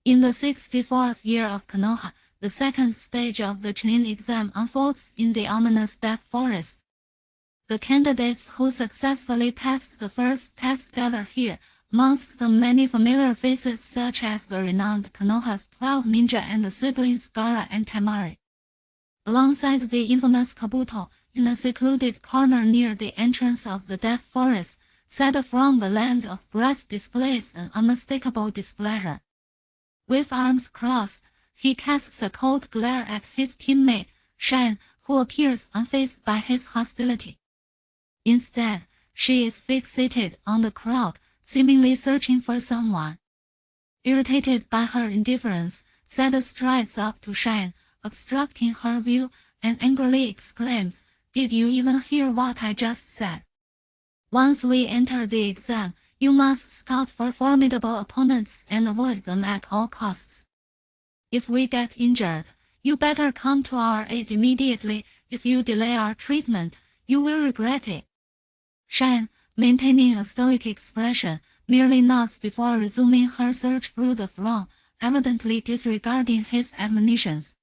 In the 64th year of Konoha, the second stage of the Chunin exam unfolds in the ominous Death Forest. The candidates who successfully passed the first test gather here, amongst them many familiar faces such as the renowned Konoha's 12 ninja and the siblings Gaara and Temari. Alongside the infamous Kabuto, in a secluded corner near the entrance of the Death Forest, Sada from the land of brass displays an unmistakable displeasure. With arms crossed, he casts a cold glare at his teammate, Shan, who appears unfazed by his hostility. Instead, she is fixated on the crowd, seemingly searching for someone. Irritated by her indifference, Sada strides up to Shan, obstructing her view, and angrily exclaims, "Did you even hear what I just said? Once we enter the exam, you must scout for formidable opponents and avoid them at all costs. If we get injured, you better come to our aid immediately. If you delay our treatment, you will regret it." Shan, maintaining a stoic expression, merely nods before resuming her search through the throng, evidently disregarding his admonitions.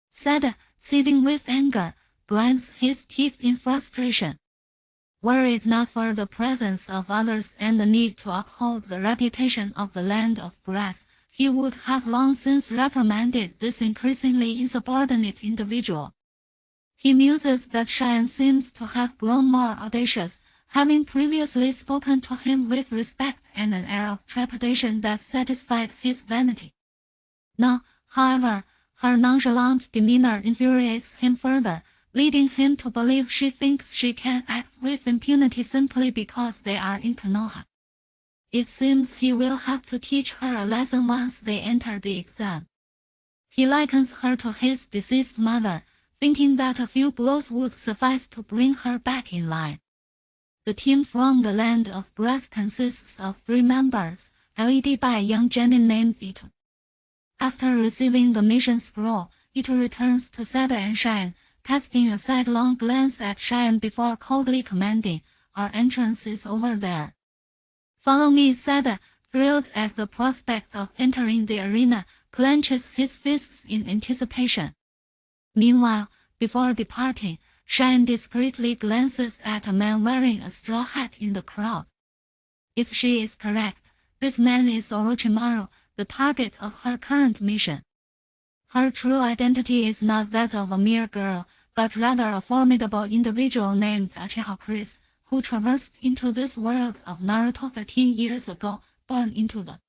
Sada, seething with anger, grinds his teeth in frustration. Were it not for the presence of others and the need to uphold the reputation of the land of brass, he would have long since reprimanded this increasingly insubordinate individual. He muses that Shan seems to have grown more audacious, having previously spoken to him with respect and an air of trepidation that satisfied his vanity. Now, however, her nonchalant demeanor infuriates him further, leading him to believe she thinks she can act with impunity simply because they are in Konoha. It seems he will have to teach her a lesson once they enter the exam. He likens her to his deceased mother, thinking that a few blows would suffice to bring her back in line. The team from the land of brass consists of 3 members, led by a young genin named Ito. After receiving the mission scroll, Ito returns to Sada and Shan, casting a sidelong glance at Shan before coldly commanding, "Our entrance is over there. Follow me." Sada, thrilled at the prospect of entering the arena, clenches his fists in anticipation. Meanwhile, before departing, Shan discreetly glances at a man wearing a straw hat in the crowd. If she is correct, this man is Orochimaru, the target of her current mission. Her true identity is not that of a mere girl, but rather a formidable individual named Uchiha Chris, who traversed into this world of Naruto 13 years ago, born into the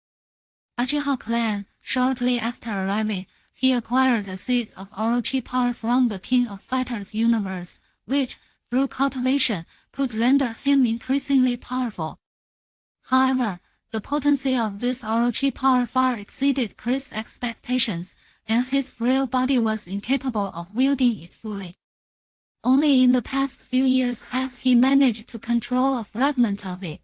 Uchiha clan. Shortly after arriving, he acquired a seed of Orochi power from the King of Fighters universe, which, through cultivation, could render him increasingly powerful. However, the potency of this Orochi power far exceeded Chris' expectations, and his frail body was incapable of wielding it fully. Only in the past few years has he managed to control a fragment of it.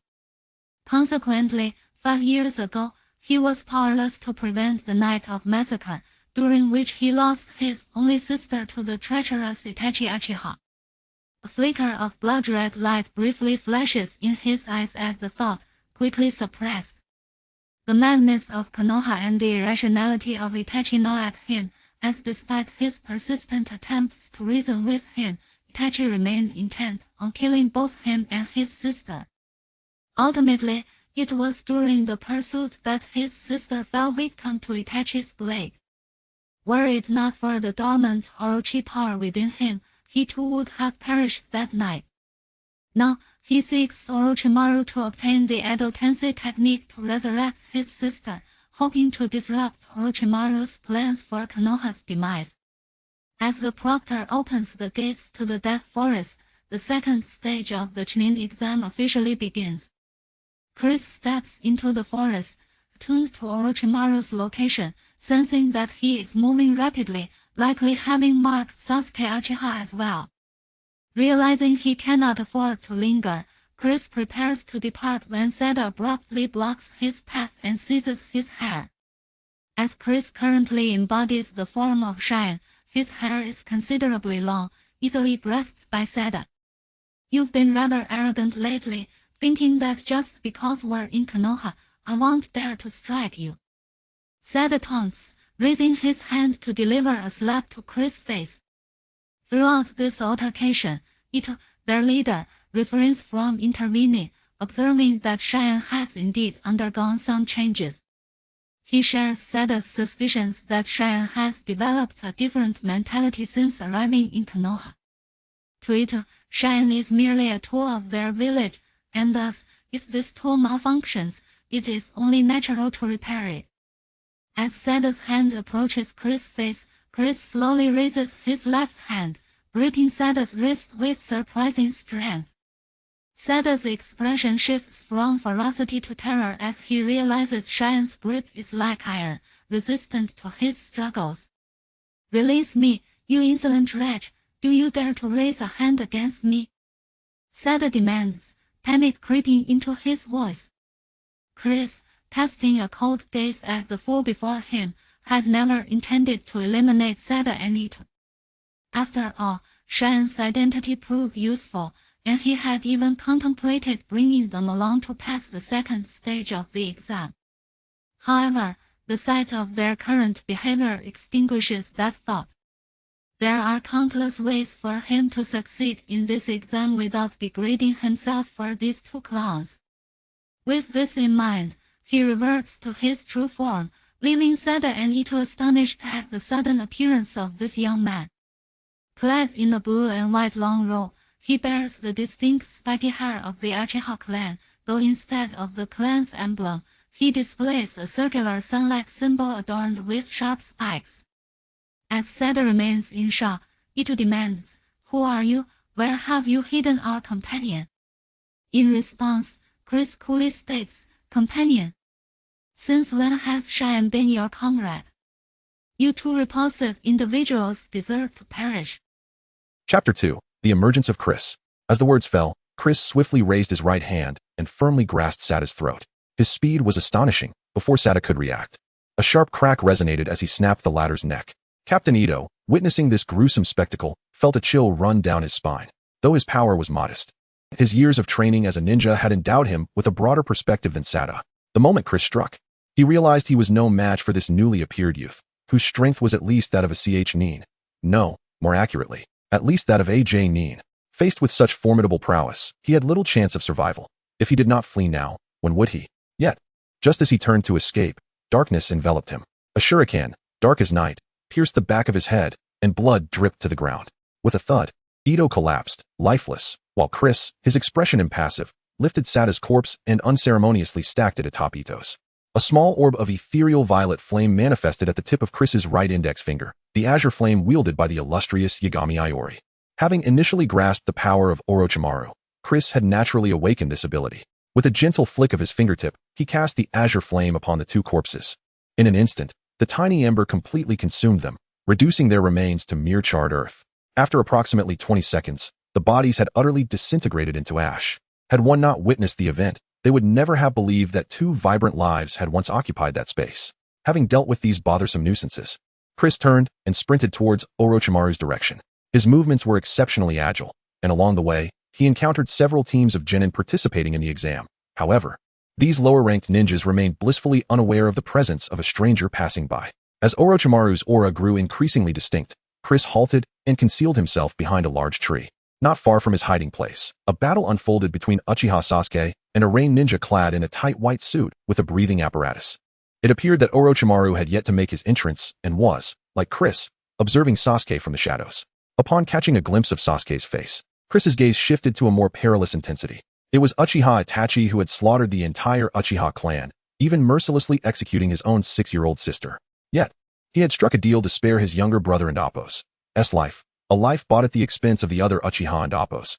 Consequently, 5 years ago, he was powerless to prevent the Night of Massacre, during which he lost his only sister to the treacherous Itachi Uchiha. A flicker of blood-red light briefly flashes in his eyes at the thought, quickly suppressed. The madness of Konoha and the irrationality of Itachi gnaw at him, as despite his persistent attempts to reason with him, Itachi remained intent on killing both him and his sister. Ultimately, it was during the pursuit that his sister fell victim to Itachi's blade. Were it not for the dormant Orochi power within him, he too would have perished that night. Now, he seeks Orochimaru to obtain the Edo Tensei technique to resurrect his sister, hoping to disrupt Orochimaru's plans for Konoha's demise. As the proctor opens the gates to the Death Forest, the second stage of the Chunin exam officially begins. Chris steps into the forest, attuned to Orochimaru's location, sensing that he is moving rapidly, likely having marked Sasuke Uchiha as well. Realizing he cannot afford to linger, Chris prepares to depart when Sada abruptly blocks his path and seizes his hair. As Chris currently embodies the form of Shan, his hair is considerably long, easily grasped by Sada. "You've been rather arrogant lately, thinking that just because we're in Konoha, I won't dare to strike you. Sada taunts, raising his hand to deliver a slap to Chris' face. Throughout this altercation, Ito, their leader, refrains from intervening, observing that Cheyenne has indeed undergone some changes. He shares Sada's suspicions that Cheyenne has developed a different mentality since arriving in Konoha. To Ito, Cheyenne is merely a tool of their village, and thus, if this tool malfunctions, it is only natural to repair it. As Sada's hand approaches Chris' face, Chris slowly raises his left hand, gripping Sada's wrist with surprising strength. Sada's expression shifts from ferocity to terror as he realizes Cheyenne's grip is like iron, resistant to his struggles. "Release me, you insolent wretch! Do you dare to raise a hand against me?" Sada demands, panic creeping into his voice. Chris, casting a cold gaze at the fool before him, had never intended to eliminate Sada and Ito. After all, Cheyenne's identity proved useful, and he had even contemplated bringing them along to pass the second stage of the exam. However, the sight of their current behavior extinguishes that thought. There are countless ways for him to succeed in this exam without degrading himself for these two clowns. With this in mind, he reverts to his true form, leaving Sada and Ito astonished at the sudden appearance of this young man. Clad in a blue and white long robe, he bears the distinct spiky hair of the Uchiha clan, though instead of the clan's emblem, he displays a circular sun-like symbol adorned with sharp spikes. As Sada remains in shock, Ito demands, "Who are you? Where have you hidden our companion?" In response, Chris coolly states, "Companion? Since when has Cheyenne been your comrade? You two repulsive individuals deserve to perish." Chapter 2. The Emergence of Chris. As the words fell, Chris swiftly raised his right hand and firmly grasped Sada's throat. His speed was astonishing, before Sada could react. A sharp crack resonated as he snapped the latter's neck. Captain Ito, witnessing this gruesome spectacle, felt a chill run down his spine. Though his power was modest, his years of training as a ninja had endowed him with a broader perspective than Sada. The moment Chris struck, he realized he was no match for this newly appeared youth, whose strength was at least that of a CH Nin. No, more accurately, at least that of AJ Nin. Faced with such formidable prowess, he had little chance of survival. If he did not flee now, when would he? Yet, just as he turned to escape, darkness enveloped him. A shuriken, dark as night, pierced the back of his head, and blood dripped to the ground. With a thud, Ito collapsed, lifeless, while Chris, his expression impassive, lifted Sada's corpse and unceremoniously stacked it atop Ito's. A small orb of ethereal violet flame manifested at the tip of Chris's right index finger, the azure flame wielded by the illustrious Yagami Iori. Having initially grasped the power of Orochimaru, Chris had naturally awakened this ability. With a gentle flick of his fingertip, he cast the azure flame upon the two corpses. In an instant, the tiny ember completely consumed them, reducing their remains to mere charred earth. After approximately 20 seconds, the bodies had utterly disintegrated into ash. Had one not witnessed the event, they would never have believed that two vibrant lives had once occupied that space. Having dealt with these bothersome nuisances, Chris turned and sprinted towards Orochimaru's direction. His movements were exceptionally agile, and along the way, he encountered several teams of genin participating in the exam. However, these lower-ranked ninjas remained blissfully unaware of the presence of a stranger passing by. As Orochimaru's aura grew increasingly distinct, Chris halted and concealed himself behind a large tree. Not far from his hiding place, a battle unfolded between Uchiha Sasuke and a rain ninja clad in a tight white suit with a breathing apparatus. It appeared that Orochimaru had yet to make his entrance and was, like Chris, observing Sasuke from the shadows. Upon catching a glimpse of Sasuke's face, Chris's gaze shifted to a more perilous intensity. It was Uchiha Itachi who had slaughtered the entire Uchiha clan, even mercilessly executing his own 6-year-old sister. Yet, he had struck a deal to spare his younger brother and Appo's life, a life bought at the expense of the other Uchiha and Appo's.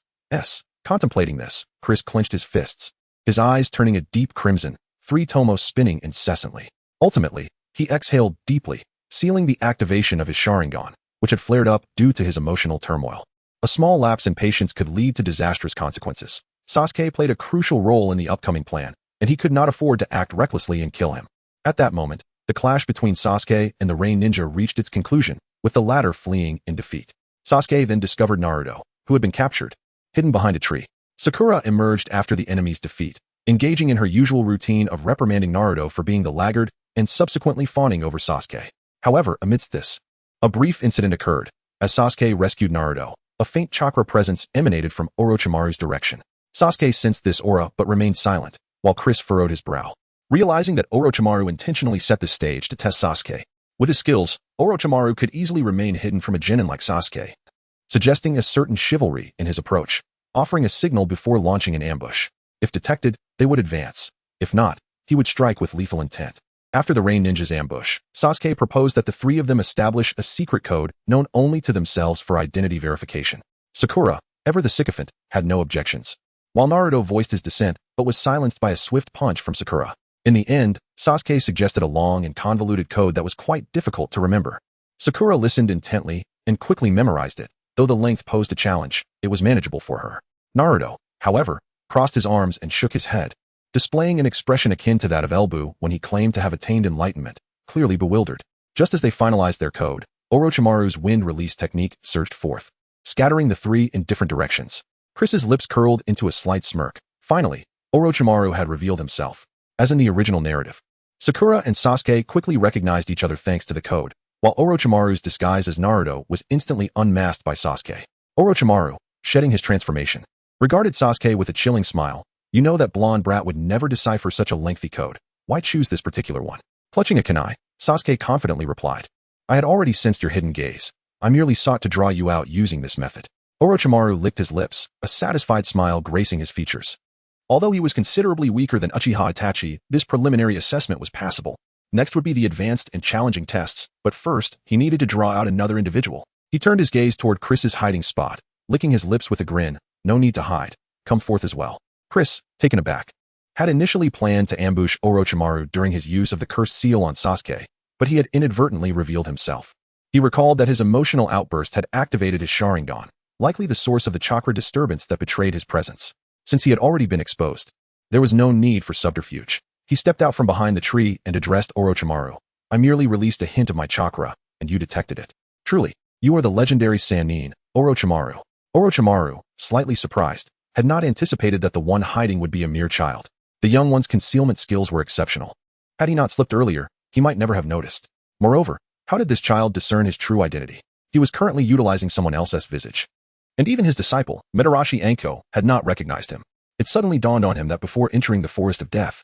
Contemplating this, Chris clenched his fists, his eyes turning a deep crimson, 3 tomos spinning incessantly. Ultimately, he exhaled deeply, sealing the activation of his Sharingan, which had flared up due to his emotional turmoil. A small lapse in patience could lead to disastrous consequences. Sasuke played a crucial role in the upcoming plan, and he could not afford to act recklessly and kill him. At that moment, the clash between Sasuke and the Rain Ninja reached its conclusion, with the latter fleeing in defeat. Sasuke then discovered Naruto, who had been captured, hidden behind a tree. Sakura emerged after the enemy's defeat, engaging in her usual routine of reprimanding Naruto for being the laggard and subsequently fawning over Sasuke. However, amidst this, a brief incident occurred. As Sasuke rescued Naruto, a faint chakra presence emanated from Orochimaru's direction. Sasuke sensed this aura but remained silent, while Chris furrowed his brow, realizing that Orochimaru intentionally set the stage to test Sasuke. With his skills, Orochimaru could easily remain hidden from a genin like Sasuke, suggesting a certain chivalry in his approach, offering a signal before launching an ambush. If detected, they would advance. If not, he would strike with lethal intent. After the Rain Ninja's ambush, Sasuke proposed that the three of them establish a secret code known only to themselves for identity verification. Sakura, ever the sycophant, had no objections, while Naruto voiced his dissent but was silenced by a swift punch from Sakura. In the end, Sasuke suggested a long and convoluted code that was quite difficult to remember. Sakura listened intently and quickly memorized it. Though the length posed a challenge, it was manageable for her. Naruto, however, crossed his arms and shook his head, displaying an expression akin to that of Elbu when he claimed to have attained enlightenment, clearly bewildered. Just as they finalized their code, Orochimaru's wind release technique surged forth, scattering the three in different directions. Chris's lips curled into a slight smirk. Finally, Orochimaru had revealed himself. As in the original narrative, Sakura and Sasuke quickly recognized each other thanks to the code, while Orochimaru's disguise as Naruto was instantly unmasked by Sasuke. Orochimaru, shedding his transformation, regarded Sasuke with a chilling smile. You know that blonde brat would never decipher such a lengthy code. Why choose this particular one? Clutching a kunai, Sasuke confidently replied, I had already sensed your hidden gaze. I merely sought to draw you out using this method. Orochimaru licked his lips, a satisfied smile gracing his features. Although he was considerably weaker than Uchiha Itachi, this preliminary assessment was passable. Next would be the advanced and challenging tests, but first, he needed to draw out another individual. He turned his gaze toward Chris's hiding spot, licking his lips with a grin. No need to hide. Come forth as well. Chris, taken aback, had initially planned to ambush Orochimaru during his use of the cursed seal on Sasuke, but he had inadvertently revealed himself. He recalled that his emotional outburst had activated his Sharingan, likely the source of the chakra disturbance that betrayed his presence. Since he had already been exposed, there was no need for subterfuge. He stepped out from behind the tree and addressed Orochimaru. I merely released a hint of my chakra, and you detected it. Truly, you are the legendary Sannin, Orochimaru. Orochimaru, slightly surprised, had not anticipated that the one hiding would be a mere child. The young one's concealment skills were exceptional. Had he not slipped earlier, he might never have noticed. Moreover, how did this child discern his true identity? He was currently utilizing someone else's visage. And even his disciple, Mitarashi Anko, had not recognized him. It suddenly dawned on him that before entering the Forest of Death,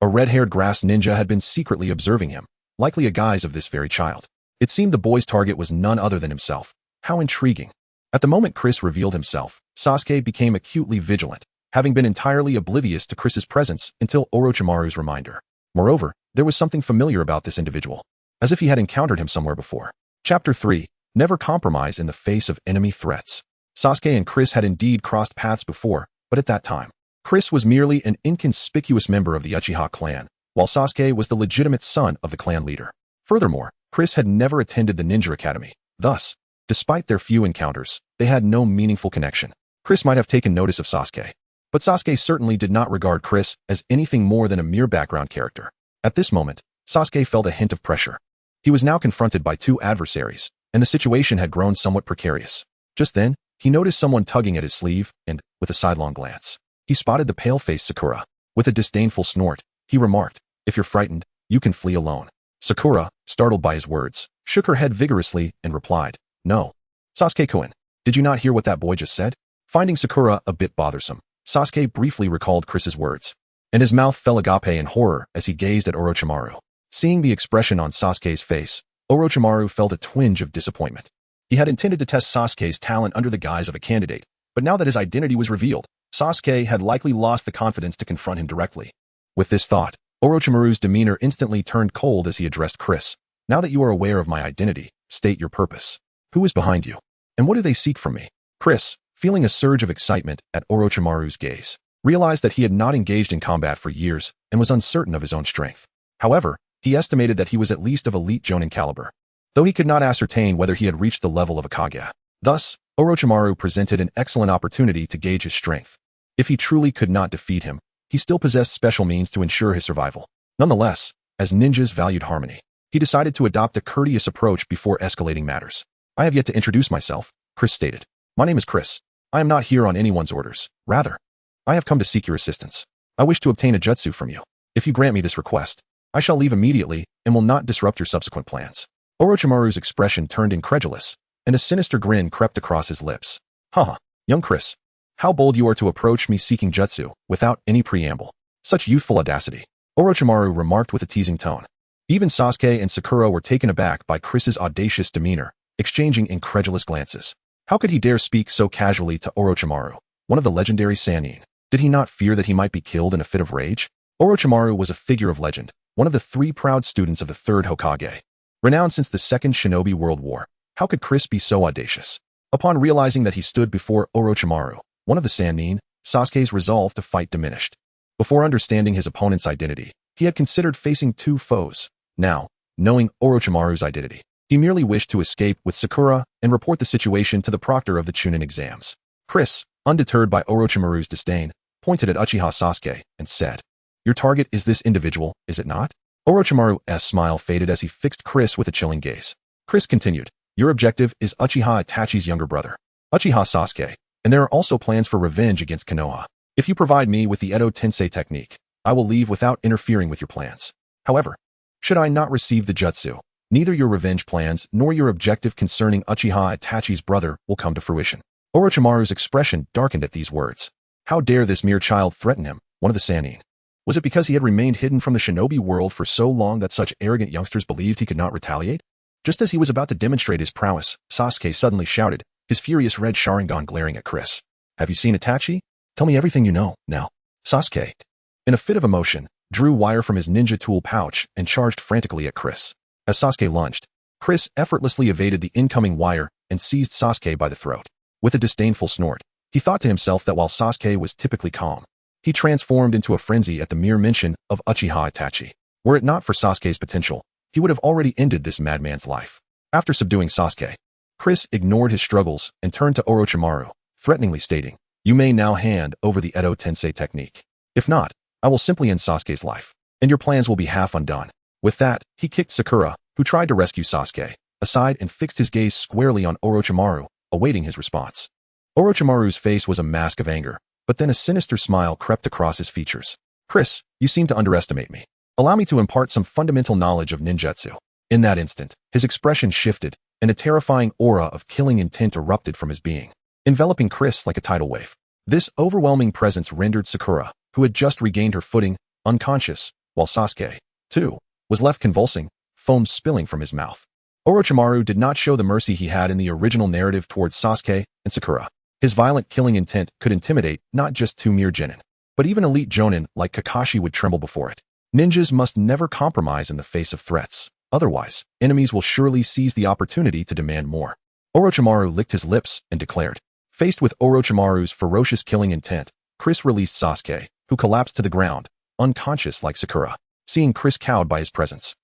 a red-haired grass ninja had been secretly observing him, likely a guise of this very child. It seemed the boy's target was none other than himself. How intriguing. At the moment Chris revealed himself, Sasuke became acutely vigilant, having been entirely oblivious to Chris's presence until Orochimaru's reminder. Moreover, there was something familiar about this individual, as if he had encountered him somewhere before. Chapter 3. Never compromise in the face of enemy threats. Sasuke and Chris had indeed crossed paths before, but at that time, Chris was merely an inconspicuous member of the Uchiha clan, while Sasuke was the legitimate son of the clan leader. Furthermore, Chris had never attended the Ninja Academy. Thus, despite their few encounters, they had no meaningful connection. Chris might have taken notice of Sasuke, but Sasuke certainly did not regard Chris as anything more than a mere background character. At this moment, Sasuke felt a hint of pressure. He was now confronted by two adversaries, and the situation had grown somewhat precarious. Just then, he noticed someone tugging at his sleeve, and, with a sidelong glance, he spotted the pale-faced Sakura. With a disdainful snort, he remarked, if you're frightened, you can flee alone. Sakura, startled by his words, shook her head vigorously and replied, no. Sasuke-kun, did you not hear what that boy just said? Finding Sakura a bit bothersome, Sasuke briefly recalled Chris's words, and his mouth fell agape in horror as he gazed at Orochimaru. Seeing the expression on Sasuke's face, Orochimaru felt a twinge of disappointment. He had intended to test Sasuke's talent under the guise of a candidate, but now that his identity was revealed, Sasuke had likely lost the confidence to confront him directly. With this thought, Orochimaru's demeanor instantly turned cold as he addressed Chris. Now that you are aware of my identity, state your purpose. Who is behind you? And what do they seek from me? Chris, feeling a surge of excitement at Orochimaru's gaze, realized that he had not engaged in combat for years and was uncertain of his own strength. However, he estimated that he was at least of elite Jonin caliber, though he could not ascertain whether he had reached the level of a Kage. Thus, Orochimaru presented an excellent opportunity to gauge his strength. If he truly could not defeat him, he still possessed special means to ensure his survival. Nonetheless, as ninjas valued harmony, he decided to adopt a courteous approach before escalating matters. I have yet to introduce myself, Chris stated. My name is Chris. I am not here on anyone's orders. Rather, I have come to seek your assistance. I wish to obtain a jutsu from you. If you grant me this request, I shall leave immediately and will not disrupt your subsequent plans. Orochimaru's expression turned incredulous, and a sinister grin crept across his lips. Haha, young Chris. How bold you are to approach me seeking jutsu, without any preamble. Such youthful audacity. Orochimaru remarked with a teasing tone. Even Sasuke and Sakura were taken aback by Chris's audacious demeanor, exchanging incredulous glances. How could he dare speak so casually to Orochimaru, one of the legendary Sannin? Did he not fear that he might be killed in a fit of rage? Orochimaru was a figure of legend, one of the 3 proud students of the 3rd Hokage. Renowned since the Second Shinobi World War, how could Chris be so audacious? Upon realizing that he stood before Orochimaru, one of the Sannin, Sasuke's resolve to fight diminished. Before understanding his opponent's identity, he had considered facing 2 foes. Now, knowing Orochimaru's identity, he merely wished to escape with Sakura and report the situation to the proctor of the Chunin exams. Chris, undeterred by Orochimaru's disdain, pointed at Uchiha Sasuke and said, "Your target is this individual, is it not?" Orochimaru's smile faded as he fixed Chris with a chilling gaze. Chris continued, "Your objective is Uchiha Itachi's younger brother, Uchiha Sasuke, and there are also plans for revenge against Konoha. If you provide me with the Edo Tensei technique, I will leave without interfering with your plans. However, should I not receive the jutsu, neither your revenge plans nor your objective concerning Uchiha Itachi's brother will come to fruition." Orochimaru's expression darkened at these words. How dare this mere child threaten him, one of the Sannin? Was it because he had remained hidden from the shinobi world for so long that such arrogant youngsters believed he could not retaliate? Just as he was about to demonstrate his prowess, Sasuke suddenly shouted, his furious red Sharingan glaring at Chris. "Have you seen Itachi? Tell me everything you know, now." Sasuke, in a fit of emotion, drew wire from his ninja tool pouch and charged frantically at Chris. As Sasuke lunged, Chris effortlessly evaded the incoming wire and seized Sasuke by the throat. With a disdainful snort, he thought to himself that while Sasuke was typically calm, he transformed into a frenzy at the mere mention of Uchiha Itachi. Were it not for Sasuke's potential, he would have already ended this madman's life. After subduing Sasuke, Chris ignored his struggles and turned to Orochimaru, threateningly stating, "You may now hand over the Edo Tensei technique. If not, I will simply end Sasuke's life, and your plans will be half undone." With that, he kicked Sakura, who tried to rescue Sasuke, aside and fixed his gaze squarely on Orochimaru, awaiting his response. Orochimaru's face was a mask of anger, but then a sinister smile crept across his features. "Chris, you seem to underestimate me. Allow me to impart some fundamental knowledge of ninjutsu." In that instant, his expression shifted, and a terrifying aura of killing intent erupted from his being, enveloping Chris like a tidal wave. This overwhelming presence rendered Sakura, who had just regained her footing, unconscious, while Sasuke, too, was left convulsing, foam spilling from his mouth. Orochimaru did not show the mercy he had in the original narrative towards Sasuke and Sakura. His violent killing intent could intimidate not just 2 mere genin, but even elite jonin like Kakashi would tremble before it. Ninjas must never compromise in the face of threats. Otherwise, enemies will surely seize the opportunity to demand more. Orochimaru licked his lips and declared. Faced with Orochimaru's ferocious killing intent, Chris released Sasuke, who collapsed to the ground, unconscious like Sakura. Seeing Chris cowed by his presence,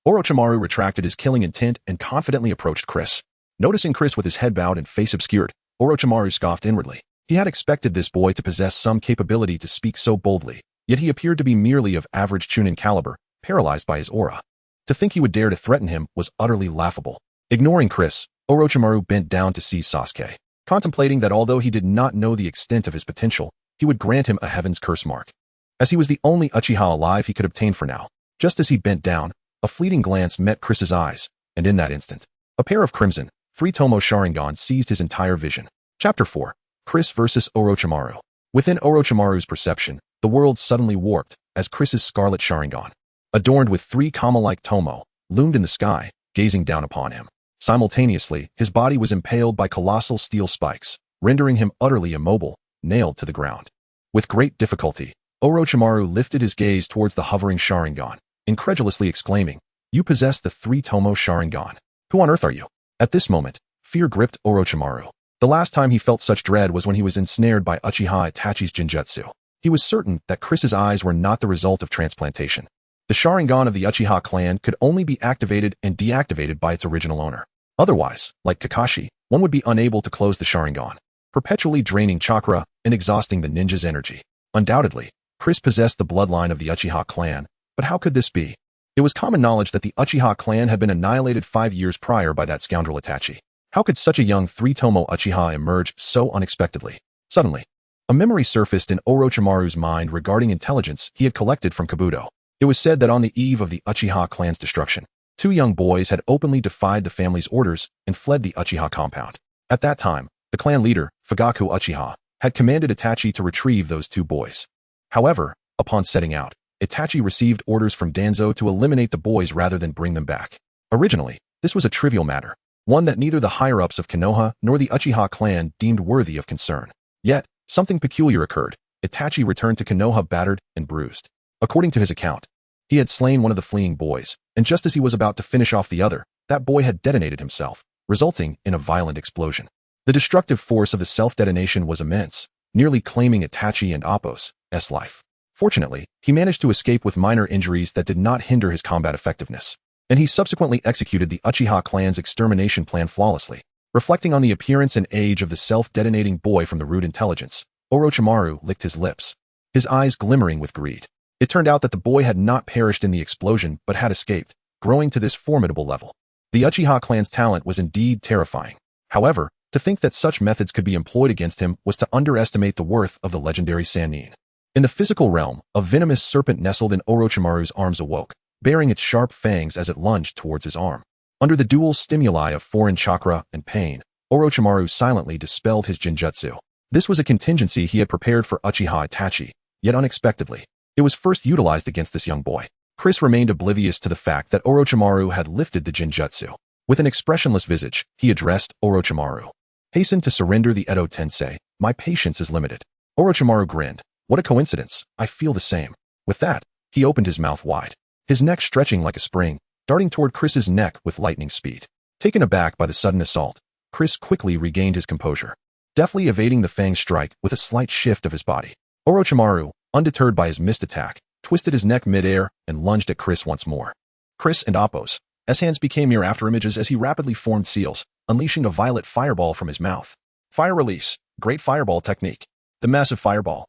Orochimaru retracted his killing intent and confidently approached Chris. Noticing Chris with his head bowed and face obscured, Orochimaru scoffed inwardly. He had expected this boy to possess some capability to speak so boldly, yet he appeared to be merely of average Chunin caliber, paralyzed by his aura. To think he would dare to threaten him was utterly laughable. Ignoring Chris, Orochimaru bent down to seize Sasuke, contemplating that although he did not know the extent of his potential, he would grant him a heaven's curse mark, as he was the only Uchiha alive he could obtain for now. Just as he bent down, a fleeting glance met Chris's eyes, and in that instant, a pair of crimson, 3-tomo Sharingan seized his entire vision. Chapter 4. Chris vs. Orochimaru. Within Orochimaru's perception, the world suddenly warped as Chris's scarlet Sharingan, adorned with 3 kama-like tomo, loomed in the sky, gazing down upon him. Simultaneously, his body was impaled by colossal steel spikes, rendering him utterly immobile, nailed to the ground. With great difficulty, Orochimaru lifted his gaze towards the hovering Sharingan, incredulously exclaiming, "You possess the 3-tomo Sharingan. Who on earth are you?" At this moment, fear gripped Orochimaru. The last time he felt such dread was when he was ensnared by Uchiha Itachi's Genjutsu. He was certain that Chris's eyes were not the result of transplantation. The Sharingan of the Uchiha clan could only be activated and deactivated by its original owner. Otherwise, like Kakashi, one would be unable to close the Sharingan, perpetually draining chakra and exhausting the ninja's energy. Undoubtedly, Chris possessed the bloodline of the Uchiha clan, but how could this be? It was common knowledge that the Uchiha clan had been annihilated 5 years prior by that scoundrel Itachi. How could such a young 3-tomo Uchiha emerge so unexpectedly? Suddenly, a memory surfaced in Orochimaru's mind regarding intelligence he had collected from Kabuto. It was said that on the eve of the Uchiha clan's destruction, two young boys had openly defied the family's orders and fled the Uchiha compound. At that time, the clan leader, Fugaku Uchiha, had commanded Itachi to retrieve those two boys. However, upon setting out, Itachi received orders from Danzo to eliminate the boys rather than bring them back. Originally, this was a trivial matter, one that neither the higher-ups of Konoha nor the Uchiha clan deemed worthy of concern. Yet, something peculiar occurred. Itachi returned to Konoha battered and bruised. According to his account, he had slain one of the fleeing boys, and just as he was about to finish off the other, that boy had detonated himself, resulting in a violent explosion. The destructive force of the self-detonation was immense, nearly claiming Itachi and Appo's life. Fortunately, he managed to escape with minor injuries that did not hinder his combat effectiveness, and he subsequently executed the Uchiha clan's extermination plan flawlessly. Reflecting on the appearance and age of the self-detonating boy from the rude intelligence, Orochimaru licked his lips, his eyes glimmering with greed. It turned out that the boy had not perished in the explosion but had escaped, growing to this formidable level. The Uchiha clan's talent was indeed terrifying. However, to think that such methods could be employed against him was to underestimate the worth of the legendary Sannin. In the physical realm, a venomous serpent nestled in Orochimaru's arms awoke, baring its sharp fangs as it lunged towards his arm. Under the dual stimuli of foreign chakra and pain, Orochimaru silently dispelled his genjutsu. This was a contingency he had prepared for Uchiha Itachi, yet unexpectedly, it was first utilized against this young boy. Chris remained oblivious to the fact that Orochimaru had lifted the genjutsu. With an expressionless visage, he addressed Orochimaru. "Hasten to surrender the Edo Tensei. My patience is limited." Orochimaru grinned. "What a coincidence. I feel the same." With that, he opened his mouth wide, his neck stretching like a spring, darting toward Chris's neck with lightning speed. Taken aback by the sudden assault, Chris quickly regained his composure, deftly evading the fang strike with a slight shift of his body. Orochimaru, undeterred by his missed attack, twisted his neck midair and lunged at Chris once more. Chris and Appo's hands became mere afterimages as he rapidly formed seals, unleashing a violet fireball from his mouth. Fire release, great fireball technique. The massive fireball,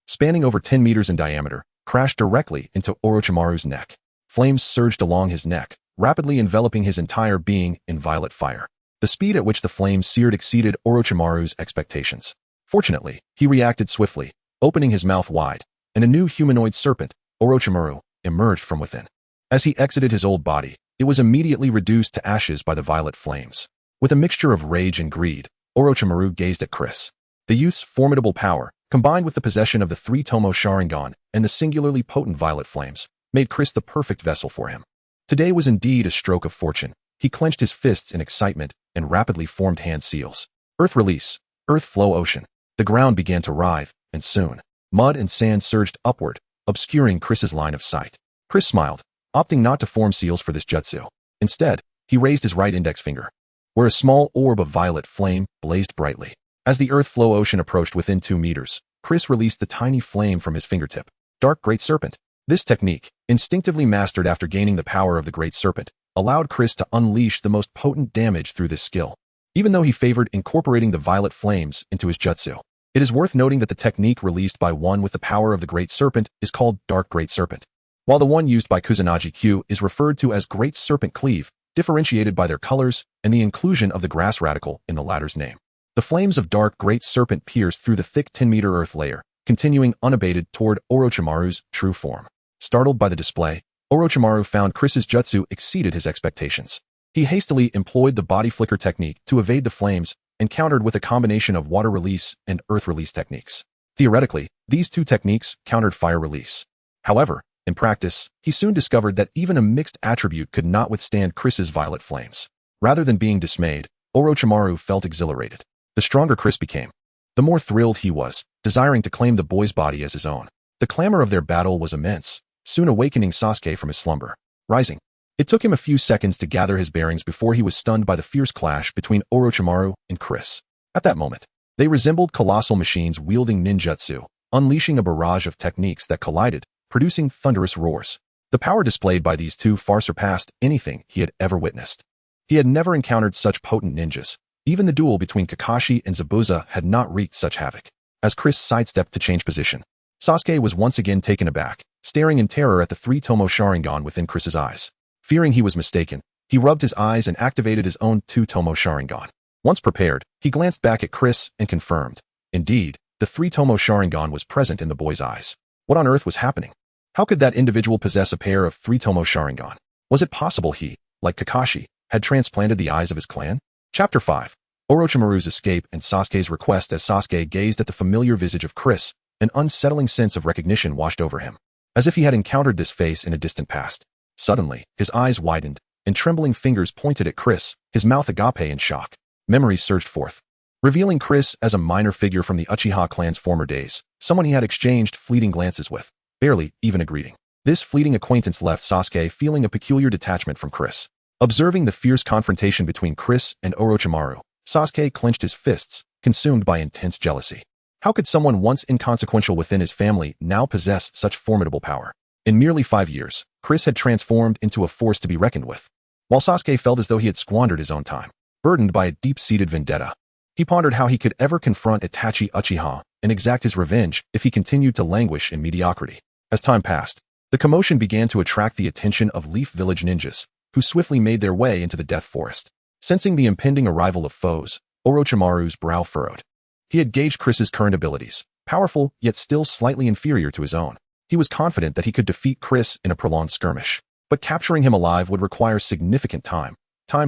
spanning over 10 meters in diameter, crashed directly into Orochimaru's neck. Flames surged along his neck, rapidly enveloping his entire being in violet fire. The speed at which the flames seared exceeded Orochimaru's expectations. Fortunately, he reacted swiftly, opening his mouth wide, and a new humanoid serpent, Orochimaru, emerged from within. As he exited his old body, it was immediately reduced to ashes by the violet flames. With a mixture of rage and greed, Orochimaru gazed at Chris. The youth's formidable power, combined with the possession of the three-tomo Sharingan and the singularly potent violet flames, made Chris the perfect vessel for him. Today was indeed a stroke of fortune. He clenched his fists in excitement and rapidly formed hand seals. Earth release, earth flow ocean. The ground began to writhe, and soon, mud and sand surged upward, obscuring Chris's line of sight. Chris smiled, opting not to form seals for this jutsu. Instead, he raised his right index finger, where a small orb of violet flame blazed brightly. As the earth flow ocean approached within 2 meters, Chris released the tiny flame from his fingertip. Dark Great Serpent. This technique, instinctively mastered after gaining the power of the Great Serpent, allowed Chris to unleash the most potent damage through this skill. Even though he favored incorporating the violet flames into his jutsu, it is worth noting that the technique released by one with the power of the Great Serpent is called Dark Great Serpent, while the one used by Kusanagi Q is referred to as Great Serpent Cleave, differentiated by their colors and the inclusion of the grass radical in the latter's name. The flames of Dark Great Serpent pierced through the thick 10-meter earth layer, continuing unabated toward Orochimaru's true form. Startled by the display, Orochimaru found Chris's jutsu exceeded his expectations. He hastily employed the body flicker technique to evade the flames and countered with a combination of water release and earth release techniques. Theoretically, these two techniques countered fire release. However, in practice, he soon discovered that even a mixed attribute could not withstand Chris's violet flames. Rather than being dismayed, Orochimaru felt exhilarated. The stronger Chris became, the more thrilled he was, desiring to claim the boy's body as his own. The clamor of their battle was immense, soon awakening Sasuke from his slumber. Rising, it took him a few seconds to gather his bearings before he was stunned by the fierce clash between Orochimaru and Chris. At that moment, they resembled colossal machines wielding ninjutsu, unleashing a barrage of techniques that collided, producing thunderous roars. The power displayed by these two far surpassed anything he had ever witnessed. He had never encountered such potent ninjas. Even the duel between Kakashi and Zabuza had not wreaked such havoc. As Chris sidestepped to change position, Sasuke was once again taken aback, staring in terror at the three-tomo Sharingan within Chris's eyes. Fearing he was mistaken, he rubbed his eyes and activated his own two-tomo Sharingan. Once prepared, he glanced back at Chris and confirmed. Indeed, the three-tomo Sharingan was present in the boy's eyes. What on earth was happening? How could that individual possess a pair of 3-tomo Sharingan? Was it possible he, like Kakashi, had transplanted the eyes of his clan? Chapter 5. Orochimaru's escape and Sasuke's request. As Sasuke gazed at the familiar visage of Chris, an unsettling sense of recognition washed over him, as if he had encountered this face in a distant past. Suddenly, his eyes widened, and trembling fingers pointed at Chris, his mouth agape in shock. Memories surged forth, revealing Chris as a minor figure from the Uchiha clan's former days, someone he had exchanged fleeting glances with, barely even a greeting. This fleeting acquaintance left Sasuke feeling a peculiar detachment from Chris. Observing the fierce confrontation between Chris and Orochimaru, Sasuke clenched his fists, consumed by intense jealousy. How could someone once inconsequential within his family now possess such formidable power? In merely 5 years, Chris had transformed into a force to be reckoned with. While Sasuke felt as though he had squandered his own time, burdened by a deep-seated vendetta, he pondered how he could ever confront Itachi Uchiha and exact his revenge if he continued to languish in mediocrity. As time passed, the commotion began to attract the attention of Leaf Village ninjas, who swiftly made their way into the Death Forest. Sensing the impending arrival of foes, Orochimaru's brow furrowed. He had gauged Chris's current abilities, powerful yet still slightly inferior to his own. He was confident that he could defeat Chris in a prolonged skirmish, but capturing him alive would require significant time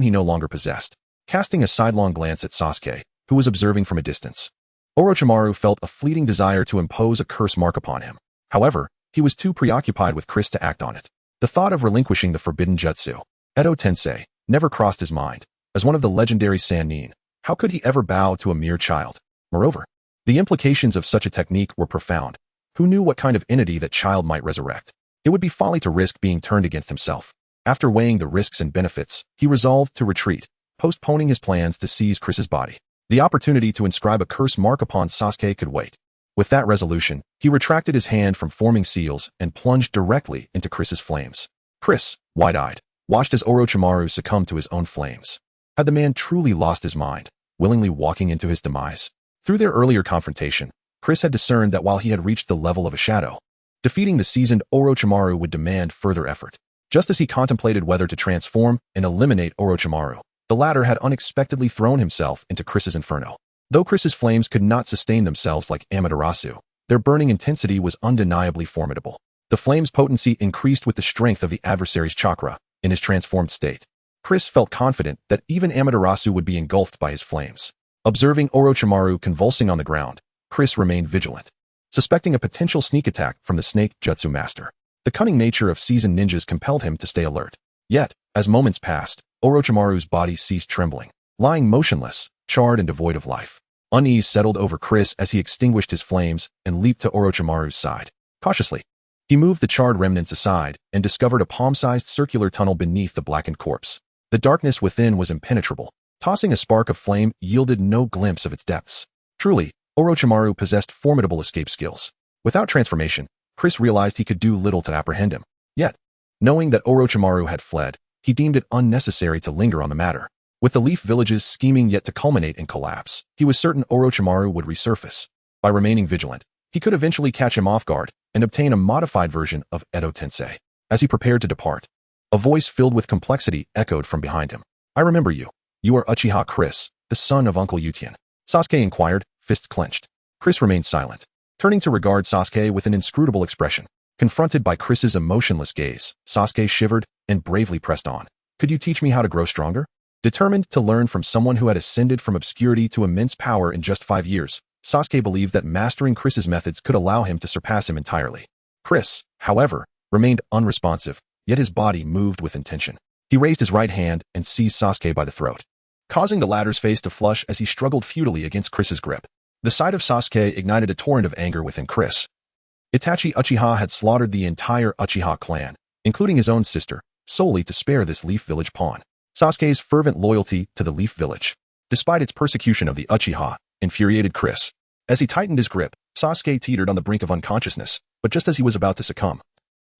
he no longer possessed. Casting a sidelong glance at Sasuke, who was observing from a distance, Orochimaru felt a fleeting desire to impose a curse mark upon him. However, he was too preoccupied with Chris to act on it. The thought of relinquishing the forbidden jutsu, Edo Tensei, never crossed his mind. As one of the legendary Sannin, how could he ever bow to a mere child? Moreover, the implications of such a technique were profound. Who knew what kind of entity that child might resurrect? It would be folly to risk being turned against himself. After weighing the risks and benefits, he resolved to retreat, postponing his plans to seize Chris's body. The opportunity to inscribe a curse mark upon Sasuke could wait. With that resolution, he retracted his hand from forming seals and plunged directly into Chris's flames. Chris, wide-eyed, watched as Orochimaru succumbed to his own flames. Had the man truly lost his mind, willingly walking into his demise? Through their earlier confrontation, Chris had discerned that while he had reached the level of a shadow, defeating the seasoned Orochimaru would demand further effort. Just as he contemplated whether to transform and eliminate Orochimaru, the latter had unexpectedly thrown himself into Chris's inferno. Though Chris's flames could not sustain themselves like Amaterasu, their burning intensity was undeniably formidable. The flame's potency increased with the strength of the adversary's chakra in his transformed state. Chris felt confident that even Amaterasu would be engulfed by his flames. Observing Orochimaru convulsing on the ground, Chris remained vigilant, suspecting a potential sneak attack from the snake jutsu master. The cunning nature of seasoned ninjas compelled him to stay alert. Yet, as moments passed, Orochimaru's body ceased trembling, lying motionless, charred and devoid of life. Unease settled over Chris as he extinguished his flames and leaped to Orochimaru's side. Cautiously, he moved the charred remnants aside and discovered a palm-sized circular tunnel beneath the blackened corpse. The darkness within was impenetrable. Tossing a spark of flame yielded no glimpse of its depths. Truly, Orochimaru possessed formidable escape skills. Without transformation, Chris realized he could do little to apprehend him. Yet, knowing that Orochimaru had fled, he deemed it unnecessary to linger on the matter. With the Leaf Villages scheming yet to culminate in collapse, he was certain Orochimaru would resurface. By remaining vigilant, he could eventually catch him off guard and obtain a modified version of Edo Tensei. As he prepared to depart, a voice filled with complexity echoed from behind him. "I remember you. You are Uchiha Chris, the son of Uncle Yutian." Sasuke inquired, fists clenched. Chris remained silent, turning to regard Sasuke with an inscrutable expression. Confronted by Chris's emotionless gaze, Sasuke shivered and bravely pressed on. "Could you teach me how to grow stronger?" Determined to learn from someone who had ascended from obscurity to immense power in just 5 years, Sasuke believed that mastering Chris's methods could allow him to surpass him entirely. Chris, however, remained unresponsive, yet his body moved with intention. He raised his right hand and seized Sasuke by the throat, causing the latter's face to flush as he struggled futilely against Chris's grip. The sight of Sasuke ignited a torrent of anger within Chris. Itachi Uchiha had slaughtered the entire Uchiha clan, including his own sister, solely to spare this Leaf Village pawn. Sasuke's fervent loyalty to the Leaf Village, despite its persecution of the Uchiha, infuriated Chris. As he tightened his grip, Sasuke teetered on the brink of unconsciousness, but just as he was about to succumb,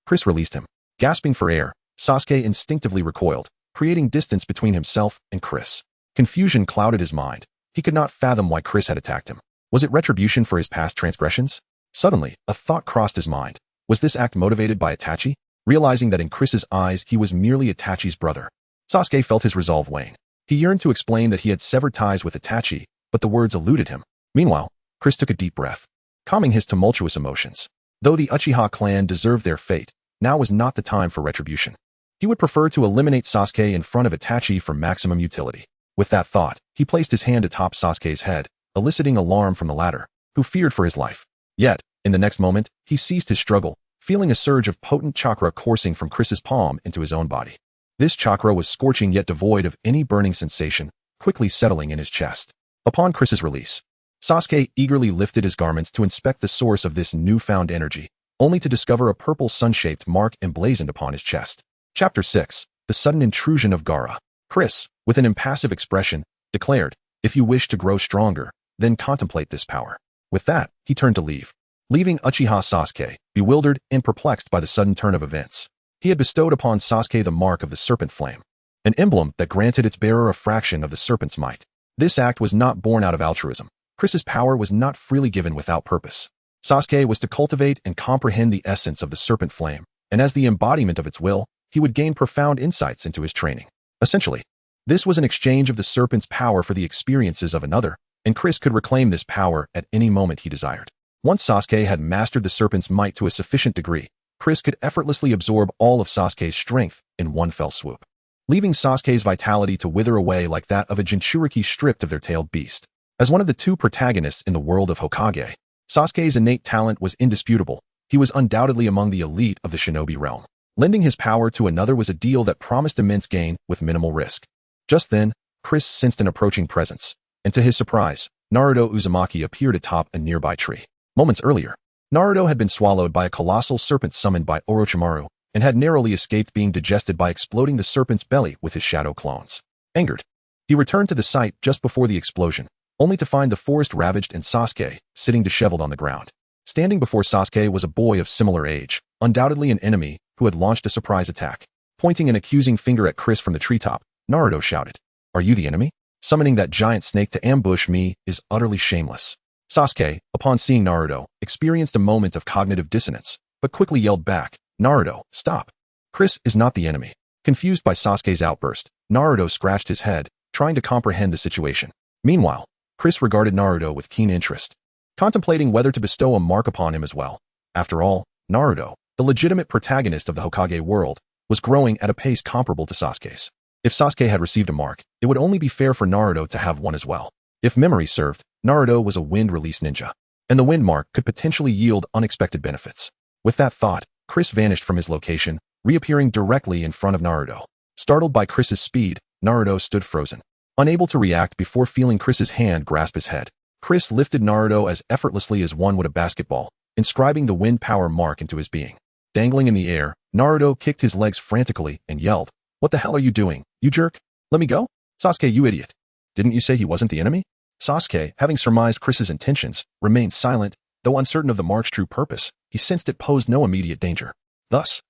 Chris released him. Gasping for air, Sasuke instinctively recoiled, creating distance between himself and Chris. Confusion clouded his mind. He could not fathom why Chris had attacked him. Was it retribution for his past transgressions? Suddenly, a thought crossed his mind. Was this act motivated by Itachi? Realizing that in Chris's eyes he was merely Itachi's brother, Sasuke felt his resolve wane. He yearned to explain that he had severed ties with Itachi, but the words eluded him. Meanwhile, Chris took a deep breath, calming his tumultuous emotions. Though the Uchiha clan deserved their fate, now was not the time for retribution. He would prefer to eliminate Sasuke in front of Itachi for maximum utility. With that thought, he placed his hand atop Sasuke's head, eliciting alarm from the latter, who feared for his life. Yet, in the next moment, he ceased his struggle, feeling a surge of potent chakra coursing from Chris's palm into his own body. This chakra was scorching yet devoid of any burning sensation, quickly settling in his chest. Upon Chris's release, Sasuke eagerly lifted his garments to inspect the source of this newfound energy, only to discover a purple sun-shaped mark emblazoned upon his chest. Chapter 6. The Sudden Intrusion of Gaara. Chris, with an impassive expression, declared, "If you wish to grow stronger, then contemplate this power." With that, he turned to leave, leaving Uchiha Sasuke, bewildered and perplexed by the sudden turn of events. He had bestowed upon Sasuke the mark of the serpent flame, an emblem that granted its bearer a fraction of the serpent's might. This act was not born out of altruism. Chris's power was not freely given without purpose. Sasuke was to cultivate and comprehend the essence of the serpent flame, and as the embodiment of its will, he would gain profound insights into his training. Essentially, this was an exchange of the serpent's power for the experiences of another, and Chris could reclaim this power at any moment he desired. Once Sasuke had mastered the serpent's might to a sufficient degree, Chris could effortlessly absorb all of Sasuke's strength in one fell swoop, leaving Sasuke's vitality to wither away like that of a Jinchuriki stripped of their tailed beast. As one of the two protagonists in the world of Hokage, Sasuke's innate talent was indisputable. He was undoubtedly among the elite of the shinobi realm. Lending his power to another was a deal that promised immense gain with minimal risk. Just then, Chris sensed an approaching presence, and to his surprise, Naruto Uzumaki appeared atop a nearby tree. Moments earlier, Naruto had been swallowed by a colossal serpent summoned by Orochimaru, and had narrowly escaped being digested by exploding the serpent's belly with his shadow clones. Angered, he returned to the site just before the explosion, only to find the forest ravaged and Sasuke sitting disheveled on the ground. Standing before Sasuke was a boy of similar age, undoubtedly an enemy who had launched a surprise attack. Pointing an accusing finger at Chris from the treetop, Naruto shouted, "Are you the enemy? Summoning that giant snake to ambush me is utterly shameless." Sasuke, upon seeing Naruto, experienced a moment of cognitive dissonance, but quickly yelled back, "Naruto, stop. Chris is not the enemy." Confused by Sasuke's outburst, Naruto scratched his head, trying to comprehend the situation. Meanwhile, Chris regarded Naruto with keen interest, contemplating whether to bestow a mark upon him as well. After all, Naruto, the legitimate protagonist of the Hokage world, was growing at a pace comparable to Sasuke's. If Sasuke had received a mark, it would only be fair for Naruto to have one as well. If memory served, Naruto was a wind-release ninja, and the wind mark could potentially yield unexpected benefits. With that thought, Chris vanished from his location, reappearing directly in front of Naruto. Startled by Chris's speed, Naruto stood frozen, unable to react before feeling Chris's hand grasp his head. Chris lifted Naruto as effortlessly as one would a basketball, inscribing the wind power mark into his being. Dangling in the air, Naruto kicked his legs frantically and yelled, "What the hell are you doing, you jerk? Let me go? Sasuke, you idiot. Didn't you say he wasn't the enemy?" Sasuke, having surmised Chris's intentions, remained silent, though uncertain of the mark's true purpose. He sensed it posed no immediate danger. Thus,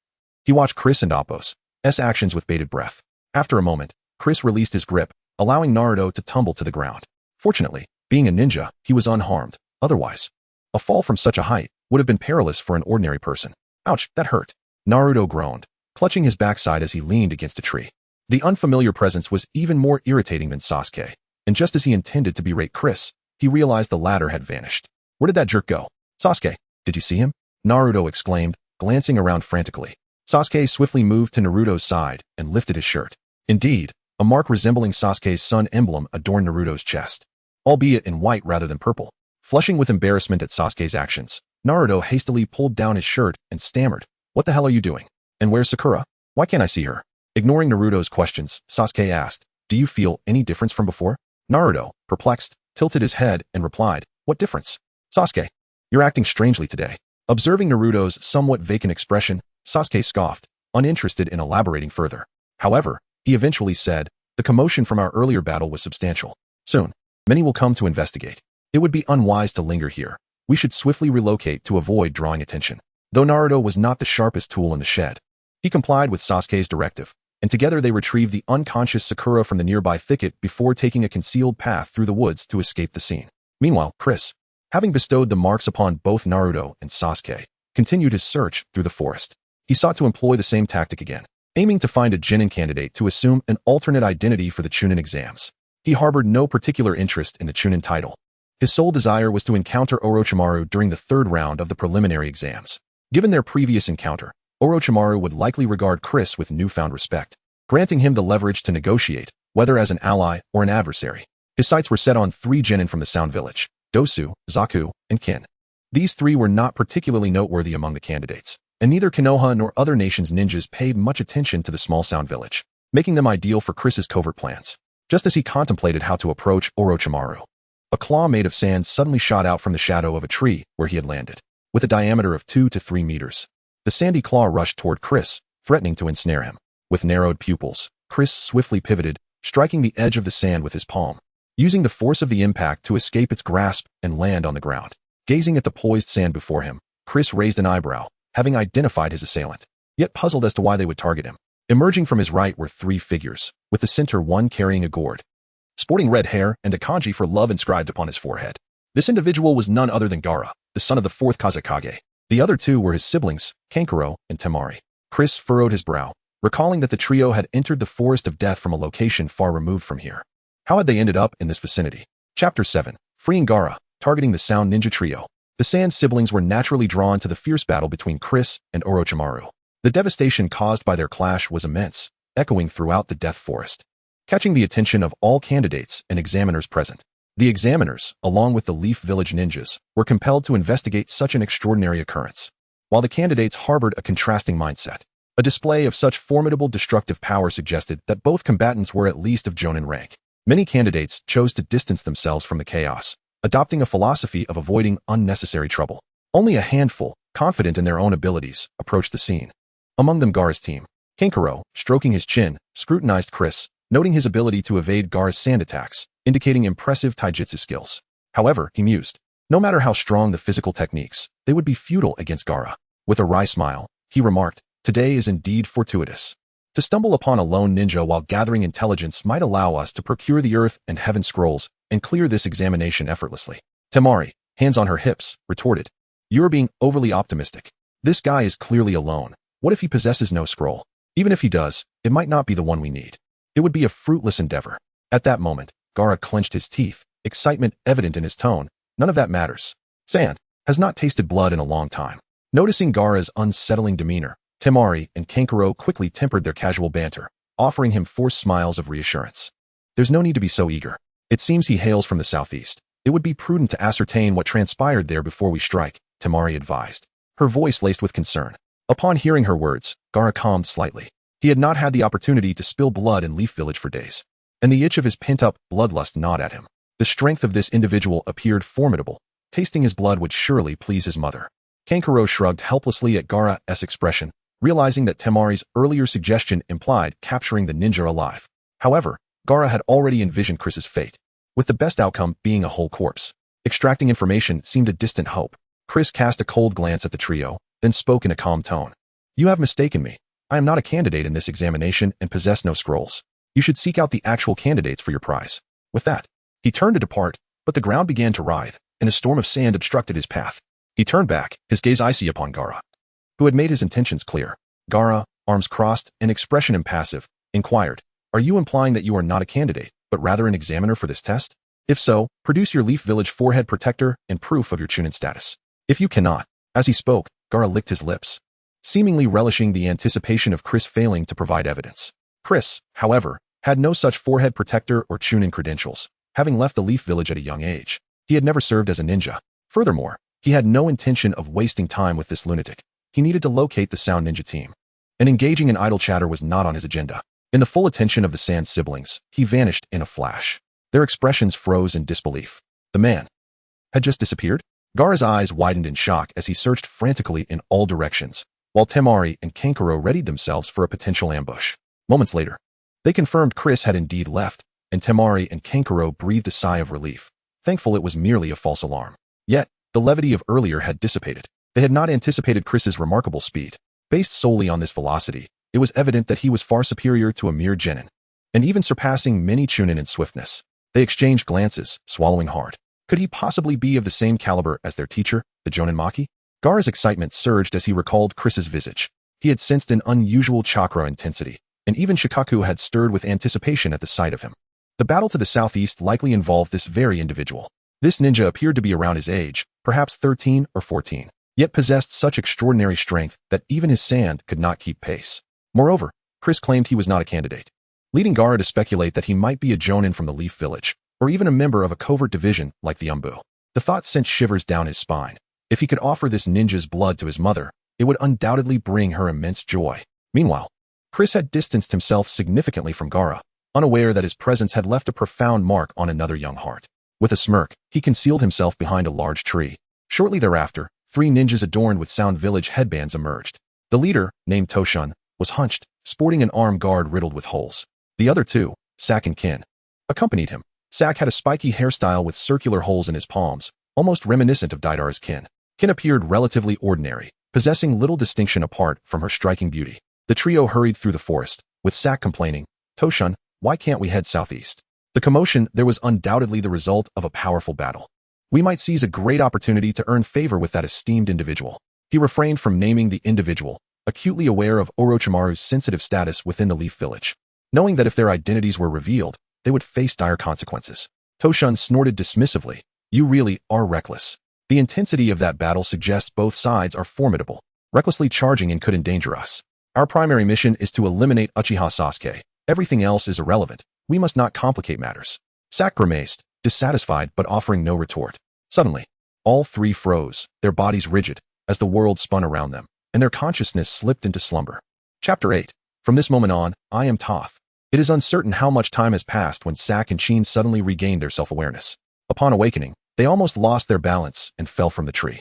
he watched Chris and Appo's actions with bated breath. After a moment, Chris released his grip, allowing Naruto to tumble to the ground. Fortunately, being a ninja, he was unharmed. Otherwise, a fall from such a height would have been perilous for an ordinary person. Ouch, that hurt. Naruto groaned, clutching his backside as he leaned against a tree. The unfamiliar presence was even more irritating than Sasuke, and just as he intended to berate Chris, he realized the latter had vanished. Where did that jerk go? Sasuke, did you see him? Naruto exclaimed, glancing around frantically. Sasuke swiftly moved to Naruto's side and lifted his shirt. Indeed, a mark resembling Sasuke's sun emblem adorned Naruto's chest, albeit in white rather than purple. Flushing with embarrassment at Sasuke's actions, Naruto hastily pulled down his shirt and stammered, "What the hell are you doing? And where's Sakura? Why can't I see her?" Ignoring Naruto's questions, Sasuke asked, "Do you feel any difference from before?" Naruto, perplexed, tilted his head and replied, "What difference?" "Sasuke, you're acting strangely today." Observing Naruto's somewhat vacant expression, Sasuke scoffed, uninterested in elaborating further. However, he eventually said, "The commotion from our earlier battle was substantial. Soon, many will come to investigate. It would be unwise to linger here. We should swiftly relocate to avoid drawing attention." Though Naruto was not the sharpest tool in the shed, he complied with Sasuke's directive, and together they retrieved the unconscious Sakura from the nearby thicket before taking a concealed path through the woods to escape the scene. Meanwhile, Chris, having bestowed the marks upon both Naruto and Sasuke, continued his search through the forest. He sought to employ the same tactic again, aiming to find a genin candidate to assume an alternate identity for the Chunin exams. He harbored no particular interest in the Chunin title. His sole desire was to encounter Orochimaru during the third round of the preliminary exams. Given their previous encounter, Orochimaru would likely regard Chris with newfound respect, granting him the leverage to negotiate, whether as an ally or an adversary. His sights were set on 3 genin from the Sound Village: Dosu, Zaku, and Kin. These 3 were not particularly noteworthy among the candidates, and neither Konoha nor other nations' ninjas paid much attention to the small Sound Village, making them ideal for Chris's covert plans. Just as he contemplated how to approach Orochimaru, a claw made of sand suddenly shot out from the shadow of a tree where he had landed. With a diameter of 2 to 3 meters, the sandy claw rushed toward Chris, threatening to ensnare him. With narrowed pupils, Chris swiftly pivoted, striking the edge of the sand with his palm, using the force of the impact to escape its grasp and land on the ground. Gazing at the poised sand before him, Chris raised an eyebrow, having identified his assailant, yet puzzled as to why they would target him. Emerging from his right were 3 figures, with the center one carrying a gourd, sporting red hair and a kanji for love inscribed upon his forehead. This individual was none other than Gaara, the son of the 4th Kazekage. The other 2 were his siblings, Kankuro and Temari. Chris furrowed his brow, recalling that the trio had entered the Forest of Death from a location far removed from here. How had they ended up in this vicinity? Chapter 7. Freeing Gaara, targeting the Sound Ninja Trio. The Sand siblings were naturally drawn to the fierce battle between Chris and Orochimaru. The devastation caused by their clash was immense, echoing throughout the Death Forest, catching the attention of all candidates and examiners present. The examiners, along with the Leaf Village ninjas, were compelled to investigate such an extraordinary occurrence, while the candidates harbored a contrasting mindset. A display of such formidable destructive power suggested that both combatants were at least of jonin rank. Many candidates chose to distance themselves from the chaos, adopting a philosophy of avoiding unnecessary trouble. Only a handful, confident in their own abilities, approached the scene. Among them Gaara's team. Kankuro, stroking his chin, scrutinized Chris, noting his ability to evade Gaara's sand attacks, indicating impressive taijutsu skills. However, he mused, no matter how strong the physical techniques, they would be futile against Gaara. With a wry smile, he remarked, "Today is indeed fortuitous. To stumble upon a lone ninja while gathering intelligence might allow us to procure the earth and heaven scrolls and clear this examination effortlessly." Temari, hands on her hips, retorted, "You're being overly optimistic. This guy is clearly alone. What if he possesses no scroll? Even if he does, it might not be the one we need. It would be a fruitless endeavor." At that moment, Gaara clenched his teeth, excitement evident in his tone. "None of that matters. Sand has not tasted blood in a long time." Noticing Gaara's unsettling demeanor, Temari and Kankuro quickly tempered their casual banter, offering him forced smiles of reassurance. "There's no need to be so eager. It seems he hails from the southeast. It would be prudent to ascertain what transpired there before we strike," Temari advised, her voice laced with concern. Upon hearing her words, Gaara calmed slightly. He had not had the opportunity to spill blood in Leaf Village for days, and the itch of his pent-up bloodlust gnawed at him. The strength of this individual appeared formidable. Tasting his blood would surely please his mother. Kankuro shrugged helplessly at Gaara's expression, realizing that Temari's earlier suggestion implied capturing the ninja alive. However, Gaara had already envisioned Chris's fate, with the best outcome being a whole corpse. Extracting information seemed a distant hope. Chris cast a cold glance at the trio, then spoke in a calm tone. "You have mistaken me. I am not a candidate in this examination and possess no scrolls. You should seek out the actual candidates for your prize." With that, he turned to depart, but the ground began to writhe, and a storm of sand obstructed his path. He turned back, his gaze icy upon Gaara, who had made his intentions clear. Gaara, arms crossed and expression impassive, inquired, "Are you implying that you are not a candidate, but rather an examiner for this test? If so, produce your Leaf Village forehead protector and proof of your chunin status. If you cannot." As he spoke, Gaara licked his lips, seemingly relishing the anticipation of Chris failing to provide evidence. Chris, however, had no such forehead protector or chunin credentials, having left the Leaf Village at a young age. He had never served as a ninja. Furthermore, he had no intention of wasting time with this lunatic. He needed to locate the Sound Ninja team, and engaging in idle chatter was not on his agenda. In the full attention of the Sand siblings, he vanished in a flash. Their expressions froze in disbelief. The man had just disappeared? Gaara's eyes widened in shock as he searched frantically in all directions, while Temari and Kankuro readied themselves for a potential ambush. Moments later, they confirmed Chris had indeed left, and Temari and Kankuro breathed a sigh of relief, thankful it was merely a false alarm. Yet, the levity of earlier had dissipated. They had not anticipated Chris's remarkable speed. Based solely on this velocity, it was evident that he was far superior to a mere genin, and even surpassing many chunin in swiftness. They exchanged glances, swallowing hard. Could he possibly be of the same caliber as their teacher, the Jonin Maki? Gaara's excitement surged as he recalled Chris's visage. He had sensed an unusual chakra intensity, and even Shikaku had stirred with anticipation at the sight of him. The battle to the southeast likely involved this very individual. This ninja appeared to be around his age, perhaps 13 or 14. yet possessed such extraordinary strength that even his sand could not keep pace. Moreover, Chris claimed he was not a candidate, leading Gaara to speculate that he might be a Jonin from the Leaf Village, or even a member of a covert division like the Umbu. The thought sent shivers down his spine. If he could offer this ninja's blood to his mother, it would undoubtedly bring her immense joy. Meanwhile, Chris had distanced himself significantly from Gaara, unaware that his presence had left a profound mark on another young heart. With a smirk, he concealed himself behind a large tree. Shortly thereafter, 3 ninjas adorned with Sound Village headbands emerged. The leader, named Toshan, was hunched, sporting an arm guard riddled with holes. The other 2, Sak and Kin, accompanied him. Sak had a spiky hairstyle with circular holes in his palms, almost reminiscent of Deidara's Kin. Kin appeared relatively ordinary, possessing little distinction apart from her striking beauty. The trio hurried through the forest, with Sak complaining, "Toshan, why can't we head southeast?" The commotion there was undoubtedly the result of a powerful battle. We might seize a great opportunity to earn favor with that esteemed individual. He refrained from naming the individual, acutely aware of Orochimaru's sensitive status within the Leaf Village, knowing that if their identities were revealed, they would face dire consequences. Toshan snorted dismissively, "You really are reckless. The intensity of that battle suggests both sides are formidable. Recklessly charging in could endanger us. Our primary mission is to eliminate Uchiha Sasuke. Everything else is irrelevant. We must not complicate matters." Sak grimaced, dissatisfied but offering no retort. Suddenly, all 3 froze, their bodies rigid, as the world spun around them, and their consciousness slipped into slumber. Chapter 8. From this moment on, I am Toph. It is uncertain how much time has passed when Sak and Chin suddenly regained their self-awareness. Upon awakening, they almost lost their balance and fell from the tree.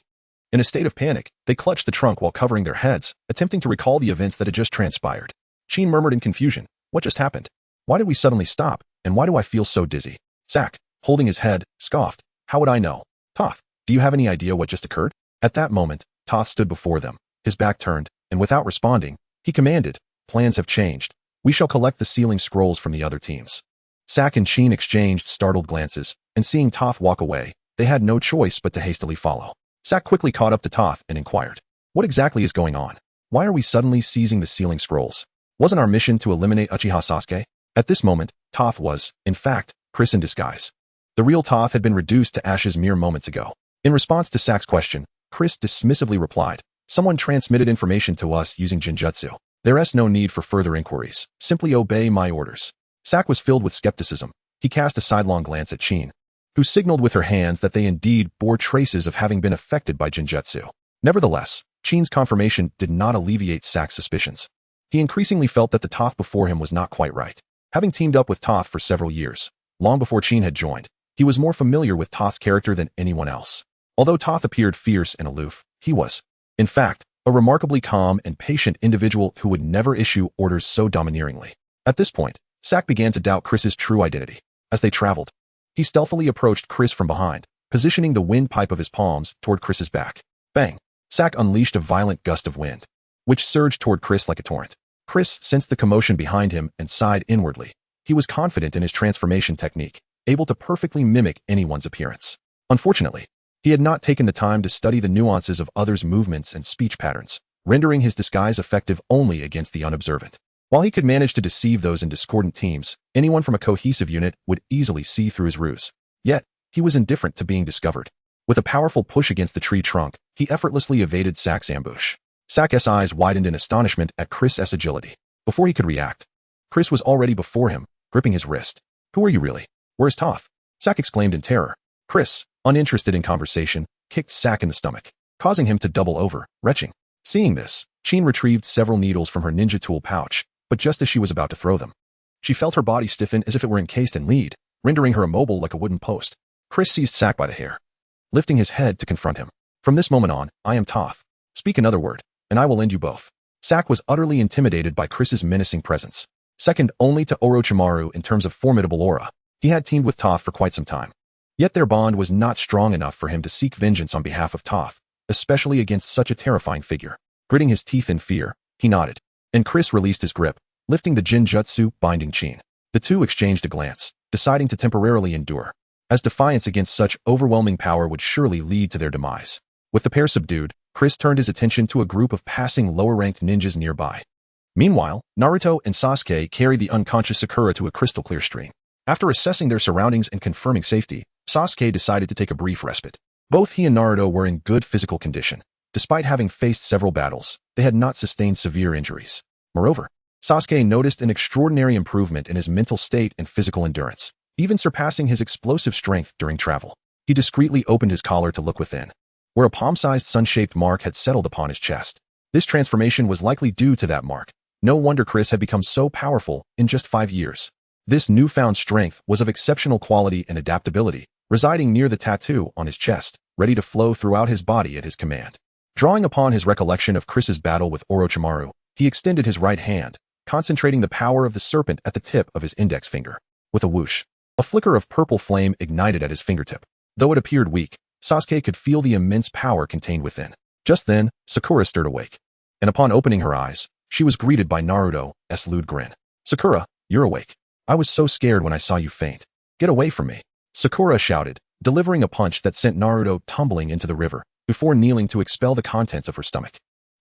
In a state of panic, they clutched the trunk while covering their heads, attempting to recall the events that had just transpired. Chin murmured in confusion, "What just happened? Why did we suddenly stop, and why do I feel so dizzy?" Sak, holding his head, scoffed, "How would I know? Toph, do you have any idea what just occurred?" At that moment, Toph stood before them, his back turned, and without responding, he commanded, "Plans have changed. We shall collect the sealing scrolls from the other teams." Sak and Chin exchanged startled glances, and seeing Toph walk away, they had no choice but to hastily follow. Sak quickly caught up to Toph and inquired, "What exactly is going on? Why are we suddenly seizing the sealing scrolls? Wasn't our mission to eliminate Uchiha Sasuke?" At this moment, Toph was, in fact, Chris in disguise. The real Toph had been reduced to ashes mere moments ago. In response to Sak's question, Chris dismissively replied, "Someone transmitted information to us using Jinjutsu. There is no need for further inquiries. Simply obey my orders." Sak was filled with skepticism. He cast a sidelong glance at Chin, who signaled with her hands that they indeed bore traces of having been affected by Jinjutsu. Nevertheless, Chin's confirmation did not alleviate Sak's suspicions. He increasingly felt that the Toph before him was not quite right. Having teamed up with Toph for several years, long before Chin had joined, he was more familiar with Toph's character than anyone else. Although Toph appeared fierce and aloof, he was, in fact, a remarkably calm and patient individual who would never issue orders so domineeringly. At this point, Sak began to doubt Chris's true identity. As they traveled, he stealthily approached Chris from behind, positioning the windpipe of his palms toward Chris's back. Bang! Sak unleashed a violent gust of wind, which surged toward Chris like a torrent. Chris sensed the commotion behind him and sighed inwardly. He was confident in his transformation technique, able to perfectly mimic anyone's appearance. Unfortunately, he had not taken the time to study the nuances of others' movements and speech patterns, rendering his disguise effective only against the unobservant. While he could manage to deceive those in discordant teams, anyone from a cohesive unit would easily see through his ruse. Yet, he was indifferent to being discovered. With a powerful push against the tree trunk, he effortlessly evaded Sak's ambush. Sak's eyes widened in astonishment at Chris's agility. Before he could react, Chris was already before him, gripping his wrist. "Who are you really? Where's Toph?" Sak exclaimed in terror. Chris, uninterested in conversation, kicked Sak in the stomach, causing him to double over, retching. Seeing this, Chin retrieved several needles from her ninja tool pouch, but just as she was about to throw them, she felt her body stiffen as if it were encased in lead, rendering her immobile like a wooden post. Chris seized Sak by the hair, lifting his head to confront him. "From this moment on, I am Toph. Speak another word, and I will end you both." Sak was utterly intimidated by Chris's menacing presence. Second only to Orochimaru in terms of formidable aura, he had teamed with Toph for quite some time. Yet their bond was not strong enough for him to seek vengeance on behalf of Toph, especially against such a terrifying figure. Gritting his teeth in fear, he nodded, and Chris released his grip, lifting the Jinjutsu binding Chin. The two exchanged a glance, deciding to temporarily endure, as defiance against such overwhelming power would surely lead to their demise. With the pair subdued, Chris turned his attention to a group of passing lower-ranked ninjas nearby. Meanwhile, Naruto and Sasuke carried the unconscious Sakura to a crystal-clear stream. After assessing their surroundings and confirming safety, Sasuke decided to take a brief respite. Both he and Naruto were in good physical condition. Despite having faced several battles, they had not sustained severe injuries. Moreover, Sasuke noticed an extraordinary improvement in his mental state and physical endurance, even surpassing his explosive strength during travel. He discreetly opened his collar to look within, where a palm-sized sun-shaped mark had settled upon his chest. This transformation was likely due to that mark. No wonder Chris had become so powerful in just 5 years. This newfound strength was of exceptional quality and adaptability, residing near the tattoo on his chest, ready to flow throughout his body at his command. Drawing upon his recollection of Chris's battle with Orochimaru, he extended his right hand, concentrating the power of the serpent at the tip of his index finger. With a whoosh, a flicker of purple flame ignited at his fingertip. Though it appeared weak, Sasuke could feel the immense power contained within. Just then, Sakura stirred awake, and upon opening her eyes, she was greeted by Naruto's lewd grin. "Sakura, you're awake. I was so scared when I saw you faint. Get away from me," Sakura shouted, delivering a punch that sent Naruto tumbling into the river, before kneeling to expel the contents of her stomach.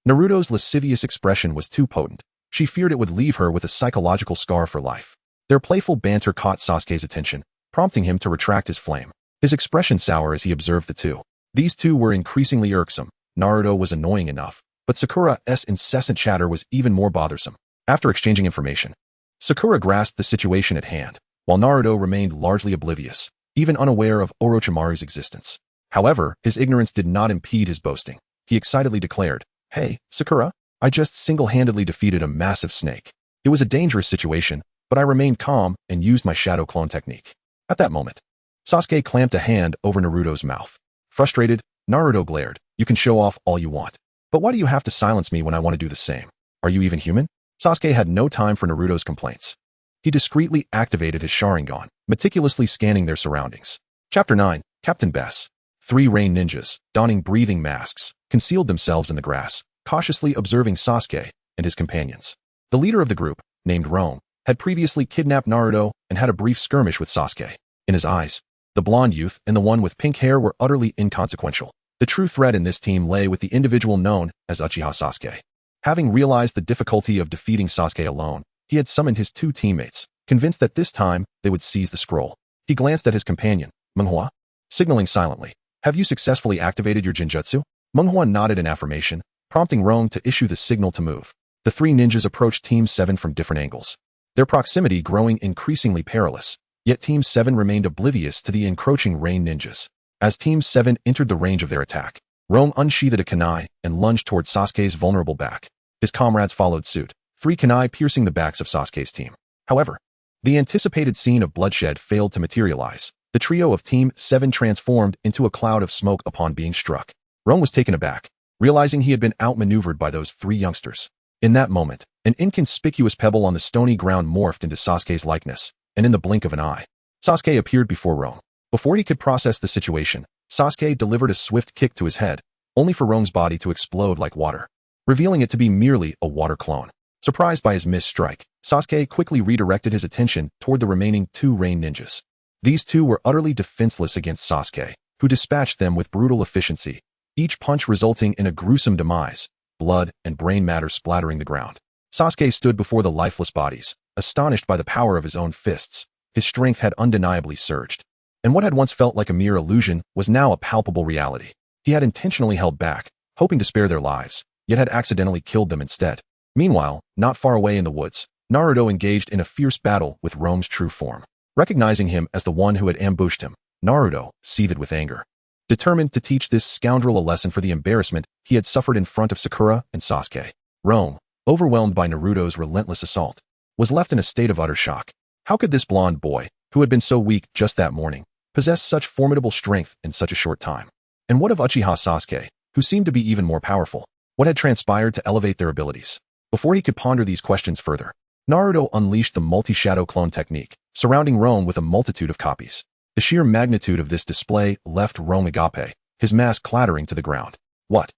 Naruto's lascivious expression was too potent. She feared it would leave her with a psychological scar for life. Their playful banter caught Sasuke's attention, prompting him to retract his flame. His expression sour as he observed the two. These two were increasingly irksome. Naruto was annoying enough, but Sakura's incessant chatter was even more bothersome. After exchanging information, Sakura grasped the situation at hand, while Naruto remained largely oblivious, even unaware of Orochimaru's existence. However, his ignorance did not impede his boasting. He excitedly declared, "Hey, Sakura, I just single-handedly defeated a massive snake. It was a dangerous situation, but I remained calm and used my shadow clone technique." At that moment, Sasuke clamped a hand over Naruto's mouth. Frustrated, Naruto glared, "You can show off all you want, but why do you have to silence me when I want to do the same? Are you even human?" Sasuke had no time for Naruto's complaints. He discreetly activated his Sharingan, meticulously scanning their surroundings. Chapter 9, Captain Bess. 3 rain ninjas, donning breathing masks, concealed themselves in the grass, cautiously observing Sasuke and his companions. The leader of the group, named Rome, had previously kidnapped Naruto and had a brief skirmish with Sasuke. In his eyes, the blonde youth and the one with pink hair were utterly inconsequential. The true threat in this team lay with the individual known as Uchiha Sasuke. Having realized the difficulty of defeating Sasuke alone, he had summoned his 2 teammates, convinced that this time they would seize the scroll. He glanced at his companion, Menghua, signaling silently, "Have you successfully activated your Jinjutsu?" Menghua nodded in affirmation, prompting Rome to issue the signal to move. The 3 ninjas approached Team 7 from different angles, their proximity growing increasingly perilous, yet Team 7 remained oblivious to the encroaching rain ninjas. As Team 7 entered the range of their attack, Rome unsheathed a kunai and lunged toward Sasuke's vulnerable back. His comrades followed suit, 3 kunai piercing the backs of Sasuke's team. However, the anticipated scene of bloodshed failed to materialize. The trio of Team 7 transformed into a cloud of smoke upon being struck. Rome was taken aback, realizing he had been outmaneuvered by those 3 youngsters. In that moment, an inconspicuous pebble on the stony ground morphed into Sasuke's likeness, and in the blink of an eye, Sasuke appeared before Rome. Before he could process the situation, Sasuke delivered a swift kick to his head, only for Rome's body to explode like water, revealing it to be merely a water clone. Surprised by his missed strike, Sasuke quickly redirected his attention toward the remaining 2 rain ninjas. These 2 were utterly defenseless against Sasuke, who dispatched them with brutal efficiency, each punch resulting in a gruesome demise, blood and brain matter splattering the ground. Sasuke stood before the lifeless bodies, astonished by the power of his own fists. His strength had undeniably surged, and what had once felt like a mere illusion was now a palpable reality. He had intentionally held back, hoping to spare their lives, yet had accidentally killed them instead. Meanwhile, not far away in the woods, Naruto engaged in a fierce battle with Rome's true form. Recognizing him as the one who had ambushed him, Naruto seethed with anger. Determined to teach this scoundrel a lesson for the embarrassment he had suffered in front of Sakura and Sasuke, Rome, overwhelmed by Naruto's relentless assault, was left in a state of utter shock. How could this blonde boy, who had been so weak just that morning, possess such formidable strength in such a short time? And what of Uchiha Sasuke, who seemed to be even more powerful? What had transpired to elevate their abilities? Before he could ponder these questions further, Naruto unleashed the multi-shadow clone technique, surrounding Rome with a multitude of copies. The sheer magnitude of this display left Rome agape, his mask clattering to the ground. What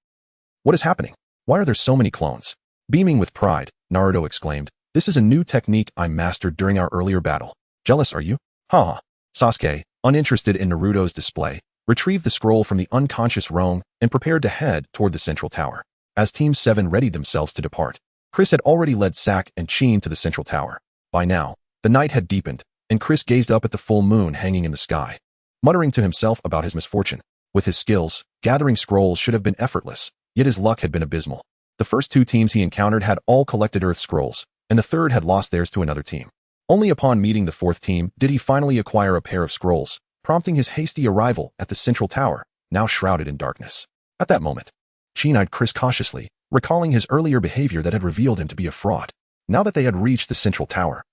is happening? Why are there so many clones? Beaming with pride, Naruto exclaimed, "This is a new technique I mastered during our earlier battle. Jealous, are you?" Ha! Sasuke, uninterested in Naruto's display, retrieved the scroll from the unconscious Rome and prepared to head toward the central tower. As Team 7 readied themselves to depart, Chris had already led Sak and Chin to the central tower. By now, the night had deepened, and Chris gazed up at the full moon hanging in the sky, muttering to himself about his misfortune. With his skills, gathering scrolls should have been effortless, yet his luck had been abysmal. The first two teams he encountered had all collected Earth Scrolls, and the third had lost theirs to another team. Only upon meeting the fourth team did he finally acquire a pair of scrolls, prompting his hasty arrival at the central tower, now shrouded in darkness. At that moment, Qin eyed Chris cautiously, recalling his earlier behavior that had revealed him to be a fraud. Now that they had reached the central tower,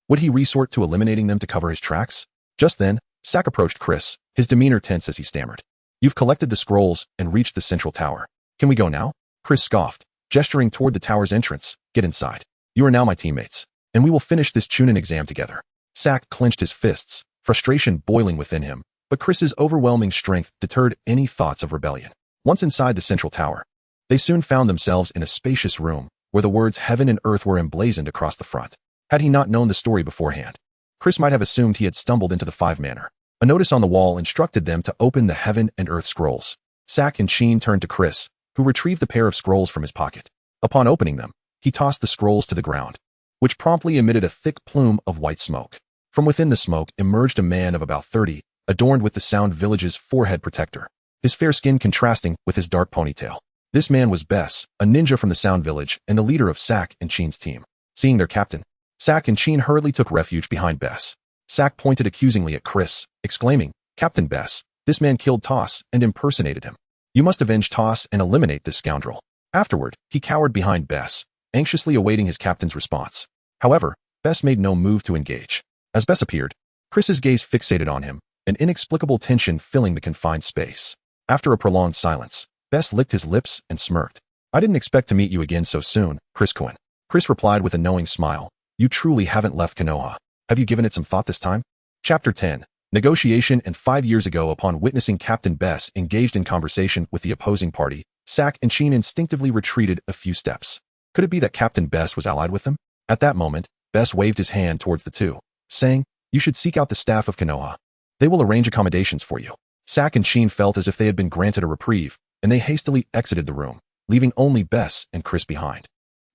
would he resort to eliminating them to cover his tracks? Just then, Sak approached Chris, his demeanor tense as he stammered. You've collected the scrolls and reached the central tower. Can we go now? Chris scoffed, gesturing toward the tower's entrance. Get inside. You are now my teammates, and we will finish this Chunin exam together. Sak clenched his fists, frustration boiling within him, but Chris's overwhelming strength deterred any thoughts of rebellion. Once inside the central tower, they soon found themselves in a spacious room, where the words heaven and earth were emblazoned across the front. Had he not known the story beforehand, Chris might have assumed he had stumbled into the Five Manor. A notice on the wall instructed them to open the heaven and earth scrolls. Sak and Qin turned to Chris, who retrieved the pair of scrolls from his pocket. Upon opening them, he tossed the scrolls to the ground, which promptly emitted a thick plume of white smoke. From within the smoke emerged a man of about 30, adorned with the Sound Village's forehead protector, his fair skin contrasting with his dark ponytail. This man was Bess, a ninja from the Sound Village and the leader of Sak and Qin's team. Seeing their captain, Sak and Qin hurriedly took refuge behind Bess. Sak pointed accusingly at Chris, exclaiming, Captain Bess, this man killed Toss and impersonated him. You must avenge Toss and eliminate this scoundrel. Afterward, he cowered behind Bess, anxiously awaiting his captain's response. However, Bess made no move to engage. As Bess appeared, Chris's gaze fixated on him, an inexplicable tension filling the confined space. After a prolonged silence, Bess licked his lips and smirked. I didn't expect to meet you again so soon, Chris-kun. Chris replied with a knowing smile. You truly haven't left Konoha. Have you given it some thought this time? Chapter 10. Negotiation. And 5 years ago, upon witnessing Captain Bess engaged in conversation with the opposing party, Sak and Qin instinctively retreated a few steps. Could it be that Captain Bess was allied with them? At that moment, Bess waved his hand towards the two, saying, You should seek out the staff of Konoha. They will arrange accommodations for you. Sak and Qin felt as if they had been granted a reprieve, and they hastily exited the room, leaving only Bess and Chris behind.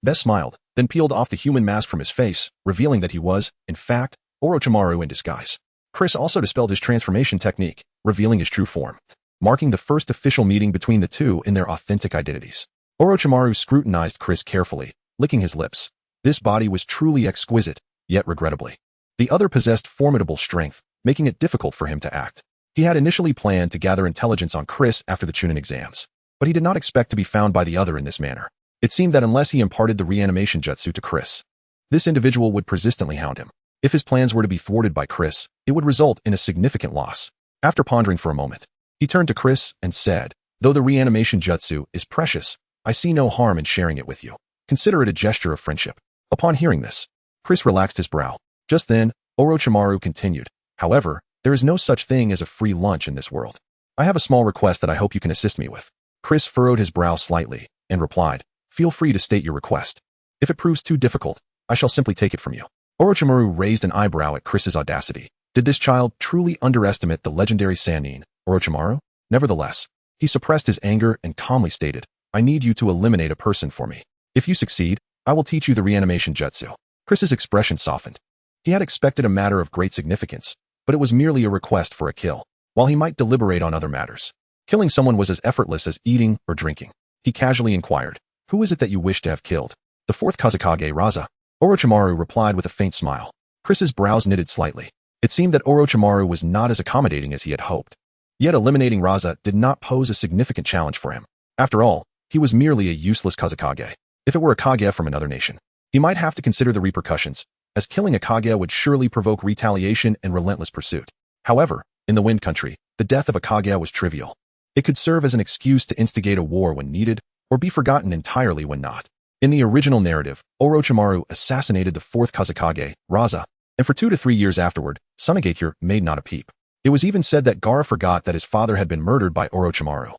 Bess smiled, then peeled off the human mask from his face, revealing that he was, in fact, Orochimaru in disguise. Chris also dispelled his transformation technique, revealing his true form, marking the first official meeting between the two in their authentic identities. Orochimaru scrutinized Chris carefully, licking his lips. This body was truly exquisite, yet regrettably, the other possessed formidable strength, making it difficult for him to act. He had initially planned to gather intelligence on Chris after the Chunin exams, but he did not expect to be found by the other in this manner. It seemed that unless he imparted the reanimation jutsu to Chris, this individual would persistently hound him. If his plans were to be thwarted by Chris, it would result in a significant loss. After pondering for a moment, he turned to Chris and said, Though the reanimation jutsu is precious, I see no harm in sharing it with you. Consider it a gesture of friendship. Upon hearing this, Chris relaxed his brow. Just then, Orochimaru continued, However, there is no such thing as a free lunch in this world. I have a small request that I hope you can assist me with. Chris furrowed his brow slightly and replied, Feel free to state your request. If it proves too difficult, I shall simply take it from you. Orochimaru raised an eyebrow at Chris's audacity. Did this child truly underestimate the legendary Sannin, Orochimaru? Nevertheless, he suppressed his anger and calmly stated, I need you to eliminate a person for me. If you succeed, I will teach you the reanimation jutsu. Chris's expression softened. He had expected a matter of great significance, but it was merely a request for a kill. While he might deliberate on other matters, killing someone was as effortless as eating or drinking. He casually inquired, Who is it that you wish to have killed? The fourth Kazekage Raza. Orochimaru replied with a faint smile. Chris's brows knitted slightly. It seemed that Orochimaru was not as accommodating as he had hoped. Yet eliminating Raza did not pose a significant challenge for him. After all, he was merely a useless Kazekage. If it were a Kage from another nation, he might have to consider the repercussions, as killing a Kage would surely provoke retaliation and relentless pursuit. However, in the Wind Country, the death of a Kage was trivial. It could serve as an excuse to instigate a war when needed, or be forgotten entirely when not. In the original narrative, Orochimaru assassinated the fourth Kazekage, Raza, and for 2 to 3 years afterward, Tsunegakure made not a peep. It was even said that Gaara forgot that his father had been murdered by Orochimaru,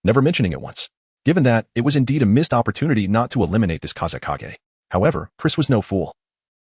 never mentioning it once. Given that, it was indeed a missed opportunity not to eliminate this Kazekage. However, Chris was no fool.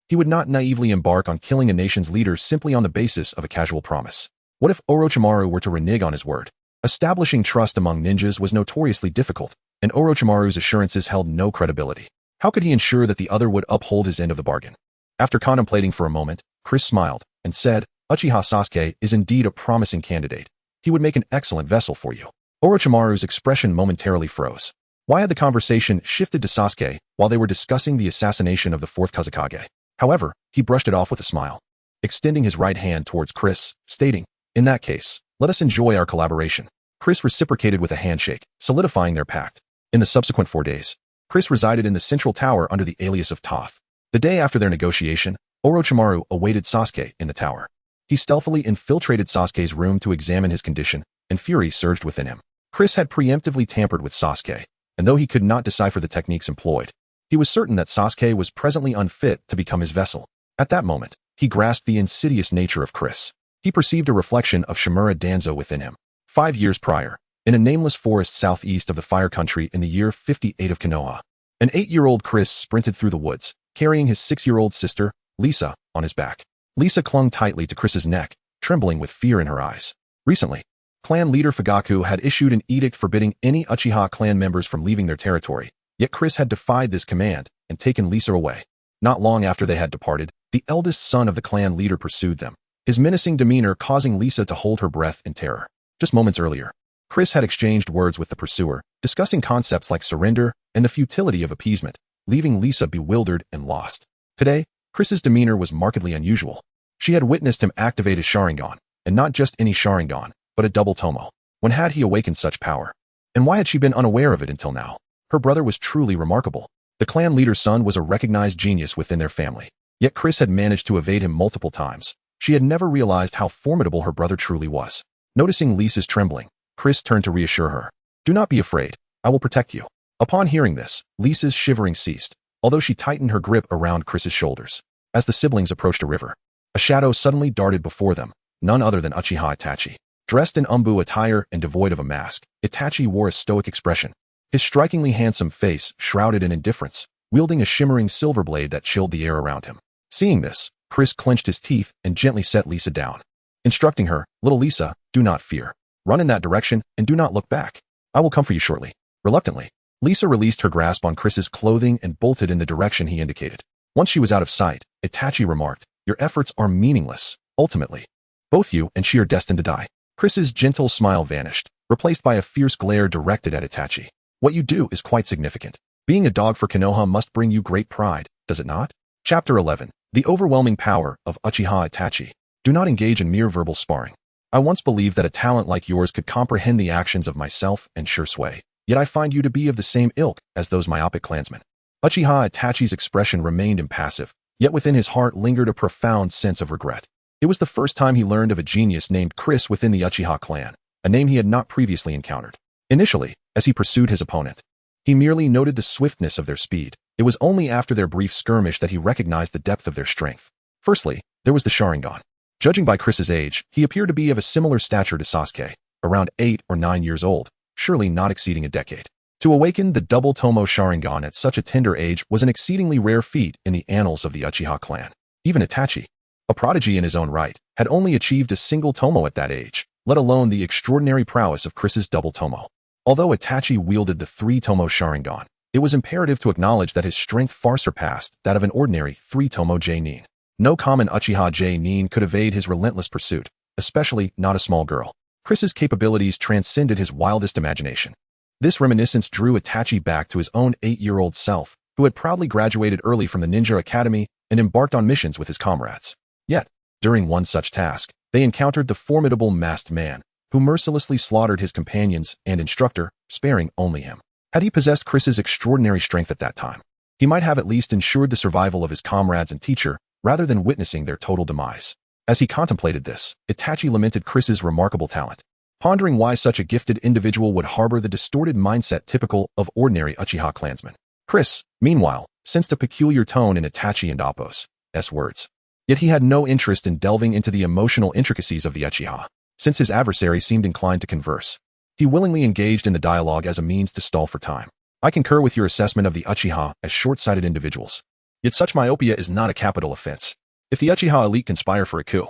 He would not naively embark on killing a nation's leader simply on the basis of a casual promise. What if Orochimaru were to renege on his word? Establishing trust among ninjas was notoriously difficult, and Orochimaru's assurances held no credibility. How could he ensure that the other would uphold his end of the bargain? After contemplating for a moment, Chris smiled and said, Uchiha Sasuke is indeed a promising candidate. He would make an excellent vessel for you. Orochimaru's expression momentarily froze. Why had the conversation shifted to Sasuke while they were discussing the assassination of the fourth Kazekage? However, he brushed it off with a smile, extending his right hand towards Chris, stating, "In that case, let us enjoy our collaboration." Chris reciprocated with a handshake, solidifying their pact. In the subsequent 4 days, Chris resided in the central tower under the alias of Toth. The day after their negotiation, Orochimaru awaited Sasuke in the tower. He stealthily infiltrated Sasuke's room to examine his condition, and fury surged within him. Chris had preemptively tampered with Sasuke, and though he could not decipher the techniques employed, he was certain that Sasuke was presently unfit to become his vessel. At that moment, he grasped the insidious nature of Chris. He perceived a reflection of Shimura Danzo within him. 5 years prior, in a nameless forest southeast of the Fire Country in the year 58 of Konoha, an 8-year-old Chris sprinted through the woods, carrying his 6-year-old sister, Lisa, on his back. Lisa clung tightly to Chris's neck, trembling with fear in her eyes. Recently, clan leader Fugaku had issued an edict forbidding any Uchiha clan members from leaving their territory, yet Chris had defied this command and taken Lisa away. Not long after they had departed, the eldest son of the clan leader pursued them, his menacing demeanor causing Lisa to hold her breath in terror. Just moments earlier, Chris had exchanged words with the pursuer, discussing concepts like surrender and the futility of appeasement, leaving Lisa bewildered and lost. Today, Chris's demeanor was markedly unusual. She had witnessed him activate his Sharingan, and not just any Sharingan, but a double tomo. When had he awakened such power? And why had she been unaware of it until now? Her brother was truly remarkable. The clan leader's son was a recognized genius within their family. Yet Chris had managed to evade him multiple times. She had never realized how formidable her brother truly was. Noticing Lisa's trembling, Chris turned to reassure her. "Do not be afraid. I will protect you." Upon hearing this, Lisa's shivering ceased, although she tightened her grip around Chris's shoulders. As the siblings approached a river, a shadow suddenly darted before them, none other than Uchiha Itachi. Dressed in umbu attire and devoid of a mask, Itachi wore a stoic expression. His strikingly handsome face shrouded in indifference, wielding a shimmering silver blade that chilled the air around him. Seeing this, Chris clenched his teeth and gently set Lisa down, instructing her, "Little Lisa, do not fear. Run in that direction and do not look back. I will come for you shortly." Reluctantly, Lisa released her grasp on Chris's clothing and bolted in the direction he indicated. Once she was out of sight, Itachi remarked, "Your efforts are meaningless. Ultimately, both you and she are destined to die." Chris's gentle smile vanished, replaced by a fierce glare directed at Itachi. "What you do is quite significant. Being a dog for Konoha must bring you great pride, does it not?" Chapter 11. The overwhelming power of Uchiha Itachi. Do not engage in mere verbal sparring. I once believed that a talent like yours could comprehend the actions of myself and Shursui, yet I find you to be of the same ilk as those myopic clansmen. Uchiha Itachi's expression remained impassive, yet within his heart lingered a profound sense of regret. It was the first time he learned of a genius named Chris within the Uchiha clan, a name he had not previously encountered. Initially, as he pursued his opponent, he merely noted the swiftness of their speed. It was only after their brief skirmish that he recognized the depth of their strength. Firstly, there was the Sharingan. Judging by Chris's age, he appeared to be of a similar stature to Sasuke, around 8 or 9 years old, surely not exceeding a decade. To awaken the double Tomo Sharingan at such a tender age was an exceedingly rare feat in the annals of the Uchiha clan. Even Itachi, a prodigy in his own right, had only achieved a single Tomo at that age, let alone the extraordinary prowess of Chris's double Tomo. Although Itachi wielded the 3-Tomo Sharingan, it was imperative to acknowledge that his strength far surpassed that of an ordinary 3-Tomo J-Nin. No common Uchiha J-Nin could evade his relentless pursuit, especially not a small girl. Chris's capabilities transcended his wildest imagination. This reminiscence drew Itachi back to his own 8-year-old self, who had proudly graduated early from the ninja academy and embarked on missions with his comrades. Yet, during one such task, they encountered the formidable masked man, who mercilessly slaughtered his companions and instructor, sparing only him. Had he possessed Chris's extraordinary strength at that time, he might have at least ensured the survival of his comrades and teacher, rather than witnessing their total demise. As he contemplated this, Itachi lamented Chris's remarkable talent, pondering why such a gifted individual would harbor the distorted mindset typical of ordinary Uchiha clansmen. Chris, meanwhile, sensed a peculiar tone in Itachi and Appo's words. Yet he had no interest in delving into the emotional intricacies of the Uchiha. Since his adversary seemed inclined to converse, he willingly engaged in the dialogue as a means to stall for time. "I concur with your assessment of the Uchiha as short-sighted individuals. Yet such myopia is not a capital offense. If the Uchiha elite conspire for a coup,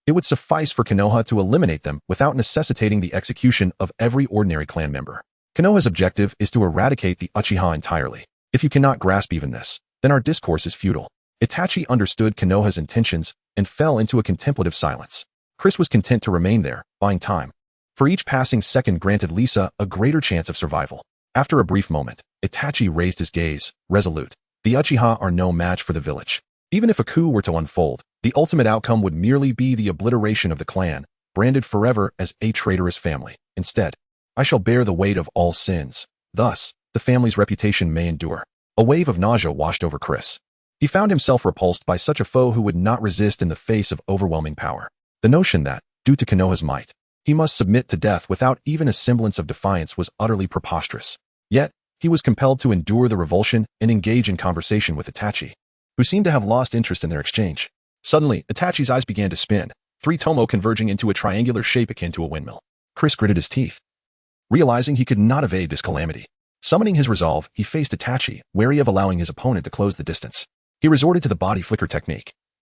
it would suffice for Konoha to eliminate them without necessitating the execution of every ordinary clan member. Konoha's objective is to eradicate the Uchiha entirely. If you cannot grasp even this, then our discourse is futile." Itachi understood Konoha's intentions and fell into a contemplative silence. Chris was content to remain there, buying time. For each passing second granted Lisa a greater chance of survival. After a brief moment, Itachi raised his gaze, resolute. The Uchiha are no match for the village. Even if a coup were to unfold, the ultimate outcome would merely be the obliteration of the clan, branded forever as a traitorous family. Instead, I shall bear the weight of all sins. Thus, the family's reputation may endure. A wave of nausea washed over Chris. He found himself repulsed by such a foe who would not resist in the face of overwhelming power. The notion that, due to Konoha's might, he must submit to death without even a semblance of defiance was utterly preposterous. Yet, he was compelled to endure the revulsion and engage in conversation with Itachi, who seemed to have lost interest in their exchange. Suddenly, Itachi's eyes began to spin, three tomo converging into a triangular shape akin to a windmill. Chris gritted his teeth, realizing he could not evade this calamity. Summoning his resolve, he faced Itachi, wary of allowing his opponent to close the distance. He resorted to the body flicker technique,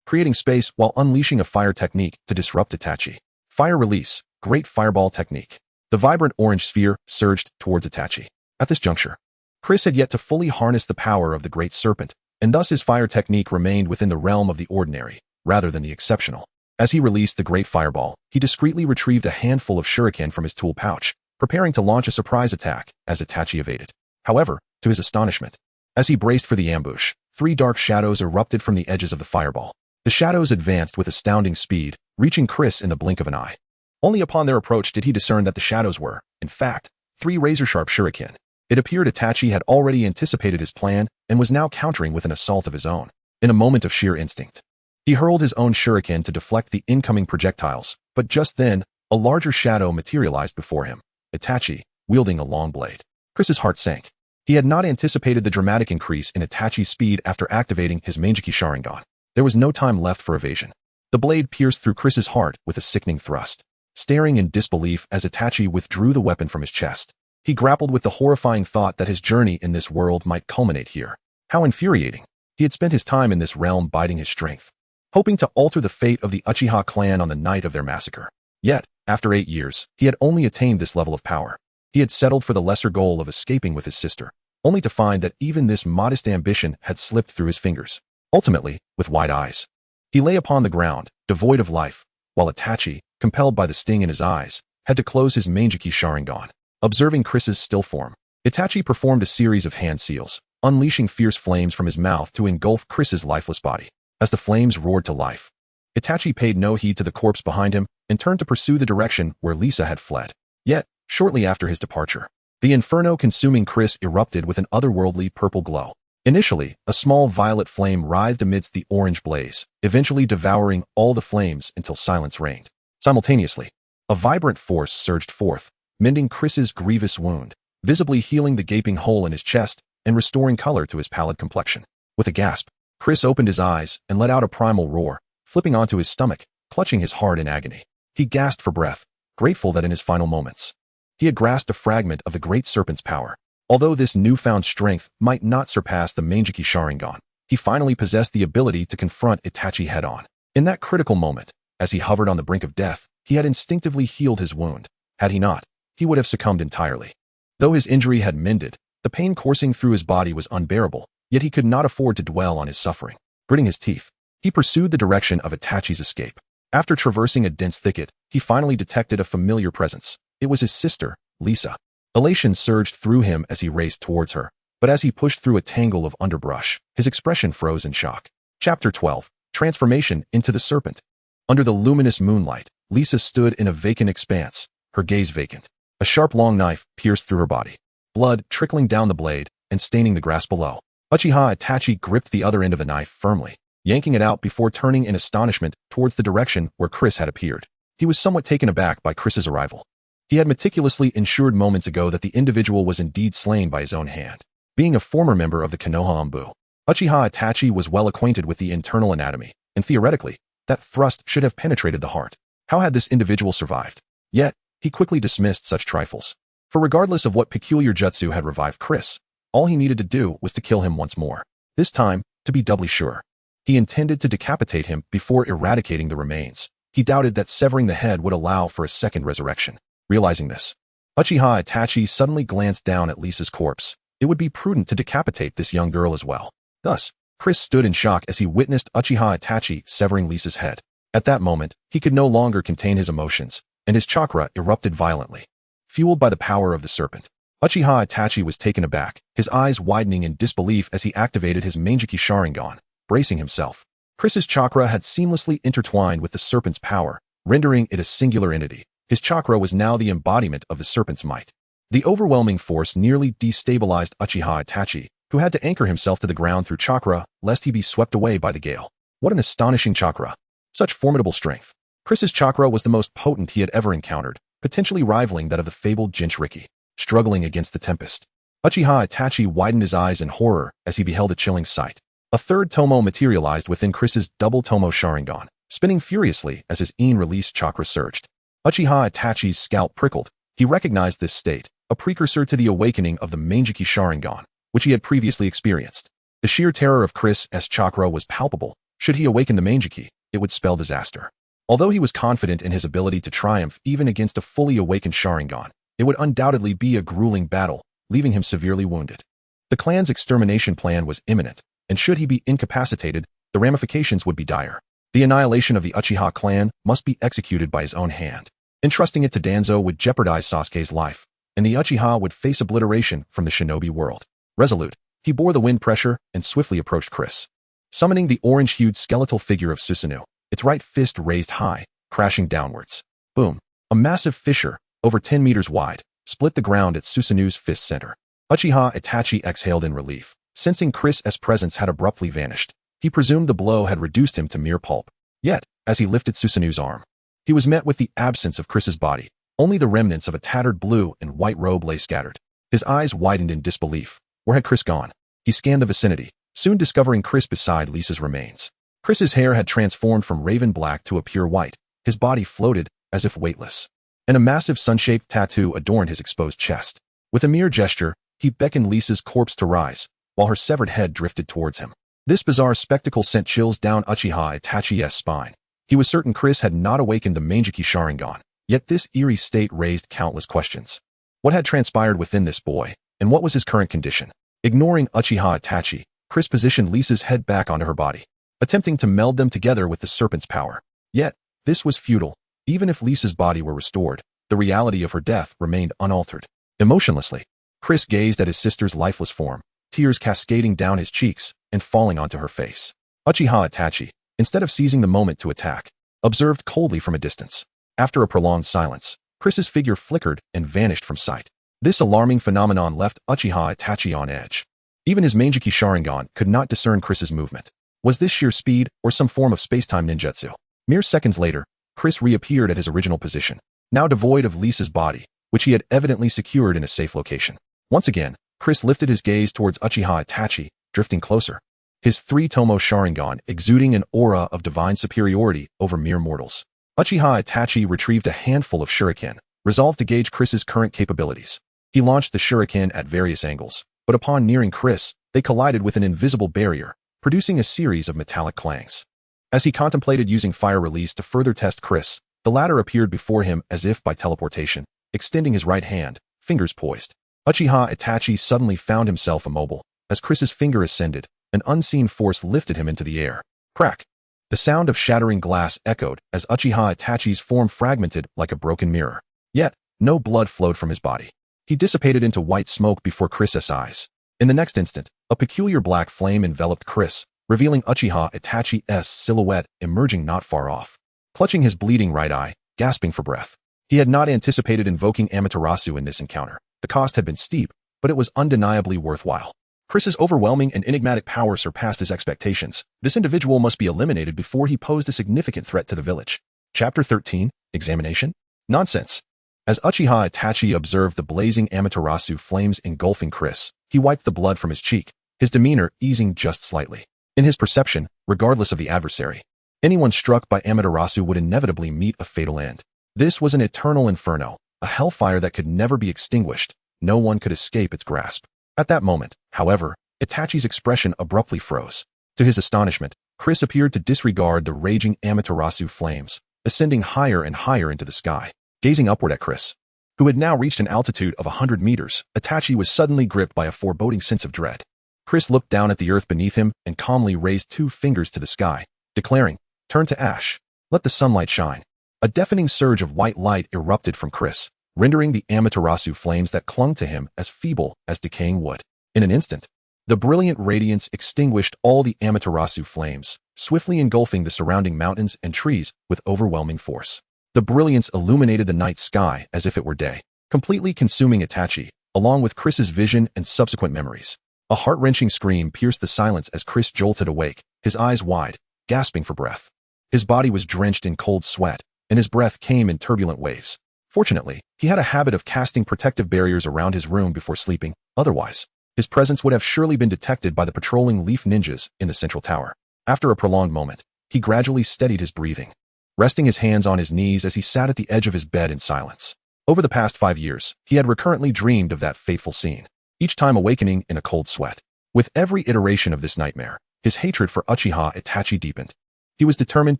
creating space while unleashing a fire technique to disrupt Itachi. Fire release, great fireball technique. The vibrant orange sphere surged towards Itachi. At this juncture, Chris had yet to fully harness the power of the great serpent, and thus his fire technique remained within the realm of the ordinary, rather than the exceptional. As he released the great fireball, he discreetly retrieved a handful of shuriken from his tool pouch, preparing to launch a surprise attack as Itachi evaded. However, to his astonishment, as he braced for the ambush, three dark shadows erupted from the edges of the fireball. The shadows advanced with astounding speed, reaching Chris in the blink of an eye. Only upon their approach did he discern that the shadows were, in fact, three razor-sharp shuriken. It appeared Itachi had already anticipated his plan and was now countering with an assault of his own. In a moment of sheer instinct, he hurled his own shuriken to deflect the incoming projectiles, but just then, a larger shadow materialized before him, Itachi, wielding a long blade. Chris's heart sank. He had not anticipated the dramatic increase in Itachi's speed after activating his Manjiki Sharingan. There was no time left for evasion. The blade pierced through Chris's heart with a sickening thrust. Staring in disbelief as Itachi withdrew the weapon from his chest, he grappled with the horrifying thought that his journey in this world might culminate here. How infuriating. He had spent his time in this realm biding his strength, hoping to alter the fate of the Uchiha clan on the night of their massacre. Yet, after 8 years, he had only attained this level of power. He had settled for the lesser goal of escaping with his sister, only to find that even this modest ambition had slipped through his fingers. Ultimately, with wide eyes, he lay upon the ground, devoid of life, while Itachi, compelled by the sting in his eyes, had to close his Manjiki Sharingan. Observing Chris's still form, Itachi performed a series of hand seals, unleashing fierce flames from his mouth to engulf Chris's lifeless body. As the flames roared to life, Itachi paid no heed to the corpse behind him and turned to pursue the direction where Lisa had fled. Yet, shortly after his departure, the inferno consuming Chris erupted with an otherworldly purple glow. Initially, a small violet flame writhed amidst the orange blaze, eventually devouring all the flames until silence reigned. Simultaneously, a vibrant force surged forth, mending Chris's grievous wound, visibly healing the gaping hole in his chest and restoring color to his pallid complexion. With a gasp, Chris opened his eyes and let out a primal roar, flipping onto his stomach, clutching his heart in agony. He gasped for breath, grateful that in his final moments, he had grasped a fragment of the great serpent's power. Although this newfound strength might not surpass the Manjiki Sharingan, he finally possessed the ability to confront Itachi head-on. In that critical moment, as he hovered on the brink of death, he had instinctively healed his wound. Had he not, he would have succumbed entirely. Though his injury had mended, the pain coursing through his body was unbearable, yet he could not afford to dwell on his suffering. Gritting his teeth, he pursued the direction of Itachi's escape. After traversing a dense thicket, he finally detected a familiar presence. It was his sister, Lisa. Elation surged through him as he raced towards her, but as he pushed through a tangle of underbrush, his expression froze in shock. Chapter 12. Transformation into the Serpent. Under the luminous moonlight, Lisa stood in a vacant expanse, her gaze vacant. A sharp long knife pierced through her body, blood trickling down the blade and staining the grass below. Uchiha Itachi gripped the other end of the knife firmly, yanking it out before turning in astonishment towards the direction where Chris had appeared. He was somewhat taken aback by Chris's arrival. He had meticulously ensured moments ago that the individual was indeed slain by his own hand. Being a former member of the Konoha Anbu, Uchiha Itachi was well acquainted with the internal anatomy, and theoretically, that thrust should have penetrated the heart. How had this individual survived? Yet, he quickly dismissed such trifles. For regardless of what peculiar jutsu had revived Chris, all he needed to do was to kill him once more. This time, to be doubly sure. He intended to decapitate him before eradicating the remains. He doubted that severing the head would allow for a second resurrection. Realizing this, Uchiha Itachi suddenly glanced down at Lisa's corpse. It would be prudent to decapitate this young girl as well. Thus, Chris stood in shock as he witnessed Uchiha Itachi severing Lisa's head. At that moment, he could no longer contain his emotions, and his chakra erupted violently. Fueled by the power of the serpent, Uchiha Itachi was taken aback, his eyes widening in disbelief as he activated his Mangekyou Sharingan, bracing himself. Chris's chakra had seamlessly intertwined with the serpent's power, rendering it a singular entity. His chakra was now the embodiment of the serpent's might. The overwhelming force nearly destabilized Uchiha Itachi, who had to anchor himself to the ground through chakra, lest he be swept away by the gale. What an astonishing chakra! Such formidable strength. Chris's chakra was the most potent he had ever encountered, potentially rivaling that of the fabled Jinchuriki. Struggling against the tempest, Uchiha Itachi widened his eyes in horror as he beheld a chilling sight. A third tomo materialized within Chris's double tomo Sharingan, spinning furiously as his released chakra surged. Uchiha Itachi's scalp prickled. He recognized this state, a precursor to the awakening of the Mangekyou Sharingan, which he had previously experienced. The sheer terror of Chris's chakra was palpable. Should he awaken the Mangekyou, it would spell disaster. Although he was confident in his ability to triumph even against a fully awakened Sharingan, it would undoubtedly be a grueling battle, leaving him severely wounded. The clan's extermination plan was imminent, and should he be incapacitated, the ramifications would be dire. The annihilation of the Uchiha clan must be executed by his own hand. Entrusting it to Danzo would jeopardize Sasuke's life, and the Uchiha would face obliteration from the shinobi world. Resolute, he bore the wind pressure and swiftly approached Chris. Summoning the orange-hued skeletal figure of Susanoo, its right fist raised high, crashing downwards. Boom! A massive fissure, over 10 meters wide, split the ground at Susanoo's fist center. Uchiha Itachi exhaled in relief, sensing Chris's presence had abruptly vanished. He presumed the blow had reduced him to mere pulp. Yet, as he lifted Susanoo's arm, he was met with the absence of Chris's body. Only the remnants of a tattered blue and white robe lay scattered. His eyes widened in disbelief. Where had Chris gone? He scanned the vicinity, soon discovering Chris beside Lisa's remains. Chris's hair had transformed from raven black to a pure white. His body floated, as if weightless, and a massive sun-shaped tattoo adorned his exposed chest. With a mere gesture, he beckoned Lisa's corpse to rise, while her severed head drifted towards him. This bizarre spectacle sent chills down Uchiha Itachi's spine. He was certain Chris had not awakened the Mangekyou Sharingan, yet this eerie state raised countless questions. What had transpired within this boy, and what was his current condition? Ignoring Uchiha Itachi, Chris positioned Lisa's head back onto her body, attempting to meld them together with the serpent's power. Yet, this was futile. Even if Lisa's body were restored, the reality of her death remained unaltered. Emotionlessly, Chris gazed at his sister's lifeless form, tears cascading down his cheeks and falling onto her face. Uchiha Itachi, instead of seizing the moment to attack, observed coldly from a distance. After a prolonged silence, Chris's figure flickered and vanished from sight. This alarming phenomenon left Uchiha Itachi on edge. Even his Mangekyou Sharingan could not discern Chris's movement. Was this sheer speed or some form of space-time ninjutsu? Mere seconds later, Chris reappeared at his original position, now devoid of Lisa's body, which he had evidently secured in a safe location. Once again, Chris lifted his gaze towards Uchiha Itachi, drifting closer. His three-tomo Sharingan exuding an aura of divine superiority over mere mortals. Uchiha Itachi retrieved a handful of shuriken, resolved to gauge Chris's current capabilities. He launched the shuriken at various angles, but upon nearing Chris, they collided with an invisible barrier, producing a series of metallic clangs. As he contemplated using fire release to further test Chris, the latter appeared before him as if by teleportation, extending his right hand, fingers poised. Uchiha Itachi suddenly found himself immobile. As Chris's finger ascended, an unseen force lifted him into the air. Crack! The sound of shattering glass echoed as Uchiha Itachi's form fragmented like a broken mirror. Yet, no blood flowed from his body. He dissipated into white smoke before Chris's eyes. In the next instant, a peculiar black flame enveloped Chris, revealing Uchiha Itachi's silhouette emerging not far off. Clutching his bleeding right eye, gasping for breath. He had not anticipated invoking Amaterasu in this encounter. The cost had been steep, but it was undeniably worthwhile. Chris's overwhelming and enigmatic power surpassed his expectations. This individual must be eliminated before he posed a significant threat to the village. Chapter 13, Examination? Nonsense. As Uchiha Itachi observed the blazing Amaterasu flames engulfing Chris, he wiped the blood from his cheek, his demeanor easing just slightly. In his perception, regardless of the adversary, anyone struck by Amaterasu would inevitably meet a fatal end. This was an eternal inferno, a hellfire that could never be extinguished. No one could escape its grasp. At that moment, however, Itachi's expression abruptly froze. To his astonishment, Chris appeared to disregard the raging Amaterasu flames, ascending higher and higher into the sky. Gazing upward at Chris, who had now reached an altitude of 100 meters, Itachi was suddenly gripped by a foreboding sense of dread. Chris looked down at the earth beneath him and calmly raised two fingers to the sky, declaring, "Turn to ash. Let the sunlight shine." A deafening surge of white light erupted from Chris, rendering the Amaterasu flames that clung to him as feeble as decaying wood. In an instant, the brilliant radiance extinguished all the Amaterasu flames, swiftly engulfing the surrounding mountains and trees with overwhelming force. The brilliance illuminated the night sky as if it were day, completely consuming Itachi, along with Chris's vision and subsequent memories. A heart-wrenching scream pierced the silence as Chris jolted awake, his eyes wide, gasping for breath. His body was drenched in cold sweat, and his breath came in turbulent waves. Fortunately, he had a habit of casting protective barriers around his room before sleeping. Otherwise, his presence would have surely been detected by the patrolling leaf ninjas in the central tower. After a prolonged moment, he gradually steadied his breathing, resting his hands on his knees as he sat at the edge of his bed in silence. Over the past 5 years, he had recurrently dreamed of that fateful scene, each time awakening in a cold sweat. With every iteration of this nightmare, his hatred for Uchiha Itachi deepened. He was determined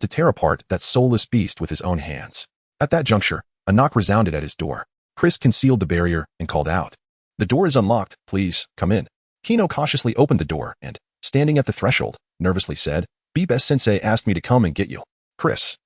to tear apart that soulless beast with his own hands. At that juncture, a knock resounded at his door. Chris concealed the barrier and called out, "The door is unlocked, please, come in." Kino cautiously opened the door and, standing at the threshold, nervously said, "Best-sensei asked me to come and get you." Chris,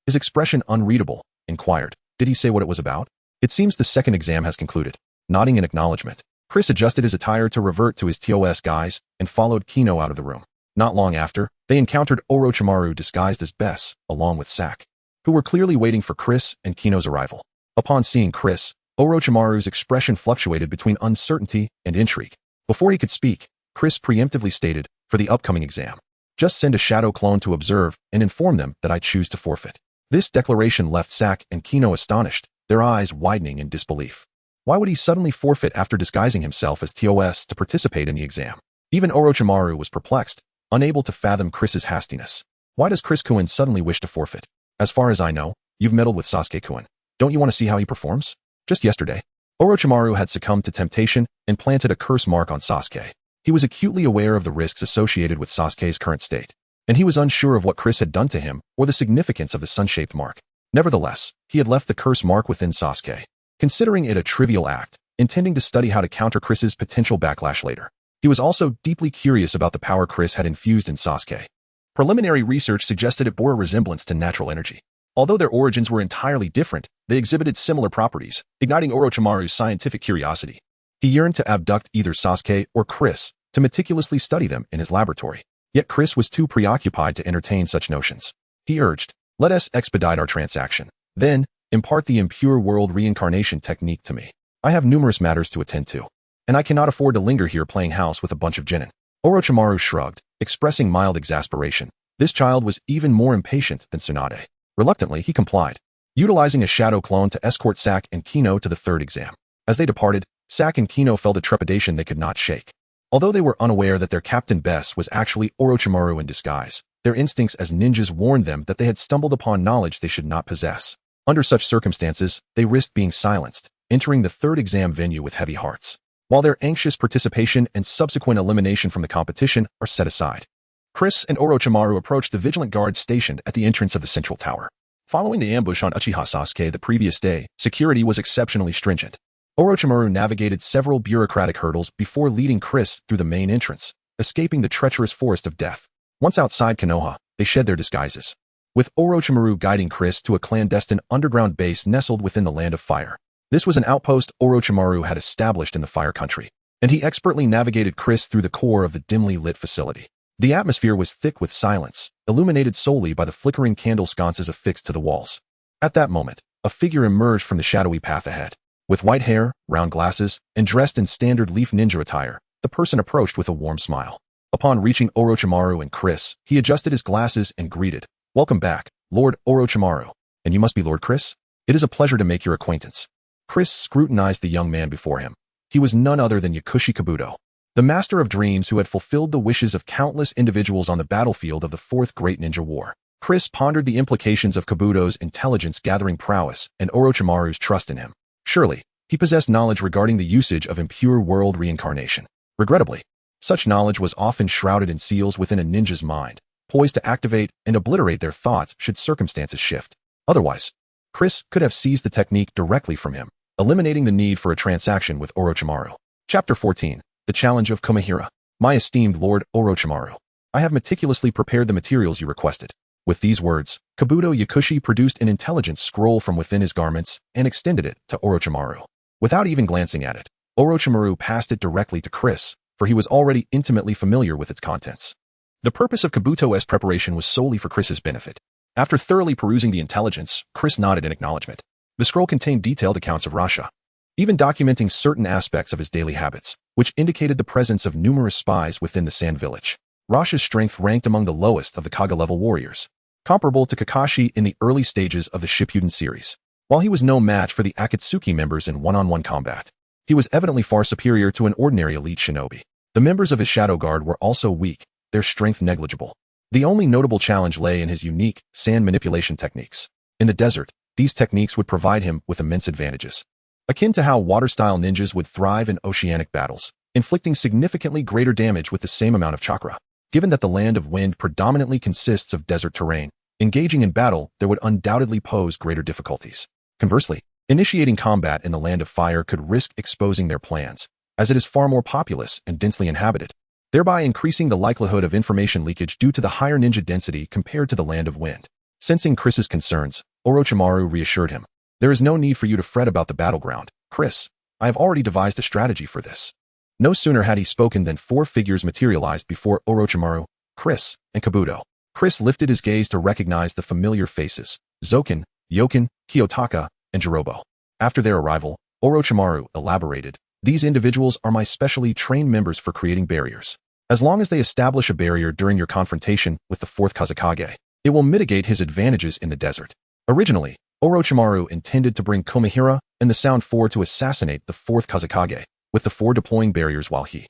his expression unreadable, inquired, "Did he say what it was about?" "It seems the second exam has concluded." Nodding in acknowledgement, Chris adjusted his attire to revert to his TOS guise and followed Kino out of the room. Not long after, they encountered Orochimaru disguised as Bess, along with Sak, who were clearly waiting for Chris and Kino's arrival. Upon seeing Chris, Orochimaru's expression fluctuated between uncertainty and intrigue. Before he could speak, Chris preemptively stated, "For the upcoming exam, just send a shadow clone to observe and inform them that I choose to forfeit." This declaration left Sak and Kino astonished, their eyes widening in disbelief. Why would he suddenly forfeit after disguising himself as TOS to participate in the exam? Even Orochimaru was perplexed, unable to fathom Chris's hastiness. Why does Chris-kun suddenly wish to forfeit? As far as I know, you've meddled with Sasuke-kun. Don't you want to see how he performs? Just yesterday, Orochimaru had succumbed to temptation and planted a curse mark on Sasuke. He was acutely aware of the risks associated with Sasuke's current state, and he was unsure of what Chris had done to him or the significance of the sun-shaped mark. Nevertheless, he had left the curse mark within Sasuke, considering it a trivial act, intending to study how to counter Chris's potential backlash later. He was also deeply curious about the power Chris had infused in Sasuke. Preliminary research suggested it bore a resemblance to natural energy. Although their origins were entirely different, they exhibited similar properties, igniting Orochimaru's scientific curiosity. He yearned to abduct either Sasuke or Chris to meticulously study them in his laboratory. Yet Chris was too preoccupied to entertain such notions. He urged, "Let us expedite our transaction. Then, impart the impure world reincarnation technique to me. I have numerous matters to attend to, and I cannot afford to linger here playing house with a bunch of genin." Orochimaru shrugged, expressing mild exasperation. This child was even more impatient than Tsunade. Reluctantly, he complied, utilizing a shadow clone to escort Sak and Kino to the third exam. As they departed, Sak and Kino felt a trepidation they could not shake. Although they were unaware that their Captain Bess was actually Orochimaru in disguise, their instincts as ninjas warned them that they had stumbled upon knowledge they should not possess. Under such circumstances, they risked being silenced, entering the third exam venue with heavy hearts, while their anxious participation and subsequent elimination from the competition are set aside. Chris and Orochimaru approached the vigilant guards stationed at the entrance of the central tower. Following the ambush on Uchiha Sasuke the previous day, security was exceptionally stringent. Orochimaru navigated several bureaucratic hurdles before leading Chris through the main entrance, escaping the treacherous forest of death. Once outside Konoha, they shed their disguises, with Orochimaru guiding Chris to a clandestine underground base nestled within the Land of Fire. This was an outpost Orochimaru had established in the Fire Country, and he expertly navigated Chris through the core of the dimly lit facility. The atmosphere was thick with silence, illuminated solely by the flickering candle sconces affixed to the walls. At that moment, a figure emerged from the shadowy path ahead. With white hair, round glasses, and dressed in standard leaf ninja attire, the person approached with a warm smile. Upon reaching Orochimaru and Chris, he adjusted his glasses and greeted, "Welcome back, Lord Orochimaru. And you must be Lord Chris? It is a pleasure to make your acquaintance." Chris scrutinized the young man before him. He was none other than Yakushi Kabuto, the master of dreams who had fulfilled the wishes of countless individuals on the battlefield of the Fourth Great Ninja War. Chris pondered the implications of Kabuto's intelligence-gathering prowess and Orochimaru's trust in him. Surely, he possessed knowledge regarding the usage of impure world reincarnation. Regrettably, such knowledge was often shrouded in seals within a ninja's mind, poised to activate and obliterate their thoughts should circumstances shift. Otherwise, Chris could have seized the technique directly from him, eliminating the need for a transaction with Orochimaru. Chapter 14. The Challenge of Kumahira. My esteemed Lord Orochimaru, I have meticulously prepared the materials you requested. With these words, Kabuto Yakushi produced an intelligence scroll from within his garments and extended it to Orochimaru. Without even glancing at it, Orochimaru passed it directly to Chris, for he was already intimately familiar with its contents. The purpose of Kabuto's preparation was solely for Chris's benefit. After thoroughly perusing the intelligence, Chris nodded in acknowledgement. The scroll contained detailed accounts of Rasha, even documenting certain aspects of his daily habits, which indicated the presence of numerous spies within the Sand Village. Rasha's strength ranked among the lowest of the Kaga-level warriors, comparable to Kakashi in the early stages of the Shippuden series. While he was no match for the Akatsuki members in one-on-one combat, he was evidently far superior to an ordinary elite shinobi. The members of his Shadow Guard were also weak, their strength negligible. The only notable challenge lay in his unique sand manipulation techniques. In the desert, these techniques would provide him with immense advantages, akin to how water-style ninjas would thrive in oceanic battles, inflicting significantly greater damage with the same amount of chakra. Given that the Land of Wind predominantly consists of desert terrain, engaging in battle there would undoubtedly pose greater difficulties. Conversely, initiating combat in the Land of Fire could risk exposing their plans, as it is far more populous and densely inhabited, thereby increasing the likelihood of information leakage due to the higher ninja density compared to the Land of Wind. Sensing Chris's concerns, Orochimaru reassured him. There is no need for you to fret about the battleground, Chris. I have already devised a strategy for this. No sooner had he spoken than four figures materialized before Orochimaru, Chris, and Kabuto. Chris lifted his gaze to recognize the familiar faces, Zoken, Yoken, Kiyotaka, and Jirobo. After their arrival, Orochimaru elaborated, these individuals are my specially trained members for creating barriers. As long as they establish a barrier during your confrontation with the fourth Kazekage, it will mitigate his advantages in the desert. Originally, Orochimaru intended to bring Komihira and the Sound Four to assassinate the fourth Kazekage, with the four deploying barriers while he,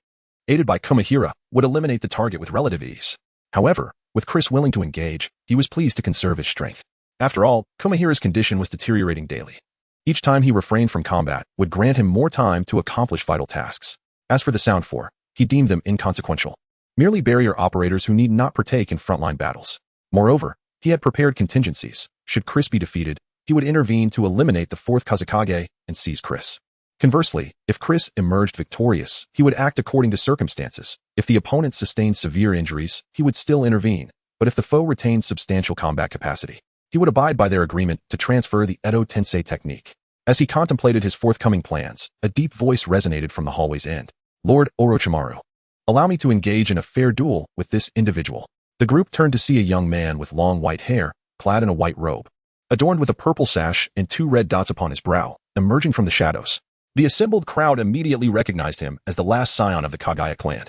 aided by Komihira, would eliminate the target with relative ease. However, with Chris willing to engage, he was pleased to conserve his strength. After all, Komihira's condition was deteriorating daily. Each time he refrained from combat would grant him more time to accomplish vital tasks. As for the Sound Four, he deemed them inconsequential, merely barrier operators who need not partake in frontline battles. Moreover, he had prepared contingencies. Should Chris be defeated, he would intervene to eliminate the fourth Kazekage and seize Chris. Conversely, if Chris emerged victorious, he would act according to circumstances. If the opponent sustained severe injuries, he would still intervene, but if the foe retained substantial combat capacity, he would abide by their agreement to transfer the Edo Tensei technique. As he contemplated his forthcoming plans, a deep voice resonated from the hallway's end. Lord Orochimaru, allow me to engage in a fair duel with this individual. The group turned to see a young man with long white hair, clad in a white robe, adorned with a purple sash and two red dots upon his brow, emerging from the shadows. The assembled crowd immediately recognized him as the last scion of the Kagaya clan,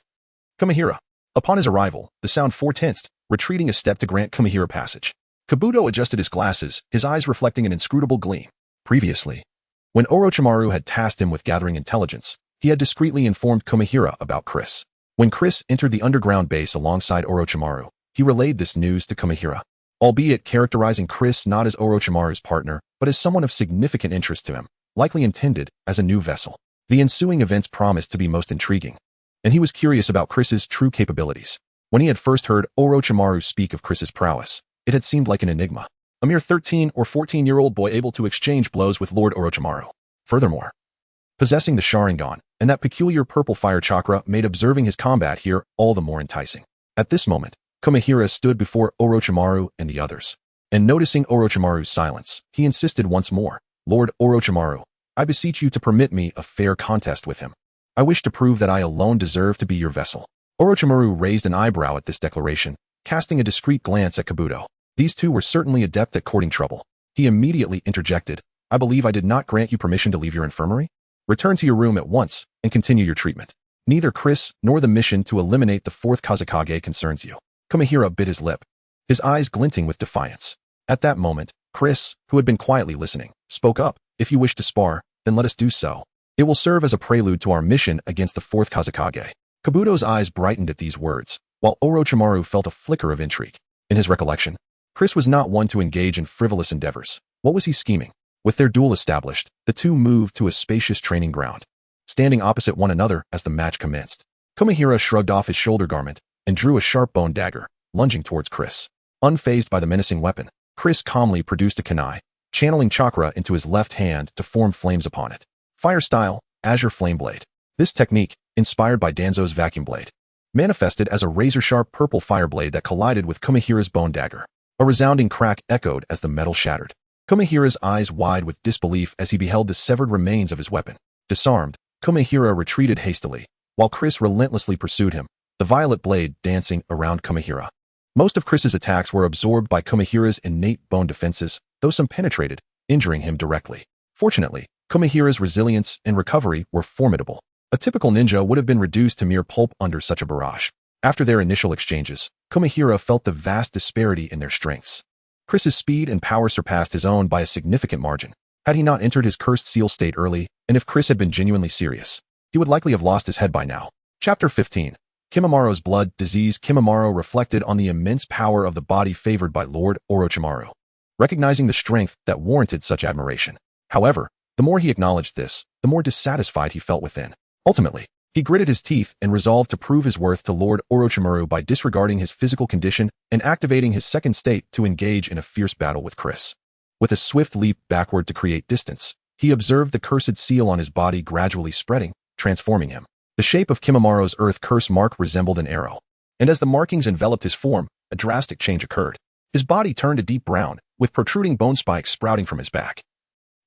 Komihira. Upon his arrival, the Sound Four tensed, retreating a step to grant Komihira passage. Kabuto adjusted his glasses, his eyes reflecting an inscrutable gleam. Previously, when Orochimaru had tasked him with gathering intelligence, he had discreetly informed Komihira about Chris. When Chris entered the underground base alongside Orochimaru, he relayed this news to Komihira, albeit characterizing Chris not as Orochimaru's partner, but as someone of significant interest to him, likely intended as a new vessel. The ensuing events promised to be most intriguing, and he was curious about Chris's true capabilities. When he had first heard Orochimaru speak of Chris's prowess, it had seemed like an enigma. A mere 13 or 14-year-old boy able to exchange blows with Lord Orochimaru. Furthermore, possessing the Sharingan and that peculiar purple fire chakra made observing his combat here all the more enticing. At this moment, Komihira stood before Orochimaru and the others, and noticing Orochimaru's silence, he insisted once more, Lord Orochimaru, I beseech you to permit me a fair contest with him. I wish to prove that I alone deserve to be your vessel. Orochimaru raised an eyebrow at this declaration, casting a discreet glance at Kabuto. These two were certainly adept at courting trouble. He immediately interjected, I believe I did not grant you permission to leave your infirmary? Return to your room at once and continue your treatment. Neither Chris nor the mission to eliminate the fourth Kazekage concerns you. Komihira bit his lip, his eyes glinting with defiance. At that moment, Chris, who had been quietly listening, spoke up. If you wish to spar, then let us do so. It will serve as a prelude to our mission against the fourth Kazekage. Kabuto's eyes brightened at these words, while Orochimaru felt a flicker of intrigue. In his recollection, Chris was not one to engage in frivolous endeavors. What was he scheming? With their duel established, the two moved to a spacious training ground, standing opposite one another as the match commenced. Komihira shrugged off his shoulder garment and drew a sharp bone dagger, lunging towards Chris. Unfazed by the menacing weapon, Chris calmly produced a kunai, channeling chakra into his left hand to form flames upon it. Fire style, Azure Flame Blade. This technique, inspired by Danzo's vacuum blade, manifested as a razor-sharp purple fire blade that collided with Komihira's bone dagger. A resounding crack echoed as the metal shattered. Komehira's eyes wide with disbelief as he beheld the severed remains of his weapon. Disarmed, Komehira retreated hastily, while Chris relentlessly pursued him, the violet blade dancing around Komehira. Most of Chris's attacks were absorbed by Komehira's innate bone defenses, though some penetrated, injuring him directly. Fortunately, Komehira's resilience and recovery were formidable. A typical ninja would have been reduced to mere pulp under such a barrage. After their initial exchanges, Komehira felt the vast disparity in their strengths. Chris's speed and power surpassed his own by a significant margin. Had he not entered his cursed seal state early, and if Chris had been genuinely serious, he would likely have lost his head by now. Chapter 15. Kimamaro's blood disease. Kimamaro reflected on the immense power of the body favored by Lord Orochimaru, recognizing the strength that warranted such admiration. However, the more he acknowledged this, the more dissatisfied he felt within. Ultimately, he gritted his teeth and resolved to prove his worth to Lord Orochimaru by disregarding his physical condition and activating his second state to engage in a fierce battle with Chris. With a swift leap backward to create distance, he observed the cursed seal on his body gradually spreading, transforming him. The shape of Kimamaro's earth curse mark resembled an arrow, and as the markings enveloped his form, a drastic change occurred. His body turned a deep brown, with protruding bone spikes sprouting from his back,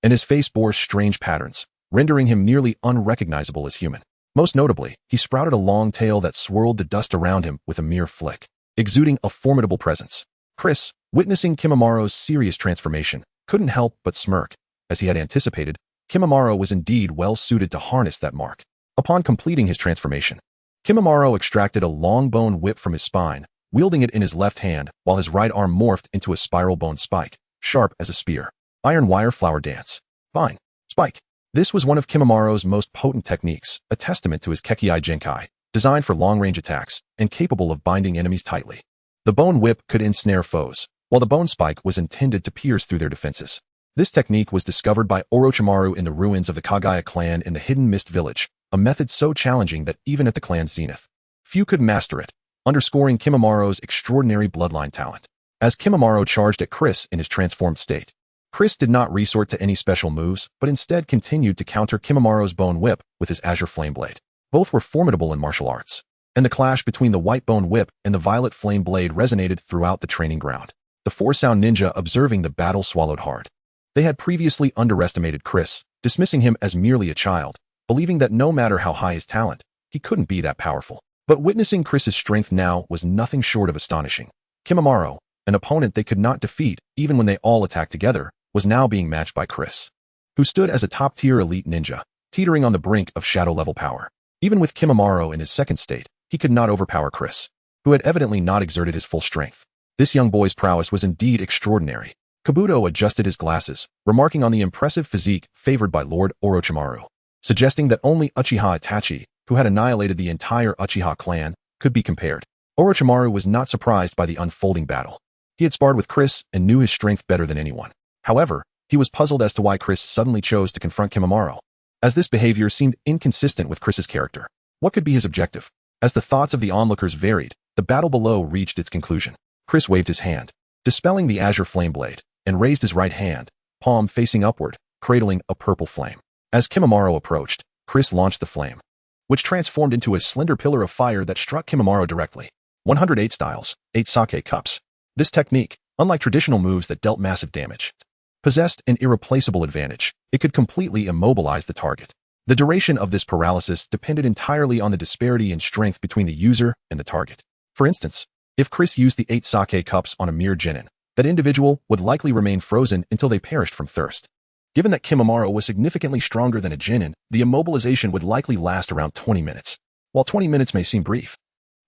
and his face bore strange patterns, rendering him nearly unrecognizable as human. Most notably, he sprouted a long tail that swirled the dust around him with a mere flick, exuding a formidable presence. Chris, witnessing Kimamaro's serious transformation, couldn't help but smirk. As he had anticipated, Kimamaro was indeed well suited to harness that mark. Upon completing his transformation, Kimamaro extracted a long bone whip from his spine, wielding it in his left hand, while his right arm morphed into a spiral bone spike, sharp as a spear. Iron wire flower dance. Vine. Spike. This was one of Kimamaro's most potent techniques, a testament to his Kekkei Genkai, designed for long-range attacks and capable of binding enemies tightly. The bone whip could ensnare foes, while the bone spike was intended to pierce through their defenses. This technique was discovered by Orochimaru in the ruins of the Kagaya clan in the Hidden Mist Village, a method so challenging that even at the clan's zenith, few could master it, underscoring Kimamaro's extraordinary bloodline talent. As Kimamaro charged at Chris in his transformed state, Chris did not resort to any special moves, but instead continued to counter Kimamaro's bone whip with his azure flame blade. Both were formidable in martial arts, and the clash between the white bone whip and the violet flame blade resonated throughout the training ground. The four-sound ninja observing the battle swallowed hard. They had previously underestimated Chris, dismissing him as merely a child, believing that no matter how high his talent, he couldn't be that powerful. But witnessing Chris's strength now was nothing short of astonishing. Kimamaro, an opponent they could not defeat even when they all attacked together, was now being matched by Chris, who stood as a top-tier elite ninja, teetering on the brink of shadow-level power. Even with Kimamaro in his second state, he could not overpower Chris, who had evidently not exerted his full strength. This young boy's prowess was indeed extraordinary. Kabuto adjusted his glasses, remarking on the impressive physique favored by Lord Orochimaru, suggesting that only Uchiha Itachi, who had annihilated the entire Uchiha clan, could be compared. Orochimaru was not surprised by the unfolding battle. He had sparred with Chris and knew his strength better than anyone. However, he was puzzled as to why Chris suddenly chose to confront Kimamaro, as this behavior seemed inconsistent with Chris's character. What could be his objective? As the thoughts of the onlookers varied, the battle below reached its conclusion. Chris waved his hand, dispelling the azure flame blade, and raised his right hand, palm facing upward, cradling a purple flame. As Kimamaro approached, Chris launched the flame, which transformed into a slender pillar of fire that struck Kimamaro directly. 108 styles, 8 sake cups. This technique, unlike traditional moves that dealt massive damage, possessed an irreplaceable advantage. It could completely immobilize the target. The duration of this paralysis depended entirely on the disparity in strength between the user and the target. For instance, if Chris used the 8 sake cups on a mere genin, that individual would likely remain frozen until they perished from thirst. Given that Kimamaro was significantly stronger than a genin, the immobilization would likely last around 20 minutes. While 20 minutes may seem brief,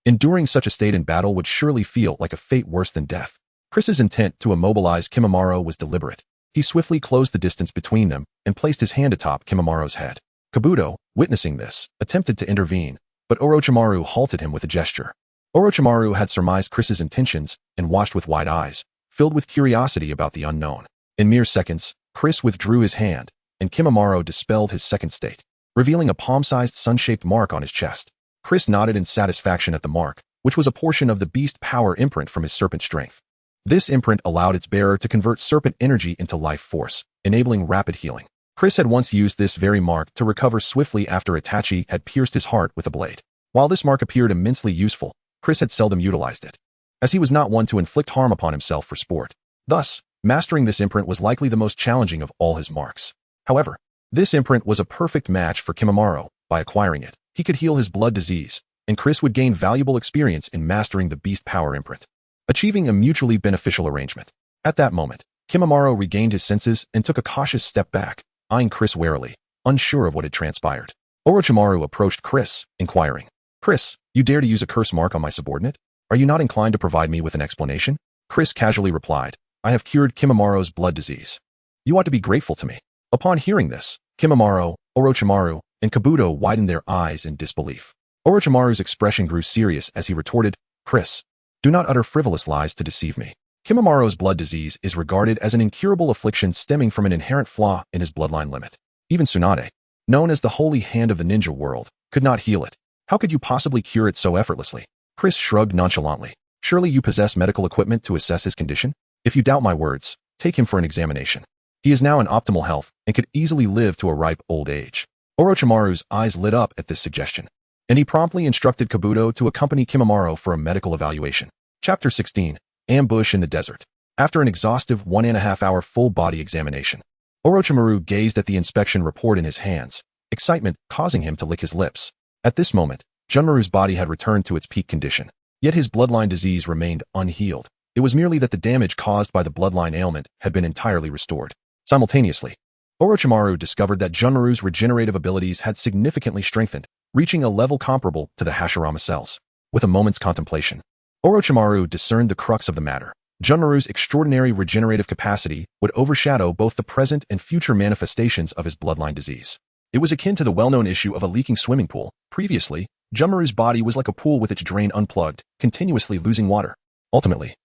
enduring such a state in battle would surely feel like a fate worse than death. Chris's intent to immobilize Kimamaro was deliberate. He swiftly closed the distance between them and placed his hand atop Kimamaro's head. Kabuto, witnessing this, attempted to intervene, but Orochimaru halted him with a gesture. Orochimaru had surmised Chris's intentions and watched with wide eyes, filled with curiosity about the unknown. In mere seconds, Chris withdrew his hand, and Kimamaro dispelled his second state, revealing a palm-sized sun-shaped mark on his chest. Chris nodded in satisfaction at the mark, which was a portion of the beast power imprint from his serpent strength. This imprint allowed its bearer to convert serpent energy into life force, enabling rapid healing. Chris had once used this very mark to recover swiftly after Itachi had pierced his heart with a blade. While this mark appeared immensely useful, Chris had seldom utilized it. as he was not one to inflict harm upon himself for sport. Thus, mastering this imprint was likely the most challenging of all his marks. However, this imprint was a perfect match for Kimimaro. By acquiring it, he could heal his blood disease, and Chris would gain valuable experience in mastering the beast power imprint, achieving a mutually beneficial arrangement. At that moment, Kimimaro regained his senses and took a cautious step back, eyeing Chris warily, unsure of what had transpired. Orochimaru approached Chris, inquiring, "Chris, you dare to use a curse mark on my subordinate? Are you not inclined to provide me with an explanation?" Chris casually replied, "I have cured Kimimaro's blood disease. You ought to be grateful to me." Upon hearing this, Kimimaro, Orochimaru, and Kabuto widened their eyes in disbelief. Orochimaru's expression grew serious as he retorted, "Chris, do not utter frivolous lies to deceive me. Kimimaro's blood disease is regarded as an incurable affliction stemming from an inherent flaw in his bloodline limit. Even Tsunade, known as the holy hand of the ninja world, could not heal it. How could you possibly cure it so effortlessly?" Chris shrugged nonchalantly. "Surely you possess medical equipment to assess his condition? If you doubt my words, take him for an examination. He is now in optimal health and could easily live to a ripe old age." Orochimaru's eyes lit up at this suggestion, and he promptly instructed Kabuto to accompany Kimimaro for a medical evaluation. Chapter 16. Ambush in the Desert. After an exhaustive 1.5-hour full-body examination, Orochimaru gazed at the inspection report in his hands, excitement causing him to lick his lips. At this moment, Junmaru's body had returned to its peak condition, yet his bloodline disease remained unhealed. It was merely that the damage caused by the bloodline ailment had been entirely restored. Simultaneously, Orochimaru discovered that Junmaru's regenerative abilities had significantly strengthened, reaching a level comparable to the Hashirama cells. With a moment's contemplation, Orochimaru discerned the crux of the matter. Junmaru's extraordinary regenerative capacity would overshadow both the present and future manifestations of his bloodline disease. It was akin to the well-known issue of a leaking swimming pool. Previously, Junmaru's body was like a pool with its drain unplugged, continuously losing water. Ultimately,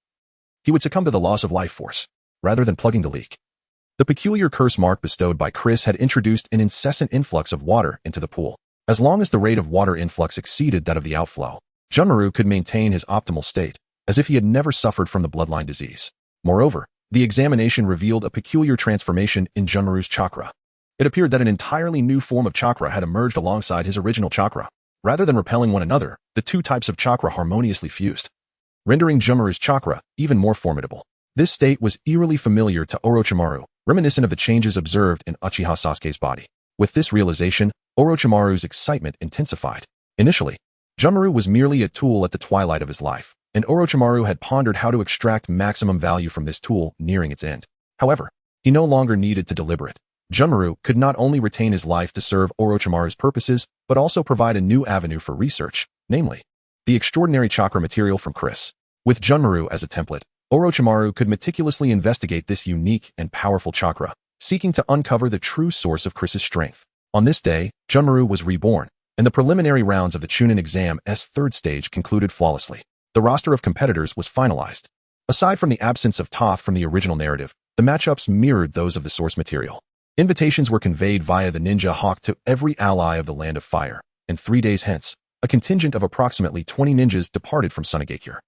he would succumb to the loss of life force, rather than plugging the leak. The peculiar curse mark bestowed by Chris had introduced an incessant influx of water into the pool. As long as the rate of water influx exceeded that of the outflow, Junmaru could maintain his optimal state, as if he had never suffered from the bloodline disease. Moreover, the examination revealed a peculiar transformation in Junmaru's chakra. It appeared that an entirely new form of chakra had emerged alongside his original chakra. Rather than repelling one another, the two types of chakra harmoniously fused, rendering Junmaru's chakra even more formidable. This state was eerily familiar to Orochimaru, reminiscent of the changes observed in Uchiha Sasuke's body. With this realization, Orochimaru's excitement intensified. Initially, Junmaru was merely a tool at the twilight of his life, and Orochimaru had pondered how to extract maximum value from this tool nearing its end. However, he no longer needed to deliberate. Junmaru could not only retain his life to serve Orochimaru's purposes, but also provide a new avenue for research, namely, the extraordinary chakra material from Chris. With Junmaru as a template, Orochimaru could meticulously investigate this unique and powerful chakra, seeking to uncover the true source of Chris's strength. On this day, Junmaru was reborn, and the preliminary rounds of the Chunin exam's third stage concluded flawlessly. The roster of competitors was finalized. Aside from the absence of Toph from the original narrative, the matchups mirrored those of the source material. Invitations were conveyed via the Ninja Hawk to every ally of the Land of Fire, and 3 days hence, a contingent of approximately 20 ninjas departed from Sunagakure,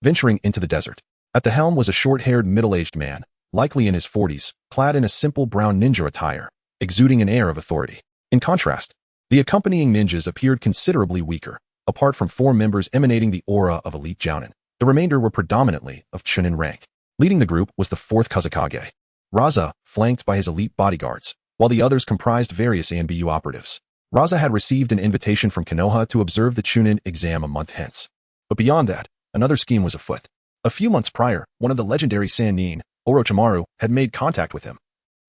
venturing into the desert. At the helm was a short-haired middle-aged man, likely in his 40s, clad in a simple brown ninja attire, exuding an air of authority. In contrast, the accompanying ninjas appeared considerably weaker. Apart from 4 members emanating the aura of elite jounin, the remainder were predominantly of Chunin rank. Leading the group was the 4th Kazekage, Raza, flanked by his elite bodyguards, while the others comprised various ANBU operatives. Raza had received an invitation from Konoha to observe the Chunin exam a month hence. But beyond that, another scheme was afoot. A few months prior, one of the legendary Sannin, Orochimaru, had made contact with him,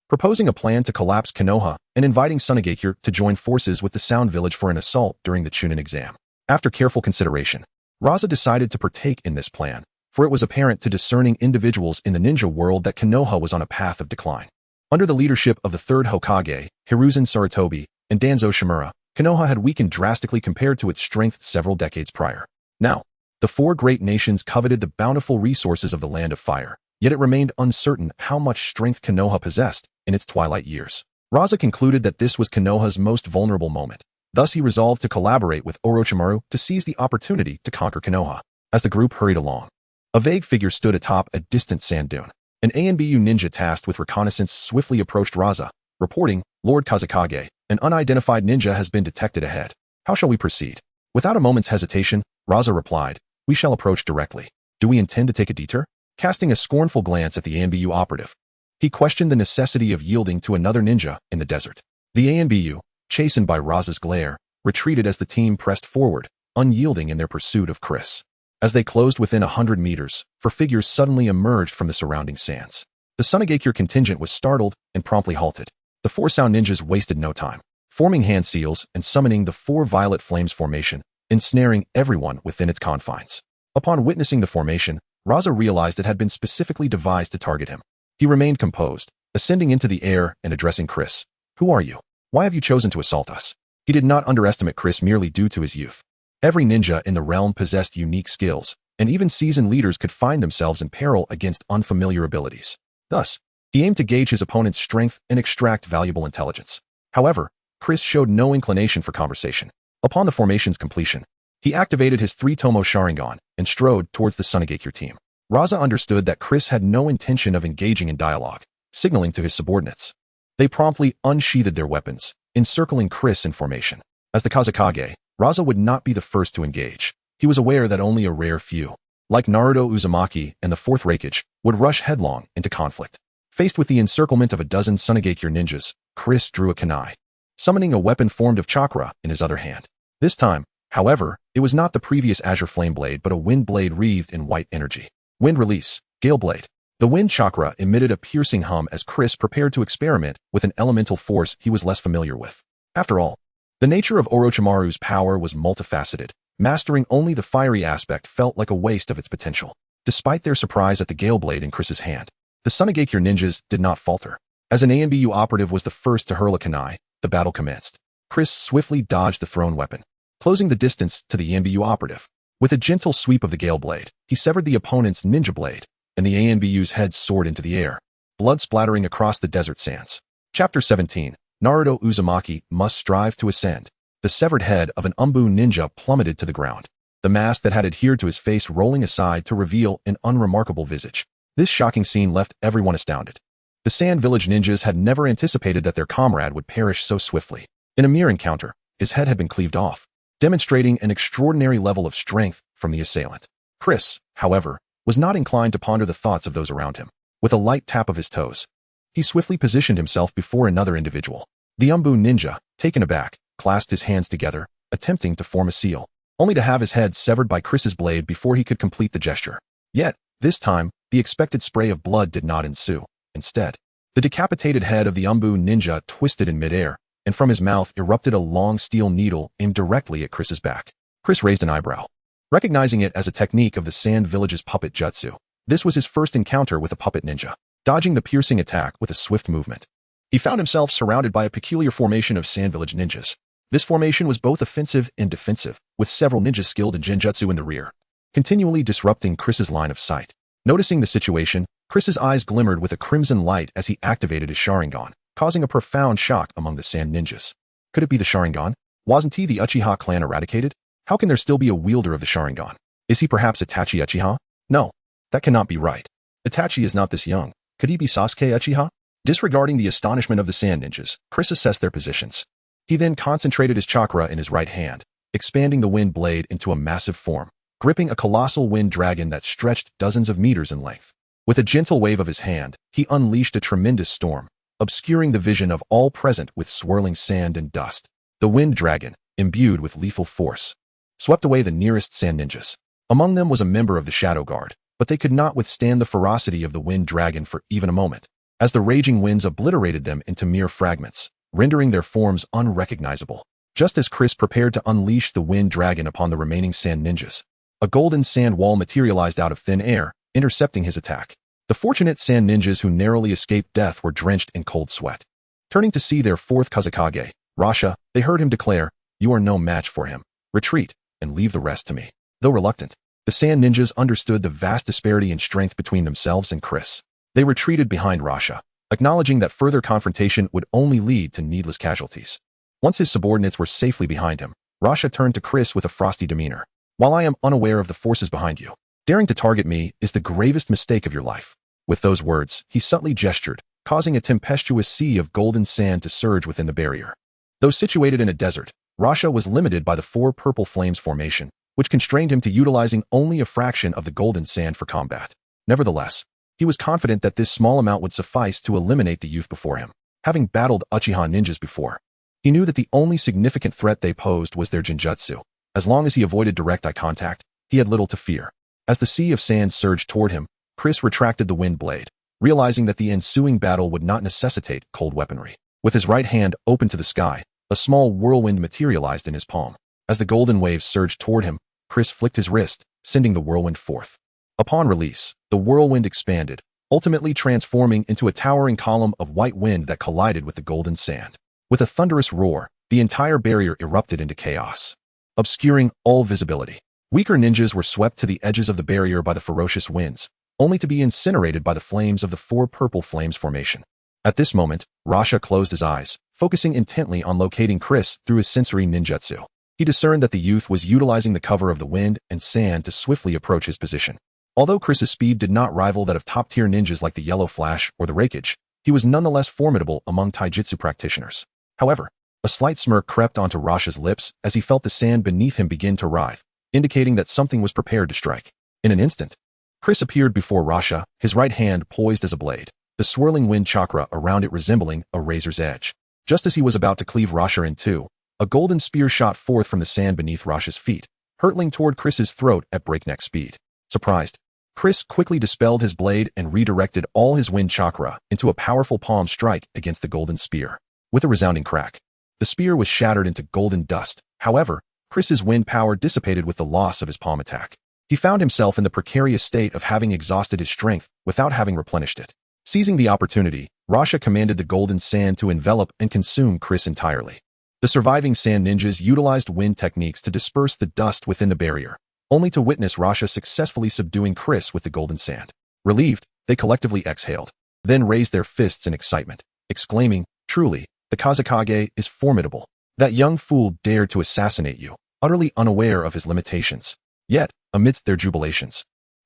proposing a plan to collapse Konoha and inviting Sunagakure to join forces with the Sound Village for an assault during the Chunin exam. After careful consideration, Raza decided to partake in this plan, for it was apparent to discerning individuals in the ninja world that Konoha was on a path of decline. Under the leadership of the 3rd Hokage, Hiruzen Sarutobi, and Danzo Shimura, Konoha had weakened drastically compared to its strength several decades prior. Now, the 4 great nations coveted the bountiful resources of the Land of Fire, yet it remained uncertain how much strength Konoha possessed in its twilight years. Raza concluded that this was Konoha's most vulnerable moment. Thus he resolved to collaborate with Orochimaru to seize the opportunity to conquer Konoha. As the group hurried along, a vague figure stood atop a distant sand dune. An ANBU ninja tasked with reconnaissance swiftly approached Raza, reporting, "Lord Kazekage, an unidentified ninja has been detected ahead. How shall we proceed?" Without a moment's hesitation, Raza replied, "We shall approach directly." Do we intend to take a detour? Casting a scornful glance at the ANBU operative, he questioned the necessity of yielding to another ninja in the desert. The ANBU, chastened by Raza's glare, retreated as the team pressed forward, unyielding in their pursuit of Chris. As they closed within 100 meters, four figures suddenly emerged from the surrounding sands. The Sunagakure contingent was startled and promptly halted. The four sound ninjas wasted no time, forming hand seals and summoning the four violet flames formation, ensnaring everyone within its confines. Upon witnessing the formation, Raza realized it had been specifically devised to target him. He remained composed, ascending into the air and addressing Chris. Who are you? Why have you chosen to assault us? He did not underestimate Chris merely due to his youth. Every ninja in the realm possessed unique skills, and even seasoned leaders could find themselves in peril against unfamiliar abilities. Thus, he aimed to gauge his opponent's strength and extract valuable intelligence. However, Chris showed no inclination for conversation. Upon the formation's completion, he activated his 3-tomo Sharingan and strode towards the Sunagakure team. Raza understood that Chris had no intention of engaging in dialogue, signaling to his subordinates. They promptly unsheathed their weapons, encircling Chris in formation. As the Kazekage, Raza would not be the first to engage. He was aware that only a rare few, like Naruto Uzumaki and the Fourth Raikage, would rush headlong into conflict. Faced with the encirclement of a dozen Sunagakure ninjas, Chris drew a kunai, summoning a weapon formed of chakra in his other hand. This time, however, it was not the previous Azure Flame Blade but a wind blade wreathed in white energy. Wind release, Gale Blade. The wind chakra emitted a piercing hum as Chris prepared to experiment with an elemental force he was less familiar with. After all, the nature of Orochimaru's power was multifaceted. Mastering only the fiery aspect felt like a waste of its potential. Despite their surprise at the Gale Blade in Chris's hand, the Sunagakure ninjas did not falter. As an ANBU operative was the first to hurl a kunai, the battle commenced. Chris swiftly dodged the thrown weapon, closing the distance to the ANBU operative. With a gentle sweep of the Gale Blade, he severed the opponent's ninja blade, and the ANBU's head soared into the air, blood splattering across the desert sands. Chapter 17. Naruto Uzumaki must strive to ascend. The severed head of an Umbu ninja plummeted to the ground, the mask that had adhered to his face rolling aside to reveal an unremarkable visage. This shocking scene left everyone astounded. The Sand Village ninjas had never anticipated that their comrade would perish so swiftly. In a mere encounter, his head had been cleaved off, demonstrating an extraordinary level of strength from the assailant. Chris, however, was not inclined to ponder the thoughts of those around him. With a light tap of his toes, he swiftly positioned himself before another individual. The Umbu ninja, taken aback, clasped his hands together, attempting to form a seal, only to have his head severed by Chris's blade before he could complete the gesture. Yet, this time, the expected spray of blood did not ensue. Instead, the decapitated head of the Umbu ninja twisted in midair, and from his mouth erupted a long steel needle aimed directly at Chris's back. Chris raised an eyebrow, recognizing it as a technique of the Sand Village's puppet jutsu. This was his first encounter with a puppet ninja, dodging the piercing attack with a swift movement. He found himself surrounded by a peculiar formation of Sand Village ninjas. This formation was both offensive and defensive, with several ninjas skilled in genjutsu in the rear, continually disrupting Chris's line of sight. Noticing the situation, Chris's eyes glimmered with a crimson light as he activated his Sharingan, causing a profound shock among the Sand ninjas. Could it be the Sharingan? Wasn't he the Uchiha clan eradicated? How can there still be a wielder of the Sharingan? Is he perhaps Itachi Uchiha? No, that cannot be right. Itachi is not this young. Could he be Sasuke Uchiha? Disregarding the astonishment of the Sand ninjas, Chris assessed their positions. He then concentrated his chakra in his right hand, expanding the wind blade into a massive form, gripping a colossal wind dragon that stretched dozens of meters in length. With a gentle wave of his hand, he unleashed a tremendous storm, obscuring the vision of all present with swirling sand and dust. The wind dragon, imbued with lethal force, swept away the nearest Sand ninjas. Among them was a member of the Shadow Guard, but they could not withstand the ferocity of the wind dragon for even a moment, as the raging winds obliterated them into mere fragments, rendering their forms unrecognizable. Just as Chris prepared to unleash the wind dragon upon the remaining Sand ninjas, a golden sand wall materialized out of thin air, intercepting his attack. The fortunate Sand ninjas who narrowly escaped death were drenched in cold sweat. Turning to see their fourth Kazekage, Rasha, they heard him declare, "You are no match for him. Retreat, and leave the rest to me." Though reluctant, the Sand ninjas understood the vast disparity in strength between themselves and Chris. They retreated behind Rasha, acknowledging that further confrontation would only lead to needless casualties. Once his subordinates were safely behind him, Rasha turned to Chris with a frosty demeanor. "While I am unaware of the forces behind you, daring to target me is the gravest mistake of your life." With those words, he subtly gestured, causing a tempestuous sea of golden sand to surge within the barrier. Though situated in a desert, Rasha was limited by the four purple flames formation, which constrained him to utilizing only a fraction of the golden sand for combat. Nevertheless, he was confident that this small amount would suffice to eliminate the youth before him. Having battled Uchiha ninjas before, he knew that the only significant threat they posed was their genjutsu. As long as he avoided direct eye contact, he had little to fear. As the sea of sand surged toward him, Chris retracted the wind blade, realizing that the ensuing battle would not necessitate cold weaponry. With his right hand open to the sky, a small whirlwind materialized in his palm. As the golden waves surged toward him, Chris flicked his wrist, sending the whirlwind forth. Upon release, the whirlwind expanded, ultimately transforming into a towering column of white wind that collided with the golden sand. With a thunderous roar, the entire barrier erupted into chaos, obscuring all visibility. Weaker ninjas were swept to the edges of the barrier by the ferocious winds, only to be incinerated by the flames of the four purple flames formation. At this moment, Rasha closed his eyes, focusing intently on locating Chris through his sensory ninjutsu. He discerned that the youth was utilizing the cover of the wind and sand to swiftly approach his position. Although Chris's speed did not rival that of top-tier ninjas like the Yellow Flash or the Raikage, he was nonetheless formidable among taijutsu practitioners. However, a slight smirk crept onto Rasha's lips as he felt the sand beneath him begin to writhe, indicating that something was prepared to strike. In an instant, Chris appeared before Rasha, his right hand poised as a blade, the swirling wind chakra around it resembling a razor's edge. Just as he was about to cleave Rasha in two, a golden spear shot forth from the sand beneath Rasha's feet, hurtling toward Chris's throat at breakneck speed. Surprised, Chris quickly dispelled his blade and redirected all his wind chakra into a powerful palm strike against the golden spear. With a resounding crack, the spear was shattered into golden dust. However, Chris's wind power dissipated with the loss of his palm attack. He found himself in the precarious state of having exhausted his strength without having replenished it. Seizing the opportunity, Rasha commanded the golden sand to envelop and consume Chris entirely. The surviving sand ninjas utilized wind techniques to disperse the dust within the barrier, only to witness Rasha successfully subduing Chris with the golden sand. Relieved, they collectively exhaled, then raised their fists in excitement, exclaiming, "Truly, the Kazekage is formidable. That young fool dared to assassinate you, utterly unaware of his limitations." Yet, amidst their jubilations,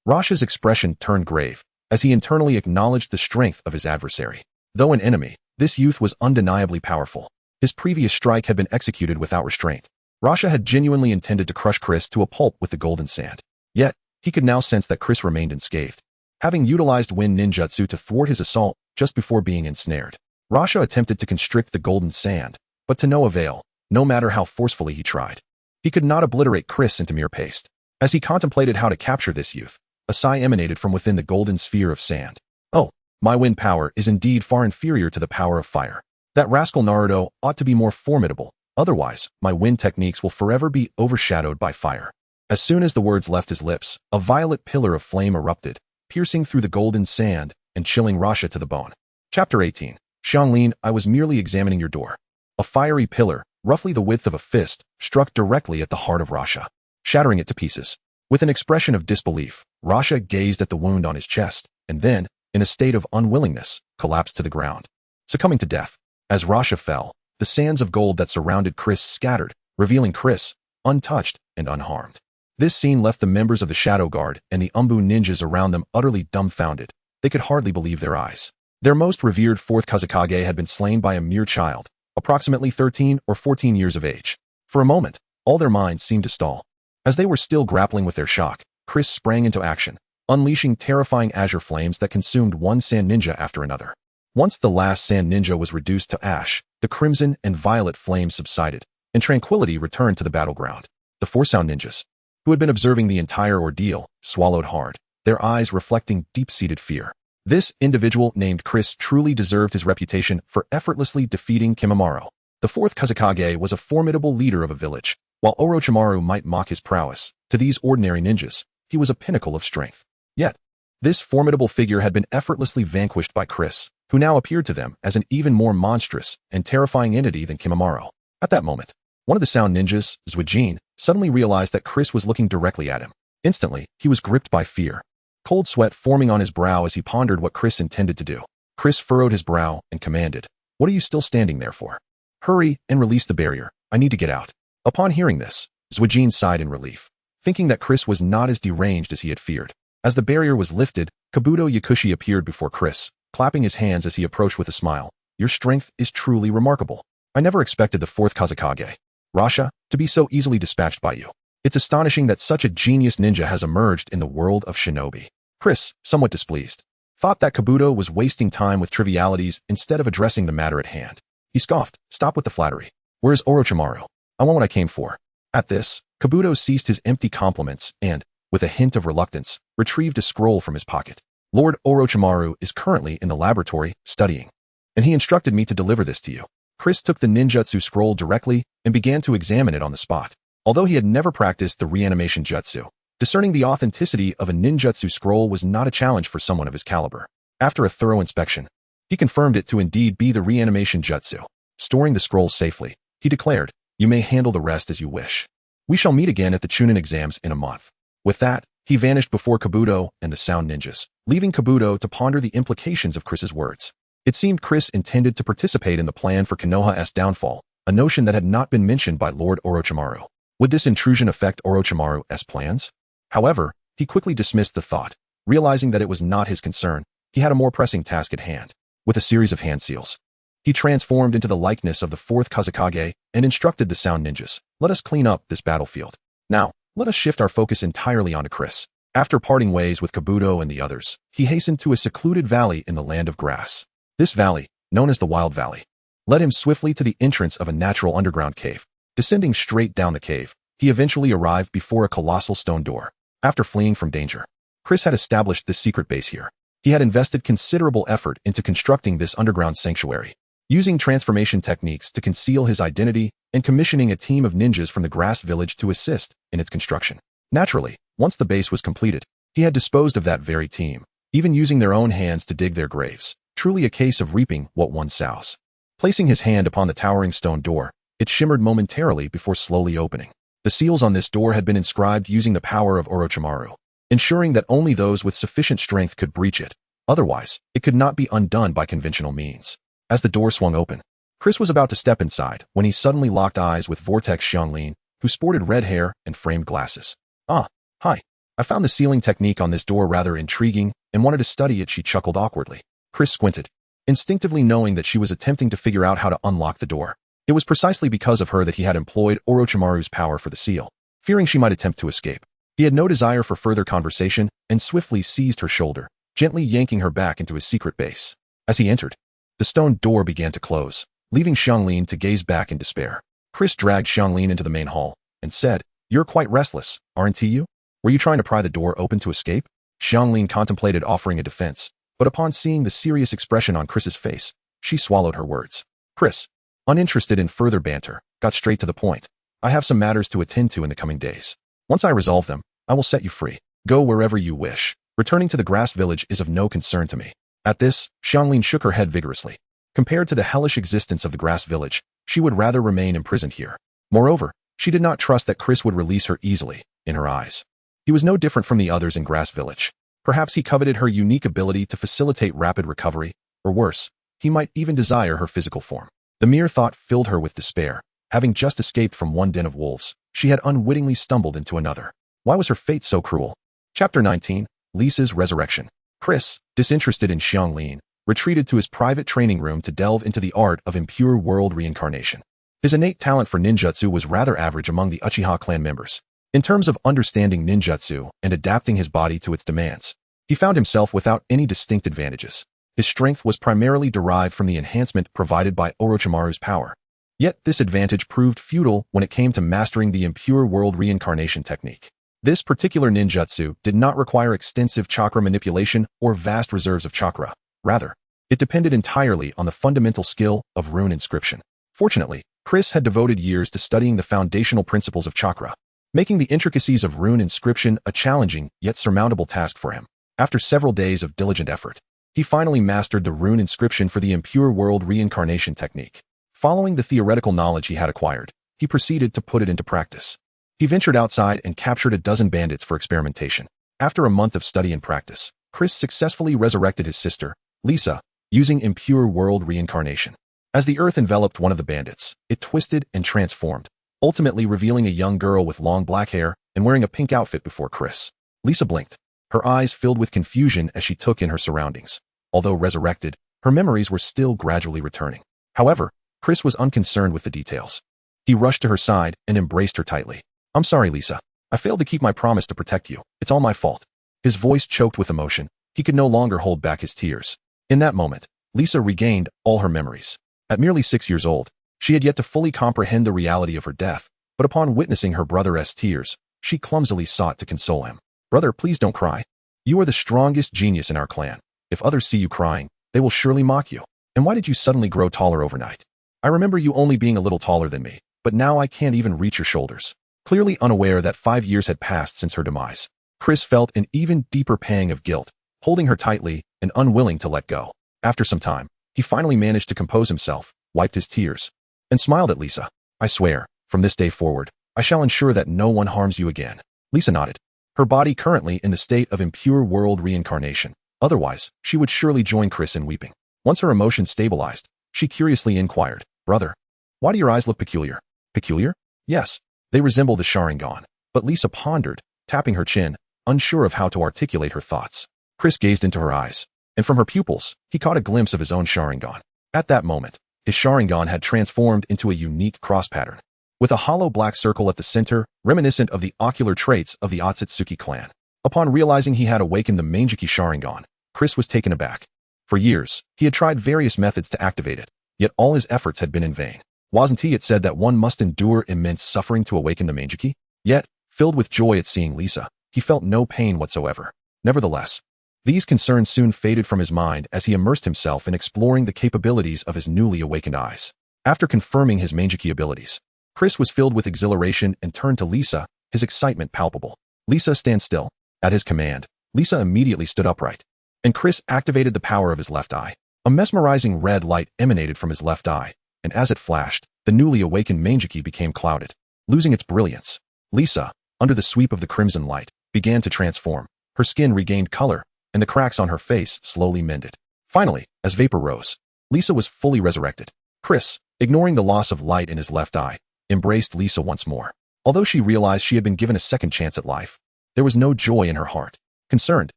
Rasha's expression turned grave, as he internally acknowledged the strength of his adversary. Though an enemy, this youth was undeniably powerful. His previous strike had been executed without restraint. Rasha had genuinely intended to crush Chris to a pulp with the golden sand. Yet, he could now sense that Chris remained unscathed. Having utilized wind ninjutsu to thwart his assault just before being ensnared, Rasha attempted to constrict the golden sand, but to no avail, no matter how forcefully he tried. He could not obliterate Chris into mere paste. As he contemplated how to capture this youth, a sigh emanated from within the golden sphere of sand. "Oh, my wind power is indeed far inferior to the power of fire. That rascal Naruto ought to be more formidable, otherwise my wind techniques will forever be overshadowed by fire." As soon as the words left his lips, a violet pillar of flame erupted, piercing through the golden sand and chilling Rasha to the bone. Chapter 18. Xianglin, I was merely examining your door. A fiery pillar, roughly the width of a fist, struck directly at the heart of Rasha, shattering it to pieces. With an expression of disbelief, Rasha gazed at the wound on his chest, and then, in a state of unwillingness, collapsed to the ground, succumbing to death. As Rasha fell, the sands of gold that surrounded Chris scattered, revealing Chris, untouched and unharmed. This scene left the members of the Shadow Guard and the Umbu ninjas around them utterly dumbfounded. They could hardly believe their eyes. Their most revered fourth Kazekage had been slain by a mere child, approximately 13 or 14 years of age. For a moment, all their minds seemed to stall. As they were still grappling with their shock, Chris sprang into action, unleashing terrifying azure flames that consumed one sand ninja after another. Once the last sand ninja was reduced to ash, the crimson and violet flames subsided, and tranquility returned to the battleground. The four sound ninjas, who had been observing the entire ordeal, swallowed hard, their eyes reflecting deep-seated fear. This individual named Chris truly deserved his reputation for effortlessly defeating Kimimaro. The fourth Kazekage was a formidable leader of a village. While Orochimaru might mock his prowess, to these ordinary ninjas, he was a pinnacle of strength. Yet, this formidable figure had been effortlessly vanquished by Chris, who now appeared to them as an even more monstrous and terrifying entity than Kimimaro. At that moment, one of the sound ninjas, Zuijin, suddenly realized that Chris was looking directly at him. Instantly, he was gripped by fear, cold sweat forming on his brow as he pondered what Chris intended to do. Chris furrowed his brow and commanded, "What are you still standing there for? Hurry and release the barrier. I need to get out." Upon hearing this, Zuijin sighed in relief, thinking that Chris was not as deranged as he had feared. As the barrier was lifted, Kabuto Yakushi appeared before Chris, clapping his hands as he approached with a smile. "Your strength is truly remarkable. I never expected the fourth Kazekage, Rasha, to be so easily dispatched by you." It's astonishing that such a genius ninja has emerged in the world of shinobi. Chris, somewhat displeased, thought that Kabuto was wasting time with trivialities instead of addressing the matter at hand. He scoffed, "Stop with the flattery. Where's Orochimaru? I want what I came for." At this, Kabuto ceased his empty compliments and, with a hint of reluctance, retrieved a scroll from his pocket. "Lord Orochimaru is currently in the laboratory, studying, and he instructed me to deliver this to you." Chris took the ninjutsu scroll directly and began to examine it on the spot. Although he had never practiced the reanimation jutsu, discerning the authenticity of a ninjutsu scroll was not a challenge for someone of his caliber. After a thorough inspection, he confirmed it to indeed be the reanimation jutsu. Storing the scroll safely, he declared, "You may handle the rest as you wish. We shall meet again at the Chunin exams in a month." With that, he vanished before Kabuto and the Sound Ninjas, leaving Kabuto to ponder the implications of Chris's words. It seemed Chris intended to participate in the plan for Konoha's downfall, a notion that had not been mentioned by Lord Orochimaru. Would this intrusion affect Orochimaru's plans? However, he quickly dismissed the thought, realizing that it was not his concern. He had a more pressing task at hand. With a series of hand seals, he transformed into the likeness of the fourth Kazekage and instructed the Sound Ninjas, "Let us clean up this battlefield. Now, let us shift our focus entirely onto Chris." After parting ways with Kabuto and the others, he hastened to a secluded valley in the Land of Grass. This valley, known as the Wild Valley, led him swiftly to the entrance of a natural underground cave. Descending straight down the cave, he eventually arrived before a colossal stone door. After fleeing from danger, Chris had established this secret base here. He had invested considerable effort into constructing this underground sanctuary, using transformation techniques to conceal his identity and commissioning a team of ninjas from the grass village to assist in its construction. Naturally, once the base was completed, he had disposed of that very team, even using their own hands to dig their graves. Truly a case of reaping what one sows. Placing his hand upon the towering stone door, it shimmered momentarily before slowly opening. The seals on this door had been inscribed using the power of Orochimaru, ensuring that only those with sufficient strength could breach it. Otherwise, it could not be undone by conventional means. As the door swung open, Chris was about to step inside when he suddenly locked eyes with Vortex Xianglin, who sported red hair and framed glasses. "Ah, hi. I found the sealing technique on this door rather intriguing and wanted to study it," she chuckled awkwardly. Chris squinted, instinctively knowing that she was attempting to figure out how to unlock the door. It was precisely because of her that he had employed Orochimaru's power for the seal, fearing she might attempt to escape. He had no desire for further conversation and swiftly seized her shoulder, gently yanking her back into his secret base. As he entered, the stone door began to close, leaving Xianglin to gaze back in despair. Chris dragged Xianglin into the main hall and said, "You're quite restless, aren't you? Were you trying to pry the door open to escape?" Xianglin contemplated offering a defense, but upon seeing the serious expression on Chris's face, she swallowed her words. Chris, uninterested in further banter, got straight to the point. "I have some matters to attend to in the coming days. Once I resolve them, I will set you free. Go wherever you wish. Returning to the grass village is of no concern to me." At this, Xianglin shook her head vigorously. Compared to the hellish existence of the grass village, she would rather remain imprisoned here. Moreover, she did not trust that Chris would release her easily. In her eyes, he was no different from the others in Grass Village. Perhaps he coveted her unique ability to facilitate rapid recovery, or worse, he might even desire her physical form. The mere thought filled her with despair. Having just escaped from one den of wolves, she had unwittingly stumbled into another. Why was her fate so cruel? Chapter 19, Lisa's Resurrection. Chris, disinterested in Xianglin, retreated to his private training room to delve into the art of impure world reincarnation. His innate talent for ninjutsu was rather average among the Uchiha clan members. In terms of understanding ninjutsu and adapting his body to its demands, he found himself without any distinct advantages. His strength was primarily derived from the enhancement provided by Orochimaru's power. Yet this advantage proved futile when it came to mastering the impure world reincarnation technique. This particular ninjutsu did not require extensive chakra manipulation or vast reserves of chakra. Rather, it depended entirely on the fundamental skill of rune inscription. Fortunately, Chris had devoted years to studying the foundational principles of chakra, making the intricacies of rune inscription a challenging yet surmountable task for him. After several days of diligent effort, he finally mastered the rune inscription for the impure world reincarnation technique. Following the theoretical knowledge he had acquired, he proceeded to put it into practice. He ventured outside and captured a dozen bandits for experimentation. After a month of study and practice, Chris successfully resurrected his sister, Lisa, using impure world reincarnation. As the earth enveloped one of the bandits, it twisted and transformed, ultimately revealing a young girl with long black hair and wearing a pink outfit before Chris. Lisa blinked, her eyes filled with confusion as she took in her surroundings. Although resurrected, her memories were still gradually returning. However, Chris was unconcerned with the details. He rushed to her side and embraced her tightly. "I'm sorry, Lisa. I failed to keep my promise to protect you. It's all my fault. His voice choked with emotion. He could no longer hold back his tears. In that moment, Lisa regained all her memories. At merely 6 years old, she had yet to fully comprehend the reality of her death, but upon witnessing her brother's tears, she clumsily sought to console him. Brother, please don't cry. You are the strongest genius in our clan. If others see you crying, they will surely mock you. And why did you suddenly grow taller overnight? I remember you only being a little taller than me, but now I can't even reach your shoulders. Clearly unaware that 5 years had passed since her demise, Chris felt an even deeper pang of guilt, holding her tightly and unwilling to let go. After some time, he finally managed to compose himself, wiped his tears, and smiled at Lisa. I swear, from this day forward, I shall ensure that no one harms you again. Lisa nodded, her body currently in the state of impure world reincarnation. Otherwise, she would surely join Chris in weeping. Once her emotions stabilized, she curiously inquired, Brother, why do your eyes look peculiar? Peculiar? Yes, they resemble the Sharingan. But Lisa pondered, tapping her chin, unsure of how to articulate her thoughts. Chris gazed into her eyes, and from her pupils, he caught a glimpse of his own Sharingan. At that moment, his Sharingan had transformed into a unique cross pattern, with a hollow black circle at the center, reminiscent of the ocular traits of the Otsutsuki clan. Upon realizing he had awakened the Manjiki Sharingan, Chris was taken aback. For years, he had tried various methods to activate it, yet all his efforts had been in vain. Wasn't it said that one must endure immense suffering to awaken the Manjiki? Yet, filled with joy at seeing Lisa, he felt no pain whatsoever. Nevertheless, these concerns soon faded from his mind as he immersed himself in exploring the capabilities of his newly awakened eyes. After confirming his Manjiki abilities, Chris was filled with exhilaration and turned to Lisa, his excitement palpable. Lisa, stand still. At his command, Lisa immediately stood upright, and Chris activated the power of his left eye. A mesmerizing red light emanated from his left eye, and as it flashed, the newly awakened Manjiki became clouded, losing its brilliance. Lisa, under the sweep of the crimson light, began to transform. Her skin regained color, and the cracks on her face slowly mended. Finally, as vapor rose, Lisa was fully resurrected. Chris, ignoring the loss of light in his left eye, embraced Lisa once more. Although she realized she had been given a second chance at life, there was no joy in her heart. Concerned,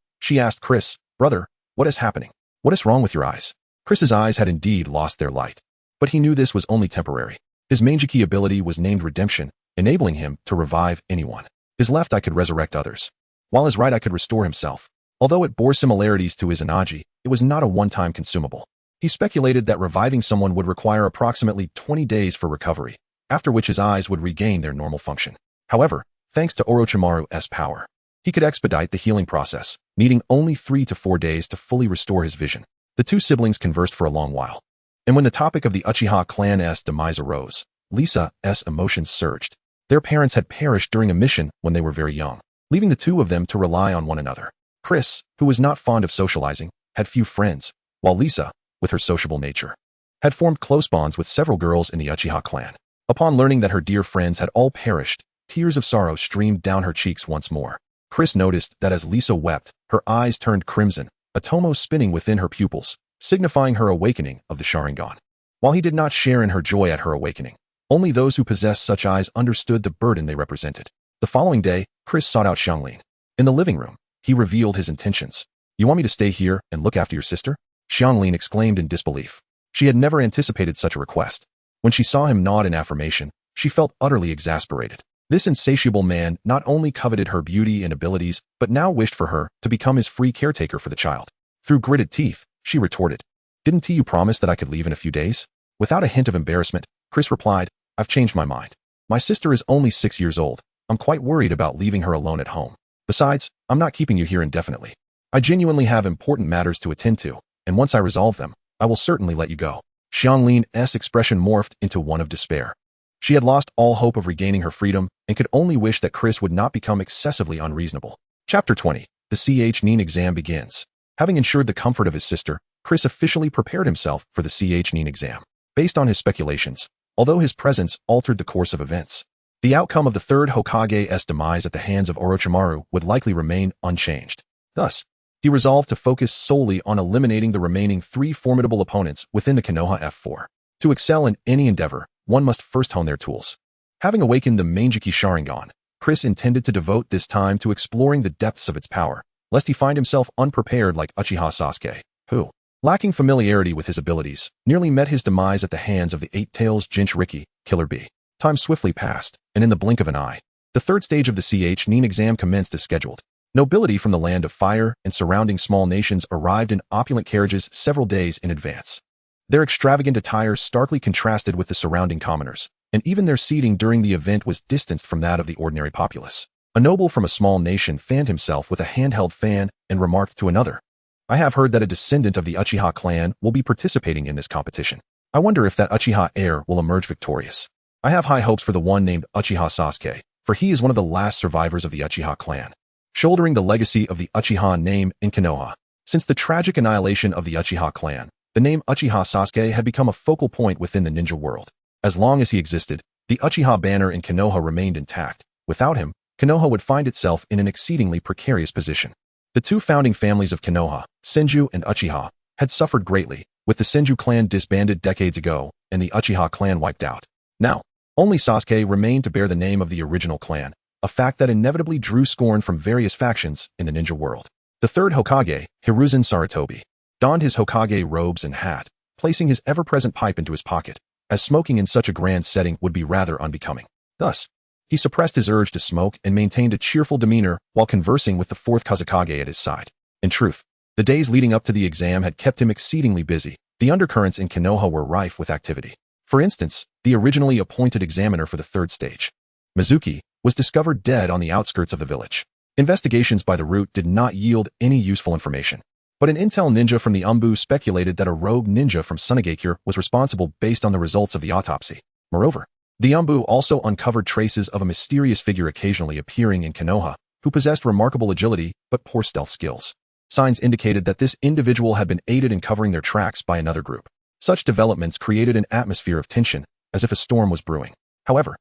she asked Chris, Brother, what is happening? What is wrong with your eyes? Chris's eyes had indeed lost their light, but he knew this was only temporary. His Manjiki ability was named Redemption, enabling him to revive anyone. His left eye could resurrect others, while his right eye could restore himself. Although it bore similarities to his Anaji, it was not a one-time consumable. He speculated that reviving someone would require approximately 20 days for recovery, after which his eyes would regain their normal function. However, thanks to Orochimaru's power, he could expedite the healing process, needing only 3 to 4 days to fully restore his vision. The two siblings conversed for a long while, and when the topic of the Uchiha clan's demise arose, Lisa's emotions surged. Their parents had perished during a mission when they were very young, leaving the two of them to rely on one another. Chris, who was not fond of socializing, had few friends, while Lisa, with her sociable nature, had formed close bonds with several girls in the Uchiha clan. Upon learning that her dear friends had all perished, tears of sorrow streamed down her cheeks once more. Chris noticed that as Lisa wept, her eyes turned crimson, a tomo spinning within her pupils, signifying her awakening of the Sharingan. While he did not share in her joy at her awakening, only those who possessed such eyes understood the burden they represented. The following day, Chris sought out Xianglin. In the living room, he revealed his intentions. You want me to stay here and look after your sister? Xianglin exclaimed in disbelief. She had never anticipated such a request. When she saw him nod in affirmation, she felt utterly exasperated. This insatiable man not only coveted her beauty and abilities, but now wished for her to become his free caretaker for the child. Through gritted teeth, she retorted, Didn't you promise that I could leave in a few days? Without a hint of embarrassment, Chris replied, I've changed my mind. My sister is only 6 years old. I'm quite worried about leaving her alone at home. Besides, I'm not keeping you here indefinitely. I genuinely have important matters to attend to, and once I resolve them, I will certainly let you go. Xianglin's expression morphed into one of despair. She had lost all hope of regaining her freedom and could only wish that Chris would not become excessively unreasonable. Chapter 20. The Ch-Nin exam begins. Having ensured the comfort of his sister, Chris officially prepared himself for the Ch-Nin exam. Based on his speculations, although his presence altered the course of events, the outcome of the third Hokage's demise at the hands of Orochimaru would likely remain unchanged. Thus, he resolved to focus solely on eliminating the remaining 3 formidable opponents within the Konoha F4. To excel in any endeavor, one must first hone their tools. Having awakened the Manjiki Sharingan, Chris intended to devote this time to exploring the depths of its power, lest he find himself unprepared like Uchiha Sasuke, who, lacking familiarity with his abilities, nearly met his demise at the hands of the Eight-Tails Jinchuriki, Killer Bee. Time swiftly passed, and in the blink of an eye, The third stage of the Nin exam commenced as scheduled. Nobility from the land of fire and surrounding small nations arrived in opulent carriages several days in advance. Their extravagant attire starkly contrasted with the surrounding commoners, and even their seating during the event was distanced from that of the ordinary populace. A noble from a small nation fanned himself with a handheld fan and remarked to another, "I have heard that a descendant of the Uchiha clan will be participating in this competition. I wonder if that Uchiha heir will emerge victorious. I have high hopes for the one named Uchiha Sasuke, for he is one of the last survivors of the Uchiha clan, shouldering the legacy of the Uchiha name in Konoha. Since the tragic annihilation of the Uchiha clan, the name Uchiha Sasuke had become a focal point within the ninja world. As long as he existed, the Uchiha banner in Konoha remained intact. Without him, Konoha would find itself in an exceedingly precarious position. The two founding families of Konoha, Senju and Uchiha, had suffered greatly, with the Senju clan disbanded decades ago and the Uchiha clan wiped out. Now, only Sasuke remained to bear the name of the original clan, a fact that inevitably drew scorn from various factions in the ninja world. The third Hokage, Hiruzen Sarutobi, donned his Hokage robes and hat, placing his ever-present pipe into his pocket, as smoking in such a grand setting would be rather unbecoming. Thus, he suppressed his urge to smoke and maintained a cheerful demeanor while conversing with the fourth Kazekage at his side. In truth, the days leading up to the exam had kept him exceedingly busy. The undercurrents in Konoha were rife with activity. For instance, the originally appointed examiner for the third stage, Mizuki, was discovered dead on the outskirts of the village. Investigations by the root did not yield any useful information, but an intel ninja from the Umbu speculated that a rogue ninja from Sunagakure was responsible based on the results of the autopsy. Moreover, the Umbu also uncovered traces of a mysterious figure occasionally appearing in Konoha, who possessed remarkable agility but poor stealth skills. Signs indicated that this individual had been aided in covering their tracks by another group. Such developments created an atmosphere of tension, as if a storm was brewing. However,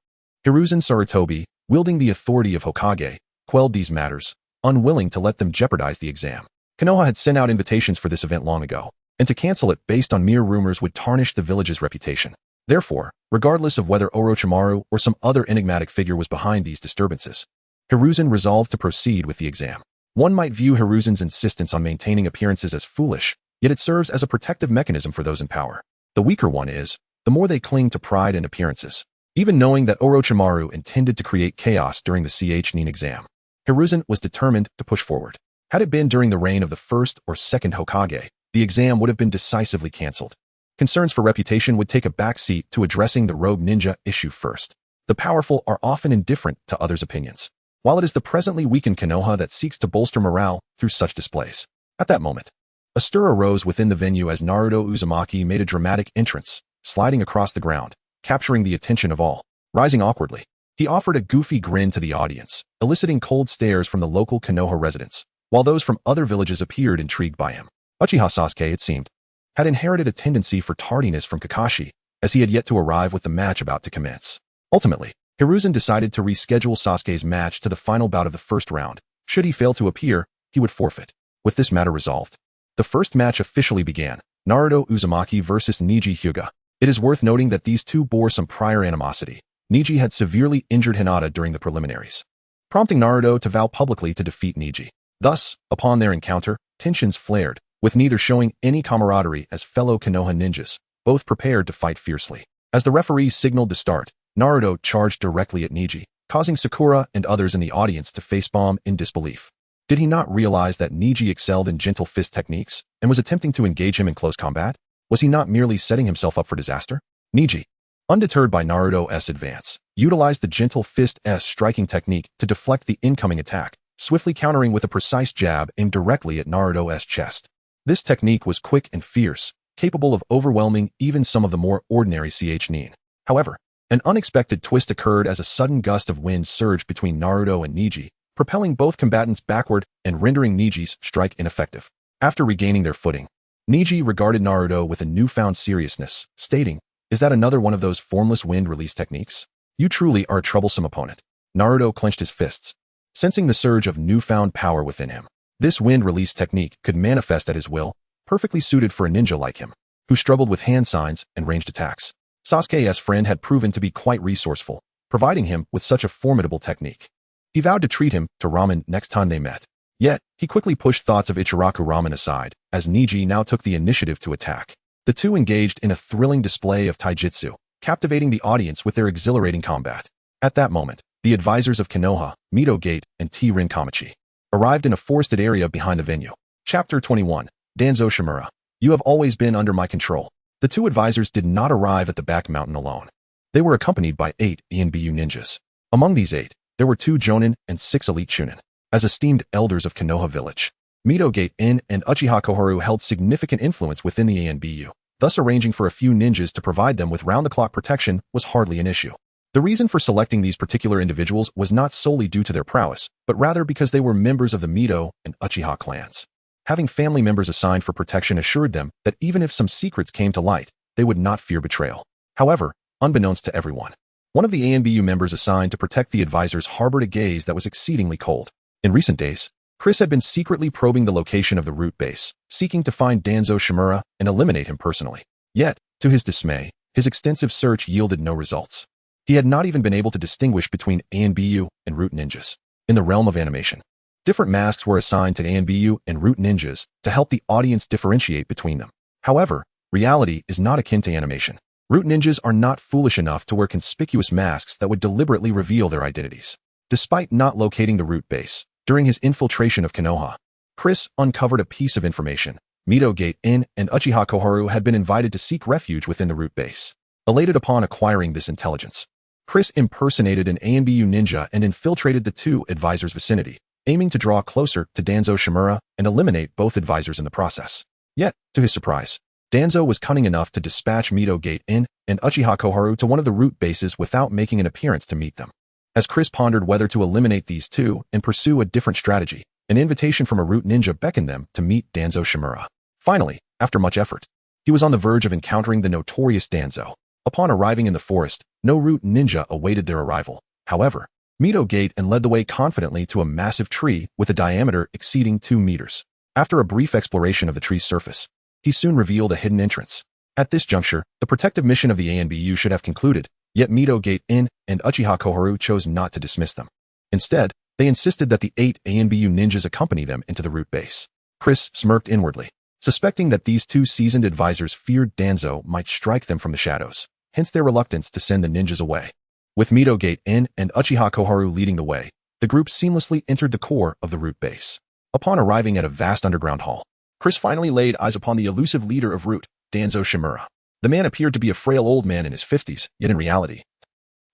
Hiruzen Sarutobi, wielding the authority of Hokage, quelled these matters, unwilling to let them jeopardize the exam. Konoha had sent out invitations for this event long ago, and to cancel it based on mere rumors would tarnish the village's reputation. Therefore, regardless of whether Orochimaru or some other enigmatic figure was behind these disturbances, Hiruzen resolved to proceed with the exam. One might view Hiruzen's insistence on maintaining appearances as foolish, yet it serves as a protective mechanism for those in power. The weaker one is, the more they cling to pride and appearances. Even knowing that Orochimaru intended to create chaos during the Nin exam, Hiruzen was determined to push forward. Had it been during the reign of the first or second Hokage, the exam would have been decisively cancelled. Concerns for reputation would take a backseat to addressing the rogue ninja issue first. The powerful are often indifferent to others' opinions, while it is the presently weakened Konoha that seeks to bolster morale through such displays. At that moment, a stir arose within the venue as Naruto Uzumaki made a dramatic entrance, sliding across the ground, capturing the attention of all. Rising awkwardly, he offered a goofy grin to the audience, eliciting cold stares from the local Konoha residents, while those from other villages appeared intrigued by him. Uchiha Sasuke, it seemed, had inherited a tendency for tardiness from Kakashi, as he had yet to arrive with the match about to commence. Ultimately, Hiruzen decided to reschedule Sasuke's match to the final bout of the first round. Should he fail to appear, he would forfeit. With this matter resolved, the first match officially began, Naruto Uzumaki versus Neji Hyuga. It is worth noting that these two bore some prior animosity. Neji had severely injured Hinata during the preliminaries, prompting Naruto to vow publicly to defeat Neji. Thus, upon their encounter, tensions flared, with neither showing any camaraderie as fellow Konoha ninjas, both prepared to fight fiercely. As the referees signaled to start, Naruto charged directly at Neji, causing Sakura and others in the audience to facepalm in disbelief. Did he not realize that Neji excelled in gentle fist techniques and was attempting to engage him in close combat? Was he not merely setting himself up for disaster? Neji, undeterred by Naruto's advance, utilized the gentle fist-s striking technique to deflect the incoming attack, swiftly countering with a precise jab aimed directly at Naruto's chest. This technique was quick and fierce, capable of overwhelming even some of the more ordinary Nin. However, an unexpected twist occurred as a sudden gust of wind surged between Naruto and Neji, propelling both combatants backward and rendering Neji's strike ineffective. After regaining their footing, Neji regarded Naruto with a newfound seriousness, stating, "Is that another one of those formless wind release techniques? You truly are a troublesome opponent." Naruto clenched his fists, sensing the surge of newfound power within him. This wind release technique could manifest at his will, perfectly suited for a ninja like him, who struggled with hand signs and ranged attacks. Sasuke's friend had proven to be quite resourceful, providing him with such a formidable technique. He vowed to treat him to ramen next time they met. Yet, he quickly pushed thoughts of Ichiraku ramen aside, as Neji now took the initiative to attack. The two engaged in a thrilling display of taijutsu, captivating the audience with their exhilarating combat. At that moment, the advisors of Konoha, Mito Gate, and T-Rin Kamachi, arrived in a forested area behind the venue. Chapter 21. Danzo Shimura. You have always been under my control. The two advisors did not arrive at the back mountain alone. They were accompanied by 8 ENBU ninjas. Among these 8, there were 2 Jonin and 6 elite Chunin. As esteemed elders of Konoha village, Mito Gate In and Uchiha Koharu held significant influence within the ANBU. Thus arranging for a few ninjas to provide them with round-the-clock protection was hardly an issue. The reason for selecting these particular individuals was not solely due to their prowess, but rather because they were members of the Mito and Uchiha clans. Having family members assigned for protection assured them that even if some secrets came to light, they would not fear betrayal. However, unbeknownst to everyone, one of the ANBU members assigned to protect the advisors harbored a gaze that was exceedingly cold. In recent days, Chris had been secretly probing the location of the root base, seeking to find Danzo Shimura and eliminate him personally. Yet, to his dismay, his extensive search yielded no results. He had not even been able to distinguish between ANBU and root ninjas. In the realm of animation, different masks were assigned to ANBU and root ninjas to help the audience differentiate between them. However, reality is not akin to animation. Root ninjas are not foolish enough to wear conspicuous masks that would deliberately reveal their identities. Despite not locating the root base, during his infiltration of Konoha, Chris uncovered a piece of information. Mito Gate In and Uchiha Koharu had been invited to seek refuge within the root base. Elated upon acquiring this intelligence, Chris impersonated an ANBU ninja and infiltrated the two advisors' vicinity, aiming to draw closer to Danzo Shimura and eliminate both advisors in the process. Yet, to his surprise, Danzo was cunning enough to dispatch Mito Gate In and Uchiha Koharu to one of the root bases without making an appearance to meet them. As Chris pondered whether to eliminate these two and pursue a different strategy, an invitation from a root ninja beckoned them to meet Danzo Shimura. Finally, after much effort, he was on the verge of encountering the notorious Danzo. Upon arriving in the forest, no root ninja awaited their arrival. However, Mito Gate In led the way confidently to a massive tree with a diameter exceeding 2 meters. After a brief exploration of the tree's surface, he soon revealed a hidden entrance. At this juncture, the protective mission of the ANBU should have concluded, yet Mito Gate In and Uchiha Koharu chose not to dismiss them. Instead, they insisted that the 8 ANBU ninjas accompany them into the root base. Chris smirked inwardly, suspecting that these two seasoned advisors feared Danzo might strike them from the shadows, hence their reluctance to send the ninjas away. With Mito Gate In and Uchiha Koharu leading the way, the group seamlessly entered the core of the root base. Upon arriving at a vast underground hall, Chris finally laid eyes upon the elusive leader of Root, Danzo Shimura. The man appeared to be a frail old man in his 50s, yet in reality,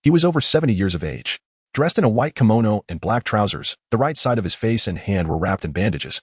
he was over 70 years of age. Dressed in a white kimono and black trousers, the right side of his face and hand were wrapped in bandages,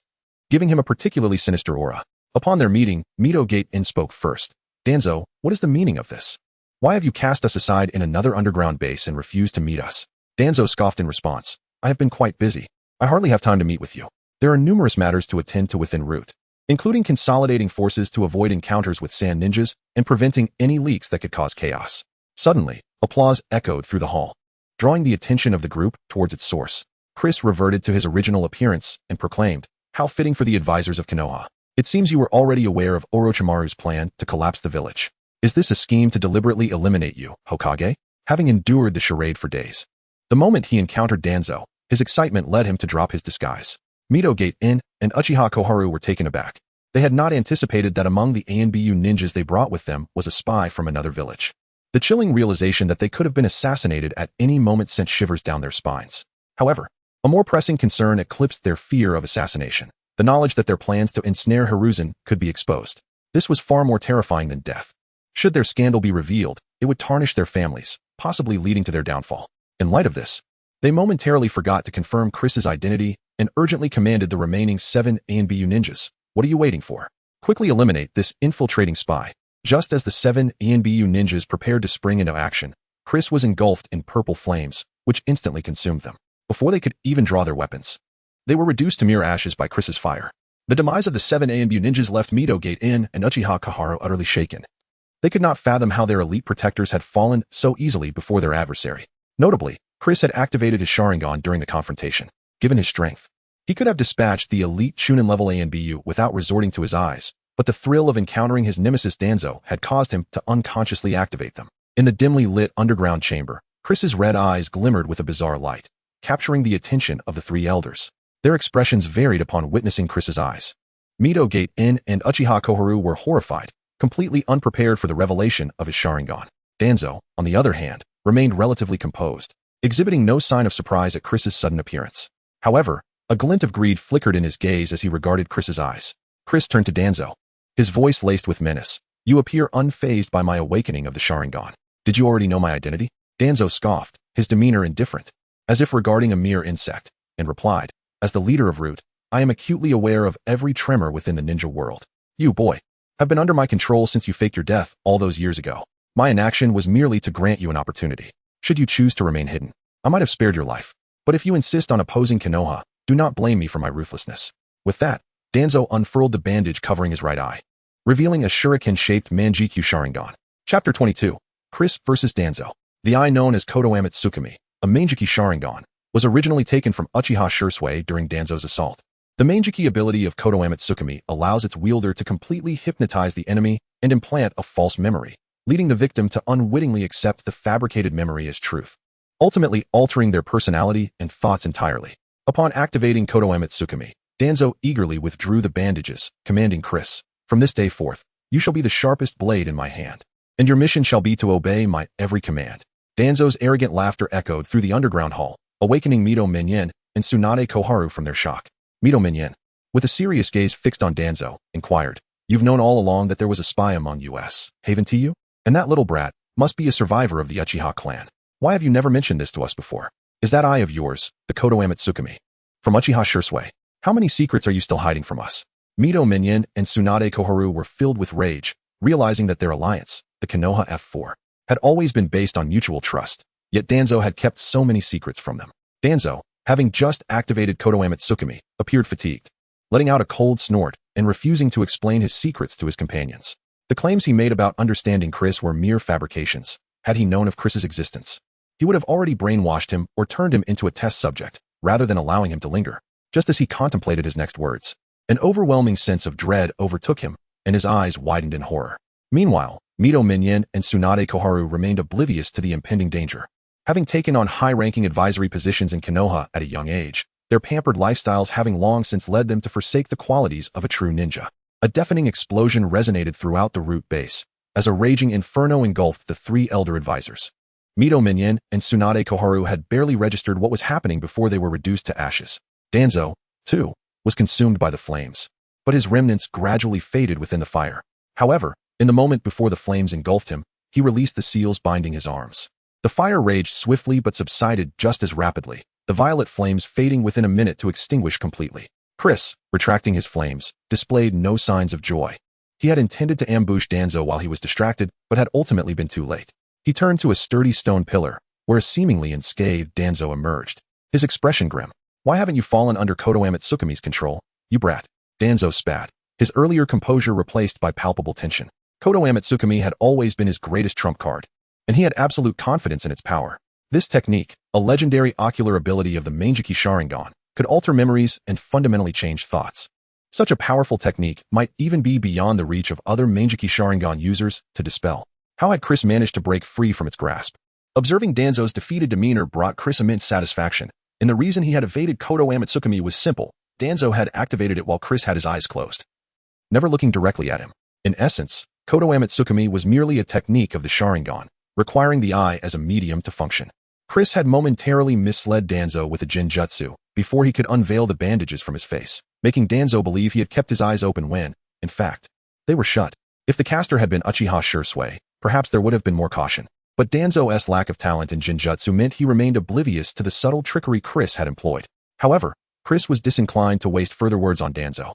giving him a particularly sinister aura. Upon their meeting, Mito Gate In spoke first. Danzo, what is the meaning of this? Why have you cast us aside in another underground base and refused to meet us? Danzo scoffed in response. I have been quite busy. I hardly have time to meet with you. There are numerous matters to attend to within Root, including consolidating forces to avoid encounters with sand ninjas and preventing any leaks that could cause chaos. Suddenly, applause echoed through the hall, drawing the attention of the group towards its source. Chris reverted to his original appearance and proclaimed, how fitting for the advisors of Konoha. It seems you were already aware of Orochimaru's plan to collapse the village. Is this a scheme to deliberately eliminate you, Hokage? Having endured the charade for days, the moment he encountered Danzo, his excitement led him to drop his disguise. Mito Gate In and Uchiha Koharu were taken aback. They had not anticipated that among the ANBU ninjas they brought with them was a spy from another village. The chilling realization that they could have been assassinated at any moment sent shivers down their spines. However, a more pressing concern eclipsed their fear of assassination. The knowledge that their plans to ensnare Hiruzen could be exposed. This was far more terrifying than death. Should their scandal be revealed, it would tarnish their families, possibly leading to their downfall. In light of this, they momentarily forgot to confirm Chris's identity and urgently commanded the remaining 7 ANBU ninjas. What are you waiting for? Quickly eliminate this infiltrating spy. Just as the 7 ANBU ninjas prepared to spring into action, Chris was engulfed in purple flames, which instantly consumed them. Before they could even draw their weapons, they were reduced to mere ashes by Chris's fire. The demise of the 7 ANBU ninjas left Mito Gate In and Uchiha Koharu utterly shaken. They could not fathom how their elite protectors had fallen so easily before their adversary. Notably, Chris had activated his Sharingan during the confrontation. Given his strength, he could have dispatched the elite Chunin-level ANBU without resorting to his eyes, but the thrill of encountering his nemesis Danzo had caused him to unconsciously activate them. In the dimly lit underground chamber, Chris's red eyes glimmered with a bizarre light, capturing the attention of the 3 elders. Their expressions varied upon witnessing Chris's eyes. Mito Gate In and Uchiha Koharu were horrified, completely unprepared for the revelation of his Sharingan. Danzo, on the other hand, remained relatively composed. exhibiting no sign of surprise at Chris's sudden appearance. However, a glint of greed flickered in his gaze as he regarded Chris's eyes. Chris turned to Danzo, his voice laced with menace. You appear unfazed by my awakening of the Sharingan. Did you already know my identity? Danzo scoffed, his demeanor indifferent, as if regarding a mere insect, and replied, as the leader of Root, I am acutely aware of every tremor within the ninja world. You, boy, have been under my control since you faked your death all those years ago. My inaction was merely to grant you an opportunity. Should you choose to remain hidden, I might have spared your life. But if you insist on opposing Konoha, do not blame me for my ruthlessness. With that, Danzo unfurled the bandage covering his right eye, revealing a shuriken-shaped Manjikyu Sharingan. Chapter 22. Chris vs. Danzo. The eye known as Kodo Amatsukami, a Manjiki Sharingan, was originally taken from Uchiha Shursui during Danzo's assault. The Manjiki ability of Kodo Amatsukami allows its wielder to completely hypnotize the enemy and implant a false memory, leading the victim to unwittingly accept the fabricated memory as truth, ultimately altering their personality and thoughts entirely. Upon activating Kodo Amatsukami, Danzo eagerly withdrew the bandages, commanding Chris, from this day forth, you shall be the sharpest blade in my hand, and your mission shall be to obey my every command. Danzo's arrogant laughter echoed through the underground hall, awakening Mito Minyin and Tsunade Koharu from their shock. Mito Minyin, with a serious gaze fixed on Danzo, inquired, You've known all along that there was a spy among us, haven't you? And that little brat must be a survivor of the Uchiha clan. Why have you never mentioned this to us before? Is that eye of yours, the Kodo Amatsukami, from Uchiha Shursui? How many secrets are you still hiding from us? Mito Minyin and Tsunade Koharu were filled with rage, realizing that their alliance, the Konoha F4, had always been based on mutual trust, yet Danzo had kept so many secrets from them. Danzo, having just activated Kodo Amatsukami, appeared fatigued, letting out a cold snort and refusing to explain his secrets to his companions. The claims he made about understanding Chris were mere fabrications. Had he known of Chris's existence, he would have already brainwashed him or turned him into a test subject, rather than allowing him to linger. Just as he contemplated his next words, an overwhelming sense of dread overtook him, and his eyes widened in horror. Meanwhile, Mito Minyin and Tsunade Koharu remained oblivious to the impending danger. Having taken on high-ranking advisory positions in Konoha at a young age, their pampered lifestyles having long since led them to forsake the qualities of a true ninja. A deafening explosion resonated throughout the Root base, as a raging inferno engulfed the three elder advisors. Mito Minyin and Tsunade Koharu had barely registered what was happening before they were reduced to ashes. Danzo, too, was consumed by the flames, but his remnants gradually faded within the fire. However, in the moment before the flames engulfed him, he released the seals binding his arms. The fire raged swiftly but subsided just as rapidly, the violet flames fading within a minute to extinguish completely. Chris, retracting his flames, displayed no signs of joy. He had intended to ambush Danzo while he was distracted, but had ultimately been too late. He turned to a sturdy stone pillar, where a seemingly unscathed Danzo emerged, his expression grim. Why haven't you fallen under Kodo Amatsukami's control, you brat? Danzo spat, his earlier composure replaced by palpable tension. Kodo Amatsukami had always been his greatest trump card, and he had absolute confidence in its power. This technique, a legendary ocular ability of the Manjiki Sharingan, could alter memories and fundamentally change thoughts. Such a powerful technique might even be beyond the reach of other Manjiki Sharingan users to dispel. How had Chris managed to break free from its grasp? Observing Danzo's defeated demeanor brought Chris immense satisfaction, and the reason he had evaded Kodo Amatsukami was simple. Danzo had activated it while Chris had his eyes closed, never looking directly at him. In essence, Kodo Amatsukami was merely a technique of the Sharingan, requiring the eye as a medium to function. Chris had momentarily misled Danzo with a Jinjutsu before he could unveil the bandages from his face, making Danzo believe he had kept his eyes open when, in fact, they were shut. If the caster had been Uchiha Shursui, perhaps there would have been more caution. But Danzo's lack of talent in Jinjutsu meant he remained oblivious to the subtle trickery Chris had employed. However, Chris was disinclined to waste further words on Danzo.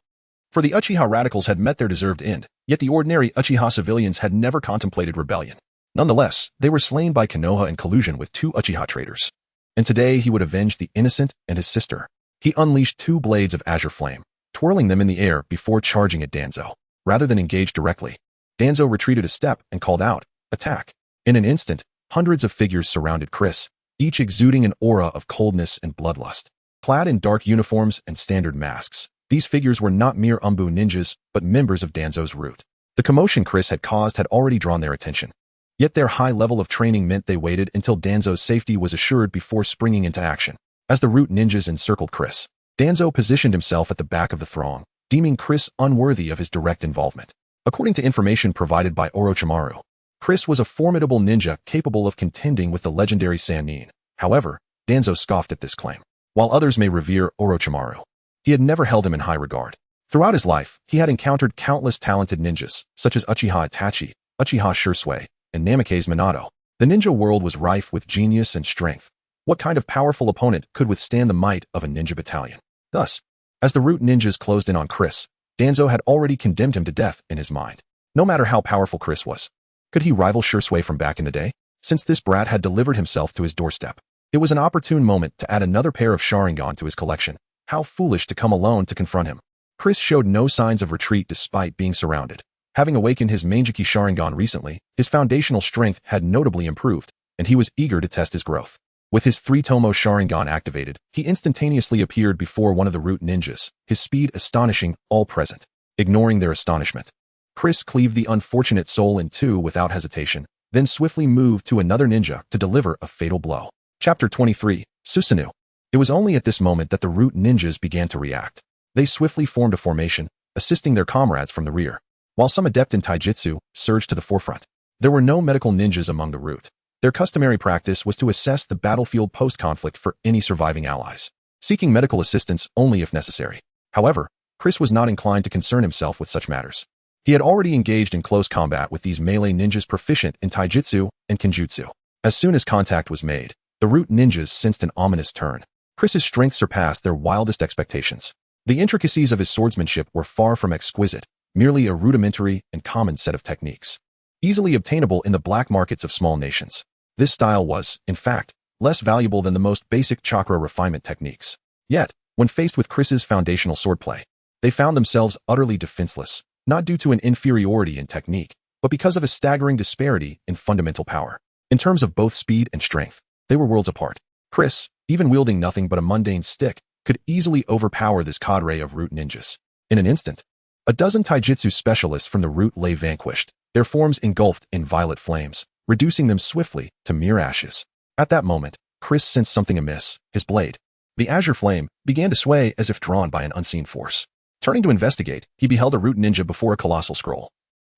For the Uchiha radicals had met their deserved end, yet the ordinary Uchiha civilians had never contemplated rebellion. Nonetheless, they were slain by Konoha in collusion with two Uchiha traitors. And today he would avenge the innocent and his sister. He unleashed two blades of azure flame, twirling them in the air before charging at Danzo. Rather than engage directly, Danzo retreated a step and called out, "Attack!" In an instant, hundreds of figures surrounded Chris, each exuding an aura of coldness and bloodlust. Clad in dark uniforms and standard masks, these figures were not mere Umbu ninjas, but members of Danzo's Root. The commotion Chris had caused had already drawn their attention. Yet their high level of training meant they waited until Danzo's safety was assured before springing into action. As the Root ninjas encircled Chris, Danzo positioned himself at the back of the throng, deeming Chris unworthy of his direct involvement. According to information provided by Orochimaru, Chris was a formidable ninja capable of contending with the legendary Sannin. However, Danzo scoffed at this claim. While others may revere Orochimaru, he had never held him in high regard. Throughout his life, he had encountered countless talented ninjas, such as Uchiha Itachi, Uchiha Shisui, and Namake's Minato. The ninja world was rife with genius and strength. What kind of powerful opponent could withstand the might of a ninja battalion? Thus, as the root ninjas closed in on Chris, Danzo had already condemned him to death in his mind. No matter how powerful Chris was, could he rival Shisui from back in the day? Since this brat had delivered himself to his doorstep, it was an opportune moment to add another pair of Sharingan to his collection. How foolish to come alone to confront him. Chris showed no signs of retreat despite being surrounded. Having awakened his Manjiki Sharingan recently, his foundational strength had notably improved, and he was eager to test his growth. With his 3-Tomo Sharingan activated, he instantaneously appeared before one of the root ninjas, his speed astonishing all present. Ignoring their astonishment, Chris cleaved the unfortunate soul in two without hesitation, then swiftly moved to another ninja to deliver a fatal blow. Chapter 23, Susanoo. It was only at this moment that the root ninjas began to react. They swiftly formed a formation, assisting their comrades from the rear, while some adept in taijutsu surged to the forefront. There were no medical ninjas among the root. Their customary practice was to assess the battlefield post-conflict for any surviving allies, seeking medical assistance only if necessary. However, Chris was not inclined to concern himself with such matters. He had already engaged in close combat with these melee ninjas proficient in taijutsu and kenjutsu. As soon as contact was made, the root ninjas sensed an ominous turn. Chris's strength surpassed their wildest expectations. The intricacies of his swordsmanship were far from exquisite, merely a rudimentary and common set of techniques, easily obtainable in the black markets of small nations. This style was, in fact, less valuable than the most basic chakra refinement techniques. Yet, when faced with Chris's foundational swordplay, they found themselves utterly defenseless, not due to an inferiority in technique, but because of a staggering disparity in fundamental power. In terms of both speed and strength, they were worlds apart. Chris, even wielding nothing but a mundane stick, could easily overpower this cadre of root ninjas. In an instant, a dozen taijutsu specialists from the root lay vanquished, their forms engulfed in violet flames, reducing them swiftly to mere ashes. At that moment, Chris sensed something amiss. His blade, the azure flame, began to sway as if drawn by an unseen force. Turning to investigate, he beheld a root ninja before a colossal scroll,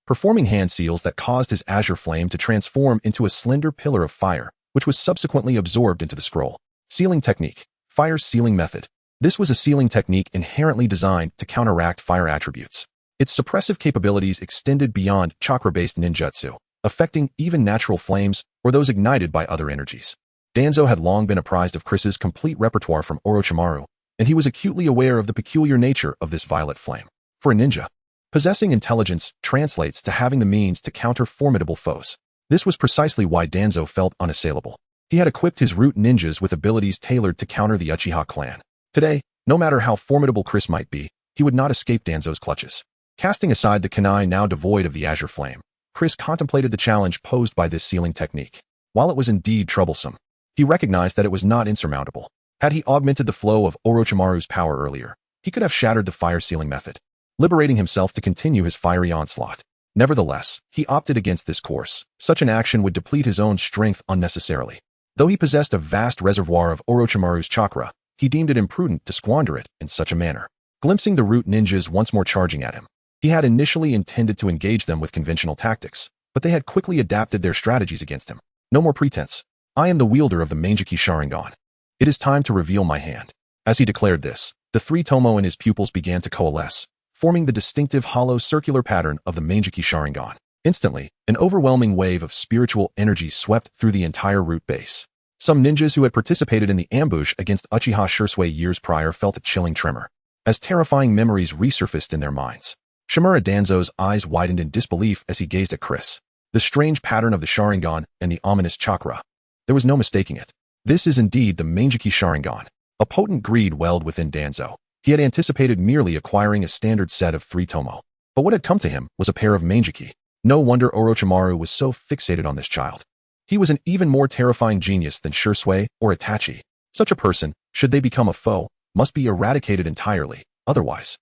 performing hand seals that caused his azure flame to transform into a slender pillar of fire, which was subsequently absorbed into the scroll. Sealing technique. Fire's sealing method. This was a sealing technique inherently designed to counteract fire attributes. Its suppressive capabilities extended beyond chakra-based ninjutsu, affecting even natural flames or those ignited by other energies. Danzo had long been apprised of Chris's complete repertoire from Orochimaru, and he was acutely aware of the peculiar nature of this violet flame. For a ninja, possessing intelligence translates to having the means to counter formidable foes. This was precisely why Danzo felt unassailable. He had equipped his root ninjas with abilities tailored to counter the Uchiha clan. Today, no matter how formidable Chris might be, he would not escape Danzo's clutches. Casting aside the kunai now devoid of the azure flame, Chris contemplated the challenge posed by this sealing technique. While it was indeed troublesome, he recognized that it was not insurmountable. Had he augmented the flow of Orochimaru's power earlier, he could have shattered the fire sealing method, liberating himself to continue his fiery onslaught. Nevertheless, he opted against this course. Such an action would deplete his own strength unnecessarily. Though he possessed a vast reservoir of Orochimaru's chakra, he deemed it imprudent to squander it in such a manner. Glimpsing the root ninjas once more charging at him, he had initially intended to engage them with conventional tactics, but they had quickly adapted their strategies against him. No more pretense. I am the wielder of the Manjiki Sharingan. It is time to reveal my hand. As he declared this, the 3-Tomo and his pupils began to coalesce, forming the distinctive hollow circular pattern of the Manjiki Sharingan. Instantly, an overwhelming wave of spiritual energy swept through the entire root base. Some ninjas who had participated in the ambush against Uchiha Shisui years prior felt a chilling tremor, as terrifying memories resurfaced in their minds. Shimura Danzo's eyes widened in disbelief as he gazed at Chris. The strange pattern of the Sharingan and the ominous chakra. There was no mistaking it. This is indeed the Manjiki Sharingan. A potent greed welled within Danzo. He had anticipated merely acquiring a standard set of 3-Tomo. But what had come to him was a pair of Manjiki. No wonder Orochimaru was so fixated on this child. He was an even more terrifying genius than Shisui or Itachi. Such a person, should they become a foe, must be eradicated entirely. Otherwise,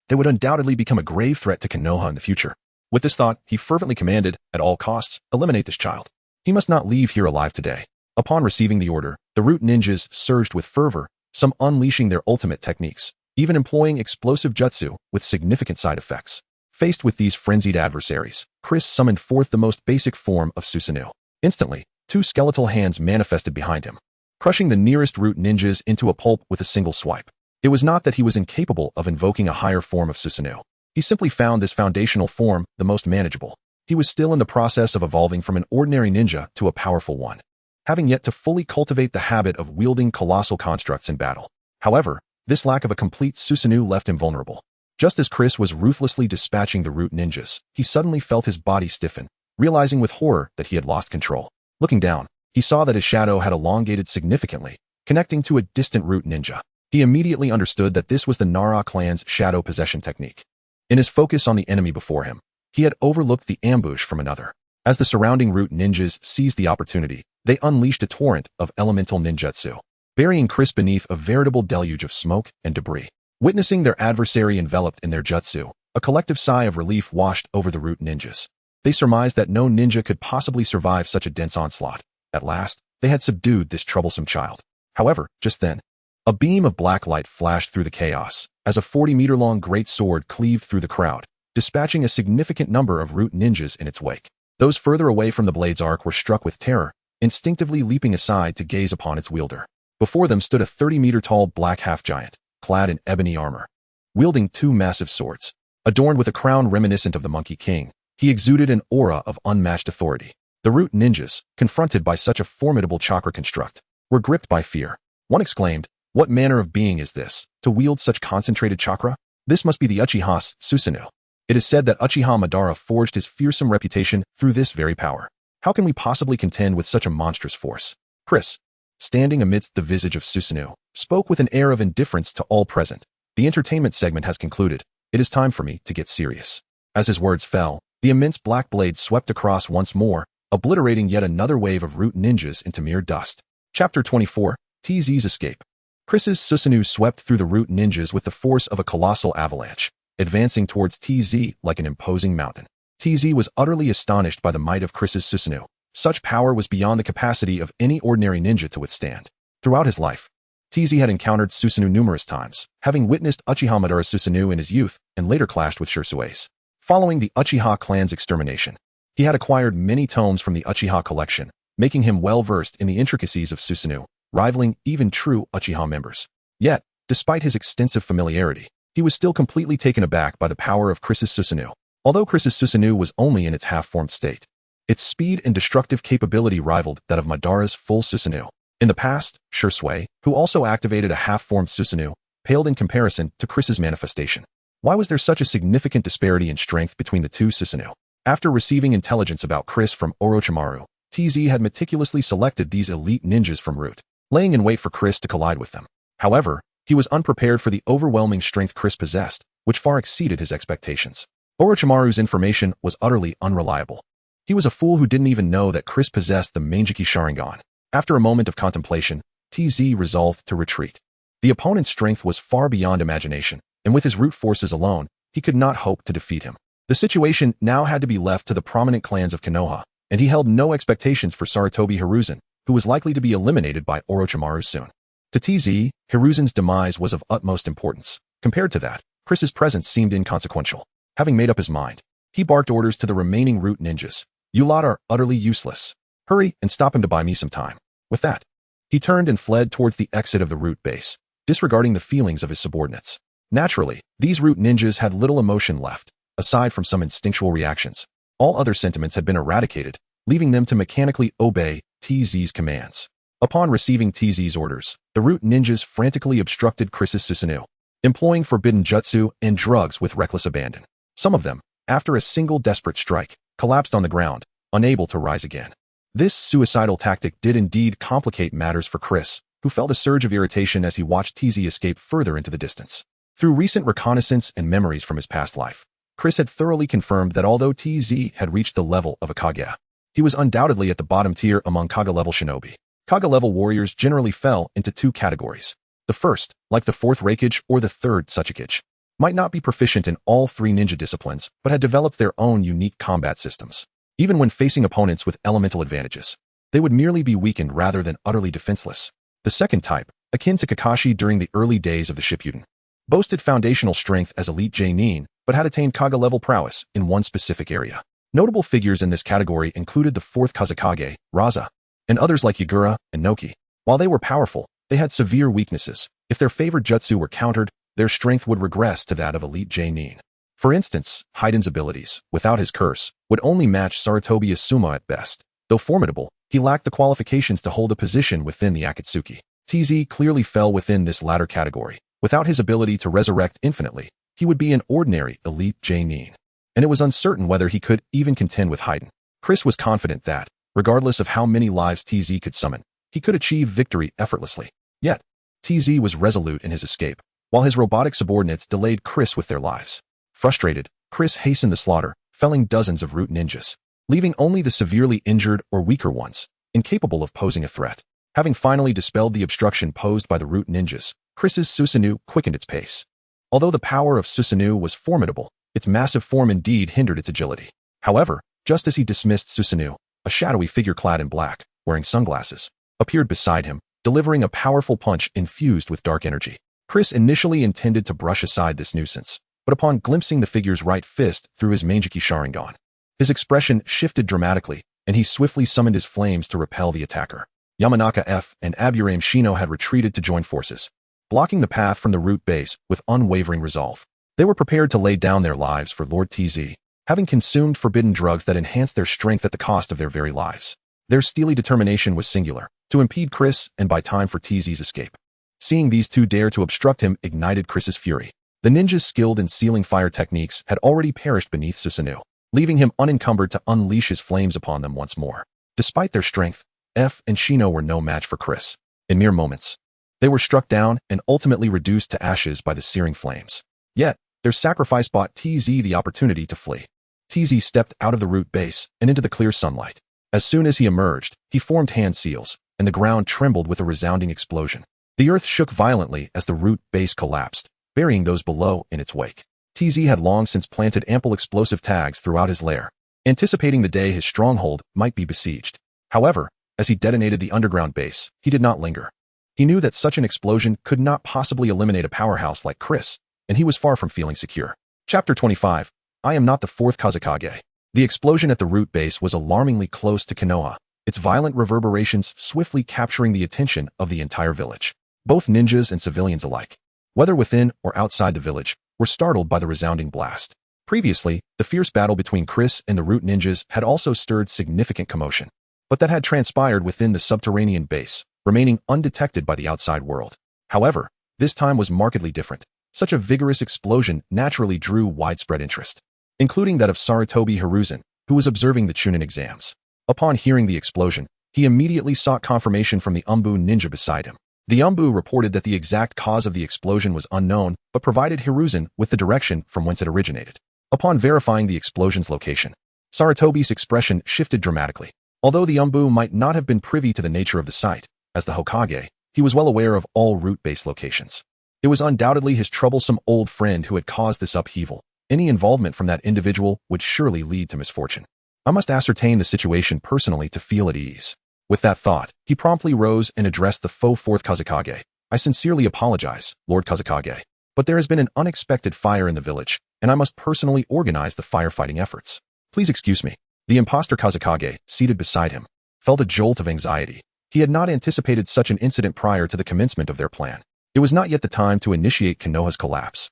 they would undoubtedly become a grave threat to Konoha in the future. With this thought, he fervently commanded, at all costs, eliminate this child. He must not leave here alive today. Upon receiving the order, the root ninjas surged with fervor, some unleashing their ultimate techniques, even employing explosive jutsu with significant side effects. Faced with these frenzied adversaries, Chris summoned forth the most basic form of Susanoo. Instantly, two skeletal hands manifested behind him. crushing the nearest root ninjas into a pulp with a single swipe. It was not that he was incapable of invoking a higher form of Susanoo. He simply found this foundational form the most manageable. He was still in the process of evolving from an ordinary ninja to a powerful one, having yet to fully cultivate the habit of wielding colossal constructs in battle. However, this lack of a complete Susanoo left him vulnerable. Just as Chris was ruthlessly dispatching the root ninjas, he suddenly felt his body stiffen, realizing with horror that he had lost control. Looking down, he saw that his shadow had elongated significantly, connecting to a distant root ninja. He immediately understood that this was the Nara clan's shadow possession technique. In his focus on the enemy before him, he had overlooked the ambush from another. As the surrounding root ninjas seized the opportunity, they unleashed a torrent of elemental ninjutsu, burying Chris beneath a veritable deluge of smoke and debris. Witnessing their adversary enveloped in their jutsu, a collective sigh of relief washed over the root ninjas. They surmised that no ninja could possibly survive such a dense onslaught. At last, they had subdued this troublesome child. However, just then, a beam of black light flashed through the chaos, as a 40-meter-long great sword cleaved through the crowd, dispatching a significant number of root ninjas in its wake. Those further away from the blade's arc were struck with terror, instinctively leaping aside to gaze upon its wielder. Before them stood a 30-meter-tall black half-giant, clad in ebony armor, wielding two massive swords. Adorned with a crown reminiscent of the Monkey King, he exuded an aura of unmatched authority. The root ninjas, confronted by such a formidable chakra construct, were gripped by fear. One exclaimed, "What manner of being is this, to wield such concentrated chakra? This must be the Uchiha Susanoo. It is said that Uchiha Madara forged his fearsome reputation through this very power. How can we possibly contend with such a monstrous force?" Chris, standing amidst the visage of Susanoo, spoke with an air of indifference to all present. "The entertainment segment has concluded. It is time for me to get serious." As his words fell, the immense black blade swept across once more, obliterating yet another wave of root ninjas into mere dust. Chapter 24, TZ's Escape. Chris's Susanoo swept through the root ninjas with the force of a colossal avalanche, advancing towards TZ like an imposing mountain. TZ was utterly astonished by the might of Chris's Susanoo. Such power was beyond the capacity of any ordinary ninja to withstand. Throughout his life, TZ had encountered Susanoo numerous times, having witnessed Uchiha Madara's Susanoo in his youth and later clashed with Shirsue's. Following the Uchiha clan's extermination, he had acquired many tomes from the Uchiha collection, making him well-versed in the intricacies of Susanoo, rivaling even true Uchiha members. Yet, despite his extensive familiarity, he was still completely taken aback by the power of Chris's Susanoo. Although Chris's Susanoo was only in its half-formed state, its speed and destructive capability rivaled that of Madara's full Susanoo. In the past, Shirsue, who also activated a half-formed Susanoo, paled in comparison to Chris's manifestation. Why was there such a significant disparity in strength between the two Susanoo? After receiving intelligence about Chris from Orochimaru, TZ had meticulously selected these elite ninjas from root, laying in wait for Chris to collide with them. However, he was unprepared for the overwhelming strength Chris possessed, which far exceeded his expectations. Orochimaru's information was utterly unreliable. He was a fool who didn't even know that Chris possessed the Manjiki Sharingan. After a moment of contemplation, TZ resolved to retreat. The opponent's strength was far beyond imagination, and with his root forces alone, he could not hope to defeat him. The situation now had to be left to the prominent clans of Konoha, and he held no expectations for Sarutobi Hiruzen, who was likely to be eliminated by Orochimaru soon. To TZ, Hiruzen's demise was of utmost importance. Compared to that, Chris's presence seemed inconsequential. Having made up his mind, he barked orders to the remaining root ninjas. "You lot are utterly useless. Hurry and stop him to buy me some time." With that, he turned and fled towards the exit of the root base, disregarding the feelings of his subordinates. Naturally, these root ninjas had little emotion left, aside from some instinctual reactions. All other sentiments had been eradicated, leaving them to mechanically obey TZ's commands. Upon receiving TZ's orders, the root ninjas frantically obstructed Chris's Susanoo, employing forbidden jutsu and drugs with reckless abandon. Some of them, after a single desperate strike, collapsed on the ground, unable to rise again. This suicidal tactic did indeed complicate matters for Chris, who felt a surge of irritation as he watched TZ escape further into the distance. Through recent reconnaissance and memories from his past life, Chris had thoroughly confirmed that although TZ had reached the level of a Kage, he was undoubtedly at the bottom tier among Kage-level shinobi. Kage-level warriors generally fell into two categories. The first, like the fourth Reikage or the third Tsuchikage, might not be proficient in all three ninja disciplines, but had developed their own unique combat systems. Even when facing opponents with elemental advantages, they would merely be weakened rather than utterly defenseless. The second type, akin to Kakashi during the early days of the Shippuden, boasted foundational strength as elite J-nin, but had attained Kage-level prowess in one specific area. Notable figures in this category included the fourth Kazekage, Raza, and others like Yagura and Noki. While they were powerful, they had severe weaknesses. If their favored jutsu were countered, their strength would regress to that of elite J-nin. For instance, Haiden's abilities, without his curse, would only match Sarutobi Asuma at best. Though formidable, he lacked the qualifications to hold a position within the Akatsuki. TZ clearly fell within this latter category. Without his ability to resurrect infinitely, he would be an ordinary elite J-nin. And it was uncertain whether he could even contend with Haiden. Chris was confident that, regardless of how many lives TZ could summon, he could achieve victory effortlessly. Yet, TZ was resolute in his escape, while his robotic subordinates delayed Chris with their lives. Frustrated, Chris hastened the slaughter, felling dozens of root ninjas, leaving only the severely injured or weaker ones, incapable of posing a threat. Having finally dispelled the obstruction posed by the root ninjas, Chris's Susanoo quickened its pace. Although the power of Susanoo was formidable, its massive form indeed hindered its agility. However, just as he dismissed Susanoo, a shadowy figure clad in black, wearing sunglasses, appeared beside him, delivering a powerful punch infused with dark energy. Chris initially intended to brush aside this nuisance, but upon glimpsing the figure's right fist through his Mangeki Sharingan, his expression shifted dramatically, and he swiftly summoned his flames to repel the attacker. Yamanaka F and Aburame Shino had retreated to join forces, blocking the path from the root base with unwavering resolve. They were prepared to lay down their lives for Lord TZ, having consumed forbidden drugs that enhanced their strength at the cost of their very lives. Their steely determination was singular, to impede Chris and buy time for TZ's escape. Seeing these two dare to obstruct him ignited Chris's fury. The ninjas skilled in sealing fire techniques had already perished beneath Susanoo, leaving him unencumbered to unleash his flames upon them once more. Despite their strength, F and Shino were no match for Chris. In mere moments, they were struck down and ultimately reduced to ashes by the searing flames. Yet, their sacrifice bought TZ the opportunity to flee. TZ stepped out of the root base and into the clear sunlight. As soon as he emerged, he formed hand seals, and the ground trembled with a resounding explosion. The earth shook violently as the root base collapsed, burying those below in its wake. TZ had long since planted ample explosive tags throughout his lair, anticipating the day his stronghold might be besieged. However, as he detonated the underground base, he did not linger. He knew that such an explosion could not possibly eliminate a powerhouse like Chris, and he was far from feeling secure. Chapter 25. I am not the fourth Kazekage. The explosion at the root base was alarmingly close to Konoha, its violent reverberations swiftly capturing the attention of the entire village. Both ninjas and civilians alike, whether within or outside the village, were startled by the resounding blast. Previously, the fierce battle between Chris and the root ninjas had also stirred significant commotion, but that had transpired within the subterranean base, remaining undetected by the outside world. However, this time was markedly different. Such a vigorous explosion naturally drew widespread interest, including that of Sarutobi Hiruzen, who was observing the Chunin exams. Upon hearing the explosion, he immediately sought confirmation from the Umbu ninja beside him. The Umbu reported that the exact cause of the explosion was unknown, but provided Hiruzen with the direction from whence it originated. Upon verifying the explosion's location, Sarutobi's expression shifted dramatically. Although the Umbu might not have been privy to the nature of the site, as the Hokage, he was well aware of all root-based locations. It was undoubtedly his troublesome old friend who had caused this upheaval. Any involvement from that individual would surely lead to misfortune. I must ascertain the situation personally to feel at ease. With that thought, he promptly rose and addressed the faux fourth Kazekage. I sincerely apologize, Lord Kazekage, but there has been an unexpected fire in the village, and I must personally organize the firefighting efforts. Please excuse me. The imposter Kazekage, seated beside him, felt a jolt of anxiety. He had not anticipated such an incident prior to the commencement of their plan. It was not yet the time to initiate Konoha's collapse.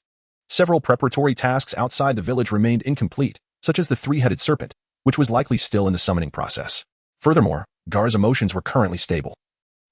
Several preparatory tasks outside the village remained incomplete, such as the three-headed serpent, which was likely still in the summoning process. Furthermore, Gar's emotions were currently stable.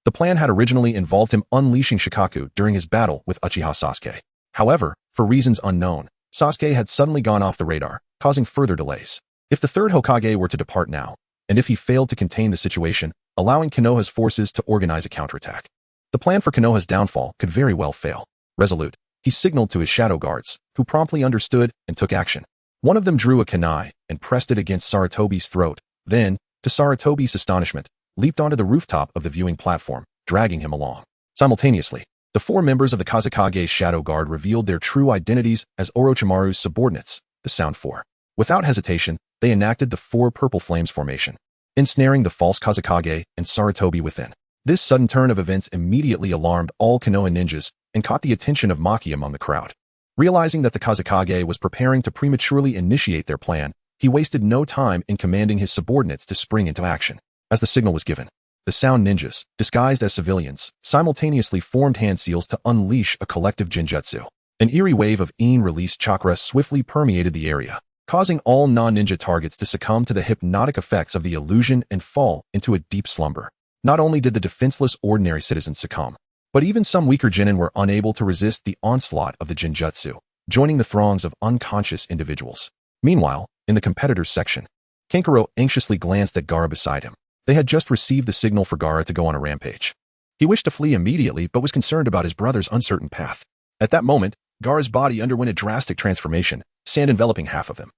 The plan had originally involved him unleashing Shikaku during his battle with Uchiha Sasuke. However, for reasons unknown, Sasuke had suddenly gone off the radar, causing further delays. If the third Hokage were to depart now, and if he failed to contain the situation, allowing Konoha's forces to organize a counterattack, the plan for Konoha's downfall could very well fail. Resolute, he signaled to his shadow guards, who promptly understood and took action. One of them drew a kunai and pressed it against Sarutobi's throat, then, to Sarutobi's astonishment, leaped onto the rooftop of the viewing platform, dragging him along. Simultaneously, the four members of the Kazekage's shadow guard revealed their true identities as Orochimaru's subordinates, the Sound Four. Without hesitation, they enacted the Four Purple Flames formation, ensnaring the false Kazekage and Sarutobi within. This sudden turn of events immediately alarmed all Konoha ninjas and caught the attention of Maki among the crowd. Realizing that the Kazekage was preparing to prematurely initiate their plan, he wasted no time in commanding his subordinates to spring into action. As the signal was given, The sound ninjas, disguised as civilians, simultaneously formed hand seals to unleash a collective genjutsu. An eerie wave of released chakra swiftly permeated the area, causing all non-ninja targets to succumb to the hypnotic effects of the illusion and fall into a deep slumber. Not only did the defenseless ordinary citizens succumb, but even some weaker genin were unable to resist the onslaught of the genjutsu, joining the throngs of unconscious individuals. Meanwhile, in the competitors section, Kankuro anxiously glanced at Gaara beside him. They had just received the signal for Gaara to go on a rampage. He wished to flee immediately but was concerned about his brother's uncertain path. At that moment, Gaara's body underwent a drastic transformation, sand enveloping half of him,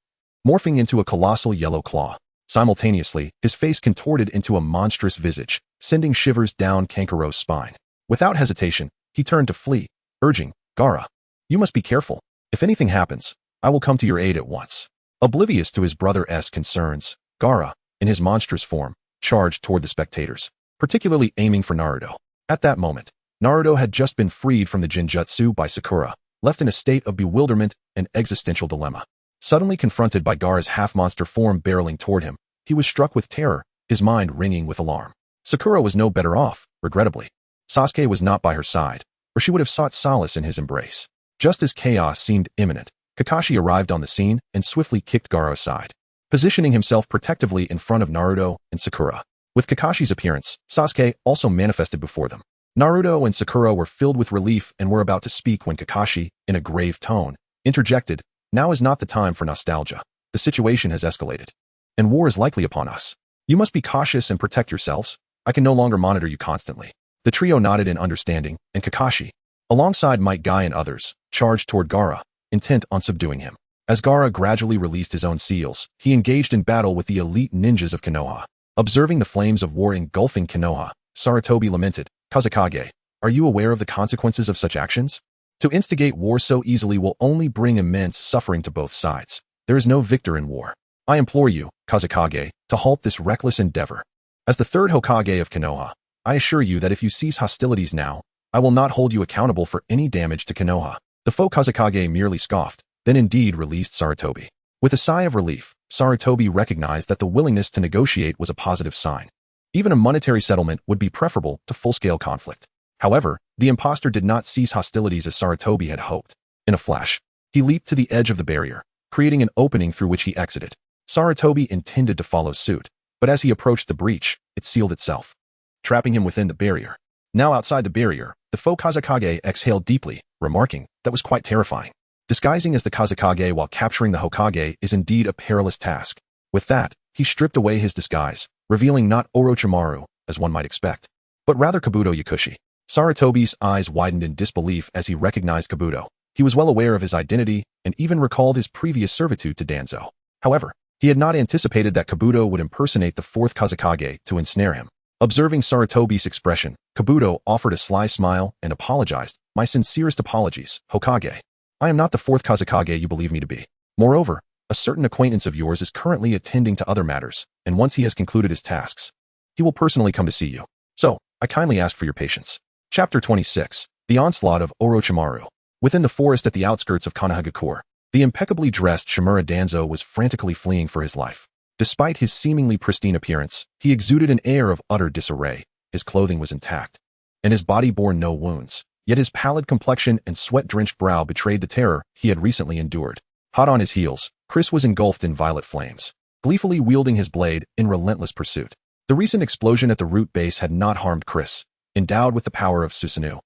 morphing into a colossal yellow claw. Simultaneously, his face contorted into a monstrous visage, sending shivers down Kankuro's spine. Without hesitation, he turned to flee, urging, "Gaara, you must be careful. If anything happens, I will come to your aid at once." Oblivious to his brother's concerns, Gaara, in his monstrous form, charged toward the spectators, particularly aiming for Naruto. At that moment, Naruto had just been freed from the genjutsu by Sakura, left in a state of bewilderment and existential dilemma. Suddenly confronted by Gaara's half-monster form barreling toward him, he was struck with terror, his mind ringing with alarm. Sakura was no better off, regrettably. Sasuke was not by her side, or she would have sought solace in his embrace. Just as chaos seemed imminent, Kakashi arrived on the scene and swiftly kicked Gaara aside, positioning himself protectively in front of Naruto and Sakura. With Kakashi's appearance, Sasuke also manifested before them. Naruto and Sakura were filled with relief and were about to speak when Kakashi, in a grave tone, interjected, "Now is not the time for nostalgia. The situation has escalated, and war is likely upon us. You must be cautious and protect yourselves. I can no longer monitor you constantly." The trio nodded in understanding, and Kakashi, alongside Might Guy and others, charged toward Gaara, intent on subduing him. As Gaara gradually released his own seals, he engaged in battle with the elite ninjas of Konoha. Observing the flames of war engulfing Konoha, Sarutobi lamented, "Kazekage, are you aware of the consequences of such actions? To instigate war so easily will only bring immense suffering to both sides. There is no victor in war. I implore you, Kazekage, to halt this reckless endeavor. As the third Hokage of Konoha, I assure you that if you cease hostilities now, I will not hold you accountable for any damage to Konoha." The foe Kazekage merely scoffed, then indeed released Sarutobi. With a sigh of relief, Sarutobi recognized that the willingness to negotiate was a positive sign. Even a monetary settlement would be preferable to full-scale conflict. However, the impostor did not cease hostilities as Sarutobi had hoped. In a flash, he leaped to the edge of the barrier, creating an opening through which he exited. Sarutobi intended to follow suit, but as he approached the breach, it sealed itself, trapping him within the barrier. Now outside the barrier, the foe Kazekage exhaled deeply, remarking, "That was quite terrifying. Disguising as the Kazekage while capturing the Hokage is indeed a perilous task." With that, he stripped away his disguise, revealing not Orochimaru, as one might expect, but rather Kabuto Yakushi. Sarutobi's eyes widened in disbelief as he recognized Kabuto. He was well aware of his identity and even recalled his previous servitude to Danzo. However, he had not anticipated that Kabuto would impersonate the fourth Kazekage to ensnare him. Observing Sarutobi's expression, Kabuto offered a sly smile and apologized, "My sincerest apologies, Hokage. I am not the fourth Kazekage you believe me to be. Moreover, a certain acquaintance of yours is currently attending to other matters, and once he has concluded his tasks, he will personally come to see you. So, I kindly ask for your patience." Chapter 26. The Onslaught of Orochimaru. Within the forest at the outskirts of Konohagakure, the impeccably dressed Shimura Danzo was frantically fleeing for his life. Despite his seemingly pristine appearance, he exuded an air of utter disarray. His clothing was intact, and his body bore no wounds, yet his pallid complexion and sweat-drenched brow betrayed the terror he had recently endured. Hot on his heels, Chris was engulfed in violet flames, gleefully wielding his blade in relentless pursuit. The recent explosion at the root base had not harmed Chris. Endowed with the power of Susanoo,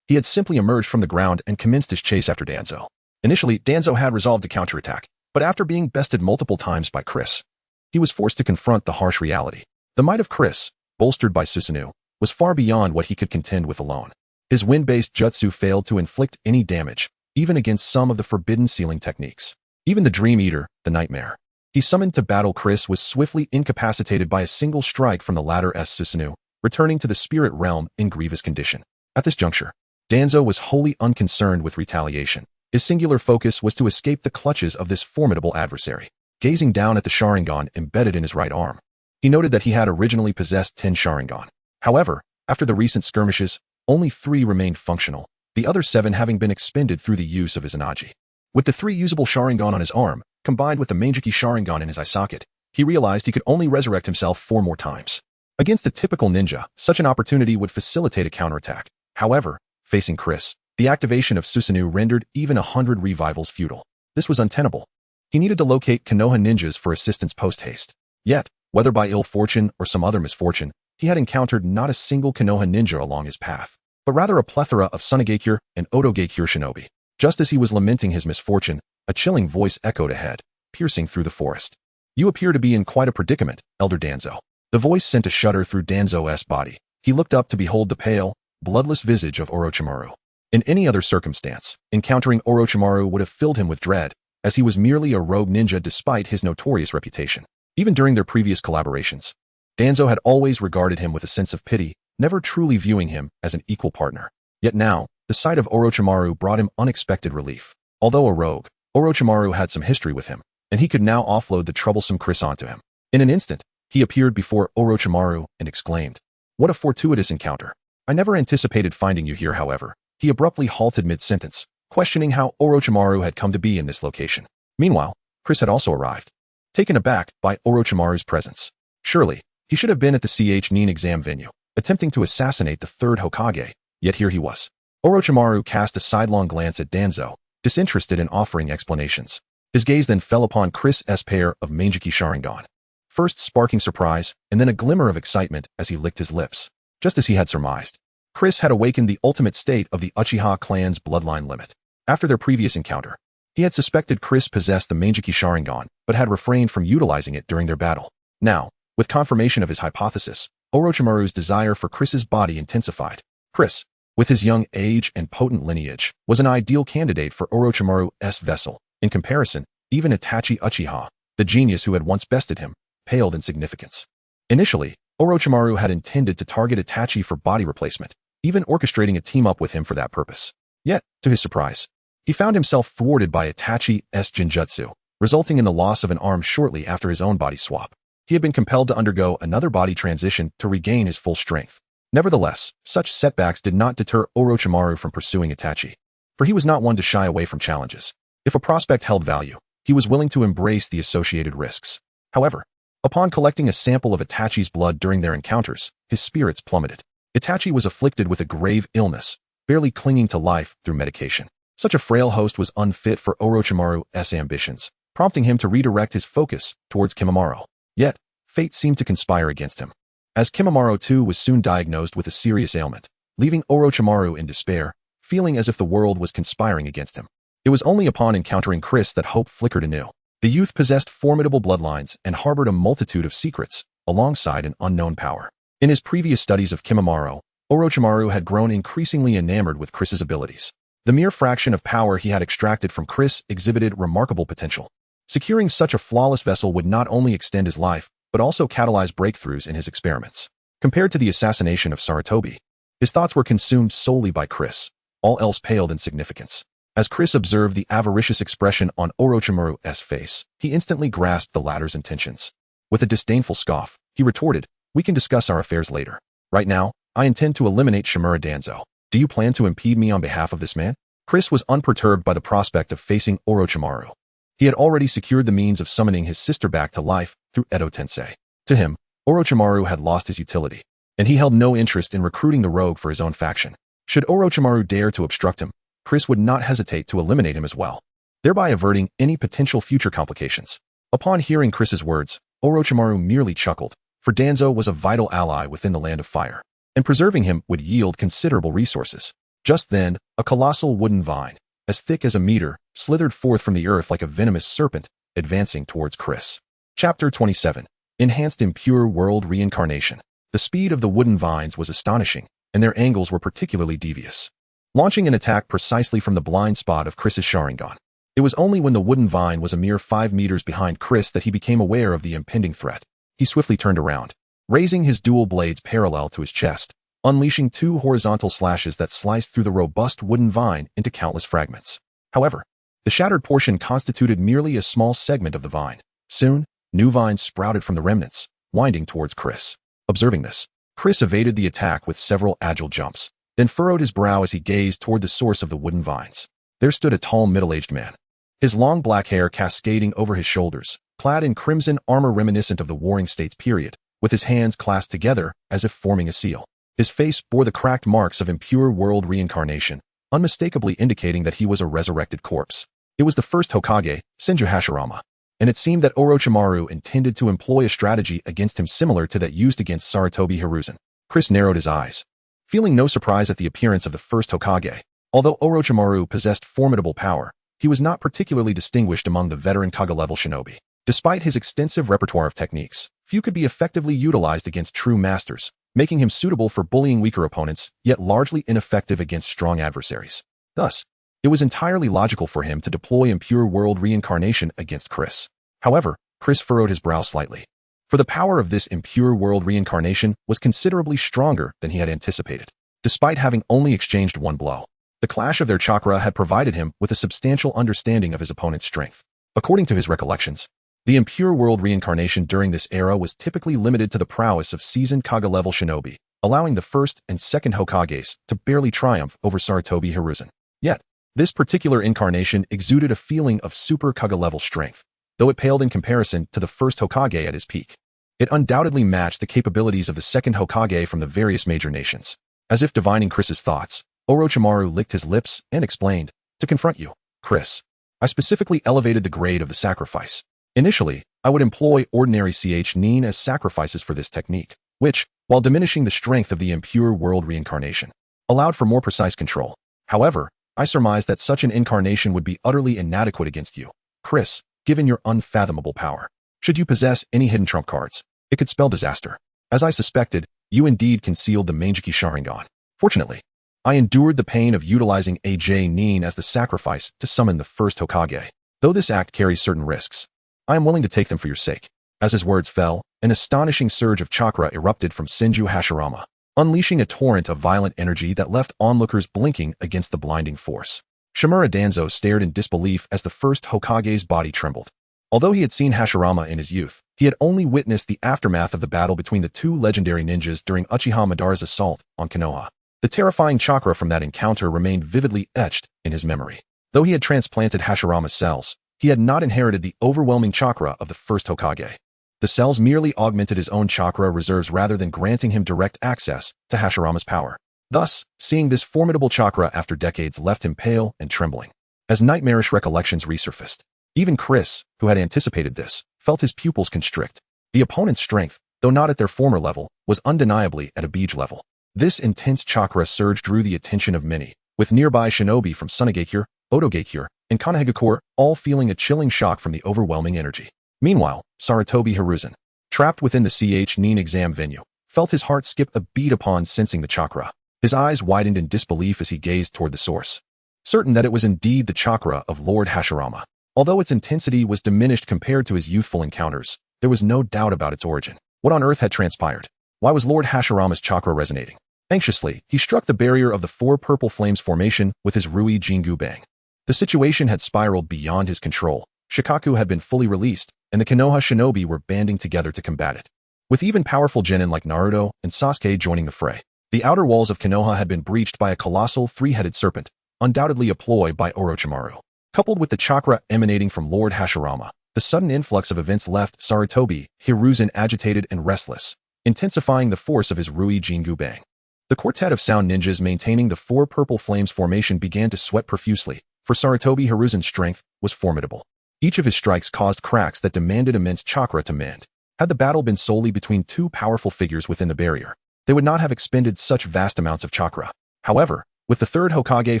he had simply emerged from the ground and commenced his chase after Danzo. Initially, Danzo had resolved to counterattack, but after being bested multiple times by Chris, he was forced to confront the harsh reality. The might of Chris, bolstered by Susanoo, was far beyond what he could contend with alone. His wind-based jutsu failed to inflict any damage, even against some of the forbidden sealing techniques. Even the Dream Eater, the Nightmare, he summoned to battle Chris, was swiftly incapacitated by a single strike from the latter's Susanoo, returning to the spirit realm in grievous condition. At this juncture, Danzo was wholly unconcerned with retaliation. His singular focus was to escape the clutches of this formidable adversary. Gazing down at the Sharingan embedded in his right arm, he noted that he had originally possessed 10 Sharingan. However, after the recent skirmishes, only 3 remained functional, the other 7 having been expended through the use of his Izanagi. With the 3 usable Sharingan on his arm, combined with the Manjiki Sharingan in his eye socket, he realized he could only resurrect himself 4 more times. Against a typical ninja, such an opportunity would facilitate a counterattack. However, facing Chris, the activation of Susanoo rendered even 100 revivals futile. This was untenable. He needed to locate Konoha ninjas for assistance post-haste. Yet, whether by ill fortune or some other misfortune, he had encountered not a single Konoha ninja along his path, but rather a plethora of Sunagakure and Otogakure shinobi. Just as he was lamenting his misfortune, a chilling voice echoed ahead, piercing through the forest. "You appear to be in quite a predicament, Elder Danzo." The voice sent a shudder through Danzo's body. He looked up to behold the pale, bloodless visage of Orochimaru. In any other circumstance, encountering Orochimaru would have filled him with dread, as he was merely a rogue ninja despite his notorious reputation. Even during their previous collaborations, Danzo had always regarded him with a sense of pity, never truly viewing him as an equal partner. Yet now, the sight of Orochimaru brought him unexpected relief. Although a rogue, Orochimaru had some history with him, and he could now offload the troublesome Chris onto him. In an instant, he appeared before Orochimaru and exclaimed, "What a fortuitous encounter. I never anticipated finding you here, however." He abruptly halted mid-sentence, questioning how Orochimaru had come to be in this location. Meanwhile, Chris had also arrived, taken aback by Orochimaru's presence. Surely, he should have been at the Nin exam venue, attempting to assassinate the third Hokage, yet here he was. Orochimaru cast a sidelong glance at Danzo, disinterested in offering explanations. His gaze then fell upon Chris' pair of Manjiki Sharingan, first sparking surprise and then a glimmer of excitement as he licked his lips. Just as he had surmised, Chris had awakened the ultimate state of the Uchiha clan's bloodline limit. After their previous encounter, he had suspected Chris possessed the Manjiki Sharingan, but had refrained from utilizing it during their battle. Now, with confirmation of his hypothesis, Orochimaru's desire for Chris's body intensified. Chris, with his young age and potent lineage, was an ideal candidate for Orochimaru's vessel. In comparison, even Itachi Uchiha, the genius who had once bested him, paled in significance. Initially, Orochimaru had intended to target Itachi for body replacement, even orchestrating a team-up with him for that purpose. Yet, to his surprise, he found himself thwarted by Itachi's genjutsu, resulting in the loss of an arm shortly after his own body swap. He had been compelled to undergo another body transition to regain his full strength. Nevertheless, such setbacks did not deter Orochimaru from pursuing Itachi, for he was not one to shy away from challenges. If a prospect held value, he was willing to embrace the associated risks. However, upon collecting a sample of Itachi's blood during their encounters, his spirits plummeted. Itachi was afflicted with a grave illness, barely clinging to life through medication. Such a frail host was unfit for Orochimaru's ambitions, prompting him to redirect his focus towards Kimimaro. Yet, fate seemed to conspire against him, as Kimimaro too was soon diagnosed with a serious ailment, leaving Orochimaru in despair, feeling as if the world was conspiring against him. It was only upon encountering Chris that hope flickered anew. The youth possessed formidable bloodlines and harbored a multitude of secrets, alongside an unknown power. In his previous studies of Kimimaro, Orochimaru had grown increasingly enamored with Chris's abilities. The mere fraction of power he had extracted from Chris exhibited remarkable potential. Securing such a flawless vessel would not only extend his life, but also catalyze breakthroughs in his experiments. Compared to the assassination of Sarutobi, his thoughts were consumed solely by Chris. All else paled in significance. As Chris observed the avaricious expression on Orochimaru's face, he instantly grasped the latter's intentions. With a disdainful scoff, he retorted, "We can discuss our affairs later. Right now, I intend to eliminate Shimura Danzo. Do you plan to impede me on behalf of this man?" Chris was unperturbed by the prospect of facing Orochimaru. He had already secured the means of summoning his sister back to life through Edo Tensei. To him, Orochimaru had lost his utility, and he held no interest in recruiting the rogue for his own faction. Should Orochimaru dare to obstruct him, Chris would not hesitate to eliminate him as well, thereby averting any potential future complications. Upon hearing Chris's words, Orochimaru merely chuckled, for Danzo was a vital ally within the Land of Fire, and preserving him would yield considerable resources. Just then, a colossal wooden vine, as thick as a meter, slithered forth from the earth like a venomous serpent, advancing towards Chris. Chapter 27. Enhanced Impure World Reincarnation. The speed of the wooden vines was astonishing, and their angles were particularly devious, launching an attack precisely from the blind spot of Chris's Sharingan. It was only when the wooden vine was a mere 5 meters behind Chris that he became aware of the impending threat. He swiftly turned around, raising his dual blades parallel to his chest, unleashing 2 horizontal slashes that sliced through the robust wooden vine into countless fragments. However, the shattered portion constituted merely a small segment of the vine. Soon, new vines sprouted from the remnants, winding towards Chris. Observing this, Chris evaded the attack with several agile jumps, then furrowed his brow as he gazed toward the source of the wooden vines. There stood a tall middle-aged man, his long black hair cascading over his shoulders, clad in crimson armor reminiscent of the Warring States period, with his hands clasped together as if forming a seal. His face bore the cracked marks of impure world reincarnation, unmistakably indicating that he was a resurrected corpse. It was the first Hokage, Senju Hashirama, and it seemed that Orochimaru intended to employ a strategy against him similar to that used against Sarutobi Hiruzen. Chris narrowed his eyes, feeling no surprise at the appearance of the first Hokage. Although Orochimaru possessed formidable power, he was not particularly distinguished among the veteran Kage-level shinobi. Despite his extensive repertoire of techniques, few could be effectively utilized against true masters, making him suitable for bullying weaker opponents, yet largely ineffective against strong adversaries. Thus, it was entirely logical for him to deploy impure world reincarnation against Chris. However, Chris furrowed his brow slightly, for the power of this impure world reincarnation was considerably stronger than he had anticipated. Despite having only exchanged one blow, the clash of their chakra had provided him with a substantial understanding of his opponent's strength. According to his recollections, the impure world reincarnation during this era was typically limited to the prowess of seasoned Kage-level shinobi, allowing the first and second Hokages to barely triumph over Sarutobi Hiruzen. Yet, this particular incarnation exuded a feeling of super Kage-level strength, though it paled in comparison to the first Hokage at his peak. It undoubtedly matched the capabilities of the second Hokage from the various major nations. As if divining Chris's thoughts, Orochimaru licked his lips and explained, "To confront you, Chris, I specifically elevated the grade of the sacrifice. Initially, I would employ ordinary nin as sacrifices for this technique, which, while diminishing the strength of the impure world reincarnation, allowed for more precise control. However, I surmised that such an incarnation would be utterly inadequate against you, Chris, given your unfathomable power. Should you possess any hidden trump cards, it could spell disaster. As I suspected, you indeed concealed the Manjiki Sharingan. Fortunately, I endured the pain of utilizing nin as the sacrifice to summon the first Hokage. Though this act carries certain risks, I am willing to take them for your sake." As his words fell, an astonishing surge of chakra erupted from Senju Hashirama, unleashing a torrent of violent energy that left onlookers blinking against the blinding force. Shimura Danzo stared in disbelief as the first Hokage's body trembled. Although he had seen Hashirama in his youth, he had only witnessed the aftermath of the battle between the two legendary ninjas during Uchiha Madara's assault on Konoha. The terrifying chakra from that encounter remained vividly etched in his memory. Though he had transplanted Hashirama's cells, he had not inherited the overwhelming chakra of the first Hokage. The cells merely augmented his own chakra reserves rather than granting him direct access to Hashirama's power. Thus, seeing this formidable chakra after decades left him pale and trembling. As nightmarish recollections resurfaced, even Chris, who had anticipated this, felt his pupils constrict. The opponent's strength, though not at their former level, was undeniably at a beige level. This intense chakra surge drew the attention of many, with nearby shinobi from Sunagakure, Otogakure, and Konohagakure all feeling a chilling shock from the overwhelming energy. Meanwhile, Sarutobi Hiruzen, trapped within the nin exam venue, felt his heart skip a beat upon sensing the chakra. His eyes widened in disbelief as he gazed toward the source, certain that it was indeed the chakra of Lord Hashirama. Although its intensity was diminished compared to his youthful encounters, there was no doubt about its origin. What on earth had transpired? Why was Lord Hashirama's chakra resonating? Anxiously, he struck the barrier of the four purple flames formation with his Rui Jingu Bang. The situation had spiraled beyond his control. Shikaku had been fully released, and the Konoha shinobi were banding together to combat it. With even powerful genin like Naruto and Sasuke joining the fray, the outer walls of Konoha had been breached by a colossal three-headed serpent, undoubtedly a ploy by Orochimaru. Coupled with the chakra emanating from Lord Hashirama, the sudden influx of events left Sarutobi Hiruzen agitated and restless, intensifying the force of his Rui Jingu Bang. The quartet of sound ninjas maintaining the four purple flames formation began to sweat profusely, for Sarutobi Hiruzen's strength was formidable. Each of his strikes caused cracks that demanded immense chakra to mend. Had the battle been solely between two powerful figures within the barrier, they would not have expended such vast amounts of chakra. However, with the third Hokage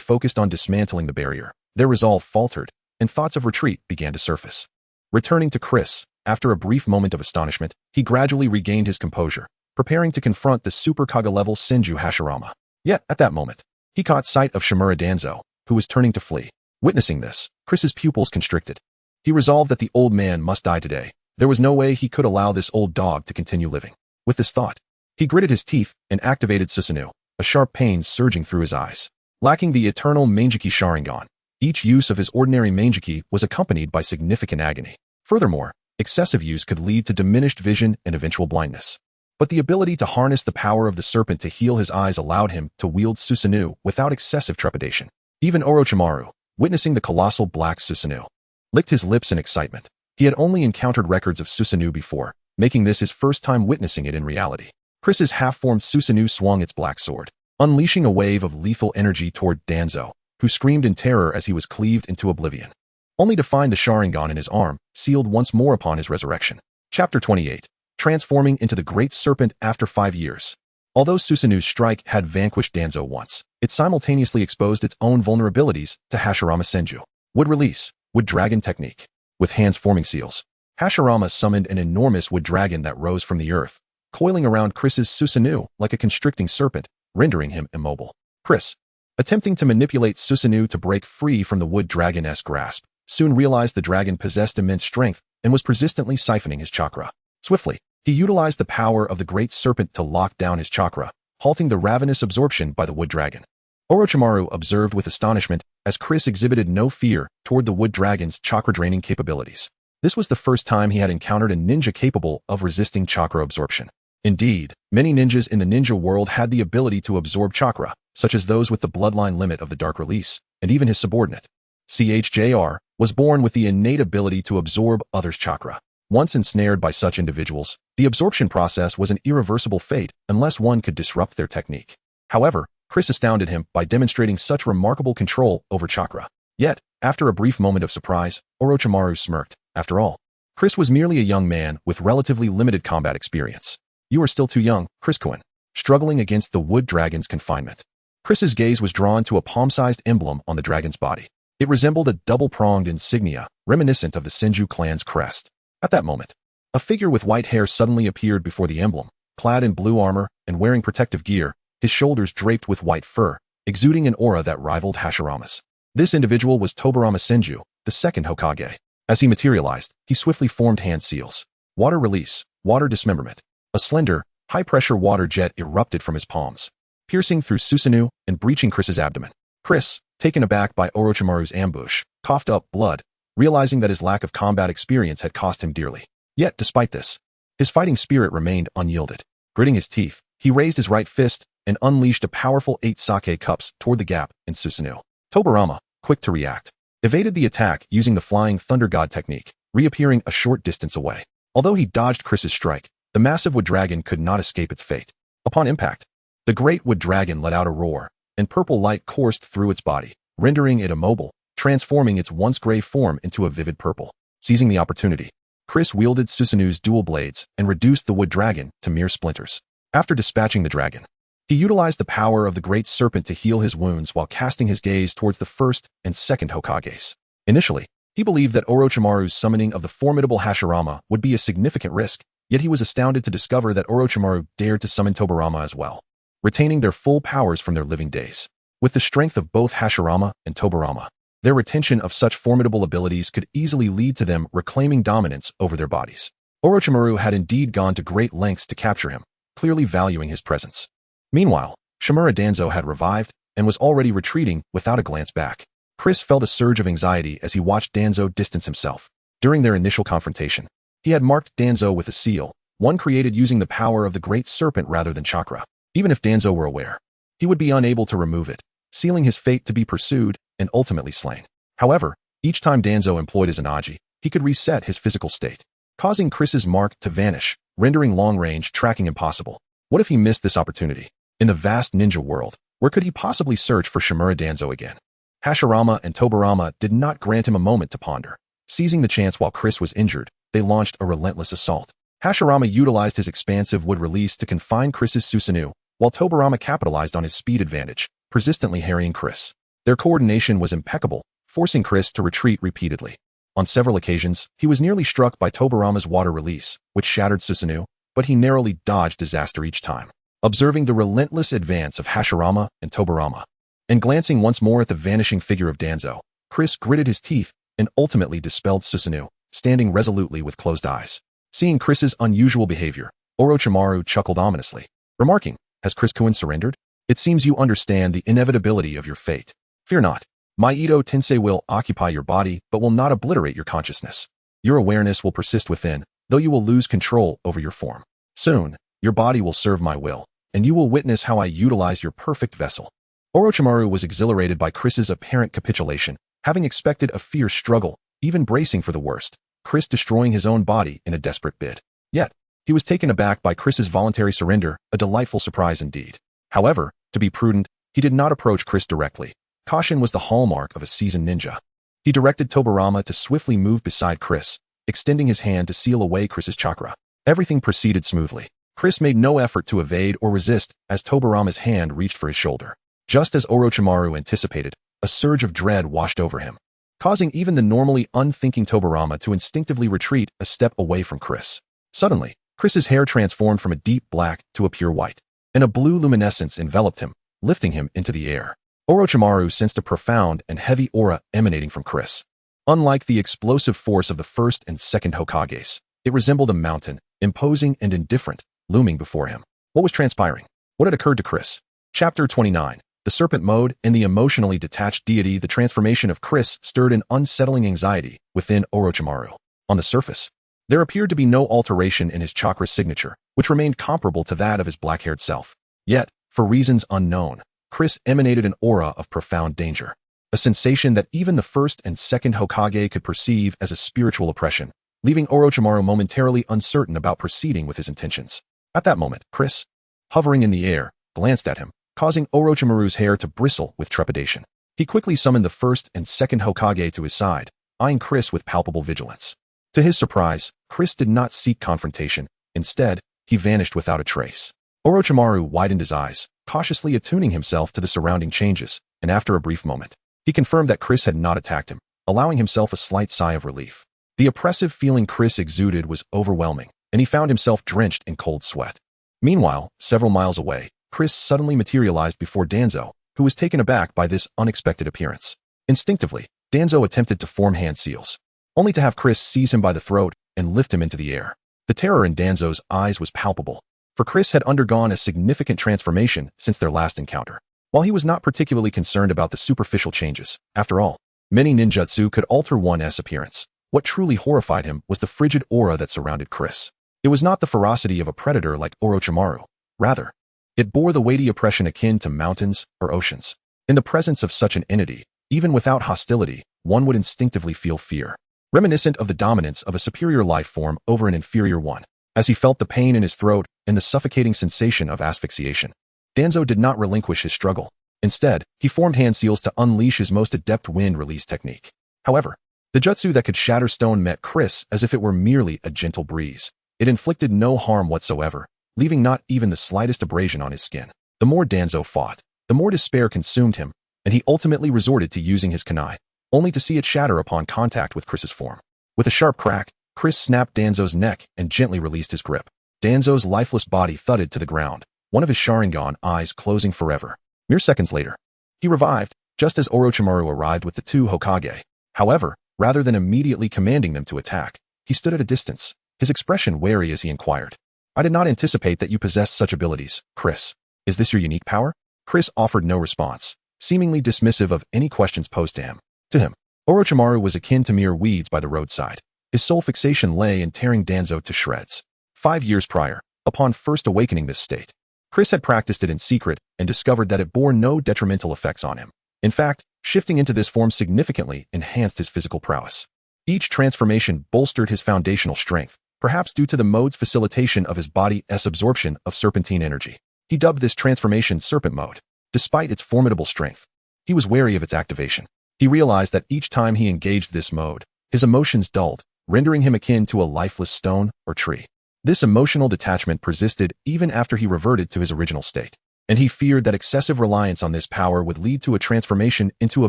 focused on dismantling the barrier, their resolve faltered, and thoughts of retreat began to surface. Returning to Chris, after a brief moment of astonishment, he gradually regained his composure, preparing to confront the Super Kage-level Senju Hashirama. Yet, at that moment, he caught sight of Shimura Danzo, who was turning to flee. Witnessing this, Chris's pupils constricted. He resolved that the old man must die today. There was no way he could allow this old dog to continue living. With this thought, he gritted his teeth and activated Susanoo, a sharp pain surging through his eyes. Lacking the eternal Manjiki Sharingan, each use of his ordinary Manjiki was accompanied by significant agony. Furthermore, excessive use could lead to diminished vision and eventual blindness. But the ability to harness the power of the serpent to heal his eyes allowed him to wield Susanoo without excessive trepidation. Even Orochimaru, witnessing the colossal black Susanoo, licked his lips in excitement. He had only encountered records of Susanoo before, making this his first time witnessing it in reality. Chris's half-formed Susanoo swung its black sword, unleashing a wave of lethal energy toward Danzo, who screamed in terror as he was cleaved into oblivion, only to find the Sharingan in his arm, sealed once more upon his resurrection. Chapter 28. Transforming into the Great Serpent after 5 years. Although Susanoo's strike had vanquished Danzo once, it simultaneously exposed its own vulnerabilities to Hashirama Senju. Wood Release, Wood Dragon Technique. With hands forming seals, Hashirama summoned an enormous wood dragon that rose from the earth, coiling around Chris's Susanoo like a constricting serpent, rendering him immobile. Chris, attempting to manipulate Susanoo to break free from the wood dragon-esque grasp, soon realized the dragon possessed immense strength and was persistently siphoning his chakra. Swiftly, he utilized the power of the great serpent to lock down his chakra, halting the ravenous absorption by the wood dragon. Orochimaru observed with astonishment as Chris exhibited no fear toward the wood dragon's chakra-draining capabilities. This was the first time he had encountered a ninja capable of resisting chakra absorption. Indeed, many ninjas in the ninja world had the ability to absorb chakra, such as those with the bloodline limit of the Dark Release, and even his subordinate, CHJR, was born with the innate ability to absorb others' chakra. Once ensnared by such individuals, the absorption process was an irreversible fate unless one could disrupt their technique. However, Chris astounded him by demonstrating such remarkable control over chakra. Yet, after a brief moment of surprise, Orochimaru smirked. After all, Chris was merely a young man with relatively limited combat experience. You are still too young, Chris-kun, struggling against the wood dragon's confinement. Chris's gaze was drawn to a palm-sized emblem on the dragon's body. It resembled a double-pronged insignia, reminiscent of the Senju clan's crest. At that moment, a figure with white hair suddenly appeared before the emblem, clad in blue armor and wearing protective gear, his shoulders draped with white fur, exuding an aura that rivaled Hashirama's. This individual was Tobirama Senju, the second Hokage. As he materialized, he swiftly formed hand seals. Water release, water dismemberment. A slender, high-pressure water jet erupted from his palms, piercing through Susanoo and breaching Chris's abdomen. Chris, taken aback by Orochimaru's ambush, coughed up blood, realizing that his lack of combat experience had cost him dearly. Yet, despite this, his fighting spirit remained unyielded. Gritting his teeth, he raised his right fist and unleashed a powerful 8 sake cups toward the gap in Susanoo. Tobirama, quick to react, evaded the attack using the Flying Thunder God technique, reappearing a short distance away. Although he dodged Chris's strike, the massive wood dragon could not escape its fate. Upon impact, the great wood dragon let out a roar, and purple light coursed through its body, rendering it immobile, transforming its once gray form into a vivid purple. Seizing the opportunity, Chris wielded Susanoo's dual blades and reduced the wood dragon to mere splinters. After dispatching the dragon, he utilized the power of the great serpent to heal his wounds while casting his gaze towards the first and second Hokages. Initially, he believed that Orochimaru's summoning of the formidable Hashirama would be a significant risk, yet he was astounded to discover that Orochimaru dared to summon Tobirama as well, retaining their full powers from their living days. With the strength of both Hashirama and Tobirama, their retention of such formidable abilities could easily lead to them reclaiming dominance over their bodies. Orochimaru had indeed gone to great lengths to capture him, clearly valuing his presence. Meanwhile, Shimura Danzo had revived and was already retreating without a glance back. Chris felt a surge of anxiety as he watched Danzo distance himself. During their initial confrontation, he had marked Danzo with a seal, one created using the power of the great serpent rather than chakra. Even if Danzo were aware, he would be unable to remove it, sealing his fate to be pursued and ultimately slain. However, each time Danzo employed his Anaji, he could reset his physical state, causing Chris's mark to vanish, rendering long-range tracking impossible. What if he missed this opportunity? In the vast ninja world, where could he possibly search for Shimura Danzo again? Hashirama and Tobirama did not grant him a moment to ponder. Seizing the chance while Chris was injured, they launched a relentless assault. Hashirama utilized his expansive wood release to confine Chris's Susanoo, while Tobirama capitalized on his speed advantage, persistently harrying Chris. Their coordination was impeccable, forcing Chris to retreat repeatedly. On several occasions, he was nearly struck by Tobirama's water release, which shattered Susanoo, but he narrowly dodged disaster each time. Observing the relentless advance of Hashirama and Tobirama, and glancing once more at the vanishing figure of Danzo, Chris gritted his teeth and ultimately dispelled Susanoo, standing resolutely with closed eyes. Seeing Chris's unusual behavior, Orochimaru chuckled ominously, remarking, "Has Chris-kun surrendered? It seems you understand the inevitability of your fate. Fear not. My Ito Tensei will occupy your body but will not obliterate your consciousness. Your awareness will persist within, though you will lose control over your form. Soon, your body will serve my will, and you will witness how I utilize your perfect vessel." Orochimaru was exhilarated by Chris's apparent capitulation, having expected a fierce struggle, even bracing for the worst, Chris destroying his own body in a desperate bid. Yet, He was taken aback by Chris's voluntary surrender, a delightful surprise indeed. However, to be prudent, he did not approach Chris directly. Caution was the hallmark of a seasoned ninja. He directed Tobirama to swiftly move beside Chris, extending his hand to seal away Chris's chakra. Everything proceeded smoothly. Chris made no effort to evade or resist as Tobirama's hand reached for his shoulder. Just as Orochimaru anticipated, a surge of dread washed over him, causing even the normally unthinking Tobirama to instinctively retreat a step away from Chris. Suddenly, Chris's hair transformed from a deep black to a pure white, and a blue luminescence enveloped him, lifting him into the air. Orochimaru sensed a profound and heavy aura emanating from Chris. Unlike the explosive force of the first and second Hokages, it resembled a mountain, imposing and indifferent, looming before him. What was transpiring? What had occurred to Chris? Chapter 29. The Serpent Mode and the Emotionally Detached Deity. The transformation of Chris stirred an unsettling anxiety within Orochimaru. On the surface, there appeared to be no alteration in his chakra signature, which remained comparable to that of his black-haired self. Yet, for reasons unknown, Chris emanated an aura of profound danger, a sensation that even the first and second Hokage could perceive as a spiritual oppression, leaving Orochimaru momentarily uncertain about proceeding with his intentions. At that moment, Chris, hovering in the air, glanced at him, causing Orochimaru's hair to bristle with trepidation. He quickly summoned the first and second Hokage to his side, eyeing Chris with palpable vigilance. To his surprise, Chris did not seek confrontation. Instead, he vanished without a trace. Orochimaru widened his eyes, cautiously attuning himself to the surrounding changes, and after a brief moment, he confirmed that Chris had not attacked him, allowing himself a slight sigh of relief. The oppressive feeling Chris exuded was overwhelming, and he found himself drenched in cold sweat. Meanwhile, several miles away, Chris suddenly materialized before Danzo, who was taken aback by this unexpected appearance. Instinctively, Danzo attempted to form hand seals, only to have Chris seize him by the throat and lift him into the air. The terror in Danzo's eyes was palpable, for Chris had undergone a significant transformation since their last encounter. While he was not particularly concerned about the superficial changes, after all, many ninjutsu could alter one's appearance. What truly horrified him was the frigid aura that surrounded Chris. It was not the ferocity of a predator like Orochimaru. Rather, it bore the weighty oppression akin to mountains or oceans. In the presence of such an entity, even without hostility, one would instinctively feel fear, reminiscent of the dominance of a superior life form over an inferior one. As he felt the pain in his throat and the suffocating sensation of asphyxiation, Danzo did not relinquish his struggle. Instead, he formed hand seals to unleash his most adept wind release technique. However, the jutsu that could shatter stone met Chris as if it were merely a gentle breeze. It inflicted no harm whatsoever, leaving not even the slightest abrasion on his skin. The more Danzo fought, the more despair consumed him, and he ultimately resorted to using his kunai, only to see it shatter upon contact with Chris's form. With a sharp crack, Chris snapped Danzo's neck and gently released his grip. Danzo's lifeless body thudded to the ground, one of his Sharingan eyes closing forever. Mere seconds later, he revived, just as Orochimaru arrived with the two Hokage. However, rather than immediately commanding them to attack, he stood at a distance, his expression wary as he inquired, "I did not anticipate that you possessed such abilities, Chris. Is this your unique power?" Chris offered no response, seemingly dismissive of any questions posed to him. To him, Orochimaru was akin to mere weeds by the roadside. His sole fixation lay in tearing Danzo to shreds. 5 years prior, upon first awakening this state, Chris had practiced it in secret and discovered that it bore no detrimental effects on him. In fact, shifting into this form significantly enhanced his physical prowess. Each transformation bolstered his foundational strength, perhaps due to the mode's facilitation of his body's absorption of serpentine energy. He dubbed this transformation Serpent Mode. Despite its formidable strength, he was wary of its activation. He realized that each time he engaged this mode, his emotions dulled, rendering him akin to a lifeless stone or tree. This emotional detachment persisted even after he reverted to his original state, and he feared that excessive reliance on this power would lead to a transformation into a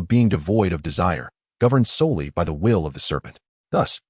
being devoid of desire, governed solely by the will of the serpent. Thus,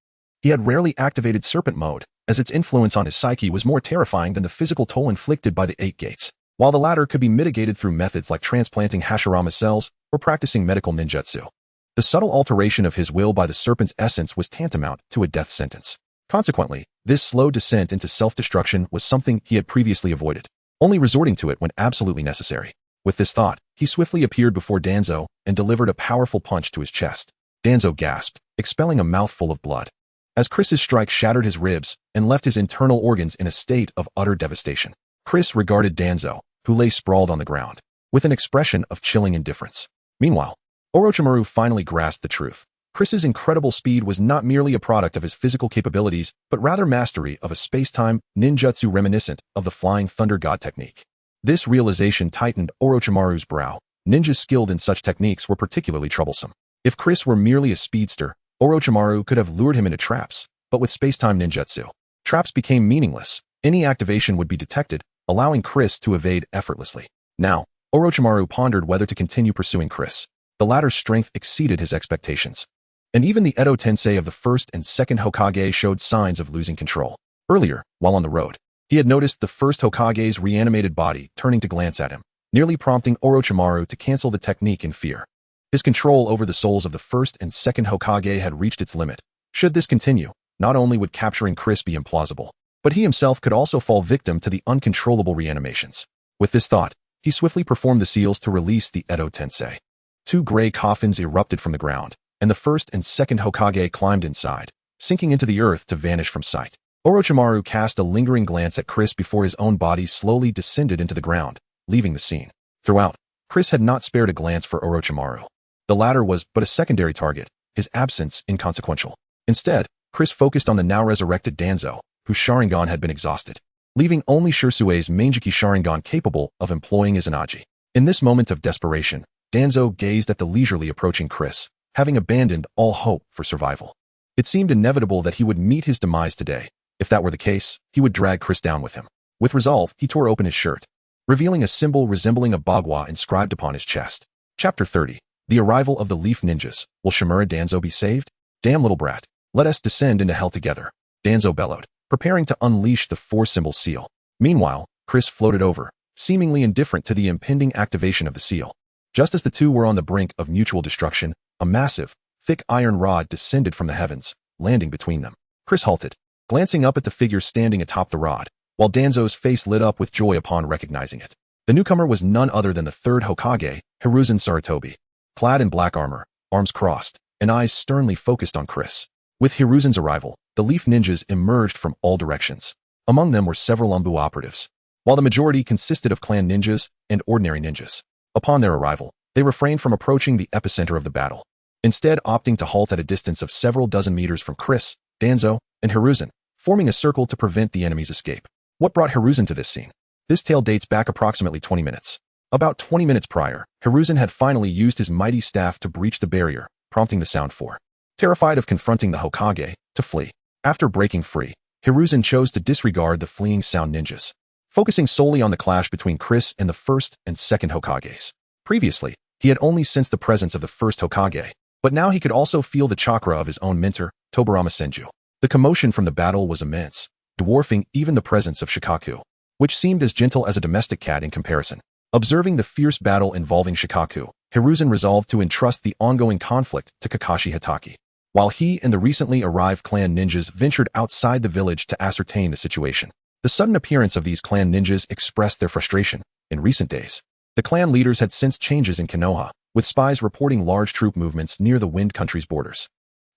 he had rarely activated Serpent Mode, as its influence on his psyche was more terrifying than the physical toll inflicted by the 8 gates, while the latter could be mitigated through methods like transplanting Hashirama cells or practicing medical ninjutsu. The subtle alteration of his will by the serpent's essence was tantamount to a death sentence. Consequently, this slow descent into self-destruction was something he had previously avoided, only resorting to it when absolutely necessary. With this thought, he swiftly appeared before Danzo and delivered a powerful punch to his chest. Danzo gasped, expelling a mouthful of blood, as Chris's strike shattered his ribs and left his internal organs in a state of utter devastation. Chris regarded Danzo, who lay sprawled on the ground, with an expression of chilling indifference. Meanwhile, Orochimaru finally grasped the truth. Chris's incredible speed was not merely a product of his physical capabilities, but rather mastery of a space-time ninjutsu reminiscent of the Flying Thunder God technique. This realization tightened Orochimaru's brow. Ninjas skilled in such techniques were particularly troublesome. If Chris were merely a speedster, Orochimaru could have lured him into traps, but with space-time ninjutsu, traps became meaningless. Any activation would be detected, allowing Chris to evade effortlessly. Now, Orochimaru pondered whether to continue pursuing Chris. The latter's strength exceeded his expectations. And even the Edo Tensei of the first and second Hokage showed signs of losing control. Earlier, while on the road, he had noticed the first Hokage's reanimated body turning to glance at him, nearly prompting Orochimaru to cancel the technique in fear. His control over the souls of the first and second Hokage had reached its limit. Should this continue, not only would capturing Chris be implausible, but he himself could also fall victim to the uncontrollable reanimations. With this thought, he swiftly performed the seals to release the Edo Tensei. Two gray coffins erupted from the ground, and the first and second Hokage climbed inside, sinking into the earth to vanish from sight. Orochimaru cast a lingering glance at Chris before his own body slowly descended into the ground, leaving the scene. Throughout, Chris had not spared a glance for Orochimaru. The latter was but a secondary target, his absence inconsequential. Instead, Chris focused on the now resurrected Danzo, whose Sharingan had been exhausted, leaving only Shirsue's Manjiki Sharingan capable of employing Izanagi. In this moment of desperation, Danzo gazed at the leisurely approaching Chris, having abandoned all hope for survival. It seemed inevitable that he would meet his demise today. If that were the case, he would drag Chris down with him. With resolve, he tore open his shirt, revealing a symbol resembling a bagua inscribed upon his chest. Chapter 30. The Arrival of the Leaf Ninjas. Will Shimura Danzo be saved? Damn little brat. Let us descend into hell together. Danzo bellowed, preparing to unleash the four-symbol seal. Meanwhile, Chris floated over, seemingly indifferent to the impending activation of the seal. Just as the two were on the brink of mutual destruction, a massive, thick iron rod descended from the heavens, landing between them. Chris halted, glancing up at the figure standing atop the rod, while Danzo's face lit up with joy upon recognizing it. The newcomer was none other than the third Hokage, Hiruzen Sarutobi. Clad in black armor, arms crossed, and eyes sternly focused on Chris. With Hiruzen's arrival, the Leaf Ninjas emerged from all directions. Among them were several Umbu operatives, while the majority consisted of clan ninjas and ordinary ninjas. Upon their arrival, they refrained from approaching the epicenter of the battle, instead opting to halt at a distance of several dozen meters from Chris, Danzo, and Hiruzen, forming a circle to prevent the enemy's escape. What brought Hiruzen to this scene? This tale dates back approximately 20 minutes. About 20 minutes prior, Hiruzen had finally used his mighty staff to breach the barrier, prompting the Sound Four, terrified of confronting the Hokage, to flee. After breaking free, Hiruzen chose to disregard the fleeing Sound Ninjas, focusing solely on the clash between Chris and the first and second Hokages. Previously, he had only sensed the presence of the first Hokage, but now he could also feel the chakra of his own mentor, Tobarama Senju. The commotion from the battle was immense, dwarfing even the presence of Shikaku, which seemed as gentle as a domestic cat in comparison. Observing the fierce battle involving Shikaku, Hiruzen resolved to entrust the ongoing conflict to Kakashi Hatake, while he and the recently arrived clan ninjas ventured outside the village to ascertain the situation. The sudden appearance of these clan ninjas expressed their frustration. In recent days, the clan leaders had sensed changes in Konoha, with spies reporting large troop movements near the Wind Country's borders.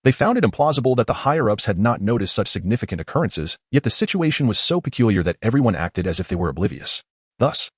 They found it implausible that the higher-ups had not noticed such significant occurrences, yet the situation was so peculiar that everyone acted as if they were oblivious. Thus,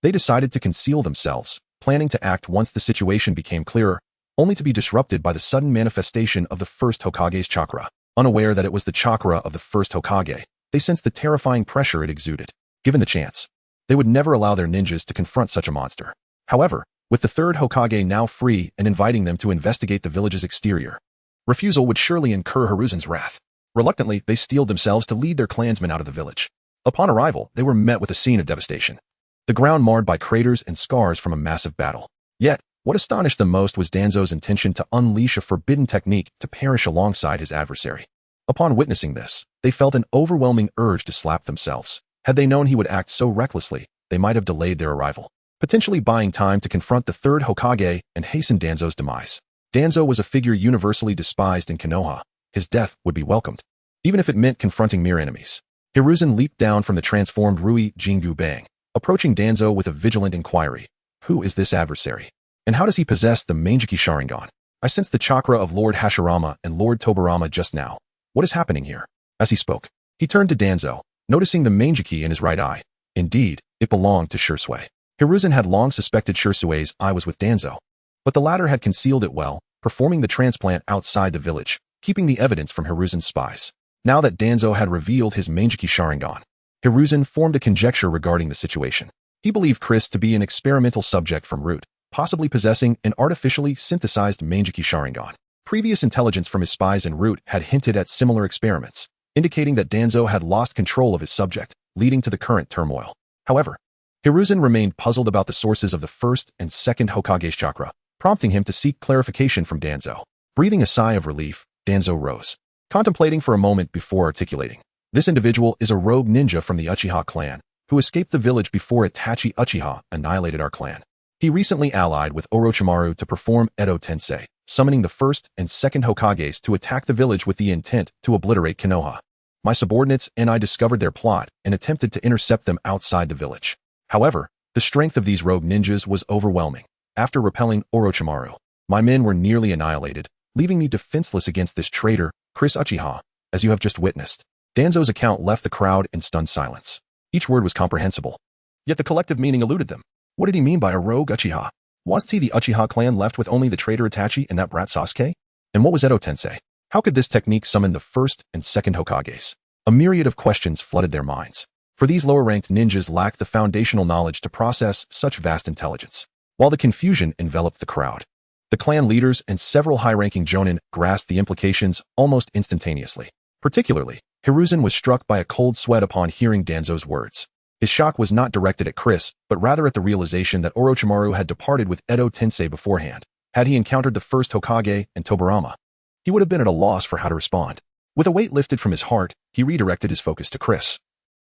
they decided to conceal themselves, planning to act once the situation became clearer, only to be disrupted by the sudden manifestation of the first Hokage's chakra. Unaware that it was the chakra of the first Hokage, they sensed the terrifying pressure it exuded. Given the chance, they would never allow their ninjas to confront such a monster. However, with the third Hokage now free and inviting them to investigate the village's exterior, refusal would surely incur Hiruzen's wrath. Reluctantly, they steeled themselves to lead their clansmen out of the village. Upon arrival, they were met with a scene of devastation. The ground marred by craters and scars from a massive battle. Yet, what astonished them most was Danzo's intention to unleash a forbidden technique to perish alongside his adversary. Upon witnessing this, they felt an overwhelming urge to slap themselves. Had they known he would act so recklessly, they might have delayed their arrival, potentially buying time to confront the third Hokage and hasten Danzo's demise. Danzo was a figure universally despised in Konoha. His death would be welcomed, even if it meant confronting mere enemies. Hiruzen leaped down from the transformed Rui Jingu Bang, approaching Danzo with a vigilant inquiry. Who is this adversary? And how does he possess the Manjiki Sharingan? I sensed the chakra of Lord Hashirama and Lord Tobarama just now. What is happening here? As he spoke, he turned to Danzo, noticing the Manjiki in his right eye. Indeed, it belonged to Shirsue. Hiruzen had long suspected Shirsue's eye was with Danzo, but the latter had concealed it well, performing the transplant outside the village, keeping the evidence from Hiruzen's spies. Now that Danzo had revealed his Mangekyou Sharingan, Hiruzen formed a conjecture regarding the situation. He believed Chris to be an experimental subject from Root, possibly possessing an artificially synthesized Mangekyou Sharingan. Previous intelligence from his spies in Root had hinted at similar experiments, indicating that Danzo had lost control of his subject, leading to the current turmoil. However, Hiruzen remained puzzled about the sources of the first and second Hokage's chakra, prompting him to seek clarification from Danzo. Breathing a sigh of relief, Danzo rose, contemplating for a moment before articulating. This individual is a rogue ninja from the Uchiha clan, who escaped the village before Itachi Uchiha annihilated our clan. He recently allied with Orochimaru to perform Edo Tensei, summoning the first and second Hokages to attack the village with the intent to obliterate Konoha. My subordinates and I discovered their plot and attempted to intercept them outside the village. However, the strength of these rogue ninjas was overwhelming. After repelling Orochimaru, my men were nearly annihilated, leaving me defenseless against this traitor, Chris Uchiha, as you have just witnessed. Danzo's account left the crowd in stunned silence. Each word was comprehensible, yet the collective meaning eluded them. What did he mean by a rogue Uchiha? Was he the Uchiha clan left with only the traitor Itachi and that brat Sasuke? And what was Edo Tensei? How could this technique summon the first and second Hokages? A myriad of questions flooded their minds, for these lower-ranked ninjas lacked the foundational knowledge to process such vast intelligence. While the confusion enveloped the crowd, the clan leaders and several high-ranking jonin grasped the implications almost instantaneously. Particularly, Hiruzen was struck by a cold sweat upon hearing Danzo's words. His shock was not directed at Chris, but rather at the realization that Orochimaru had departed with Edo Tensei beforehand. Had he encountered the first Hokage and Tobirama, he would have been at a loss for how to respond. With a weight lifted from his heart, he redirected his focus to Chris,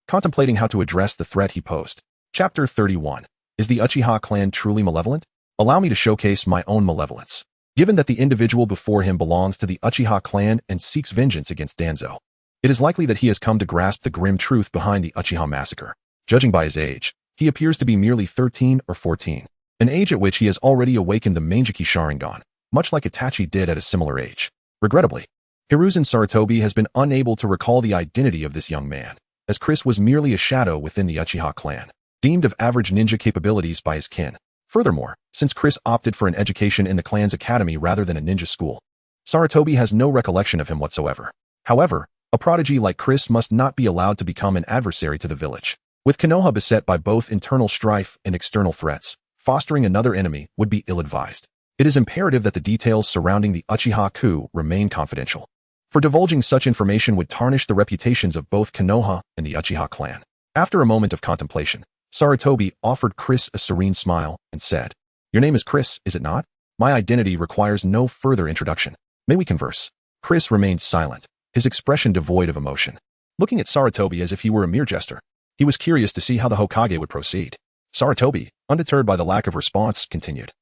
contemplating how to address the threat he posed. Chapter 31. Is the Uchiha clan truly malevolent? Allow me to showcase my own malevolence. Given that the individual before him belongs to the Uchiha clan and seeks vengeance against Danzo, it is likely that he has come to grasp the grim truth behind the Uchiha massacre. Judging by his age, he appears to be merely 13 or 14, an age at which he has already awakened the Mangekyou Sharingan, much like Itachi did at a similar age. Regrettably, Hiruzen Sarutobi has been unable to recall the identity of this young man, as Chris was merely a shadow within the Uchiha clan, deemed of average ninja capabilities by his kin. Furthermore, since Chris opted for an education in the clan's academy rather than a ninja school, Sarutobi has no recollection of him whatsoever. However, a prodigy like Chris must not be allowed to become an adversary to the village. With Konoha beset by both internal strife and external threats, fostering another enemy would be ill-advised. It is imperative that the details surrounding the Uchiha coup remain confidential, for divulging such information would tarnish the reputations of both Konoha and the Uchiha clan. After a moment of contemplation, Sarutobi offered Chris a serene smile and said, "Your name is Chris, is it not? My identity requires no further introduction. May we converse?" Chris remained silent, his expression devoid of emotion, looking at Sarutobi as if he were a mere jester. He was curious to see how the Hokage would proceed. Sarutobi, undeterred by the lack of response, continued,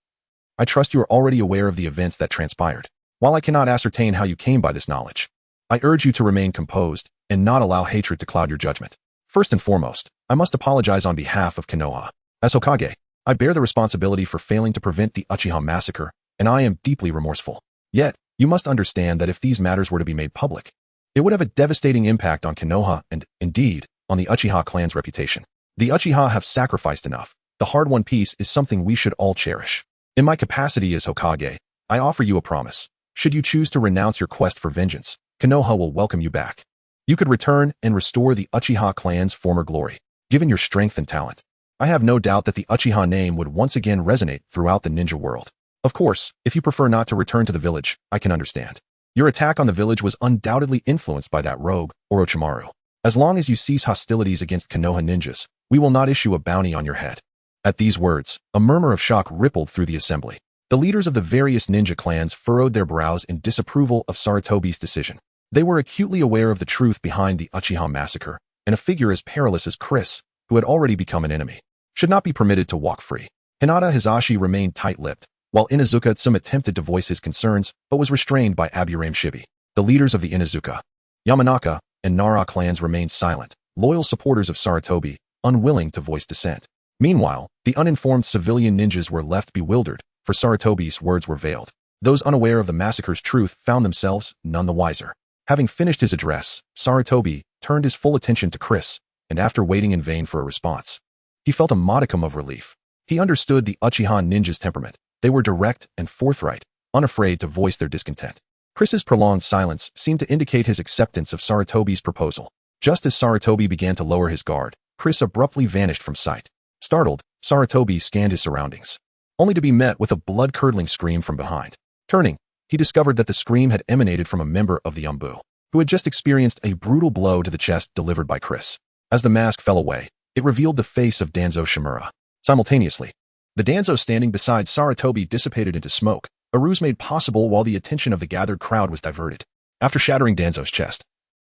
"I trust you are already aware of the events that transpired. While I cannot ascertain how you came by this knowledge, I urge you to remain composed and not allow hatred to cloud your judgment. First and foremost, I must apologize on behalf of Konoha. As Hokage, I bear the responsibility for failing to prevent the Uchiha massacre, and I am deeply remorseful. Yet, you must understand that if these matters were to be made public, it would have a devastating impact on Konoha and, indeed, on the Uchiha clan's reputation. The Uchiha have sacrificed enough. The hard-won peace is something we should all cherish. In my capacity as Hokage, I offer you a promise. Should you choose to renounce your quest for vengeance, Konoha will welcome you back. You could return and restore the Uchiha clan's former glory, given your strength and talent. I have no doubt that the Uchiha name would once again resonate throughout the ninja world. Of course, if you prefer not to return to the village, I can understand. Your attack on the village was undoubtedly influenced by that rogue, Orochimaru. As long as you cease hostilities against Konoha ninjas, we will not issue a bounty on your head." At these words, a murmur of shock rippled through the assembly. The leaders of the various ninja clans furrowed their brows in disapproval of Sarutobi's decision. They were acutely aware of the truth behind the Uchiha massacre, and a figure as perilous as Chris, who had already become an enemy, should not be permitted to walk free. Hinata Hizashi remained tight-lipped, while Inuzuka Tsum attempted to voice his concerns, but was restrained by Aburame Shibi. The leaders of the Inuzuka, Yamanaka, and Nara clans remained silent, loyal supporters of Sarutobi, unwilling to voice dissent. Meanwhile, the uninformed civilian ninjas were left bewildered, for Sarutobi's words were veiled. Those unaware of the massacre's truth found themselves none the wiser. Having finished his address, Sarutobi turned his full attention to Chris, and after waiting in vain for a response, he felt a modicum of relief. He understood the Uchiha ninjas' temperament. They were direct and forthright, unafraid to voice their discontent. Chris's prolonged silence seemed to indicate his acceptance of Sarutobi's proposal. Just as Sarutobi began to lower his guard, Chris abruptly vanished from sight. Startled, Sarutobi scanned his surroundings, only to be met with a blood-curdling scream from behind. Turning, he discovered that the scream had emanated from a member of the Umbu, who had just experienced a brutal blow to the chest delivered by Chris. As the mask fell away, it revealed the face of Danzo Shimura. Simultaneously, the Danzo standing beside Sarutobi dissipated into smoke, a ruse made possible while the attention of the gathered crowd was diverted. After shattering Danzo's chest,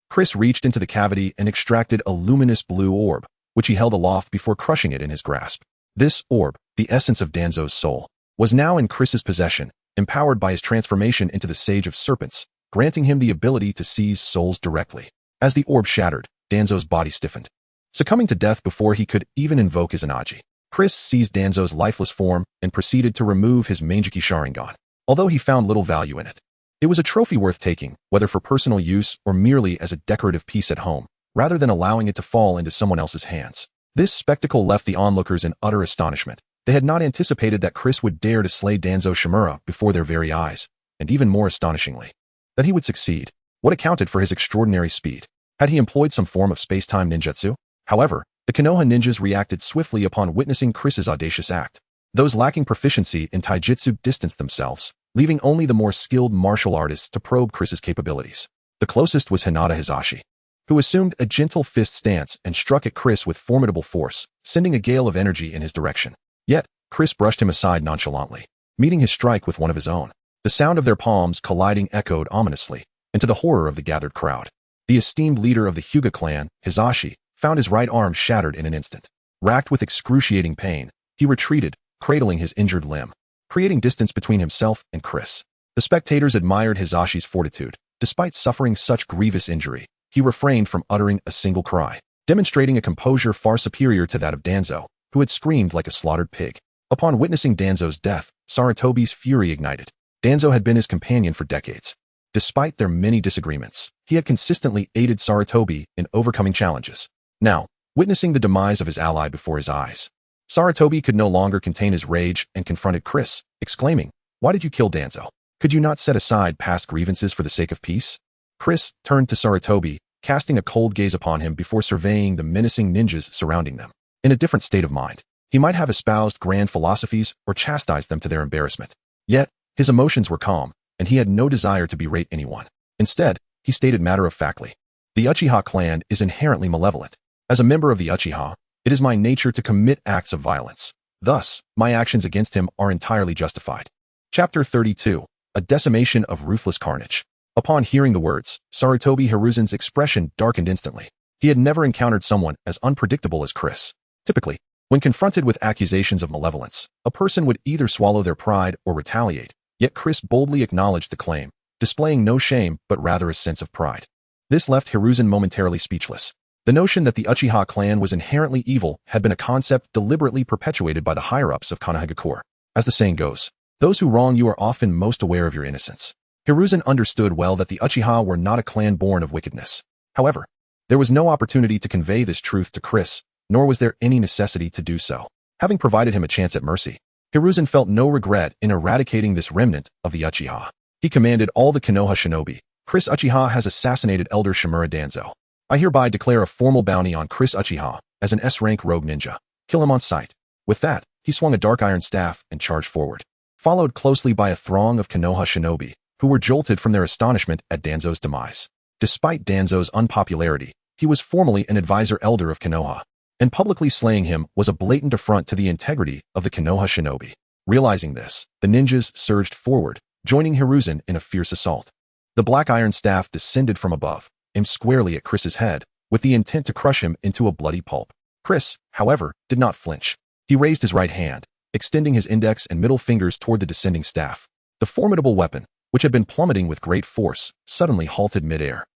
Chris reached into the cavity and extracted a luminous blue orb, which he held aloft before crushing it in his grasp. This orb, the essence of Danzo's soul, was now in Chris's possession, empowered by his transformation into the Sage of Serpents, granting him the ability to seize souls directly. As the orb shattered, Danzo's body stiffened, succumbing to death before he could even invoke his Anaji. Chris seized Danzo's lifeless form and proceeded to remove his Mangeki Sharingan, although he found little value in it. It was a trophy worth taking, whether for personal use or merely as a decorative piece at home, rather than allowing it to fall into someone else's hands. This spectacle left the onlookers in utter astonishment. They had not anticipated that Chris would dare to slay Danzo Shimura before their very eyes, and even more astonishingly, that he would succeed. What accounted for his extraordinary speed? Had he employed some form of space-time ninjutsu? However, the Konoha ninjas reacted swiftly upon witnessing Chris's audacious act. Those lacking proficiency in taijutsu distanced themselves, leaving only the more skilled martial artists to probe Chris's capabilities. The closest was Hinata Hisashi, who assumed a gentle fist stance and struck at Chris with formidable force, sending a gale of energy in his direction. Yet, Chris brushed him aside nonchalantly, meeting his strike with one of his own. The sound of their palms colliding echoed ominously, and to the horror of the gathered crowd, the esteemed leader of the Hyuga clan, Hisashi, found his right arm shattered in an instant. Racked with excruciating pain, he retreated, cradling his injured limb, creating distance between himself and Chris. The spectators admired Hisashi's fortitude. Despite suffering such grievous injury, he refrained from uttering a single cry, demonstrating a composure far superior to that of Danzo, who had screamed like a slaughtered pig. Upon witnessing Danzo's death, Sarutobi's fury ignited. Danzo had been his companion for decades. Despite their many disagreements, he had consistently aided Sarutobi in overcoming challenges. Now, witnessing the demise of his ally before his eyes, Sarutobi could no longer contain his rage and confronted Chris, exclaiming, "Why did you kill Danzo? Could you not set aside past grievances for the sake of peace?" Chris turned to Sarutobi, casting a cold gaze upon him before surveying the menacing ninjas surrounding them. In a different state of mind, he might have espoused grand philosophies or chastised them to their embarrassment. Yet, his emotions were calm, and he had no desire to berate anyone. Instead, he stated matter-of-factly, "The Uchiha clan is inherently malevolent. As a member of the Uchiha, it is my nature to commit acts of violence. Thus, my actions against him are entirely justified." Chapter 32. A decimation of ruthless carnage. Upon hearing the words, Sarutobi Hiruzen's expression darkened instantly. He had never encountered someone as unpredictable as Chris. Typically, when confronted with accusations of malevolence, a person would either swallow their pride or retaliate, yet Chris boldly acknowledged the claim, displaying no shame but rather a sense of pride. This left Hiruzen momentarily speechless. The notion that the Uchiha clan was inherently evil had been a concept deliberately perpetuated by the higher-ups of Konohagakure. As the saying goes, those who wrong you are often most aware of your innocence. Hiruzen understood well that the Uchiha were not a clan born of wickedness. However, there was no opportunity to convey this truth to Chris, nor was there any necessity to do so. Having provided him a chance at mercy, Hiruzen felt no regret in eradicating this remnant of the Uchiha. He commanded all the Konoha shinobi. "Chris Uchiha has assassinated Elder Shimura Danzo. I hereby declare a formal bounty on Chris Uchiha as an S-rank rogue ninja. Kill him on sight." With that, he swung a dark iron staff and charged forward, followed closely by a throng of Konoha shinobi, who were jolted from their astonishment at Danzo's demise. Despite Danzo's unpopularity, he was formally an advisor elder of Konoha, and publicly slaying him was a blatant affront to the integrity of the Konoha shinobi. Realizing this, the ninjas surged forward, joining Hiruzen in a fierce assault. The black iron staff descended from above, aimed squarely at Chris's head, with the intent to crush him into a bloody pulp. Chris, however, did not flinch. He raised his right hand, extending his index and middle fingers toward the descending staff. The formidable weapon, which had been plummeting with great force, suddenly halted midair,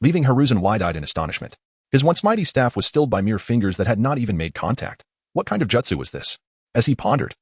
leaving Hiruzen wide-eyed in astonishment. His once mighty staff was stilled by mere fingers that had not even made contact. What kind of jutsu was this? As he pondered,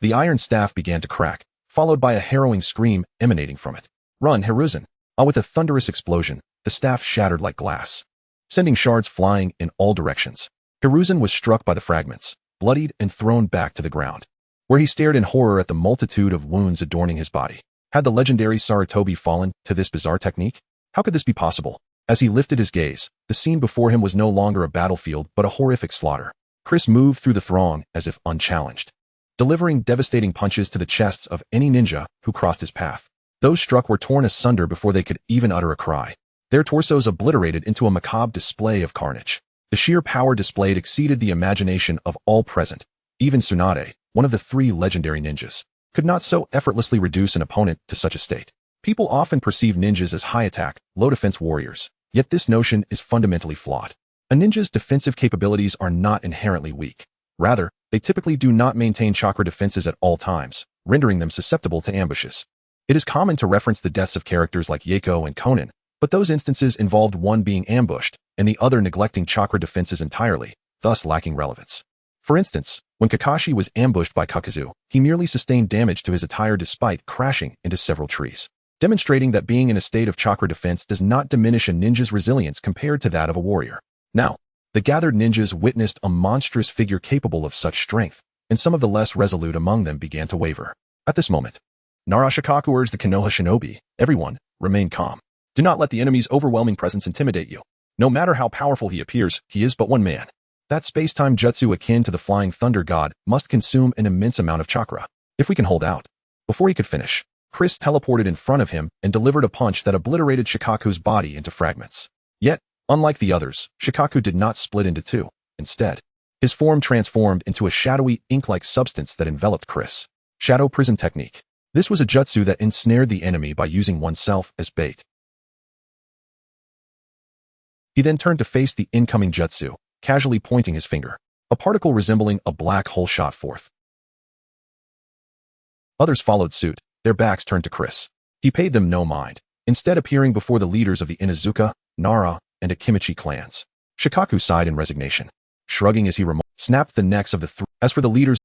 the iron staff began to crack, followed by a harrowing scream emanating from it. "Run, Hiruzen!" With a thunderous explosion, the staff shattered like glass, sending shards flying in all directions. Hiruzen was struck by the fragments, bloodied and thrown back to the ground, where he stared in horror at the multitude of wounds adorning his body. Had the legendary Sarutobi fallen to this bizarre technique? How could this be possible? As he lifted his gaze, the scene before him was no longer a battlefield but a horrific slaughter. Chris moved through the throng as if unchallenged, delivering devastating punches to the chests of any ninja who crossed his path. Those struck were torn asunder before they could even utter a cry, their torsos obliterated into a macabre display of carnage. The sheer power displayed exceeded the imagination of all present. Even Tsunade, one of the 3 legendary ninjas, could not so effortlessly reduce an opponent to such a state. People often perceive ninjas as high-attack, low-defense warriors, yet this notion is fundamentally flawed. A ninja's defensive capabilities are not inherently weak. Rather, they typically do not maintain chakra defenses at all times, rendering them susceptible to ambushes. It is common to reference the deaths of characters like Yeiko and Conan, but those instances involved one being ambushed and the other neglecting chakra defenses entirely, thus lacking relevance. For instance, when Kakashi was ambushed by Kakazu, he merely sustained damage to his attire despite crashing into several trees, demonstrating that being in a state of chakra defense does not diminish a ninja's resilience compared to that of a warrior. Now, the gathered ninjas witnessed a monstrous figure capable of such strength, and some of the less resolute among them began to waver. At this moment, Nara Shikaku urged the Konoha shinobi, everyone, remain calm. Do not let the enemy's overwhelming presence intimidate you. No matter how powerful he appears, he is but one man. That space-time jutsu akin to the flying thunder god must consume an immense amount of chakra. If we can hold out. Before he could finish, Chris teleported in front of him and delivered a punch that obliterated Shikaku's body into fragments. Yet, unlike the others, Shikaku did not split into 2. Instead, his form transformed into a shadowy, ink-like substance that enveloped Chris. Shadow Prison Technique. This was a jutsu that ensnared the enemy by using oneself as bait. He then turned to face the incoming jutsu, casually pointing his finger. A particle resembling a black hole shot forth. Others followed suit, their backs turned to Chris. He paid them no mind, instead appearing before the leaders of the Inuzuka, Nara, and Akimichi clans. Shikaku sighed in resignation, shrugging as he snapped the necks of the 3. As for the leaders,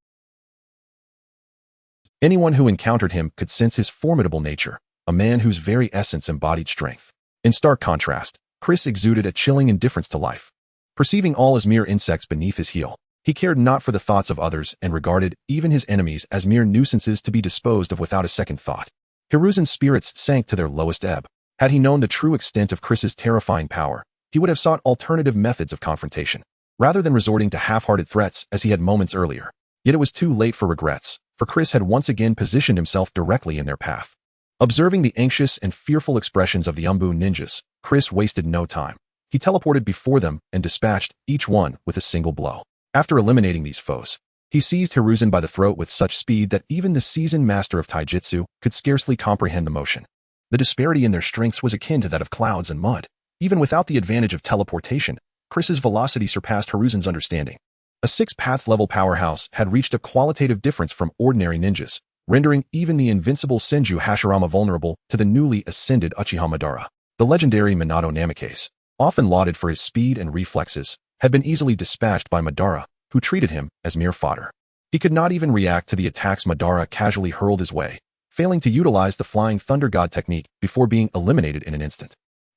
anyone who encountered him could sense his formidable nature, a man whose very essence embodied strength. In stark contrast, Chris exuded a chilling indifference to life. Perceiving all as mere insects beneath his heel, he cared not for the thoughts of others and regarded even his enemies as mere nuisances to be disposed of without a second thought. Hiruzen's spirits sank to their lowest ebb. Had he known the true extent of Chris's terrifying power, he would have sought alternative methods of confrontation, rather than resorting to half-hearted threats as he had moments earlier. Yet it was too late for regrets, for Chris had once again positioned himself directly in their path. Observing the anxious and fearful expressions of the Umbu ninjas, Chris wasted no time. He teleported before them and dispatched each one with a single blow. After eliminating these foes, he seized Hiruzen by the throat with such speed that even the seasoned master of taijutsu could scarcely comprehend the motion. The disparity in their strengths was akin to that of clouds and mud. Even without the advantage of teleportation, Chris's velocity surpassed Hiruzen's understanding. A 6-paths-level powerhouse had reached a qualitative difference from ordinary ninjas, rendering even the invincible Senju Hashirama vulnerable to the newly ascended Uchiha Madara. The legendary Minato Namikaze, often lauded for his speed and reflexes, had been easily dispatched by Madara, who treated him as mere fodder. He could not even react to the attacks Madara casually hurled his way, failing to utilize the Flying Thunder God technique before being eliminated in an instant,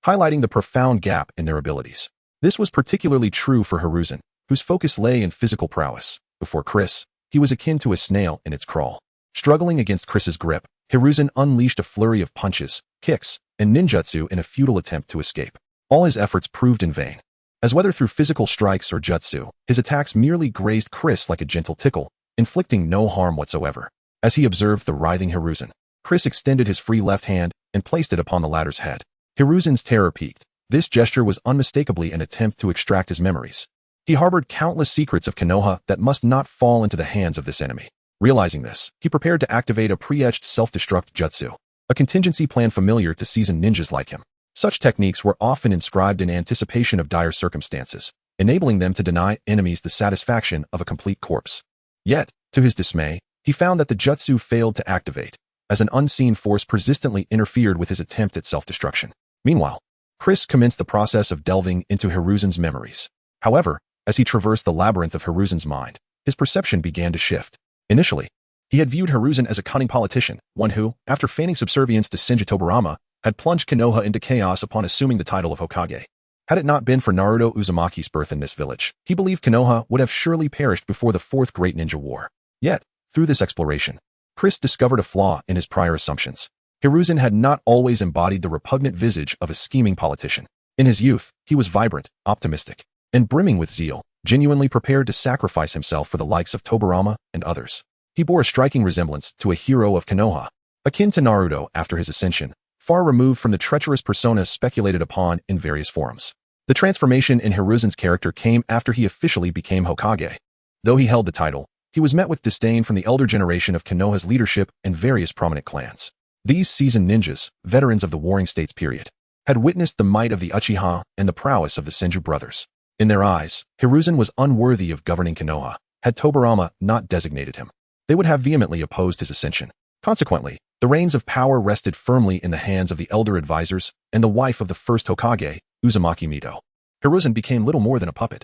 highlighting the profound gap in their abilities. This was particularly true for Hiruzen, whose focus lay in physical prowess. Before Chris, he was akin to a snail in its crawl. Struggling against Chris's grip, Hiruzen unleashed a flurry of punches, kicks, and ninjutsu in a futile attempt to escape. All his efforts proved in vain, as whether through physical strikes or jutsu, his attacks merely grazed Chris like a gentle tickle, inflicting no harm whatsoever. As he observed the writhing Hiruzen, Chris extended his free left hand and placed it upon the latter's head. Hiruzen's terror peaked. This gesture was unmistakably an attempt to extract his memories. He harbored countless secrets of Konoha that must not fall into the hands of this enemy. Realizing this, he prepared to activate a pre-etched self-destruct jutsu, a contingency plan familiar to seasoned ninjas like him. Such techniques were often inscribed in anticipation of dire circumstances, enabling them to deny enemies the satisfaction of a complete corpse. Yet, to his dismay, he found that the jutsu failed to activate, as an unseen force persistently interfered with his attempt at self-destruction. Meanwhile, Chris commenced the process of delving into Hiruzen's memories. However, as he traversed the labyrinth of Hiruzen's mind, his perception began to shift. Initially, he had viewed Hiruzen as a cunning politician, one who, after feigning subservience to Senju Tobarama, had plunged Konoha into chaos upon assuming the title of Hokage. Had it not been for Naruto Uzumaki's birth in this village, he believed Konoha would have surely perished before the Fourth Great Ninja War. Yet, through this exploration, Chris discovered a flaw in his prior assumptions. Hiruzen had not always embodied the repugnant visage of a scheming politician. In his youth, he was vibrant, optimistic, and brimming with zeal, genuinely prepared to sacrifice himself for the likes of Tobirama and others. He bore a striking resemblance to a hero of Konoha, akin to Naruto after his ascension, far removed from the treacherous persona speculated upon in various forums. The transformation in Hiruzen's character came after he officially became Hokage. Though he held the title, he was met with disdain from the elder generation of Konoha's leadership and various prominent clans. These seasoned ninjas, veterans of the Warring States period, had witnessed the might of the Uchiha and the prowess of the Senju brothers. In their eyes, Hiruzen was unworthy of governing Konoha. Had Tobirama not designated him, they would have vehemently opposed his ascension. Consequently, the reins of power rested firmly in the hands of the elder advisors and the wife of the first Hokage, Uzumaki Mito. Hiruzen became little more than a puppet,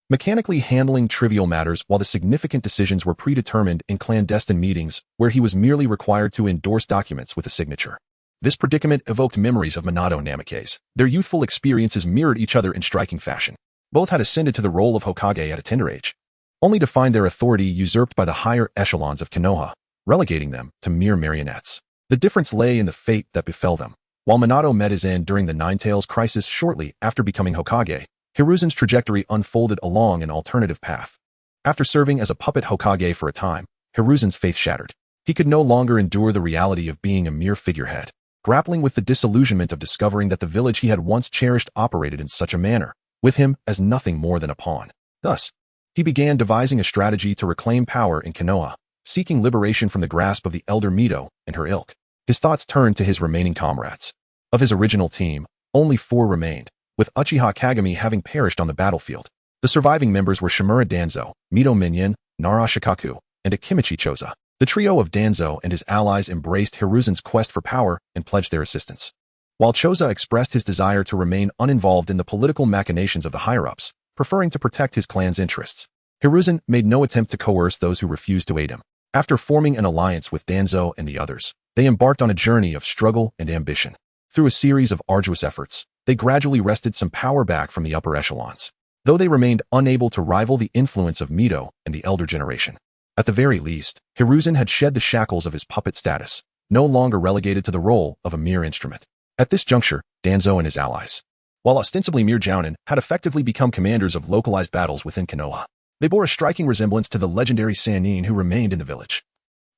mechanically handling trivial matters while the significant decisions were predetermined in clandestine meetings where he was merely required to endorse documents with a signature. This predicament evoked memories of Minato and Namikaze. Their youthful experiences mirrored each other in striking fashion. Both had ascended to the role of Hokage at a tender age, only to find their authority usurped by the higher echelons of Konoha, relegating them to mere marionettes. The difference lay in the fate that befell them. While Minato met his end during the Nine-Tails crisis shortly after becoming Hokage, Hiruzen's trajectory unfolded along an alternative path. After serving as a puppet Hokage for a time, Hiruzen's faith shattered. He could no longer endure the reality of being a mere figurehead, grappling with the disillusionment of discovering that the village he had once cherished operated in such a manner, with him as nothing more than a pawn. Thus, he began devising a strategy to reclaim power in Konoha, seeking liberation from the grasp of the elder Mito and her ilk. His thoughts turned to his remaining comrades. Of his original team, only 4 remained, with Uchiha Kagami having perished on the battlefield. The surviving members were Shimura Danzo, Mito Minion, Nara Shikaku, and Akimichi Choza. The trio of Danzo and his allies embraced Hiruzen's quest for power and pledged their assistance. While Choza expressed his desire to remain uninvolved in the political machinations of the higher-ups, preferring to protect his clan's interests, Hiruzen made no attempt to coerce those who refused to aid him. After forming an alliance with Danzo and the others, they embarked on a journey of struggle and ambition. Through a series of arduous efforts, they gradually wrested some power back from the upper echelons, though they remained unable to rival the influence of Mito and the elder generation. At the very least, Hiruzen had shed the shackles of his puppet status, no longer relegated to the role of a mere instrument. At this juncture, Danzo and his allies, while ostensibly mere jounin, had effectively become commanders of localized battles within Konoha. They bore a striking resemblance to the legendary Sannin who remained in the village,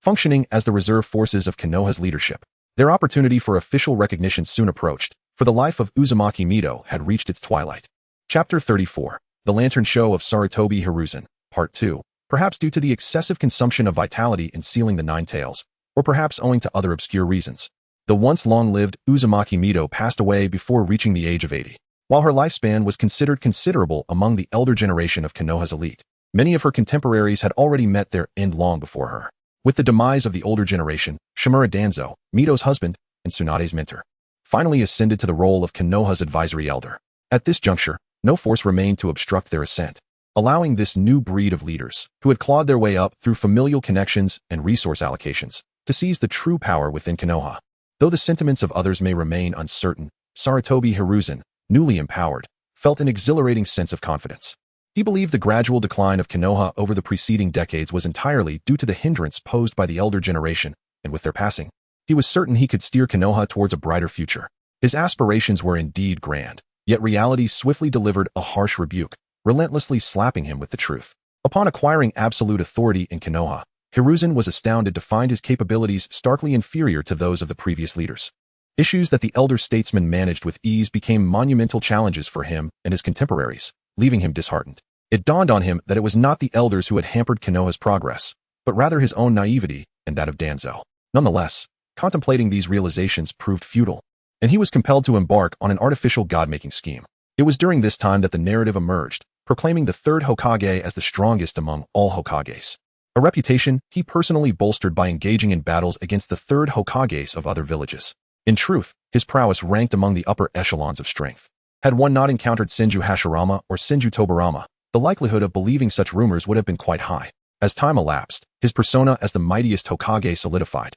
functioning as the reserve forces of Konoha's leadership. Their opportunity for official recognition soon approached, for the life of Uzumaki Mito had reached its twilight. Chapter 34. The Lantern Show of Sarutobi Hiruzen, Part 2. Perhaps due to the excessive consumption of vitality in sealing the Nine-Tails, or perhaps owing to other obscure reasons, the once long-lived Uzumaki Mito passed away before reaching the age of 80. While her lifespan was considered considerable among the elder generation of Konoha's elite, many of her contemporaries had already met their end long before her. With the demise of the older generation, Shimura Danzo, Mito's husband, and Tsunade's mentor, finally ascended to the role of Konoha's advisory elder. At this juncture, no force remained to obstruct their ascent, allowing this new breed of leaders, who had clawed their way up through familial connections and resource allocations, to seize the true power within Konoha. Though the sentiments of others may remain uncertain, Sarutobi Hiruzen, newly empowered, felt an exhilarating sense of confidence. He believed the gradual decline of Konoha over the preceding decades was entirely due to the hindrance posed by the elder generation, and with their passing, he was certain he could steer Konoha towards a brighter future. His aspirations were indeed grand, yet reality swiftly delivered a harsh rebuke, relentlessly slapping him with the truth. Upon acquiring absolute authority in Konoha, Hiruzen was astounded to find his capabilities starkly inferior to those of the previous leaders. Issues that the elder statesman managed with ease became monumental challenges for him and his contemporaries, leaving him disheartened. It dawned on him that it was not the elders who had hampered Konoha's progress, but rather his own naivety and that of Danzo. Nonetheless, contemplating these realizations proved futile, and he was compelled to embark on an artificial god-making scheme. It was during this time that the narrative emerged, proclaiming the third Hokage as the strongest among all Hokages. A reputation he personally bolstered by engaging in battles against the third Hokages of other villages. In truth, his prowess ranked among the upper echelons of strength. Had one not encountered Senju Hashirama or Senju Tobirama, the likelihood of believing such rumors would have been quite high. As time elapsed, his persona as the mightiest Hokage solidified,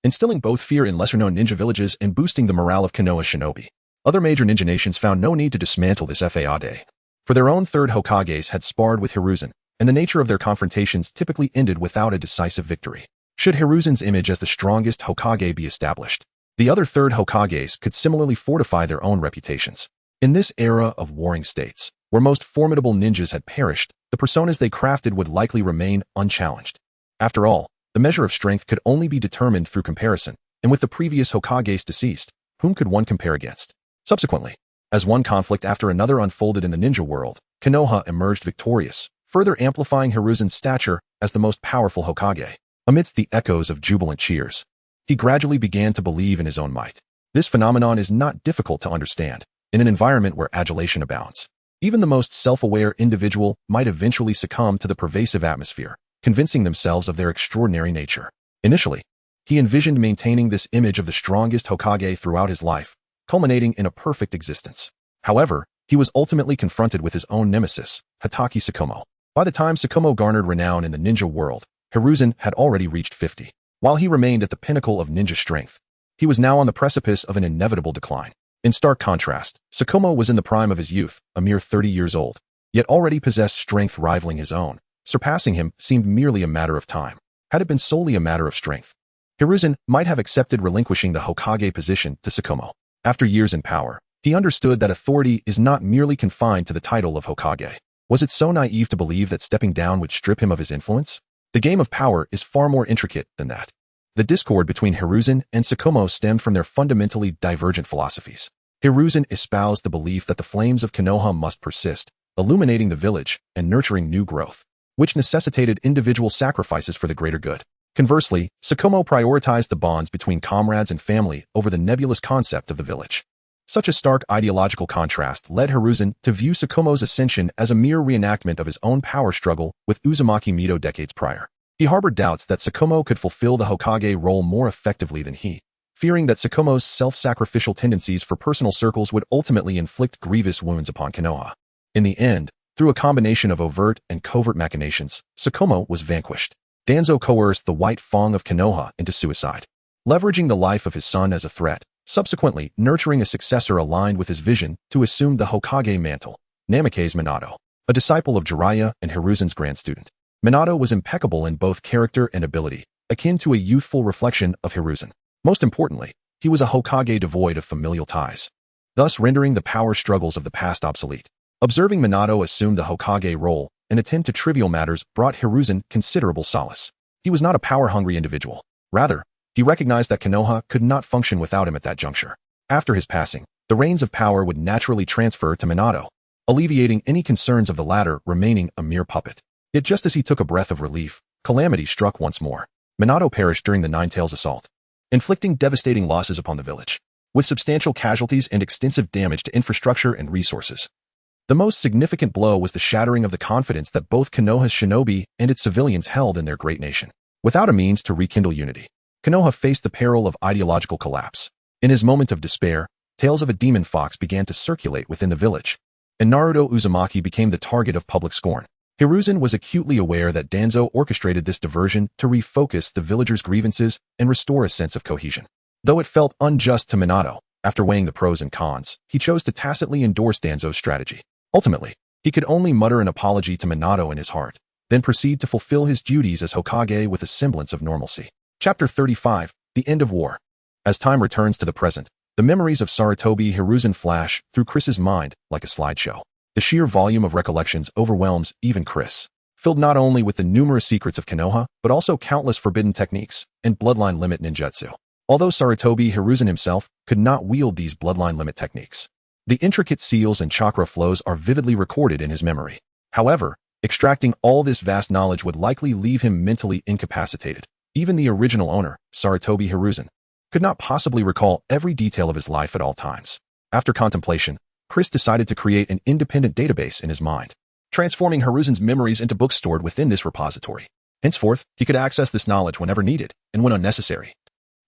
instilling both fear in lesser-known ninja villages and boosting the morale of Konoha shinobi. Other major ninja nations found no need to dismantle this fade, for their own third Hokages had sparred with Hiruzen, and the nature of their confrontations typically ended without a decisive victory. Should Hiruzen's image as the strongest Hokage be established, The other third Hokages could similarly fortify their own reputations. In this era of warring states, where most formidable ninjas had perished, the personas they crafted would likely remain unchallenged. After all, the measure of strength could only be determined through comparison, and with the previous Hokages deceased, whom could one compare against? Subsequently, as one conflict after another unfolded in the ninja world, Konoha emerged victorious, further amplifying Hiruzen's stature as the most powerful Hokage. Amidst the echoes of jubilant cheers, he gradually began to believe in his own might. This phenomenon is not difficult to understand. In an environment where adulation abounds, even the most self-aware individual might eventually succumb to the pervasive atmosphere, convincing themselves of their extraordinary nature. Initially, he envisioned maintaining this image of the strongest Hokage throughout his life, culminating in a perfect existence. However, he was ultimately confronted with his own nemesis, Hatake Tsukumo. By the time Tsukumo garnered renown in the ninja world, Hiruzen had already reached 50. While he remained at the pinnacle of ninja strength, he was now on the precipice of an inevitable decline. In stark contrast, Tsukumo was in the prime of his youth, a mere 30 years old, yet already possessed strength rivaling his own. Surpassing him seemed merely a matter of time. Had it been solely a matter of strength, Hiruzen might have accepted relinquishing the Hokage position to Tsukumo. After years in power, he understood that authority is not merely confined to the title of Hokage. Was it so naive to believe that stepping down would strip him of his influence? The game of power is far more intricate than that. The discord between Hiruzen and Tsukumo stemmed from their fundamentally divergent philosophies. Hiruzen espoused the belief that the flames of Konoha must persist, illuminating the village and nurturing new growth, which necessitated individual sacrifices for the greater good. Conversely, Tsukumo prioritized the bonds between comrades and family over the nebulous concept of the village. Such a stark ideological contrast led Hiruzen to view Tsukumo's ascension as a mere reenactment of his own power struggle with Uzumaki Mido decades prior. He harbored doubts that Tsukumo could fulfill the Hokage role more effectively than he, fearing that Tsukumo's self-sacrificial tendencies for personal circles would ultimately inflict grievous wounds upon Konoha. In the end, through a combination of overt and covert machinations, Tsukumo was vanquished. Danzo coerced the White Fang of Konoha into suicide, leveraging the life of his son as a threat, subsequently nurturing a successor aligned with his vision to assume the Hokage mantle, Namikaze Minato, a disciple of Jiraiya and Hiruzen's grand student. Minato was impeccable in both character and ability, akin to a youthful reflection of Hiruzen. Most importantly, he was a Hokage devoid of familial ties, thus rendering the power struggles of the past obsolete. Observing Minato assume the Hokage role and attend to trivial matters brought Hiruzen considerable solace. He was not a power-hungry individual. Rather, he recognized that Konoha could not function without him at that juncture. After his passing, the reins of power would naturally transfer to Minato, alleviating any concerns of the latter remaining a mere puppet. Yet just as he took a breath of relief, calamity struck once more. Minato perished during the Nine-Tails assault, inflicting devastating losses upon the village, with substantial casualties and extensive damage to infrastructure and resources. The most significant blow was the shattering of the confidence that both Konoha's shinobi and its civilians held in their great nation. Without a means to rekindle unity, Konoha faced the peril of ideological collapse. In his moment of despair, tales of a demon fox began to circulate within the village, and Naruto Uzumaki became the target of public scorn. Hiruzen was acutely aware that Danzo orchestrated this diversion to refocus the villagers' grievances and restore a sense of cohesion. Though it felt unjust to Minato, after weighing the pros and cons, he chose to tacitly endorse Danzo's strategy. Ultimately, he could only mutter an apology to Minato in his heart, then proceed to fulfill his duties as Hokage with a semblance of normalcy. Chapter 35, The End of War. As time returns to the present, the memories of Sarutobi Hiruzen flash through Chris's mind like a slideshow. The sheer volume of recollections overwhelms even Chris, filled not only with the numerous secrets of Konoha, but also countless forbidden techniques and bloodline limit ninjutsu. Although Sarutobi Hiruzen himself could not wield these bloodline limit techniques, the intricate seals and chakra flows are vividly recorded in his memory. However, extracting all this vast knowledge would likely leave him mentally incapacitated. Even the original owner, Sarutobi Hiruzen, could not possibly recall every detail of his life at all times. After contemplation, Chris decided to create an independent database in his mind, transforming Hiruzen's memories into books stored within this repository. Henceforth, he could access this knowledge whenever needed and when unnecessary.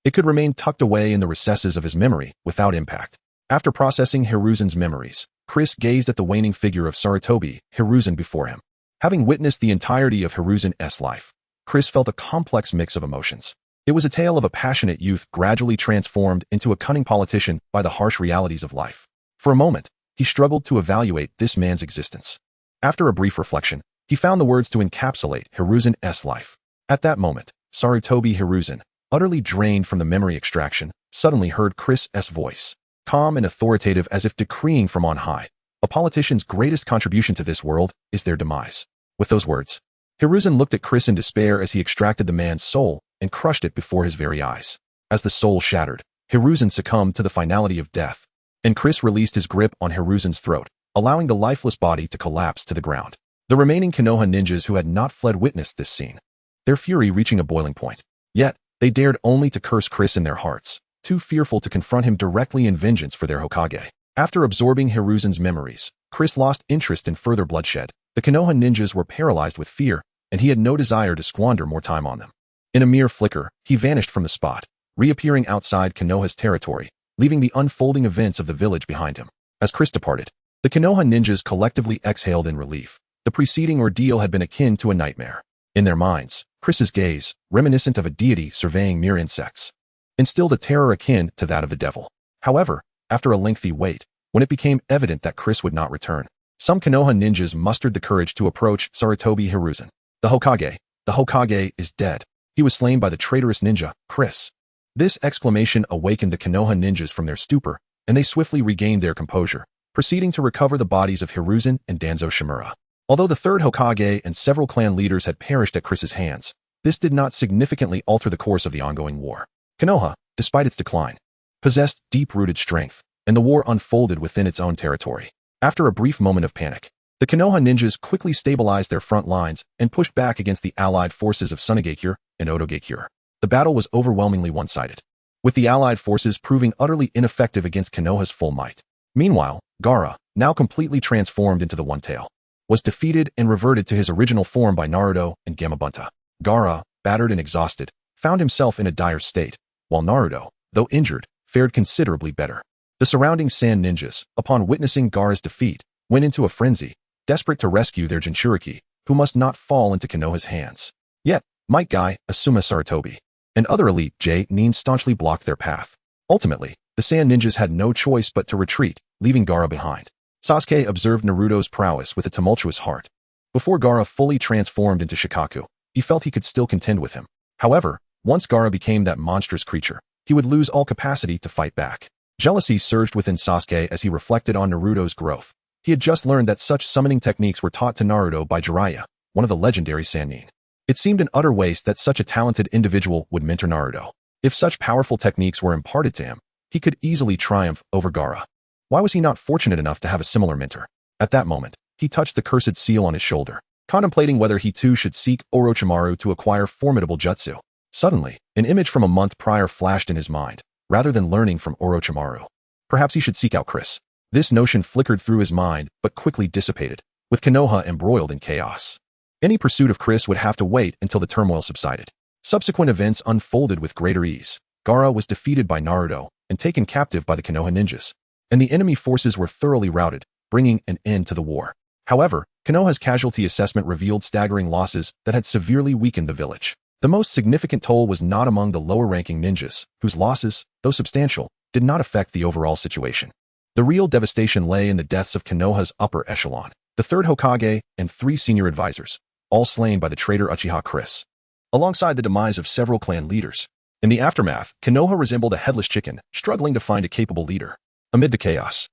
It could remain tucked away in the recesses of his memory without impact. After processing Hiruzen's memories, Chris gazed at the waning figure of Sarutobi Hiruzen before him. Having witnessed the entirety of Hiruzen's life, Chris felt a complex mix of emotions. It was a tale of a passionate youth gradually transformed into a cunning politician by the harsh realities of life. For a moment, he struggled to evaluate this man's existence. After a brief reflection, he found the words to encapsulate Hiruzen's life. At that moment, Sarutobi Hiruzen, utterly drained from the memory extraction, suddenly heard Chris' voice, calm and authoritative as if decreeing from on high. A politician's greatest contribution to this world is their demise. With those words, Hiruzen looked at Chris in despair as he extracted the man's soul and crushed it before his very eyes. As the soul shattered, Hiruzen succumbed to the finality of death, and Chris released his grip on Hiruzen's throat, allowing the lifeless body to collapse to the ground. The remaining Konoha ninjas who had not fled witnessed this scene, their fury reaching a boiling point. Yet, they dared only to curse Chris in their hearts, too fearful to confront him directly in vengeance for their Hokage. After absorbing Hiruzen's memories, Chris lost interest in further bloodshed. The Konoha ninjas were paralyzed with fear, and he had no desire to squander more time on them. In a mere flicker, he vanished from the spot, reappearing outside Konoha's territory, leaving the unfolding events of the village behind him. As Chris departed, the Konoha ninjas collectively exhaled in relief. The preceding ordeal had been akin to a nightmare. In their minds, Chris's gaze, reminiscent of a deity surveying mere insects, instilled a terror akin to that of the devil. However, after a lengthy wait, when it became evident that Chris would not return, some Konoha ninjas mustered the courage to approach Sarutobi Hiruzen. The Hokage is dead. He was slain by the traitorous ninja, Chris. This exclamation awakened the Konoha ninjas from their stupor, and they swiftly regained their composure, proceeding to recover the bodies of Hiruzen and Danzo Shimura. Although the third Hokage and several clan leaders had perished at Chris's hands, this did not significantly alter the course of the ongoing war. Konoha, despite its decline, possessed deep-rooted strength, and the war unfolded within its own territory. After a brief moment of panic, the Konoha ninjas quickly stabilized their front lines and pushed back against the allied forces of Tsunegekure and Odogekure. The battle was overwhelmingly one-sided, with the allied forces proving utterly ineffective against Konoha's full might. Meanwhile, Gaara, now completely transformed into the One-Tail, was defeated and reverted to his original form by Naruto and Gamabunta. Gaara, battered and exhausted, found himself in a dire state, while Naruto, though injured, fared considerably better. The surrounding Sand ninjas, upon witnessing Gaara's defeat, went into a frenzy, desperate to rescue their Jinchuriki, who must not fall into Konoha's hands. Yet, Might Guy, Asuma Sarutobi, and other elite Nin staunchly blocked their path. Ultimately, the Sand ninjas had no choice but to retreat, leaving Gaara behind. Sasuke observed Naruto's prowess with a tumultuous heart. Before Gaara fully transformed into Shikaku, he felt he could still contend with him. However, once Gaara became that monstrous creature, he would lose all capacity to fight back. Jealousy surged within Sasuke as he reflected on Naruto's growth. He had just learned that such summoning techniques were taught to Naruto by Jiraiya, one of the legendary Sannin. It seemed an utter waste that such a talented individual would mentor Naruto. If such powerful techniques were imparted to him, he could easily triumph over Gaara. Why was he not fortunate enough to have a similar mentor? At that moment, he touched the cursed seal on his shoulder, contemplating whether he too should seek Orochimaru to acquire formidable jutsu. Suddenly, an image from a month prior flashed in his mind, rather than learning from Orochimaru. Perhaps he should seek out Chris. This notion flickered through his mind, but quickly dissipated, with Konoha embroiled in chaos. Any pursuit of Chris would have to wait until the turmoil subsided. Subsequent events unfolded with greater ease. Gaara was defeated by Naruto and taken captive by the Konoha ninjas, and the enemy forces were thoroughly routed, bringing an end to the war. However, Konoha's casualty assessment revealed staggering losses that had severely weakened the village. The most significant toll was not among the lower-ranking ninjas, whose losses, though substantial, did not affect the overall situation. The real devastation lay in the deaths of Konoha's upper echelon, the third Hokage and 3 senior advisors, all slain by the traitor Uchiha Chris, alongside the demise of several clan leaders. In the aftermath, Konoha resembled a headless chicken, struggling to find a capable leader. Amid the chaos,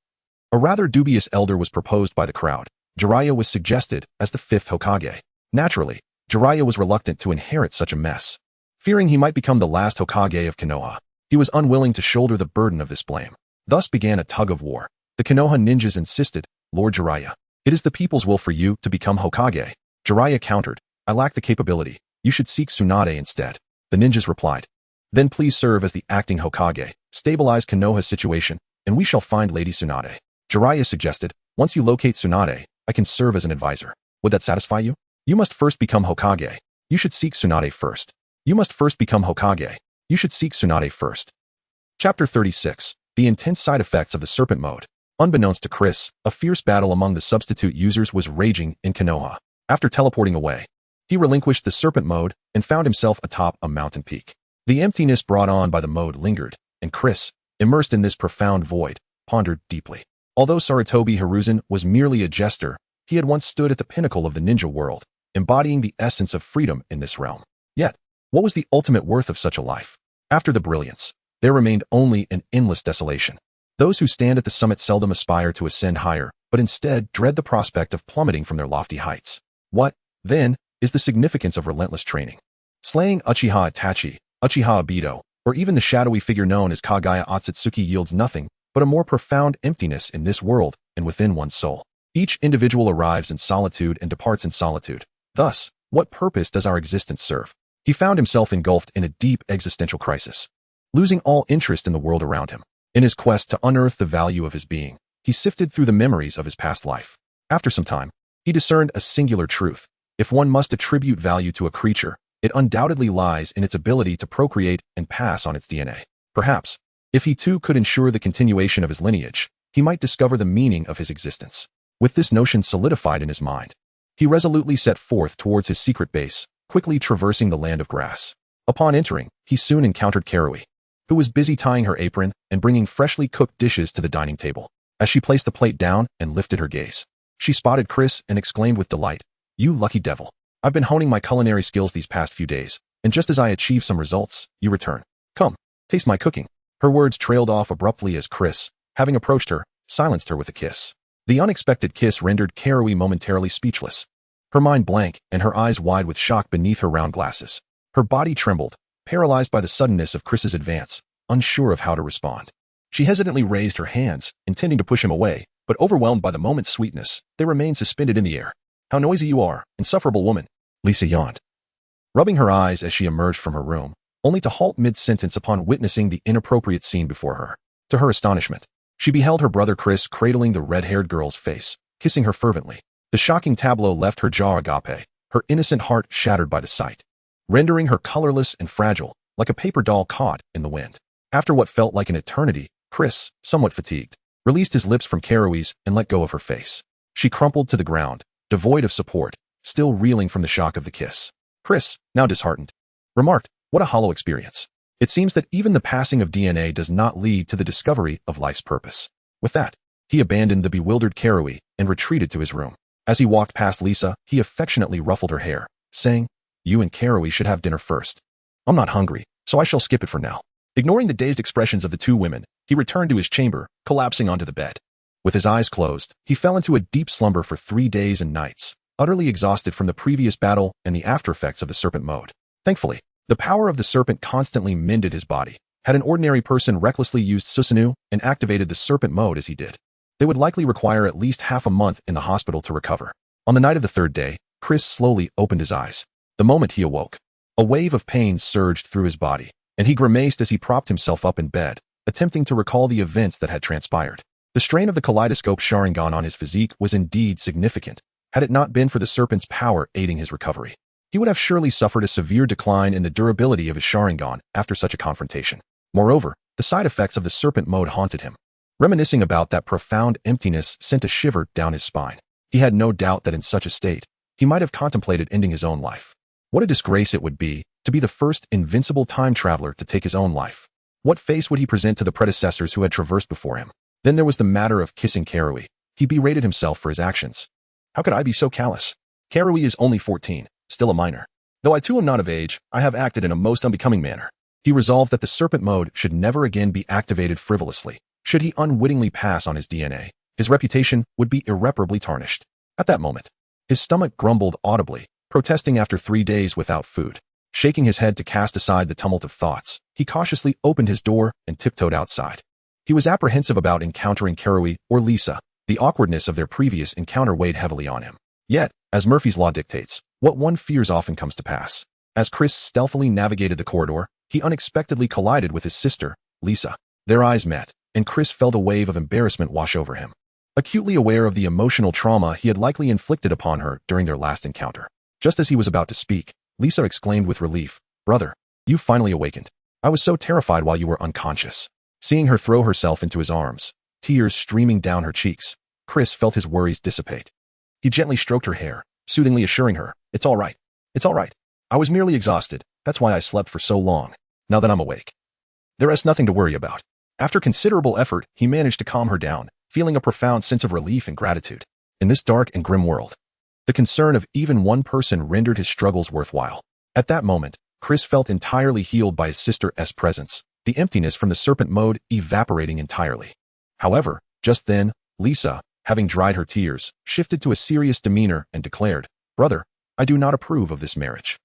a rather dubious elder was proposed by the crowd. Jiraiya was suggested as the 5th Hokage. Naturally, Jiraiya was reluctant to inherit such a mess. Fearing he might become the last Hokage of Konoha, he was unwilling to shoulder the burden of this blame. Thus began a tug-of-war. The Konoha ninjas insisted, "Lord Jiraiya, it is the people's will for you to become Hokage." Jiraiya countered, "I lack the capability. You should seek Tsunade instead." The ninjas replied, "Then please serve as the acting Hokage, stabilize Konoha's situation, and we shall find Lady Tsunade." Jiraiya suggested, "Once you locate Tsunade, I can serve as an advisor. Would that satisfy you? You must first become Hokage. You should seek Tsunade first. You must first become Hokage. You should seek Tsunade first." Chapter 36. The intense side effects of the serpent mode. Unbeknownst to Chris, a fierce battle among the substitute users was raging in Konoha. After teleporting away, he relinquished the serpent mode and found himself atop a mountain peak. The emptiness brought on by the mode lingered, and Chris, immersed in this profound void, pondered deeply. Although Sarutobi Hiruzen was merely a jester, he had once stood at the pinnacle of the ninja world, embodying the essence of freedom in this realm. Yet, what was the ultimate worth of such a life? After the brilliance, There remained only an endless desolation. Those who stand at the summit seldom aspire to ascend higher, but instead dread the prospect of plummeting from their lofty heights. What, then, is the significance of relentless training? Slaying Uchiha Itachi, Uchiha Obito, or even the shadowy figure known as Kagaya Otsutsuki yields nothing but a more profound emptiness in this world and within one's soul. Each individual arrives in solitude and departs in solitude. Thus, what purpose does our existence serve? He found himself engulfed in a deep existential crisis, losing all interest in the world around him. In his quest to unearth the value of his being, he sifted through the memories of his past life. After some time, he discerned a singular truth. If one must attribute value to a creature, it undoubtedly lies in its ability to procreate and pass on its DNA. Perhaps, if he too could ensure the continuation of his lineage, he might discover the meaning of his existence. With this notion solidified in his mind, he resolutely set forth towards his secret base, quickly traversing the land of grass. Upon entering, he soon encountered Karui, who was busy tying her apron and bringing freshly cooked dishes to the dining table. As she placed the plate down and lifted her gaze, she spotted Chris and exclaimed with delight, "You lucky devil. I've been honing my culinary skills these past few days, and just as I achieve some results, you return. Come, taste my cooking." Her words trailed off abruptly as Chris, having approached her, silenced her with a kiss. The unexpected kiss rendered Karui momentarily speechless, her mind blank and her eyes wide with shock beneath her round glasses. Her body trembled, paralyzed by the suddenness of Chris's advance, unsure of how to respond. She hesitantly raised her hands, intending to push him away, but overwhelmed by the moment's sweetness, they remained suspended in the air. "How noisy you are, insufferable woman," Lisa yawned, rubbing her eyes as she emerged from her room, only to halt mid-sentence upon witnessing the inappropriate scene before her. To her astonishment, she beheld her brother Chris cradling the red-haired girl's face, kissing her fervently. The shocking tableau left her jaw agape, her innocent heart shattered by the sight, rendering her colorless and fragile, like a paper doll caught in the wind. After what felt like an eternity, Chris, somewhat fatigued, released his lips from Karui's and let go of her face. She crumpled to the ground, devoid of support, still reeling from the shock of the kiss. Chris, now disheartened, remarked, "What a hollow experience. It seems that even the passing of DNA does not lead to the discovery of life's purpose." With that, he abandoned the bewildered Karui and retreated to his room. As he walked past Lisa, he affectionately ruffled her hair, saying, "You and Karui should have dinner first. I'm not hungry, so I shall skip it for now." Ignoring the dazed expressions of the two women, he returned to his chamber, collapsing onto the bed. With his eyes closed, he fell into a deep slumber for 3 days and nights, utterly exhausted from the previous battle and the aftereffects of the serpent mode. Thankfully, the power of the serpent constantly mended his body. Had an ordinary person recklessly used Susanoo and activated the serpent mode as he did, they would likely require at least half a month in the hospital to recover. On the night of the 3rd day, Chris slowly opened his eyes. The moment he awoke, a wave of pain surged through his body, and he grimaced as he propped himself up in bed, attempting to recall the events that had transpired. The strain of the kaleidoscope Sharingan on his physique was indeed significant. Had it not been for the serpent's power aiding his recovery, he would have surely suffered a severe decline in the durability of his Sharingan after such a confrontation. Moreover, the side effects of the serpent mode haunted him. Reminiscing about that profound emptiness sent a shiver down his spine. He had no doubt that in such a state, he might have contemplated ending his own life. What a disgrace it would be to be the first invincible time traveler to take his own life. What face would he present to the predecessors who had traversed before him? Then there was the matter of kissing Karui. He berated himself for his actions. How could I be so callous? Karui is only 14, still a minor. Though I too am not of age, I have acted in a most unbecoming manner. He resolved that the serpent mode should never again be activated frivolously. Should he unwittingly pass on his DNA, his reputation would be irreparably tarnished. At that moment, his stomach grumbled audibly, protesting after 3 days without food. Shaking his head to cast aside the tumult of thoughts, he cautiously opened his door and tiptoed outside. He was apprehensive about encountering Karui or Lisa. The awkwardness of their previous encounter weighed heavily on him. Yet, as Murphy's Law dictates, what one fears often comes to pass. As Chris stealthily navigated the corridor, he unexpectedly collided with his sister, Lisa. Their eyes met, and Chris felt a wave of embarrassment wash over him. Acutely aware of the emotional trauma he had likely inflicted upon her during their last encounter. Just as he was about to speak, Lisa exclaimed with relief, "Brother, you've finally awakened. I was so terrified while you were unconscious." Seeing her throw herself into his arms, tears streaming down her cheeks, Chris felt his worries dissipate. He gently stroked her hair, soothingly assuring her, "It's all right. It's all right. I was merely exhausted. That's why I slept for so long. Now that I'm awake, there is nothing to worry about." After considerable effort, he managed to calm her down, feeling a profound sense of relief and gratitude. In this dark and grim world, the concern of even one person rendered his struggles worthwhile. At that moment, Chris felt entirely healed by his sister's presence, the emptiness from the serpent mode evaporating entirely. However, just then, Lisa, having dried her tears, shifted to a serious demeanor and declared, "Brother, I do not approve of this marriage."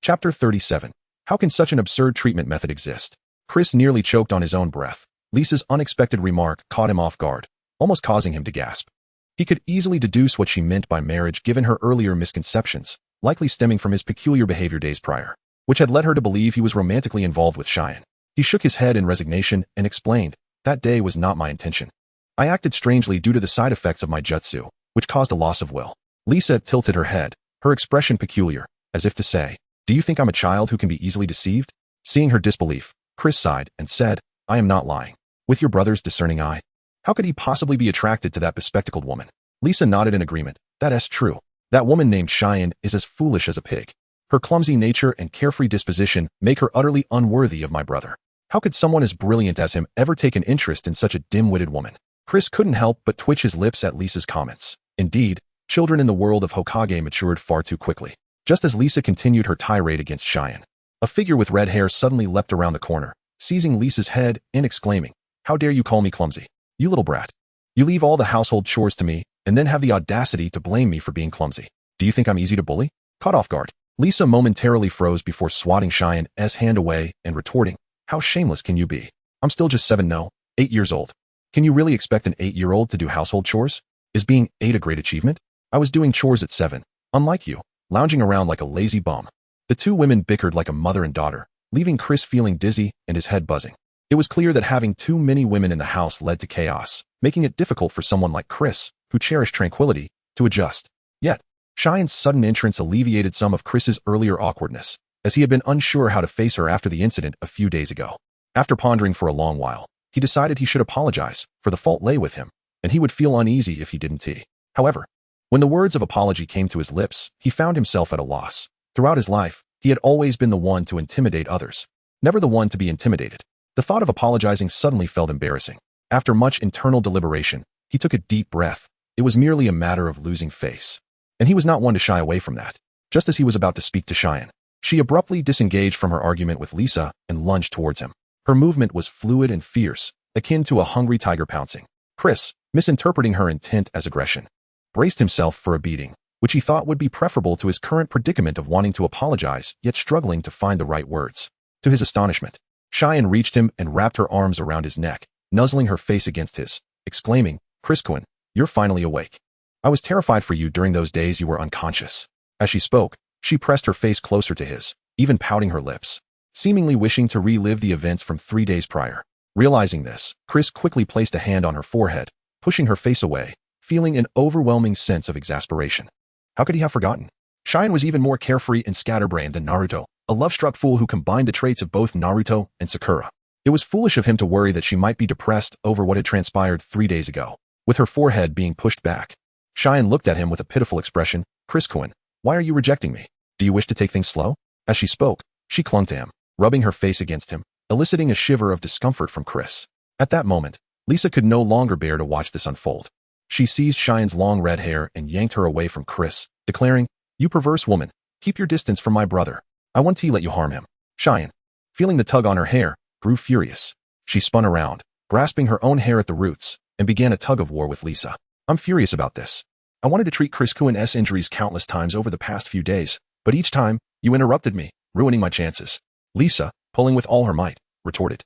Chapter 37. How can such an absurd treatment method exist? Chris nearly choked on his own breath. Lisa's unexpected remark caught him off guard, almost causing him to gasp. He could easily deduce what she meant by marriage given her earlier misconceptions, likely stemming from his peculiar behavior days prior, which had led her to believe he was romantically involved with Cheyenne. He shook his head in resignation and explained, "That day was not my intention. I acted strangely due to the side effects of my jutsu, which caused a loss of will." Lisa tilted her head, her expression peculiar, as if to say, "Do you think I'm a child who can be easily deceived?" Seeing her disbelief, Chris sighed and said, "I am not lying. With your brother's discerning eye, how could he possibly be attracted to that bespectacled woman?" Lisa nodded in agreement. "That's true. That woman named Cheyenne is as foolish as a pig. Her clumsy nature and carefree disposition make her utterly unworthy of my brother. How could someone as brilliant as him ever take an interest in such a dim-witted woman?" Chris couldn't help but twitch his lips at Lisa's comments. Indeed, children in the world of Hokage matured far too quickly. Just as Lisa continued her tirade against Cheyenne, a figure with red hair suddenly leapt around the corner, seizing Lisa's head and exclaiming, "How dare you call me clumsy? You little brat. You leave all the household chores to me and then have the audacity to blame me for being clumsy. Do you think I'm easy to bully?" Caught off guard, Lisa momentarily froze before swatting Cheyenne's hand away and retorting, "How shameless can you be? I'm still just 7 no, 8 years old. Can you really expect an 8-year-old to do household chores? Is being 8 a great achievement? I was doing chores at 7, unlike you, lounging around like a lazy bum." The two women bickered like a mother and daughter, leaving Chris feeling dizzy and his head buzzing. It was clear that having too many women in the house led to chaos, making it difficult for someone like Chris, who cherished tranquility, to adjust. Yet, Cheyenne's sudden entrance alleviated some of Chris's earlier awkwardness, as he had been unsure how to face her after the incident a few days ago. After pondering for a long while, he decided he should apologize, for the fault lay with him, and he would feel uneasy if he didn't. However, when the words of apology came to his lips, he found himself at a loss. Throughout his life, he had always been the one to intimidate others, never the one to be intimidated. The thought of apologizing suddenly felt embarrassing. After much internal deliberation, he took a deep breath. It was merely a matter of losing face. And he was not one to shy away from that. Just as he was about to speak to Cheyenne, she abruptly disengaged from her argument with Lisa and lunged towards him. Her movement was fluid and fierce, akin to a hungry tiger pouncing. Chris, misinterpreting her intent as aggression, braced himself for a beating, which he thought would be preferable to his current predicament of wanting to apologize yet struggling to find the right words. To his astonishment, Cheyenne reached him and wrapped her arms around his neck, nuzzling her face against his, exclaiming, "Chris-kun, you're finally awake. I was terrified for you during those days you were unconscious." As she spoke, she pressed her face closer to his, even pouting her lips, seemingly wishing to relive the events from 3 days prior. Realizing this, Chris quickly placed a hand on her forehead, pushing her face away, feeling an overwhelming sense of exasperation. How could he have forgotten? Cheyenne was even more carefree and scatterbrained than Naruto, a love-struck fool who combined the traits of both Naruto and Sakura. It was foolish of him to worry that she might be depressed over what had transpired 3 days ago. With her forehead being pushed back, Cheyenne looked at him with a pitiful expression. "Chris-kun, why are you rejecting me? Do you wish to take things slow?" As she spoke, she clung to him, rubbing her face against him, eliciting a shiver of discomfort from Chris. At that moment, Lisa could no longer bear to watch this unfold. She seized Cheyenne's long red hair and yanked her away from Chris, declaring, "You perverse woman, keep your distance from my brother. I won't let you harm him." Cheyenne, feeling the tug on her hair, grew furious. She spun around, grasping her own hair at the roots, and began a tug-of-war with Lisa. "I'm furious about this. I wanted to treat Chris-kun's injuries countless times over the past few days, but each time, you interrupted me, ruining my chances." Lisa, pulling with all her might, retorted,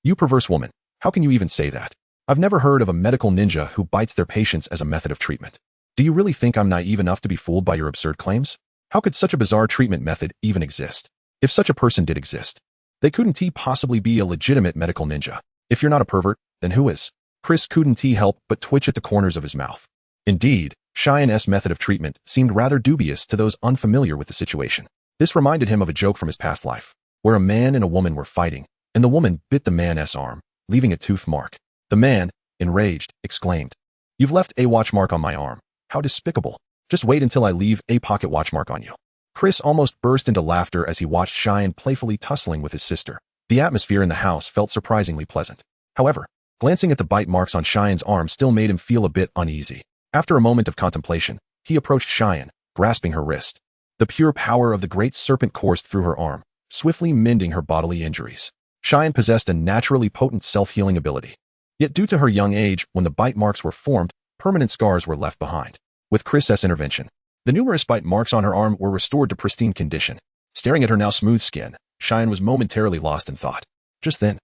"You perverse woman, how can you even say that? I've never heard of a medical ninja who bites their patients as a method of treatment. Do you really think I'm naive enough to be fooled by your absurd claims? How could such a bizarre treatment method even exist? If such a person did exist, they couldn't possibly be a legitimate medical ninja. If you're not a pervert, then who is?" Chris couldn't help but twitch at the corners of his mouth. Indeed, Cheyenne's method of treatment seemed rather dubious to those unfamiliar with the situation. This reminded him of a joke from his past life, where a man and a woman were fighting, and the woman bit the man's arm, leaving a tooth mark. The man, enraged, exclaimed, "You've left a watch mark on my arm. How despicable. Just wait until I leave a pocket watch mark on you." Chris almost burst into laughter as he watched Cheyenne playfully tussling with his sister. The atmosphere in the house felt surprisingly pleasant. However, glancing at the bite marks on Cheyenne's arm still made him feel a bit uneasy. After a moment of contemplation, he approached Cheyenne, grasping her wrist. The pure power of the great serpent coursed through her arm, swiftly mending her bodily injuries. Cheyenne possessed a naturally potent self-healing ability. Yet due to her young age, when the bite marks were formed, permanent scars were left behind. With Chris's intervention, the numerous bite marks on her arm were restored to pristine condition. Staring at her now smooth skin, Cheyenne was momentarily lost in thought. Just then,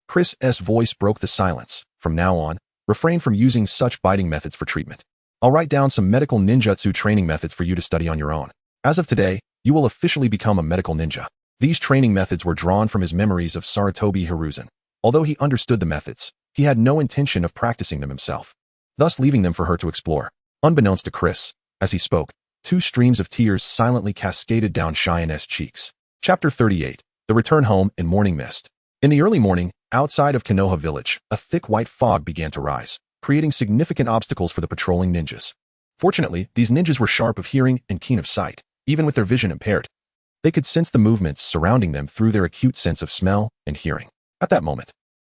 Chris's voice broke the silence. From now on, refrain from using such biting methods for treatment. I'll write down some medical ninjutsu training methods for you to study on your own. As of today, you will officially become a medical ninja. These training methods were drawn from his memories of Sarutobi Hiruzen. Although he understood the methods, he had no intention of practicing them himself, thus leaving them for her to explore. Unbeknownst to Chris, as he spoke, 2 streams of tears silently cascaded down Cheyenne's cheeks. Chapter 38. The Return Home in Morning Mist. In the early morning, outside of Konoha village, a thick white fog began to rise, creating significant obstacles for the patrolling ninjas. Fortunately, these ninjas were sharp of hearing and keen of sight, even with their vision impaired. They could sense the movements surrounding them through their acute sense of smell and hearing. At that moment,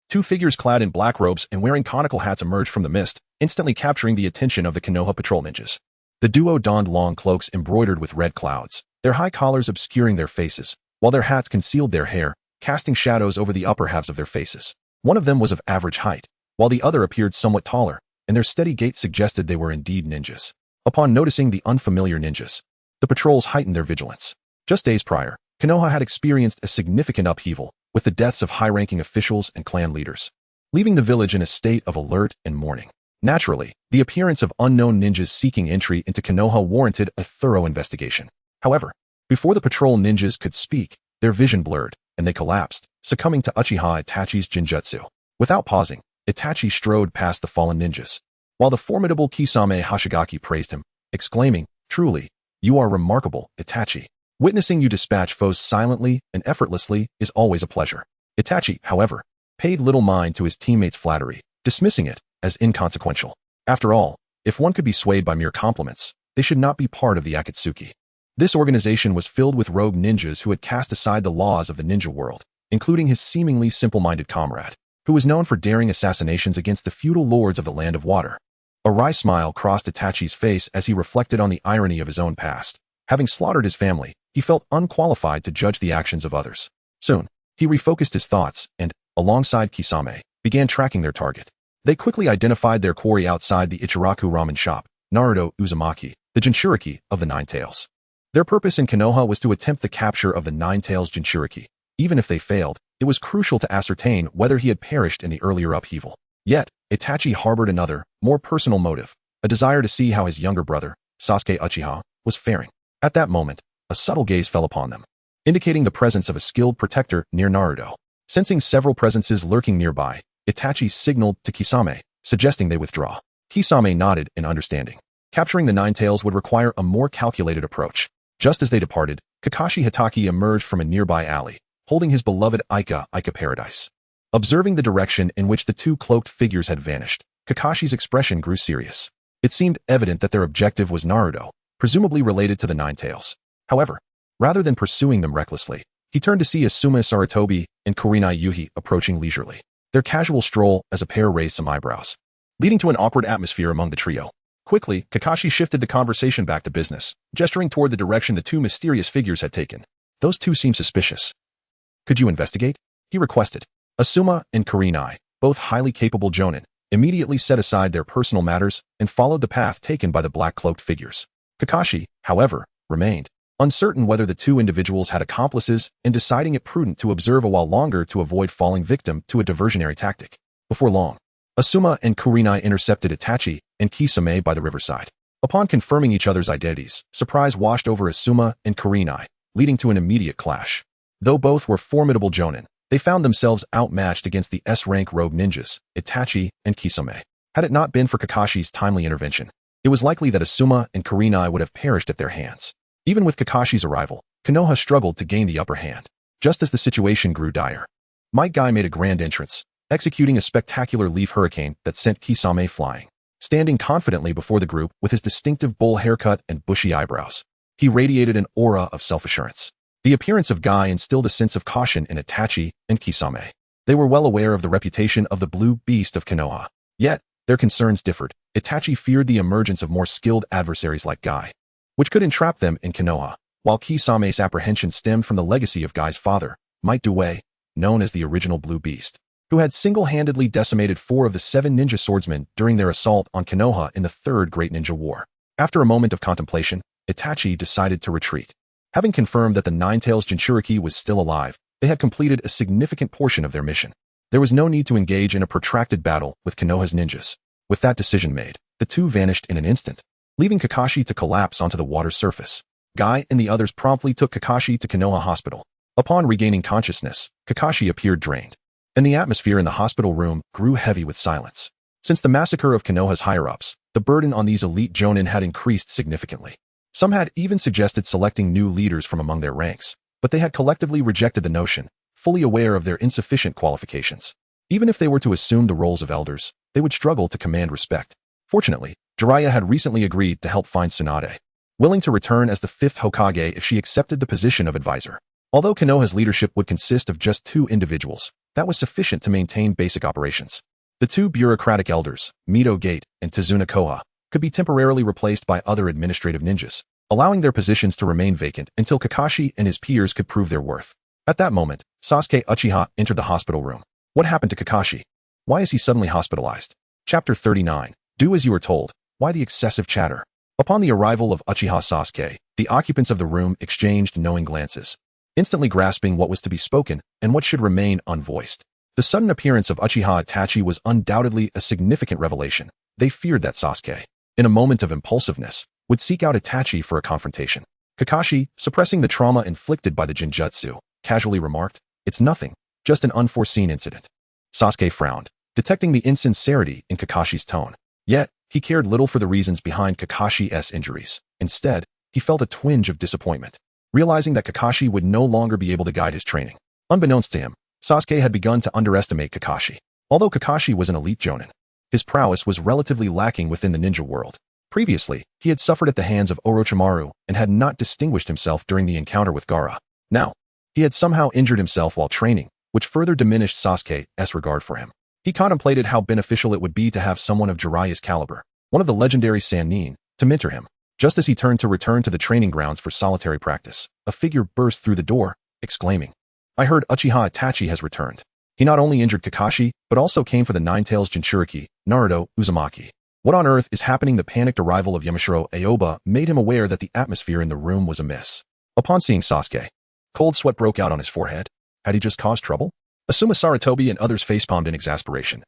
2 figures clad in black robes and wearing conical hats emerged from the mist, instantly capturing the attention of the Konoha patrol ninjas. The duo donned long cloaks embroidered with red clouds, their high collars obscuring their faces, while their hats concealed their hair, casting shadows over the upper halves of their faces. One of them was of average height, while the other appeared somewhat taller, and their steady gait suggested they were indeed ninjas. Upon noticing the unfamiliar ninjas, the patrols heightened their vigilance. Just days prior, Konoha had experienced a significant upheaval, with the deaths of high-ranking officials and clan leaders, leaving the village in a state of alert and mourning. Naturally, the appearance of unknown ninjas seeking entry into Konoha warranted a thorough investigation. However, before the patrol ninjas could speak, their vision blurred, and they collapsed, succumbing to Uchiha Itachi's Jinjutsu. Without pausing, Itachi strode past the fallen ninjas, while the formidable Kisame Hashigaki praised him, exclaiming, "Truly, you are remarkable, Itachi. Witnessing you dispatch foes silently and effortlessly is always a pleasure." Itachi, however, paid little mind to his teammates' flattery, dismissing it as inconsequential. After all, if one could be swayed by mere compliments, they should not be part of the Akatsuki. This organization was filled with rogue ninjas who had cast aside the laws of the ninja world, including his seemingly simple-minded comrade, who was known for daring assassinations against the feudal lords of the Land of Water. A wry smile crossed Itachi's face as he reflected on the irony of his own past. Having slaughtered his family, he felt unqualified to judge the actions of others. Soon, he refocused his thoughts and, alongside Kisame, began tracking their target. They quickly identified their quarry outside the Ichiraku ramen shop, Naruto Uzumaki, the Jinchuriki of the Nine Tails. Their purpose in Konoha was to attempt the capture of the Nine Tails Jinchuriki. Even if they failed, it was crucial to ascertain whether he had perished in the earlier upheaval. Yet, Itachi harbored another, more personal motive, a desire to see how his younger brother, Sasuke Uchiha, was faring. At that moment, a subtle gaze fell upon them, indicating the presence of a skilled protector near Naruto. Sensing several presences lurking nearby, Itachi signaled to Kisame, suggesting they withdraw. Kisame nodded in understanding. Capturing the Nine Tails would require a more calculated approach. Just as they departed, Kakashi Hitaki emerged from a nearby alley, holding his beloved Ica Paradise. Observing the direction in which the 2 cloaked figures had vanished, Kakashi's expression grew serious. It seemed evident that their objective was Naruto, presumably related to the Nine Tails. However, rather than pursuing them recklessly, he turned to see Asuma Sarutobi and Kurenai Yuhi approaching leisurely. Their casual stroll as a pair raised some eyebrows, leading to an awkward atmosphere among the trio. Quickly, Kakashi shifted the conversation back to business, gesturing toward the direction the 2 mysterious figures had taken. "Those 2 seem suspicious. Could you investigate?" he requested. Asuma and Kurenai, both highly capable jonin, immediately set aside their personal matters and followed the path taken by the black-cloaked figures. Kakashi, however, remained uncertain whether the 2 individuals had accomplices and deciding it prudent to observe a while longer to avoid falling victim to a diversionary tactic. Before long, Asuma and Kurenai intercepted Itachi and Kisame by the riverside. Upon confirming each other's identities, surprise washed over Asuma and Kurenai, leading to an immediate clash. Though both were formidable jonin, they found themselves outmatched against the S-rank rogue ninjas, Itachi and Kisame. Had it not been for Kakashi's timely intervention, it was likely that Asuma and Kurenai would have perished at their hands. Even with Kakashi's arrival, Konoha struggled to gain the upper hand. Just as the situation grew dire, Might Guy made a grand entrance, executing a spectacular leaf hurricane that sent Kisame flying. Standing confidently before the group with his distinctive bowl haircut and bushy eyebrows, he radiated an aura of self-assurance. The appearance of Guy instilled a sense of caution in Itachi and Kisame. They were well aware of the reputation of the Blue Beast of Konoha. Yet, their concerns differed. Itachi feared the emergence of more skilled adversaries like Guy, which could entrap them in Konoha, while Kisame's apprehension stemmed from the legacy of Guy's father, Might Due, known as the original Blue Beast, who had single-handedly decimated 4 of the 7 ninja swordsmen during their assault on Konoha in the Third Great Ninja War. After a moment of contemplation, Itachi decided to retreat. Having confirmed that the Nine-Tails Jinchuriki was still alive, they had completed a significant portion of their mission. There was no need to engage in a protracted battle with Konoha's ninjas. With that decision made, the two vanished in an instant, leaving Kakashi to collapse onto the water's surface. Guy and the others promptly took Kakashi to Konoha Hospital. Upon regaining consciousness, Kakashi appeared drained, and the atmosphere in the hospital room grew heavy with silence. Since the massacre of Konoha's higher-ups, the burden on these elite jonin had increased significantly. Some had even suggested selecting new leaders from among their ranks, but they had collectively rejected the notion, fully aware of their insufficient qualifications. Even if they were to assume the roles of elders, they would struggle to command respect. Fortunately, Jiraiya had recently agreed to help find Tsunade, willing to return as the 5th Hokage if she accepted the position of advisor. Although Konoha's leadership would consist of just 2 individuals, that was sufficient to maintain basic operations. The 2 bureaucratic elders, Mito Gate and Tazuna Koha, could be temporarily replaced by other administrative ninjas, allowing their positions to remain vacant until Kakashi and his peers could prove their worth. At that moment, Sasuke Uchiha entered the hospital room. What happened to Kakashi? Why is he suddenly hospitalized? Chapter 39. Do as you are told. Why the excessive chatter? Upon the arrival of Uchiha Sasuke, the occupants of the room exchanged knowing glances, instantly grasping what was to be spoken and what should remain unvoiced. The sudden appearance of Uchiha Itachi was undoubtedly a significant revelation. They feared that Sasuke, in a moment of impulsiveness, would seek out Itachi for a confrontation. Kakashi, suppressing the trauma inflicted by the Jinjutsu, casually remarked, "It's nothing, just an unforeseen incident." Sasuke frowned, detecting the insincerity in Kakashi's tone. Yet, he cared little for the reasons behind Kakashi's injuries. Instead, he felt a twinge of disappointment, realizing that Kakashi would no longer be able to guide his training. Unbeknownst to him, Sasuke had begun to underestimate Kakashi. Although Kakashi was an elite jonin, his prowess was relatively lacking within the ninja world. Previously, he had suffered at the hands of Orochimaru and had not distinguished himself during the encounter with Gaara. Now, he had somehow injured himself while training, which further diminished Sasuke's regard for him. He contemplated how beneficial it would be to have someone of Jiraiya's caliber, one of the legendary Sannin, to mentor him. Just as he turned to return to the training grounds for solitary practice, a figure burst through the door, exclaiming, "I heard Uchiha Itachi has returned. He not only injured Kakashi, but also came for the Nine-Tails Jinchuriki, Naruto, Uzumaki. What on earth is happening?" The panicked arrival of Yamashiro Aoba made him aware that the atmosphere in the room was amiss. Upon seeing Sasuke, cold sweat broke out on his forehead. Had he just caused trouble? Asuma Saratobi and others facepalmed in exasperation.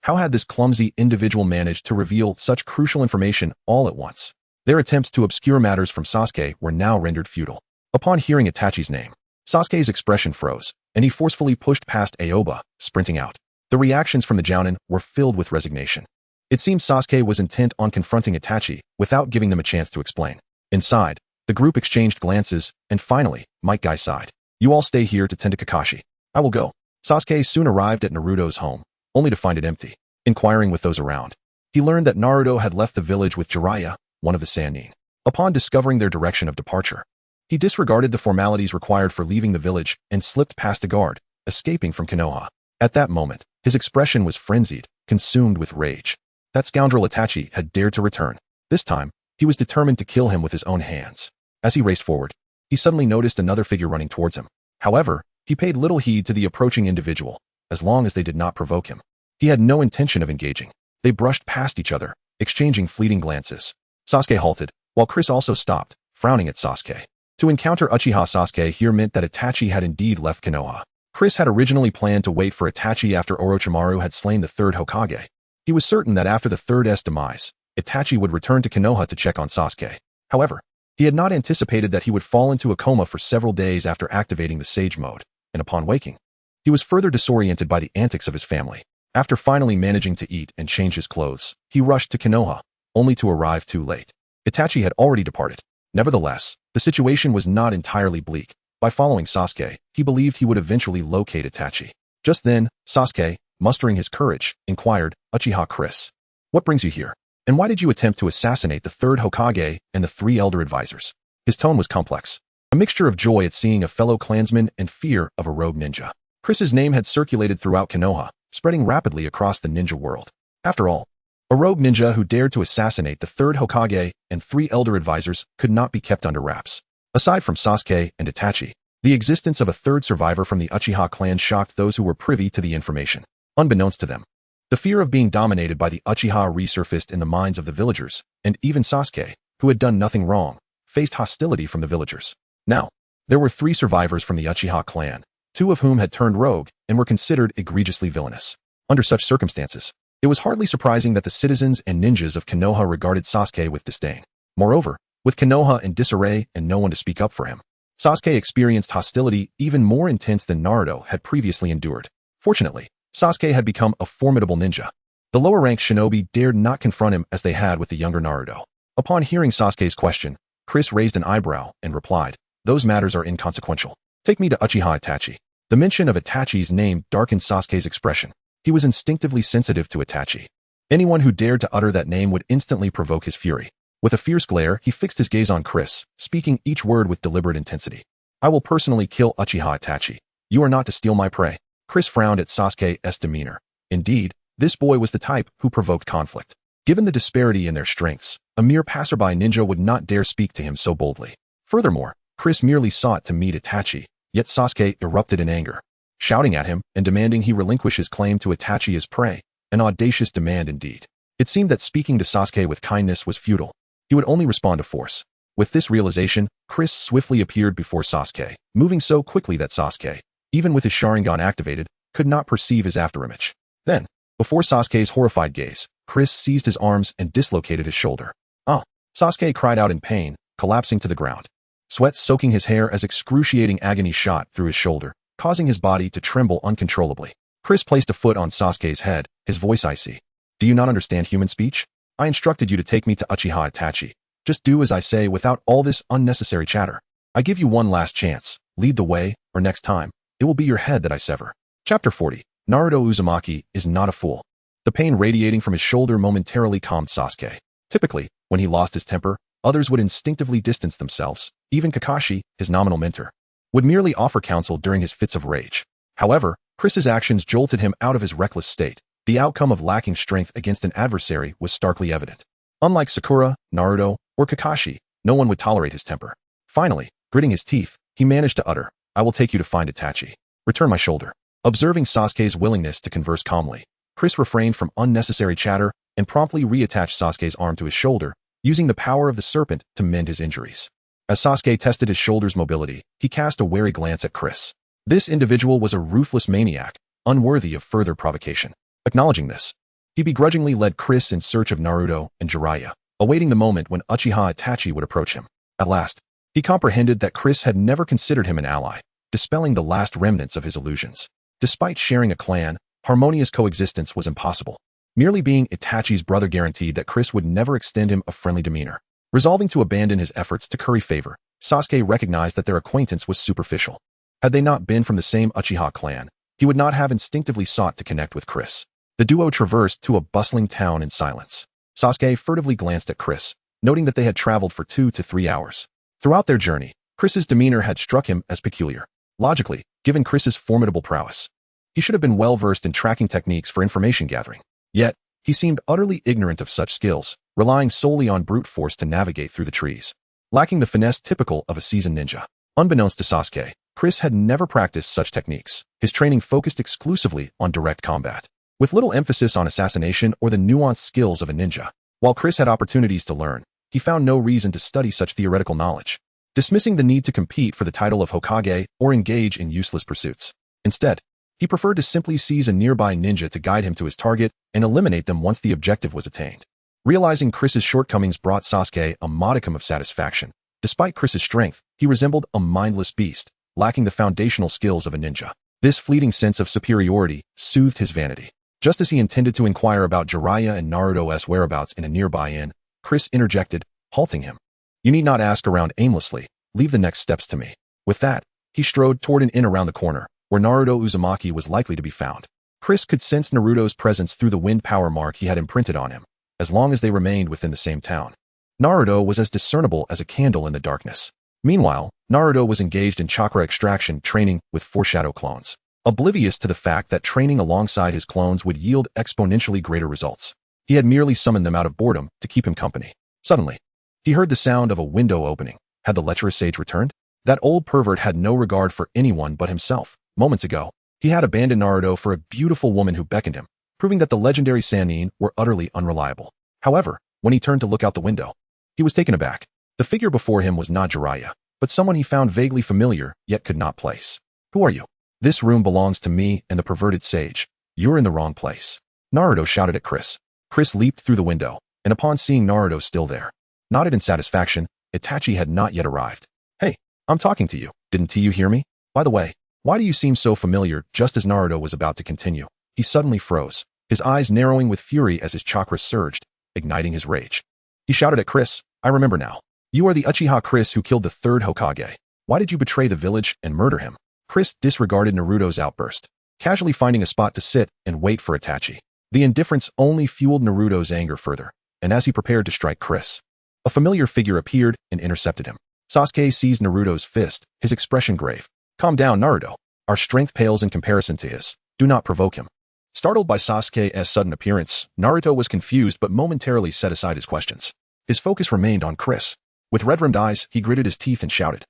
How had this clumsy individual managed to reveal such crucial information all at once? Their attempts to obscure matters from Sasuke were now rendered futile. Upon hearing Itachi's name, Sasuke's expression froze, and he forcefully pushed past Aoba, sprinting out. The reactions from the Jounin were filled with resignation. It seemed Sasuke was intent on confronting Itachi without giving them a chance to explain. Inside, the group exchanged glances, and finally, Might Guy sighed. "You all stay here to tend to Kakashi. I will go." Sasuke soon arrived at Naruto's home, only to find it empty. Inquiring with those around, he learned that Naruto had left the village with Jiraiya, one of the Sannin. Upon discovering their direction of departure, he disregarded the formalities required for leaving the village and slipped past a guard, escaping from Konoha. At that moment, his expression was frenzied, consumed with rage. That scoundrel Itachi had dared to return. This time, he was determined to kill him with his own hands. As he raced forward, he suddenly noticed another figure running towards him. However, he paid little heed to the approaching individual, as long as they did not provoke him. He had no intention of engaging. They brushed past each other, exchanging fleeting glances. Sasuke halted, while Chris also stopped, frowning at Sasuke. To encounter Uchiha Sasuke here meant that Itachi had indeed left Konoha. Chris had originally planned to wait for Itachi after Orochimaru had slain the 3rd Hokage. He was certain that after the 3rd's demise, Itachi would return to Konoha to check on Sasuke. However, he had not anticipated that he would fall into a coma for several days after activating the Sage Mode, and upon waking, he was further disoriented by the antics of his family. After finally managing to eat and change his clothes, he rushed to Konoha, only to arrive too late. Itachi had already departed. Nevertheless, the situation was not entirely bleak. By following Sasuke, he believed he would eventually locate Itachi. Just then, Sasuke, mustering his courage, inquired, "Uchiha Chris, what brings you here? And why did you attempt to assassinate the 3rd Hokage and the 3 elder advisors?" His tone was complex, a mixture of joy at seeing a fellow clansman and fear of a rogue ninja. Chris's name had circulated throughout Konoha, spreading rapidly across the ninja world. After all, a rogue ninja who dared to assassinate the 3rd Hokage and 3 elder advisors could not be kept under wraps. Aside from Sasuke and Itachi, The existence of a third survivor from the Uchiha clan shocked those who were privy to the information. Unbeknownst to them, the fear of being dominated by the Uchiha resurfaced in the minds of the villagers, and even Sasuke, who had done nothing wrong, faced hostility from the villagers. Now, there were 3 survivors from the Uchiha clan, 2 of whom had turned rogue and were considered egregiously villainous. Under such circumstances, it was hardly surprising that the citizens and ninjas of Konoha regarded Sasuke with disdain. Moreover, with Konoha in disarray and no one to speak up for him, Sasuke experienced hostility even more intense than Naruto had previously endured. Fortunately, Sasuke had become a formidable ninja. The lower-ranked shinobi dared not confront him as they had with the younger Naruto. Upon hearing Sasuke's question, Chris raised an eyebrow and replied, "Those matters are inconsequential. Take me to Uchiha Itachi." The mention of Itachi's name darkened Sasuke's expression. He was instinctively sensitive to Itachi. Anyone who dared to utter that name would instantly provoke his fury. With a fierce glare, he fixed his gaze on Chris, speaking each word with deliberate intensity. "I will personally kill Uchiha Itachi. You are not to steal my prey." Chris frowned at Sasuke's demeanor. Indeed, this boy was the type who provoked conflict. Given the disparity in their strengths, a mere passerby ninja would not dare speak to him so boldly. Furthermore, Chris merely sought to meet Itachi, yet Sasuke erupted in anger, shouting at him and demanding he relinquish his claim to Itachi as prey, an audacious demand indeed. It seemed that speaking to Sasuke with kindness was futile. He would only respond to force. With this realization, Chris swiftly appeared before Sasuke, moving so quickly that Sasuke, even with his Sharingan activated, could not perceive his afterimage. Then, before Sasuke's horrified gaze, Chris seized his arms and dislocated his shoulder. "Ah!" Sasuke cried out in pain, collapsing to the ground. Sweat soaking his hair as excruciating agony shot through his shoulder, causing his body to tremble uncontrollably. Chris placed a foot on Sasuke's head, his voice icy. "Do you not understand human speech? I instructed you to take me to Uchiha Itachi. Just do as I say without all this unnecessary chatter. I give you one last chance. Lead the way, or next time, it will be your head that I sever." Chapter 40. Naruto Uzumaki is not a fool. The pain radiating from his shoulder momentarily calmed Sasuke. Typically, when he lost his temper, others would instinctively distance themselves. Even Kakashi, his nominal mentor, would merely offer counsel during his fits of rage. However, Chris's actions jolted him out of his reckless state. The outcome of lacking strength against an adversary was starkly evident. Unlike Sakura, Naruto, or Kakashi, no one would tolerate his temper. Finally, gritting his teeth, he managed to utter, "I will take you to find Itachi. Return my shoulder." Observing Sasuke's willingness to converse calmly, Chris refrained from unnecessary chatter and promptly reattached Sasuke's arm to his shoulder, using the power of the serpent to mend his injuries. As Sasuke tested his shoulder's mobility, he cast a wary glance at Chris. This individual was a ruthless maniac, unworthy of further provocation. Acknowledging this, he begrudgingly led Chris in search of Naruto and Jiraiya, awaiting the moment when Uchiha Itachi would approach him. At last, he comprehended that Chris had never considered him an ally, dispelling the last remnants of his illusions. Despite sharing a clan, harmonious coexistence was impossible. Merely being Itachi's brother guaranteed that Chris would never extend him a friendly demeanor. Resolving to abandon his efforts to curry favor, Sasuke recognized that their acquaintance was superficial. Had they not been from the same Uchiha clan, he would not have instinctively sought to connect with Chris. The duo traversed to a bustling town in silence. Sasuke furtively glanced at Chris, noting that they had traveled for 2 to 3 hours. Throughout their journey, Chris's demeanor had struck him as peculiar. Logically, given Chris's formidable prowess, he should have been well-versed in tracking techniques for information gathering. Yet, he seemed utterly ignorant of such skills, relying solely on brute force to navigate through the trees, lacking the finesse typical of a seasoned ninja. Unbeknownst to Sasuke, Chris had never practiced such techniques. His training focused exclusively on direct combat, with little emphasis on assassination or the nuanced skills of a ninja. While Chris had opportunities to learn, he found no reason to study such theoretical knowledge, dismissing the need to compete for the title of Hokage or engage in useless pursuits. Instead, he preferred to simply seize a nearby ninja to guide him to his target and eliminate them once the objective was attained. Realizing Chris's shortcomings brought Sasuke a modicum of satisfaction. Despite Chris's strength, he resembled a mindless beast, lacking the foundational skills of a ninja. This fleeting sense of superiority soothed his vanity. Just as he intended to inquire about Jiraiya and Naruto's whereabouts in a nearby inn, Chris interjected, halting him. "You need not ask around aimlessly. Leave the next steps to me." With that, he strode toward an inn around the corner, where Naruto Uzumaki was likely to be found. Chris could sense Naruto's presence through the wind power mark he had imprinted on him, as long as they remained within the same town. Naruto was as discernible as a candle in the darkness. Meanwhile, Naruto was engaged in chakra extraction training with foreshadow clones, oblivious to the fact that training alongside his clones would yield exponentially greater results. He had merely summoned them out of boredom to keep him company. Suddenly, he heard the sound of a window opening. Had the lecherous sage returned? That old pervert had no regard for anyone but himself. Moments ago, he had abandoned Naruto for a beautiful woman who beckoned him, proving that the legendary Sannin were utterly unreliable. However, when he turned to look out the window, he was taken aback. The figure before him was not Jiraiya, but someone he found vaguely familiar yet could not place. Who are you? This room belongs to me and the perverted sage. You're in the wrong place. Naruto shouted at Chris. Chris leaped through the window, and upon seeing Naruto still there, nodded in satisfaction. Itachi had not yet arrived. Hey, I'm talking to you. Didn't you hear me? By the way, why do you seem so familiar? Just as Naruto was about to continue, he suddenly froze, his eyes narrowing with fury as his chakra surged, igniting his rage. He shouted at Chris, I remember now. You are the Uchiha Chris who killed the third Hokage. Why did you betray the village and murder him? Chris disregarded Naruto's outburst, casually finding a spot to sit and wait for Itachi. The indifference only fueled Naruto's anger further, and as he prepared to strike Chris, a familiar figure appeared and intercepted him. Sasuke seized Naruto's fist, his expression grave. Calm down, Naruto. Our strength pales in comparison to his. Do not provoke him. Startled by Sasuke's sudden appearance, Naruto was confused but momentarily set aside his questions. His focus remained on Chris. With red-rimmed eyes, he gritted his teeth and shouted.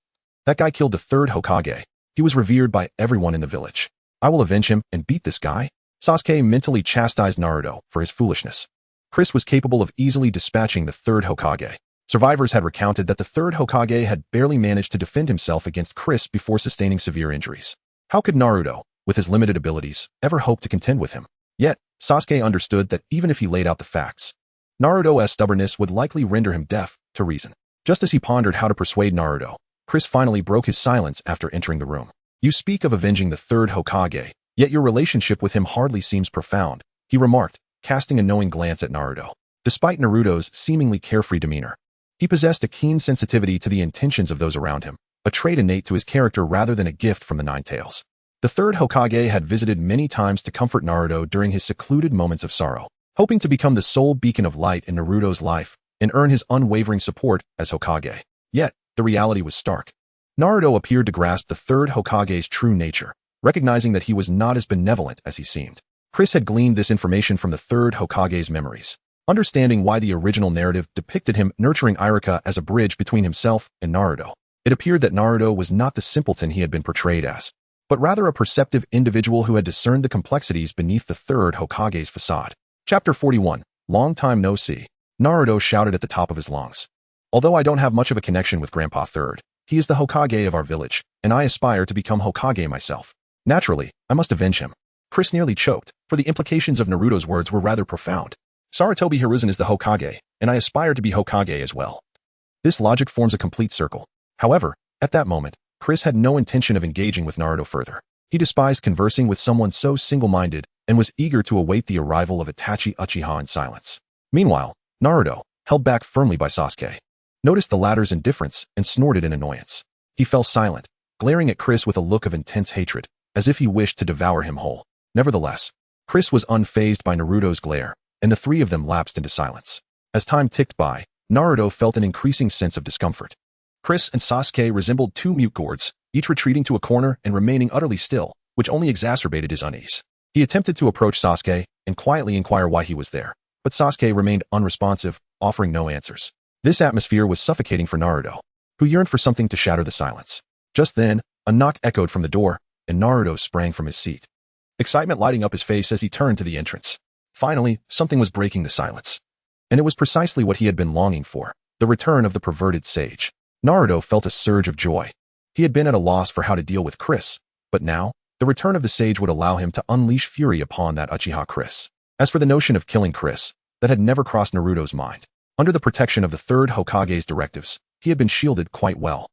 That guy killed the third Hokage. He was revered by everyone in the village. I will avenge him and beat this guy. Sasuke mentally chastised Naruto for his foolishness. Chris was capable of easily dispatching the third Hokage. Survivors had recounted that the third Hokage had barely managed to defend himself against Chris before sustaining severe injuries. How could Naruto, with his limited abilities, ever hope to contend with him? Yet, Sasuke understood that even if he laid out the facts, Naruto's stubbornness would likely render him deaf to reason. Just as he pondered how to persuade Naruto, Chris finally broke his silence after entering the room. You speak of avenging the third Hokage, yet your relationship with him hardly seems profound, he remarked, casting a knowing glance at Naruto. Despite Naruto's seemingly carefree demeanor, he possessed a keen sensitivity to the intentions of those around him, a trait innate to his character rather than a gift from the Nine Tails. The third Hokage had visited many times to comfort Naruto during his secluded moments of sorrow, hoping to become the sole beacon of light in Naruto's life and earn his unwavering support as Hokage. Yet, the reality was stark. Naruto appeared to grasp the third Hokage's true nature, recognizing that he was not as benevolent as he seemed. Chris had gleaned this information from the third Hokage's memories, understanding why the original narrative depicted him nurturing Iruka as a bridge between himself and Naruto. It appeared that Naruto was not the simpleton he had been portrayed as, but rather a perceptive individual who had discerned the complexities beneath the third Hokage's facade. Chapter 41. Long time no see. Naruto shouted at the top of his lungs. Although I don't have much of a connection with Grandpa Third, he is the Hokage of our village, and I aspire to become Hokage myself. Naturally, I must avenge him. Chris nearly choked, for the implications of Naruto's words were rather profound. Sarutobi Hiruzen is the Hokage, and I aspire to be Hokage as well. This logic forms a complete circle. However, at that moment, Chris had no intention of engaging with Naruto further. He despised conversing with someone so single-minded and was eager to await the arrival of Itachi Uchiha in silence. Meanwhile, Naruto, held back firmly by Sasuke, noticed the latter's indifference and snorted in annoyance. He fell silent, glaring at Chris with a look of intense hatred, as if he wished to devour him whole. Nevertheless, Chris was unfazed by Naruto's glare, and the three of them lapsed into silence. As time ticked by, Naruto felt an increasing sense of discomfort. Chris and Sasuke resembled two mute gourds, each retreating to a corner and remaining utterly still, which only exacerbated his unease. He attempted to approach Sasuke and quietly inquire why he was there, but Sasuke remained unresponsive, offering no answers. This atmosphere was suffocating for Naruto, who yearned for something to shatter the silence. Just then, a knock echoed from the door, and Naruto sprang from his seat, excitement lighting up his face as he turned to the entrance. Finally, something was breaking the silence. And it was precisely what he had been longing for, the return of the perverted sage. Naruto felt a surge of joy. He had been at a loss for how to deal with Chris, but now, the return of the sage would allow him to unleash fury upon that Uchiha Chris. As for the notion of killing Chris, that had never crossed Naruto's mind. Under the protection of the third Hokage's directives, he had been shielded quite well.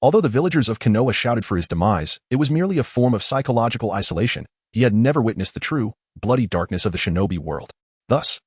Although the villagers of Konoha shouted for his demise, it was merely a form of psychological isolation. He had never witnessed the true, bloody darkness of the shinobi world. Thus,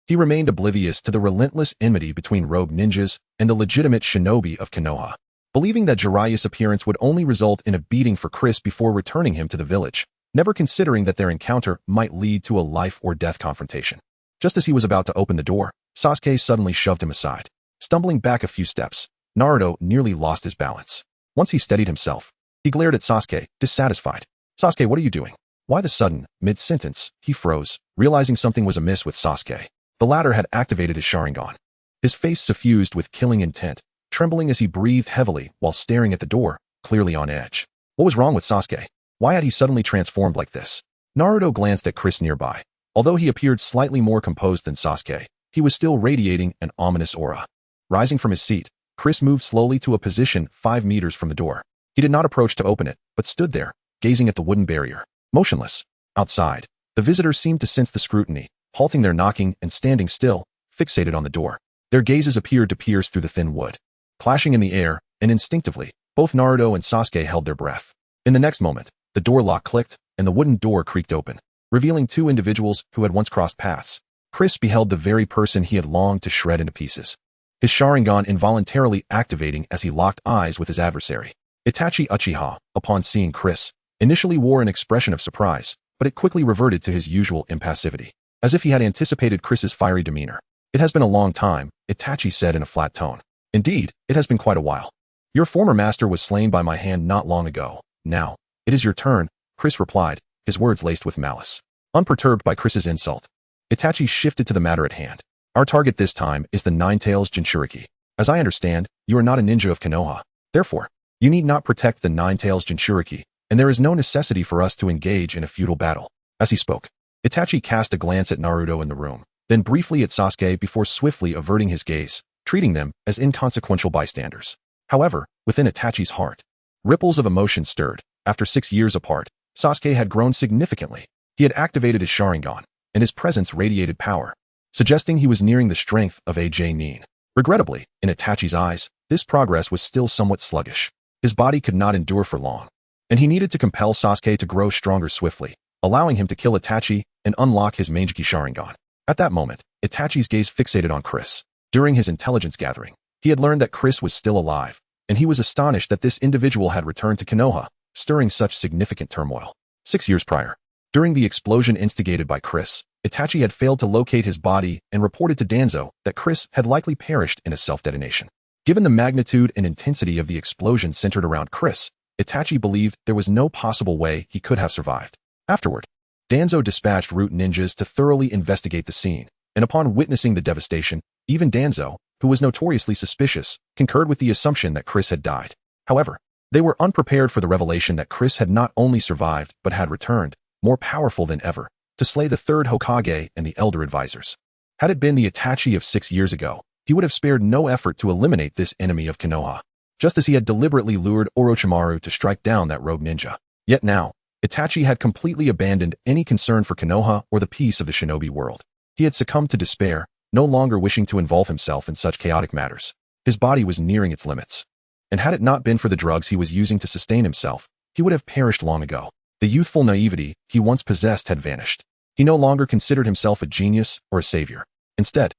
he remained oblivious to the relentless enmity between rogue ninjas and the legitimate shinobi of Konoha. Believing that Jiraiya's appearance would only result in a beating for Chris before returning him to the village, never considering that their encounter might lead to a life-or-death confrontation. Just as he was about to open the door, Sasuke suddenly shoved him aside. Stumbling back a few steps, Naruto nearly lost his balance. Once he steadied himself, he glared at Sasuke, dissatisfied. Sasuke, what are you doing? Why the sudden, mid-sentence, he froze, realizing something was amiss with Sasuke. The latter had activated his Sharingan. His face suffused with killing intent, trembling as he breathed heavily while staring at the door, clearly on edge. What was wrong with Sasuke? Why had he suddenly transformed like this? Naruto glanced at Chris nearby. Although he appeared slightly more composed than Sasuke, he was still radiating an ominous aura. Rising from his seat, Chris moved slowly to a position 5 meters from the door. He did not approach to open it, but stood there, gazing at the wooden barrier, motionless. Outside, the visitors seemed to sense the scrutiny, halting their knocking and standing still, fixated on the door. Their gazes appeared to pierce through the thin wood. Clashing in the air, and instinctively, both Naruto and Sasuke held their breath. In the next moment, the door lock clicked, and the wooden door creaked open, revealing 2 individuals who had once crossed paths. Chris beheld the very person he had longed to shred into pieces. His Sharingan involuntarily activating as he locked eyes with his adversary. Itachi Uchiha, upon seeing Chris, initially wore an expression of surprise, but it quickly reverted to his usual impassivity, as if he had anticipated Chris's fiery demeanor. It has been a long time, Itachi said in a flat tone. Indeed, it has been quite a while. Your former master was slain by my hand not long ago. Now, it is your turn, Chris replied, his words laced with malice. Unperturbed by Chris's insult, Itachi shifted to the matter at hand. Our target this time is the Nine-Tails Jinchuriki. As I understand, you are not a ninja of Konoha. Therefore, you need not protect the Nine-Tails Jinchuriki, and there is no necessity for us to engage in a feudal battle. As he spoke, Itachi cast a glance at Naruto in the room, then briefly at Sasuke before swiftly averting his gaze, treating them as inconsequential bystanders. However, within Itachi's heart, ripples of emotion stirred. After 6 years apart, Sasuke had grown significantly. He had activated his Sharingan, and his presence radiated power, suggesting he was nearing the strength of a Nin. Regrettably, in Itachi's eyes, this progress was still somewhat sluggish. His body could not endure for long, and he needed to compel Sasuke to grow stronger swiftly, allowing him to kill Itachi and unlock his Mangekyou Sharingan. At that moment, Itachi's gaze fixated on Chris. During his intelligence gathering, he had learned that Chris was still alive, and he was astonished that this individual had returned to Konoha, stirring such significant turmoil. 6 years prior, during the explosion instigated by Chris, Itachi had failed to locate his body and reported to Danzo that Chris had likely perished in a self-detonation. Given the magnitude and intensity of the explosion centered around Chris, Itachi believed there was no possible way he could have survived. Afterward, Danzo dispatched root ninjas to thoroughly investigate the scene, and upon witnessing the devastation, even Danzo, who was notoriously suspicious, concurred with the assumption that Chris had died. However, they were unprepared for the revelation that Chris had not only survived but had returned, more powerful than ever, to slay the 3rd Hokage and the elder advisors. Had it been the Itachi of 6 years ago, he would have spared no effort to eliminate this enemy of Konoha, just as he had deliberately lured Orochimaru to strike down that rogue ninja. Yet now, Itachi had completely abandoned any concern for Konoha or the peace of the shinobi world. He had succumbed to despair, no longer wishing to involve himself in such chaotic matters. His body was nearing its limits, and had it not been for the drugs he was using to sustain himself, he would have perished long ago. The youthful naivety he once possessed had vanished. He no longer considered himself a genius or a savior. Instead,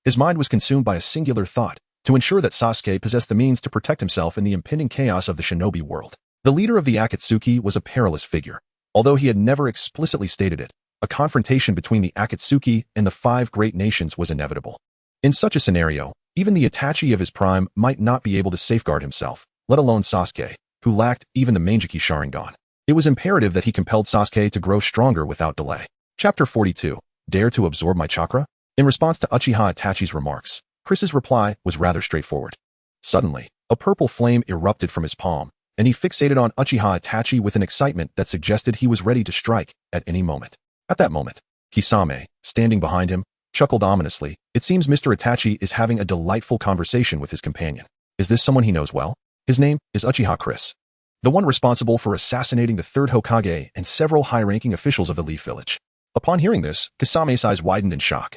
his mind was consumed by a singular thought: to ensure that Sasuke possessed the means to protect himself in the impending chaos of the shinobi world. The leader of the Akatsuki was a perilous figure. Although he had never explicitly stated it, a confrontation between the Akatsuki and the 5 great nations was inevitable. In such a scenario, even the Itachi of his prime might not be able to safeguard himself, let alone Sasuke, who lacked even the Mangekyou Sharingan. It was imperative that he compelled Sasuke to grow stronger without delay. Chapter 42. Dare to absorb my chakra? In response to Uchiha Itachi's remarks, Chris's reply was rather straightforward. Suddenly, a purple flame erupted from his palm, and he fixated on Uchiha Itachi with an excitement that suggested he was ready to strike at any moment. At that moment, Kisame, standing behind him, chuckled ominously. It seems Mr. Itachi is having a delightful conversation with his companion. Is this someone he knows well? His name is Uchiha Chris, the one responsible for assassinating the 3rd Hokage and several high-ranking officials of the Leaf Village. Upon hearing this, Kisame's eyes widened in shock.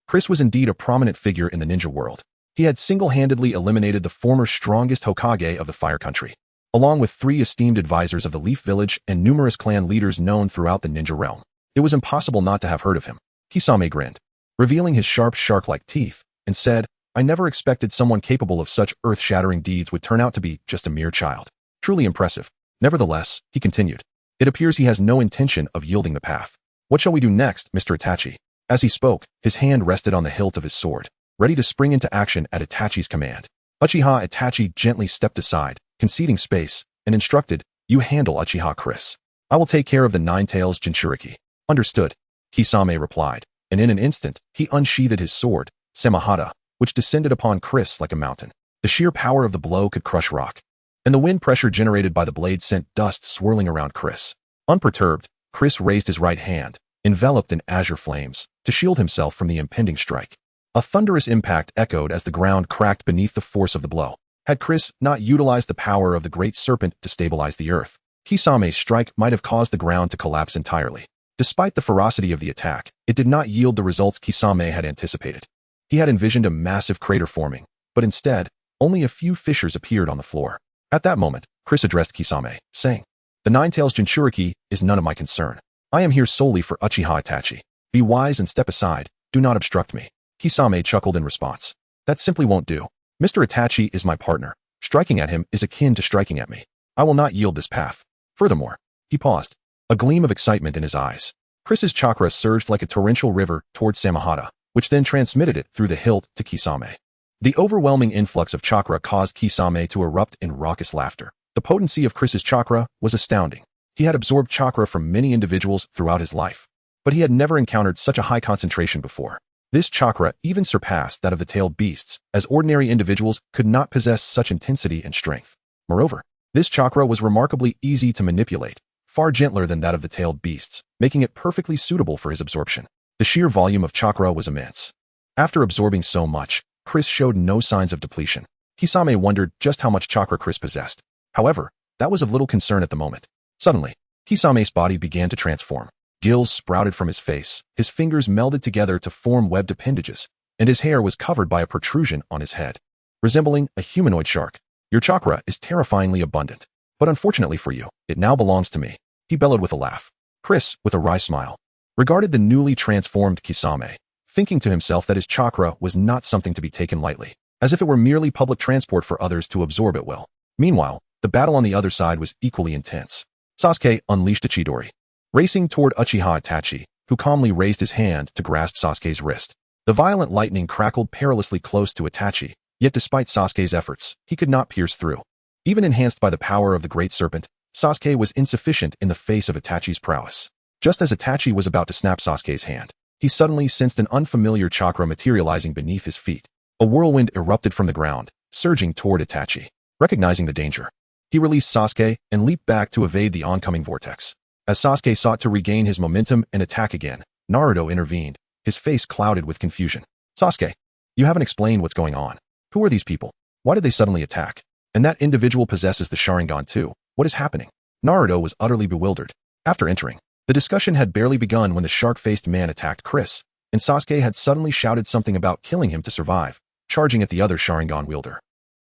Chris was indeed a prominent figure in the ninja world. He had single-handedly eliminated the former strongest Hokage of the Fire Country, along with 3 esteemed advisors of the Leaf Village and numerous clan leaders known throughout the ninja realm. It was impossible not to have heard of him. Kisame grinned, revealing his sharp shark-like teeth, and said, I never expected someone capable of such earth-shattering deeds would turn out to be just a mere child. Truly impressive. Nevertheless, he continued, it appears he has no intention of yielding the path. What shall we do next, Mr. Itachi? As he spoke, his hand rested on the hilt of his sword, ready to spring into action at Itachi's command. Uchiha Itachi gently stepped aside, conceding space, and instructed, you handle Uchiha Chris. I will take care of the Nine-Tails Jinchuriki. Understood, Kisame replied, and in an instant, he unsheathed his sword, Samahata, which descended upon Chris like a mountain. The sheer power of the blow could crush rock. and the wind pressure generated by the blade sent dust swirling around Chris. Unperturbed, Chris raised his right hand, enveloped in azure flames, to shield himself from the impending strike. A thunderous impact echoed as the ground cracked beneath the force of the blow. Had Chris not utilized the power of the great serpent to stabilize the earth, Kisame's strike might have caused the ground to collapse entirely. Despite the ferocity of the attack, it did not yield the results Kisame had anticipated. He had envisioned a massive crater forming, but instead, only a few fissures appeared on the floor. At that moment, Chris addressed Kisame, saying, "The Nine-Tails Jinchuriki is none of my concern. I am here solely for Uchiha Itachi. Be wise and step aside, do not obstruct me." Kisame chuckled in response. "That simply won't do. Mr. Itachi is my partner. Striking at him is akin to striking at me. I will not yield this path. Furthermore," he paused, a gleam of excitement in his eyes. Chris's chakra surged like a torrential river towards Samahata, which then transmitted it through the hilt to Kisame. The overwhelming influx of chakra caused Kisame to erupt in raucous laughter. The potency of Chris's chakra was astounding. He had absorbed chakra from many individuals throughout his life, but he had never encountered such a high concentration before. This chakra even surpassed that of the tailed beasts, as ordinary individuals could not possess such intensity and strength. Moreover, this chakra was remarkably easy to manipulate, far gentler than that of the tailed beasts, making it perfectly suitable for his absorption. The sheer volume of chakra was immense. After absorbing so much, Chris showed no signs of depletion. Kisame wondered just how much chakra Chris possessed. However, that was of little concern at the moment. Suddenly, Kisame's body began to transform. Gills sprouted from his face, his fingers melded together to form webbed appendages, and his hair was covered by a protrusion on his head. Resembling a humanoid shark, "Your chakra is terrifyingly abundant, but unfortunately for you, it now belongs to me," he bellowed with a laugh. Chris, with a wry smile, regarded the newly transformed Kisame, thinking to himself that his chakra was not something to be taken lightly, as if it were merely public transport for others to absorb at will. Meanwhile, the battle on the other side was equally intense. Sasuke unleashed a Chidori, racing toward Uchiha Itachi, who calmly raised his hand to grasp Sasuke's wrist. The violent lightning crackled perilously close to Itachi, yet despite Sasuke's efforts, he could not pierce through. Even enhanced by the power of the great serpent, Sasuke was insufficient in the face of Itachi's prowess. Just as Itachi was about to snap Sasuke's hand, he suddenly sensed an unfamiliar chakra materializing beneath his feet. A whirlwind erupted from the ground, surging toward Itachi. Recognizing the danger, he released Sasuke and leaped back to evade the oncoming vortex. As Sasuke sought to regain his momentum and attack again, Naruto intervened, his face clouded with confusion. "Sasuke, you haven't explained what's going on. Who are these people? Why did they suddenly attack? And that individual possesses the Sharingan too. What is happening?" Naruto was utterly bewildered. After entering, the discussion had barely begun when the shark-faced man attacked Chris, and Sasuke had suddenly shouted something about killing him to survive, charging at the other Sharingan wielder.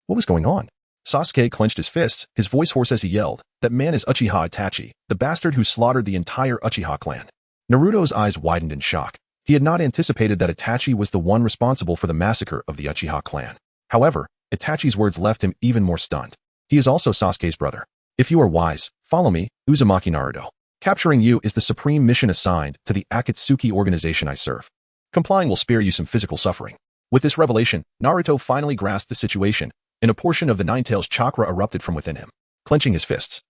What was going on? Sasuke clenched his fists, his voice hoarse as he yelled, "That man is Uchiha Itachi, the bastard who slaughtered the entire Uchiha clan." Naruto's eyes widened in shock. He had not anticipated that Itachi was the one responsible for the massacre of the Uchiha clan. However, Itachi's words left him even more stunned. He is also Sasuke's brother. "If you are wise, follow me, Uzumaki Naruto. Capturing you is the supreme mission assigned to the Akatsuki organization I serve. Complying will spare you some physical suffering." With this revelation, Naruto finally grasped the situation, and a portion of the Nine-Tails chakra erupted from within him. Clenching his fists,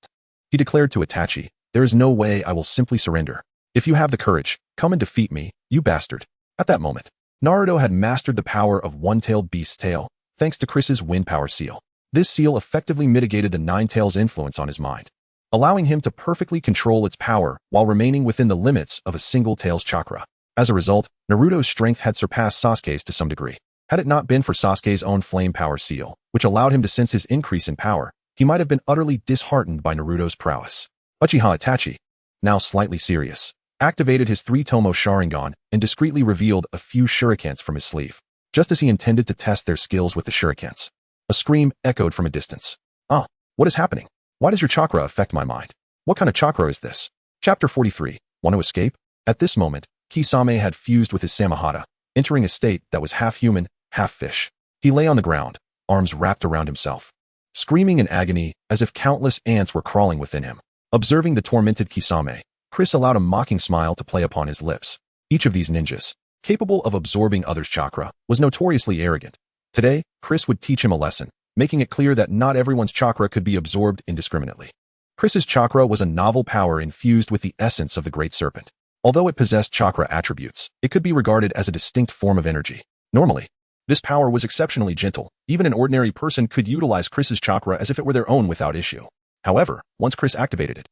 he declared to Itachi, "There is no way I will simply surrender. If you have the courage, come and defeat me, you bastard." At that moment, Naruto had mastered the power of one-tailed beast's tail, thanks to Chris's wind power seal. This seal effectively mitigated the Nine-Tails' influence on his mind, allowing him to perfectly control its power while remaining within the limits of a single tail's chakra. As a result, Naruto's strength had surpassed Sasuke's to some degree. Had it not been for Sasuke's own flame power seal, which allowed him to sense his increase in power, he might have been utterly disheartened by Naruto's prowess. Uchiha Itachi, now slightly serious, activated his three-tomo Sharingan and discreetly revealed a few shurikens from his sleeve, just as he intended to test their skills with the shurikens. A scream echoed from a distance. "Ah, what is happening? Why does your chakra affect my mind? What kind of chakra is this?" Chapter 43. Want to escape? At this moment, Kisame had fused with his Samahata, entering a state that was half human, half fish. He lay on the ground, arms wrapped around himself, screaming in agony as if countless ants were crawling within him. Observing the tormented Kisame, Chris allowed a mocking smile to play upon his lips. Each of these ninjas, capable of absorbing others' chakra, was notoriously arrogant. Today, Chris would teach him a lesson, making it clear that not everyone's chakra could be absorbed indiscriminately. Chris's chakra was a novel power infused with the essence of the great serpent. Although it possessed chakra attributes, it could be regarded as a distinct form of energy. Normally, This power was exceptionally gentle. Even an ordinary person could utilize Chris's chakra as if it were their own without issue. However, once Chris activated it,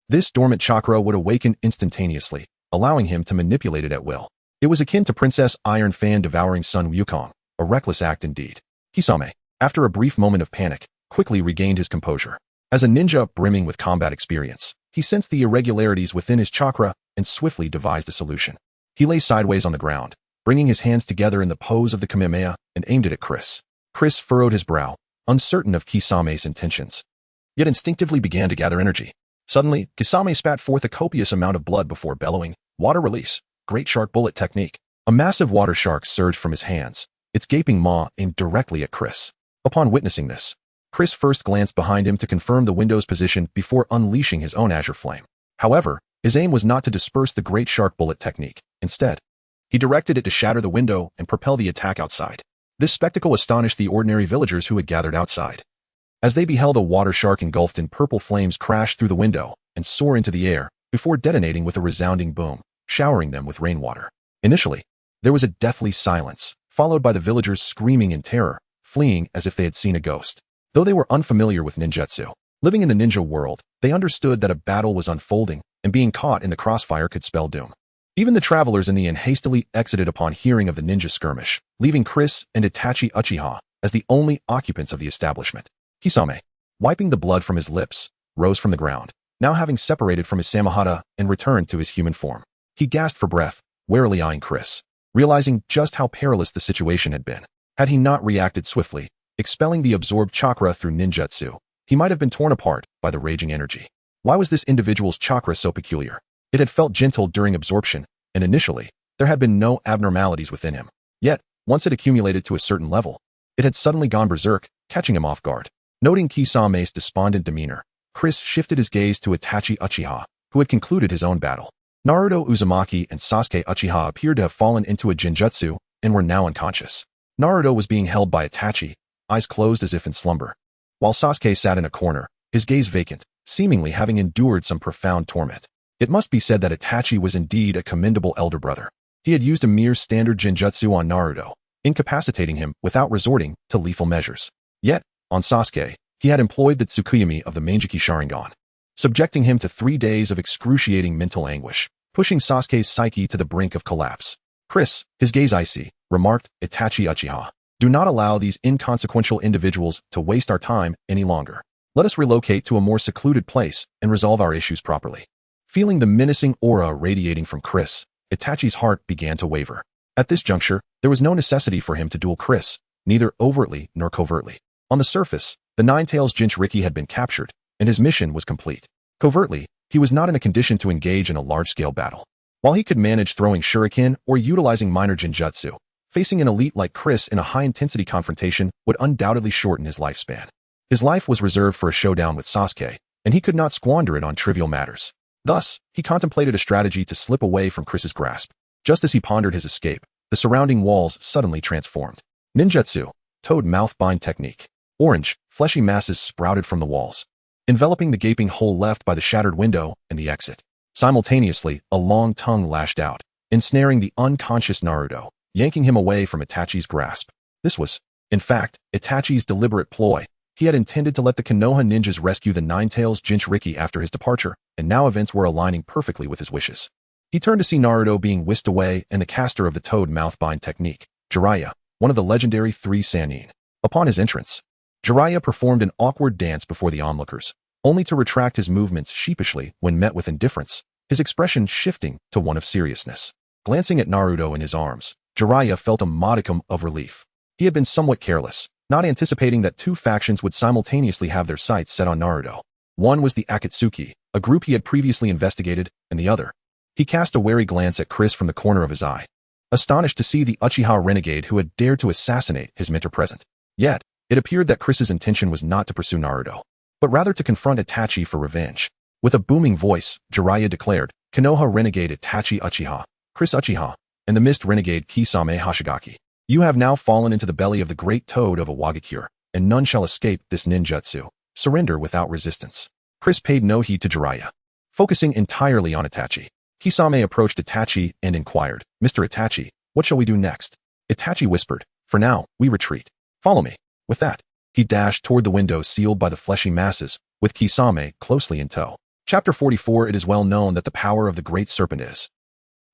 this dormant chakra would awaken instantaneously, allowing him to manipulate it at will. It was akin to Princess Iron Fan devouring Sun Wukong, a reckless act indeed. Kisame, after a brief moment of panic, quickly regained his composure. As a ninja brimming with combat experience, he sensed the irregularities within his chakra and swiftly devised a solution. He lay sideways on the ground, bringing his hands together in the pose of the Kamehameha and aimed it at Chris. Chris furrowed his brow, uncertain of Kisame's intentions, yet instinctively began to gather energy. Suddenly, Kisame spat forth a copious amount of blood before bellowing, "Water release! Great shark bullet technique!" A massive water shark surged from his hands, its gaping maw aimed directly at Chris. Upon witnessing this, Chris first glanced behind him to confirm the window's position before unleashing his own azure flame. However, his aim was not to disperse the great shark bullet technique. Instead, he directed it to shatter the window and propel the attack outside. This spectacle astonished the ordinary villagers who had gathered outside, as they beheld a water shark engulfed in purple flames crash through the window and soar into the air before detonating with a resounding boom, showering them with rainwater. Initially, there was a deathly silence, followed by the villagers screaming in terror, fleeing as if they had seen a ghost. Though they were unfamiliar with ninjutsu, living in the ninja world, they understood that a battle was unfolding, and being caught in the crossfire could spell doom. Even the travelers in the inn hastily exited upon hearing of the ninja skirmish, leaving Chris and Itachi Uchiha as the only occupants of the establishment. Kisame, wiping the blood from his lips, rose from the ground, now having separated from his Samahata and returned to his human form. He gasped for breath, warily eyeing Chris, realizing just how perilous the situation had been. Had he not reacted swiftly, expelling the absorbed chakra through ninjutsu, he might have been torn apart by the raging energy. Why was this individual's chakra so peculiar? It had felt gentle during absorption, and initially, there had been no abnormalities within him. Yet, once it accumulated to a certain level, it had suddenly gone berserk, catching him off guard. Noting Kisame's despondent demeanor, Chris shifted his gaze to Itachi Uchiha, who had concluded his own battle. Naruto Uzumaki and Sasuke Uchiha appeared to have fallen into a genjutsu and were now unconscious. Naruto was being held by Itachi, eyes closed as if in slumber, while Sasuke sat in a corner, his gaze vacant, seemingly having endured some profound torment. It must be said that Itachi was indeed a commendable elder brother. He had used a mere standard genjutsu on Naruto, incapacitating him without resorting to lethal measures. Yet, on Sasuke, he had employed the Tsukuyami of the Manjiki Sharingan, subjecting him to 3 days of excruciating mental anguish, pushing Sasuke's psyche to the brink of collapse. Chris, his gaze icy, remarked, "Itachi Uchiha, do not allow these inconsequential individuals to waste our time any longer. Let us relocate to a more secluded place and resolve our issues properly." Feeling the menacing aura radiating from Chris, Itachi's heart began to waver. At this juncture, there was no necessity for him to duel Chris, neither overtly nor covertly. On the surface, the Nine-Tails Jinchuriki had been captured, and his mission was complete. Covertly, he was not in a condition to engage in a large-scale battle. While he could manage throwing shuriken or utilizing minor genjutsu, facing an elite like Chris in a high-intensity confrontation would undoubtedly shorten his lifespan. His life was reserved for a showdown with Sasuke, and he could not squander it on trivial matters. Thus, he contemplated a strategy to slip away from Chris's grasp. Just as he pondered his escape, the surrounding walls suddenly transformed. Ninjutsu, toad mouth bind technique. Orange, fleshy masses sprouted from the walls, enveloping the gaping hole left by the shattered window and the exit. Simultaneously, a long tongue lashed out, ensnaring the unconscious Naruto, yanking him away from Itachi's grasp. This was, in fact, Itachi's deliberate ploy. He had intended to let the Konoha ninjas rescue the Nine-Tails Jinchuriki after his departure, and now events were aligning perfectly with his wishes. He turned to see Naruto being whisked away and the caster of the toad mouth bind technique, Jiraiya, one of the legendary 3 Sannin. Upon his entrance, Jiraiya performed an awkward dance before the onlookers, only to retract his movements sheepishly when met with indifference, his expression shifting to one of seriousness. Glancing at Naruto in his arms, Jiraiya felt a modicum of relief. He had been somewhat careless, not anticipating that 2 factions would simultaneously have their sights set on Naruto. One was the Akatsuki, a group he had previously investigated, and the other. He cast a wary glance at Chris from the corner of his eye, astonished to see the Uchiha renegade who had dared to assassinate his mentor present. Yet, it appeared that Chris's intention was not to pursue Naruto, but rather to confront Itachi for revenge. With a booming voice, Jiraiya declared, "Konoha renegade Itachi Uchiha, Chris Uchiha, and the mist renegade Kisame Hashigaki. You have now fallen into the belly of the great toad of Awagakure, and none shall escape this ninjutsu. Surrender without resistance." Chris paid no heed to Jiraiya, focusing entirely on Itachi. Kisame approached Itachi and inquired, "Mr. Itachi, what shall we do next?" Itachi whispered, For now, we retreat. Follow me. With that, he dashed toward the window sealed by the fleshy masses, with Kisame closely in tow. Chapter 44. It is well known that the power of the Great Serpent is.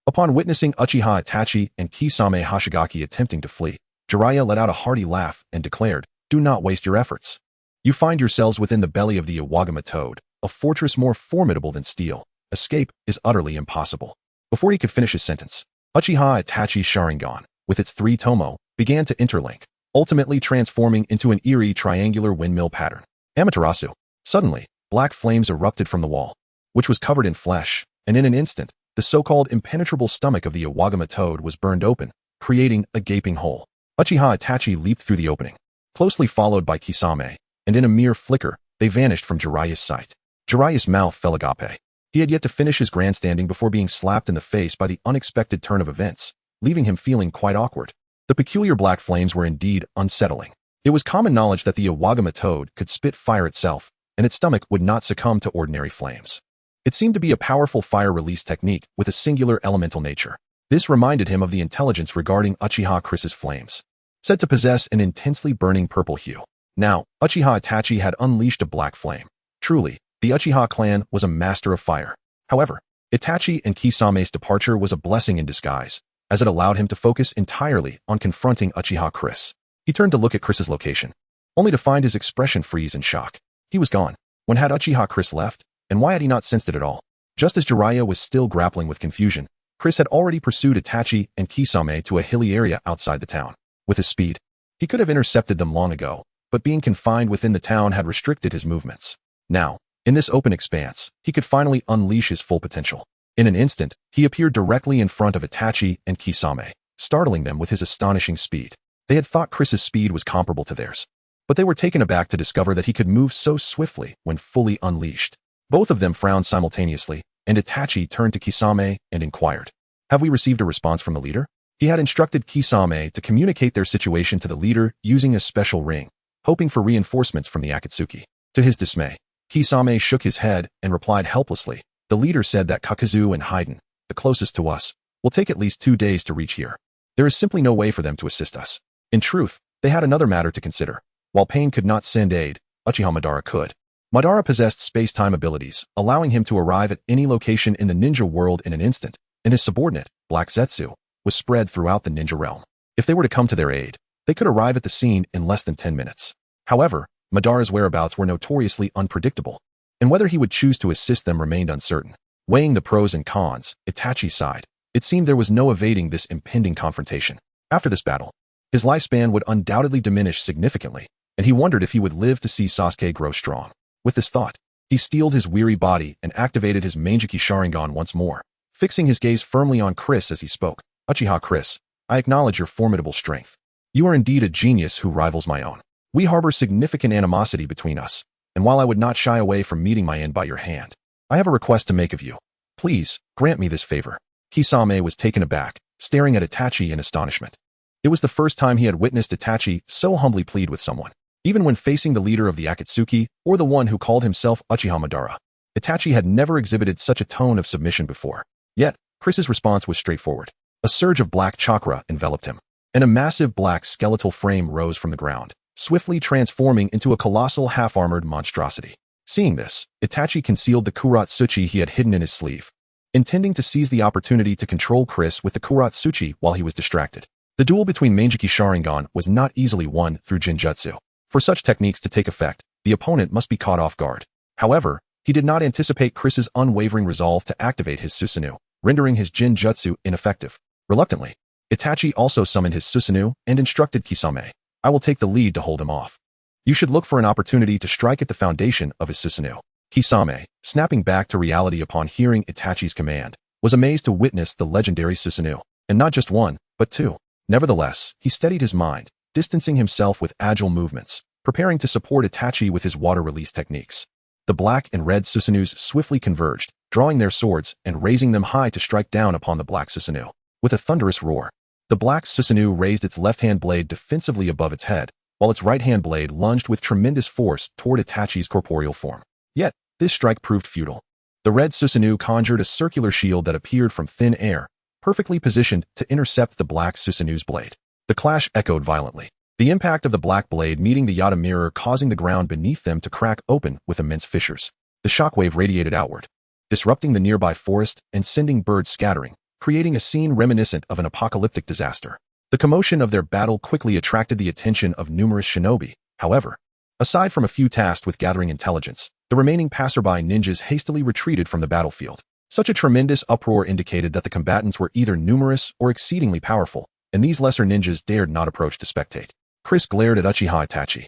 Upon witnessing Uchiha Itachi and Kisame Hoshigaki attempting to flee, Jiraiya let out a hearty laugh and declared, "Do not waste your efforts. You find yourselves within the belly of the Iwagama toad, a fortress more formidable than steel. Escape is utterly impossible." Before he could finish his sentence, Uchiha Itachi's Sharingan, with its 3 tomo, began to interlink, ultimately transforming into an eerie triangular windmill pattern. Amaterasu. Suddenly, black flames erupted from the wall, which was covered in flesh, and in an instant, the so-called impenetrable stomach of the Iwagama toad was burned open, creating a gaping hole. Uchiha Itachi leaped through the opening, closely followed by Kisame, and in a mere flicker, they vanished from Jiraiya's sight. Jiraiya's mouth fell agape. He had yet to finish his grandstanding before being slapped in the face by the unexpected turn of events, leaving him feeling quite awkward. The peculiar black flames were indeed unsettling. It was common knowledge that the Iwagama toad could spit fire itself, and its stomach would not succumb to ordinary flames. It seemed to be a powerful fire release technique with a singular elemental nature. This reminded him of the intelligence regarding Uchiha Chris's flames, said to possess an intensely burning purple hue. Now, Uchiha Itachi had unleashed a black flame. Truly, the Uchiha clan was a master of fire. However, Itachi and Kisame's departure was a blessing in disguise, as it allowed him to focus entirely on confronting Uchiha Chris. He turned to look at Chris's location, only to find his expression freeze in shock. He was gone. When had Uchiha Chris left, and why had he not sensed it at all? Just as Jiraiya was still grappling with confusion, Chris had already pursued Itachi and Kisame to a hilly area outside the town. With his speed, he could have intercepted them long ago, but being confined within the town had restricted his movements. Now, in this open expanse, he could finally unleash his full potential. In an instant, he appeared directly in front of Itachi and Kisame, startling them with his astonishing speed. They had thought Chris's speed was comparable to theirs, but they were taken aback to discover that he could move so swiftly when fully unleashed. Both of them frowned simultaneously, and Itachi turned to Kisame and inquired, "Have we received a response from the leader?" He had instructed Kisame to communicate their situation to the leader using a special ring, hoping for reinforcements from the Akatsuki. To his dismay, Kisame shook his head and replied helplessly, "The leader said that Kakazu and Haiden, the closest to us, will take at least 2 days to reach here. There is simply no way for them to assist us." In truth, they had another matter to consider. While Pain could not send aid, Uchiha Madara could. Madara possessed space-time abilities, allowing him to arrive at any location in the ninja world in an instant, and his subordinate, Black Zetsu, was spread throughout the ninja realm. If they were to come to their aid, they could arrive at the scene in less than 10 minutes. However, Madara's whereabouts were notoriously unpredictable, and whether he would choose to assist them remained uncertain. Weighing the pros and cons, Itachi sighed. It seemed there was no evading this impending confrontation. After this battle, his lifespan would undoubtedly diminish significantly, and he wondered if he would live to see Sasuke grow strong. With this thought, he steeled his weary body and activated his Manjiki Sharingan once more, fixing his gaze firmly on Chris as he spoke. "Uchiha Chris, I acknowledge your formidable strength. You are indeed a genius who rivals my own. We harbor significant animosity between us, and while I would not shy away from meeting my end by your hand, I have a request to make of you. Please, grant me this favor." Kisame was taken aback, staring at Itachi in astonishment. It was the first time he had witnessed Itachi so humbly plead with someone. Even when facing the leader of the Akatsuki, or the one who called himself Uchiha Madara, Itachi had never exhibited such a tone of submission before. Yet, Chris's response was straightforward. A surge of black chakra enveloped him, and a massive black skeletal frame rose from the ground, swiftly transforming into a colossal half-armored monstrosity. Seeing this, Itachi concealed the Kuratsuchi he had hidden in his sleeve, intending to seize the opportunity to control Chris with the Kuratsuchi while he was distracted. The duel between Manjiki Sharingan was not easily won through Jinjutsu. For such techniques to take effect, the opponent must be caught off guard. However, he did not anticipate Chris's unwavering resolve to activate his Susanoo, rendering his Jinjutsu ineffective. Reluctantly, Itachi also summoned his Susanoo and instructed Kisame, "I will take the lead to hold him off. You should look for an opportunity to strike at the foundation of his Susanoo." Kisame, snapping back to reality upon hearing Itachi's command, was amazed to witness the legendary Susanoo, and not just one, but two. Nevertheless, he steadied his mind, distancing himself with agile movements, preparing to support Itachi with his water release techniques. The black and red Susanoos swiftly converged, drawing their swords and raising them high to strike down upon the black Susanoo. With a thunderous roar, the black Susanoo raised its left-hand blade defensively above its head, while its right-hand blade lunged with tremendous force toward Itachi's corporeal form. Yet, this strike proved futile. The red Susanoo conjured a circular shield that appeared from thin air, perfectly positioned to intercept the black Susanoo's blade. The clash echoed violently. The impact of the black blade meeting the Yata mirror causing the ground beneath them to crack open with immense fissures. The shockwave radiated outward, disrupting the nearby forest and sending birds scattering, creating a scene reminiscent of an apocalyptic disaster. The commotion of their battle quickly attracted the attention of numerous shinobi. However, aside from a few tasked with gathering intelligence, the remaining passerby ninjas hastily retreated from the battlefield. Such a tremendous uproar indicated that the combatants were either numerous or exceedingly powerful, and these lesser ninjas dared not approach to spectate. Chris glared at Uchiha Itachi,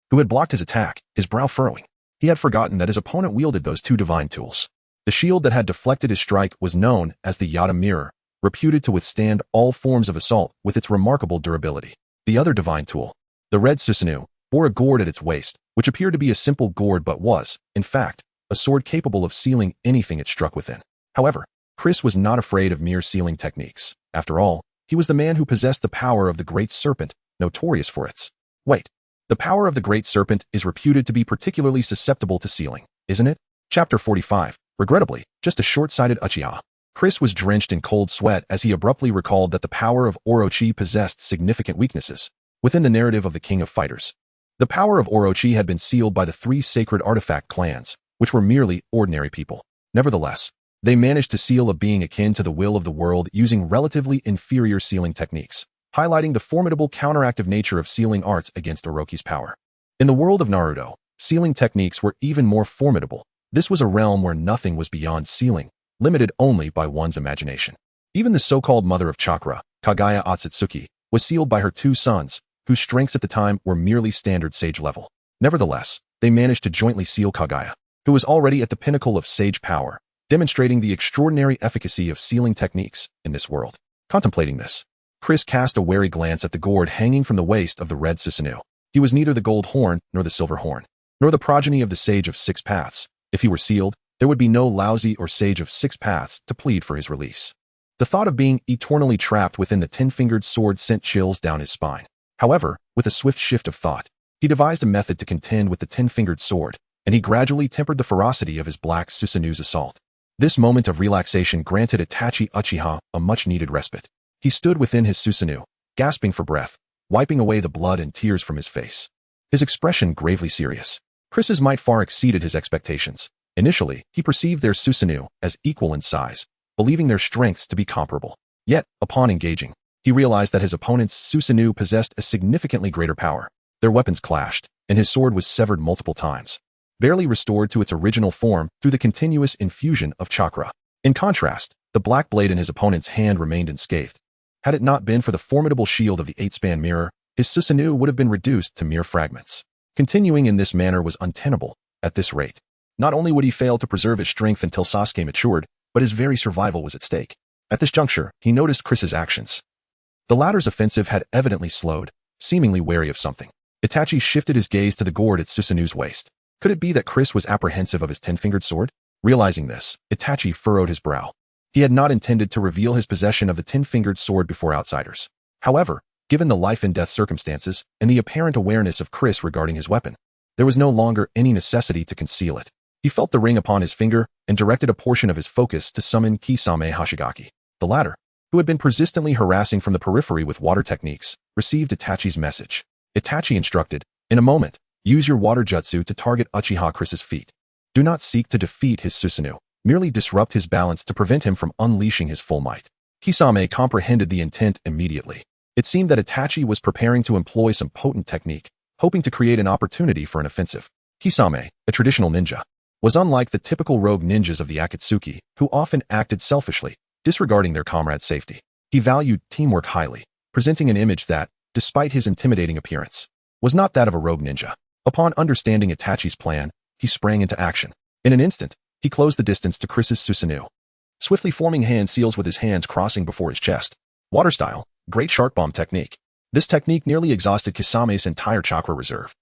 who had blocked his attack, his brow furrowing. He had forgotten that his opponent wielded those two divine tools. The shield that had deflected his strike was known as the Yata Mirror, reputed to withstand all forms of assault with its remarkable durability. The other divine tool, the red Susanoo, bore a gourd at its waist, which appeared to be a simple gourd but was, in fact, a sword capable of sealing anything it struck within. However, Chris was not afraid of mere sealing techniques. After all, he was the man who possessed the power of the Great Serpent, notorious for its weight. The power of the Great Serpent is reputed to be particularly susceptible to sealing, isn't it? Chapter 45. Regrettably, just a short-sighted Uchiha. Chris was drenched in cold sweat as he abruptly recalled that the power of Orochi possessed significant weaknesses. Within the narrative of the King of Fighters, the power of Orochi had been sealed by the three sacred artifact clans, which were merely ordinary people. Nevertheless, they managed to seal a being akin to the will of the world using relatively inferior sealing techniques, highlighting the formidable counteractive nature of sealing arts against Orochi's power. In the world of Naruto, sealing techniques were even more formidable. This was a realm where nothing was beyond sealing, limited only by one's imagination. Even the so-called mother of chakra, Kagaya Otsutsuki, was sealed by her two sons, whose strengths at the time were merely standard sage level. Nevertheless, they managed to jointly seal Kagaya, who was already at the pinnacle of sage power, demonstrating the extraordinary efficacy of sealing techniques in this world. Contemplating this, Chris cast a wary glance at the gourd hanging from the waist of the red Susanoo. He was neither the gold horn nor the silver horn, nor the progeny of the sage of six paths. If he were sealed, there would be no lousy or sage of six paths to plead for his release. The thought of being eternally trapped within the 10-fingered sword sent chills down his spine. However, with a swift shift of thought, he devised a method to contend with the 10-fingered sword, and he gradually tempered the ferocity of his black Susanoo's assault. This moment of relaxation granted Itachi Uchiha a much-needed respite. He stood within his Susanoo, gasping for breath, wiping away the blood and tears from his face. His expression gravely serious. Chris's might far exceeded his expectations. Initially, he perceived their Susanoo as equal in size, believing their strengths to be comparable. Yet, upon engaging, he realized that his opponent's Susanoo possessed a significantly greater power. Their weapons clashed, and his sword was severed multiple times, barely restored to its original form through the continuous infusion of chakra. In contrast, the black blade in his opponent's hand remained unscathed. Had it not been for the formidable shield of the 8-span mirror, his Susanoo would have been reduced to mere fragments. Continuing in this manner was untenable. At this rate, not only would he fail to preserve his strength until Sasuke matured, but his very survival was at stake. At this juncture, he noticed Chris's actions. The latter's offensive had evidently slowed, seemingly wary of something. Itachi shifted his gaze to the gourd at Susanoo's waist. Could it be that Chris was apprehensive of his 10-fingered sword? Realizing this, Itachi furrowed his brow. He had not intended to reveal his possession of the 10-fingered sword before outsiders. However, given the life-and-death circumstances and the apparent awareness of Chris regarding his weapon, there was no longer any necessity to conceal it. He felt the ring upon his finger and directed a portion of his focus to summon Kisame Hashigaki. The latter, who had been persistently harassing from the periphery with water techniques, received Itachi's message. Itachi instructed, "In a moment, use your water jutsu to target Uchiha Chris's feet. Do not seek to defeat his Susanoo. Merely disrupt his balance to prevent him from unleashing his full might." Kisame comprehended the intent immediately. It seemed that Itachi was preparing to employ some potent technique, hoping to create an opportunity for an offensive. Kisame, a traditional ninja, was unlike the typical rogue ninjas of the Akatsuki, who often acted selfishly, disregarding their comrades' safety. He valued teamwork highly, presenting an image that, despite his intimidating appearance, was not that of a rogue ninja. Upon understanding Itachi's plan, he sprang into action. In an instant, he closed the distance to Chris's Susanoo, swiftly forming hand seals with his hands crossing before his chest. Water style, great shark bomb technique. This technique nearly exhausted Kisame's entire chakra reserve.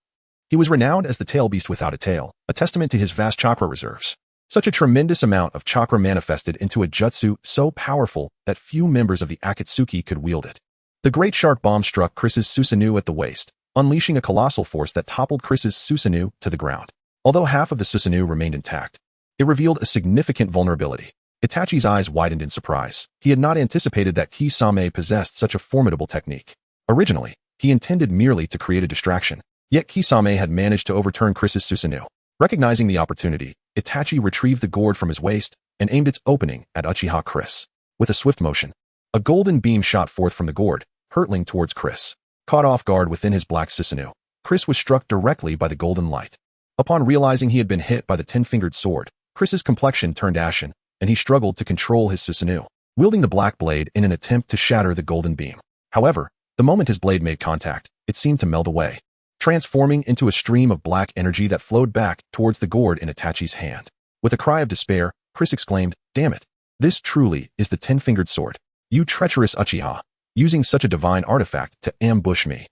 He was renowned as the tail beast without a tail, a testament to his vast chakra reserves. Such a tremendous amount of chakra manifested into a jutsu so powerful that few members of the Akatsuki could wield it. The great shark bomb struck Chris's Susanoo at the waist, unleashing a colossal force that toppled Chris's Susanoo to the ground. Although half of the Susanoo remained intact, it revealed a significant vulnerability. Itachi's eyes widened in surprise. He had not anticipated that Kisame possessed such a formidable technique. Originally, he intended merely to create a distraction, yet Kisame had managed to overturn Chris's Susanoo. Recognizing the opportunity, Itachi retrieved the gourd from his waist and aimed its opening at Uchiha Chris. With a swift motion, a golden beam shot forth from the gourd, hurtling towards Chris. Caught off guard within his black Susanoo, Chris was struck directly by the golden light. Upon realizing he had been hit by the 10-fingered sword, Chris's complexion turned ashen, and he struggled to control his Susanoo, wielding the black blade in an attempt to shatter the golden beam. However, the moment his blade made contact, it seemed to melt away, transforming into a stream of black energy that flowed back towards the gourd in Itachi's hand. With a cry of despair, Chris exclaimed, "Damn it! This truly is the 10-fingered sword. You treacherous Uchiha, using such a divine artifact to ambush me.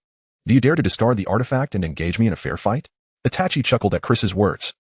Do you dare to discard the artifact and engage me in a fair fight?" Itachi chuckled at Chris's words.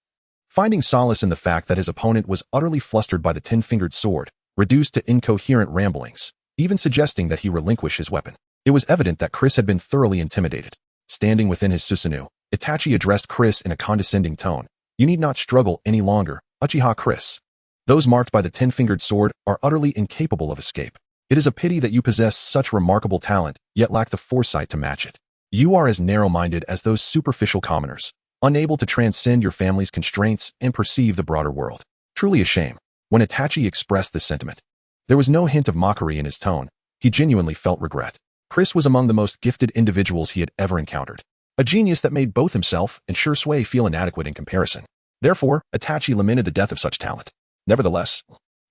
Finding solace in the fact that his opponent was utterly flustered by the 10-fingered sword, reduced to incoherent ramblings, even suggesting that he relinquish his weapon. It was evident that Chris had been thoroughly intimidated. Standing within his Susanoo, Itachi addressed Chris in a condescending tone. "You need not struggle any longer, Uchiha Chris. Those marked by the 10-fingered sword are utterly incapable of escape. It is a pity that you possess such remarkable talent, yet lack the foresight to match it. You are as narrow-minded as those superficial commoners, unable to transcend your family's constraints and perceive the broader world. Truly a shame." When Itachi expressed this sentiment, there was no hint of mockery in his tone. He genuinely felt regret. Chris was among the most gifted individuals he had ever encountered. A genius that made both himself and Shursui feel inadequate in comparison. Therefore, Itachi lamented the death of such talent. Nevertheless,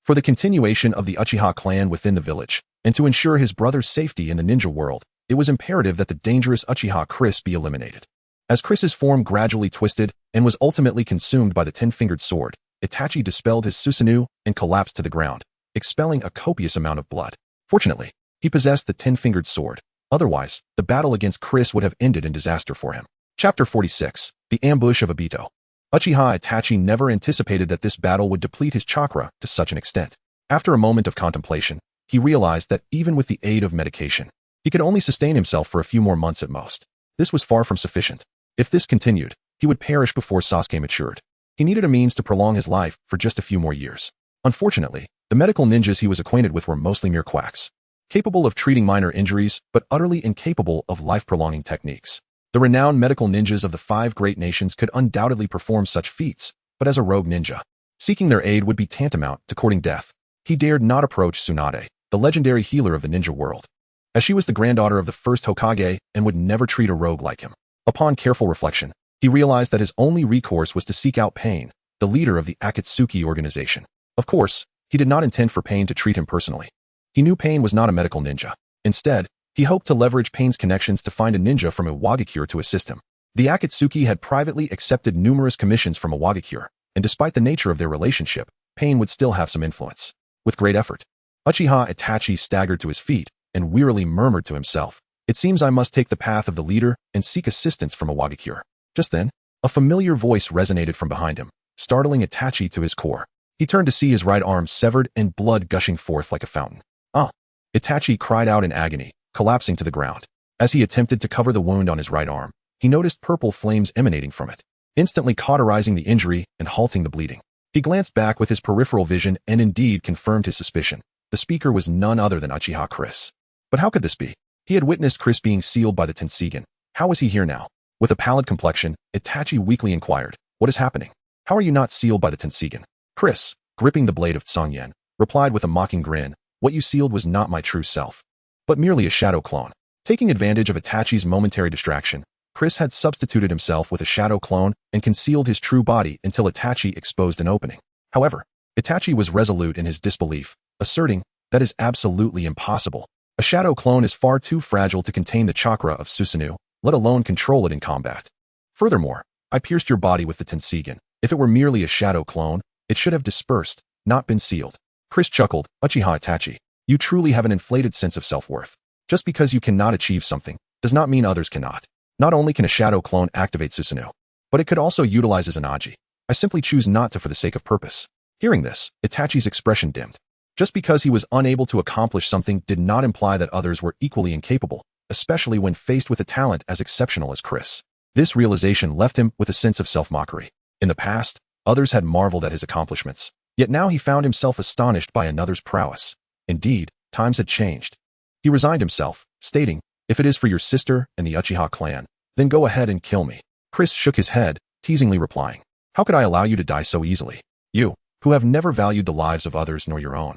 for the continuation of the Uchiha clan within the village, and to ensure his brother's safety in the ninja world, it was imperative that the dangerous Uchiha Chris be eliminated. As Chris's form gradually twisted and was ultimately consumed by the 10-fingered sword, Itachi dispelled his Susanoo and collapsed to the ground, expelling a copious amount of blood. Fortunately, he possessed the 10-fingered sword. Otherwise, the battle against Chris would have ended in disaster for him. Chapter 46. The Ambush of Obito. Uchiha Itachi never anticipated that this battle would deplete his chakra to such an extent. After a moment of contemplation, he realized that even with the aid of medication, he could only sustain himself for a few more months at most. This was far from sufficient. If this continued, he would perish before Sasuke matured. He needed a means to prolong his life for just a few more years. Unfortunately, the medical ninjas he was acquainted with were mostly mere quacks, capable of treating minor injuries but utterly incapable of life-prolonging techniques. The renowned medical ninjas of the 5 great nations could undoubtedly perform such feats, but as a rogue ninja, seeking their aid would be tantamount to courting death. He dared not approach Tsunade, the legendary healer of the ninja world, as she was the granddaughter of the first Hokage and would never treat a rogue like him. Upon careful reflection, he realized that his only recourse was to seek out Pain, the leader of the Akatsuki organization. Of course, he did not intend for Pain to treat him personally. He knew Pain was not a medical ninja. Instead, he hoped to leverage Pain's connections to find a ninja from Iwagakure to assist him. The Akatsuki had privately accepted numerous commissions from Iwagakure, and despite the nature of their relationship, Pain would still have some influence. With great effort, Uchiha Itachi staggered to his feet and wearily murmured to himself, "It seems I must take the path of the leader and seek assistance from Iwagakure." Just then, a familiar voice resonated from behind him, startling Itachi to his core. He turned to see his right arm severed and blood gushing forth like a fountain. "Ah!" Itachi cried out in agony, collapsing to the ground. As he attempted to cover the wound on his right arm, he noticed purple flames emanating from it, instantly cauterizing the injury and halting the bleeding. He glanced back with his peripheral vision and indeed confirmed his suspicion. The speaker was none other than Uchiha Chris. But how could this be? He had witnessed Chris being sealed by the Tenseigan. How was he here now? With a pallid complexion, Itachi weakly inquired, "What is happening? How are you not sealed by the Tenseigan?" Chris, gripping the blade of Tsongyen, replied with a mocking grin, "What you sealed was not my true self, but merely a shadow clone." Taking advantage of Itachi's momentary distraction, Chris had substituted himself with a shadow clone and concealed his true body until Itachi exposed an opening. However, Itachi was resolute in his disbelief, asserting, "That is absolutely impossible. A shadow clone is far too fragile to contain the chakra of Susanoo, let alone control it in combat. Furthermore, I pierced your body with the Tenseigan. If it were merely a shadow clone, it should have dispersed, not been sealed." Chris chuckled, "Uchiha Itachi, you truly have an inflated sense of self-worth. Just because you cannot achieve something, does not mean others cannot. Not only can a shadow clone activate Susanoo, but it could also utilize as an Aji. I simply choose not to for the sake of purpose." Hearing this, Itachi's expression dimmed. Just because he was unable to accomplish something did not imply that others were equally incapable, especially when faced with a talent as exceptional as Chris. This realization left him with a sense of self-mockery. In the past, others had marveled at his accomplishments, yet now he found himself astonished by another's prowess. Indeed, times had changed. He resigned himself, stating, If it is for your sister and the Uchiha clan, then go ahead and kill me. Chris shook his head, teasingly replying, how could I allow you to die so easily? You, who have never valued the lives of others nor your own,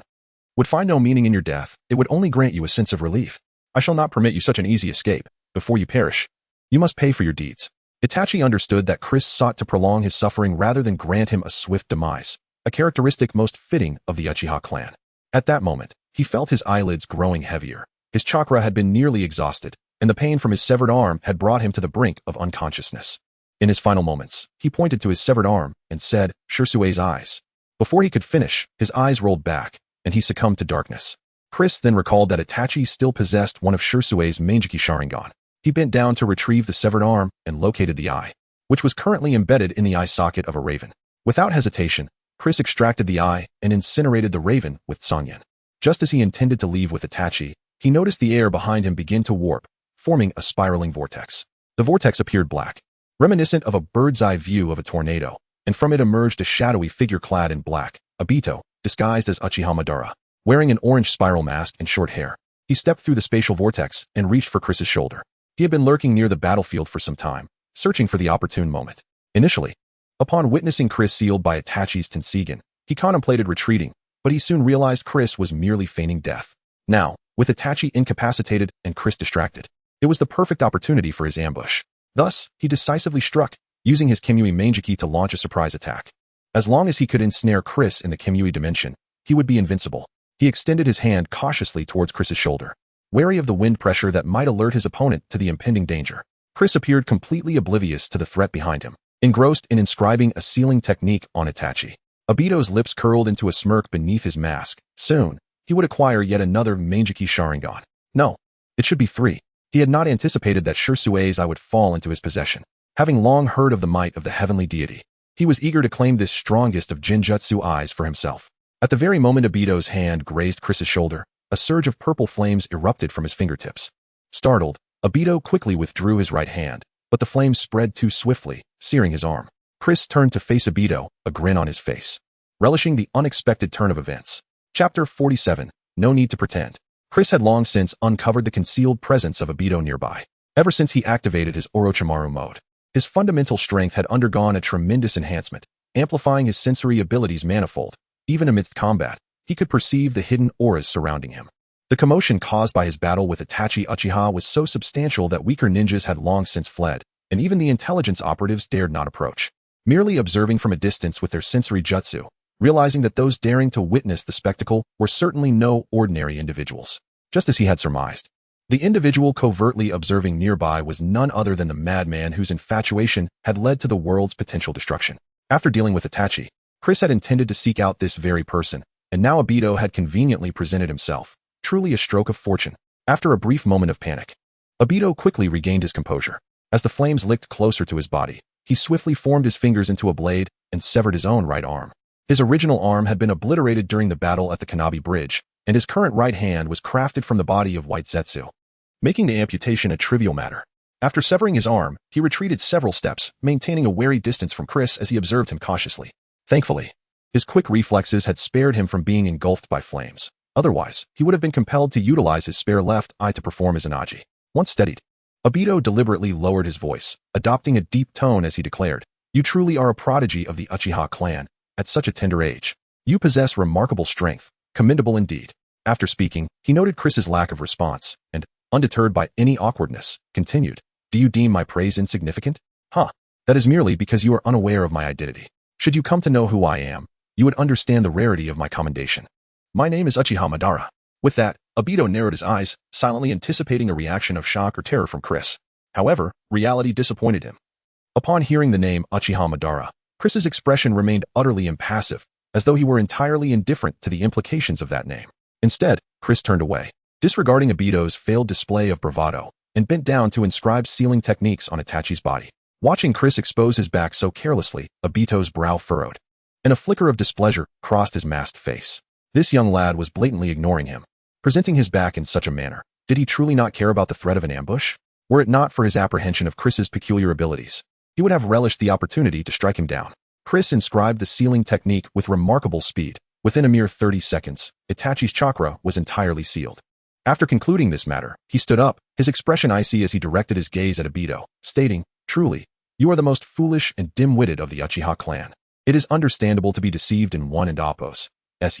would find no meaning in your death. It would only grant you a sense of relief. I shall not permit you such an easy escape. Before you perish, you must pay for your deeds. Itachi understood that Chris sought to prolong his suffering rather than grant him a swift demise, a characteristic most fitting of the Uchiha clan. At that moment, he felt his eyelids growing heavier. His chakra had been nearly exhausted, and the pain from his severed arm had brought him to the brink of unconsciousness. In his final moments, he pointed to his severed arm and said, Shirsue's eyes. Before he could finish, his eyes rolled back, and he succumbed to darkness. Chris then recalled that Itachi still possessed one of Shirsue's Meijiki Sharingan. He bent down to retrieve the severed arm and located the eye, which was currently embedded in the eye socket of a raven. Without hesitation, Chris extracted the eye and incinerated the raven with Sanyan. Just as he intended to leave with Itachi, he noticed the air behind him begin to warp, forming a spiraling vortex. The vortex appeared black, reminiscent of a bird's-eye view of a tornado, and from it emerged a shadowy figure clad in black, Obito, disguised as Uchiha Madara. Wearing an orange spiral mask and short hair, he stepped through the spatial vortex and reached for Chris's shoulder. He had been lurking near the battlefield for some time, searching for the opportune moment. Initially, upon witnessing Chris sealed by Itachi's Tensigen, he contemplated retreating, but he soon realized Chris was merely feigning death. Now, with Itachi incapacitated and Chris distracted, it was the perfect opportunity for his ambush. Thus, he decisively struck, using his Kimui Meijiki to launch a surprise attack. As long as he could ensnare Chris in the Kimui dimension, he would be invincible. He extended his hand cautiously towards Chris's shoulder, wary of the wind pressure that might alert his opponent to the impending danger. Chris appeared completely oblivious to the threat behind him, engrossed in inscribing a sealing technique on Itachi. Obito's lips curled into a smirk beneath his mask. Soon, he would acquire yet another Meijiki Sharingan. No, it should be 3. He had not anticipated that Shirsue's eye would fall into his possession. Having long heard of the might of the heavenly deity, he was eager to claim this strongest of Jinjutsu eyes for himself. At the very moment Obito's hand grazed Chris's shoulder, a surge of purple flames erupted from his fingertips. Startled, Obito quickly withdrew his right hand, but the flames spread too swiftly, searing his arm. Chris turned to face Obito, a grin on his face, relishing the unexpected turn of events. Chapter 47, No Need to Pretend. Chris had long since uncovered the concealed presence of Obito nearby. Ever since he activated his Orochimaru mode, his fundamental strength had undergone a tremendous enhancement, amplifying his sensory abilities manifold. Even amidst combat, he could perceive the hidden auras surrounding him. The commotion caused by his battle with Itachi Uchiha was so substantial that weaker ninjas had long since fled, and even the intelligence operatives dared not approach. Merely observing from a distance with their sensory jutsu, realizing that those daring to witness the spectacle were certainly no ordinary individuals. Just as he had surmised, the individual covertly observing nearby was none other than the madman whose infatuation had led to the world's potential destruction. After dealing with Itachi, Chris had intended to seek out this very person, and now Obito had conveniently presented himself. Truly a stroke of fortune. After a brief moment of panic, Obito quickly regained his composure. As the flames licked closer to his body, he swiftly formed his fingers into a blade and severed his own right arm. His original arm had been obliterated during the battle at the Kanabi Bridge, and his current right hand was crafted from the body of White Zetsu, making the amputation a trivial matter. After severing his arm, he retreated several steps, maintaining a wary distance from Chris as he observed him cautiously. Thankfully, his quick reflexes had spared him from being engulfed by flames. Otherwise, he would have been compelled to utilize his spare left eye to perform his Anaji. Once steadied, Obito deliberately lowered his voice, adopting a deep tone as he declared, "You truly are a prodigy of the Uchiha clan. At such a tender age, you possess remarkable strength, commendable indeed." After speaking, he noted Chris's lack of response, and, undeterred by any awkwardness, continued, "Do you deem my praise insignificant? That is merely because you are unaware of my identity. Should you come to know who I am, you would understand the rarity of my commendation. My name is Uchiha Madara." With that, Obito narrowed his eyes, silently anticipating a reaction of shock or terror from Chris. However, reality disappointed him. Upon hearing the name Uchiha Madara, Chris's expression remained utterly impassive, as though he were entirely indifferent to the implications of that name. Instead, Chris turned away, disregarding Obito's failed display of bravado, and bent down to inscribe sealing techniques on Itachi's body. Watching Chris expose his back so carelessly, Obito's brow furrowed, and a flicker of displeasure crossed his masked face. This young lad was blatantly ignoring him, presenting his back in such a manner. Did he truly not care about the threat of an ambush? Were it not for his apprehension of Chris's peculiar abilities, he would have relished the opportunity to strike him down. Chris inscribed the sealing technique with remarkable speed. Within a mere 30 seconds, Itachi's chakra was entirely sealed. After concluding this matter, he stood up, his expression icy as he directed his gaze at Obito, stating, "Truly, you are the most foolish and dim-witted of the Uchiha clan. It is understandable to be deceived in one and Appo's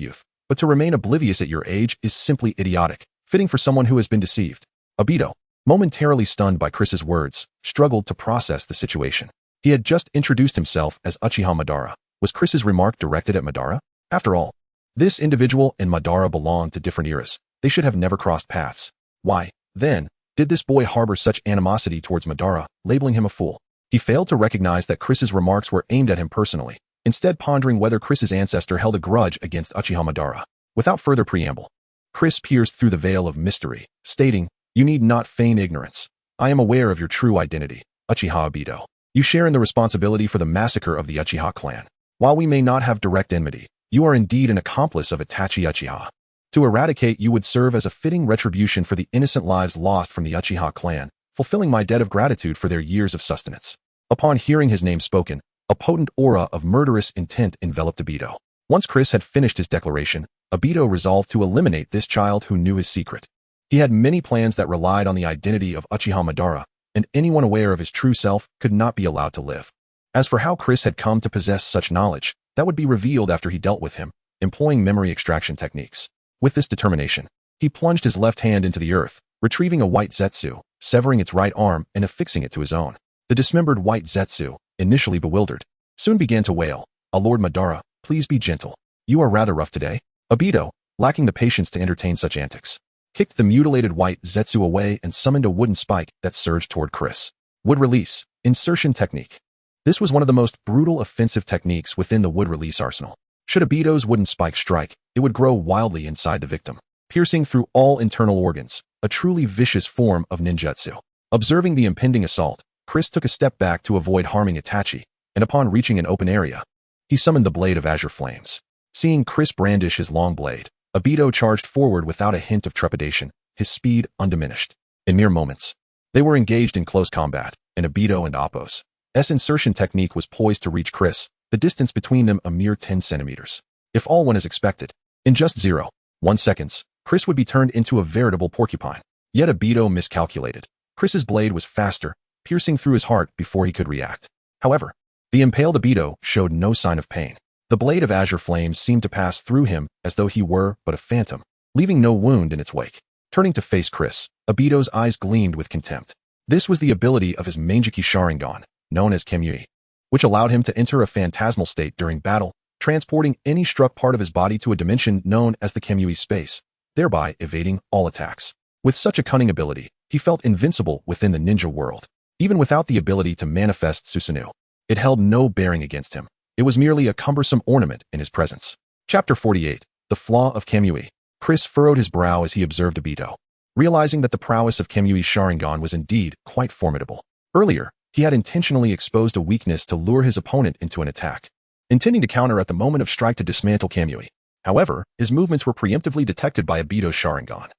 youth, but to remain oblivious at your age is simply idiotic, fitting for someone who has been deceived." Obito, momentarily stunned by Chris's words, struggled to process the situation. He had just introduced himself as Uchiha Madara. Was Chris's remark directed at Madara? After all, this individual and Madara belonged to different eras. They should have never crossed paths. Why, then, did this boy harbor such animosity towards Madara, labeling him a fool? He failed to recognize that Chris's remarks were aimed at him personally, instead pondering whether Chris's ancestor held a grudge against Uchiha Madara. Without further preamble, Chris pierced through the veil of mystery, stating, "You need not feign ignorance. I am aware of your true identity, Uchiha Obito. You share in the responsibility for the massacre of the Uchiha clan. While we may not have direct enmity, you are indeed an accomplice of Itachi Uchiha. To eradicate you would serve as a fitting retribution for the innocent lives lost from the Uchiha clan, fulfilling my debt of gratitude for their years of sustenance." Upon hearing his name spoken, a potent aura of murderous intent enveloped Obito. Once Chris had finished his declaration, Obito resolved to eliminate this child who knew his secret. He had many plans that relied on the identity of Uchiha Madara, and anyone aware of his true self could not be allowed to live. As for how Chris had come to possess such knowledge, that would be revealed after he dealt with him, employing memory extraction techniques. With this determination, he plunged his left hand into the earth, retrieving a white zetsu, severing its right arm and affixing it to his own. The dismembered white zetsu, initially bewildered, soon began to wail, "Lord Madara, please be gentle. You are rather rough today." Obito, lacking the patience to entertain such antics, kicked the mutilated white zetsu away and summoned a wooden spike that surged toward Chris. Wood release, insertion technique. This was one of the most brutal offensive techniques within the wood release arsenal. Should Obito's wooden spike strike, it would grow wildly inside the victim, piercing through all internal organs, a truly vicious form of ninjutsu. Observing the impending assault, Chris took a step back to avoid harming Itachi, and upon reaching an open area, he summoned the blade of azure flames. Seeing Chris brandish his long blade, Obito charged forward without a hint of trepidation, his speed undiminished. In mere moments, they were engaged in close combat, and Obito and Appo's insertion technique was poised to reach Chris, the distance between them a mere 10 centimeters. If all went as expected, in just 0.1 seconds, Chris would be turned into a veritable porcupine. Yet Obito miscalculated. Chris's blade was faster, piercing through his heart before he could react. However, the impaled Obito showed no sign of pain. The blade of azure flames seemed to pass through him as though he were but a phantom, leaving no wound in its wake. Turning to face Chris, Obito's eyes gleamed with contempt. This was the ability of his Mangekyou Sharingan, known as Kemui, which allowed him to enter a phantasmal state during battle, transporting any struck part of his body to a dimension known as the Kemui space, thereby evading all attacks. With such a cunning ability, he felt invincible within the ninja world. Even without the ability to manifest Susanoo, it held no bearing against him. It was merely a cumbersome ornament in his presence. Chapter 48. The Flaw of Kemui. Chris furrowed his brow as he observed Obito, realizing that the prowess of Kemui's Sharingan was indeed quite formidable. Earlier, he had intentionally exposed a weakness to lure his opponent into an attack, intending to counter at the moment of strike to dismantle Kemui. However, his movements were preemptively detected by Obito's Sharingan,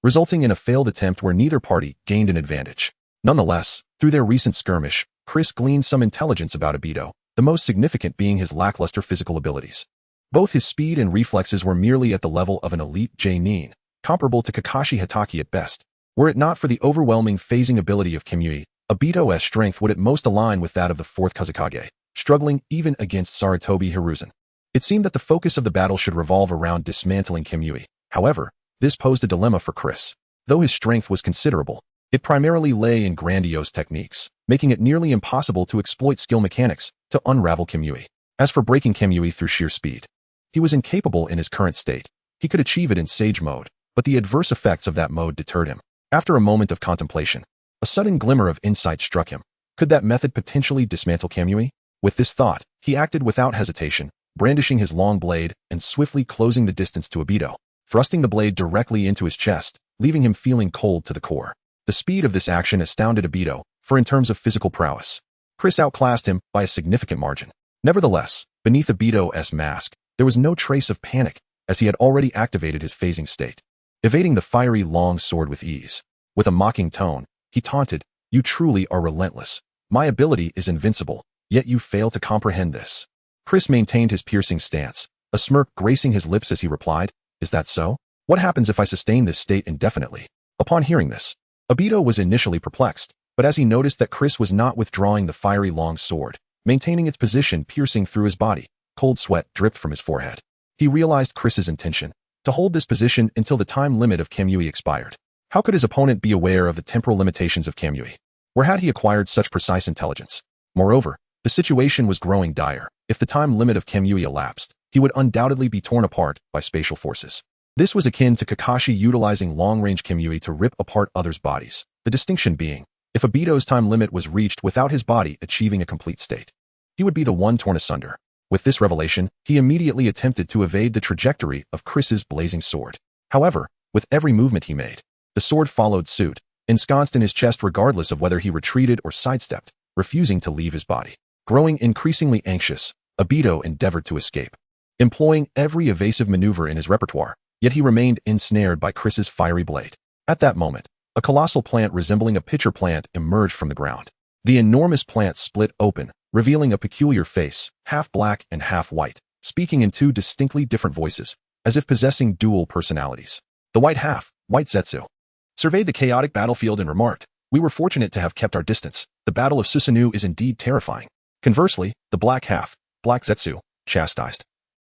resulting in a failed attempt where neither party gained an advantage. Nonetheless, through their recent skirmish, Chris gleaned some intelligence about Obito, the most significant being his lackluster physical abilities. Both his speed and reflexes were merely at the level of an elite J-nin, comparable to Kakashi Hatake at best. Were it not for the overwhelming phasing ability of Kemui, Obito's strength would at most align with that of the fourth Kazekage, struggling even against Sarutobi Hiruzen. It seemed that the focus of the battle should revolve around dismantling Kemui. However, this posed a dilemma for Chris. Though his strength was considerable, it primarily lay in grandiose techniques, making it nearly impossible to exploit skill mechanics to unravel Kemui. As for breaking Kemui through sheer speed, he was incapable in his current state. He could achieve it in Sage mode, but the adverse effects of that mode deterred him. After a moment of contemplation, a sudden glimmer of insight struck him. Could that method potentially dismantle Kemui? With this thought, he acted without hesitation, brandishing his long blade and swiftly closing the distance to Obito, thrusting the blade directly into his chest, leaving him feeling cold to the core. The speed of this action astounded Obito, for in terms of physical prowess, Chris outclassed him by a significant margin. Nevertheless, beneath Obito's mask, there was no trace of panic, as he had already activated his phasing state, evading the fiery long sword with ease. With a mocking tone, he taunted, "You truly are relentless. My ability is invincible, yet you fail to comprehend this." Chris maintained his piercing stance, a smirk gracing his lips as he replied, "Is that so? What happens if I sustain this state indefinitely? Upon hearing this, Obito was initially perplexed, but as he noticed that Chris was not withdrawing the fiery long sword, maintaining its position piercing through his body, cold sweat dripped from his forehead. He realized Chris's intention, to hold this position until the time limit of Kamui expired. How could his opponent be aware of the temporal limitations of Kamui? Where had he acquired such precise intelligence? Moreover, the situation was growing dire. If the time limit of Kamui elapsed, he would undoubtedly be torn apart by spatial forces. This was akin to Kakashi utilizing long-range Kamui to rip apart others' bodies, the distinction being, if Obito's time limit was reached without his body achieving a complete state, he would be the one torn asunder. With this revelation, he immediately attempted to evade the trajectory of Chris's blazing sword. However, with every movement he made, the sword followed suit, ensconced in his chest regardless of whether he retreated or sidestepped, refusing to leave his body. Growing increasingly anxious, Obito endeavored to escape, employing every evasive maneuver in his repertoire, yet he remained ensnared by Chris's fiery blade. At that moment, a colossal plant resembling a pitcher plant emerged from the ground. The enormous plant split open, revealing a peculiar face, half black and half white, speaking in two distinctly different voices, as if possessing dual personalities. The white half, White Zetsu, surveyed the chaotic battlefield and remarked, "We were fortunate to have kept our distance. The Battle of Susanoo is indeed terrifying." Conversely, the black half, Black Zetsu, chastised,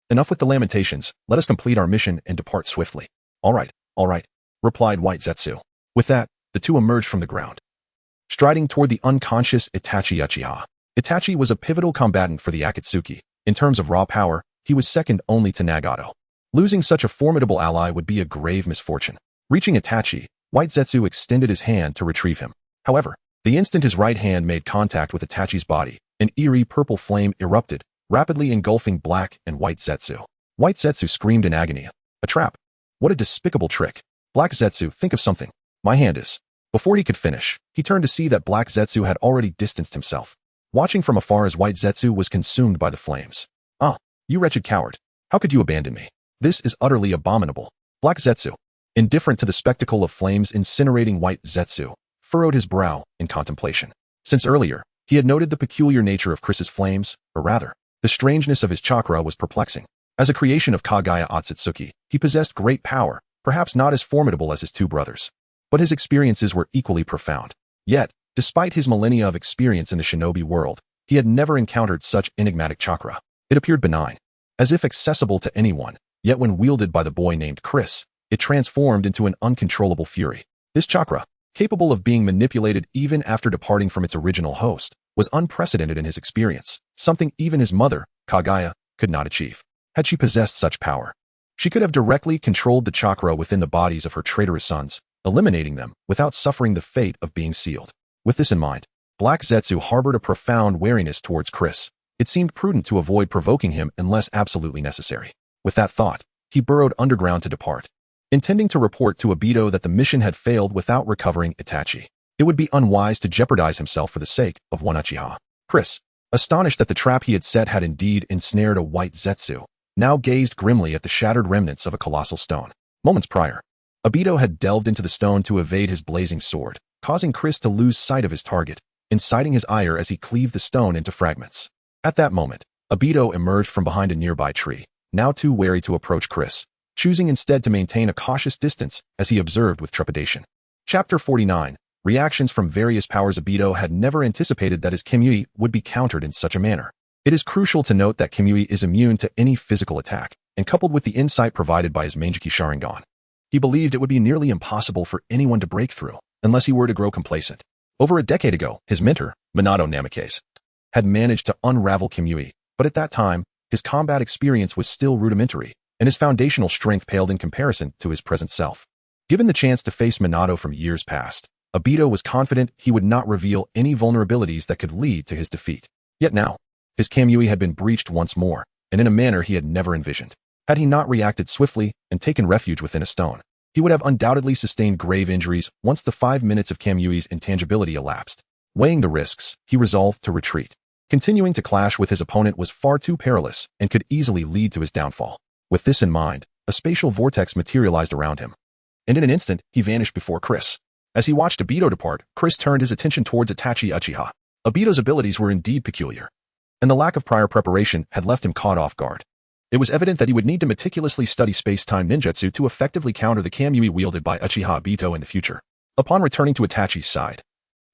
"Enough with the lamentations, let us complete our mission and depart swiftly." All right, replied White Zetsu. With that, the two emerged from the ground, striding toward the unconscious Itachi Uchiha. Itachi was a pivotal combatant for the Akatsuki. In terms of raw power, he was second only to Nagato. Losing such a formidable ally would be a grave misfortune. Reaching Itachi, White Zetsu extended his hand to retrieve him. However, the instant his right hand made contact with Itachi's body, an eerie purple flame erupted, rapidly engulfing Black and White Zetsu. White Zetsu screamed in agony. "A trap! What a despicable trick! Black Zetsu, think of something. My hand is..." Before he could finish, he turned to see that Black Zetsu had already distanced himself, watching from afar as White Zetsu was consumed by the flames. "Ah, you wretched coward. How could you abandon me? This is utterly abominable." Black Zetsu, indifferent to the spectacle of flames incinerating White Zetsu, furrowed his brow in contemplation. Since earlier, he had noted the peculiar nature of Chris's flames, or rather, the strangeness of his chakra was perplexing. As a creation of Kagaya Otsutsuki, he possessed great power, perhaps not as formidable as his two brothers. But his experiences were equally profound. Yet, despite his millennia of experience in the shinobi world, he had never encountered such enigmatic chakra. It appeared benign, as if accessible to anyone, yet when wielded by the boy named Chris, it transformed into an uncontrollable fury. This chakra, capable of being manipulated even after departing from its original host, was unprecedented in his experience, something even his mother, Kagaya, could not achieve. Had she possessed such power, she could have directly controlled the chakra within the bodies of her traitorous sons, eliminating them without suffering the fate of being sealed. With this in mind, Black Zetsu harbored a profound wariness towards Chris. It seemed prudent to avoid provoking him unless absolutely necessary. With that thought, he burrowed underground to depart, intending to report to Obito that the mission had failed without recovering Itachi. It would be unwise to jeopardize himself for the sake of one Uchiha. Chris, astonished that the trap he had set had indeed ensnared a White Zetsu, now gazed grimly at the shattered remnants of a colossal stone. Moments prior, Obito had delved into the stone to evade his blazing sword, causing Chris to lose sight of his target, inciting his ire as he cleaved the stone into fragments. At that moment, Obito emerged from behind a nearby tree, now too wary to approach Chris, choosing instead to maintain a cautious distance as he observed with trepidation. Chapter 49. Reactions from various powers. Obito had never anticipated that his Kamui would be countered in such a manner. It is crucial to note that Kamui is immune to any physical attack, and coupled with the insight provided by his Manjiki Sharingan, he believed it would be nearly impossible for anyone to break through, unless he were to grow complacent. Over a decade ago, his mentor, Minato Namikaze, had managed to unravel Kamui, but at that time, his combat experience was still rudimentary, and his foundational strength paled in comparison to his present self. Given the chance to face Minato from years past, Obito was confident he would not reveal any vulnerabilities that could lead to his defeat. Yet now, his Kamui had been breached once more, and in a manner he had never envisioned. Had he not reacted swiftly and taken refuge within a stone, he would have undoubtedly sustained grave injuries once the 5 minutes of Kamui's intangibility elapsed. Weighing the risks, he resolved to retreat. Continuing to clash with his opponent was far too perilous and could easily lead to his downfall. With this in mind, a spatial vortex materialized around him, and in an instant, he vanished before Chris. As he watched Obito depart, Chris turned his attention towards Itachi Uchiha. Obito's abilities were indeed peculiar, and the lack of prior preparation had left him caught off guard. It was evident that he would need to meticulously study space-time ninjutsu to effectively counter the Kamui wielded by Uchiha Obito in the future. Upon returning to Itachi's side,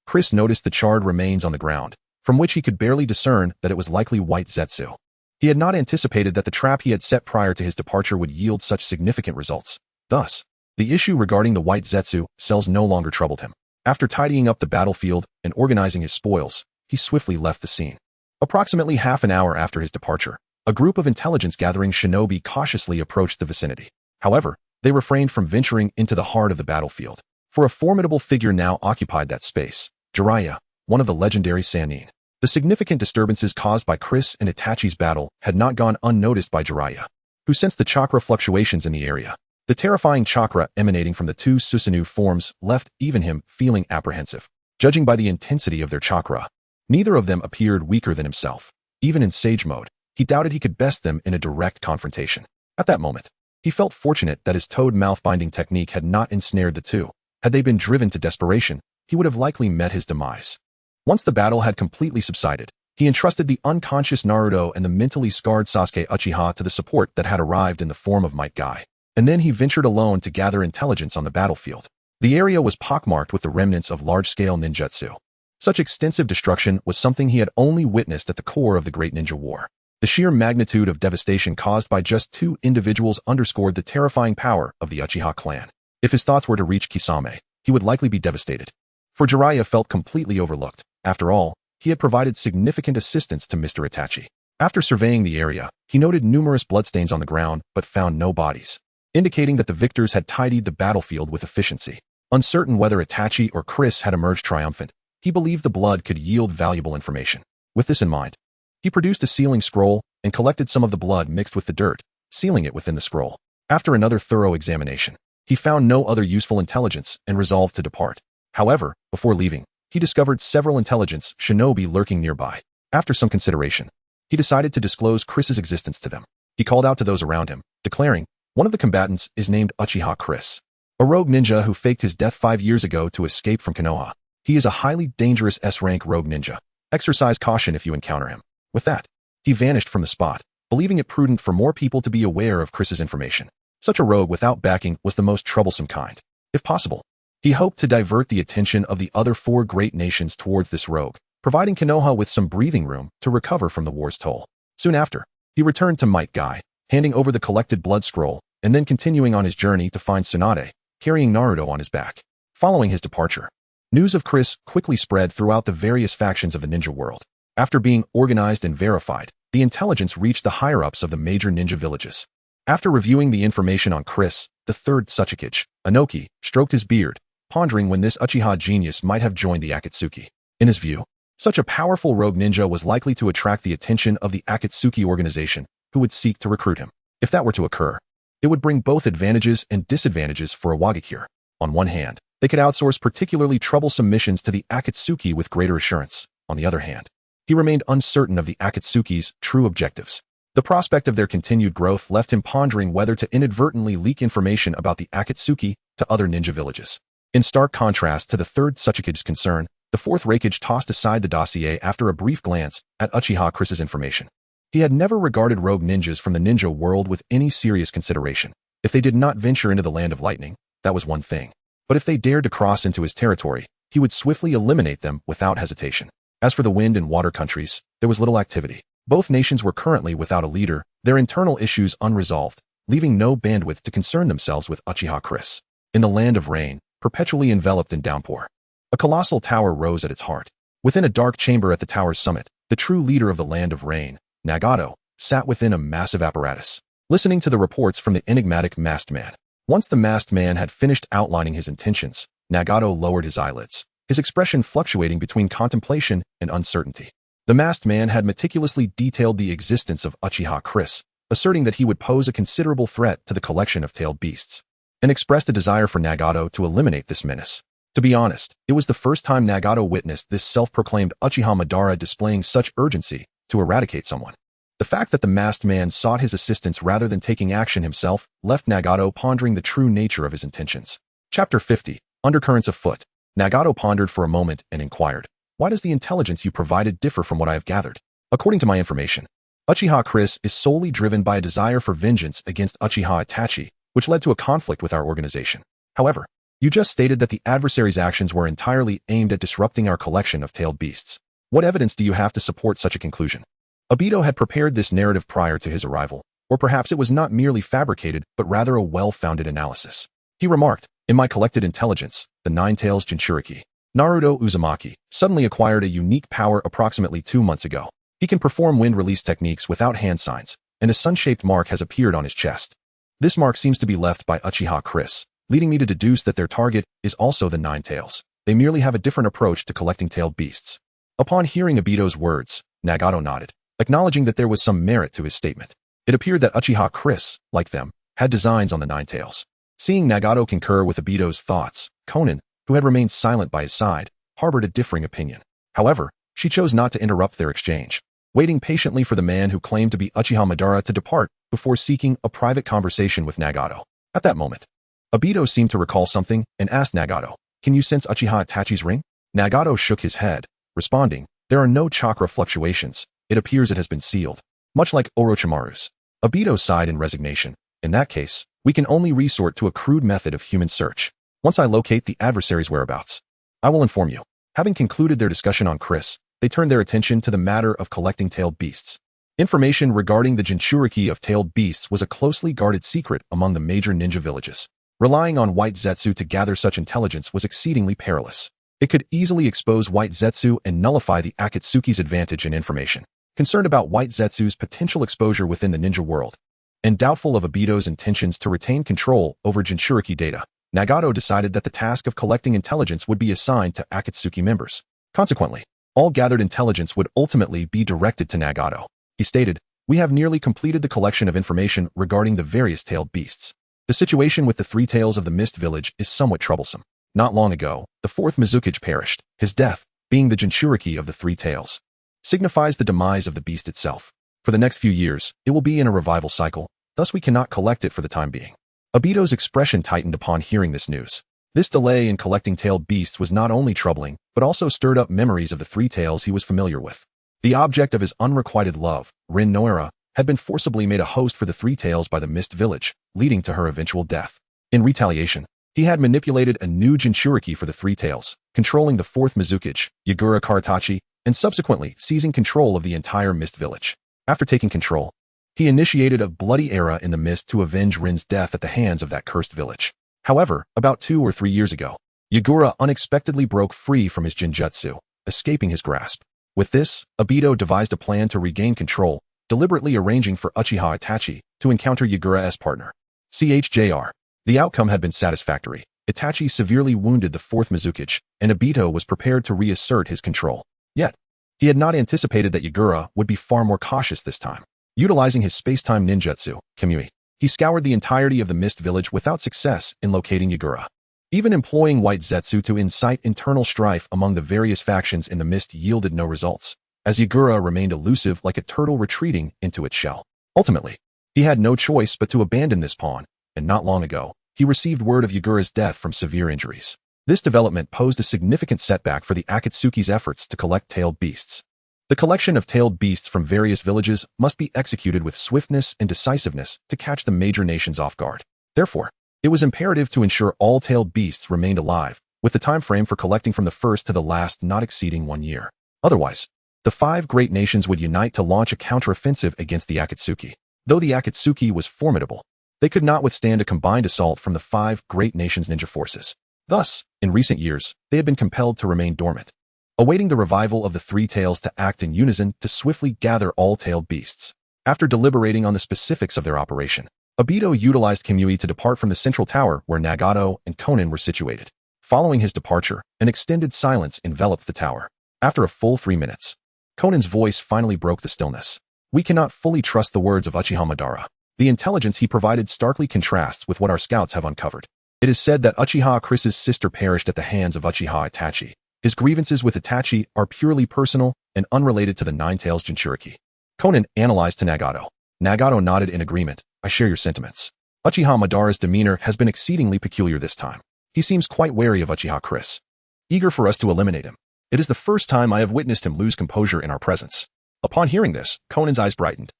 Chris noticed the charred remains on the ground, from which he could barely discern that it was likely white Zetsu. He had not anticipated that the trap he had set prior to his departure would yield such significant results. Thus, the issue regarding the white Zetsu cells no longer troubled him. After tidying up the battlefield and organizing his spoils, he swiftly left the scene. Approximately half an hour after his departure, a group of intelligence-gathering shinobi cautiously approached the vicinity. However, they refrained from venturing into the heart of the battlefield, for a formidable figure now occupied that space, Jiraiya, one of the legendary Sannin. The significant disturbances caused by Chris and Itachi's battle had not gone unnoticed by Jiraiya, who sensed the chakra fluctuations in the area. The terrifying chakra emanating from the two Susanoo forms left even him feeling apprehensive. Judging by the intensity of their chakra, neither of them appeared weaker than himself. Even in sage mode, he doubted he could best them in a direct confrontation. At that moment, he felt fortunate that his toad mouth-binding technique had not ensnared the two. Had they been driven to desperation, he would have likely met his demise. Once the battle had completely subsided, he entrusted the unconscious Naruto and the mentally scarred Sasuke Uchiha to the support that had arrived in the form of Might Guy. And then he ventured alone to gather intelligence on the battlefield. The area was pockmarked with the remnants of large-scale ninjutsu. Such extensive destruction was something he had only witnessed at the core of the Great Ninja War. The sheer magnitude of devastation caused by just two individuals underscored the terrifying power of the Uchiha clan. If his thoughts were to reach Kisame, he would likely be devastated. For Jiraiya felt completely overlooked. After all, he had provided significant assistance to Mr. Itachi. After surveying the area, he noted numerous bloodstains on the ground but found no bodies, indicating that the victors had tidied the battlefield with efficiency. Uncertain whether Itachi or Chris had emerged triumphant, he believed the blood could yield valuable information. With this in mind, he produced a sealing scroll and collected some of the blood mixed with the dirt, sealing it within the scroll. After another thorough examination, he found no other useful intelligence and resolved to depart. However, before leaving, he discovered several intelligence shinobi lurking nearby. After some consideration, he decided to disclose Chris's existence to them. He called out to those around him, declaring, "One of the combatants is named Uchiha Chris, a rogue ninja who faked his death 5 years ago to escape from Konoha. He is a highly dangerous S-rank rogue ninja. Exercise caution if you encounter him." With that, he vanished from the spot, believing it prudent for more people to be aware of Chris's information. Such a rogue without backing was the most troublesome kind. If possible, he hoped to divert the attention of the other 4 great nations towards this rogue, providing Konoha with some breathing room to recover from the war's toll. Soon after, he returned to Might Guy, handing over the collected blood scroll, and then continuing on his journey to find Tsunade, carrying Naruto on his back. Following his departure, news of Chris quickly spread throughout the various factions of the ninja world. After being organized and verified, the intelligence reached the higher-ups of the major ninja villages. After reviewing the information on Chris, the third Tsuchikage, Inoki, stroked his beard, pondering when this Uchiha genius might have joined the Akatsuki. In his view, such a powerful rogue ninja was likely to attract the attention of the Akatsuki organization, who would seek to recruit him. If that were to occur, it would bring both advantages and disadvantages for a Wagakure. On one hand, they could outsource particularly troublesome missions to the Akatsuki with greater assurance. On the other hand, he remained uncertain of the Akatsuki's true objectives. The prospect of their continued growth left him pondering whether to inadvertently leak information about the Akatsuki to other ninja villages. In stark contrast to the third Tsuchikage's concern, the fourth Raikage tossed aside the dossier after a brief glance at Uchiha Chris's information. He had never regarded rogue ninjas from the ninja world with any serious consideration. If they did not venture into the Land of Lightning, that was one thing. But if they dared to cross into his territory, he would swiftly eliminate them without hesitation. As for the wind and water countries, there was little activity. Both nations were currently without a leader, their internal issues unresolved, leaving no bandwidth to concern themselves with Uchiha Chris. In the Land of Rain, perpetually enveloped in downpour, a colossal tower rose at its heart. Within a dark chamber at the tower's summit, the true leader of the Land of Rain, Nagato, sat within a massive apparatus, listening to the reports from the enigmatic masked man. Once the masked man had finished outlining his intentions, Nagato lowered his eyelids, his expression fluctuating between contemplation and uncertainty. The masked man had meticulously detailed the existence of Uchiha Chris, asserting that he would pose a considerable threat to the collection of tailed beasts, and expressed a desire for Nagato to eliminate this menace. To be honest, it was the first time Nagato witnessed this self-proclaimed Uchiha Madara displaying such urgency to eradicate someone. The fact that the masked man sought his assistance rather than taking action himself left Nagato pondering the true nature of his intentions. Chapter 50, Undercurrents Afoot. Nagato pondered for a moment and inquired, "Why does the intelligence you provided differ from what I have gathered? According to my information, Uchiha Chris is solely driven by a desire for vengeance against Uchiha Itachi, which led to a conflict with our organization. However, you just stated that the adversary's actions were entirely aimed at disrupting our collection of tailed beasts. What evidence do you have to support such a conclusion? Obito had prepared this narrative prior to his arrival, or perhaps it was not merely fabricated but rather a well-founded analysis. He remarked, "In my collected intelligence, the Nine-Tails Jinchuriki, Naruto Uzumaki, suddenly acquired a unique power approximately 2 months ago. He can perform wind release techniques without hand signs, and a sun-shaped mark has appeared on his chest. This mark seems to be left by Uchiha Chris, leading me to deduce that their target is also the Nine-Tails. They merely have a different approach to collecting tailed beasts." Upon hearing Obito's words, Nagato nodded, acknowledging that there was some merit to his statement. It appeared that Uchiha Chris, like them, had designs on the Nine-Tails. Seeing Nagato concur with Obito's thoughts, Konan, who had remained silent by his side, harbored a differing opinion. However, she chose not to interrupt their exchange, waiting patiently for the man who claimed to be Uchiha Madara to depart before seeking a private conversation with Nagato. At that moment, Obito seemed to recall something and asked Nagato, "Can you sense Uchiha Itachi's ring?" Nagato shook his head, responding, "There are no chakra fluctuations. It appears it has been sealed, much like Orochimaru's." Obito sighed in resignation. "In that case, we can only resort to a crude method of human search. Once I locate the adversary's whereabouts, I will inform you." Having concluded their discussion on Chris, they turned their attention to the matter of collecting tailed beasts. Information regarding the Jinchuriki of tailed beasts was a closely guarded secret among the major ninja villages. Relying on White Zetsu to gather such intelligence was exceedingly perilous. It could easily expose White Zetsu and nullify the Akatsuki's advantage in information. Concerned about White Zetsu's potential exposure within the ninja world, and doubtful of Obito's intentions to retain control over Jinchuriki data, Nagato decided that the task of collecting intelligence would be assigned to Akatsuki members. Consequently, all gathered intelligence would ultimately be directed to Nagato. He stated, "We have nearly completed the collection of information regarding the various tailed beasts. The situation with the three tails of the Mist Village is somewhat troublesome. Not long ago, the fourth Mizukage perished. His death, being the Jinchuriki of the three tails, signifies the demise of the beast itself. For the next few years, it will be in a revival cycle, thus we cannot collect it for the time being." Obito's expression tightened upon hearing this news. This delay in collecting tailed beasts was not only troubling, but also stirred up memories of the three tails he was familiar with. The object of his unrequited love, Rin Noera, had been forcibly made a host for the three tails by the Mist Village, leading to her eventual death. In retaliation, he had manipulated a new Jinchuriki for the three tails, controlling the fourth Mizukage, Yagura Karatachi, and subsequently seizing control of the entire Mist Village. After taking control, he initiated a bloody era in the mist to avenge Rin's death at the hands of that cursed village. However, about 2 or 3 years ago, Yagura unexpectedly broke free from his Jinjutsu, escaping his grasp. With this, Obito devised a plan to regain control, deliberately arranging for Uchiha Itachi to encounter Yagura's partner. CHJR. The outcome had been satisfactory. Itachi severely wounded the fourth Mizukage, and Obito was prepared to reassert his control. Yet, he had not anticipated that Yagura would be far more cautious this time. Utilizing his space-time ninjutsu, Kamui, he scoured the entirety of the Mist Village without success in locating Yagura. Even employing White Zetsu to incite internal strife among the various factions in the mist yielded no results, as Yagura remained elusive like a turtle retreating into its shell. Ultimately, he had no choice but to abandon this pawn, and not long ago, he received word of Yagura's death from severe injuries. This development posed a significant setback for the Akatsuki's efforts to collect tailed beasts. The collection of tailed beasts from various villages must be executed with swiftness and decisiveness to catch the major nations off guard. Therefore, it was imperative to ensure all tailed beasts remained alive, with the time frame for collecting from the first to the last not exceeding 1 year. Otherwise, the 5 great nations would unite to launch a counteroffensive against the Akatsuki. Though the Akatsuki was formidable, they could not withstand a combined assault from the 5 great nations' ninja forces. Thus, in recent years, they had been compelled to remain dormant, awaiting the revival of the three tails to act in unison to swiftly gather all tailed beasts. After deliberating on the specifics of their operation, Obito utilized Kamui to depart from the central tower where Nagato and Konan were situated. Following his departure, an extended silence enveloped the tower. After a full 3 minutes, Konan's voice finally broke the stillness. "We cannot fully trust the words of Uchiha Madara. The intelligence he provided starkly contrasts with what our scouts have uncovered. It is said that Uchiha Chris's sister perished at the hands of Uchiha Itachi. His grievances with Itachi are purely personal and unrelated to the Nine-Tails Jinchuriki." Konan analyzed to Nagato. Nagato nodded in agreement. "I share your sentiments. Uchiha Madara's demeanor has been exceedingly peculiar this time. He seems quite wary of Uchiha Chris, eager for us to eliminate him. It is the first time I have witnessed him lose composure in our presence." Upon hearing this, Konan's eyes brightened.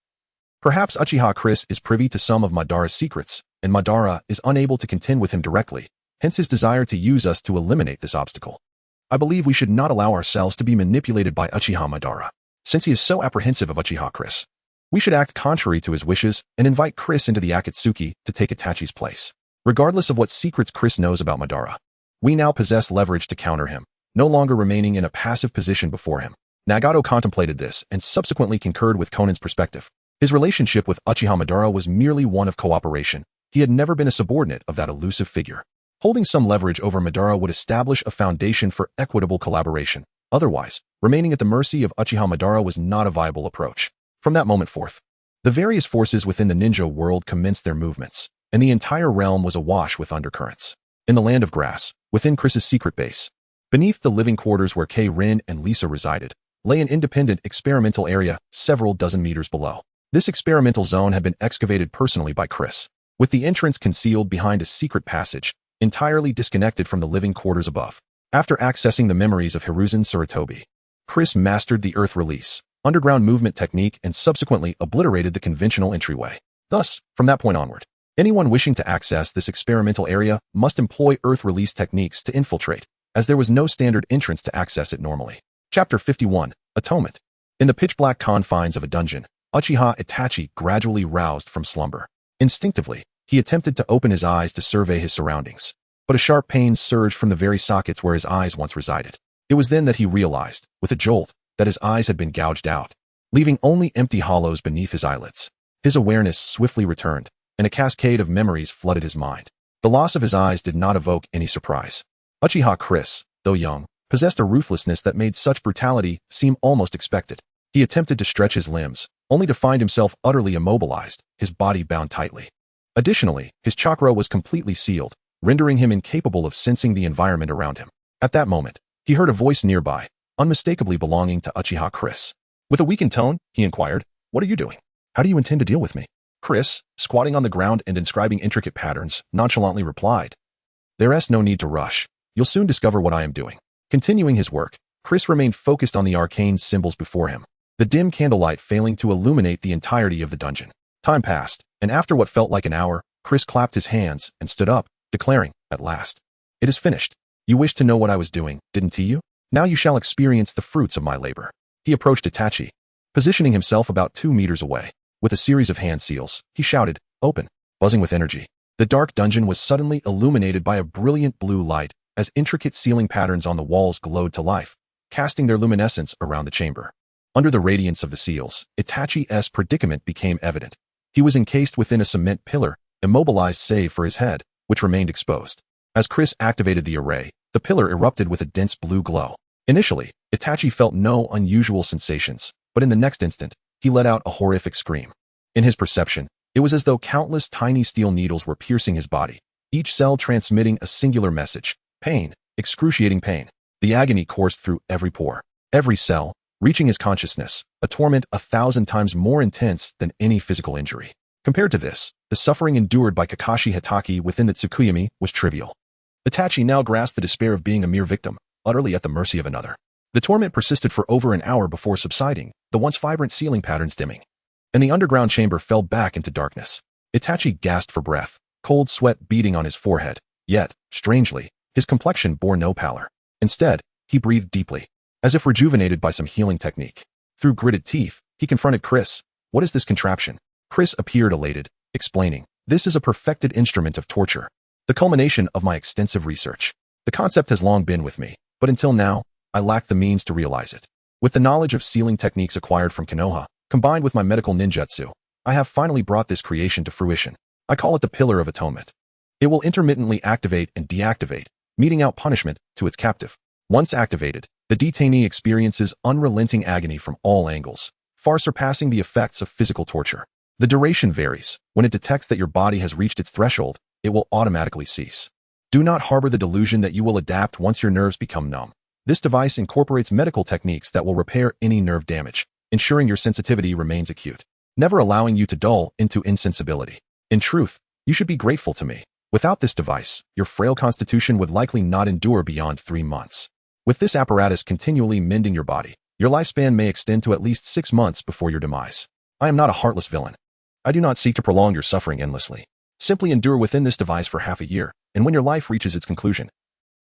Perhaps Uchiha Chris is privy to some of Madara's secrets, and Madara is unable to contend with him directly, hence his desire to use us to eliminate this obstacle. I believe we should not allow ourselves to be manipulated by Uchiha Madara, since he is so apprehensive of Uchiha Chris. We should act contrary to his wishes and invite Chris into the Akatsuki to take Itachi's place. Regardless of what secrets Chris knows about Madara, we now possess leverage to counter him, no longer remaining in a passive position before him. Nagato contemplated this and subsequently concurred with Conan's perspective. His relationship with Uchiha Madara was merely one of cooperation. He had never been a subordinate of that elusive figure. Holding some leverage over Madara would establish a foundation for equitable collaboration. Otherwise, remaining at the mercy of Uchiha Madara was not a viable approach. From that moment forth, the various forces within the ninja world commenced their movements, and the entire realm was awash with undercurrents. In the land of grass, within Chris's secret base, beneath the living quarters where K-Rin and Lisa resided, lay an independent experimental area several dozen meters below. This experimental zone had been excavated personally by Chris, with the entrance concealed behind a secret passage, entirely disconnected from the living quarters above. After accessing the memories of Hiruzen Sarutobi, Chris mastered the earth release, underground movement technique and subsequently obliterated the conventional entryway. Thus, from that point onward, anyone wishing to access this experimental area must employ earth release techniques to infiltrate, as there was no standard entrance to access it normally. Chapter 51, Atonement. In the pitch-black confines of a dungeon, Uchiha Itachi gradually roused from slumber. Instinctively, he attempted to open his eyes to survey his surroundings, but a sharp pain surged from the very sockets where his eyes once resided. It was then that he realized, with a jolt, that his eyes had been gouged out, leaving only empty hollows beneath his eyelids. His awareness swiftly returned, and a cascade of memories flooded his mind. The loss of his eyes did not evoke any surprise. Uchiha Chris, though young, possessed a ruthlessness that made such brutality seem almost expected. He attempted to stretch his limbs, only to find himself utterly immobilized, his body bound tightly. Additionally, his chakra was completely sealed, rendering him incapable of sensing the environment around him. At that moment, he heard a voice nearby, unmistakably belonging to Uchiha Chris. With a weakened tone, he inquired, "What are you doing? How do you intend to deal with me?" Chris, squatting on the ground and inscribing intricate patterns, nonchalantly replied, "There's no need to rush. You'll soon discover what I am doing." Continuing his work, Chris remained focused on the arcane symbols before him, the dim candlelight failing to illuminate the entirety of the dungeon. Time passed, and after what felt like an hour, Chris clapped his hands and stood up, declaring, "At last. It is finished. You wished to know what I was doing, didn't you? Now you shall experience the fruits of my labor." He approached Itachi, positioning himself about 2 meters away. With a series of hand seals, he shouted, "Open." Buzzing with energy, the dark dungeon was suddenly illuminated by a brilliant blue light as intricate ceiling patterns on the walls glowed to life, casting their luminescence around the chamber. Under the radiance of the seals, Itachi's predicament became evident. He was encased within a cement pillar, immobilized save for his head, which remained exposed. As Chris activated the array, the pillar erupted with a dense blue glow. Initially, Itachi felt no unusual sensations, but in the next instant, he let out a horrific scream. In his perception, it was as though countless tiny steel needles were piercing his body, each cell transmitting a singular message: pain, excruciating pain. The agony coursed through every pore, every cell, reaching his consciousness, a torment 1,000 times more intense than any physical injury. Compared to this, the suffering endured by Kakashi Hitaki within the Tsukuyami was trivial. Itachi now grasped the despair of being a mere victim, utterly at the mercy of another. The torment persisted for over an hour before subsiding, the once vibrant ceiling patterns dimming, and the underground chamber fell back into darkness. Itachi gasped for breath, cold sweat beading on his forehead, yet, strangely, his complexion bore no pallor. Instead, he breathed deeply, as if rejuvenated by some healing technique. Through gritted teeth, he confronted Chris. "What is this contraption?" Chris appeared elated, explaining, "This is a perfected instrument of torture, the culmination of my extensive research. The concept has long been with me, but until now, I lacked the means to realize it. With the knowledge of sealing techniques acquired from Konoha, combined with my medical ninjutsu, I have finally brought this creation to fruition. I call it the Pillar of Atonement. It will intermittently activate and deactivate, meting out punishment to its captive. Once activated, the detainee experiences unrelenting agony from all angles, far surpassing the effects of physical torture. The duration varies. When it detects that your body has reached its threshold, it will automatically cease. Do not harbor the delusion that you will adapt once your nerves become numb. This device incorporates medical techniques that will repair any nerve damage, ensuring your sensitivity remains acute, never allowing you to dull into insensibility. In truth, you should be grateful to me. Without this device, your frail constitution would likely not endure beyond 3 months. With this apparatus continually mending your body, your lifespan may extend to at least 6 months before your demise. I am not a heartless villain. I do not seek to prolong your suffering endlessly. Simply endure within this device for half a year, and when your life reaches its conclusion,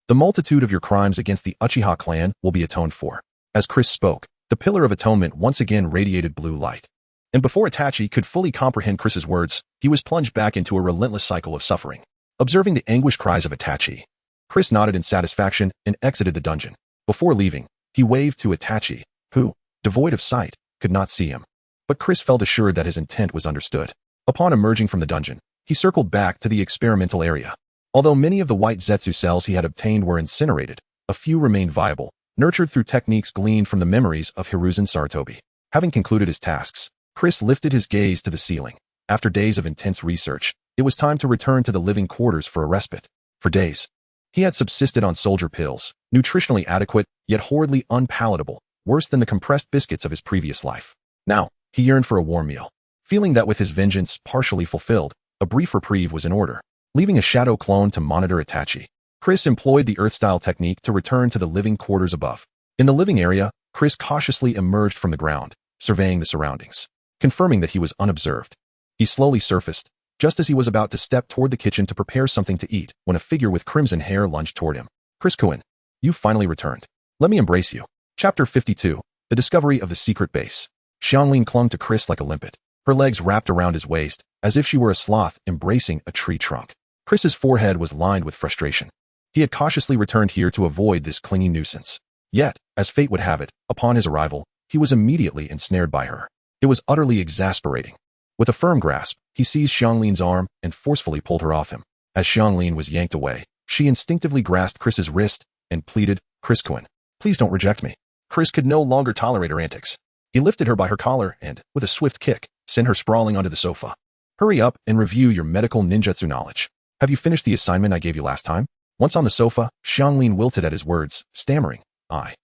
the multitude of your crimes against the Uchiha clan will be atoned for. As Chris spoke, the Pillar of Atonement once again radiated blue light. And before Itachi could fully comprehend Chris's words, he was plunged back into a relentless cycle of suffering. Observing the anguished cries of Itachi, Chris nodded in satisfaction and exited the dungeon. Before leaving, he waved to Itachi, who, devoid of sight, could not see him. But Chris felt assured that his intent was understood. Upon emerging from the dungeon, he circled back to the experimental area. Although many of the white Zetsu cells he had obtained were incinerated, a few remained viable, nurtured through techniques gleaned from the memories of Hiruzen Sarutobi. Having concluded his tasks, Chris lifted his gaze to the ceiling. After days of intense research, it was time to return to the living quarters for a respite. For days, he had subsisted on soldier pills, nutritionally adequate, yet horridly unpalatable, worse than the compressed biscuits of his previous life. Now, he yearned for a warm meal. Feeling that with his vengeance partially fulfilled, a brief reprieve was in order. Leaving a shadow clone to monitor Itachi, Chris employed the Earth-style technique to return to the living quarters above. In the living area, Chris cautiously emerged from the ground, surveying the surroundings. Confirming that he was unobserved, he slowly surfaced, just as he was about to step toward the kitchen to prepare something to eat, when a figure with crimson hair lunged toward him. Chris-kun, you've finally returned. Let me embrace you. Chapter 52, The Discovery of the Secret Base. Xianglin clung to Chris like a limpet, her legs wrapped around his waist, as if she were a sloth embracing a tree trunk. Chris's forehead was lined with frustration. He had cautiously returned here to avoid this clinging nuisance. Yet, as fate would have it, upon his arrival, he was immediately ensnared by her. It was utterly exasperating. With a firm grasp, he seized Xianglin's arm and forcefully pulled her off him. As Xianglin was yanked away, she instinctively grasped Chris's wrist and pleaded, Chris-kun, please don't reject me. Chris could no longer tolerate her antics. He lifted her by her collar and, with a swift kick, sent her sprawling onto the sofa. Hurry up and review your medical ninjutsu knowledge. Have you finished the assignment I gave you last time? Once on the sofa, Xianglin wilted at his words, stammering, I'm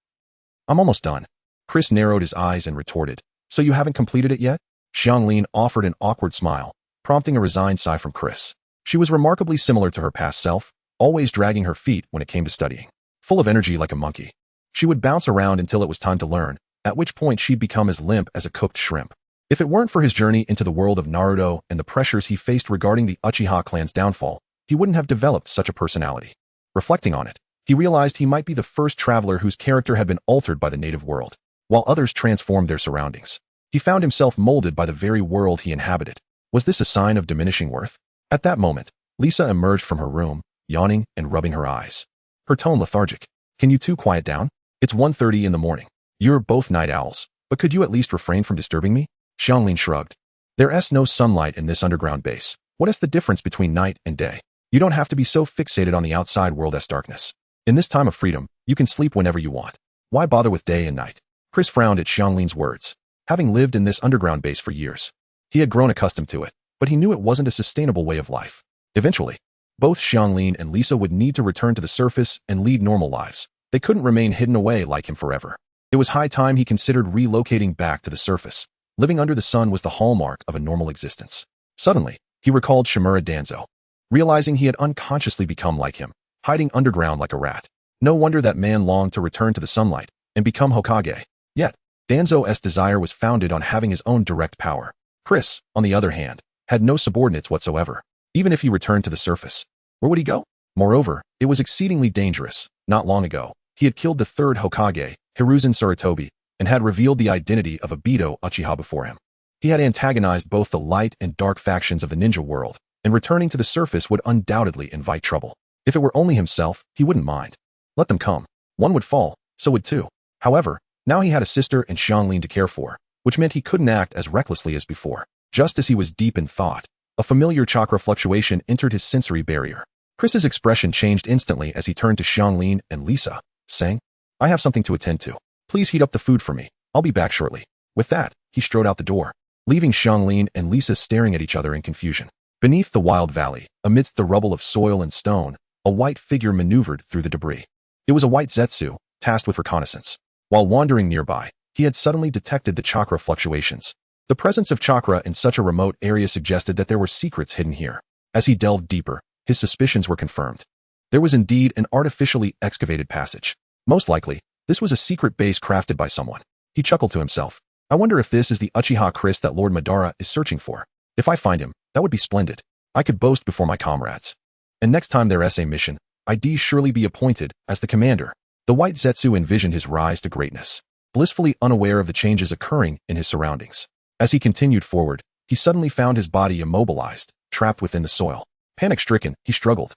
almost done. Chris narrowed his eyes and retorted, so you haven't completed it yet? Xianglin offered an awkward smile, prompting a resigned sigh from Chris. She was remarkably similar to her past self, always dragging her feet when it came to studying. Full of energy like a monkey, she would bounce around until it was time to learn, at which point she'd become as limp as a cooked shrimp. If it weren't for his journey into the world of Naruto and the pressures he faced regarding the Uchiha clan's downfall, he wouldn't have developed such a personality. Reflecting on it, he realized he might be the first traveler whose character had been altered by the native world, while others transformed their surroundings. He found himself molded by the very world he inhabited. Was this a sign of diminishing worth? At that moment, Lisa emerged from her room, yawning and rubbing her eyes. Her tone lethargic. Can you two quiet down? It's 1:30 in the morning. You're both night owls, but could you at least refrain from disturbing me? Xianglin shrugged. There's no sunlight in this underground base. What is the difference between night and day? You don't have to be so fixated on the outside world's darkness. In this time of freedom, you can sleep whenever you want. Why bother with day and night? Chris frowned at Xianglin's words. Having lived in this underground base for years, he had grown accustomed to it, but he knew it wasn't a sustainable way of life. Eventually, both Xianglin and Lisa would need to return to the surface and lead normal lives. They couldn't remain hidden away like him forever. It was high time he considered relocating back to the surface. Living under the sun was the hallmark of a normal existence. Suddenly, he recalled Shimura Danzo, realizing he had unconsciously become like him, hiding underground like a rat. No wonder that man longed to return to the sunlight and become Hokage. Yet, Danzo's desire was founded on having his own direct power. Chris, on the other hand, had no subordinates whatsoever. Even if he returned to the surface, where would he go? Moreover, it was exceedingly dangerous. Not long ago, he had killed the third Hokage, Hiruzen Sarutobi, and had revealed the identity of a Beto Uchiha before him. He had antagonized both the light and dark factions of the ninja world, and returning to the surface would undoubtedly invite trouble. If it were only himself, he wouldn't mind. Let them come. One would fall, so would two. However, now he had a sister and Xianglin to care for, which meant he couldn't act as recklessly as before. Just as he was deep in thought, a familiar chakra fluctuation entered his sensory barrier. Chris's expression changed instantly as he turned to Xianglin and Lisa, saying, I have something to attend to. Please heat up the food for me. I'll be back shortly. With that, he strode out the door, leaving Xianglin and Lisa staring at each other in confusion. Beneath the wild valley, amidst the rubble of soil and stone, a white figure maneuvered through the debris. It was a white Zetsu, tasked with reconnaissance. While wandering nearby, he had suddenly detected the chakra fluctuations. The presence of chakra in such a remote area suggested that there were secrets hidden here. As he delved deeper, his suspicions were confirmed. There was indeed an artificially excavated passage. Most likely, this was a secret base crafted by someone. He chuckled to himself. I wonder if this is the Uchiha Chris that Lord Madara is searching for. If I find him, that would be splendid. I could boast before my comrades. And next time their SA mission, I'd surely be appointed as the commander. The white Zetsu envisioned his rise to greatness, blissfully unaware of the changes occurring in his surroundings. As he continued forward, he suddenly found his body immobilized, trapped within the soil. Panic-stricken, he struggled,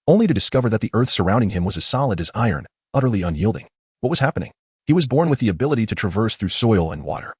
only to discover that the earth surrounding him was as solid as iron, utterly unyielding. What was happening? He was born with the ability to traverse through soil and water.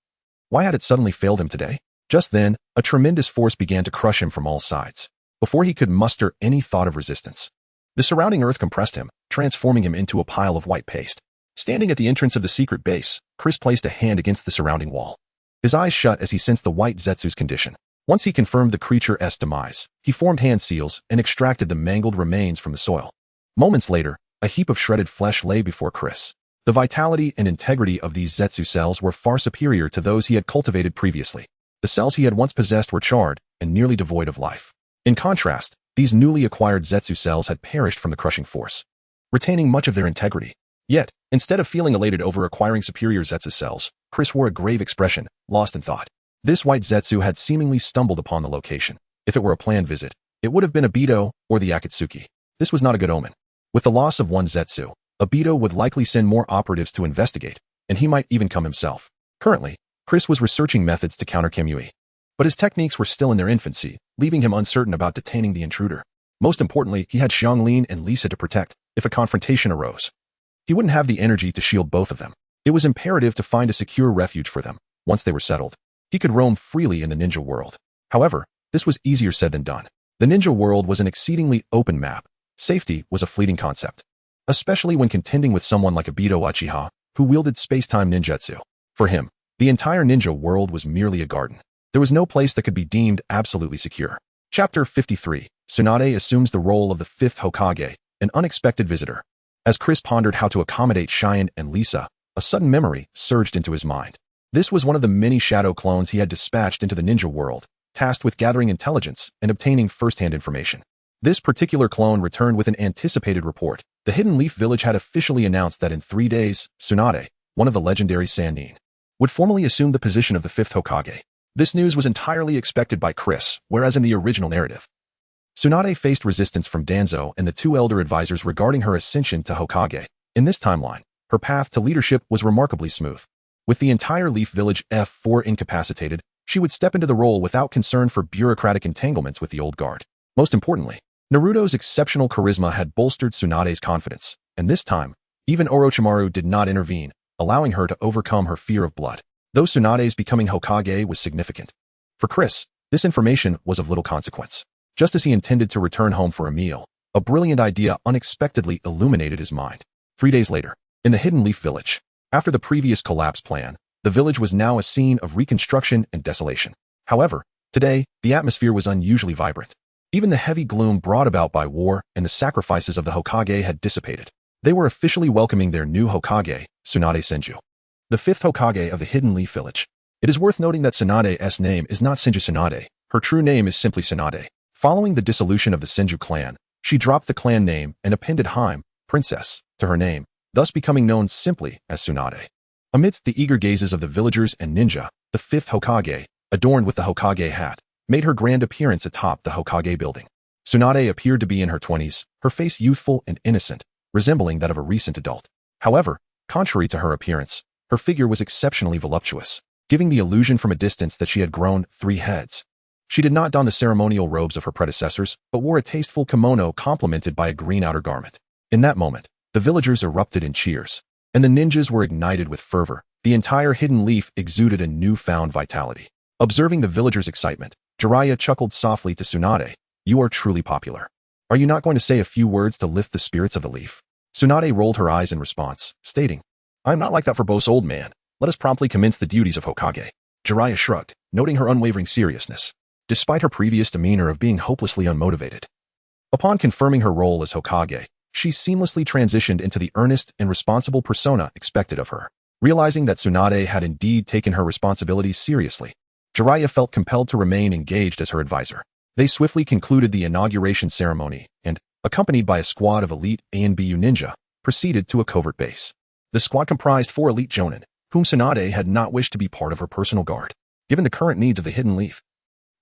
Why had it suddenly failed him today? Just then, a tremendous force began to crush him from all sides, before he could muster any thought of resistance. The surrounding earth compressed him, transforming him into a pile of white paste. Standing at the entrance of the secret base, Chris placed a hand against the surrounding wall. His eyes shut as he sensed the white Zetsu's condition. Once he confirmed the creature's demise, he formed hand seals and extracted the mangled remains from the soil. Moments later, a heap of shredded flesh lay before Chris. The vitality and integrity of these Zetsu cells were far superior to those he had cultivated previously. The cells he had once possessed were charred and nearly devoid of life. In contrast, these newly acquired Zetsu cells had perished from the crushing force, retaining much of their integrity. Yet, instead of feeling elated over acquiring superior Zetsu cells, Chris wore a grave expression, lost in thought. This white Zetsu had seemingly stumbled upon the location. If it were a planned visit, it would have been Obito or the Akatsuki. This was not a good omen. With the loss of one Zetsu, Obito would likely send more operatives to investigate, and he might even come himself. Currently, Chris was researching methods to counter Kamui, but his techniques were still in their infancy, leaving him uncertain about detaining the intruder. Most importantly, he had Xianglin and Lisa to protect if a confrontation arose. He wouldn't have the energy to shield both of them. It was imperative to find a secure refuge for them. Once they were settled, he could roam freely in the ninja world. However, this was easier said than done. The ninja world was an exceedingly open map. Safety was a fleeting concept, especially when contending with someone like Obito Uchiha, who wielded space-time ninjutsu. For him, the entire ninja world was merely a garden. There was no place that could be deemed absolutely secure. Chapter 53. Tsunade assumes the role of the fifth Hokage, an unexpected visitor. As Chris pondered how to accommodate Cheyenne and Lisa, a sudden memory surged into his mind. This was one of the many shadow clones he had dispatched into the ninja world, tasked with gathering intelligence and obtaining first-hand information. This particular clone returned with an anticipated report. The Hidden Leaf Village had officially announced that in 3 days, Tsunade, one of the legendary Sannin, would formally assume the position of the fifth Hokage. This news was entirely expected by Chris, whereas in the original narrative, Tsunade faced resistance from Danzo and the 2 elder advisors regarding her ascension to Hokage. In this timeline, her path to leadership was remarkably smooth. With the entire Leaf Village F4 incapacitated, she would step into the role without concern for bureaucratic entanglements with the old guard. Most importantly, Naruto's exceptional charisma had bolstered Tsunade's confidence, and this time, even Orochimaru did not intervene, allowing her to overcome her fear of blood. Though Tsunade's becoming Hokage was significant, for Chris, this information was of little consequence. Just as he intended to return home for a meal, a brilliant idea unexpectedly illuminated his mind. 3 days later, in the Hidden Leaf Village, after the previous collapse plan, the village was now a scene of reconstruction and desolation. However, today, the atmosphere was unusually vibrant. Even the heavy gloom brought about by war and the sacrifices of the Hokage had dissipated. They were officially welcoming their new Hokage, Tsunade Senju, the fifth Hokage of the Hidden Leaf Village. It is worth noting that Tsunade's name is not Senju Tsunade. Her true name is simply Tsunade. Following the dissolution of the Senju clan, she dropped the clan name and appended Haim, princess, to her name, thus becoming known simply as Tsunade. Amidst the eager gazes of the villagers and ninja, the fifth Hokage, adorned with the Hokage hat, made her grand appearance atop the Hokage building. Tsunade appeared to be in her 20s, her face youthful and innocent, resembling that of a recent adult. However, contrary to her appearance, her figure was exceptionally voluptuous, giving the illusion from a distance that she had grown 3 heads. She did not don the ceremonial robes of her predecessors, but wore a tasteful kimono complemented by a green outer garment. In that moment, the villagers erupted in cheers, and the ninjas were ignited with fervor. The entire Hidden Leaf exuded a newfound vitality. Observing the villagers' excitement, Jiraiya chuckled softly to Tsunade, "You are truly popular. Are you not going to say a few words to lift the spirits of the leaf?" Tsunade rolled her eyes in response, stating, "I am not like that verbose old man. Let us promptly commence the duties of Hokage." Jiraiya shrugged, noting her unwavering seriousness, despite her previous demeanor of being hopelessly unmotivated. Upon confirming her role as Hokage, she seamlessly transitioned into the earnest and responsible persona expected of her. Realizing that Tsunade had indeed taken her responsibilities seriously, Jiraiya felt compelled to remain engaged as her advisor. They swiftly concluded the inauguration ceremony and, accompanied by a squad of elite ANBU ninja, proceeded to a covert base. The squad comprised 4 elite jonin, whom Tsunade had not wished to be part of her personal guard. Given the current needs of the Hidden Leaf,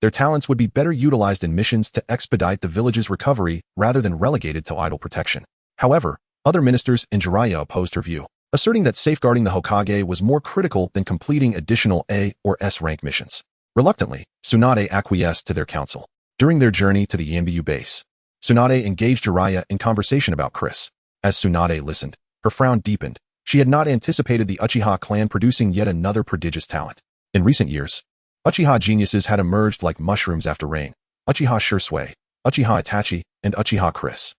Their talents would be better utilized in missions to expedite the village's recovery rather than relegated to idle protection. However, other ministers in Jiraiya opposed her view, asserting that safeguarding the Hokage was more critical than completing additional A or S rank missions. Reluctantly, Tsunade acquiesced to their counsel. During their journey to the Yanbiyu base, Tsunade engaged Jiraiya in conversation about Chris. As Tsunade listened, her frown deepened. She had not anticipated the Uchiha clan producing yet another prodigious talent. In recent years, Uchiha geniuses had emerged like mushrooms after rain. Uchiha Shursui, Uchiha Itachi, and Uchiha Chris.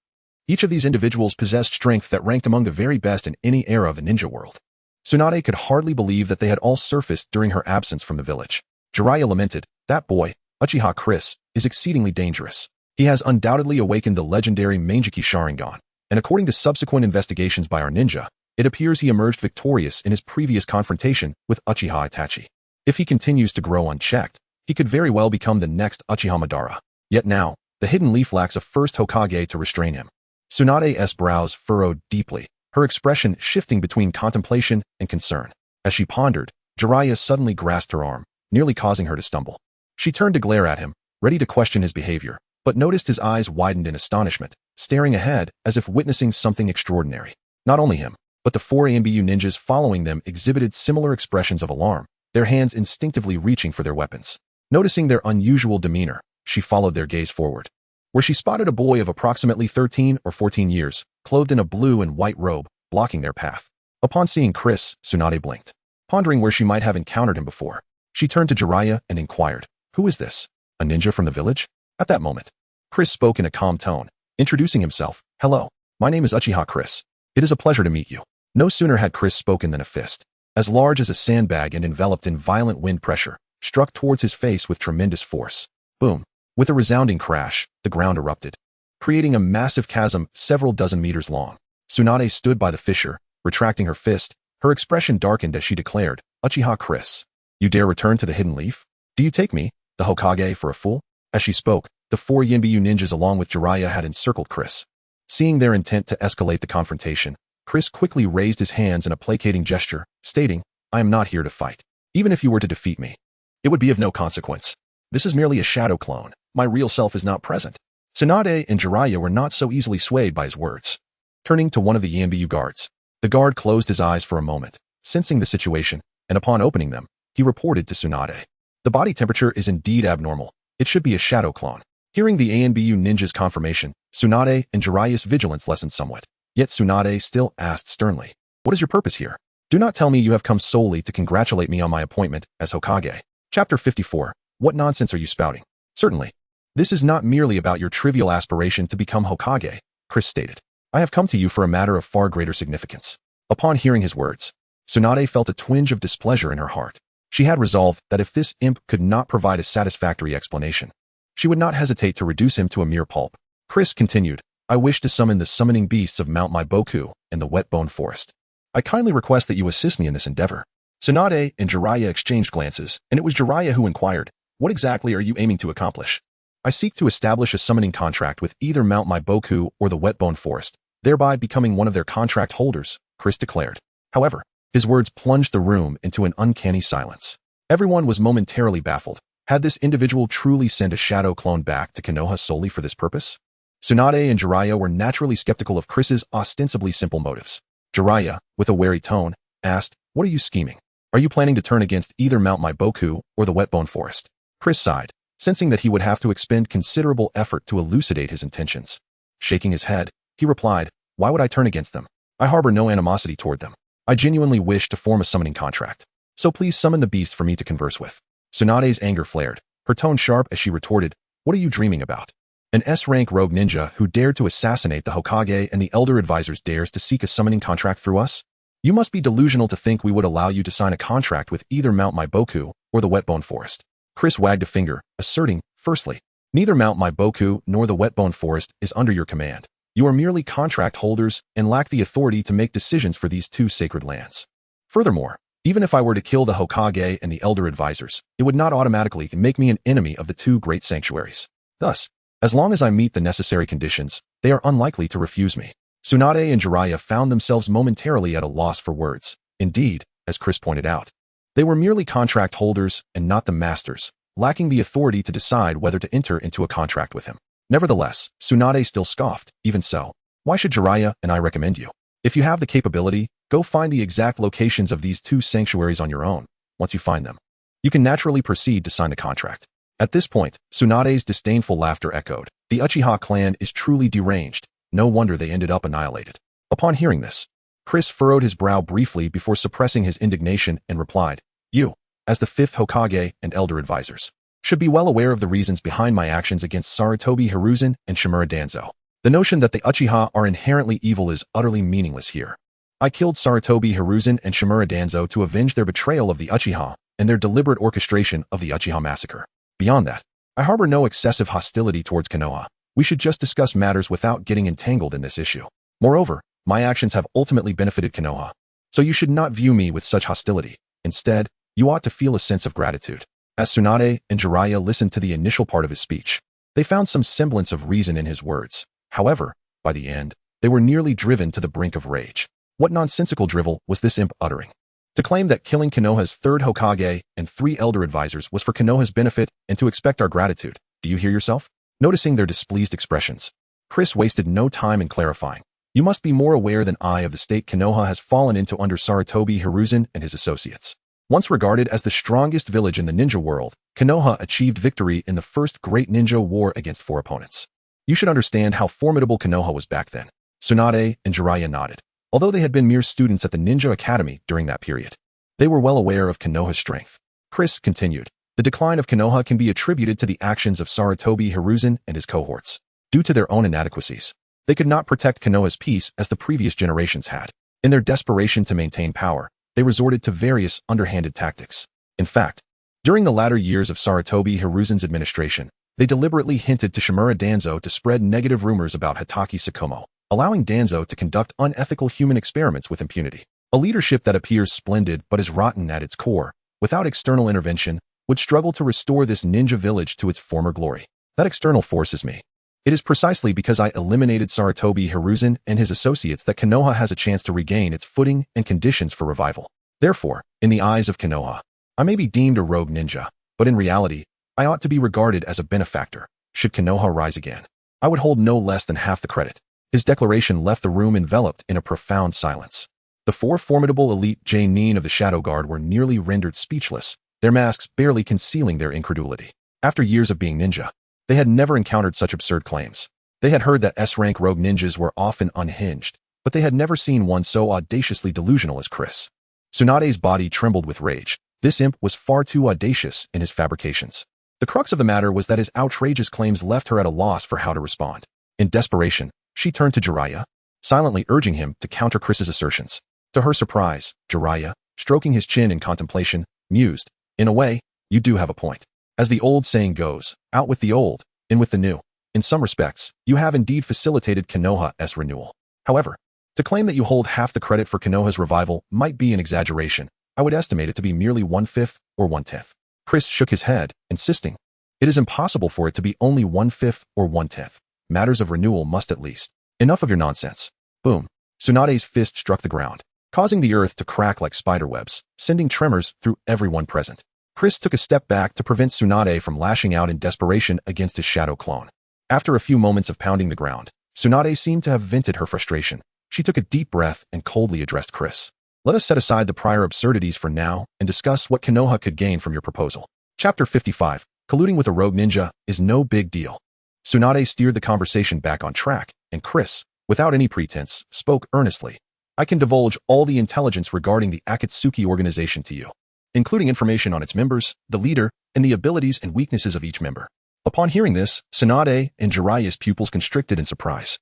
Each of these individuals possessed strength that ranked among the very best in any era of the ninja world. Tsunade could hardly believe that they had all surfaced during her absence from the village. Jiraiya lamented, "That boy, Uchiha Chris, is exceedingly dangerous. He has undoubtedly awakened the legendary Manjiki Sharingan, and according to subsequent investigations by our ninja, it appears he emerged victorious in his previous confrontation with Uchiha Itachi. If he continues to grow unchecked, he could very well become the next Uchiha Madara. Yet now, the hidden leaf lacks a first Hokage to restrain him." Tsunade's brows furrowed deeply, her expression shifting between contemplation and concern. As she pondered, Jiraiya suddenly grasped her arm, nearly causing her to stumble. She turned to glare at him, ready to question his behavior, but noticed his eyes widened in astonishment, staring ahead as if witnessing something extraordinary. Not only him, but the 4 Yanbiyu ninjas following them exhibited similar expressions of alarm, their hands instinctively reaching for their weapons. Noticing their unusual demeanor, she followed their gaze forward, where she spotted a boy of approximately 13 or 14 years, clothed in a blue and white robe, blocking their path. Upon seeing Chris, Tsunade blinked, pondering where she might have encountered him before. She turned to Jiraiya and inquired, "Who is this? A ninja from the village?" At that moment, Chris spoke in a calm tone, introducing himself. "Hello, my name is Uchiha Chris. It is a pleasure to meet you." No sooner had Chris spoken than a fist, as large as a sandbag and enveloped in violent wind pressure, struck towards his face with tremendous force. Boom! With a resounding crash, the ground erupted, creating a massive chasm several dozen meters long. Tsunade stood by the fissure, retracting her fist. Her expression darkened as she declared, "Uchiha Chris, you dare return to the hidden leaf? Do you take me, the Hokage, for a fool?" As she spoke, the 4 Yanbiyu ninjas along with Jiraiya had encircled Chris. Seeing their intent to escalate the confrontation, Chris quickly raised his hands in a placating gesture, stating, "I am not here to fight. Even if you were to defeat me, it would be of no consequence. This is merely a shadow clone. My real self is not present." Tsunade and Jiraiya were not so easily swayed by his words. Turning to one of the Yanbiyu guards, the guard closed his eyes for a moment, sensing the situation, and upon opening them, he reported to Tsunade, "The body temperature is indeed abnormal. It should be a shadow clone." Hearing the Yanbiyu ninja's confirmation, Tsunade and Jiraiya's vigilance lessened somewhat. Yet Tsunade still asked sternly, "What is your purpose here? Do not tell me you have come solely to congratulate me on my appointment as Hokage." Chapter 54. What nonsense are you spouting? Certainly, this is not merely about your trivial aspiration to become Hokage, Chris stated. "I have come to you for a matter of far greater significance." Upon hearing his words, Tsunade felt a twinge of displeasure in her heart. She had resolved that if this imp could not provide a satisfactory explanation, she would not hesitate to reduce him to a mere pulp. Chris continued, "I wish to summon the summoning beasts of Mount Maiboku and the Wet-Bone Forest. I kindly request that you assist me in this endeavor." Tsunade and Jiraiya exchanged glances, and it was Jiraiya who inquired, "What exactly are you aiming to accomplish?" "I seek to establish a summoning contract with either Mount Maiboku or the Wet-Bone Forest, thereby becoming one of their contract holders," Chris declared. However, his words plunged the room into an uncanny silence. Everyone was momentarily baffled. Had this individual truly sent a shadow clone back to Konoha solely for this purpose? Tsunade and Jiraiya were naturally skeptical of Chris's ostensibly simple motives. Jiraiya, with a wary tone, asked, "What are you scheming? Are you planning to turn against either Mount Maiboku or the Wet-Bone Forest?" Chris sighed, sensing that he would have to expend considerable effort to elucidate his intentions. Shaking his head, he replied, "Why would I turn against them? I harbor no animosity toward them. I genuinely wish to form a summoning contract. So please summon the beast for me to converse with." Tsunade's anger flared, her tone sharp as she retorted, "What are you dreaming about? An S-rank rogue ninja who dared to assassinate the Hokage and the Elder Advisors dares to seek a summoning contract through us? You must be delusional to think we would allow you to sign a contract with either Mount Maiboku or the Wet-Bone Forest." Chris wagged a finger, asserting, "Firstly, neither Mount Maiboku nor the Wet-Bone Forest is under your command. You are merely contract holders and lack the authority to make decisions for these 2 sacred lands. Furthermore, even if I were to kill the Hokage and the Elder Advisors, it would not automatically make me an enemy of the 2 great sanctuaries. Thus, as long as I meet the necessary conditions, they are unlikely to refuse me." Tsunade and Jiraiya found themselves momentarily at a loss for words. Indeed, as Chris pointed out, they were merely contract holders and not the masters, lacking the authority to decide whether to enter into a contract with him. Nevertheless, Tsunade still scoffed. Even so, why should Jiraiya and I recommend you? If you have the capability, go find the exact locations of these two sanctuaries on your own. Once you find them, you can naturally proceed to sign the contract. At this point, Tsunade's disdainful laughter echoed. The Uchiha clan is truly deranged. No wonder they ended up annihilated. Upon hearing this, Chris furrowed his brow briefly before suppressing his indignation and replied, You, as the 5th Hokage and elder advisors, should be well aware of the reasons behind my actions against Sarutobi Hiruzen and Shimura Danzo. The notion that the Uchiha are inherently evil is utterly meaningless here. I killed Sarutobi Hiruzen and Shimura Danzo to avenge their betrayal of the Uchiha and their deliberate orchestration of the Uchiha massacre. Beyond that, I harbor no excessive hostility towards Konoha. We should just discuss matters without getting entangled in this issue. Moreover, my actions have ultimately benefited Konoha, so you should not view me with such hostility. Instead, you ought to feel a sense of gratitude. As Tsunade and Jiraiya listened to the initial part of his speech, they found some semblance of reason in his words. However, by the end, they were nearly driven to the brink of rage. What nonsensical drivel was this imp uttering? To claim that killing Konoha's 3rd Hokage and 3 elder advisors was for Konoha's benefit and to expect our gratitude. Do you hear yourself? Noticing their displeased expressions, Chris wasted no time in clarifying. You must be more aware than I of the state Konoha has fallen into under Sarutobi Hiruzen and his associates. Once regarded as the strongest village in the ninja world, Konoha achieved victory in the first great ninja war against 4 opponents. You should understand how formidable Konoha was back then. Tsunade and Jiraiya nodded. Although they had been mere students at the Ninja Academy during that period, they were well aware of Konoha's strength. Chris continued, The decline of Konoha can be attributed to the actions of Sarutobi Hiruzen and his cohorts. Due to their own inadequacies, they could not protect Konoha's peace as the previous generations had. In their desperation to maintain power, they resorted to various underhanded tactics. In fact, during the latter years of Sarutobi Hiruzen's administration, they deliberately hinted to Shimura Danzo to spread negative rumors about Hitaki Sakomo, allowing Danzo to conduct unethical human experiments with impunity. A leadership that appears splendid but is rotten at its core, without external intervention, would struggle to restore this ninja village to its former glory. That external force is me. It is precisely because I eliminated Sarutobi Hiruzen and his associates that Konoha has a chance to regain its footing and conditions for revival. Therefore, in the eyes of Konoha, I may be deemed a rogue ninja, but in reality, I ought to be regarded as a benefactor. Should Konoha rise again, I would hold no less than half the credit. His declaration left the room enveloped in a profound silence. The 4 formidable elite Genin of the Shadow Guard were nearly rendered speechless, their masks barely concealing their incredulity. After years of being ninja, they had never encountered such absurd claims. They had heard that S-rank rogue ninjas were often unhinged, but they had never seen one so audaciously delusional as Chris. Tsunade's body trembled with rage. This imp was far too audacious in his fabrications. The crux of the matter was that his outrageous claims left her at a loss for how to respond. In desperation, she turned to Jiraiya, silently urging him to counter Chris's assertions. To her surprise, Jiraiya, stroking his chin in contemplation, mused, In a way, you do have a point. As the old saying goes, out with the old, in with the new. In some respects, you have indeed facilitated Konoha's renewal. However, to claim that you hold half the credit for Konoha's revival might be an exaggeration. I would estimate it to be merely 1/5 or 1/10. Chris shook his head, insisting, It is impossible for it to be only 1/5 or 1/10. Matters of renewal must at least. Enough of your nonsense. Boom. Tsunade's fist struck the ground, causing the earth to crack like spiderwebs, sending tremors through everyone present. Chris took a step back to prevent Tsunade from lashing out in desperation against his shadow clone. After a few moments of pounding the ground, Tsunade seemed to have vented her frustration. She took a deep breath and coldly addressed Chris. Let us set aside the prior absurdities for now and discuss what Konoha could gain from your proposal. Chapter 55. Colluding with a rogue ninja is no big deal. Tsunade steered the conversation back on track, and Chris, without any pretense, spoke earnestly. I can divulge all the intelligence regarding the Akatsuki organization to you, including information on its members, the leader, and the abilities and weaknesses of each member. Upon hearing this, Tsunade and Jiraiya's pupils constricted in surprise.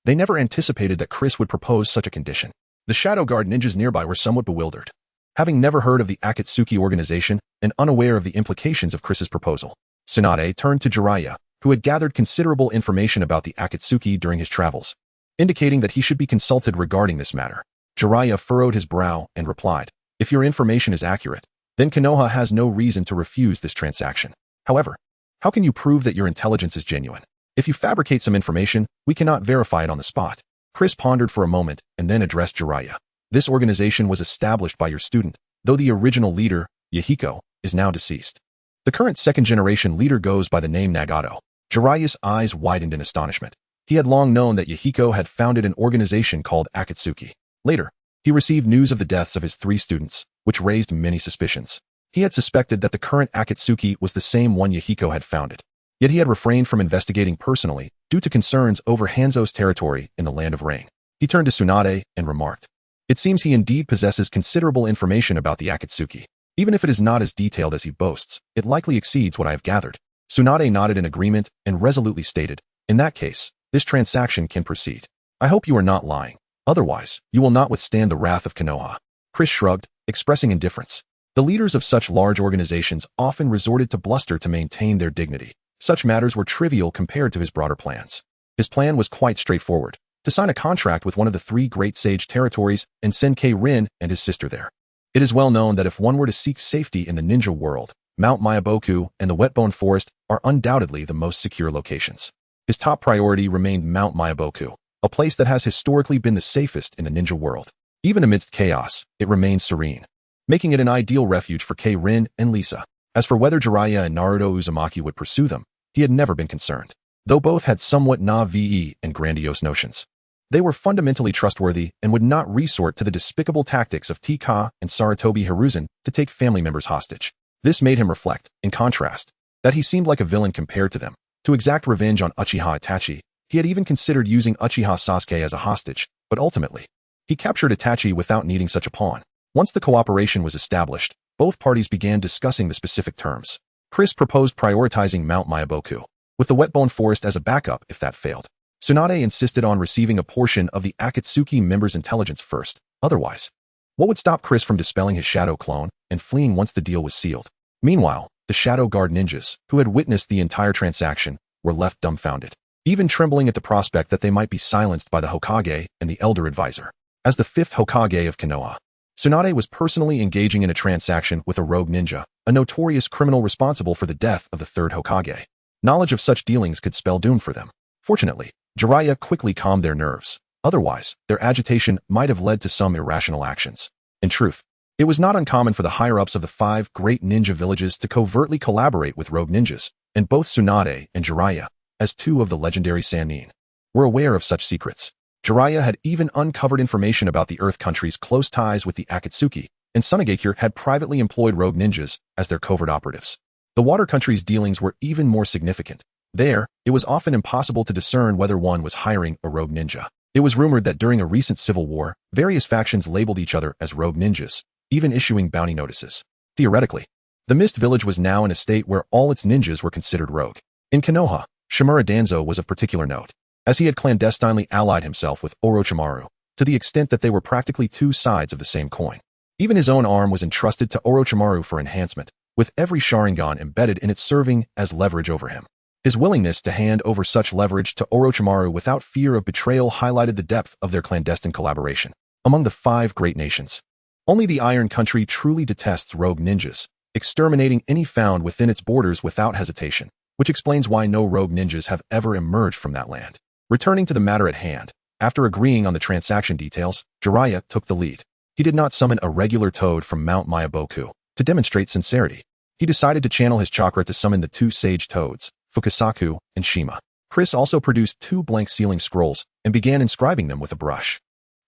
They never anticipated that Chris would propose such a condition. The Shadow Guard ninjas nearby were somewhat bewildered, having never heard of the Akatsuki organization and unaware of the implications of Chris's proposal. Tsunade turned to Jiraiya, who had gathered considerable information about the Akatsuki during his travels, indicating that he should be consulted regarding this matter. Jiraiya furrowed his brow and replied, If your information is accurate, then Konoha has no reason to refuse this transaction. However, how can you prove that your intelligence is genuine? If you fabricate some information, we cannot verify it on the spot. Chris pondered for a moment and then addressed Jiraiya. This organization was established by your student, though the original leader, Yahiko, is now deceased. The current second-generation leader goes by the name Nagato. Jiraiya's eyes widened in astonishment. He had long known that Yahiko had founded an organization called Akatsuki. Later, he received news of the deaths of his 3 students, which raised many suspicions. He had suspected that the current Akatsuki was the same one Yahiko had founded. Yet he had refrained from investigating personally due to concerns over Hanzo's territory in the Land of Rain. He turned to Tsunade and remarked, "It seems he indeed possesses considerable information about the Akatsuki. Even if it is not as detailed as he boasts, it likely exceeds what I have gathered." Tsunade nodded in agreement and resolutely stated, "In that case, this transaction can proceed. I hope you are not lying. Otherwise, you will not withstand the wrath of Konoha." Chris shrugged, expressing indifference. The leaders of such large organizations often resorted to bluster to maintain their dignity. Such matters were trivial compared to his broader plans. His plan was quite straightforward: to sign a contract with one of the 3 Great Sage territories and send K-Rin and his sister there. It is well known that if one were to seek safety in the ninja world, Mount Myaboku and the Wetbone Forest are undoubtedly the most secure locations. His top priority remained Mount Myaboku, a place that has historically been the safest in the ninja world. Even amidst chaos, it remains serene, making it an ideal refuge for K-Rin and Lisa. As for whether Jiraiya and Naruto Uzumaki would pursue them, he had never been concerned, though both had somewhat naive and grandiose notions. They were fundamentally trustworthy and would not resort to the despicable tactics of Tika and Saratobi Hiruzen to take family members hostage. This made him reflect, in contrast, that he seemed like a villain compared to them. To exact revenge on Uchiha Itachi, he had even considered using Uchiha Sasuke as a hostage, but ultimately, he captured Itachi without needing such a pawn. Once the cooperation was established, both parties began discussing the specific terms. Chris proposed prioritizing Mount Myaboku, with the Wetbone Forest as a backup if that failed. Tsunade insisted on receiving a portion of the Akatsuki members' intelligence first. Otherwise, what would stop Chris from dispelling his shadow clone and fleeing once the deal was sealed? Meanwhile, the Shadow Guard ninjas, who had witnessed the entire transaction, were left dumbfounded, even trembling at the prospect that they might be silenced by the Hokage and the Elder Advisor. As the 5th Hokage of Konoha, Tsunade was personally engaging in a transaction with a rogue ninja, a notorious criminal responsible for the death of the 3rd Hokage. Knowledge of such dealings could spell doom for them. Fortunately, Jiraiya quickly calmed their nerves. Otherwise, their agitation might have led to some irrational actions. In truth, it was not uncommon for the higher-ups of the 5 great ninja villages to covertly collaborate with rogue ninjas, and both Tsunade and Jiraiya, as 2 of the legendary Sannin, were aware of such secrets. Jiraiya had even uncovered information about the Earth country's close ties with the Akatsuki, and Sunagakure had privately employed rogue ninjas as their covert operatives. The Water country's dealings were even more significant. There, it was often impossible to discern whether one was hiring a rogue ninja. It was rumored that during a recent civil war, various factions labeled each other as rogue ninjas, even issuing bounty notices. Theoretically, the Mist Village was now in a state where all its ninjas were considered rogue. In Konoha, Shimura Danzo was of particular note, as he had clandestinely allied himself with Orochimaru, to the extent that they were practically 2 sides of the same coin. Even his own arm was entrusted to Orochimaru for enhancement, with every Sharingan embedded in it serving as leverage over him. His willingness to hand over such leverage to Orochimaru without fear of betrayal highlighted the depth of their clandestine collaboration. Among the 5 great nations, only the Iron Country truly detests rogue ninjas, exterminating any found within its borders without hesitation, which explains why no rogue ninjas have ever emerged from that land. Returning to the matter at hand, after agreeing on the transaction details, Jiraiya took the lead. He did not summon a regular toad from Mount Myaboku to demonstrate sincerity. He decided to channel his chakra to summon the 2 sage toads, Fukasaku and Shima. Chris also produced 2 blank sealing scrolls and began inscribing them with a brush.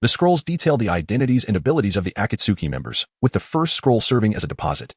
The scrolls detailed the identities and abilities of the Akatsuki members, with the first scroll serving as a deposit,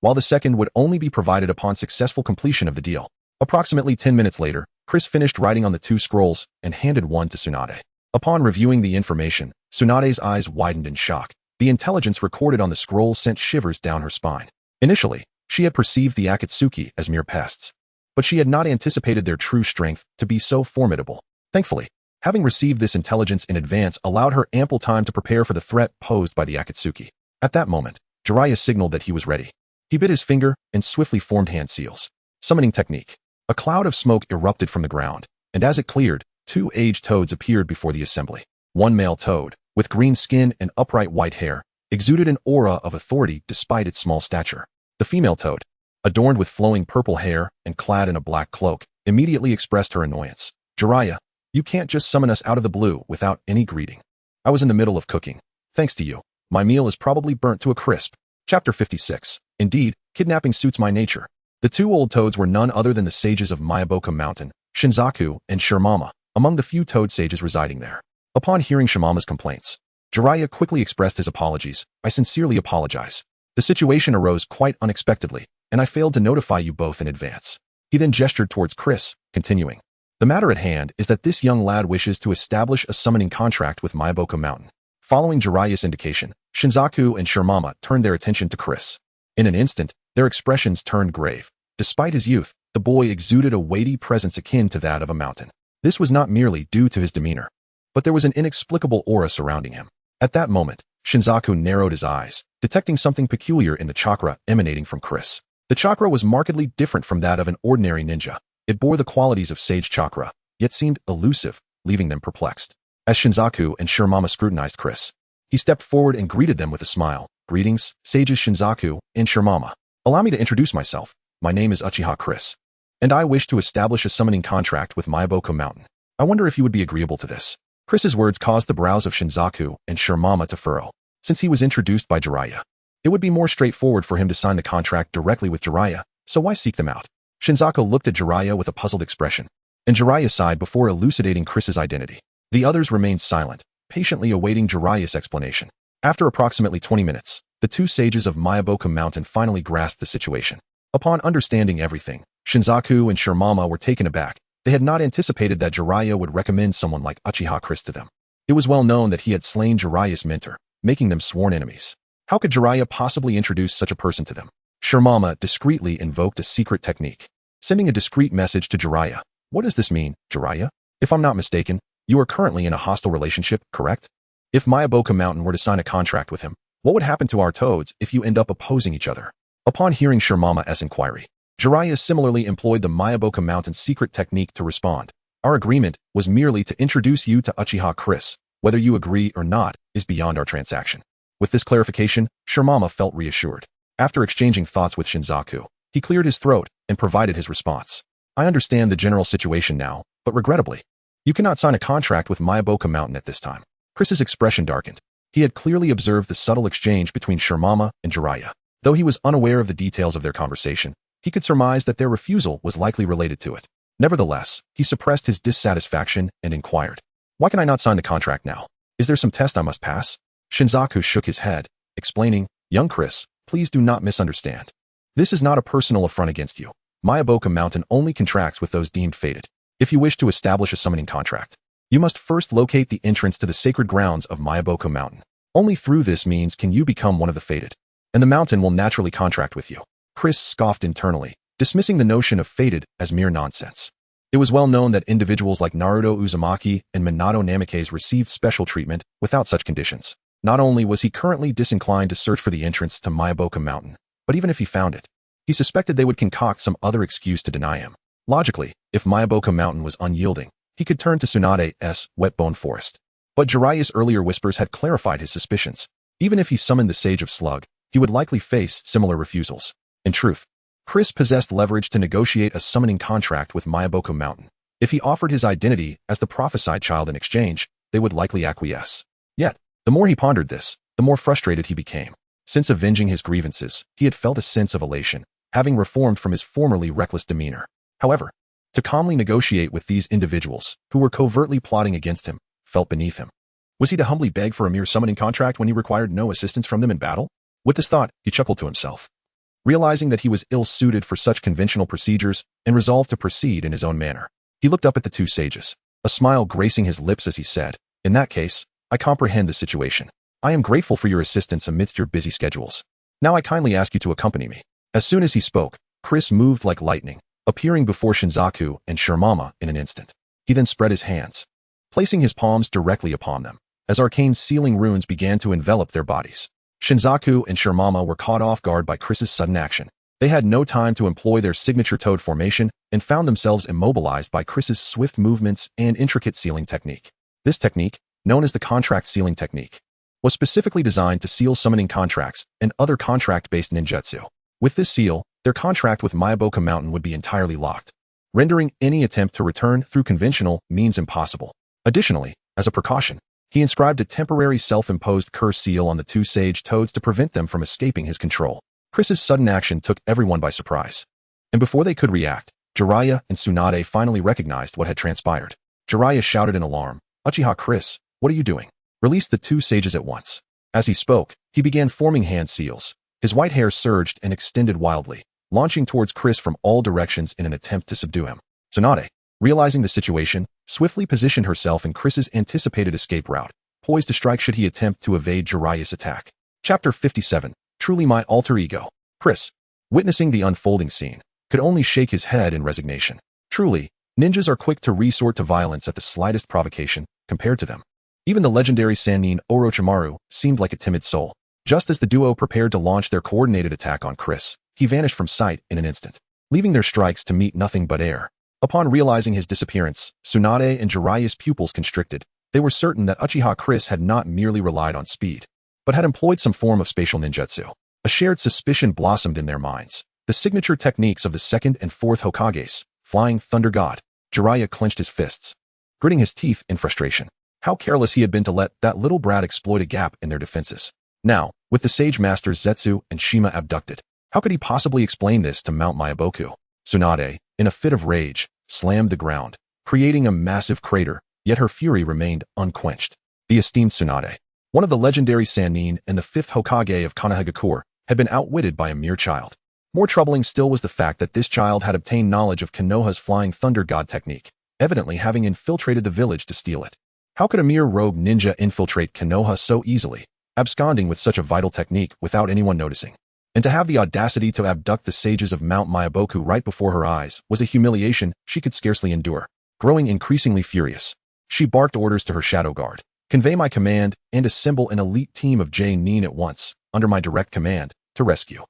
while the second would only be provided upon successful completion of the deal. Approximately 10 minutes later, Chris finished writing on the 2 scrolls and handed one to Tsunade. Upon reviewing the information, Tsunade's eyes widened in shock. The intelligence recorded on the scroll sent shivers down her spine. Initially, she had perceived the Akatsuki as mere pests, but she had not anticipated their true strength to be so formidable. Thankfully, having received this intelligence in advance allowed her ample time to prepare for the threat posed by the Akatsuki. At that moment, Jiraiya signaled that he was ready. He bit his finger and swiftly formed hand seals. Summoning technique. A cloud of smoke erupted from the ground, and as it cleared, 2 aged toads appeared before the assembly. One male toad, with green skin and upright white hair, exuded an aura of authority despite its small stature. The female toad, adorned with flowing purple hair and clad in a black cloak, immediately expressed her annoyance. Jiraiya, you can't just summon us out of the blue without any greeting. I was in the middle of cooking. Thanks to you, my meal is probably burnt to a crisp. Chapter 56. Indeed, kidnapping suits my nature. The two old toads were none other than the sages of Mayaboka Mountain, Shinzaku and Shirmama, among the few toad sages residing there. Upon hearing Shimama's complaints, Jiraiya quickly expressed his apologies. I sincerely apologize. The situation arose quite unexpectedly, and I failed to notify you both in advance. He then gestured towards Chris, continuing. The matter at hand is that this young lad wishes to establish a summoning contract with Mayaboka Mountain. Following Jiraiya's indication, Shinzaku and Shirmama turned their attention to Chris. In an instant, their expressions turned grave. Despite his youth, the boy exuded a weighty presence akin to that of a mountain. This was not merely due to his demeanor, but there was an inexplicable aura surrounding him. At that moment, Shinzaku narrowed his eyes, detecting something peculiar in the chakra emanating from Chris. The chakra was markedly different from that of an ordinary ninja. It bore the qualities of sage chakra, yet seemed elusive, leaving them perplexed. As Shinzaku and Shirmama scrutinized Chris, he stepped forward and greeted them with a smile. Greetings, sages Shinzaku and Shirmama. Allow me to introduce myself. My name is Uchiha Chris, and I wish to establish a summoning contract with Mayaboka Mountain. I wonder if you would be agreeable to this. Chris's words caused the brows of Shinzaku and Shirmama to furrow. Since he was introduced by Jiraiya, it would be more straightforward for him to sign the contract directly with Jiraiya, so why seek them out? Shinzaku looked at Jiraiya with a puzzled expression, and Jiraiya sighed before elucidating Chris's identity. The others remained silent, patiently awaiting Jiraiya's explanation. After approximately 20 minutes, the two sages of Mayaboka Mountain finally grasped the situation. Upon understanding everything, Shinzaku and Shirmama were taken aback. They had not anticipated that Jiraiya would recommend someone like Uchiha Chris to them. It was well known that he had slain Jiraiya's mentor, making them sworn enemies. How could Jiraiya possibly introduce such a person to them? Shirmama discreetly invoked a secret technique, sending a discreet message to Jiraiya. What does this mean, Jiraiya? If I'm not mistaken, you are currently in a hostile relationship, correct? If Mayaboka Mountain were to sign a contract with him, what would happen to our toads if you end up opposing each other? Upon hearing Shirmama's inquiry, Jiraiya similarly employed the Mayaboka Mountain secret technique to respond. Our agreement was merely to introduce you to Uchiha Chris. Whether you agree or not is beyond our transaction. With this clarification, Shirmama felt reassured. After exchanging thoughts with Shinzaku, he cleared his throat and provided his response. I understand the general situation now, but regrettably, you cannot sign a contract with Mayaboka Mountain at this time. Chris's expression darkened. He had clearly observed the subtle exchange between Shirmama and Jiraiya. Though he was unaware of the details of their conversation, he could surmise that their refusal was likely related to it. Nevertheless, he suppressed his dissatisfaction and inquired, why can I not sign the contract now? Is there some test I must pass? Shinzaku shook his head, explaining, young Chris, please do not misunderstand. This is not a personal affront against you. Mayaboka Mountain only contracts with those deemed fated. If you wish to establish a summoning contract, you must first locate the entrance to the sacred grounds of Mayaboka Mountain. Only through this means can you become one of the fated, and the mountain will naturally contract with you. Chris scoffed internally, dismissing the notion of fated as mere nonsense. It was well known that individuals like Naruto Uzumaki and Minato Namikaze received special treatment without such conditions. Not only was he currently disinclined to search for the entrance to Mayaboka Mountain, but even if he found it, he suspected they would concoct some other excuse to deny him. Logically, if Mayaboka Mountain was unyielding, he could turn to Tsunade's Wetbone Forest. But Jiraiya's earlier whispers had clarified his suspicions. Even if he summoned the Sage of Slug, he would likely face similar refusals. In truth, Chris possessed leverage to negotiate a summoning contract with Mayaboka Mountain. If he offered his identity as the prophesied child in exchange, they would likely acquiesce. Yet, the more he pondered this, the more frustrated he became. Since avenging his grievances, he had felt a sense of elation, having reformed from his formerly reckless demeanor. However, to calmly negotiate with these individuals, who were covertly plotting against him, felt beneath him. Was he to humbly beg for a mere summoning contract when he required no assistance from them in battle? With this thought, he chuckled to himself, realizing that he was ill-suited for such conventional procedures and resolved to proceed in his own manner. He looked up at the two sages, a smile gracing his lips as he said, in that case, I comprehend the situation. I am grateful for your assistance amidst your busy schedules. Now I kindly ask you to accompany me. As soon as he spoke, Chris moved like lightning, appearing before Shinzaku and Shirmama in an instant. He then spread his hands, placing his palms directly upon them, as arcane sealing runes began to envelop their bodies. Shinzaku and Shirmama were caught off guard by Chris's sudden action. They had no time to employ their signature toad formation and found themselves immobilized by Chris's swift movements and intricate sealing technique. This technique, known as the contract sealing technique, was specifically designed to seal summoning contracts and other contract-based ninjutsu. With this seal, their contract with Mayaboka Mountain would be entirely locked, rendering any attempt to return through conventional means impossible. Additionally, as a precaution, he inscribed a temporary self-imposed curse seal on the two sage toads to prevent them from escaping his control. Chris's sudden action took everyone by surprise. And before they could react, Jiraiya and Tsunade finally recognized what had transpired. Jiraiya shouted in alarm, "Uchiha Chris, what are you doing? Release the two sages at once." As he spoke, he began forming hand seals. His white hair surged and extended wildly, launching towards Chris from all directions in an attempt to subdue him. Tsunade, realizing the situation, swiftly positioned herself in Chris's anticipated escape route, poised to strike should he attempt to evade Jiraiya's attack. Chapter 57, Truly My Alter Ego. Chris, witnessing the unfolding scene, could only shake his head in resignation. Truly, ninjas are quick to resort to violence at the slightest provocation, compared to them. Even the legendary Sannin Orochimaru seemed like a timid soul. Just as the duo prepared to launch their coordinated attack on Chris, he vanished from sight in an instant, leaving their strikes to meet nothing but air. Upon realizing his disappearance, Tsunade and Jiraiya's pupils constricted. They were certain that Uchiha Chris had not merely relied on speed, but had employed some form of spatial ninjutsu. A shared suspicion blossomed in their minds. The signature techniques of the second and fourth Hokages, Flying Thunder God. Jiraiya clenched his fists, gritting his teeth in frustration. How careless he had been to let that little brat exploit a gap in their defenses. Now, with the Sage Masters Zetsu and Shima abducted, how could he possibly explain this to Mount Myaboku? Tsunade, in a fit of rage, slammed the ground, creating a massive crater, yet her fury remained unquenched. The esteemed Tsunade, one of the legendary Sannin and the fifth Hokage of Konohagakure, had been outwitted by a mere child. More troubling still was the fact that this child had obtained knowledge of Konoha's Flying Thunder God technique, evidently having infiltrated the village to steal it. How could a mere rogue ninja infiltrate Konoha so easily, absconding with such a vital technique without anyone noticing? And to have the audacity to abduct the sages of Mount Myaboku right before her eyes was a humiliation she could scarcely endure. Growing increasingly furious, she barked orders to her shadow guard. "Convey my command and assemble an elite team of J-Nin at once, under my direct command, to rescue."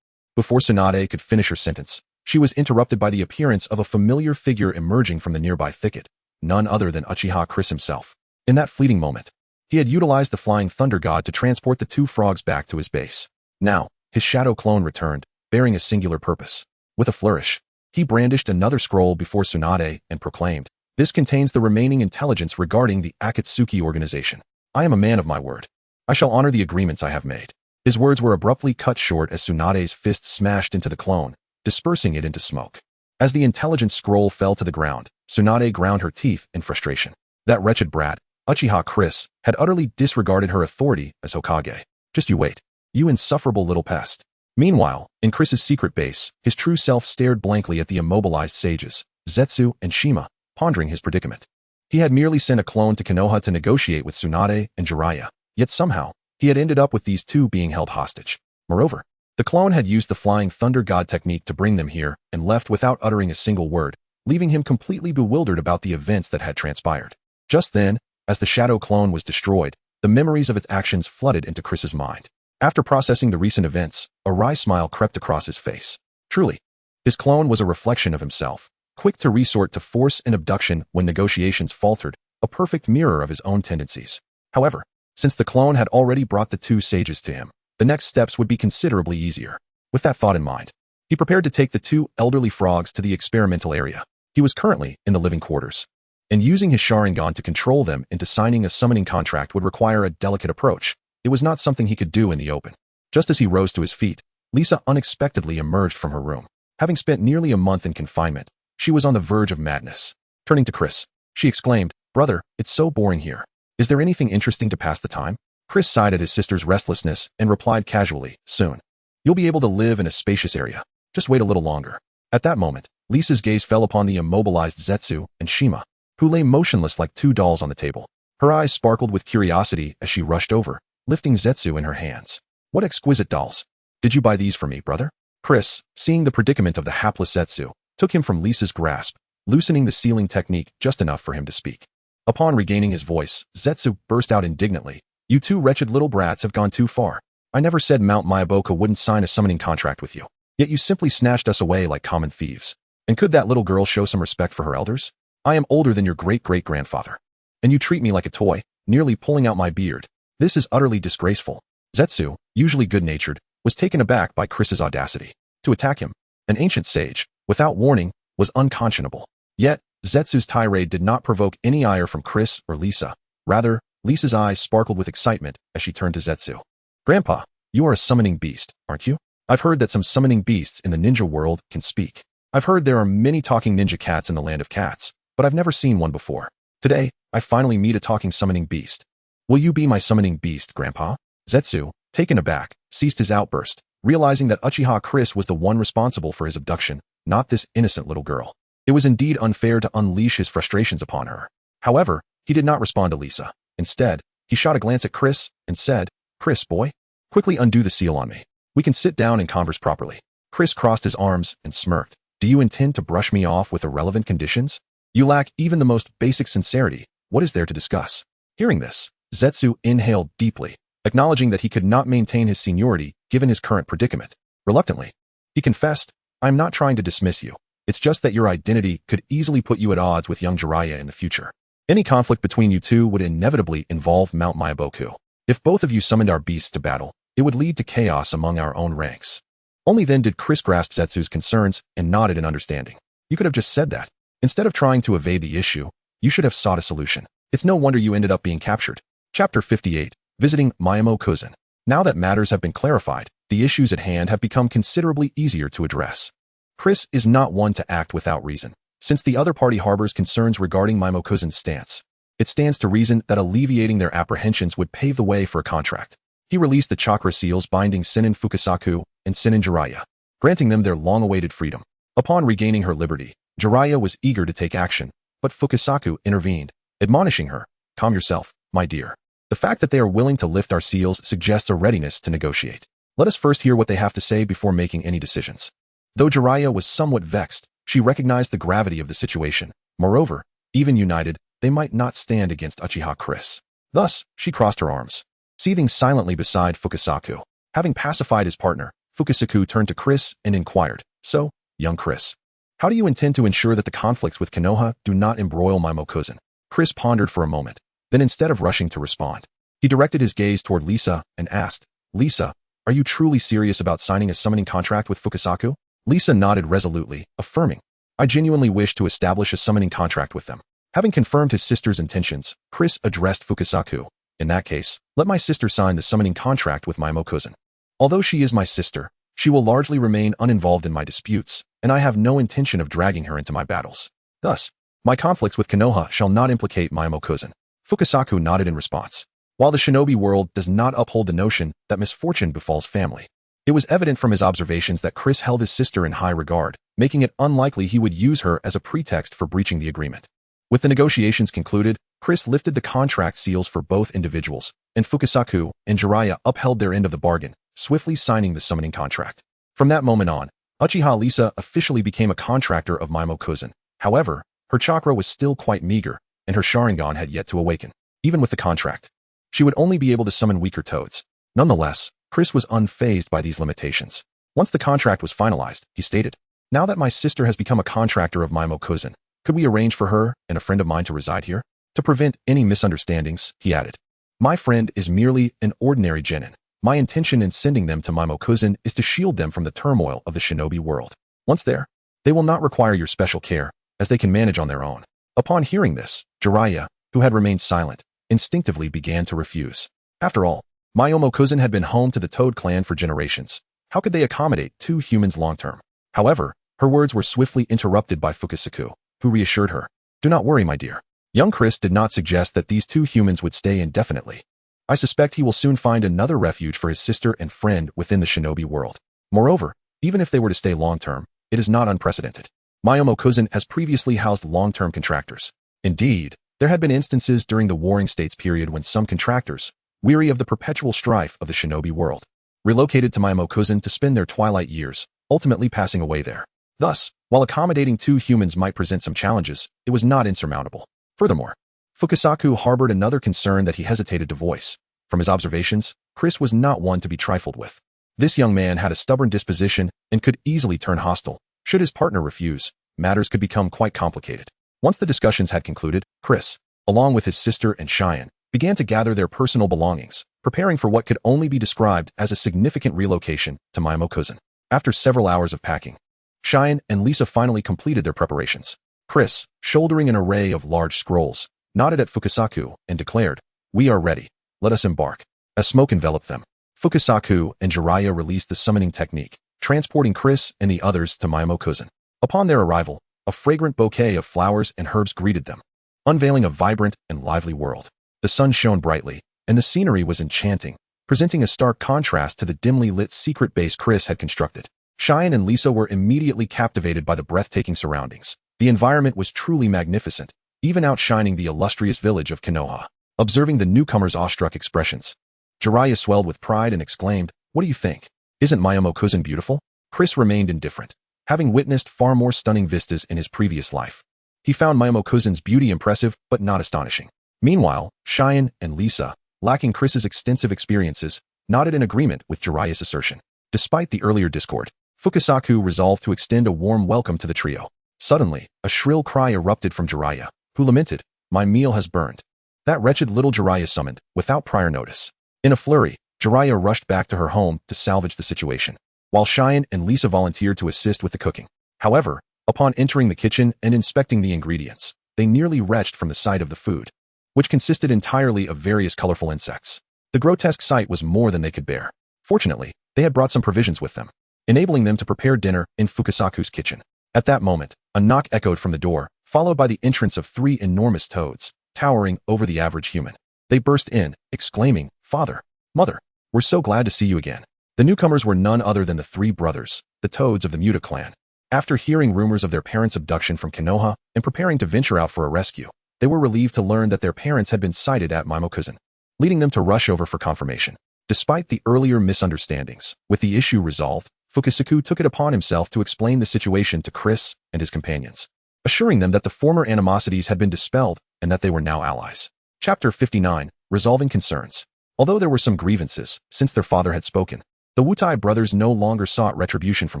Before Tsunade could finish her sentence, she was interrupted by the appearance of a familiar figure emerging from the nearby thicket, none other than Uchiha Chris himself. In that fleeting moment, he had utilized the Flying Thunder God to transport the two frogs back to his base. Now, his shadow clone returned, bearing a singular purpose. With a flourish, he brandished another scroll before Tsunade and proclaimed, "This contains the remaining intelligence regarding the Akatsuki organization. I am a man of my word. I shall honor the agreements I have made." His words were abruptly cut short as Tsunade's fist smashed into the clone, dispersing it into smoke. As the intelligence scroll fell to the ground, Tsunade ground her teeth in frustration. That wretched brat, Uchiha Chris, had utterly disregarded her authority as Hokage. Just you wait, you insufferable little pest. Meanwhile, in Chris's secret base, his true self stared blankly at the immobilized sages, Zetsu and Shima, pondering his predicament. He had merely sent a clone to Konoha to negotiate with Tsunade and Jiraiya, yet somehow, he had ended up with these two being held hostage. Moreover, the clone had used the Flying Thunder God technique to bring them here and left without uttering a single word, leaving him completely bewildered about the events that had transpired. Just then, as the shadow clone was destroyed, the memories of its actions flooded into Chris's mind. After processing the recent events, a wry smile crept across his face. Truly, his clone was a reflection of himself, quick to resort to force and abduction when negotiations faltered, a perfect mirror of his own tendencies. However, since the clone had already brought the two sages to him, the next steps would be considerably easier. With that thought in mind, he prepared to take the two elderly frogs to the experimental area. He was currently in the living quarters, and using his Sharingan to control them into signing a summoning contract would require a delicate approach. It was not something he could do in the open. Just as he rose to his feet, Lisa unexpectedly emerged from her room. Having spent nearly a month in confinement, she was on the verge of madness. Turning to Chris, she exclaimed, "Brother, it's so boring here. Is there anything interesting to pass the time?" Chris sighed at his sister's restlessness and replied casually, "Soon. You'll be able to live in a spacious area. Just wait a little longer." At that moment, Lisa's gaze fell upon the immobilized Zetsu and Shima, who lay motionless like two dolls on the table. Her eyes sparkled with curiosity as she rushed over, lifting Zetsu in her hands. "What exquisite dolls. Did you buy these for me, brother?" Chris, seeing the predicament of the hapless Zetsu, took him from Lisa's grasp, loosening the sealing technique just enough for him to speak. Upon regaining his voice, Zetsu burst out indignantly, "You two wretched little brats have gone too far. I never said Mount Myaboku wouldn't sign a summoning contract with you. Yet you simply snatched us away like common thieves. And could that little girl show some respect for her elders? I am older than your great-great-grandfather. And you treat me like a toy, nearly pulling out my beard. This is utterly disgraceful." Zetsu, usually good-natured, was taken aback by Chris's audacity. To attack him, an ancient sage, without warning, was unconscionable. Yet, Zetsu's tirade did not provoke any ire from Chris or Lisa. Rather, Lisa's eyes sparkled with excitement as she turned to Zetsu. "Grandpa, you are a summoning beast, aren't you? I've heard that some summoning beasts in the ninja world can speak." I've heard there are many talking ninja cats in the land of cats, but I've never seen one before. Today, I finally meet a talking summoning beast. Will you be my summoning beast, Grandpa? Zetsu, taken aback, ceased his outburst, realizing that Uchiha Chris was the one responsible for his abduction, not this innocent little girl. It was indeed unfair to unleash his frustrations upon her. However, he did not respond to Lisa. Instead, he shot a glance at Chris and said, "Chris, boy, quickly undo the seal on me. We can sit down and converse properly." Chris crossed his arms and smirked. "Do you intend to brush me off with irrelevant conditions? You lack even the most basic sincerity. What is there to discuss?" Hearing this, Zetsu inhaled deeply, acknowledging that he could not maintain his seniority given his current predicament. Reluctantly, he confessed, "I'm not trying to dismiss you. It's just that your identity could easily put you at odds with young Jiraiya in the future. Any conflict between you two would inevitably involve Mount Myaboku. If both of you summoned our beasts to battle, it would lead to chaos among our own ranks." Only then did Chris grasp Zetsu's concerns and nodded in understanding. "You could have just said that. Instead of trying to evade the issue, you should have sought a solution. It's no wonder you ended up being captured." Chapter 58, Visiting Myaboku. Now that matters have been clarified, the issues at hand have become considerably easier to address. Chris is not one to act without reason. Since the other party harbors concerns regarding Myaboku's stance, it stands to reason that alleviating their apprehensions would pave the way for a contract. He released the chakra seals binding Sinin Fukasaku and Sinin Jiraiya, granting them their long-awaited freedom. Upon regaining her liberty, Jiraiya was eager to take action, but Fukasaku intervened, admonishing her, "Calm yourself, my dear. The fact that they are willing to lift our seals suggests a readiness to negotiate. Let us first hear what they have to say before making any decisions." Though Jiraiya was somewhat vexed, she recognized the gravity of the situation. Moreover, even united, they might not stand against Uchiha Chris. Thus, she crossed her arms, seething silently beside Fukasaku. Having pacified his partner, Fukasaku turned to Chris and inquired, "So, young Chris, how do you intend to ensure that the conflicts with Konoha do not embroil Myaboku?" Chris pondered for a moment, then instead of rushing to respond, he directed his gaze toward Lisa and asked, "Lisa, are you truly serious about signing a summoning contract with Fukasaku?" Lisa nodded resolutely, affirming, "I genuinely wish to establish a summoning contract with them." Having confirmed his sister's intentions, Chris addressed Fukasaku. "In that case, let my sister sign the summoning contract with Myaboku. Although she is my sister, she will largely remain uninvolved in my disputes, and I have no intention of dragging her into my battles. Thus, my conflicts with Konoha shall not implicate Myaboku." Fukasaku nodded in response. While the shinobi world does not uphold the notion that misfortune befalls family, it was evident from his observations that Chris held his sister in high regard, making it unlikely he would use her as a pretext for breaching the agreement. With the negotiations concluded, Chris lifted the contract seals for both individuals, and Fukasaku and Jiraiya upheld their end of the bargain, swiftly signing the summoning contract. From that moment on, Uchiha Lisa officially became a contractor of Myaboku. However, her chakra was still quite meager, and her Sharingan had yet to awaken. Even with the contract, she would only be able to summon weaker toads. Nonetheless, Chris was unfazed by these limitations. Once the contract was finalized, he stated, "Now that my sister has become a contractor of Myaboku, could we arrange for her and a friend of mine to reside here? To prevent any misunderstandings," he added, "my friend is merely an ordinary genin. My intention in sending them to Myaboku is to shield them from the turmoil of the shinobi world. Once there, they will not require your special care, as they can manage on their own." Upon hearing this, Jiraiya, who had remained silent, instinctively began to refuse. After all, Myaboku had been home to the Toad clan for generations. How could they accommodate two humans long-term? However, her words were swiftly interrupted by Fukasaku, who reassured her, "Do not worry, my dear. Young Chris did not suggest that these two humans would stay indefinitely. I suspect he will soon find another refuge for his sister and friend within the shinobi world. Moreover, even if they were to stay long-term, it is not unprecedented. Myaboku has previously housed long-term contractors. Indeed, there had been instances during the Warring States period when some contractors, weary of the perpetual strife of the shinobi world, relocated to Myaboku to spend their twilight years, ultimately passing away there. Thus, while accommodating two humans might present some challenges, it was not insurmountable. Furthermore, Fukasaku harbored another concern that he hesitated to voice. From his observations, Chris was not one to be trifled with. This young man had a stubborn disposition and could easily turn hostile. Should his partner refuse, matters could become quite complicated. Once the discussions had concluded, Chris, along with his sister and Cheyenne, began to gather their personal belongings, preparing for what could only be described as a significant relocation to Myaboku. After several hours of packing, Cheyenne and Lisa finally completed their preparations. Chris, shouldering an array of large scrolls, nodded at Fukasaku and declared, "We are ready. Let us embark." As smoke enveloped them, Fukasaku and Jiraiya released the summoning technique, transporting Chris and the others to Myaboku. Upon their arrival, a fragrant bouquet of flowers and herbs greeted them, unveiling a vibrant and lively world. The sun shone brightly, and the scenery was enchanting, presenting a stark contrast to the dimly lit secret base Chris had constructed. Cheyenne and Lisa were immediately captivated by the breathtaking surroundings. The environment was truly magnificent, even outshining the illustrious village of Konoha. Observing the newcomers' awestruck expressions, Jiraiya swelled with pride and exclaimed, "What do you think? Isn't Mayamo-cousin beautiful?" Chris remained indifferent, having witnessed far more stunning vistas in his previous life. He found Mayamo-cousin's beauty impressive but not astonishing. Meanwhile, Cheyenne and Lisa, lacking Chris's extensive experiences, nodded in agreement with Jiraiya's assertion. Despite the earlier discord, Fukasaku resolved to extend a warm welcome to the trio. Suddenly, a shrill cry erupted from Jiraiya, who lamented, "My meal has burned." That wretched little Jiraiya summoned, without prior notice. In a flurry, Jiraiya rushed back to her home to salvage the situation, while Cheyenne and Lisa volunteered to assist with the cooking. However, upon entering the kitchen and inspecting the ingredients, they nearly retched from the sight of the food, which consisted entirely of various colorful insects. The grotesque sight was more than they could bear. Fortunately, they had brought some provisions with them, enabling them to prepare dinner in Fukasaku's kitchen. At that moment, a knock echoed from the door, followed by the entrance of 3 enormous toads, towering over the average human. They burst in, exclaiming, "Father, Mother, we're so glad to see you again." The newcomers were none other than the 3 brothers, the Toads of the Muta clan. After hearing rumors of their parents' abduction from Konoha and preparing to venture out for a rescue, they were relieved to learn that their parents had been sighted at Mayamo-cousin, leading them to rush over for confirmation. Despite the earlier misunderstandings, with the issue resolved, Fukasaku took it upon himself to explain the situation to Chris and his companions, assuring them that the former animosities had been dispelled and that they were now allies. Chapter 59, Resolving Concerns. Although there were some grievances, since their father had spoken, the Wutai brothers no longer sought retribution from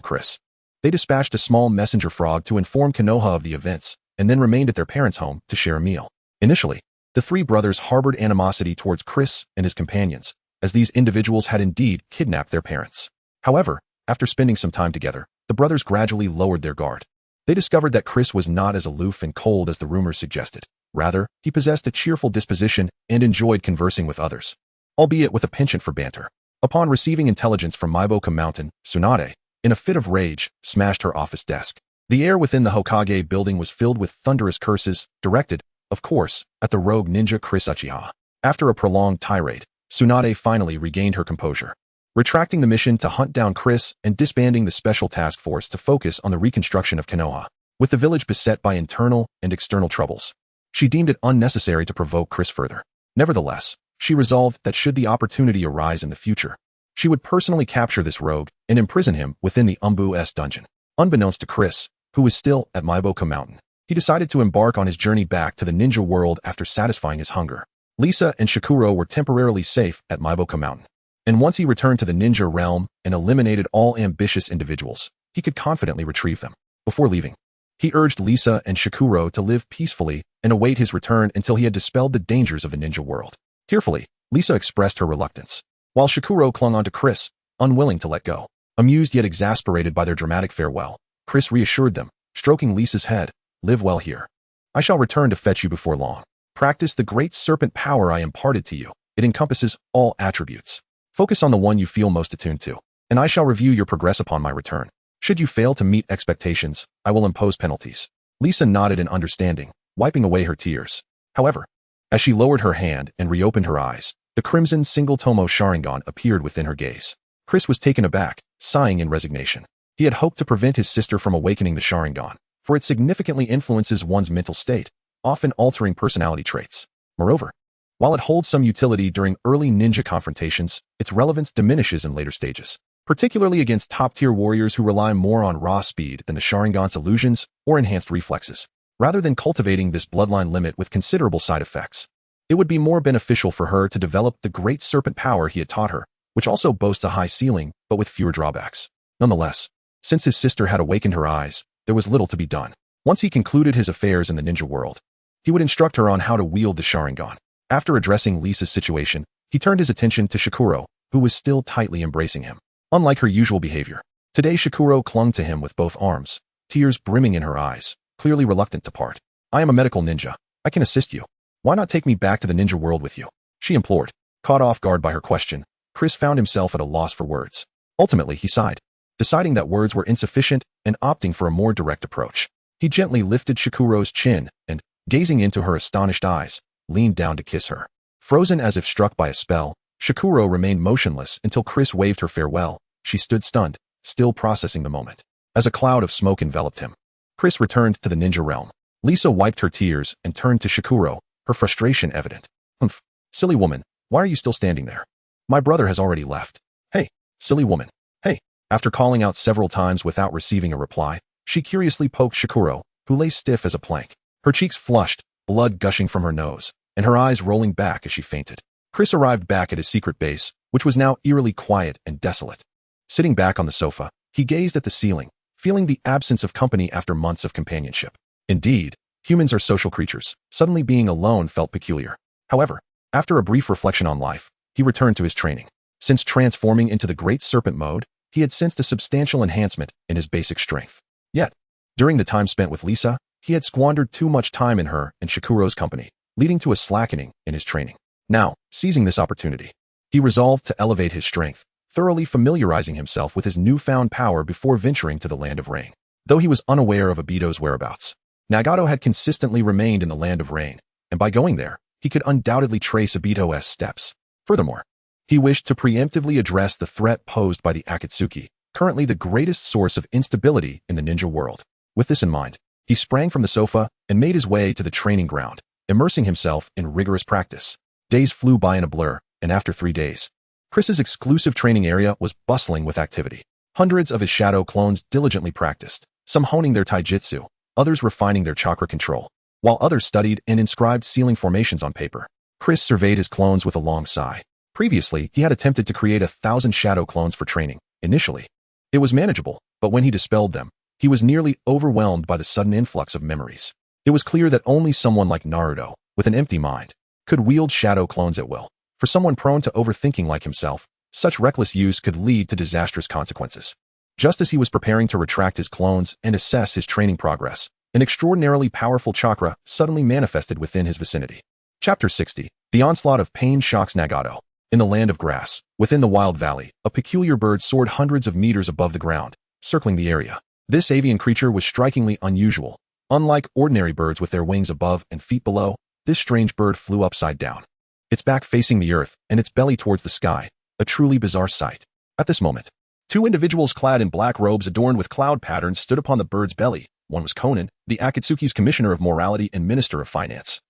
Chris. They dispatched a small messenger frog to inform Konoha of the events, and then remained at their parents' home to share a meal. Initially, the 3 brothers harbored animosity towards Chris and his companions, as these individuals had indeed kidnapped their parents. However, after spending some time together, the brothers gradually lowered their guard. They discovered that Chris was not as aloof and cold as the rumors suggested. Rather, he possessed a cheerful disposition and enjoyed conversing with others, albeit with a penchant for banter. Upon receiving intelligence from Maiboka Mountain, Tsunade, in a fit of rage, smashed her office desk. The air within the Hokage building was filled with thunderous curses, directed, of course, at the rogue ninja Chris Uchiha. After a prolonged tirade, Tsunade finally regained her composure, retracting the mission to hunt down Chris and disbanding the special task force to focus on the reconstruction of Konoha. With the village beset by internal and external troubles, she deemed it unnecessary to provoke Chris further. Nevertheless, she resolved that should the opportunity arise in the future, she would personally capture this rogue and imprison him within the Umbu-S dungeon. Unbeknownst to Chris, who was still at Maiboka Mountain, he decided to embark on his journey back to the ninja world after satisfying his hunger. Lisa and Shikuro were temporarily safe at Maiboka Mountain, and once he returned to the ninja realm and eliminated all ambitious individuals, he could confidently retrieve them. Before leaving, he urged Lisa and Shikuro to live peacefully and await his return until he had dispelled the dangers of the ninja world. Tearfully, Lisa expressed her reluctance, while Shikuro clung on to Chris, unwilling to let go. Amused yet exasperated by their dramatic farewell, Chris reassured them, stroking Lisa's head, "Live well here. I shall return to fetch you before long. Practice the great serpent power I imparted to you. It encompasses all attributes. Focus on the one you feel most attuned to, and I shall review your progress upon my return. Should you fail to meet expectations, I will impose penalties." Lisa nodded in understanding, wiping away her tears. However, as she lowered her hand and reopened her eyes, the crimson single-tomo Sharingan appeared within her gaze. Chris was taken aback, sighing in resignation. He had hoped to prevent his sister from awakening the Sharingan, for it significantly influences one's mental state, often altering personality traits. Moreover, while it holds some utility during early ninja confrontations, its relevance diminishes in later stages, particularly against top-tier warriors who rely more on raw speed than the Sharingan's illusions or enhanced reflexes. Rather than cultivating this bloodline limit with considerable side effects, it would be more beneficial for her to develop the great serpent power he had taught her, which also boasts a high ceiling, but with fewer drawbacks. Nonetheless, since his sister had awakened her eyes, there was little to be done. Once he concluded his affairs in the ninja world, he would instruct her on how to wield the Sharingan. After addressing Lisa's situation, he turned his attention to Shikuro, who was still tightly embracing him. Unlike her usual behavior, today Shikuro clung to him with both arms, tears brimming in her eyes, clearly reluctant to part. "I am a medical ninja. I can assist you. Why not take me back to the ninja world with you?" she implored. Caught off guard by her question, Chris found himself at a loss for words. Ultimately, he sighed. Deciding that words were insufficient and opting for a more direct approach, he gently lifted Shikuro's chin and, gazing into her astonished eyes, leaned down to kiss her. Frozen as if struck by a spell, Shikuro remained motionless until Chris waved her farewell. She stood stunned, still processing the moment. As a cloud of smoke enveloped him, Chris returned to the ninja realm. Lisa wiped her tears and turned to Shikuro, her frustration evident. Humph, silly woman, why are you still standing there? My brother has already left. Hey, silly woman, hey. After calling out several times without receiving a reply, she curiously poked Shikuro, who lay stiff as a plank. Her cheeks flushed, blood gushing from her nose, and her eyes rolling back as she fainted. Chris arrived back at his secret base, which was now eerily quiet and desolate. Sitting back on the sofa, he gazed at the ceiling, feeling the absence of company after months of companionship. Indeed, humans are social creatures. Suddenly being alone felt peculiar. However, after a brief reflection on life, he returned to his training. Since transforming into the Great Serpent mode, he had sensed a substantial enhancement in his basic strength. Yet, during the time spent with Lisa, he had squandered too much time in her and Shikuro's company, leading to a slackening in his training. Now, seizing this opportunity, he resolved to elevate his strength, thoroughly familiarizing himself with his newfound power before venturing to the Land of Rain. Though he was unaware of Obito's whereabouts, Nagato had consistently remained in the Land of Rain, and by going there, he could undoubtedly trace Obito's steps. Furthermore, he wished to preemptively address the threat posed by the Akatsuki, currently the greatest source of instability in the ninja world. With this in mind, he sprang from the sofa and made his way to the training ground, immersing himself in rigorous practice. Days flew by in a blur, and after 3 days, Chris's exclusive training area was bustling with activity. Hundreds of his shadow clones diligently practiced, some honing their taijutsu, others refining their chakra control, while others studied and inscribed ceiling formations on paper. Chris surveyed his clones with a long sigh. Previously, he had attempted to create 1,000 shadow clones for training. Initially, it was manageable, but when he dispelled them, he was nearly overwhelmed by the sudden influx of memories. It was clear that only someone like Naruto, with an empty mind, could wield shadow clones at will. For someone prone to overthinking like himself, such reckless use could lead to disastrous consequences. Just as he was preparing to retract his clones and assess his training progress, an extraordinarily powerful chakra suddenly manifested within his vicinity. Chapter 60. The onslaught of pain shocks Nagato. In the land of grass, within the wild valley, a peculiar bird soared hundreds of meters above the ground, circling the area. This avian creature was strikingly unusual. Unlike ordinary birds with their wings above and feet below, this strange bird flew upside down, its back facing the earth and its belly towards the sky, a truly bizarre sight. At this moment, 2 individuals clad in black robes adorned with cloud patterns stood upon the bird's belly. One was Konan, the Akatsuki's Commissioner of Morality and Minister of Finance,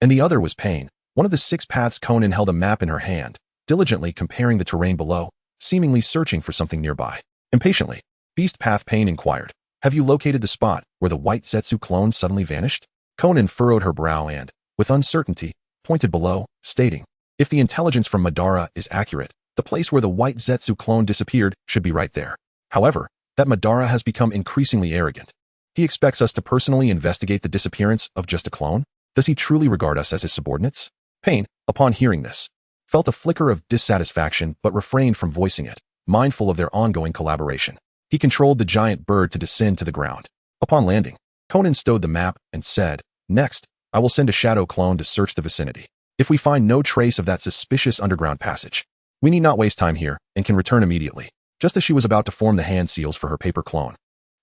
and the other was Pain, one of the 6 paths. Konan held a map in her hand, diligently comparing the terrain below, seemingly searching for something nearby. Impatiently, Beast Path Pain inquired, "Have you located the spot where the white Zetsu clone suddenly vanished?" Konan furrowed her brow and, with uncertainty, pointed below, stating, "If the intelligence from Madara is accurate, the place where the white Zetsu clone disappeared should be right there. However, that Madara has become increasingly arrogant. He expects us to personally investigate the disappearance of just a clone? Does he truly regard us as his subordinates?" Pain, upon hearing this, felt a flicker of dissatisfaction but refrained from voicing it, mindful of their ongoing collaboration. He controlled the giant bird to descend to the ground. Upon landing, Konan stowed the map and said, "Next, I will send a shadow clone to search the vicinity. If we find no trace of that suspicious underground passage, we need not waste time here and can return immediately." Just as she was about to form the hand seals for her paper clone,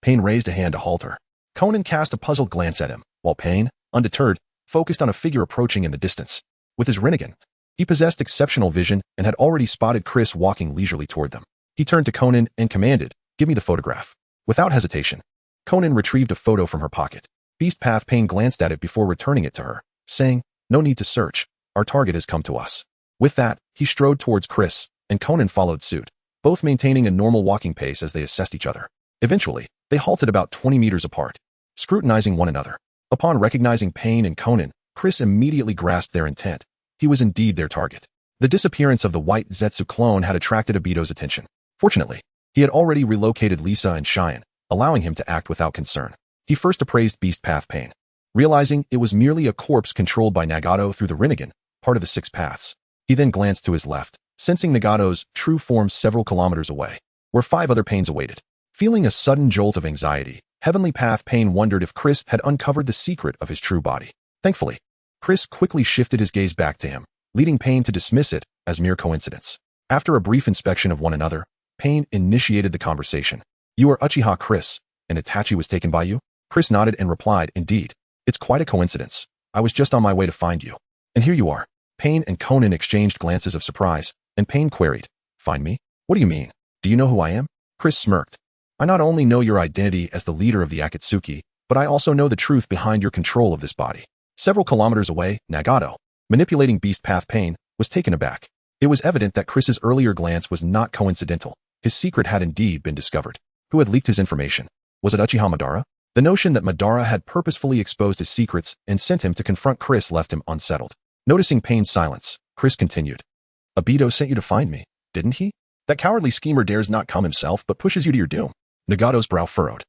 Pain raised a hand to halt her. Konan cast a puzzled glance at him, while Pain, undeterred, focused on a figure approaching in the distance. With his Rinnegan, he possessed exceptional vision and had already spotted Chris walking leisurely toward them. He turned to Konan and commanded, "Give me the photograph." Without hesitation, Konan retrieved a photo from her pocket. Beast Path Pain glanced at it before returning it to her, saying, "No need to search. Our target has come to us." With that, he strode towards Chris, and Konan followed suit, both maintaining a normal walking pace as they assessed each other. Eventually, they halted about 20 meters apart, scrutinizing one another. Upon recognizing Pain and Konan, Chris immediately grasped their intent. He was indeed their target. The disappearance of the white Zetsu clone had attracted Obito's attention. Fortunately, he had already relocated Lisa and Cheyenne, allowing him to act without concern. He first appraised Beast Path Pain, realizing it was merely a corpse controlled by Nagato through the Rinnegan, part of the 6 paths. He then glanced to his left, sensing Nagato's true form several kilometers away, where 5 other Pains awaited. Feeling a sudden jolt of anxiety, Heavenly Path Pain wondered if Chris had uncovered the secret of his true body. Thankfully, Chris quickly shifted his gaze back to him, leading Pain to dismiss it as mere coincidence. After a brief inspection of one another, Pain initiated the conversation. You are Uchiha Chris, and Itachi was taken by you? Chris nodded and replied, indeed. It's quite a coincidence. I was just on my way to find you. And here you are. Pain and Conan exchanged glances of surprise, and Pain queried, find me? What do you mean? Do you know who I am? Chris smirked. I not only know your identity as the leader of the Akatsuki, but I also know the truth behind your control of this body. Several kilometers away, Nagato, manipulating beast path Pain, was taken aback. It was evident that Chris's earlier glance was not coincidental. His secret had indeed been discovered. Who had leaked his information? Was it Uchiha Madara? The notion that Madara had purposefully exposed his secrets and sent him to confront Chris left him unsettled. Noticing Pain's silence, Chris continued. Obito sent you to find me, didn't he? That cowardly schemer dares not come himself but pushes you to your doom. Nagato's brow furrowed.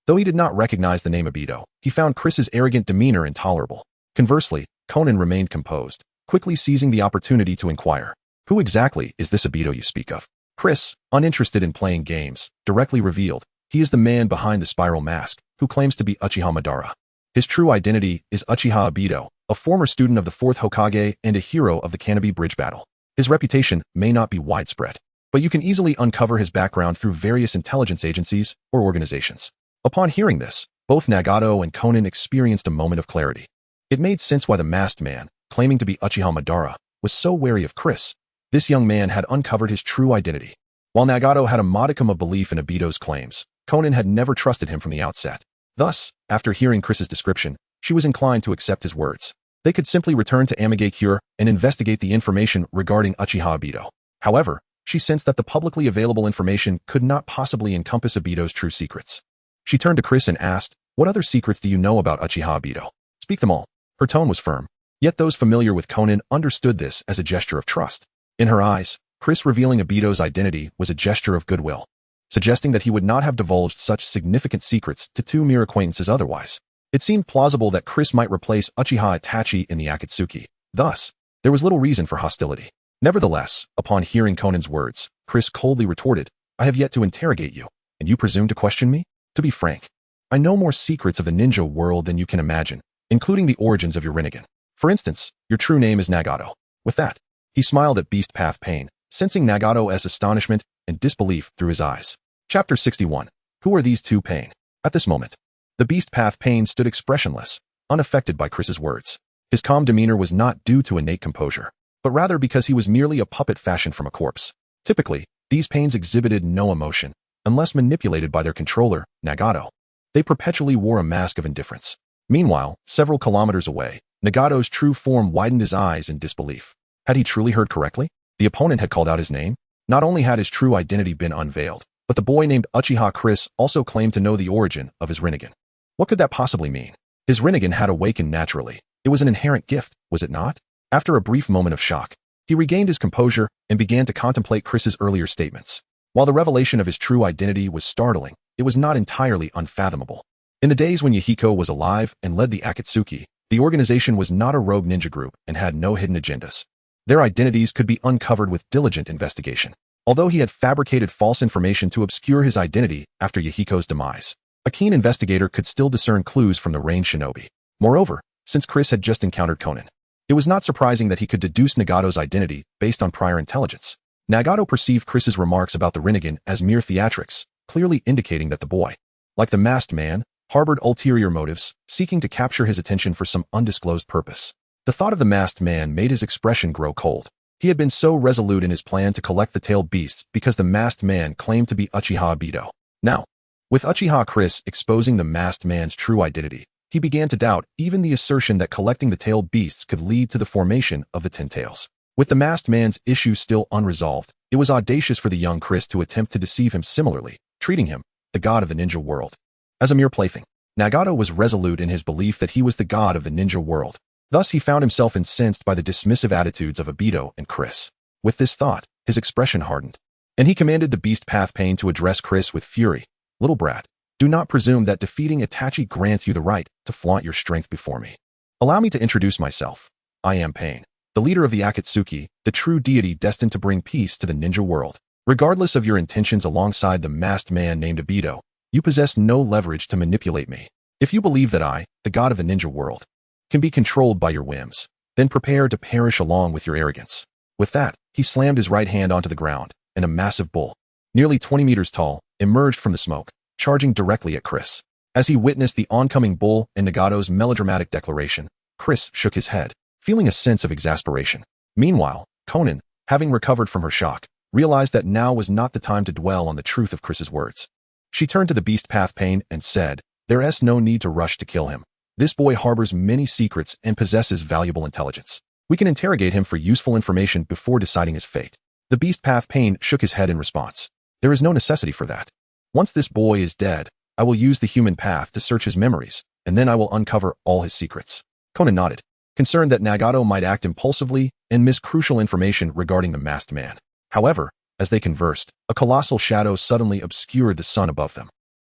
Though he did not recognize the name Obito, he found Chris's arrogant demeanor intolerable. Conversely, Conan remained composed, quickly seizing the opportunity to inquire. Who exactly is this Obito you speak of? Chris, uninterested in playing games, directly revealed, he is the man behind the spiral mask, who claims to be Uchiha Madara. His true identity is Uchiha Obito, a former student of the 4th Hokage and a hero of the Kanobi Bridge battle. His reputation may not be widespread, but you can easily uncover his background through various intelligence agencies or organizations. Upon hearing this, both Nagato and Conan experienced a moment of clarity. It made sense why the masked man, claiming to be Uchiha Madara, was so wary of Chris. This young man had uncovered his true identity. While Nagato had a modicum of belief in Obito's claims, Conan had never trusted him from the outset. Thus, after hearing Chris's description, she was inclined to accept his words. They could simply return to Amigakure and investigate the information regarding Uchiha Obito. However, she sensed that the publicly available information could not possibly encompass Obito's true secrets. She turned to Chris and asked, what other secrets do you know about Uchiha Obito? Speak them all. Her tone was firm. Yet those familiar with Conan understood this as a gesture of trust. In her eyes, Chris revealing Obito's identity was a gesture of goodwill, suggesting that he would not have divulged such significant secrets to two mere acquaintances otherwise. It seemed plausible that Chris might replace Uchiha Itachi in the Akatsuki. Thus, there was little reason for hostility. Nevertheless, upon hearing Conan's words, Chris coldly retorted, I have yet to interrogate you, and you presume to question me? To be frank, I know more secrets of the ninja world than you can imagine, including the origins of your Rinnegan. For instance, your true name is Nagato. With that, he smiled at Beast Path Pain, sensing Nagato's astonishment and disbelief through his eyes. Chapter 61. Who are these two Pain? At this moment, the Beast Path Pain stood expressionless, unaffected by Chris's words. His calm demeanor was not due to innate composure, but rather because he was merely a puppet fashioned from a corpse. Typically, these Pains exhibited no emotion, unless manipulated by their controller, Nagato. They perpetually wore a mask of indifference. Meanwhile, several kilometers away, Nagato's true form widened his eyes in disbelief. Had he truly heard correctly? The opponent had called out his name. Not only had his true identity been unveiled, but the boy named Uchiha Chris also claimed to know the origin of his Rinnegan. What could that possibly mean? His Rinnegan had awakened naturally. It was an inherent gift, was it not? After a brief moment of shock, he regained his composure and began to contemplate Chris's earlier statements. While the revelation of his true identity was startling, it was not entirely unfathomable. In the days when Yahiko was alive and led the Akatsuki, the organization was not a rogue ninja group and had no hidden agendas. Their identities could be uncovered with diligent investigation. Although he had fabricated false information to obscure his identity after Yahiko's demise, a keen investigator could still discern clues from the ranged shinobi. Moreover, since Chris had just encountered Conan, it was not surprising that he could deduce Nagato's identity based on prior intelligence. Nagato perceived Chris's remarks about the Rinnegan as mere theatrics, clearly indicating that the boy, like the masked man, harbored ulterior motives, seeking to capture his attention for some undisclosed purpose. The thought of the masked man made his expression grow cold. He had been so resolute in his plan to collect the tailed beasts because the masked man claimed to be Uchiha Obito. Now, with Uchiha Chris exposing the masked man's true identity, he began to doubt even the assertion that collecting the tailed beasts could lead to the formation of the Ten Tails. With the masked man's issue still unresolved, it was audacious for the young Chris to attempt to deceive him similarly, treating him, the god of the ninja world, as a mere plaything. Nagato was resolute in his belief that he was the god of the ninja world. Thus he found himself incensed by the dismissive attitudes of Obito and Chris. With this thought, his expression hardened, and he commanded the Beast Path Pain to address Chris with fury. Little brat, do not presume that defeating Itachi grants you the right to flaunt your strength before me. Allow me to introduce myself. I am Pain, the leader of the Akatsuki, the true deity destined to bring peace to the ninja world. Regardless of your intentions alongside the masked man named Obito, you possess no leverage to manipulate me. If you believe that I, the god of the ninja world, can be controlled by your whims, then prepare to perish along with your arrogance. With that, he slammed his right hand onto the ground, and a massive bull, nearly 20 meters tall, emerged from the smoke, charging directly at Chris. As he witnessed the oncoming bull and Nagato's melodramatic declaration, Chris shook his head, feeling a sense of exasperation. Meanwhile, Conan, having recovered from her shock, realized that now was not the time to dwell on the truth of Chris's words. She turned to the beast Path Pain and said, "There's no need to rush to kill him. This boy harbors many secrets and possesses valuable intelligence. We can interrogate him for useful information before deciding his fate." The beast Path Pain shook his head in response. "There is no necessity for that. Once this boy is dead, I will use the human path to search his memories, and then I will uncover all his secrets." Conan nodded, concerned that Nagato might act impulsively and miss crucial information regarding the masked man. However, as they conversed, a colossal shadow suddenly obscured the sun above them.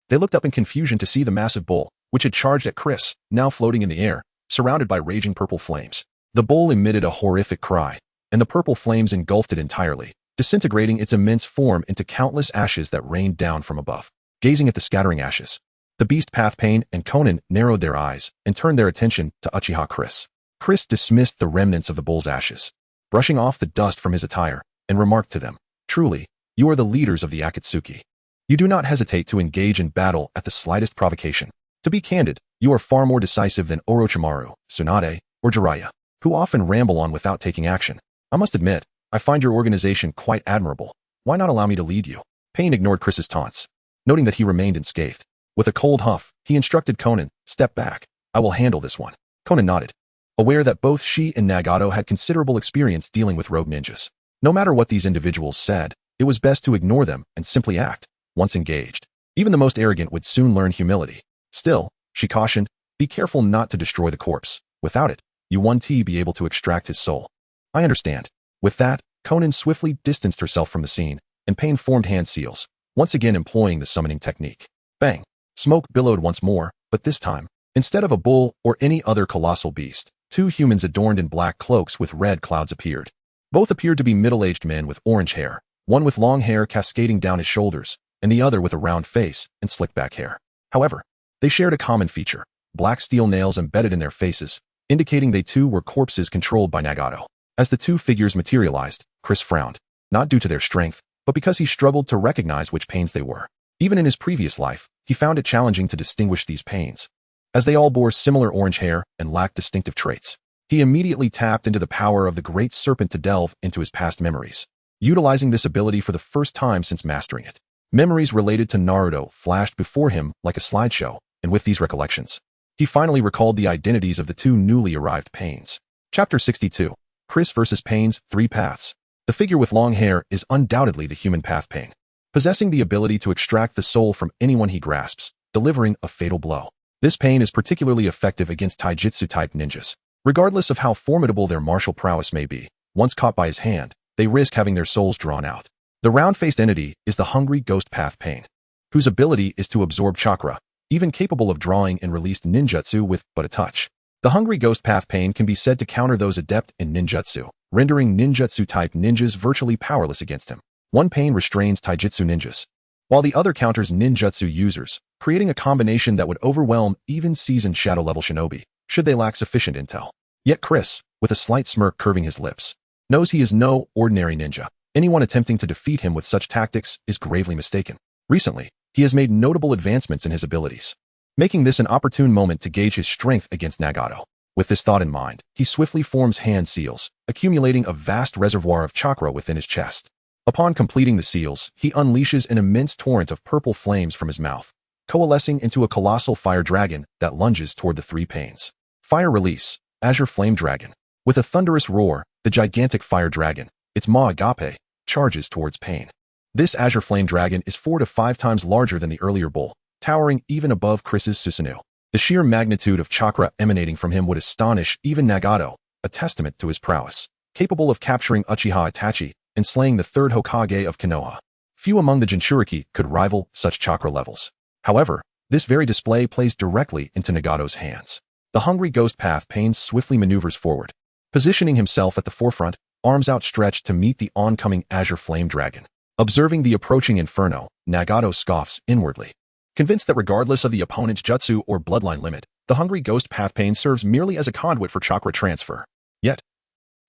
They looked up in confusion to see the massive bull, which had charged at Chris, now floating in the air, surrounded by raging purple flames. The bull emitted a horrific cry, and the purple flames engulfed it entirely, disintegrating its immense form into countless ashes that rained down from above. Gazing at the scattering ashes, the beast Path Pain and Conan narrowed their eyes and turned their attention to Uchiha Chris. Chris dismissed the remnants of the bull's ashes, brushing off the dust from his attire, and remarked to them, "Truly, you are the leaders of the Akatsuki. You do not hesitate to engage in battle at the slightest provocation. To be candid, you are far more decisive than Orochimaru, Tsunade, or Jiraiya, who often ramble on without taking action. I must admit, I find your organization quite admirable. Why not allow me to lead you?" Pain ignored Chris's taunts, noting that he remained unscathed. With a cold huff, he instructed Conan, "Step back. I will handle this one." Conan nodded, aware that both she and Nagato had considerable experience dealing with rogue ninjas. No matter what these individuals said, it was best to ignore them and simply act. Once engaged, even the most arrogant would soon learn humility. Still, she cautioned, "Be careful not to destroy the corpse. Without it, you won't be able to extract his soul." "I understand." With that, Conan swiftly distanced herself from the scene, and Pain formed hand seals, once again employing the summoning technique. Bang! Smoke billowed once more, but this time, instead of a bull or any other colossal beast, two humans adorned in black cloaks with red clouds appeared. Both appeared to be middle-aged men with orange hair, one with long hair cascading down his shoulders, and the other with a round face and slick-back hair. However, they shared a common feature: black steel nails embedded in their faces, indicating they too were corpses controlled by Nagato. As the two figures materialized, Chris frowned, not due to their strength, but because he struggled to recognize which Pains they were. Even in his previous life, he found it challenging to distinguish these Pains, as they all bore similar orange hair and lacked distinctive traits. He immediately tapped into the power of the Great Serpent to delve into his past memories, utilizing this ability for the first time since mastering it. Memories related to Naruto flashed before him like a slideshow, and with these recollections, he finally recalled the identities of the two newly arrived Pains. Chapter 62. Chris vs. Pains, 3 Paths. The figure with long hair is undoubtedly the human Path Pain, possessing the ability to extract the soul from anyone he grasps, delivering a fatal blow. This Pain is particularly effective against taijutsu-type ninjas. Regardless of how formidable their martial prowess may be, once caught by his hand, they risk having their souls drawn out. The round-faced entity is the hungry ghost Path Pain, whose ability is to absorb chakra, even capable of drawing and released ninjutsu with but a touch. The hungry ghost Path Pain can be said to counter those adept in ninjutsu, rendering ninjutsu-type ninjas virtually powerless against him. One Pain restrains taijutsu ninjas, while the other counters ninjutsu users, creating a combination that would overwhelm even seasoned shadow-level shinobi, should they lack sufficient intel. Yet Chris, with a slight smirk curving his lips, knows he is no ordinary ninja. Anyone attempting to defeat him with such tactics is gravely mistaken. Recently, he has made notable advancements in his abilities, making this an opportune moment to gauge his strength against Nagato. With this thought in mind, he swiftly forms hand seals, accumulating a vast reservoir of chakra within his chest. Upon completing the seals, he unleashes an immense torrent of purple flames from his mouth, coalescing into a colossal fire dragon that lunges toward the 3 Pains. Fire release, Azure Flame Dragon. With a thunderous roar, the gigantic fire dragon, its maw agape, charges towards Pain. This Azure Flame Dragon is 4 to 5 times larger than the earlier bull, towering even above Chris's Susanoo. The sheer magnitude of chakra emanating from him would astonish even Nagato, a testament to his prowess, capable of capturing Uchiha Itachi and slaying the 3rd Hokage of Konoha. Few among the Jinchuriki could rival such chakra levels. However, this very display plays directly into Nagato's hands. The hungry ghost Path Pain swiftly maneuvers forward, positioning himself at the forefront, arms outstretched to meet the oncoming Azure Flame Dragon. Observing the approaching inferno, Nagato scoffs inwardly, convinced that regardless of the opponent's jutsu or bloodline limit, the hungry ghost Path Pain serves merely as a conduit for chakra transfer. Yet,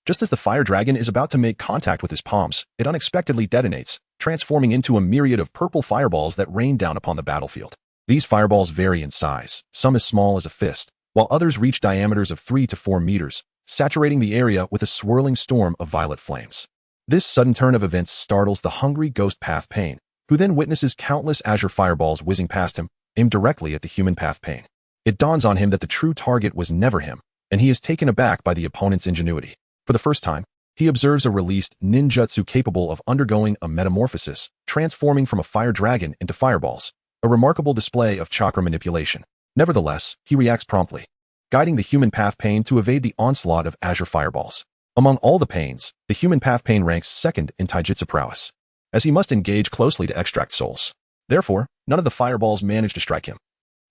just as the fire dragon is about to make contact with his palms, it unexpectedly detonates, transforming into a myriad of purple fireballs that rain down upon the battlefield. These fireballs vary in size, some as small as a fist, while others reach diameters of 3 to 4 meters, saturating the area with a swirling storm of violet flames. This sudden turn of events startles the hungry ghost Path Pain, who then witnesses countless azure fireballs whizzing past him, aimed directly at the human Path Pain. It dawns on him that the true target was never him, and he is taken aback by the opponent's ingenuity. For the first time, he observes a released ninjutsu capable of undergoing a metamorphosis, transforming from a fire dragon into fireballs, a remarkable display of chakra manipulation. Nevertheless, he reacts promptly, guiding the human Path Pain to evade the onslaught of azure fireballs. Among all the pains, the human Path Pain ranks second in taijutsu prowess, as he must engage closely to extract souls. Therefore, none of the fireballs manage to strike him.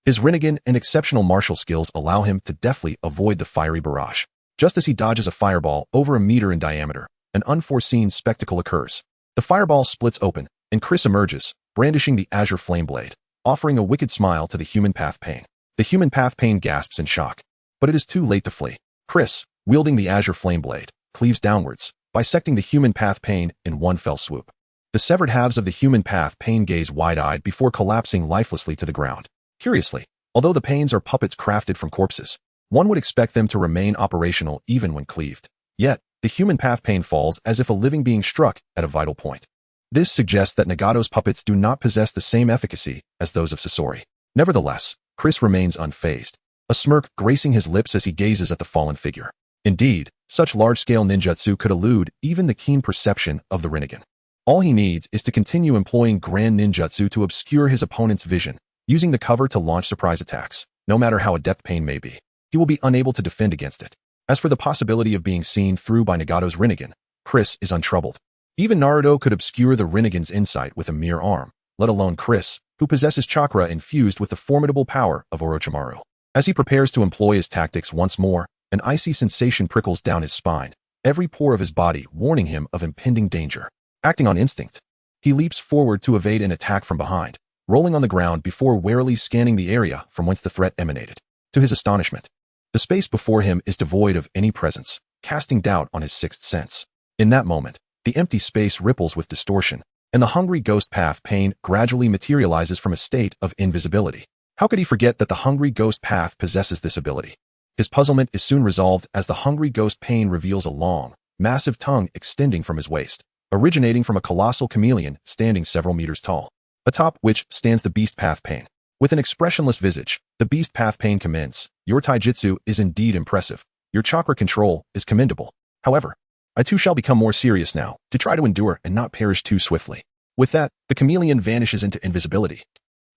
His Rinnegan and exceptional martial skills allow him to deftly avoid the fiery barrage. Just as he dodges a fireball over a meter in diameter, an unforeseen spectacle occurs. The fireball splits open, and Chris emerges, brandishing the azure flame blade, offering a wicked smile to the human Path Pain. The human Path Pain gasps in shock, but it is too late to flee. Chris, wielding the azure flame blade, cleaves downwards, bisecting the human Path Pain in one fell swoop. The severed halves of the human Path Pain gaze wide-eyed before collapsing lifelessly to the ground. Curiously, although the Pains are puppets crafted from corpses, one would expect them to remain operational even when cleaved. Yet, the human Path Pain falls as if a living being struck at a vital point. This suggests that Nagato's puppets do not possess the same efficacy as those of Sasori. Nevertheless, Chris remains unfazed, a smirk gracing his lips as he gazes at the fallen figure. Indeed, such large-scale ninjutsu could elude even the keen perception of the Rinnegan. All he needs is to continue employing grand ninjutsu to obscure his opponent's vision, using the cover to launch surprise attacks. No matter how adept Pain may be, he will be unable to defend against it. As for the possibility of being seen through by Nagato's Rinnegan, Chris is untroubled. Even Naruto could obscure the Rinnegan's insight with a mere arm, let alone Chris, who possesses chakra infused with the formidable power of Orochimaru. As he prepares to employ his tactics once more, an icy sensation prickles down his spine, every pore of his body warning him of impending danger. Acting on instinct, he leaps forward to evade an attack from behind, rolling on the ground before warily scanning the area from whence the threat emanated. To his astonishment, the space before him is devoid of any presence, casting doubt on his sixth sense. In that moment, the empty space ripples with distortion, and the hungry ghost Path Pain gradually materializes from a state of invisibility. How could he forget that the hungry ghost Path possesses this ability? His puzzlement is soon resolved as the hungry ghost Pain reveals a long, massive tongue extending from his waist, originating from a colossal chameleon standing several meters tall. Atop which stands the beast Path Pain. With an expressionless visage, the beast Path Pain commends, "Your taijutsu is indeed impressive. Your chakra control is commendable. However, I too shall become more serious now, to try to endure and not perish too swiftly." With that, the chameleon vanishes into invisibility,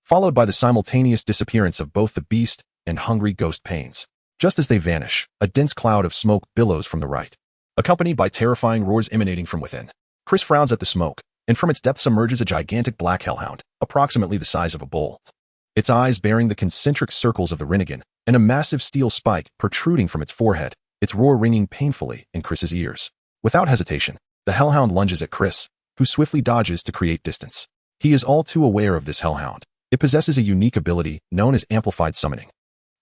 followed by the simultaneous disappearance of both the beast and hungry ghost Pains. Just as they vanish, a dense cloud of smoke billows from the right, accompanied by terrifying roars emanating from within. Chris frowns at the smoke, and from its depths emerges a gigantic black hellhound, approximately the size of a bull. Its eyes bearing the concentric circles of the Rinnegan, and a massive steel spike protruding from its forehead, its roar ringing painfully in Chris's ears. Without hesitation, the hellhound lunges at Chris, who swiftly dodges to create distance. He is all too aware of this hellhound. It possesses a unique ability known as amplified summoning,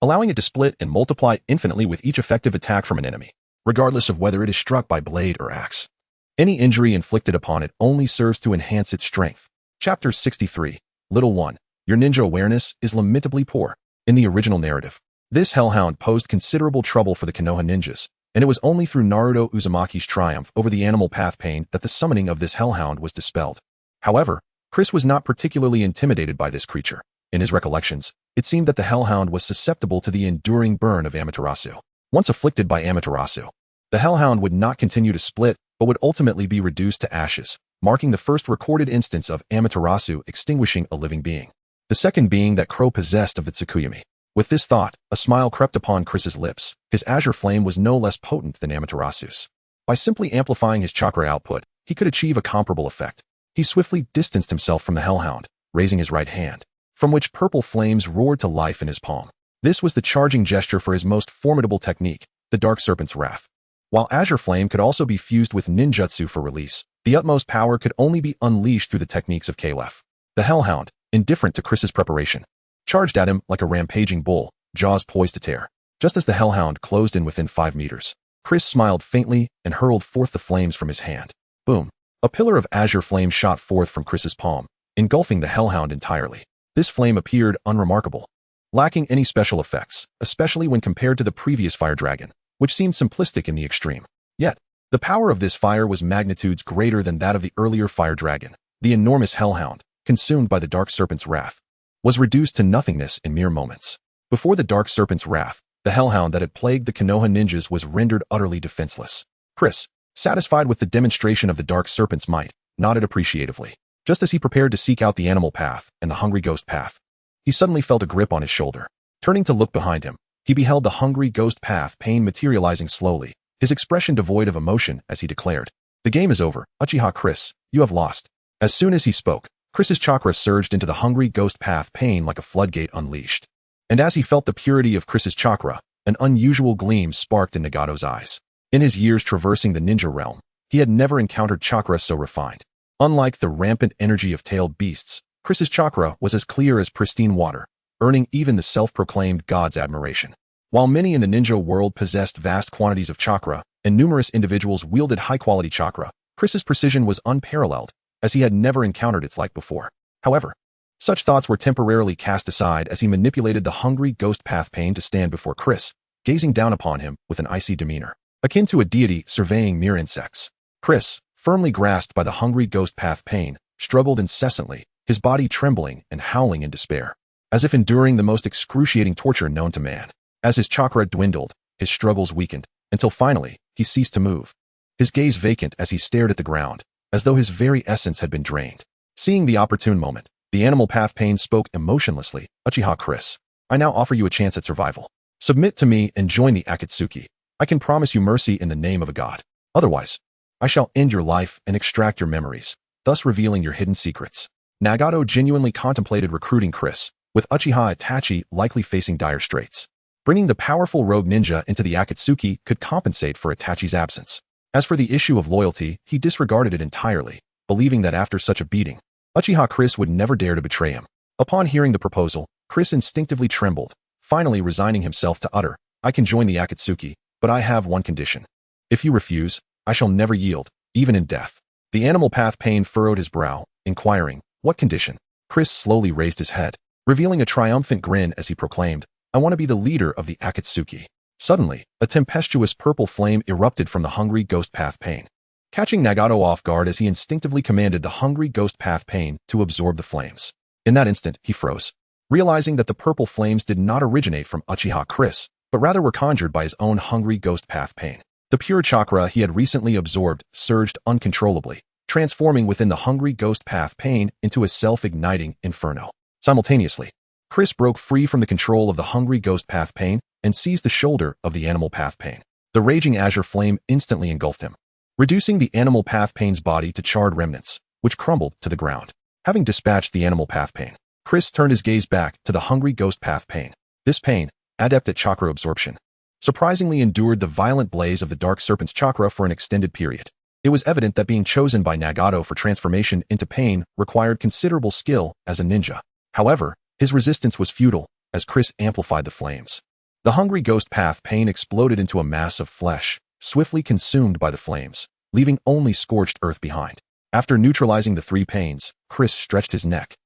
allowing it to split and multiply infinitely with each effective attack from an enemy, regardless of whether it is struck by blade or axe. Any injury inflicted upon it only serves to enhance its strength. Chapter 63. Little 1. Your ninja awareness is lamentably poor. In the original narrative, this hellhound posed considerable trouble for the Konoha ninjas, and it was only through Naruto Uzumaki's triumph over the animal Path Pain that the summoning of this hellhound was dispelled. However, Chris was not particularly intimidated by this creature. In his recollections, it seemed that the hellhound was susceptible to the enduring burn of Amaterasu. Once afflicted by Amaterasu, the hellhound would not continue to split, but would ultimately be reduced to ashes, marking the first recorded instance of Amaterasu extinguishing a living being. The second being that Crow possessed of the Tsukuyami. With this thought, a smile crept upon Chris's lips. His azure flame was no less potent than Amaterasu's. By simply amplifying his chakra output, he could achieve a comparable effect. He swiftly distanced himself from the hellhound, raising his right hand, from which purple flames roared to life in his palm. This was the charging gesture for his most formidable technique, the Dark Serpent's Wrath. While azure flame could also be fused with ninjutsu for release, the utmost power could only be unleashed through the techniques of Caliph. The hellhound, indifferent to Chris's preparation, charged at him like a rampaging bull, jaws poised to tear. Just as the hellhound closed in within 5 meters, Chris smiled faintly and hurled forth the flames from his hand. Boom! A pillar of azure flame shot forth from Chris's palm, engulfing the hellhound entirely. This flame appeared unremarkable, lacking any special effects, especially when compared to the previous fire dragon, which seemed simplistic in the extreme. Yet, the power of this fire was magnitudes greater than that of the earlier fire dragon. The enormous hellhound, consumed by the dark serpent's wrath, was reduced to nothingness in mere moments. Before the dark serpent's wrath, the hellhound that had plagued the Konoha ninjas was rendered utterly defenseless. Chris, satisfied with the demonstration of the dark serpent's might, nodded appreciatively. Just as he prepared to seek out the animal path and the hungry ghost path, he suddenly felt a grip on his shoulder. Turning to look behind him, he beheld the hungry ghost path pain materializing slowly, his expression devoid of emotion as he declared, "The game is over, Uchiha Chris, you have lost." As soon as he spoke, Chris's chakra surged into the hungry ghost path pain like a floodgate unleashed. And as he felt the purity of Chris's chakra, an unusual gleam sparked in Nagato's eyes. In his years traversing the ninja realm, he had never encountered chakra so refined. Unlike the rampant energy of tailed beasts, Chris's chakra was as clear as pristine water, earning even the self-proclaimed god's admiration. While many in the ninja world possessed vast quantities of chakra, and numerous individuals wielded high-quality chakra, Chris's precision was unparalleled, as he had never encountered its like before. However, such thoughts were temporarily cast aside as he manipulated the hungry ghost path pain to stand before Chris, gazing down upon him with an icy demeanor, akin to a deity surveying mere insects. Chris, firmly grasped by the hungry ghost path pain, struggled incessantly, his body trembling and howling in despair, as if enduring the most excruciating torture known to man. As his chakra dwindled, his struggles weakened, until finally, he ceased to move, his gaze vacant as he stared at the ground, as though his very essence had been drained. Seeing the opportune moment, the animal path pain spoke emotionlessly, "Uchiha Chris, I now offer you a chance at survival. Submit to me and join the Akatsuki. I can promise you mercy in the name of a god. Otherwise, I shall end your life and extract your memories, thus revealing your hidden secrets." Nagato genuinely contemplated recruiting Chris, with Uchiha Itachi likely facing dire straits. Bringing the powerful rogue ninja into the Akatsuki could compensate for Itachi's absence. As for the issue of loyalty, he disregarded it entirely, believing that after such a beating, Uchiha Chris would never dare to betray him. Upon hearing the proposal, Chris instinctively trembled, finally resigning himself to utter, "I can join the Akatsuki, but I have one condition. If you refuse, I shall never yield, even in death." The animal path pain furrowed his brow, inquiring, "What condition?" Chris slowly raised his head, revealing a triumphant grin as he proclaimed, "I want to be the leader of the Akatsuki." Suddenly, a tempestuous purple flame erupted from the hungry ghost path pain, catching Nagato off guard as he instinctively commanded the hungry ghost path pain to absorb the flames. In that instant, he froze, realizing that the purple flames did not originate from Uchiha Chris, but rather were conjured by his own hungry ghost path pain. The pure chakra he had recently absorbed surged uncontrollably, transforming within the hungry ghost path pain into a self-igniting inferno. Simultaneously, Chris broke free from the control of the hungry ghost path pain and seized the shoulder of the animal path pain. The raging azure flame instantly engulfed him, reducing the animal path pain's body to charred remnants, which crumbled to the ground. Having dispatched the animal path pain, Chris turned his gaze back to the hungry ghost path pain. This pain, adept at chakra absorption, surprisingly endured the violent blaze of the dark serpent's chakra for an extended period. It was evident that being chosen by Nagato for transformation into pain required considerable skill as a ninja. However, his resistance was futile, as Chris amplified the flames. The hungry ghost path pain exploded into a mass of flesh, swiftly consumed by the flames, leaving only scorched earth behind. After neutralizing the three pains, Chris stretched his neck.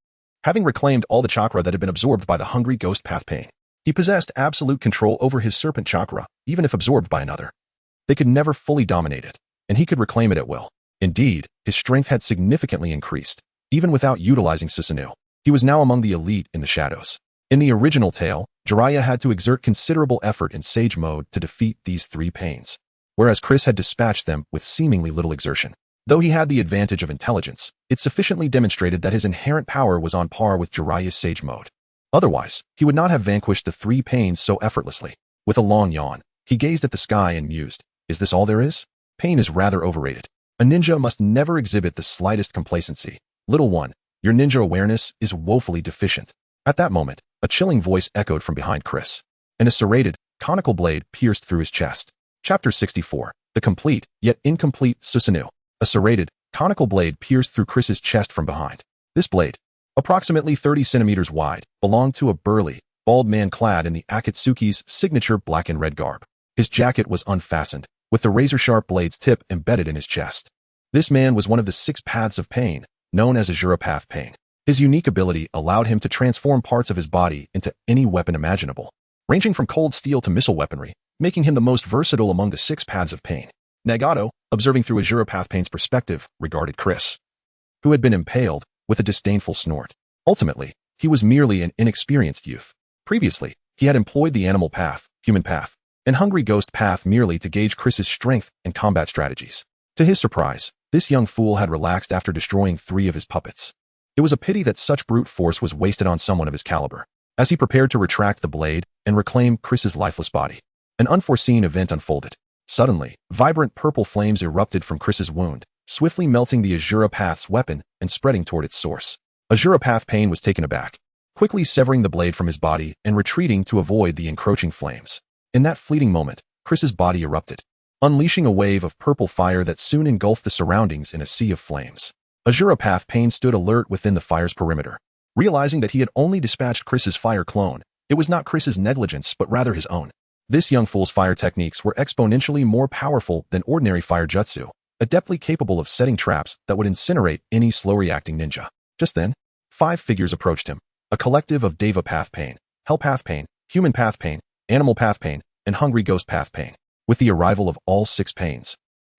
Having reclaimed all the chakra that had been absorbed by the hungry ghost path pain, he possessed absolute control over his serpent chakra, even if absorbed by another. They could never fully dominate it, and he could reclaim it at will. Indeed, his strength had significantly increased, even without utilizing Susanoo. He was now among the elite in the shadows. In the original tale, Jiraiya had to exert considerable effort in Sage Mode to defeat these three pains, whereas Chris had dispatched them with seemingly little exertion. Though he had the advantage of intelligence, it sufficiently demonstrated that his inherent power was on par with Jiraiya's Sage Mode. Otherwise, he would not have vanquished the three pains so effortlessly. With a long yawn, he gazed at the sky and mused, "Is this all there is? Pain is rather overrated. A ninja must never exhibit the slightest complacency. Little one, your ninja awareness is woefully deficient." At that moment, a chilling voice echoed from behind Chris, and a serrated, conical blade pierced through his chest. Chapter 64. The complete, yet incomplete Susanoo. A serrated, conical blade pierced through Chris's chest from behind. This blade, approximately 30 centimeters wide, belonged to a burly, bald man clad in the Akatsuki's signature black and red garb. His jacket was unfastened, with the razor-sharp blade's tip embedded in his chest. This man was one of the 6 paths of pain, known as Azura Path Pain. His unique ability allowed him to transform parts of his body into any weapon imaginable, ranging from cold steel to missile weaponry, making him the most versatile among the 6 paths of pain. Nagato, observing through Azura Path Pain's perspective, regarded Chris, who had been impaled, with a disdainful snort. Ultimately, he was merely an inexperienced youth. Previously, he had employed the animal path, human path, and hungry ghost path merely to gauge Chris's strength and combat strategies. To his surprise, this young fool had relaxed after destroying 3 of his puppets. It was a pity that such brute force was wasted on someone of his caliber. As he prepared to retract the blade and reclaim Chris's lifeless body, an unforeseen event unfolded. Suddenly, vibrant purple flames erupted from Chris's wound, swiftly melting the Azura Path's weapon and spreading toward its source. Azura Path Pain was taken aback, quickly severing the blade from his body and retreating to avoid the encroaching flames. In that fleeting moment, Chris's body erupted, unleashing a wave of purple fire that soon engulfed the surroundings in a sea of flames. Azura Path Pain stood alert within the fire's perimeter. Realizing that he had only dispatched Chris's fire clone, it was not Chris's negligence but rather his own. This young fool's fire techniques were exponentially more powerful than ordinary fire jutsu, adeptly capable of setting traps that would incinerate any slow-reacting ninja. Just then, 5 figures approached him, a collective of Deva Path Pain, Hell Path Pain, Human Path Pain, Animal Path Pain, and Hungry Ghost Path Pain. With the arrival of all 6 pains,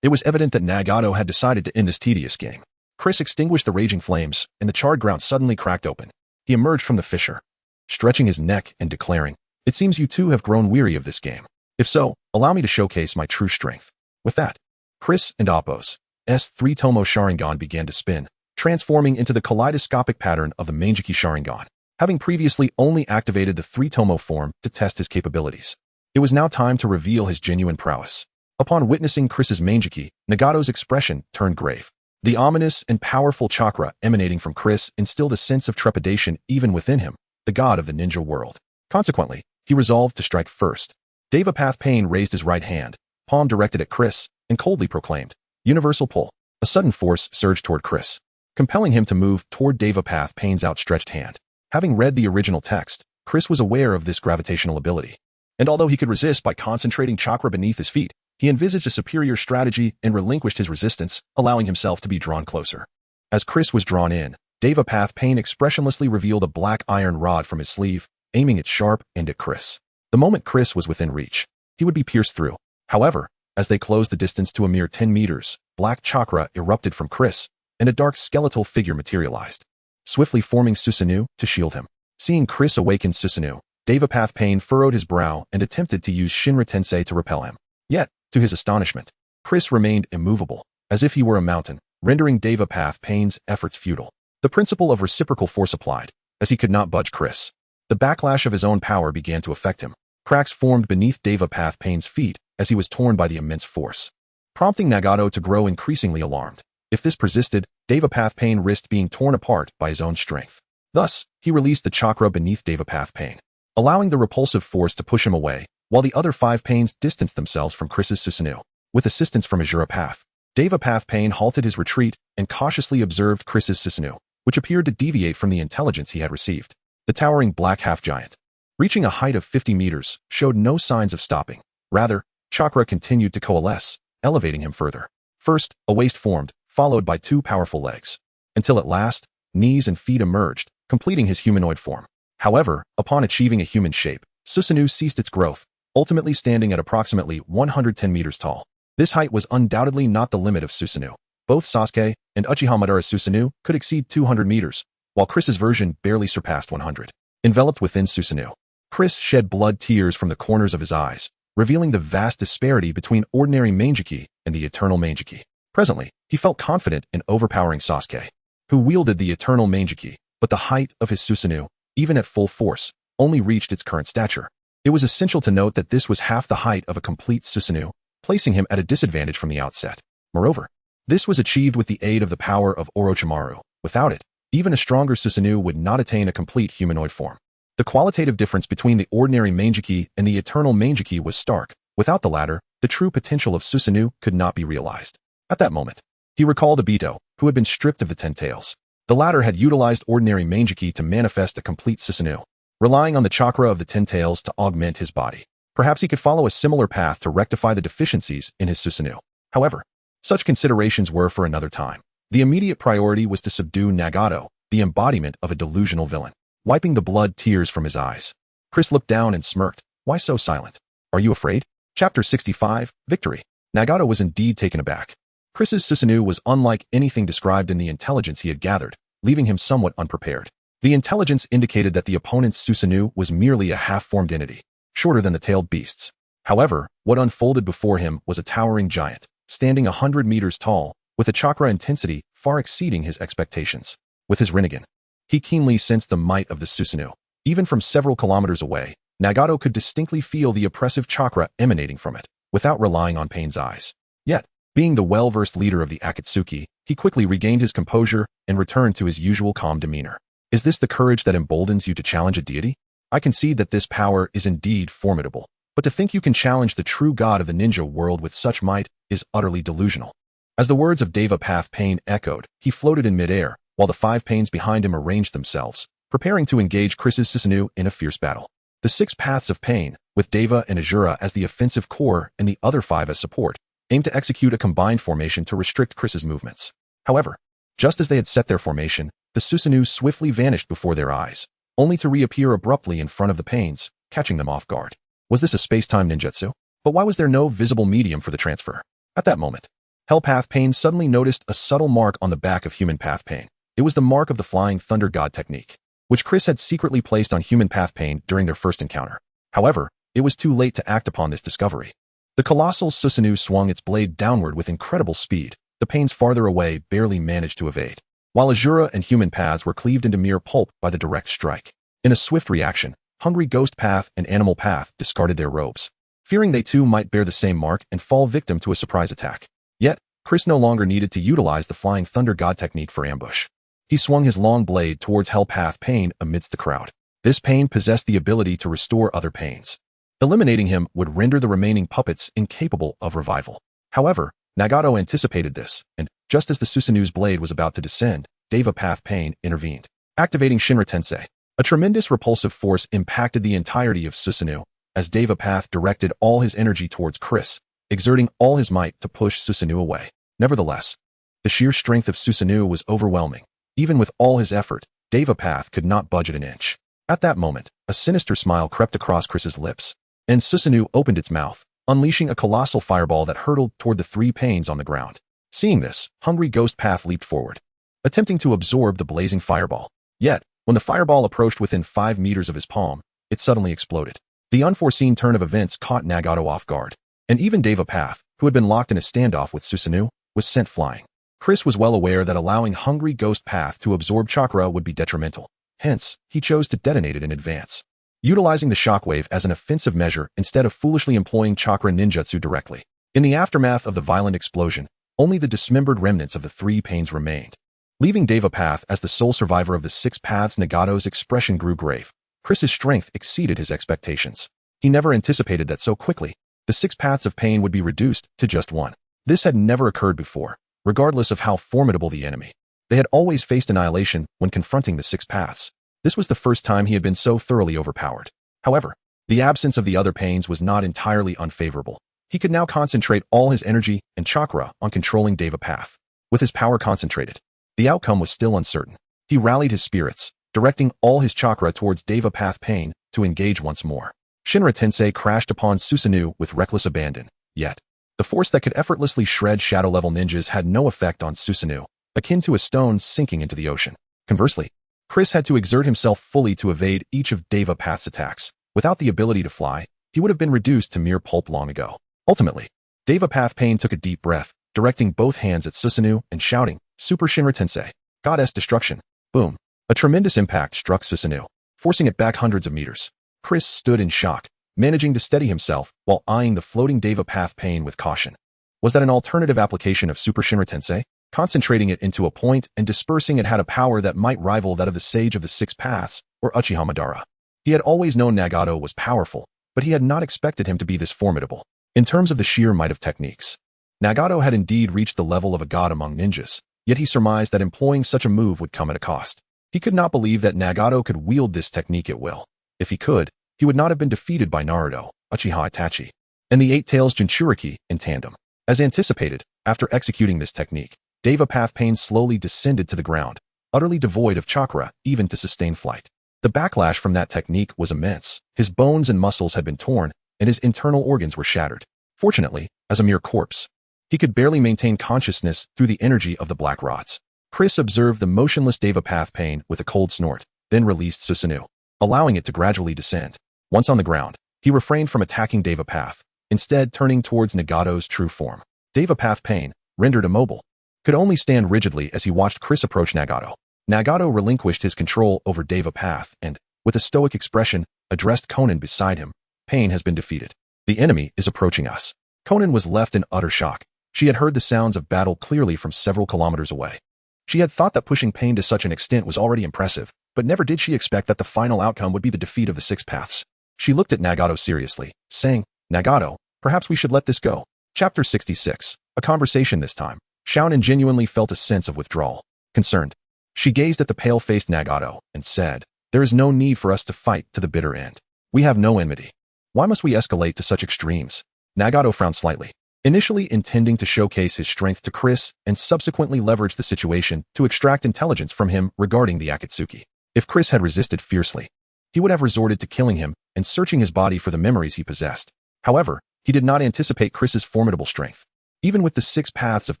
it was evident that Nagato had decided to end this tedious game. Chris extinguished the raging flames, and the charred ground suddenly cracked open. He emerged from the fissure, stretching his neck and declaring, "It seems you two have grown weary of this game. If so, allow me to showcase my true strength." With that, Chris and Appo's 3-Tomo Sharingan began to spin, transforming into the kaleidoscopic pattern of the Mangeki Sharingan. Having previously only activated the 3-Tomo form to test his capabilities, it was now time to reveal his genuine prowess. Upon witnessing Chris's Mangeki, Nagato's expression turned grave. The ominous and powerful chakra emanating from Chris instilled a sense of trepidation even within him, the god of the ninja world. Consequently, he resolved to strike first. Deva Path Pain raised his right hand, palm directed at Chris, and coldly proclaimed, "Universal pull." A sudden force surged toward Chris, compelling him to move toward Deva Path Pain's outstretched hand. Having read the original text, Chris was aware of this gravitational ability. And although he could resist by concentrating chakra beneath his feet, he envisaged a superior strategy and relinquished his resistance, allowing himself to be drawn closer. As Chris was drawn in, Deva Path Pain expressionlessly revealed a black iron rod from his sleeve, aiming its sharp end at Chris. The moment Chris was within reach, he would be pierced through. However, as they closed the distance to a mere 10 meters, black chakra erupted from Chris, and a dark skeletal figure materialized, swiftly forming Susanoo to shield him. Seeing Chris awaken Susanoo, Deva Path Pain furrowed his brow and attempted to use Shinra Tensei to repel him. Yet, to his astonishment, Chris remained immovable, as if he were a mountain, rendering Deva Path Pain's efforts futile. The principle of reciprocal force applied, as he could not budge Chris. The backlash of his own power began to affect him. Cracks formed beneath Deva Path Pain's feet as he was torn by the immense force, prompting Nagato to grow increasingly alarmed. If this persisted, Deva Path Pain risked being torn apart by his own strength. Thus, he released the chakra beneath Deva Path Pain, allowing the repulsive force to push him away, while the other 5 pains distanced themselves from Chris's Susanoo. With assistance from Azura Path, Deva Path Pain halted his retreat and cautiously observed Chris's Susanoo, which appeared to deviate from the intelligence he had received. The towering black half-giant, reaching a height of 50 meters, showed no signs of stopping. Rather, chakra continued to coalesce, elevating him further. First, a waist formed, followed by 2 powerful legs, until at last, knees and feet emerged, completing his humanoid form. However, upon achieving a human shape, Susanoo ceased its growth, ultimately standing at approximately 110 meters tall. This height was undoubtedly not the limit of Susanoo. Both Sasuke and Uchiha Madara's Susanoo could exceed 200 meters, while Chris's version barely surpassed 100. Enveloped within Susanoo, Chris shed blood tears from the corners of his eyes, revealing the vast disparity between ordinary Mangeki and the eternal Mangeki. Presently, he felt confident in overpowering Sasuke, who wielded the eternal Mangeki, but the height of his Susanoo, even at full force, only reached its current stature. It was essential to note that this was half the height of a complete Susanoo, placing him at a disadvantage from the outset. Moreover, this was achieved with the aid of the power of Orochimaru. Without it, even a stronger Susanoo would not attain a complete humanoid form. The qualitative difference between the ordinary Mangeki and the eternal Mangeki was stark. Without the latter, the true potential of Susanoo could not be realized. At that moment, he recalled Obito, who had been stripped of the 10 tails. The latter had utilized ordinary Mangeki to manifest a complete Susanoo, relying on the chakra of the 10 tails to augment his body. Perhaps he could follow a similar path to rectify the deficiencies in his Susanoo. However, Such considerations were for another time. The immediate priority was to subdue Nagato, the embodiment of a delusional villain. Wiping the blood tears from his eyes, Chris looked down and smirked. Why so silent? Are you afraid? Chapter 65, Victory. Nagato was indeed taken aback. Chris's Susanoo was unlike anything described in the intelligence he had gathered, leaving him somewhat unprepared. The intelligence indicated that the opponent's Susanoo was merely a half-formed entity, shorter than the tailed beasts. However, what unfolded before him was a towering giant, standing 100 meters tall, with a chakra intensity far exceeding his expectations. With his Rinnegan, he keenly sensed the might of the Susanoo. Even from several kilometers away, Nagato could distinctly feel the oppressive chakra emanating from it, without relying on Pain's eyes. Yet, being the well-versed leader of the Akatsuki, he quickly regained his composure and returned to his usual calm demeanor. Is this the courage that emboldens you to challenge a deity? I concede that this power is indeed formidable, but to think you can challenge the true god of the ninja world with such might is utterly delusional. As the words of Deva Path Pain echoed, he floated in midair, while the 5 Pains behind him arranged themselves, preparing to engage Chris's Susanoo in a fierce battle. The 6 Paths of Pain, with Deva and Azura as the offensive core and the other 5 as support, aimed to execute a combined formation to restrict Chris's movements. However, just as they had set their formation, the Susanoo swiftly vanished before their eyes, only to reappear abruptly in front of the Pains, catching them off guard. Was this a space-time ninjutsu? But why was there no visible medium for the transfer? At that moment, Hell Path Pain suddenly noticed a subtle mark on the back of Human Path Pain. It was the mark of the Flying Thunder God technique, which Chris had secretly placed on Human Path Pain during their first encounter. However, it was too late to act upon this discovery. The colossal Susanoo swung its blade downward with incredible speed. The Pains farther away barely managed to evade, while Azura and Human Paths were cleaved into mere pulp by the direct strike. In a swift reaction, Hungry Ghost Path and Animal Path discarded their robes, fearing they too might bear the same mark and fall victim to a surprise attack. Yet, Chris no longer needed to utilize the Flying Thunder God technique for ambush. He swung his long blade towards Hell Path Pain amidst the crowd. This Pain possessed the ability to restore other Pains. Eliminating him would render the remaining puppets incapable of revival. However, Nagato anticipated this, and, just as the Susanoo's blade was about to descend, Deva Path Pain intervened, activating Shinra Tensei. A tremendous repulsive force impacted the entirety of Susanoo, as Deva Path directed all his energy towards Chris, exerting all his might to push Susanoo away. Nevertheless, the sheer strength of Susanoo was overwhelming. Even with all his effort, Deva Path could not budge an inch. At that moment, a sinister smile crept across Chris's lips, and Susanoo opened its mouth, unleashing a colossal fireball that hurtled toward the 3 Pains on the ground. Seeing this, Hungry Ghost Path leaped forward, attempting to absorb the blazing fireball. Yet, when the fireball approached within 5 meters of his palm, it suddenly exploded. The unforeseen turn of events caught Nagato off guard, and even Deva Path, who had been locked in a standoff with Susanoo, was sent flying. Chris was well aware that allowing Hungry Ghost Path to absorb chakra would be detrimental. Hence, he chose to detonate it in advance, utilizing the shockwave as an offensive measure instead of foolishly employing chakra ninjutsu directly. In the aftermath of the violent explosion, only the dismembered remnants of the 3 Pains remained. Leaving Deva Path as the sole survivor of the 6 Paths, Nagato's expression grew grave. Chris's strength exceeded his expectations. He never anticipated that so quickly, the 6 Paths of Pain would be reduced to just 1. This had never occurred before, regardless of how formidable the enemy. They had always faced annihilation when confronting the 6 Paths. This was the first time he had been so thoroughly overpowered. However, the absence of the other Pains was not entirely unfavorable. He could now concentrate all his energy and chakra on controlling Deva Path. With his power concentrated, the outcome was still uncertain. He rallied his spirits, directing all his chakra towards Deva Path Pain to engage once more. Shinra Tensei crashed upon Susanoo with reckless abandon. Yet, the force that could effortlessly shred shadow-level ninjas had no effect on Susanoo, akin to a stone sinking into the ocean. Conversely, Chris had to exert himself fully to evade each of Deva Path's attacks. Without the ability to fly, he would have been reduced to mere pulp long ago. Ultimately, Deva Path Pain took a deep breath, directing both hands at Susanoo and shouting, Super Shinra Tensei, Goddess Destruction. Boom. A tremendous impact struck Susanoo, forcing it back hundreds of meters. Chris stood in shock, managing to steady himself while eyeing the floating Deva Path Pain with caution. Was that an alternative application of Super Shinra Tensei? Concentrating it into a point and dispersing it had a power that might rival that of the Sage of the 6 Paths, or Uchiha Madara. He had always known Nagato was powerful, but he had not expected him to be this formidable. In terms of the sheer might of techniques, Nagato had indeed reached the level of a god among ninjas, yet he surmised that employing such a move would come at a cost. He could not believe that Nagato could wield this technique at will. If he could, he would not have been defeated by Naruto, Uchiha Itachi, and the 8 Tails Jinchuriki in tandem. As anticipated, after executing this technique, Devapath Pain slowly descended to the ground, utterly devoid of chakra, even to sustain flight. The backlash from that technique was immense. His bones and muscles had been torn, and his internal organs were shattered. Fortunately, as a mere corpse, he could barely maintain consciousness through the energy of the black rods. Chris observed the motionless Devapath Pain with a cold snort, then released Susanoo, allowing it to gradually descend. Once on the ground, he refrained from attacking Devapath, instead turning towards Nagato's true form. Devapath Pain, rendered immobile, could only stand rigidly as he watched Chris approach Nagato. Nagato relinquished his control over Devapath and, with a stoic expression, addressed Conan beside him. Pain has been defeated. The enemy is approaching us. Conan was left in utter shock. She had heard the sounds of battle clearly from several kilometers away. She had thought that pushing Pain to such an extent was already impressive, but never did she expect that the final outcome would be the defeat of the Six Paths. She looked at Nagato seriously, saying, "Nagato, perhaps we should let this go." Chapter 66. A conversation this time. Xiaonan genuinely felt a sense of withdrawal. Concerned, she gazed at the pale-faced Nagato and said, "There is no need for us to fight to the bitter end. We have no enmity. Why must we escalate to such extremes?" Nagato frowned slightly, initially intending to showcase his strength to Chris and subsequently leverage the situation to extract intelligence from him regarding the Akatsuki. If Chris had resisted fiercely, he would have resorted to killing him and searching his body for the memories he possessed. However, he did not anticipate Chris's formidable strength. Even with the Six Paths of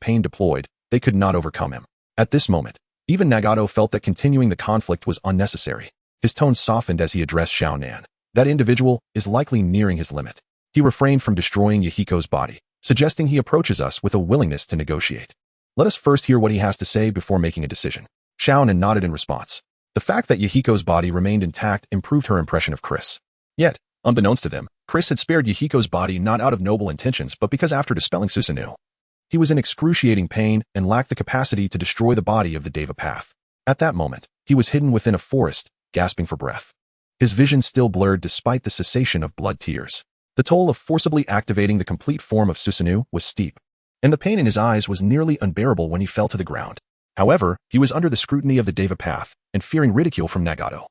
Pain deployed, they could not overcome him. At this moment, even Nagato felt that continuing the conflict was unnecessary. His tone softened as he addressed Xiaonan. That individual is likely nearing his limit. He refrained from destroying Yahiko's body, suggesting he approaches us with a willingness to negotiate. Let us first hear what he has to say before making a decision. Xiaonan nodded in response. The fact that Yahiko's body remained intact improved her impression of Chris. Yet, unbeknownst to them, Chris had spared Yahiko's body not out of noble intentions but because after dispelling Susanoo, he was in excruciating pain and lacked the capacity to destroy the body of the Devapath. At that moment, he was hidden within a forest, gasping for breath. His vision still blurred despite the cessation of blood tears. The toll of forcibly activating the complete form of Susanoo was steep, and the pain in his eyes was nearly unbearable when he fell to the ground. However, he was under the scrutiny of the Devapath and fearing ridicule from Nagato.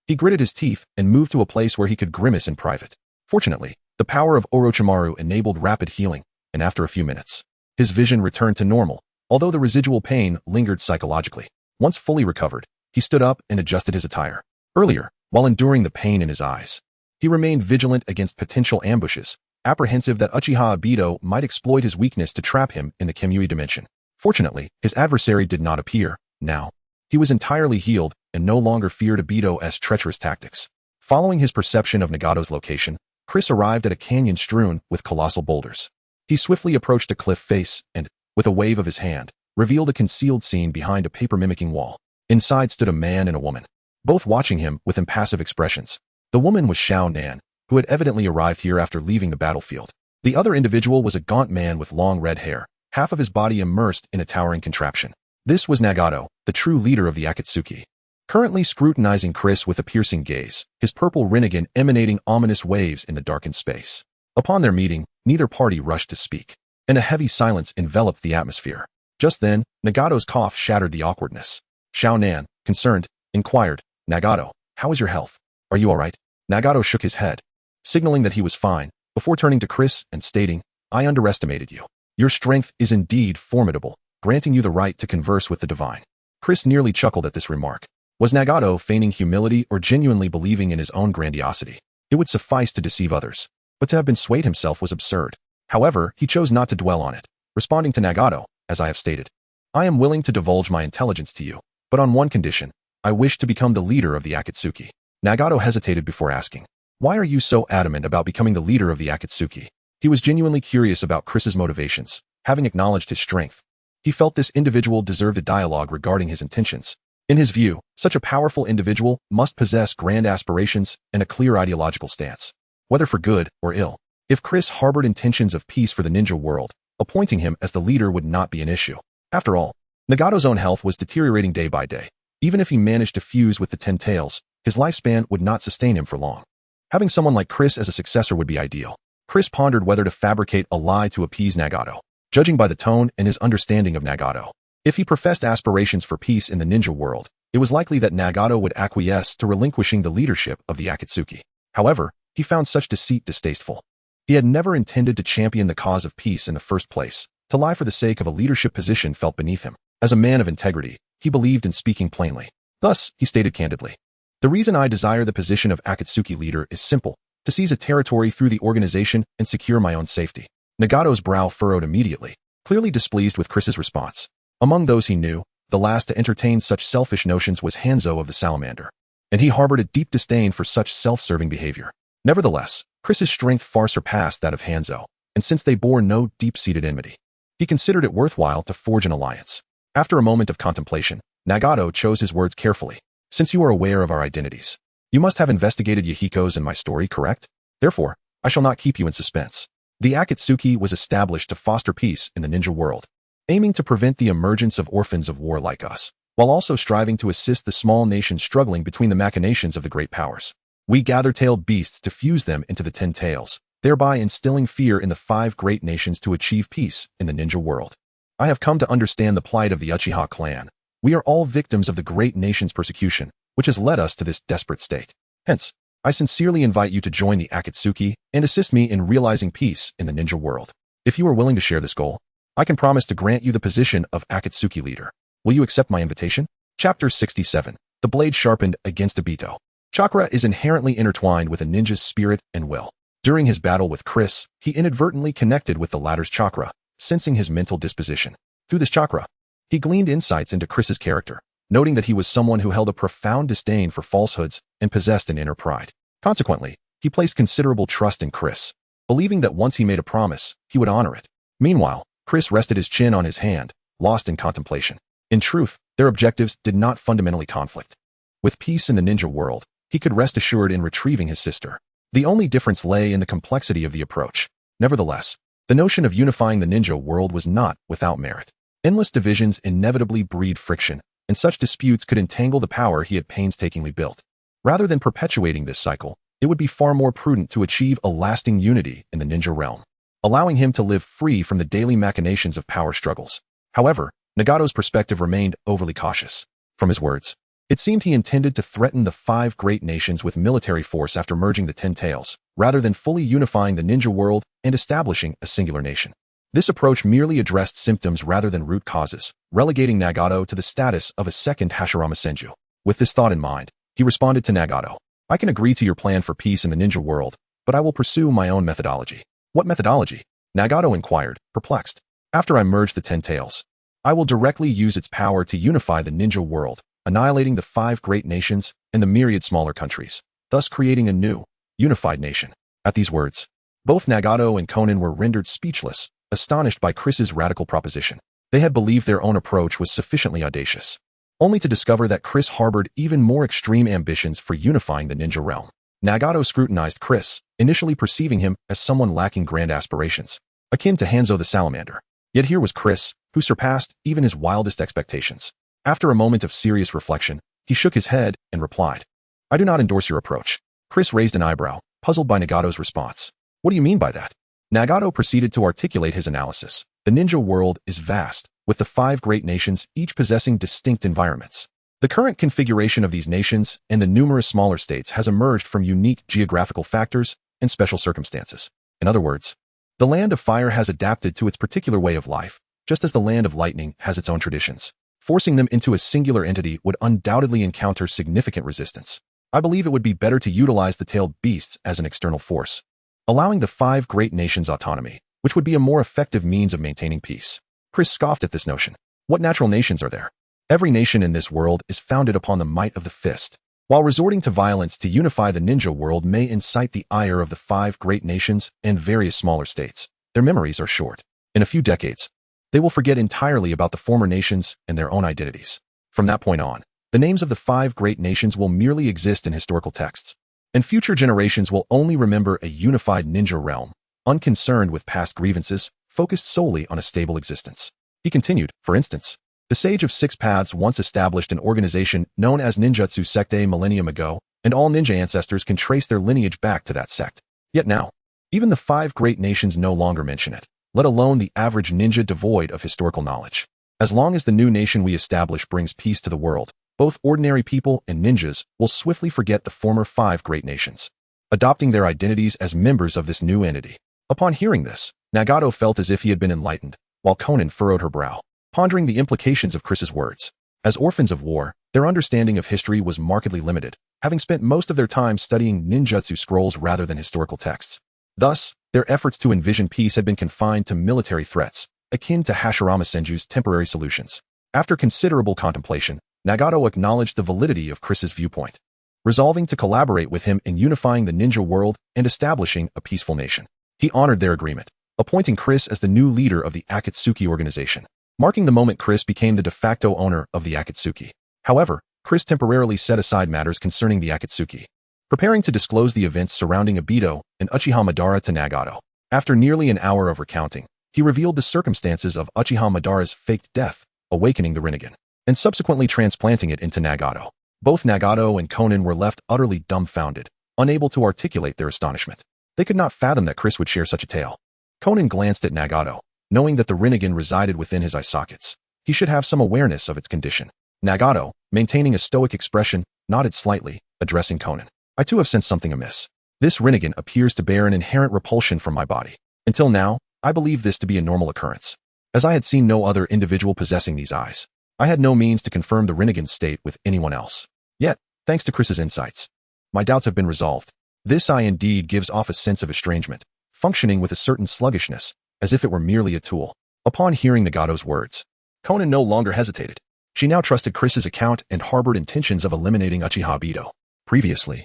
He gritted his teeth and moved to a place where he could grimace in private. Fortunately, the power of Orochimaru enabled rapid healing, and after a few minutes, his vision returned to normal, although the residual pain lingered psychologically. Once fully recovered, he stood up and adjusted his attire. Earlier, while enduring the pain in his eyes, he remained vigilant against potential ambushes, apprehensive that Uchiha Obito might exploit his weakness to trap him in the Kemui dimension. Fortunately, his adversary did not appear. Now, he was entirely healed and no longer feared Obito's treacherous tactics. Following his perception of Nagato's location, Chris arrived at a canyon strewn with colossal boulders. He swiftly approached a cliff face and, with a wave of his hand, revealed a concealed scene behind a paper-mimicking wall. Inside stood a man and a woman, both watching him with impassive expressions. The woman was Xiaonan, who had evidently arrived here after leaving the battlefield. The other individual was a gaunt man with long red hair, half of his body immersed in a towering contraption. This was Nagato, the true leader of the Akatsuki. Currently scrutinizing Chris with a piercing gaze, his purple rinnegan emanating ominous waves in the darkened space. Upon their meeting, neither party rushed to speak, and a heavy silence enveloped the atmosphere. Just then, Nagato's cough shattered the awkwardness. Xiaonan, concerned, inquired, "Nagato, how is your health? Are you all right?" Nagato shook his head, signaling that he was fine, before turning to Chris and stating, "I underestimated you. Your strength is indeed formidable, granting you the right to converse with the divine." Chris nearly chuckled at this remark. Was Nagato feigning humility or genuinely believing in his own grandiosity? It would suffice to deceive others, but to have been swayed himself was absurd. However, he chose not to dwell on it, responding to Nagato, "As I have stated, I am willing to divulge my intelligence to you, but on one condition. I wish to become the leader of the Akatsuki." Nagato hesitated before asking, "Why are you so adamant about becoming the leader of the Akatsuki?" He was genuinely curious about Chris's motivations, having acknowledged his strength. He felt this individual deserved a dialogue regarding his intentions. In his view, such a powerful individual must possess grand aspirations and a clear ideological stance, whether for good or ill. If Chris harbored intentions of peace for the ninja world, appointing him as the leader would not be an issue. After all, Nagato's own health was deteriorating day by day. Even if he managed to fuse with the Ten Tails, his lifespan would not sustain him for long. Having someone like Chris as a successor would be ideal. Chris pondered whether to fabricate a lie to appease Nagato, judging by the tone and his understanding of Nagato. If he professed aspirations for peace in the ninja world, it was likely that Nagato would acquiesce to relinquishing the leadership of the Akatsuki. However, he found such deceit distasteful. He had never intended to champion the cause of peace in the first place. To lie for the sake of a leadership position felt beneath him. As a man of integrity, he believed in speaking plainly. Thus, he stated candidly, "The reason I desire the position of Akatsuki leader is simple, to seize a territory through the organization and secure my own safety." Nagato's brow furrowed immediately, clearly displeased with Chris's response. Among those he knew, the last to entertain such selfish notions was Hanzo of the Salamander, and he harbored a deep disdain for such self-serving behavior. Nevertheless, Chris's strength far surpassed that of Hanzo, and since they bore no deep-seated enmity, he considered it worthwhile to forge an alliance. After a moment of contemplation, Nagato chose his words carefully. "Since you are aware of our identities, you must have investigated Yahiko's and my story, correct? Therefore, I shall not keep you in suspense. The Akatsuki was established to foster peace in the ninja world, aiming to prevent the emergence of orphans of war like us, while also striving to assist the small nations struggling between the machinations of the great powers. We gather tailed beasts to fuse them into the 10 tails, thereby instilling fear in the 5 great nations to achieve peace in the ninja world. I have come to understand the plight of the Uchiha clan. We are all victims of the great nation's persecution, which has led us to this desperate state. Hence, I sincerely invite you to join the Akatsuki and assist me in realizing peace in the ninja world. If you are willing to share this goal, I can promise to grant you the position of Akatsuki leader. Will you accept my invitation?" Chapter 67. The blade sharpened against Obito. Chakra is inherently intertwined with a ninja's spirit and will. During his battle with Chris, he inadvertently connected with the latter's chakra, sensing his mental disposition. Through this chakra, he gleaned insights into Chris's character, noting that he was someone who held a profound disdain for falsehoods and possessed an inner pride. Consequently, he placed considerable trust in Chris, believing that once he made a promise, he would honor it. Meanwhile, Chris rested his chin on his hand, lost in contemplation. In truth, their objectives did not fundamentally conflict. With peace in the ninja world, he could rest assured in retrieving his sister. The only difference lay in the complexity of the approach. Nevertheless, the notion of unifying the ninja world was not without merit. Endless divisions inevitably breed friction, and such disputes could entangle the power he had painstakingly built. Rather than perpetuating this cycle, it would be far more prudent to achieve a lasting unity in the ninja realm, allowing him to live free from the daily machinations of power struggles. However, Nagato's perspective remained overly cautious. From his words, it seemed he intended to threaten the 5 great nations with military force after merging the 10 tails, rather than fully unifying the ninja world and establishing a singular nation. This approach merely addressed symptoms rather than root causes, relegating Nagato to the status of a second Hashirama Senju. With this thought in mind, he responded to Nagato, "I can agree to your plan for peace in the ninja world, but I will pursue my own methodology." "What methodology?" Nagato inquired, perplexed. "After I merge the 10 tails, I will directly use its power to unify the ninja world, annihilating the 5 great nations and the myriad smaller countries, thus creating a new, unified nation." At these words, both Nagato and Konan were rendered speechless, astonished by Chris's radical proposition. They had believed their own approach was sufficiently audacious, only to discover that Chris harbored even more extreme ambitions for unifying the ninja realm. Nagato scrutinized Chris, initially perceiving him as someone lacking grand aspirations, akin to Hanzo the Salamander. Yet here was Chris, who surpassed even his wildest expectations. After a moment of serious reflection, he shook his head and replied, "I do not endorse your approach." Chris raised an eyebrow, puzzled by Nagato's response. "What do you mean by that?" Nagato proceeded to articulate his analysis. The ninja world is vast, with the 5 great nations each possessing distinct environments. The current configuration of these nations and the numerous smaller states has emerged from unique geographical factors and special circumstances. In other words, the land of fire has adapted to its particular way of life, just as the land of lightning has its own traditions. Forcing them into a singular entity would undoubtedly encounter significant resistance. I believe it would be better to utilize the tailed beasts as an external force, allowing the 5 great nations autonomy, which would be a more effective means of maintaining peace. Chris scoffed at this notion. What natural nations are there? Every nation in this world is founded upon the might of the fist. While resorting to violence to unify the ninja world may incite the ire of the 5 great nations and various smaller states, their memories are short. In a few decades, they will forget entirely about the former nations and their own identities. From that point on, the names of the 5 great nations will merely exist in historical texts, and future generations will only remember a unified ninja realm, unconcerned with past grievances, focused solely on a stable existence. He continued, for instance, the Sage of 6 Paths once established an organization known as Ninjutsu Sect a millennium ago, and all ninja ancestors can trace their lineage back to that sect. Yet now, even the 5 great nations no longer mention it, let alone the average ninja devoid of historical knowledge. As long as the new nation we establish brings peace to the world, both ordinary people and ninjas will swiftly forget the former 5 great nations, adopting their identities as members of this new entity. Upon hearing this, Nagato felt as if he had been enlightened, while Konan furrowed her brow, pondering the implications of Chris's words. As orphans of war, their understanding of history was markedly limited, having spent most of their time studying ninjutsu scrolls rather than historical texts. Thus, their efforts to envision peace had been confined to military threats, akin to Hashirama Senju's temporary solutions. After considerable contemplation, Nagato acknowledged the validity of Chris's viewpoint, resolving to collaborate with him in unifying the ninja world and establishing a peaceful nation. He honored their agreement, appointing Chris as the new leader of the Akatsuki organization, marking the moment Chris became the de facto owner of the Akatsuki. However, Chris temporarily set aside matters concerning the Akatsuki, preparing to disclose the events surrounding Obito and Uchiha Madara to Nagato. After nearly an hour of recounting, he revealed the circumstances of Uchiha Madara's faked death, awakening the Rinnegan, and subsequently transplanting it into Nagato. Both Nagato and Konan were left utterly dumbfounded, unable to articulate their astonishment. They could not fathom that Chris would share such a tale. Konan glanced at Nagato, knowing that the Rinnegan resided within his eye sockets. He should have some awareness of its condition. Nagato, maintaining a stoic expression, nodded slightly, addressing Konan. I too have sensed something amiss. This Rinnegan appears to bear an inherent repulsion from my body. Until now, I believed this to be a normal occurrence. As I had seen no other individual possessing these eyes, I had no means to confirm the Rinnegan's state with anyone else. Yet, thanks to Chris's insights, my doubts have been resolved. This eye indeed gives off a sense of estrangement, functioning with a certain sluggishness, as if it were merely a tool. Upon hearing Nagato's words, Konan no longer hesitated. She now trusted Chris's account and harbored intentions of eliminating Uchiha Obito. Previously,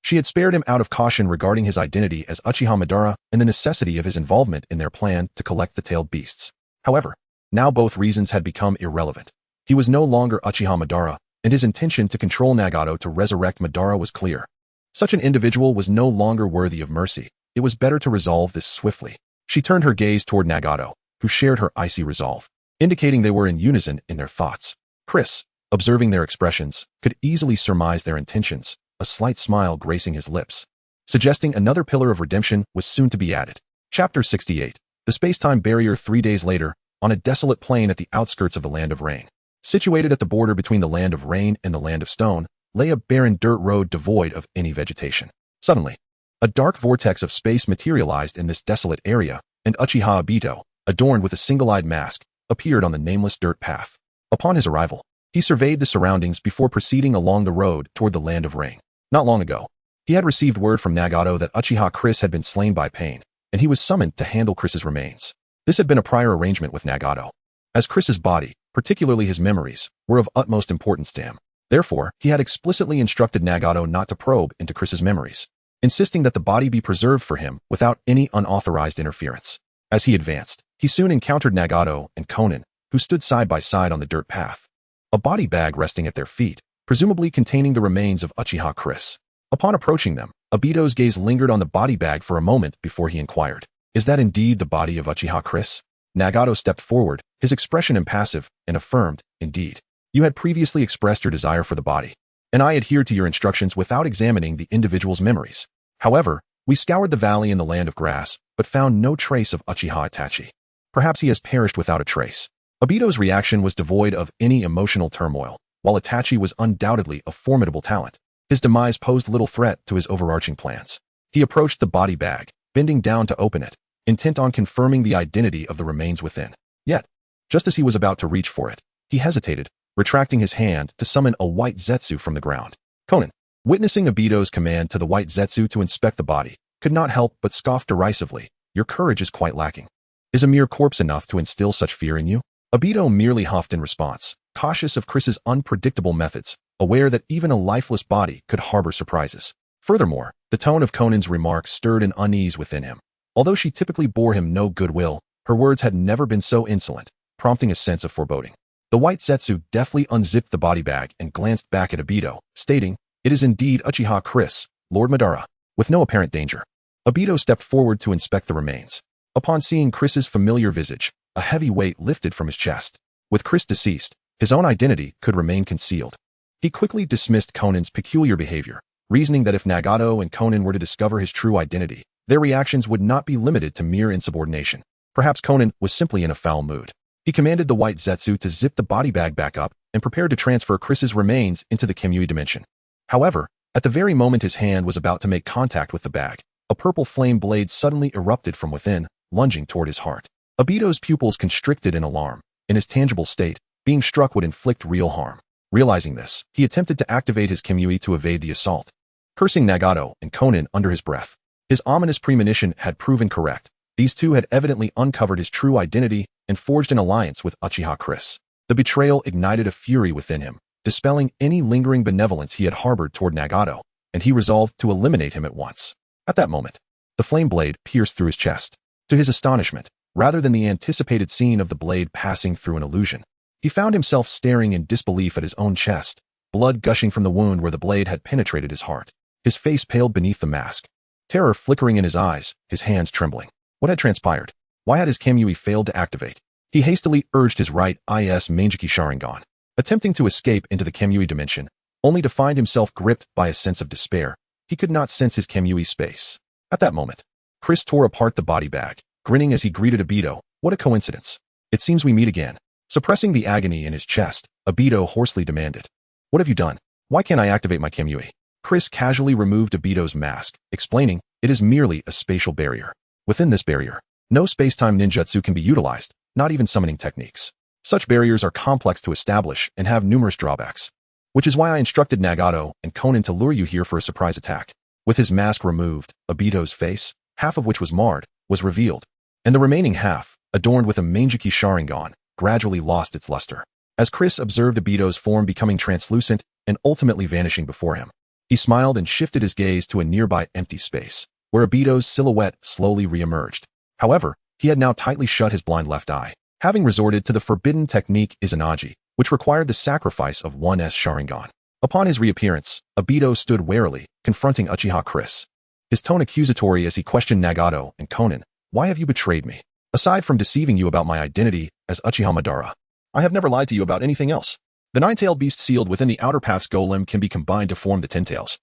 she had spared him out of caution regarding his identity as Uchiha Madara and the necessity of his involvement in their plan to collect the tailed beasts. However, now both reasons had become irrelevant. He was no longer Uchiha Madara, and his intention to control Nagato to resurrect Madara was clear. Such an individual was no longer worthy of mercy. It was better to resolve this swiftly. She turned her gaze toward Nagato, who shared her icy resolve, indicating they were in unison in their thoughts. Chris, observing their expressions, could easily surmise their intentions, a slight smile gracing his lips, suggesting another pillar of redemption was soon to be added. Chapter 68. The space-time barrier. 3 days later, on a desolate plain at the outskirts of the Land of Rain. Situated at the border between the Land of Rain and the Land of Stone, lay a barren dirt road devoid of any vegetation. Suddenly, a dark vortex of space materialized in this desolate area, and Uchiha Obito, adorned with a single-eyed mask, appeared on the nameless dirt path. Upon his arrival, he surveyed the surroundings before proceeding along the road toward the Land of Rain. Not long ago, he had received word from Nagato that Uchiha Chris had been slain by Pain, and he was summoned to handle Chris's remains. This had been a prior arrangement with Nagato, as Chris's body, particularly his memories, were of utmost importance to him. Therefore, he had explicitly instructed Nagato not to probe into Chris's memories, insisting that the body be preserved for him without any unauthorized interference. As he advanced, he soon encountered Nagato and Konan, who stood side by side on the dirt path, a body bag resting at their feet, presumably containing the remains of Uchiha Chris. Upon approaching them, Obito's gaze lingered on the body bag for a moment before he inquired, "Is that indeed the body of Uchiha Chris?" Nagato stepped forward, his expression impassive, and affirmed, "Indeed. You had previously expressed your desire for the body, and I adhered to your instructions without examining the individual's memories. However, we scoured the valley in the Land of Grass, but found no trace of Uchiha Itachi. Perhaps he has perished without a trace." Obito's reaction was devoid of any emotional turmoil. While Itachi was undoubtedly a formidable talent, his demise posed little threat to his overarching plans. He approached the body bag, bending down to open it, intent on confirming the identity of the remains within. Yet, just as he was about to reach for it, he hesitated, retracting his hand to summon a white zetsu from the ground. Konan, witnessing Obito's command to the white zetsu to inspect the body, could not help but scoff derisively. "Your courage is quite lacking. Is a mere corpse enough to instill such fear in you?" Obito merely huffed in response, cautious of Chris's unpredictable methods, aware that even a lifeless body could harbor surprises. Furthermore, the tone of Konan's remarks stirred an unease within him. Although she typically bore him no goodwill, her words had never been so insolent, prompting a sense of foreboding. The white zetsu deftly unzipped the body bag and glanced back at Obito, stating, "It is indeed Uchiha Chris, Lord Madara." With no apparent danger, Obito stepped forward to inspect the remains. Upon seeing Chris's familiar visage, a heavy weight lifted from his chest. With Chris deceased, his own identity could remain concealed. He quickly dismissed Konan's peculiar behavior, reasoning that if Nagato and Konan were to discover his true identity, their reactions would not be limited to mere insubordination. Perhaps Konan was simply in a foul mood. He commanded the white zetsu to zip the body bag back up and prepared to transfer Chris's remains into the Kimui dimension. However, at the very moment his hand was about to make contact with the bag, A purple flame blade suddenly erupted from within, lunging toward his heart. Obito's pupils constricted in alarm. In his tangible state, being struck would inflict real harm. Realizing this, he attempted to activate his Kimui to evade the assault, cursing Nagato and Konan under his breath. His ominous premonition had proven correct. These two had evidently uncovered his true identity and forged an alliance with Uchiha Chris. The betrayal ignited a fury within him, dispelling any lingering benevolence he had harbored toward Nagato, and he resolved to eliminate him at once. At that moment, the flame blade pierced through his chest. To his astonishment, rather than the anticipated scene of the blade passing through an illusion, he found himself staring in disbelief at his own chest, blood gushing from the wound where the blade had penetrated his heart. His face paled beneath the mask, terror flickering in his eyes, his hands trembling. What had transpired? Why had his Kimui failed to activate? He hastily urged his right is Mangeki Sharingan, attempting to escape into the Kimui dimension, only to find himself gripped by a sense of despair. He could not sense his Kimui space. At that moment, Chris tore apart the body bag, grinning as he greeted Obito. What a coincidence. It seems we meet again. Suppressing the agony in his chest, Obito hoarsely demanded. What have you done? Why can't I activate my Kimui? Chris casually removed Obito's mask, explaining, it is merely a spatial barrier. Within this barrier, no space-time ninjutsu can be utilized, not even summoning techniques. Such barriers are complex to establish and have numerous drawbacks, which is why I instructed Nagato and Konan to lure you here for a surprise attack. With his mask removed, Obito's face, half of which was marred, was revealed, and the remaining half, adorned with a Mangeki Sharingan, gradually lost its luster. As Chris observed Obito's form becoming translucent and ultimately vanishing before him, he smiled and shifted his gaze to a nearby empty space, where Obito's silhouette slowly re-emerged. However, he had now tightly shut his blind left eye, having resorted to the forbidden technique Izanagi, which required the sacrifice of one's Sharingan. Upon his reappearance, Obito stood warily, confronting Uchiha Chris, his tone accusatory as he questioned Nagato and Konan. Why have you betrayed me? Aside from deceiving you about my identity as Uchiha Madara, I have never lied to you about anything else. The nine-tailed beast sealed within the Outer Path's golem can be combined to form the Ten Tails,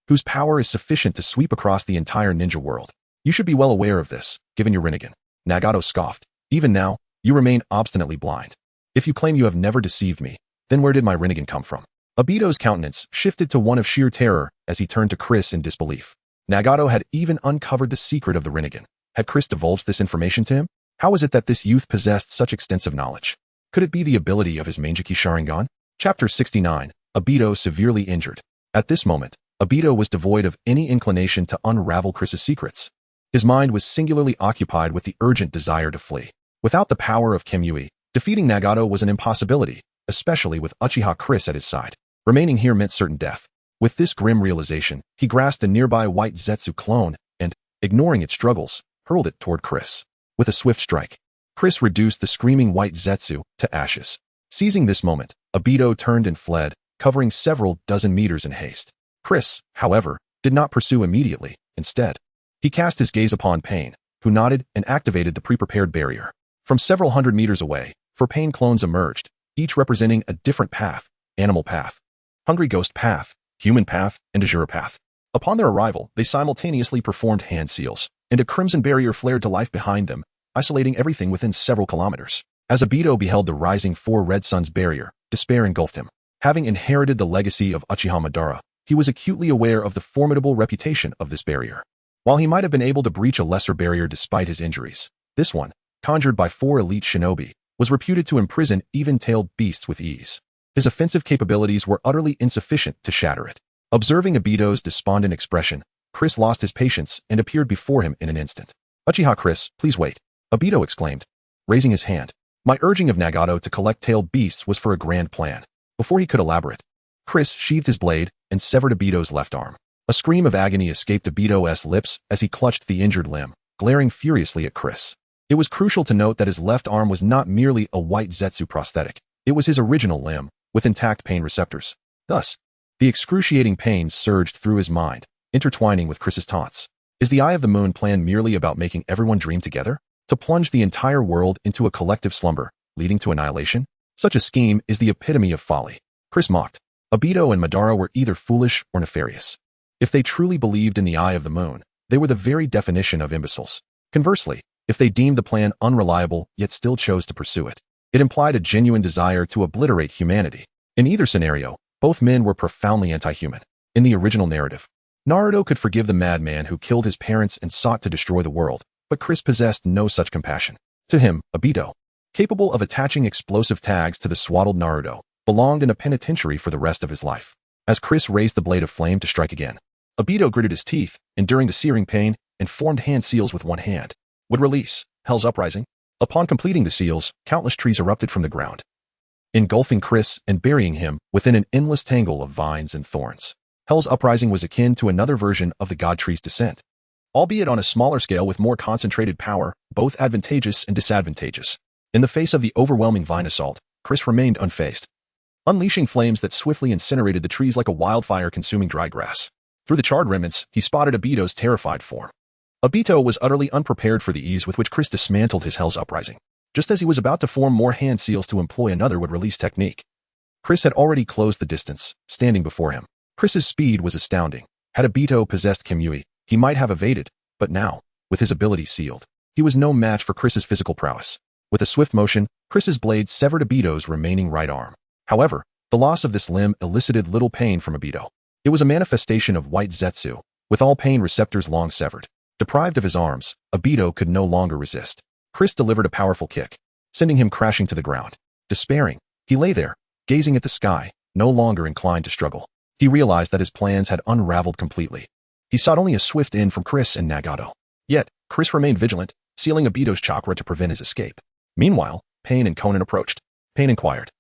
whose power is sufficient to sweep across the entire ninja world. You should be well aware of this, given your Rinnegan. Nagato scoffed. Even now, you remain obstinately blind. If you claim you have never deceived me, then where did my Rinnegan come from? Obito's countenance shifted to one of sheer terror as he turned to Chris in disbelief. Nagato had even uncovered the secret of the Rinnegan. Had Chris divulged this information to him? How was it that this youth possessed such extensive knowledge? Could it be the ability of his Mangeki Sharingan? Chapter 69. Obito severely injured. At this moment, Obito was devoid of any inclination to unravel Chris's secrets. His mind was singularly occupied with the urgent desire to flee. Without the power of Kimui, defeating Nagato was an impossibility, especially with Uchiha Chris at his side. Remaining here meant certain death. With this grim realization, he grasped a nearby white Zetsu clone and, ignoring its struggles, hurled it toward Chris. With a swift strike, Chris reduced the screaming white Zetsu to ashes. Seizing this moment, Obito turned and fled, covering several dozen meters in haste. Chris, however, did not pursue immediately. Instead, he cast his gaze upon Pain, who nodded and activated the pre-prepared barrier. From several hundred meters away, 4 Pain clones emerged, each representing a different path: Animal Path, Hungry Ghost Path, Human Path, and Azure Path. Upon their arrival, they simultaneously performed hand seals, and a crimson barrier flared to life behind them, isolating everything within several kilometers. As Obito beheld the rising 4 Red Suns barrier, despair engulfed him. Having inherited the legacy of Uchiha Madara, he was acutely aware of the formidable reputation of this barrier. While he might have been able to breach a lesser barrier despite his injuries, this one, conjured by 4 elite shinobi, was reputed to imprison even-tailed beasts with ease. His offensive capabilities were utterly insufficient to shatter it. Observing Obito's despondent expression, Chris lost his patience and appeared before him in an instant. Uchiha Chris, please wait, Obito exclaimed, raising his hand. My urging of Nagato to collect tailed beasts was for a grand plan. Before he could elaborate, Chris sheathed his blade and severed Obito's left arm. A scream of agony escaped Obito's lips as he clutched the injured limb, glaring furiously at Chris. It was crucial to note that his left arm was not merely a white Zetsu prosthetic. It was his original limb, with intact pain receptors. Thus, the excruciating pain surged through his mind, intertwining with Chris's taunts. Is the Eye of the Moon plan merely about making everyone dream together? To plunge the entire world into a collective slumber, leading to annihilation? Such a scheme is the epitome of folly. Chris mocked. Obito and Madara were either foolish or nefarious. If they truly believed in the Eye of the Moon, they were the very definition of imbeciles. Conversely, if they deemed the plan unreliable yet still chose to pursue it, it implied a genuine desire to obliterate humanity. In either scenario, both men were profoundly anti-human. In the original narrative, Naruto could forgive the madman who killed his parents and sought to destroy the world, but Chris possessed no such compassion. To him, Obito, capable of attaching explosive tags to the swaddled Naruto, belonged in a penitentiary for the rest of his life. As Chris raised the blade of flame to strike again, Obito gritted his teeth, enduring the searing pain, and formed hand seals with one hand. Would release Hell's Uprising. Upon completing the seals, countless trees erupted from the ground, engulfing Chris and burying him within an endless tangle of vines and thorns. Hell's Uprising was akin to another version of the God Tree's descent, albeit on a smaller scale with more concentrated power, both advantageous and disadvantageous. In the face of the overwhelming vine assault, Chris remained unfazed, unleashing flames that swiftly incinerated the trees like a wildfire consuming dry grass. Through the charred remnants, he spotted Obito's terrified form. Obito was utterly unprepared for the ease with which Chris dismantled his Hell's Uprising. Just as he was about to form more hand seals to employ another would-release technique, Chris had already closed the distance, standing before him. Chris's speed was astounding. Had Obito possessed Kimui, he might have evaded, but now, with his ability sealed, he was no match for Chris's physical prowess. With a swift motion, Chris's blade severed Obito's remaining right arm. However, the loss of this limb elicited little pain from Obito. It was a manifestation of white Zetsu, with all pain receptors long severed. Deprived of his arms, Obito could no longer resist. Chris delivered a powerful kick, sending him crashing to the ground. Despairing, he lay there, gazing at the sky, no longer inclined to struggle. He realized that his plans had unraveled completely. He sought only a swift end from Chris and Nagato. Yet, Chris remained vigilant, sealing Obito's chakra to prevent his escape. Meanwhile, Pain and Conan approached. Pain inquired,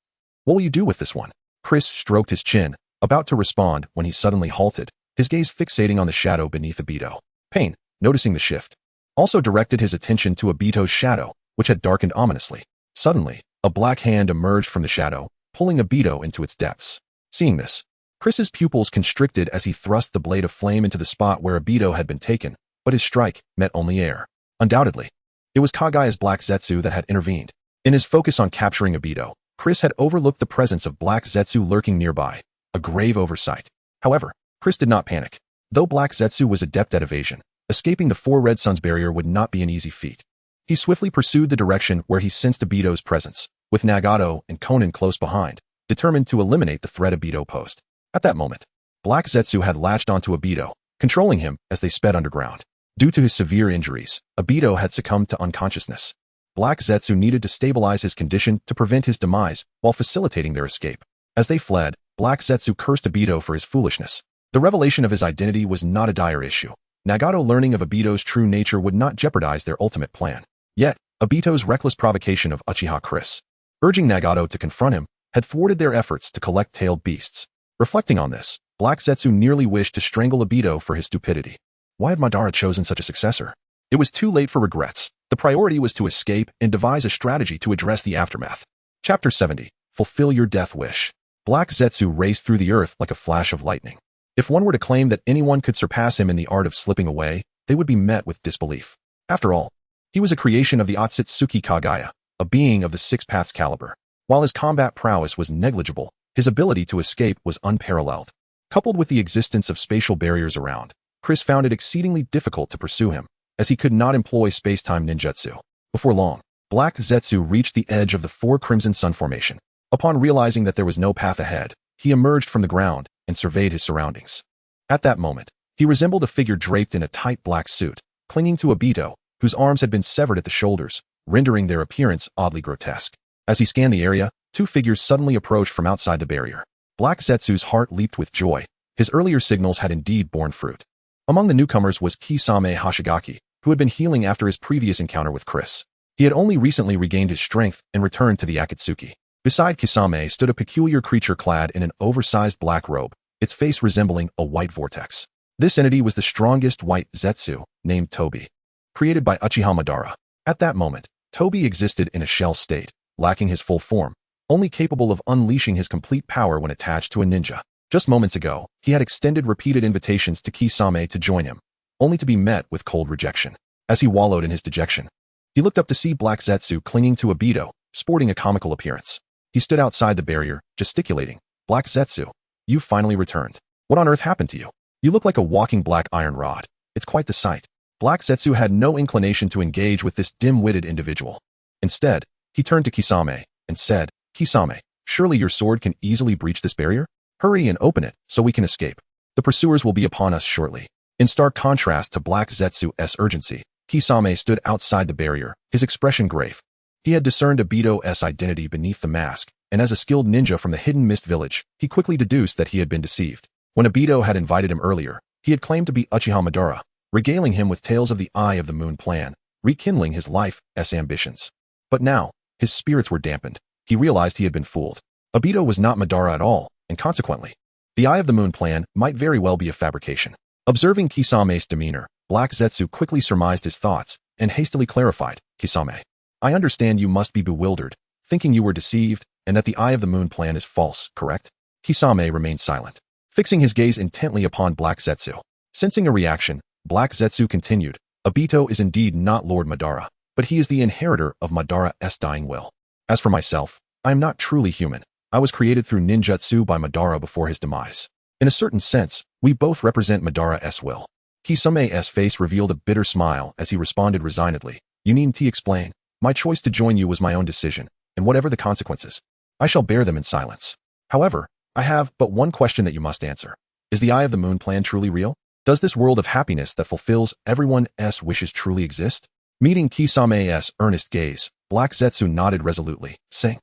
"What will you do with this one?" Chris stroked his chin, about to respond when he suddenly halted, his gaze fixating on the shadow beneath Obito. Pain, noticing the shift, also directed his attention to Obito's shadow, which had darkened ominously. Suddenly, a black hand emerged from the shadow, pulling Obito into its depths. Seeing this, Chris's pupils constricted as he thrust the blade of flame into the spot where Obito had been taken, but his strike met only air. Undoubtedly, it was Kagaya's Black Zetsu that had intervened. In his focus on capturing Obito, Chris had overlooked the presence of Black Zetsu lurking nearby, a grave oversight. However, Chris did not panic. Though Black Zetsu was adept at evasion, escaping the Four Red Suns barrier would not be an easy feat. He swiftly pursued the direction where he sensed Obito's presence, with Nagato and Conan close behind, determined to eliminate the threat Obito posed. At that moment, Black Zetsu had latched onto Obito, controlling him as they sped underground. Due to his severe injuries, Obito had succumbed to unconsciousness. Black Zetsu needed to stabilize his condition to prevent his demise while facilitating their escape. As they fled, Black Zetsu cursed Obito for his foolishness. The revelation of his identity was not a dire issue. Nagato learning of Obito's true nature would not jeopardize their ultimate plan. Yet, Obito's reckless provocation of Uchiha Chris, urging Nagato to confront him, had thwarted their efforts to collect tailed beasts. Reflecting on this, Black Zetsu nearly wished to strangle Obito for his stupidity. Why had Madara chosen such a successor? It was too late for regrets. The priority was to escape and devise a strategy to address the aftermath. Chapter 70. Fulfill your death wish. Black Zetsu raced through the earth like a flash of lightning. If one were to claim that anyone could surpass him in the art of slipping away, they would be met with disbelief. After all, he was a creation of the Otsutsuki Kagaya, a being of the Six Paths caliber. While his combat prowess was negligible, his ability to escape was unparalleled. Coupled with the existence of spatial barriers around, Chris found it exceedingly difficult to pursue him, as he could not employ space-time ninjutsu. Before long, Black Zetsu reached the edge of the Four Crimson Sun formation. Upon realizing that there was no path ahead, he emerged from the ground and surveyed his surroundings. At that moment, he resembled a figure draped in a tight black suit, clinging to Obito, whose arms had been severed at the shoulders, rendering their appearance oddly grotesque. As he scanned the area, two figures suddenly approached from outside the barrier. Black Zetsu's heart leaped with joy. His earlier signals had indeed borne fruit. Among the newcomers was Kisame Hashigaki, who had been healing after his previous encounter with Chris. He had only recently regained his strength and returned to the Akatsuki. Beside Kisame stood a peculiar creature clad in an oversized black robe, its face resembling a white vortex. This entity was the strongest white Zetsu, named Tobi, created by Uchiha Madara. At that moment, Tobi existed in a shell state, lacking his full form, only capable of unleashing his complete power when attached to a ninja. Just moments ago, he had extended repeated invitations to Kisame to join him, only to be met with cold rejection. As he wallowed in his dejection, he looked up to see Black Zetsu clinging to Obito, sporting a comical appearance. He stood outside the barrier, gesticulating. "Black Zetsu, you've finally returned. What on earth happened to you? You look like a walking black iron rod. It's quite the sight." Black Zetsu had no inclination to engage with this dim-witted individual. Instead, he turned to Kisame and said, "Kisame, surely your sword can easily breach this barrier? Hurry and open it so we can escape." The pursuers will be upon us shortly. In stark contrast to Black Zetsu's urgency, Kisame stood outside the barrier, his expression grave. He had discerned Obito's identity beneath the mask, and as a skilled ninja from the hidden mist village, he quickly deduced that he had been deceived. When Obito had invited him earlier, he had claimed to be Uchiha Madara, regaling him with tales of the Eye of the Moon plan, rekindling his life's ambitions. But now, his spirits were dampened. He realized he had been fooled. Obito was not Madara at all, and consequently, the Eye of the Moon plan might very well be a fabrication. Observing Kisame's demeanor, Black Zetsu quickly surmised his thoughts and hastily clarified, Kisame, I understand you must be bewildered, thinking you were deceived, and that the Eye of the Moon plan is false, correct? Kisame remained silent, fixing his gaze intently upon Black Zetsu. Sensing a reaction, Black Zetsu continued, Obito is indeed not Lord Madara, but he is the inheritor of Madara's dying will. As for myself, I am not truly human. I was created through ninjutsu by Madara before his demise. In a certain sense, we both represent Madara's will. Kisame's face revealed a bitter smile as he responded resignedly, You needn't explain. My choice to join you was my own decision, and whatever the consequences, I shall bear them in silence. However, I have but one question that you must answer. Is the Eye of the Moon plan truly real? Does this world of happiness that fulfills everyone's wishes truly exist? Meeting Kisame's earnest gaze, Black Zetsu nodded resolutely, saying,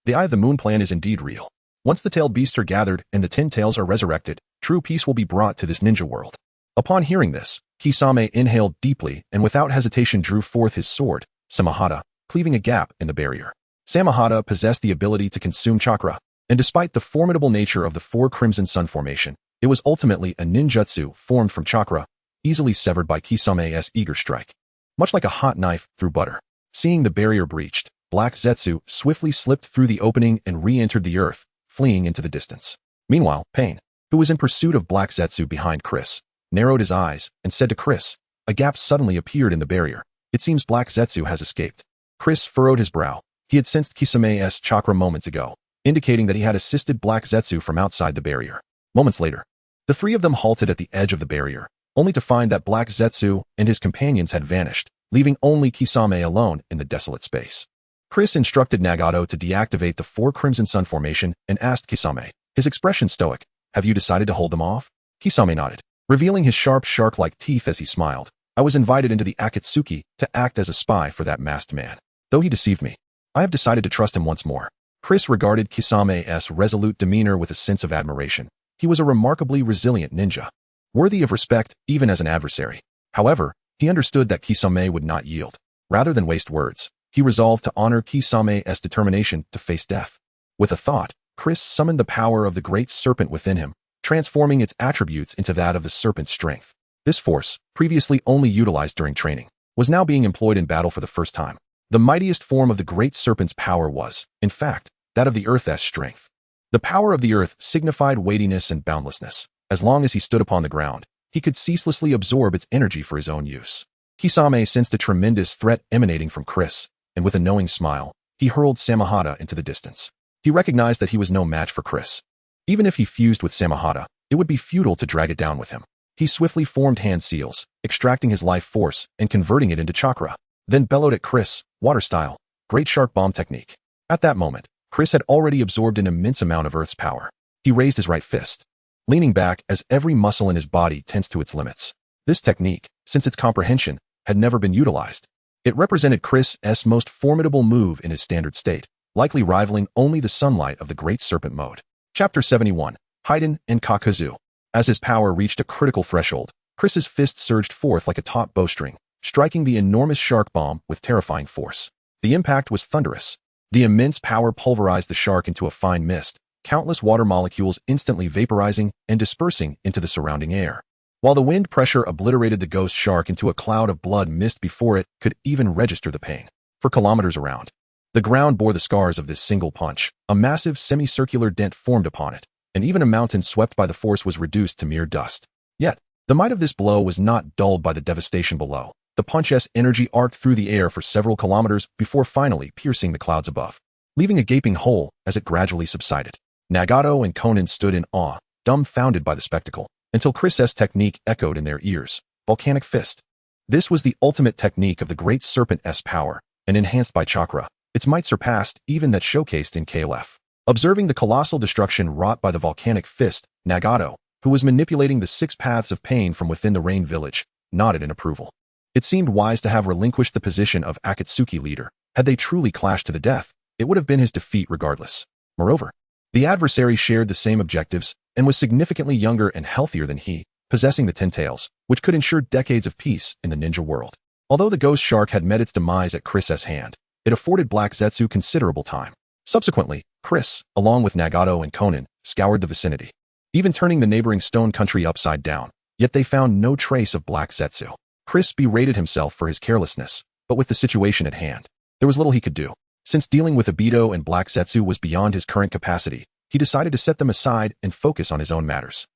The Eye of the Moon plan is indeed real. Once the tailed beasts are gathered and the 10 tails are resurrected, true peace will be brought to this ninja world. Upon hearing this, Kisame inhaled deeply and without hesitation drew forth his sword, Samahata, cleaving a gap in the barrier. Samahata possessed the ability to consume chakra, and despite the formidable nature of the 4 Crimson Sun formation, it was ultimately a ninjutsu formed from chakra, easily severed by Kisame's eager strike. Much like a hot knife through butter. Seeing the barrier breached, Black Zetsu swiftly slipped through the opening and re-entered the earth, fleeing into the distance. Meanwhile, Pain, who was in pursuit of Black Zetsu behind Chris, narrowed his eyes and said to Chris, A gap suddenly appeared in the barrier. It seems Black Zetsu has escaped. Chris furrowed his brow. He had sensed Kisame's chakra moments ago, indicating that he had assisted Black Zetsu from outside the barrier. Moments later, the 3 of them halted at the edge of the barrier, only to find that Black Zetsu and his companions had vanished, leaving only Kisame alone in the desolate space. Chris instructed Nagato to deactivate the 4 Crimson Sun formation and asked Kisame, his expression stoic, Have you decided to hold them off? Kisame nodded, revealing his sharp shark-like teeth as he smiled. I was invited into the Akatsuki to act as a spy for that masked man. Though he deceived me, I have decided to trust him once more. Chris regarded Kisame's resolute demeanor with a sense of admiration. He was a remarkably resilient ninja, worthy of respect even as an adversary. However, he understood that Kisame would not yield. Rather than waste words, he resolved to honor Kisame's determination to face death. With a thought, Chris summoned the power of the great serpent within him, transforming its attributes into that of the serpent's strength. This force, previously only utilized during training, was now being employed in battle for the first time. The mightiest form of the great serpent's power was, in fact, that of the earth's strength. The power of the earth signified weightiness and boundlessness. As long as he stood upon the ground, he could ceaselessly absorb its energy for his own use. Kisame sensed a tremendous threat emanating from Chris, and with a knowing smile, he hurled Samahata into the distance. He recognized that he was no match for Chris. Even if he fused with Samahata, it would be futile to drag it down with him. He swiftly formed hand seals, extracting his life force and converting it into chakra, then bellowed at Chris, water style, great shark bomb technique. At that moment, Chris had already absorbed an immense amount of Earth's power. He raised his right fist, leaning back as every muscle in his body tensed to its limits. This technique, since its comprehension, had never been utilized. It represented Chris's most formidable move in his standard state, likely rivaling only the sunlight of the Great Serpent mode. Chapter 71, Haiden and Kakuzu. As his power reached a critical threshold, Chris's fist surged forth like a taut bowstring, striking the enormous shark bomb with terrifying force. The impact was thunderous. The immense power pulverized the shark into a fine mist, countless water molecules instantly vaporizing and dispersing into the surrounding air. While the wind pressure obliterated the ghost shark into a cloud of blood mist before it could even register the pain. For kilometers around, the ground bore the scars of this single punch. A massive semicircular dent formed upon it, and even a mountain swept by the force was reduced to mere dust. Yet, the might of this blow was not dulled by the devastation below. The punch's energy arced through the air for several kilometers before finally piercing the clouds above, leaving a gaping hole as it gradually subsided. Nagato and Conan stood in awe, dumbfounded by the spectacle, until Chris's technique echoed in their ears. Volcanic Fist. This was the ultimate technique of the Great Serpent's power, and enhanced by chakra. Its might surpassed even that showcased in KLF. Observing the colossal destruction wrought by the Volcanic Fist, Nagato, who was manipulating the 6 paths of pain from within the Rain Village, nodded in approval. It seemed wise to have relinquished the position of Akatsuki leader. Had they truly clashed to the death, it would have been his defeat regardless. Moreover, the adversary shared the same objectives and was significantly younger and healthier than he, possessing the 10 tails, which could ensure decades of peace in the ninja world. Although the ghost shark had met its demise at Chris's hand, it afforded Black Zetsu considerable time. Subsequently, Chris, along with Nagato and Conan, scoured the vicinity, even turning the neighboring stone country upside down, yet they found no trace of Black Zetsu. Chris berated himself for his carelessness, but with the situation at hand, there was little he could do. Since dealing with Obito and Black Zetsu was beyond his current capacity, he decided to set them aside and focus on his own matters.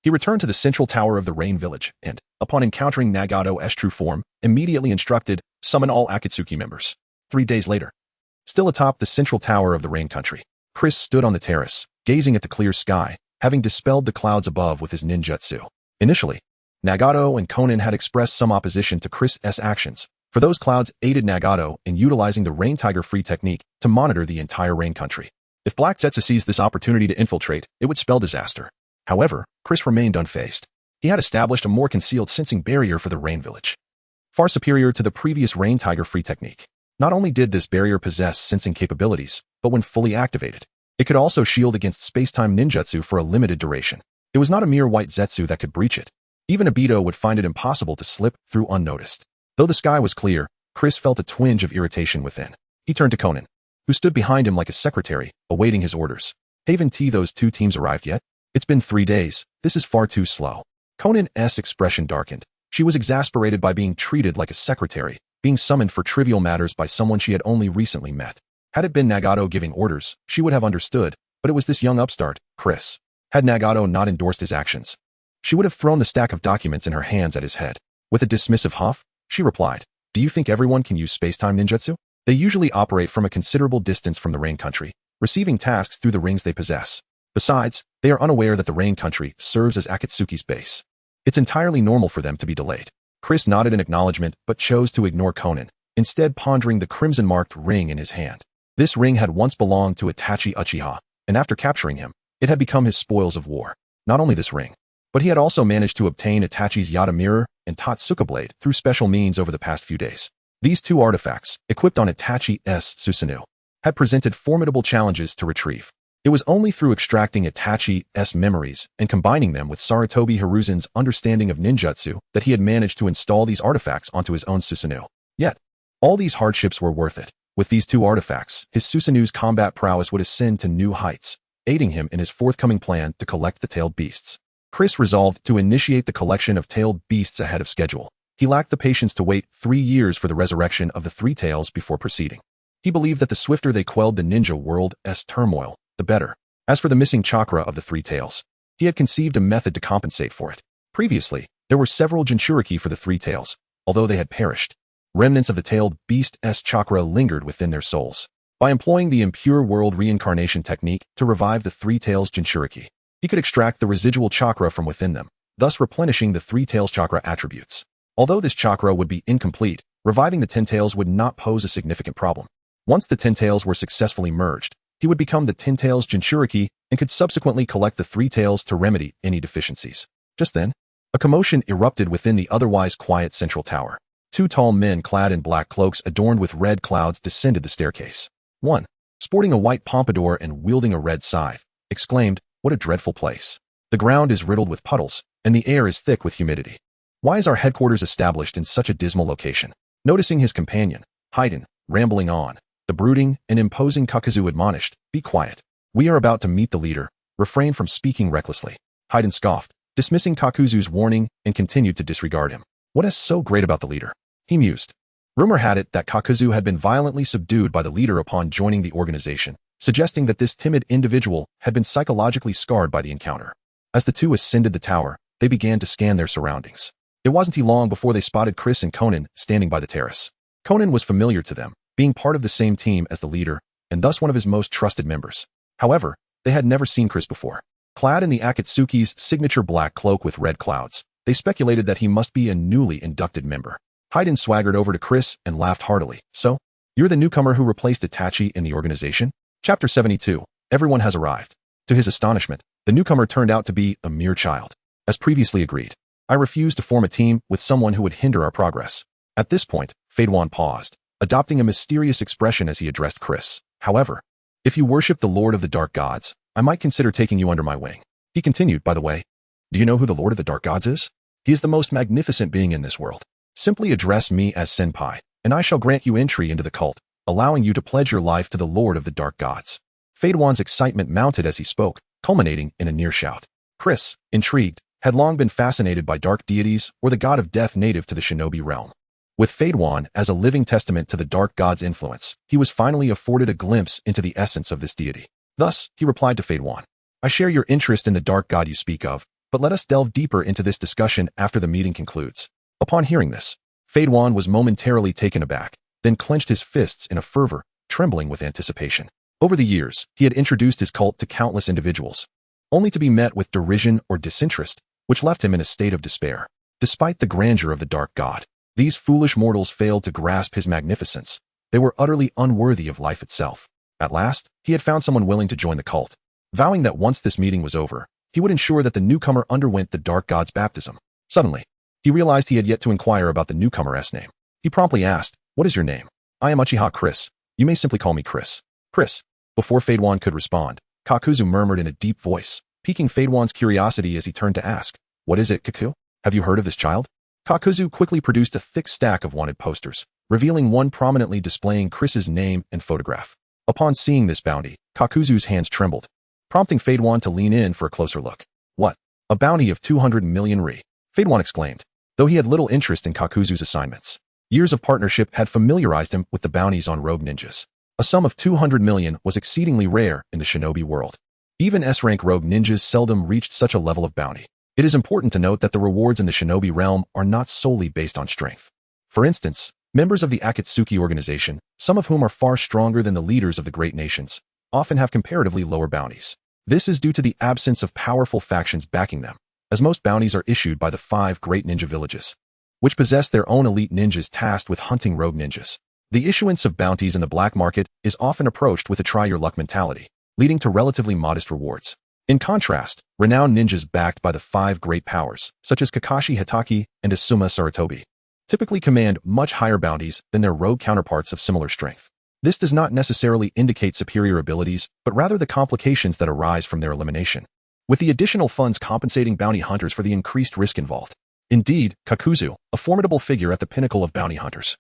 He returned to the central tower of the Rain Village and, upon encountering Nagato's true form, immediately instructed, summon all Akatsuki members. 3 days later, still atop the central tower of the Rain Country, Chris stood on the terrace, gazing at the clear sky, having dispelled the clouds above with his ninjutsu. Initially, Nagato and Conan had expressed some opposition to Chris's actions, for those clouds aided Nagato in utilizing the Rain Tiger Free technique to monitor the entire Rain Country. If Black Zetsu seized this opportunity to infiltrate, it would spell disaster. However, Chris remained unfazed. He had established a more concealed sensing barrier for the Rain Village, far superior to the previous Rain Tiger Free technique. Not only did this barrier possess sensing capabilities, but when fully activated, it could also shield against space-time ninjutsu for a limited duration. It was not a mere white Zetsu that could breach it. Even Obito would find it impossible to slip through unnoticed. Though the sky was clear, Chris felt a twinge of irritation within. He turned to Conan, who stood behind him like a secretary, awaiting his orders. Haven't those 2 teams arrived yet? It's been 3 days. This is far too slow. Conan's expression darkened. She was exasperated by being treated like a secretary, being summoned for trivial matters by someone she had only recently met. Had it been Nagato giving orders, she would have understood, but it was this young upstart, Chris. Had Nagato not endorsed his actions, she would have thrown the stack of documents in her hands at his head. With a dismissive huff, she replied, "Do you think everyone can use space-time ninjutsu? They usually operate from a considerable distance from the Rain Country, receiving tasks through the rings they possess. Besides, they are unaware that the Rain Country serves as Akatsuki's base. It's entirely normal for them to be delayed." Chris nodded in acknowledgement but chose to ignore Conan, instead pondering the crimson-marked ring in his hand. This ring had once belonged to Itachi Uchiha, and after capturing him, it had become his spoils of war. Not only this ring, but he had also managed to obtain Itachi's Yata mirror and Totsuka blade through special means over the past few days. These 2 artifacts, equipped on Itachi's Susanoo, had presented formidable challenges to retrieve. It was only through extracting Itachi's memories and combining them with Sarutobi Hiruzen's understanding of ninjutsu that he had managed to install these artifacts onto his own Susanoo. Yet, all these hardships were worth it. With these 2 artifacts, his Susanoo's combat prowess would ascend to new heights, aiding him in his forthcoming plan to collect the tailed beasts. Chris resolved to initiate the collection of tailed beasts ahead of schedule. He lacked the patience to wait 3 years for the resurrection of the 3 tails before proceeding. He believed that the swifter they quelled the ninja world's turmoil, the better. As for the missing chakra of the 3 tails, he had conceived a method to compensate for it. Previously, there were several Jinchuriki for the 3 tails, although they had perished. Remnants of the tailed beast's chakra lingered within their souls. By employing the impure world reincarnation technique to revive the 3 tails Jinchuriki, he could extract the residual chakra from within them, thus replenishing the 3 tails chakra attributes. Although this chakra would be incomplete, reviving the 10 tails would not pose a significant problem. Once the 10 tails were successfully merged, he would become the 10 tails Jinchuriki and could subsequently collect the 3 tails to remedy any deficiencies. Just then, a commotion erupted within the otherwise quiet central tower. 2 tall men clad in black cloaks adorned with red clouds descended the staircase. One, sporting a white pompadour and wielding a red scythe, exclaimed, "What a dreadful place. The ground is riddled with puddles, and the air is thick with humidity. Why is our headquarters established in such a dismal location?" Noticing his companion, Haydn, rambling on, the brooding and imposing Kakuzu admonished, "Be quiet. We are about to meet the leader. Refrain from speaking recklessly." Haydn scoffed, dismissing Kakuzu's warning and continued to disregard him. What is so great about the leader? He mused. Rumor had it that Kakuzu had been violently subdued by the leader upon joining the organization, suggesting that this timid individual had been psychologically scarred by the encounter. As the 2 ascended the tower, they began to scan their surroundings. It wasn't long before they spotted Chris and Conan standing by the terrace. Conan was familiar to them, being part of the same team as the leader, and thus one of his most trusted members. However, they had never seen Chris before. Clad in the Akatsuki's signature black cloak with red clouds, they speculated that he must be a newly inducted member. Haydn swaggered over to Chris and laughed heartily. "So, you're the newcomer who replaced Itachi in the organization?" Chapter 72. Everyone has arrived. To his astonishment, the newcomer turned out to be a mere child. As previously agreed, I refuse to form a team with someone who would hinder our progress. At this point, Fadewan paused, adopting a mysterious expression as he addressed Chris. However, if you worship the Lord of the Dark Gods, I might consider taking you under my wing. He continued, by the way, do you know who the Lord of the Dark Gods is? He is the most magnificent being in this world. Simply address me as Senpai, and I shall grant you entry into the cult, allowing you to pledge your life to the Lord of the Dark Gods. Fadewan's excitement mounted as he spoke, culminating in a near shout. Chris, intrigued, had long been fascinated by dark deities or the god of death native to the shinobi realm. With Fadewan as a living testament to the dark god's influence, he was finally afforded a glimpse into the essence of this deity. Thus, he replied to Fadewan, I share your interest in the dark god you speak of, but let us delve deeper into this discussion after the meeting concludes. Upon hearing this, Fadewan was momentarily taken aback, then clenched his fists in a fervor, trembling with anticipation. Over the years, he had introduced his cult to countless individuals, only to be met with derision or disinterest, which left him in a state of despair. Despite the grandeur of the dark god, these foolish mortals failed to grasp his magnificence. They were utterly unworthy of life itself. At last, he had found someone willing to join the cult, vowing that once this meeting was over, he would ensure that the newcomer underwent the dark god's baptism. Suddenly, he realized he had yet to inquire about the newcomer's name. He promptly asked, what is your name? I am Uchiha Chris. You may simply call me Chris. Chris. Before Fadewan could respond, Kakuzu murmured in a deep voice, piquing Fadewan's curiosity as he turned to ask, what is it, Kaku? Have you heard of this child? Kakuzu quickly produced a thick stack of wanted posters, revealing one prominently displaying Chris's name and photograph. Upon seeing this bounty, Kakuzu's hands trembled, prompting Fadewan to lean in for a closer look. What? A bounty of 200 million ri? Fadewan exclaimed, though he had little interest in Kakuzu's assignments. Years of partnership had familiarized him with the bounties on rogue ninjas. A sum of 200 million was exceedingly rare in the shinobi world. Even S-rank rogue ninjas seldom reached such a level of bounty. It is important to note that the rewards in the shinobi realm are not solely based on strength. For instance, members of the Akatsuki organization, some of whom are far stronger than the leaders of the great nations, often have comparatively lower bounties. This is due to the absence of powerful factions backing them, as most bounties are issued by the 5 great ninja villages, which possess their own elite ninjas tasked with hunting rogue ninjas. The issuance of bounties in the black market is often approached with a try-your-luck mentality, leading to relatively modest rewards. In contrast, renowned ninjas backed by the 5 great powers, such as Kakashi Hatake and Asuma Sarutobi, typically command much higher bounties than their rogue counterparts of similar strength. This does not necessarily indicate superior abilities, but rather the complications that arise from their elimination, with the additional funds compensating bounty hunters for the increased risk involved. Indeed, Kakuzu, a formidable figure at the pinnacle of bounty hunters,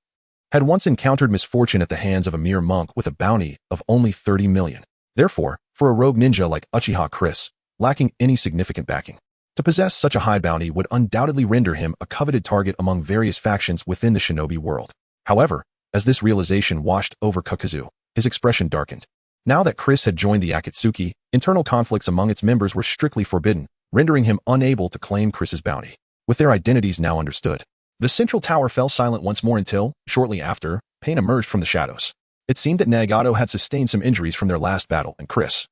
had once encountered misfortune at the hands of a mere monk with a bounty of only 30 million. Therefore, for a rogue ninja like Uchiha Chris, lacking any significant backing, to possess such a high bounty would undoubtedly render him a coveted target among various factions within the shinobi world. However, as this realization washed over Kakuzu, his expression darkened. Now that Chris had joined the Akatsuki, internal conflicts among its members were strictly forbidden, rendering him unable to claim Chris's bounty. With their identities now understood, the central tower fell silent once more until, shortly after, Pain emerged from the shadows. It seemed that Nagato had sustained some injuries from their last battle, and Chris,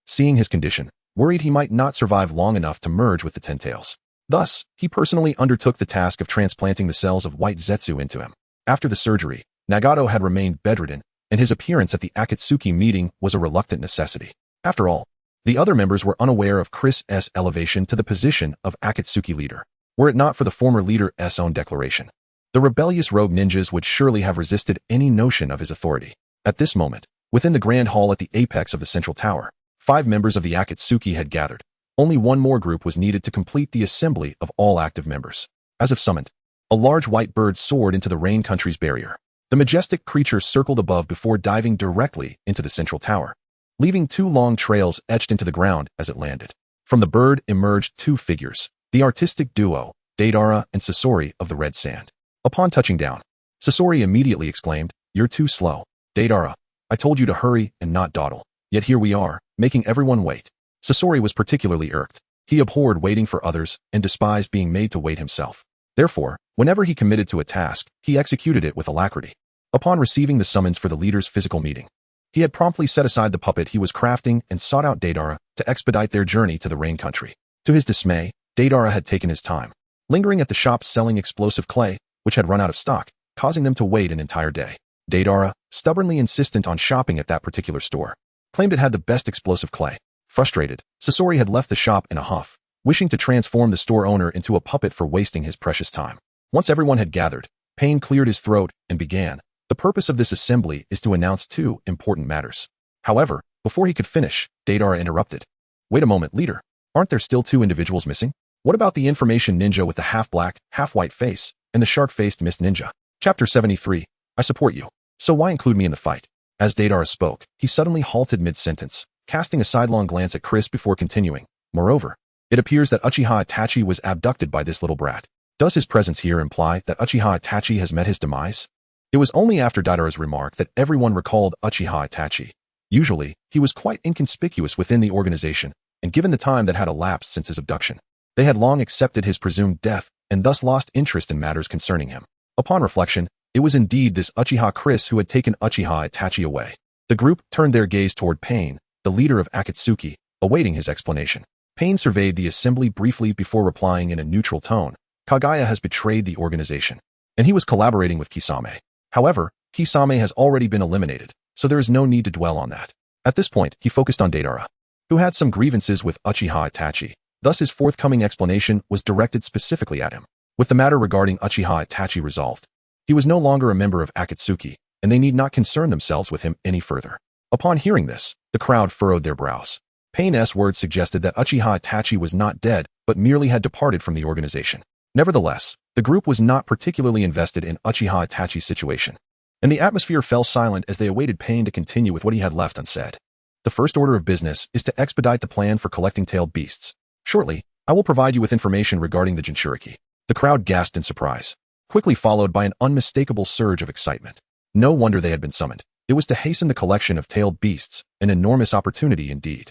seeing his condition, worried he might not survive long enough to merge with the Ten Tails. Thus, he personally undertook the task of transplanting the cells of White Zetsu into him. After the surgery, Nagato had remained bedridden, and his appearance at the Akatsuki meeting was a reluctant necessity. After all, the other members were unaware of Chris's elevation to the position of Akatsuki leader, were it not for the former leader's own declaration. The rebellious rogue ninjas would surely have resisted any notion of his authority. At this moment, within the grand hall at the apex of the central tower, 5 members of the Akatsuki had gathered. Only one more group was needed to complete the assembly of all active members. As if summoned, a large white bird soared into the rain country's barrier. The majestic creature circled above before diving directly into the central tower, leaving 2 long trails etched into the ground as it landed. From the bird emerged 2 figures, the artistic duo, Deidara and Sasori of the Red Sand. Upon touching down, Sasori immediately exclaimed, "You're too slow. Deidara, I told you to hurry and not dawdle. Yet here we are, making everyone wait." Sasori was particularly irked. He abhorred waiting for others and despised being made to wait himself. Therefore, whenever he committed to a task, he executed it with alacrity. Upon receiving the summons for the leader's physical meeting, he had promptly set aside the puppet he was crafting and sought out Deidara to expedite their journey to the rain country. To his dismay, Deidara had taken his time, lingering at the shop selling explosive clay, which had run out of stock, causing them to wait an entire day. Deidara, stubbornly insistent on shopping at that particular store, claimed it had the best explosive clay. Frustrated, Sasori had left the shop in a huff, wishing to transform the store owner into a puppet for wasting his precious time. Once everyone had gathered, Pain cleared his throat and began. The purpose of this assembly is to announce two important matters. However, before he could finish, Deidara interrupted. Wait a moment, leader. Aren't there still two individuals missing? What about the information ninja with the half-black, half-white face, and the shark-faced mist ninja? Chapter 73. I support you. So why include me in the fight? As Deidara spoke, he suddenly halted mid-sentence, casting a sidelong glance at Chris before continuing. Moreover, it appears that Uchiha Itachi was abducted by this little brat. Does his presence here imply that Uchiha Itachi has met his demise? It was only after Deidara's remark that everyone recalled Uchiha Itachi. Usually, he was quite inconspicuous within the organization, and given the time that had elapsed since his abduction, they had long accepted his presumed death and thus lost interest in matters concerning him. Upon reflection, it was indeed this Uchiha Chris who had taken Uchiha Itachi away. The group turned their gaze toward Pain, the leader of Akatsuki, awaiting his explanation. Pain surveyed the assembly briefly before replying in a neutral tone. Kagaya has betrayed the organization, and he was collaborating with Kisame. However, Kisame has already been eliminated, so there is no need to dwell on that. At this point, he focused on Deidara, who had some grievances with Uchiha Itachi. Thus his forthcoming explanation was directed specifically at him. With the matter regarding Uchiha Itachi resolved, he was no longer a member of Akatsuki, and they need not concern themselves with him any further. Upon hearing this, the crowd furrowed their brows. Pain's words suggested that Uchiha Itachi was not dead, but merely had departed from the organization. Nevertheless, the group was not particularly invested in Uchiha Itachi's situation, and the atmosphere fell silent as they awaited Pain to continue with what he had left unsaid. The first order of business is to expedite the plan for collecting tailed beasts. Shortly, I will provide you with information regarding the Jinchuriki. The crowd gasped in surprise, quickly followed by an unmistakable surge of excitement. No wonder they had been summoned. It was to hasten the collection of tailed beasts, an enormous opportunity indeed.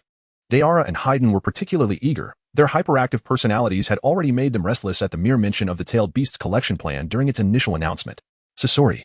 Deidara and Haydn were particularly eager. Their hyperactive personalities had already made them restless at the mere mention of the tailed beasts collection plan during its initial announcement. Sasori,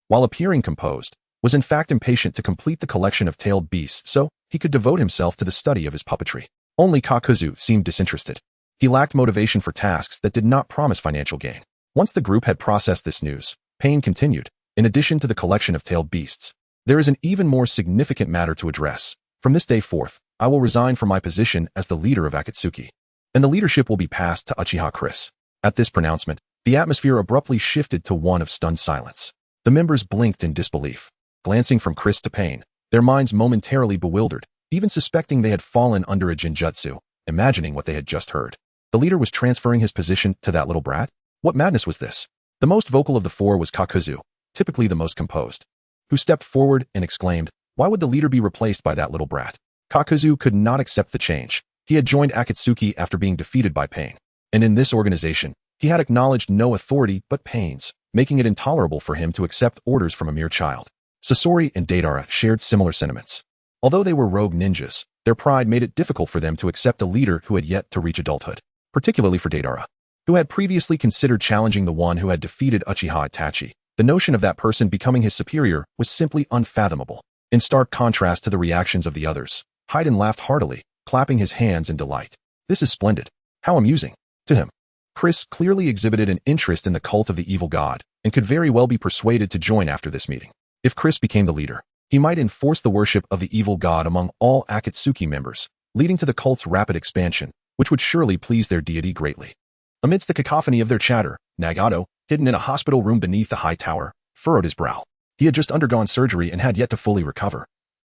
while appearing composed, was in fact impatient to complete the collection of tailed beasts so he could devote himself to the study of his puppetry. Only Kakuzu seemed disinterested. He lacked motivation for tasks that did not promise financial gain. Once the group had processed this news, Pain continued. In addition to the collection of tailed beasts, there is an even more significant matter to address. From this day forth, I will resign from my position as the leader of Akatsuki, and the leadership will be passed to Uchiha Chris. At this pronouncement, the atmosphere abruptly shifted to one of stunned silence. The members blinked in disbelief, glancing from Chris to Pain, their minds momentarily bewildered, even suspecting they had fallen under a jinjutsu, imagining what they had just heard. The leader was transferring his position to that little brat? What madness was this? The most vocal of the four was Kakuzu, typically the most composed, who stepped forward and exclaimed, "Why would the leader be replaced by that little brat?" Kakuzu could not accept the change. He had joined Akatsuki after being defeated by Pain, and in this organization, he had acknowledged no authority but Pain's, making it intolerable for him to accept orders from a mere child. Sasori and Deidara shared similar sentiments. Although they were rogue ninjas, their pride made it difficult for them to accept a leader who had yet to reach adulthood, particularly for Deidara, who had previously considered challenging the one who had defeated Uchiha Itachi. The notion of that person becoming his superior was simply unfathomable. In stark contrast to the reactions of the others, Haydn laughed heartily, clapping his hands in delight. "This is splendid. How amusing." To him, Chris clearly exhibited an interest in the cult of the evil god, and could very well be persuaded to join after this meeting. If Chris became the leader, he might enforce the worship of the evil god among all Akatsuki members, leading to the cult's rapid expansion, which would surely please their deity greatly. Amidst the cacophony of their chatter, Nagato, hidden in a hospital room beneath the high tower, furrowed his brow. He had just undergone surgery and had yet to fully recover.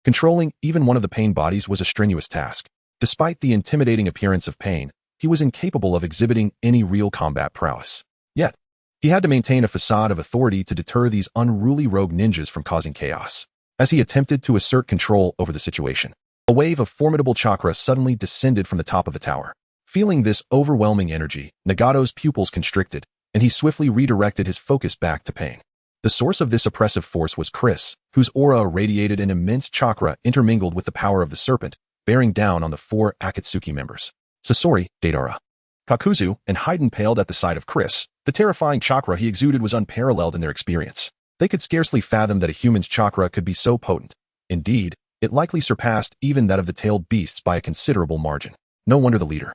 Controlling even one of the Pain bodies was a strenuous task. Despite the intimidating appearance of Pain, he was incapable of exhibiting any real combat prowess. Yet, he had to maintain a facade of authority to deter these unruly rogue ninjas from causing chaos. As he attempted to assert control over the situation, a wave of formidable chakra suddenly descended from the top of the tower. Feeling this overwhelming energy, Nagato's pupils constricted, and he swiftly redirected his focus back to Pain. The source of this oppressive force was Chris, whose aura radiated an immense chakra intermingled with the power of the serpent, bearing down on the four Akatsuki members. Sasori, Deidara, Kakuzu, and Haydn paled at the sight of Chris. The terrifying chakra he exuded was unparalleled in their experience. They could scarcely fathom that a human's chakra could be so potent. Indeed, it likely surpassed even that of the tailed beasts by a considerable margin. No wonder the leader,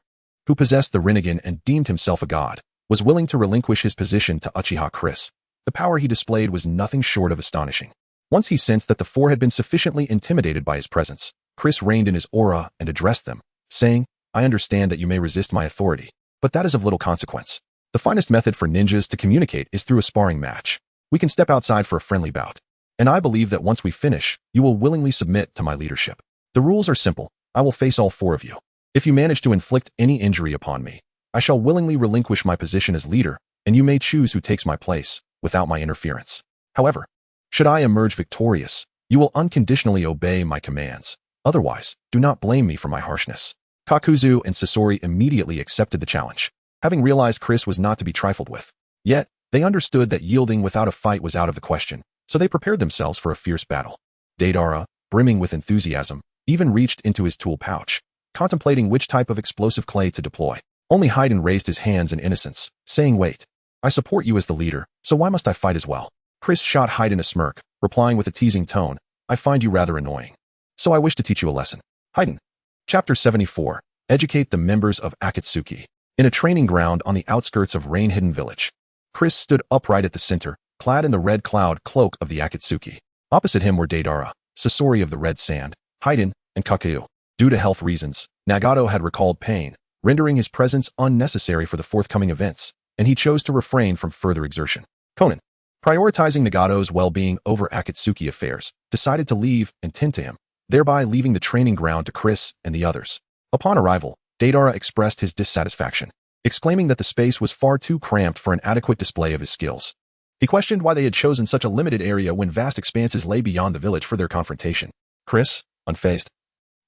who possessed the Rinnegan and deemed himself a god, was willing to relinquish his position to Uchiha Chris. The power he displayed was nothing short of astonishing. Once he sensed that the four had been sufficiently intimidated by his presence, Chris reined in his aura and addressed them, saying, I understand that you may resist my authority, but that is of little consequence. The finest method for ninjas to communicate is through a sparring match. We can step outside for a friendly bout. And I believe that once we finish, you will willingly submit to my leadership. The rules are simple. I will face all four of you. If you manage to inflict any injury upon me, I shall willingly relinquish my position as leader, and you may choose who takes my place, without my interference. However, should I emerge victorious, you will unconditionally obey my commands. Otherwise, do not blame me for my harshness. Kakuzu and Sasori immediately accepted the challenge, having realized Chris was not to be trifled with. Yet, they understood that yielding without a fight was out of the question, so they prepared themselves for a fierce battle. Deidara, brimming with enthusiasm, even reached into his tool pouch, contemplating which type of explosive clay to deploy. Only Haydn raised his hands in innocence, saying, "Wait. I support you as the leader, so why must I fight as well?" Chris shot Haydn a smirk, replying with a teasing tone, "I find you rather annoying. So I wish to teach you a lesson." Haydn. Chapter 74. Educate the members of Akatsuki. In a training ground on the outskirts of Rain-Hidden Village, Chris stood upright at the center, clad in the red cloud cloak of the Akatsuki. Opposite him were Deidara, Sasori of the Red Sand, Haydn, and Kakuyu. Due to health reasons, Nagato had recalled pain, rendering his presence unnecessary for the forthcoming events, and he chose to refrain from further exertion. Conan, prioritizing Nagato's well-being over Akatsuki affairs, decided to leave and tend to him, thereby leaving the training ground to Chris and the others. Upon arrival, Deidara expressed his dissatisfaction, exclaiming that the space was far too cramped for an adequate display of his skills. He questioned why they had chosen such a limited area when vast expanses lay beyond the village for their confrontation. Chris, unfazed,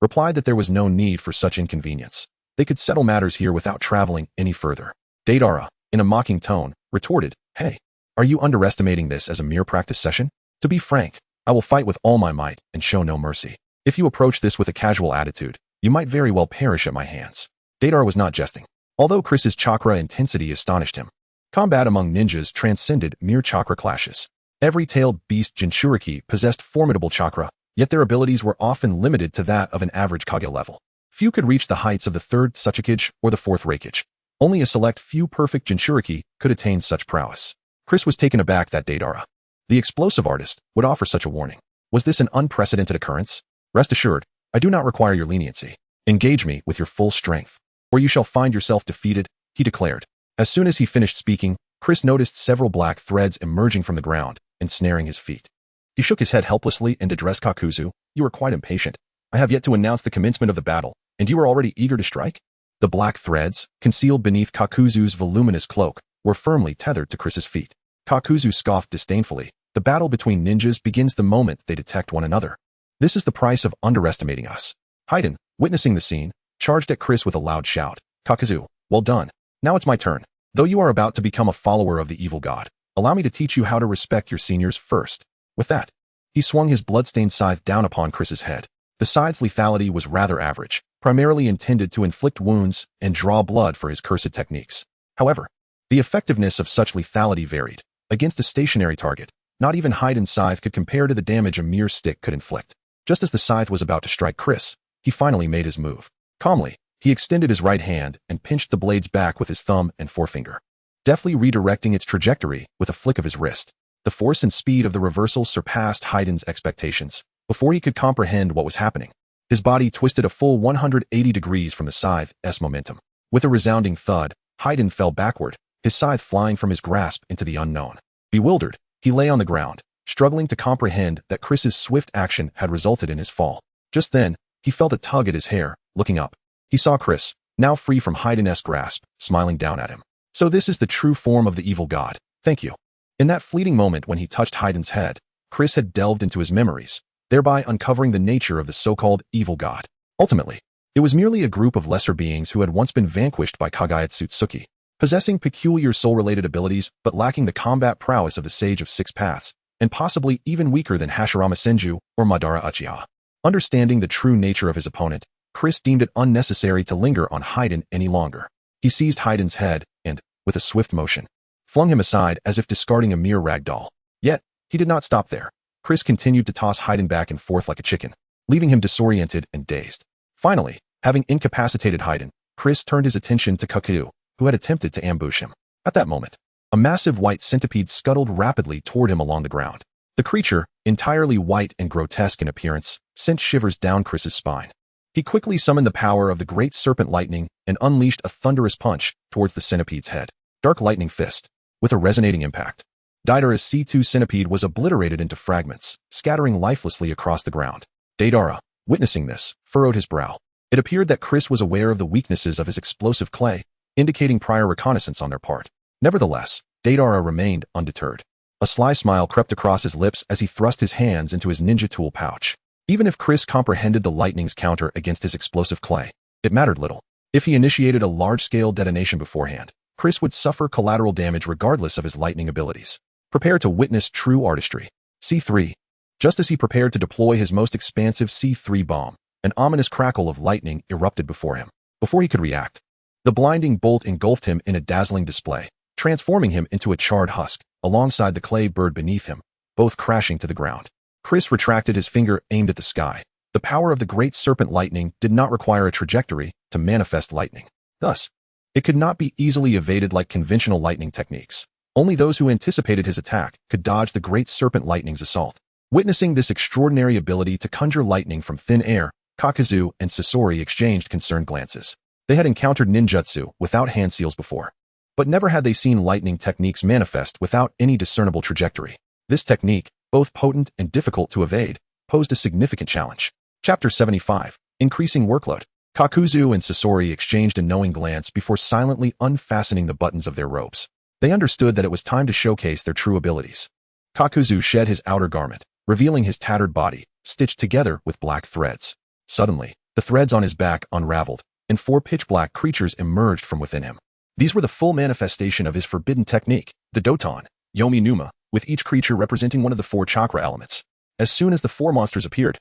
replied that there was no need for such inconvenience. They could settle matters here without traveling any further. Deidara, in a mocking tone, retorted, "Hey, are you underestimating this as a mere practice session? To be frank, I will fight with all my might and show no mercy. If you approach this with a casual attitude, you might very well perish at my hands." Deidara was not jesting, although Chris's chakra intensity astonished him. Combat among ninjas transcended mere chakra clashes. Every tailed beast Jinchuriki possessed formidable chakra, yet their abilities were often limited to that of an average Kage level. Few could reach the heights of the third Tsuchikage or the fourth Reikage. Only a select few perfect Jinchuriki could attain such prowess. Chris was taken aback that Deidara, the explosive artist, would offer such a warning. Was this an unprecedented occurrence? Rest assured, I do not require your leniency. Engage me with your full strength, or you shall find yourself defeated, he declared. As soon as he finished speaking, Chris noticed several black threads emerging from the ground, ensnaring his feet. He shook his head helplessly and addressed Kakuzu. "You are quite impatient. I have yet to announce the commencement of the battle, and you are already eager to strike?" The black threads, concealed beneath Kakuzu's voluminous cloak, were firmly tethered to Chris's feet. Kakuzu scoffed disdainfully. "The battle between ninjas begins the moment they detect one another. This is the price of underestimating us." Haydn, witnessing the scene, charged at Chris with a loud shout. "Kakuzu, well done. Now it's my turn. Though you are about to become a follower of the evil god, allow me to teach you how to respect your seniors first." With that, he swung his blood-stained scythe down upon Chris's head. The scythe's lethality was rather average, primarily intended to inflict wounds and draw blood for his cursed techniques. However, the effectiveness of such lethality varied. Against a stationary target, not even Haydn's scythe could compare to the damage a mere stick could inflict. Just as the scythe was about to strike Chris, he finally made his move. Calmly, he extended his right hand and pinched the blades back with his thumb and forefinger, deftly redirecting its trajectory with a flick of his wrist. The force and speed of the reversal surpassed Haydn's expectations. Before he could comprehend what was happening, his body twisted a full 180 degrees from the scythe's momentum. With a resounding thud, Haydn fell backward, his scythe flying from his grasp into the unknown. Bewildered, he lay on the ground, struggling to comprehend that Chris's swift action had resulted in his fall. Just then, he felt a tug at his hair. Looking up, he saw Chris, now free from Haydn's grasp, smiling down at him. "So this is the true form of the evil god. Thank you." In that fleeting moment when he touched Haydn's head, Chris had delved into his memories, thereby uncovering the nature of the so-called evil god. Ultimately, it was merely a group of lesser beings who had once been vanquished by Kagayatsuki, possessing peculiar soul-related abilities but lacking the combat prowess of the Sage of Six Paths, and possibly even weaker than Hashirama Senju or Madara Uchiha. Understanding the true nature of his opponent, Chris deemed it unnecessary to linger on Haydn any longer. He seized Haydn's head and, with a swift motion, flung him aside as if discarding a mere rag doll. Yet, he did not stop there. Chris continued to toss Haydn back and forth like a chicken, leaving him disoriented and dazed. Finally, having incapacitated Haydn, Chris turned his attention to Kakuyu, who had attempted to ambush him. At that moment, a massive white centipede scuttled rapidly toward him along the ground. The creature, entirely white and grotesque in appearance, sent shivers down Chris's spine. He quickly summoned the power of the Great Serpent Lightning and unleashed a thunderous punch towards the centipede's head. Dark Lightning Fist. With a resonating impact, Deidara's C2 centipede was obliterated into fragments, scattering lifelessly across the ground. Deidara, witnessing this, furrowed his brow. It appeared that Chris was aware of the weaknesses of his explosive clay, indicating prior reconnaissance on their part. Nevertheless, Deidara remained undeterred. A sly smile crept across his lips as he thrust his hands into his ninja tool pouch. Even if Chris comprehended the lightning's counter against his explosive clay, it mattered little. If he initiated a large-scale detonation beforehand, Chris would suffer collateral damage regardless of his lightning abilities. Prepare to witness true artistry. C3. Just as he prepared to deploy his most expansive C3 bomb, an ominous crackle of lightning erupted before him. Before he could react, the blinding bolt engulfed him in a dazzling display, transforming him into a charred husk, alongside the clay bird beneath him, both crashing to the ground. Chris retracted his finger aimed at the sky. The power of the Great Serpent Lightning did not require a trajectory to manifest lightning. Thus, it could not be easily evaded like conventional lightning techniques. Only those who anticipated his attack could dodge the Great Serpent Lightning's assault. Witnessing this extraordinary ability to conjure lightning from thin air, Kakuzu and Sasori exchanged concerned glances. They had encountered ninjutsu without hand seals before, but never had they seen lightning techniques manifest without any discernible trajectory. This technique, both potent and difficult to evade, posed a significant challenge. Chapter 75. Increasing Workload. Kakuzu and Sasori exchanged a knowing glance before silently unfastening the buttons of their robes. They understood that it was time to showcase their true abilities. Kakuzu shed his outer garment, revealing his tattered body, stitched together with black threads. Suddenly, the threads on his back unraveled, and 4 pitch-black creatures emerged from within him. These were the full manifestation of his forbidden technique, the Doton, Yomi Numa, with each creature representing one of the 4 chakra elements. As soon as the 4 monsters appeared,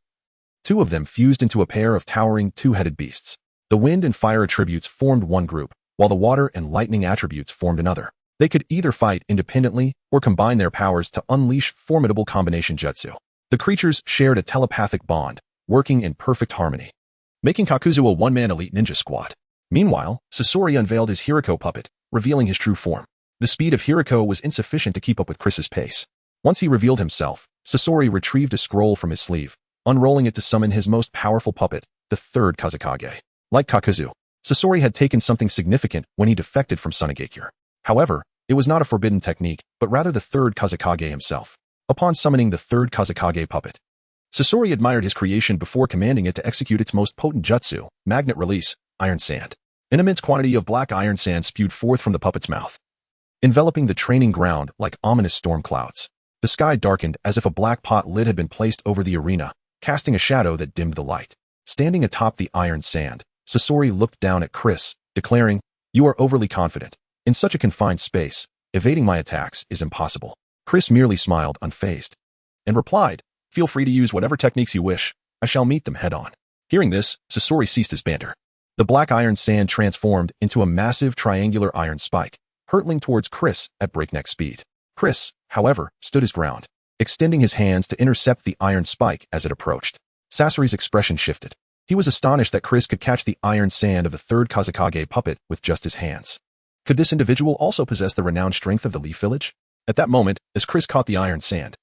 2 of them fused into a pair of towering 2-headed beasts. The wind and fire attributes formed one group, while the water and lightning attributes formed another. They could either fight independently or combine their powers to unleash formidable combination jutsu. The creatures shared a telepathic bond, working in perfect harmony, making Kakuzu a one-man elite ninja squad. Meanwhile, Sasori unveiled his Hiriko puppet, revealing his true form. The speed of Hiriko was insufficient to keep up with Chris's pace. Once he revealed himself, Sasori retrieved a scroll from his sleeve, unrolling it to summon his most powerful puppet, the 3rd Kazekage. Like Kakuzu, Sasori had taken something significant when he defected from Sunagakure. However, it was not a forbidden technique, but rather the 3rd Kazekage himself. Upon summoning the 3rd Kazekage puppet, Sasori admired his creation before commanding it to execute its most potent jutsu, Magnet Release, Iron Sand. An immense quantity of black iron sand spewed forth from the puppet's mouth, enveloping the training ground like ominous storm clouds. The sky darkened as if a black pot lid had been placed over the arena, casting a shadow that dimmed the light. Standing atop the iron sand, Sasori looked down at Chris, declaring, "You are overly confident. In such a confined space, evading my attacks is impossible." Chris merely smiled unfazed, and replied, "Feel free to use whatever techniques you wish. I shall meet them head-on." Hearing this, Sasori ceased his banter. The black iron sand transformed into a massive triangular iron spike, hurtling towards Chris at breakneck speed. Chris, however, stood his ground, extending his hands to intercept the iron spike as it approached. Sasori's expression shifted. He was astonished that Chris could catch the iron sand of the 3rd Kazekage puppet with just his hands. Could this individual also possess the renowned strength of the Leaf Village? At that moment, as Chris caught the iron sand,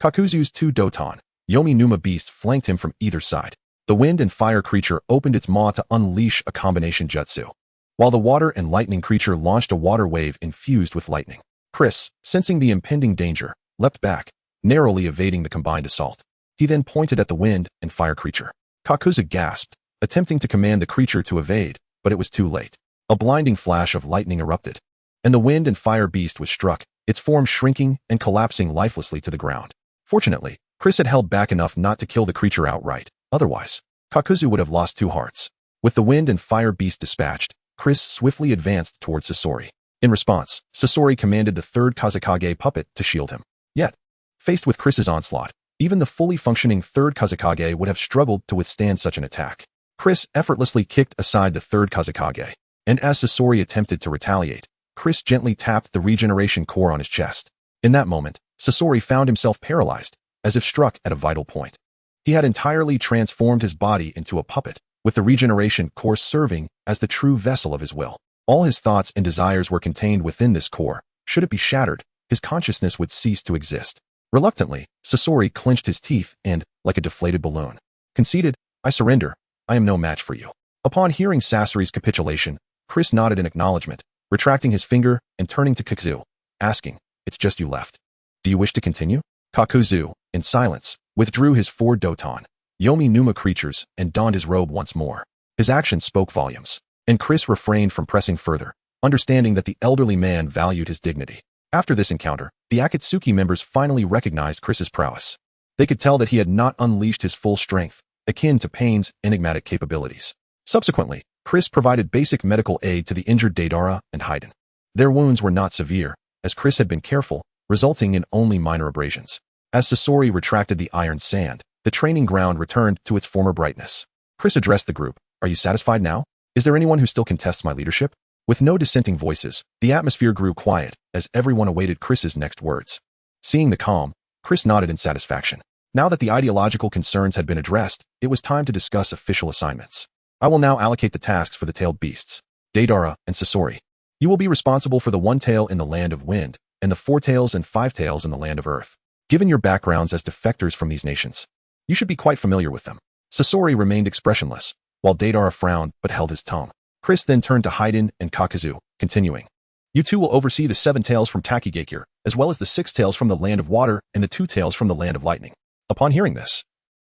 Kakuzu's 2 Doton, Yomi Numa beasts flanked him from either side. The wind and fire creature opened its maw to unleash a combination jutsu, while the water and lightning creature launched a water wave infused with lightning. Chris, sensing the impending danger, leapt back, narrowly evading the combined assault. He then pointed at the wind and fire creature. Kakuzu gasped, attempting to command the creature to evade, but it was too late. A blinding flash of lightning erupted, and the wind and fire beast was struck, its form shrinking and collapsing lifelessly to the ground. Fortunately, Chris had held back enough not to kill the creature outright. Otherwise, Kakuzu would have lost 2 hearts. With the wind and fire beast dispatched, Chris swiftly advanced towards Sasori. In response, Sasori commanded the 3rd Kazekage puppet to shield him. Yet, faced with Chris's onslaught, even the fully functioning 3rd Kazekage would have struggled to withstand such an attack. Chris effortlessly kicked aside the 3rd Kazekage, and as Sasori attempted to retaliate, Chris gently tapped the regeneration core on his chest. In that moment, Sasori found himself paralyzed, as if struck at a vital point. He had entirely transformed his body into a puppet, with the regeneration core serving as the true vessel of his will. All his thoughts and desires were contained within this core. Should it be shattered, his consciousness would cease to exist. Reluctantly, Sasori clenched his teeth and, like a deflated balloon, conceded, "I surrender. I am no match for you. Upon hearing Sasori's capitulation, Chris nodded in acknowledgement, retracting his finger and turning to Kakuzu, asking, "It's just you left. Do you wish to continue?" Kakuzu, in silence, withdrew his 4 Doton, Yomi Numa creatures and donned his robe once more. His actions spoke volumes, and Chris refrained from pressing further, understanding that the elderly man valued his dignity. After this encounter, the Akatsuki members finally recognized Chris's prowess. They could tell that he had not unleashed his full strength, akin to Pain's enigmatic capabilities. Subsequently, Chris provided basic medical aid to the injured Deidara and Haiden. Their wounds were not severe, as Chris had been careful, resulting in only minor abrasions. As Sasori retracted the iron sand, the training ground returned to its former brightness. Chris addressed the group. "Are you satisfied now? Is there anyone who still contests my leadership?" With no dissenting voices, the atmosphere grew quiet as everyone awaited Chris's next words. Seeing the calm, Chris nodded in satisfaction. Now that the ideological concerns had been addressed, it was time to discuss official assignments. "I will now allocate the tasks for the tailed beasts, Deidara and Sasori. You will be responsible for the 1 tail in the land of wind, and the 4 tails and 5 tails in the land of earth. Given your backgrounds as defectors from these nations, you should be quite familiar with them." Sasori remained expressionless, while Deidara frowned but held his tongue. Chris then turned to Haiden and Kakuzu, continuing, "You two will oversee the 7 tails from Takigakure, as well as the 6 tails from the land of water and the 2 tails from the land of lightning." Upon hearing this,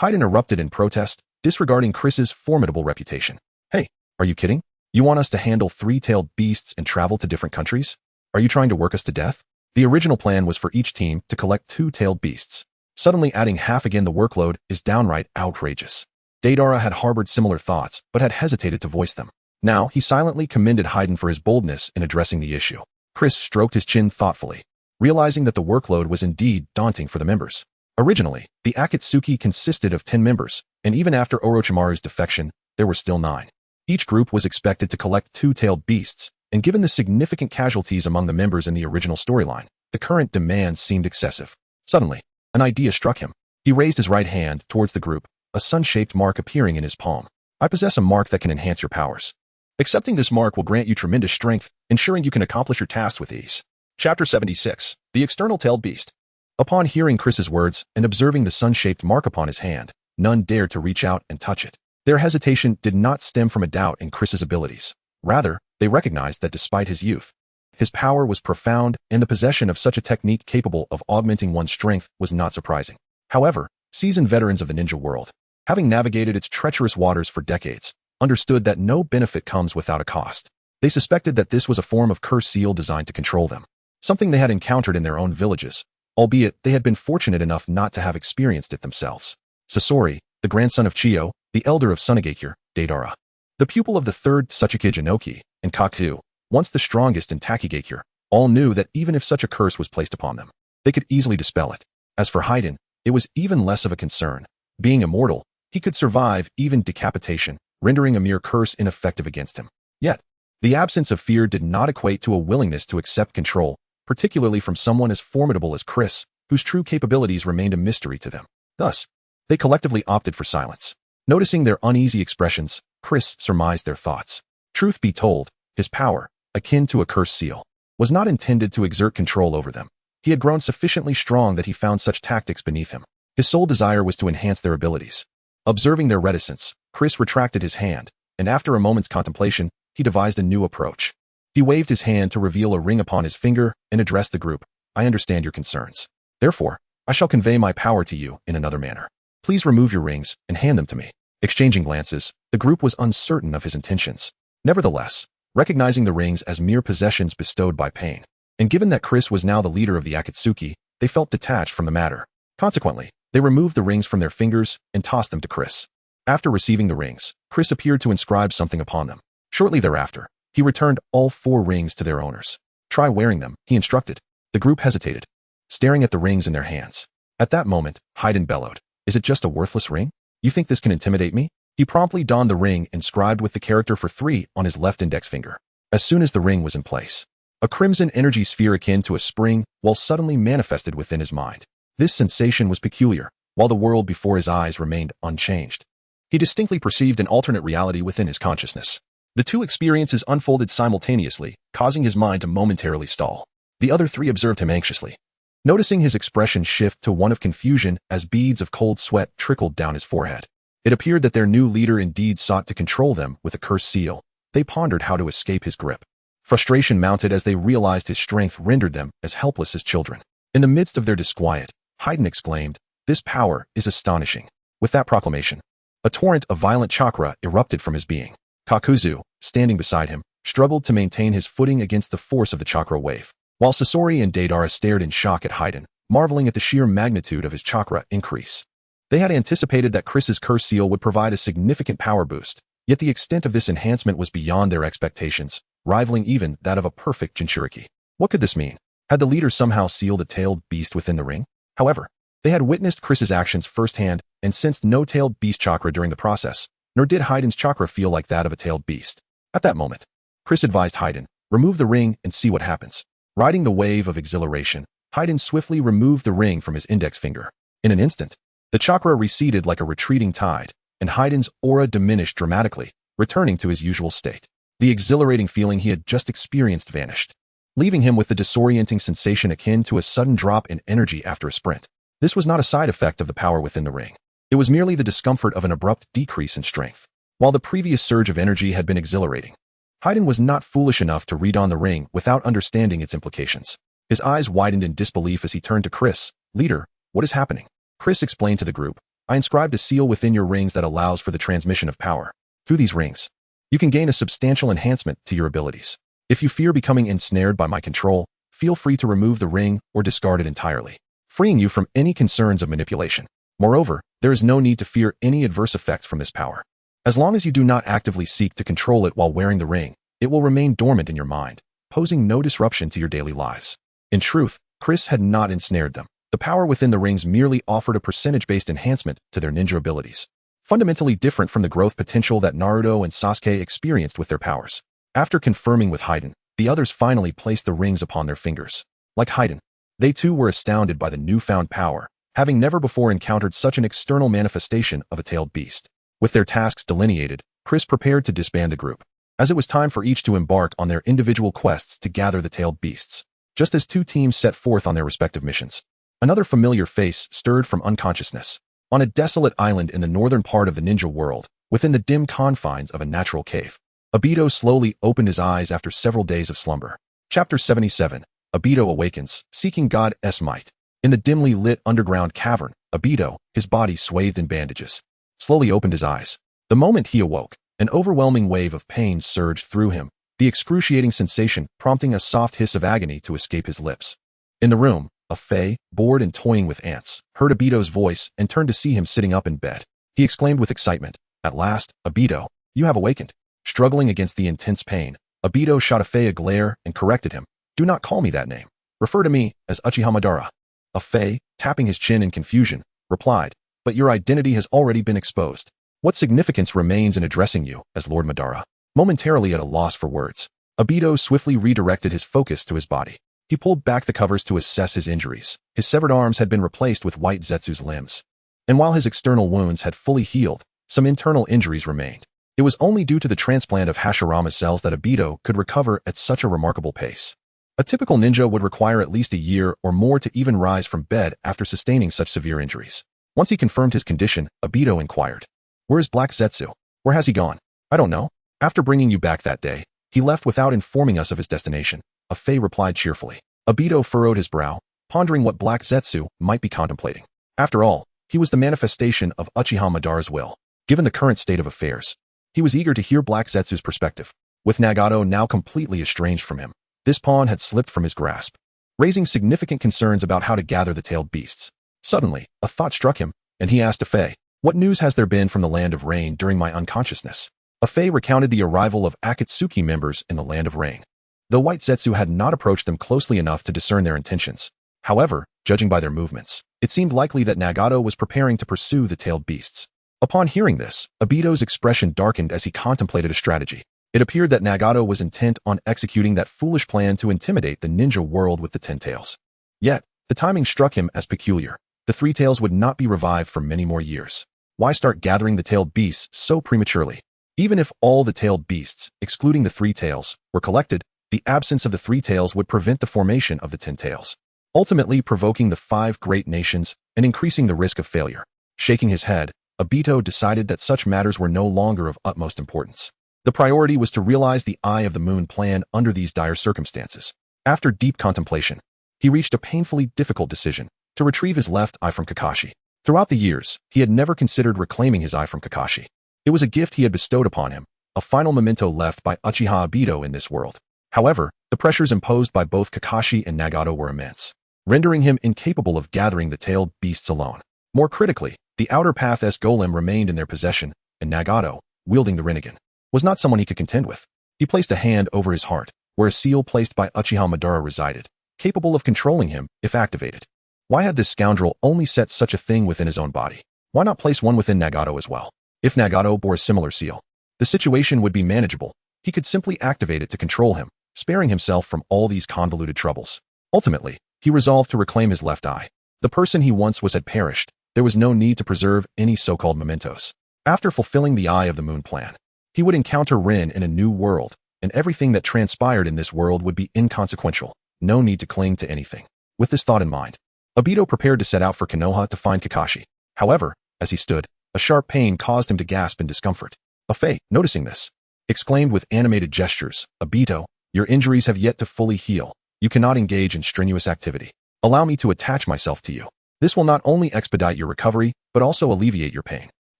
Haiden erupted in protest, disregarding Chris's formidable reputation. "Hey, are you kidding? You want us to handle 3-tailed beasts and travel to different countries? Are you trying to work us to death?" The original plan was for each team to collect 2-tailed beasts. Suddenly adding half again the workload is downright outrageous. Deidara had harbored similar thoughts, but had hesitated to voice them. Now, he silently commended Haiden for his boldness in addressing the issue. Chris stroked his chin thoughtfully, realizing that the workload was indeed daunting for the members. Originally, the Akatsuki consisted of 10 members, and even after Orochimaru's defection, there were still 9. Each group was expected to collect 2-tailed beasts, and given the significant casualties among the members in the original storyline, the current demands seemed excessive. Suddenly, an idea struck him. He raised his right hand towards the group, a sun-shaped mark appearing in his palm. "I possess a mark that can enhance your powers. Accepting this mark will grant you tremendous strength, ensuring you can accomplish your tasks with ease." Chapter 76, The External Tailed Beast. Upon hearing Chris's words and observing the sun-shaped mark upon his hand, none dared to reach out and touch it. Their hesitation did not stem from a doubt in Chris's abilities. Rather, they recognized that despite his youth, his power was profound, and the possession of such a technique capable of augmenting one's strength was not surprising. However, seasoned veterans of the ninja world, having navigated its treacherous waters for decades, understood that no benefit comes without a cost. They suspected that this was a form of curse seal designed to control them, something they had encountered in their own villages, albeit they had been fortunate enough not to have experienced it themselves. Sasori, the grandson of Chiyo, the elder of Sunagakure, Deidara, the pupil of the 3rd Tsuchikage Inoki, and Kaku, once the strongest in Takigakure, all knew that even if such a curse was placed upon them, they could easily dispel it. As for Haiden, it was even less of a concern. Being immortal, he could survive even decapitation, rendering a mere curse ineffective against him. Yet, the absence of fear did not equate to a willingness to accept control, particularly from someone as formidable as Chris, whose true capabilities remained a mystery to them. Thus, they collectively opted for silence. Noticing their uneasy expressions, Chris surmised their thoughts. Truth be told, his power, akin to a curse seal, was not intended to exert control over them. He had grown sufficiently strong that he found such tactics beneath him. His sole desire was to enhance their abilities. Observing their reticence, Chris retracted his hand, and after a moment's contemplation, he devised a new approach. He waved his hand to reveal a ring upon his finger and addressed the group. "I understand your concerns. Therefore, I shall convey my power to you in another manner. Please remove your rings and hand them to me." Exchanging glances, the group was uncertain of his intentions. Nevertheless, recognizing the rings as mere possessions bestowed by Pain, and given that Chris was now the leader of the Akatsuki, they felt detached from the matter. Consequently, they removed the rings from their fingers and tossed them to Chris. After receiving the rings, Chris appeared to inscribe something upon them. Shortly thereafter, he returned all 4 rings to their owners. "Try wearing them," he instructed. The group hesitated, staring at the rings in their hands. At that moment, Haiden bellowed, "Is it just a worthless ring? You think this can intimidate me?" He promptly donned the ring inscribed with the character for 3 on his left index finger. As soon as the ring was in place, a crimson energy sphere akin to a spring suddenly manifested within his mind. This sensation was peculiar, while the world before his eyes remained unchanged. He distinctly perceived an alternate reality within his consciousness. The 2 experiences unfolded simultaneously, causing his mind to momentarily stall. The other 3 observed him anxiously, noticing his expression shift to one of confusion as beads of cold sweat trickled down his forehead. It appeared that their new leader indeed sought to control them with a cursed seal. They pondered how to escape his grip. Frustration mounted as they realized his strength rendered them as helpless as children. In the midst of their disquiet, Haydn exclaimed, "This power is astonishing." With that proclamation, a torrent of violent chakra erupted from his being. Kakuzu, standing beside him, struggled to maintain his footing against the force of the chakra wave, while Sasori and Deidara stared in shock at Haydn, marveling at the sheer magnitude of his chakra increase. They had anticipated that Chris's curse seal would provide a significant power boost, yet the extent of this enhancement was beyond their expectations, rivaling even that of a perfect Jinchuriki. What could this mean? Had the leader somehow sealed a tailed beast within the ring? However, they had witnessed Chris's actions firsthand and sensed no tailed beast chakra during the process, nor did Haydn's chakra feel like that of a tailed beast. At that moment, Chris advised Haydn, "Remove the ring and see what happens." Riding the wave of exhilaration, Haydn swiftly removed the ring from his index finger. In an instant, the chakra receded like a retreating tide, and Haydn's aura diminished dramatically, returning to his usual state. The exhilarating feeling he had just experienced vanished, leaving him with the disorienting sensation akin to a sudden drop in energy after a sprint. This was not a side effect of the power within the ring. It was merely the discomfort of an abrupt decrease in strength. While the previous surge of energy had been exhilarating, Haydn was not foolish enough to read on the ring without understanding its implications. His eyes widened in disbelief as he turned to Chris. "Leader, what is happening?" Chris explained to the group, "I inscribed a seal within your rings that allows for the transmission of power. Through these rings, you can gain a substantial enhancement to your abilities. If you fear becoming ensnared by my control, feel free to remove the ring or discard it entirely, freeing you from any concerns of manipulation. Moreover, there is no need to fear any adverse effects from this power. As long as you do not actively seek to control it while wearing the ring, it will remain dormant in your mind, posing no disruption to your daily lives." In truth, Chris had not ensnared them. The power within the rings merely offered a percentage-based enhancement to their ninja abilities, fundamentally different from the growth potential that Naruto and Sasuke experienced with their powers. After confirming with Haydn, the others finally placed the rings upon their fingers. Like Haydn, they too were astounded by the newfound power, having never before encountered such an external manifestation of a tailed beast. With their tasks delineated, Chris prepared to disband the group, as it was time for each to embark on their individual quests to gather the tailed beasts. Just as two teams set forth on their respective missions, another familiar face stirred from unconsciousness. On a desolate island in the northern part of the ninja world, within the dim confines of a natural cave, Obito slowly opened his eyes after several days of slumber. Chapter 77. Obito awakens, seeking God's might. In the dimly lit underground cavern, Obito, his body swathed in bandages, slowly opened his eyes. The moment he awoke, an overwhelming wave of pain surged through him, the excruciating sensation prompting a soft hiss of agony to escape his lips. In the room, a Fae, bored and toying with ants, heard Obito's voice and turned to see him sitting up in bed. He exclaimed with excitement, "At last, Obito, you have awakened." Struggling against the intense pain, Obito shot a Fae a glare and corrected him. "Do not call me that name. Refer to me as Uchiha Madara." A Fae, tapping his chin in confusion, replied, "But your identity has already been exposed. What significance remains in addressing you as Lord Madara?" Momentarily at a loss for words, Obito swiftly redirected his focus to his body. He pulled back the covers to assess his injuries. His severed arms had been replaced with white Zetsu's limbs. And while his external wounds had fully healed, some internal injuries remained. It was only due to the transplant of Hashirama cells that Obito could recover at such a remarkable pace. A typical ninja would require at least a year or more to even rise from bed after sustaining such severe injuries. Once he confirmed his condition, Obito inquired, "Where is Black Zetsu? Where has he gone?" "I don't know. After bringing you back that day, he left without informing us of his destination," a Fae replied cheerfully. Obito furrowed his brow, pondering what Black Zetsu might be contemplating. After all, he was the manifestation of Uchiha Madara's will. Given the current state of affairs, he was eager to hear Black Zetsu's perspective. With Nagato now completely estranged from him, this pawn had slipped from his grasp, raising significant concerns about how to gather the tailed beasts. Suddenly, a thought struck him, and he asked a Fae, "What news has there been from the Land of Rain during my unconsciousness?" A Fae recounted the arrival of Akatsuki members in the Land of Rain. Though White Zetsu had not approached them closely enough to discern their intentions. However, judging by their movements, it seemed likely that Nagato was preparing to pursue the tailed beasts. Upon hearing this, Obito's expression darkened as he contemplated a strategy. It appeared that Nagato was intent on executing that foolish plan to intimidate the ninja world with the 10 tails. Yet, the timing struck him as peculiar. The 3 tails would not be revived for many more years. Why start gathering the tailed beasts so prematurely? Even if all the tailed beasts, excluding the 3 tails, were collected, the absence of the 3 tails would prevent the formation of the 10 tails, ultimately provoking the 5 great nations and increasing the risk of failure. Shaking his head, Obito decided that such matters were no longer of utmost importance. The priority was to realize the Eye of the Moon plan under these dire circumstances. After deep contemplation, he reached a painfully difficult decision to retrieve his left eye from Kakashi. Throughout the years, he had never considered reclaiming his eye from Kakashi. It was a gift he had bestowed upon him, a final memento left by Uchiha Obito in this world. However, the pressures imposed by both Kakashi and Nagato were immense, rendering him incapable of gathering the tailed beasts alone. More critically, the Outer Path's golem remained in their possession, and Nagato, wielding the Rinnegan, was not someone he could contend with. He placed a hand over his heart, where a seal placed by Uchiha Madara resided, capable of controlling him if activated. Why had this scoundrel only set such a thing within his own body? Why not place one within Nagato as well? If Nagato bore a similar seal, the situation would be manageable. He could simply activate it to control him, sparing himself from all these convoluted troubles. Ultimately, he resolved to reclaim his left eye. The person he once was had perished. There was no need to preserve any so-called mementos. After fulfilling the Eye of the Moon plan, he would encounter Rin in a new world, and everything that transpired in this world would be inconsequential. No need to cling to anything. With this thought in mind, Obito prepared to set out for Konoha to find Kakashi. However, as he stood, a sharp pain caused him to gasp in discomfort. Afei, noticing this, exclaimed with animated gestures, "Obito, your injuries have yet to fully heal. You cannot engage in strenuous activity. Allow me to attach myself to you. This will not only expedite your recovery, but also alleviate your pain."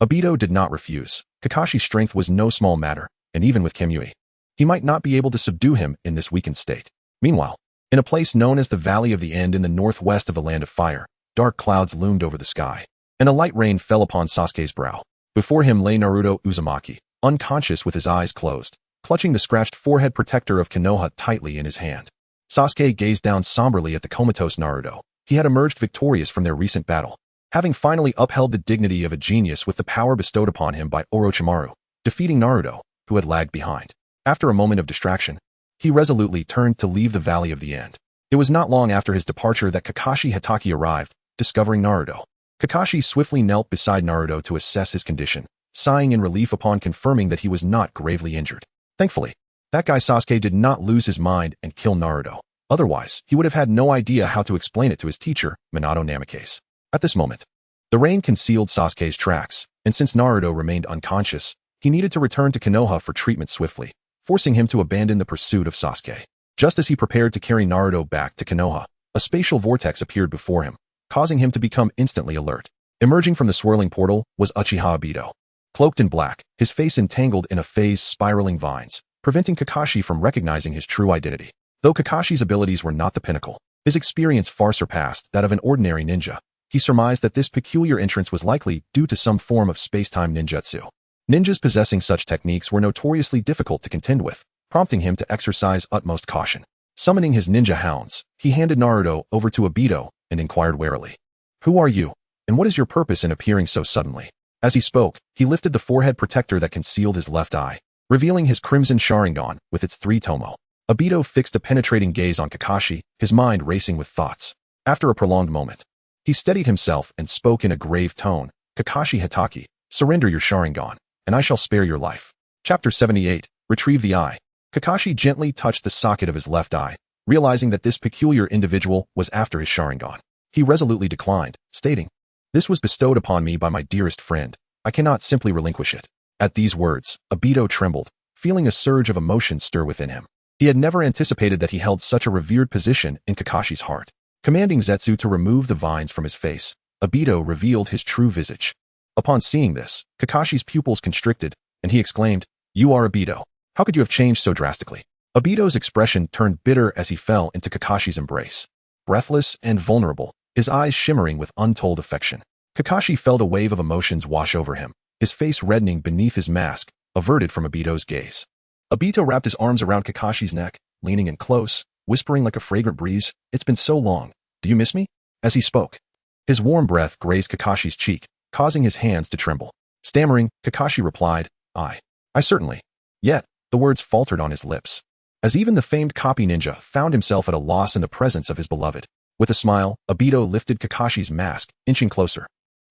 Obito did not refuse. Kakashi's strength was no small matter, and even with Kamui, he might not be able to subdue him in this weakened state. Meanwhile, in a place known as the Valley of the End in the northwest of the Land of Fire, dark clouds loomed over the sky, and a light rain fell upon Sasuke's brow. Before him lay Naruto Uzumaki, unconscious with his eyes closed, clutching the scratched forehead protector of Konoha tightly in his hand. Sasuke gazed down somberly at the comatose Naruto. He had emerged victorious from their recent battle, having finally upheld the dignity of a genius with the power bestowed upon him by Orochimaru, defeating Naruto, who had lagged behind. After a moment of distraction, he resolutely turned to leave the Valley of the End. It was not long after his departure that Kakashi Hatake arrived, discovering Naruto. Kakashi swiftly knelt beside Naruto to assess his condition, sighing in relief upon confirming that he was not gravely injured. Thankfully, that guy Sasuke did not lose his mind and kill Naruto. Otherwise, he would have had no idea how to explain it to his teacher, Minato Namikaze. At this moment, the rain concealed Sasuke's tracks, and since Naruto remained unconscious, he needed to return to Konoha for treatment swiftly, forcing him to abandon the pursuit of Sasuke. Just as he prepared to carry Naruto back to Konoha, a spatial vortex appeared before him, causing him to become instantly alert. Emerging from the swirling portal was Uchiha Obito. Cloaked in black, his face entangled in a phase spiraling vines, preventing Kakashi from recognizing his true identity. Though Kakashi's abilities were not the pinnacle, his experience far surpassed that of an ordinary ninja. He surmised that this peculiar entrance was likely due to some form of space-time ninjutsu. Ninjas possessing such techniques were notoriously difficult to contend with, prompting him to exercise utmost caution. Summoning his ninja hounds, he handed Naruto over to Obito and inquired warily, "Who are you, and what is your purpose in appearing so suddenly?" As he spoke, he lifted the forehead protector that concealed his left eye, revealing his crimson Sharingan with its 3 tomo. Obito fixed a penetrating gaze on Kakashi, his mind racing with thoughts. After a prolonged moment, he steadied himself and spoke in a grave tone, "Kakashi Hatake, surrender your Sharingan, and I shall spare your life." Chapter 78, Retrieve the Eye. Kakashi gently touched the socket of his left eye, realizing that this peculiar individual was after his Sharingan. He resolutely declined, stating, "This was bestowed upon me by my dearest friend. I cannot simply relinquish it." At these words, Obito trembled, feeling a surge of emotion stir within him. He had never anticipated that he held such a revered position in Kakashi's heart. Commanding Zetsu to remove the vines from his face, Obito revealed his true visage. Upon seeing this, Kakashi's pupils constricted, and he exclaimed, "You are Obito. How could you have changed so drastically?" Obito's expression turned bitter as he fell into Kakashi's embrace. Breathless and vulnerable, his eyes shimmering with untold affection, Kakashi felt a wave of emotions wash over him, his face reddening beneath his mask, averted from Obito's gaze. Obito wrapped his arms around Kakashi's neck, leaning in close, whispering like a fragrant breeze, "It's been so long. Do you miss me?" As he spoke, his warm breath grazed Kakashi's cheek, causing his hands to tremble. Stammering, Kakashi replied, I certainly." Yet, the words faltered on his lips, as even the famed copy ninja found himself at a loss in the presence of his beloved. With a smile, Obito lifted Kakashi's mask, inching closer.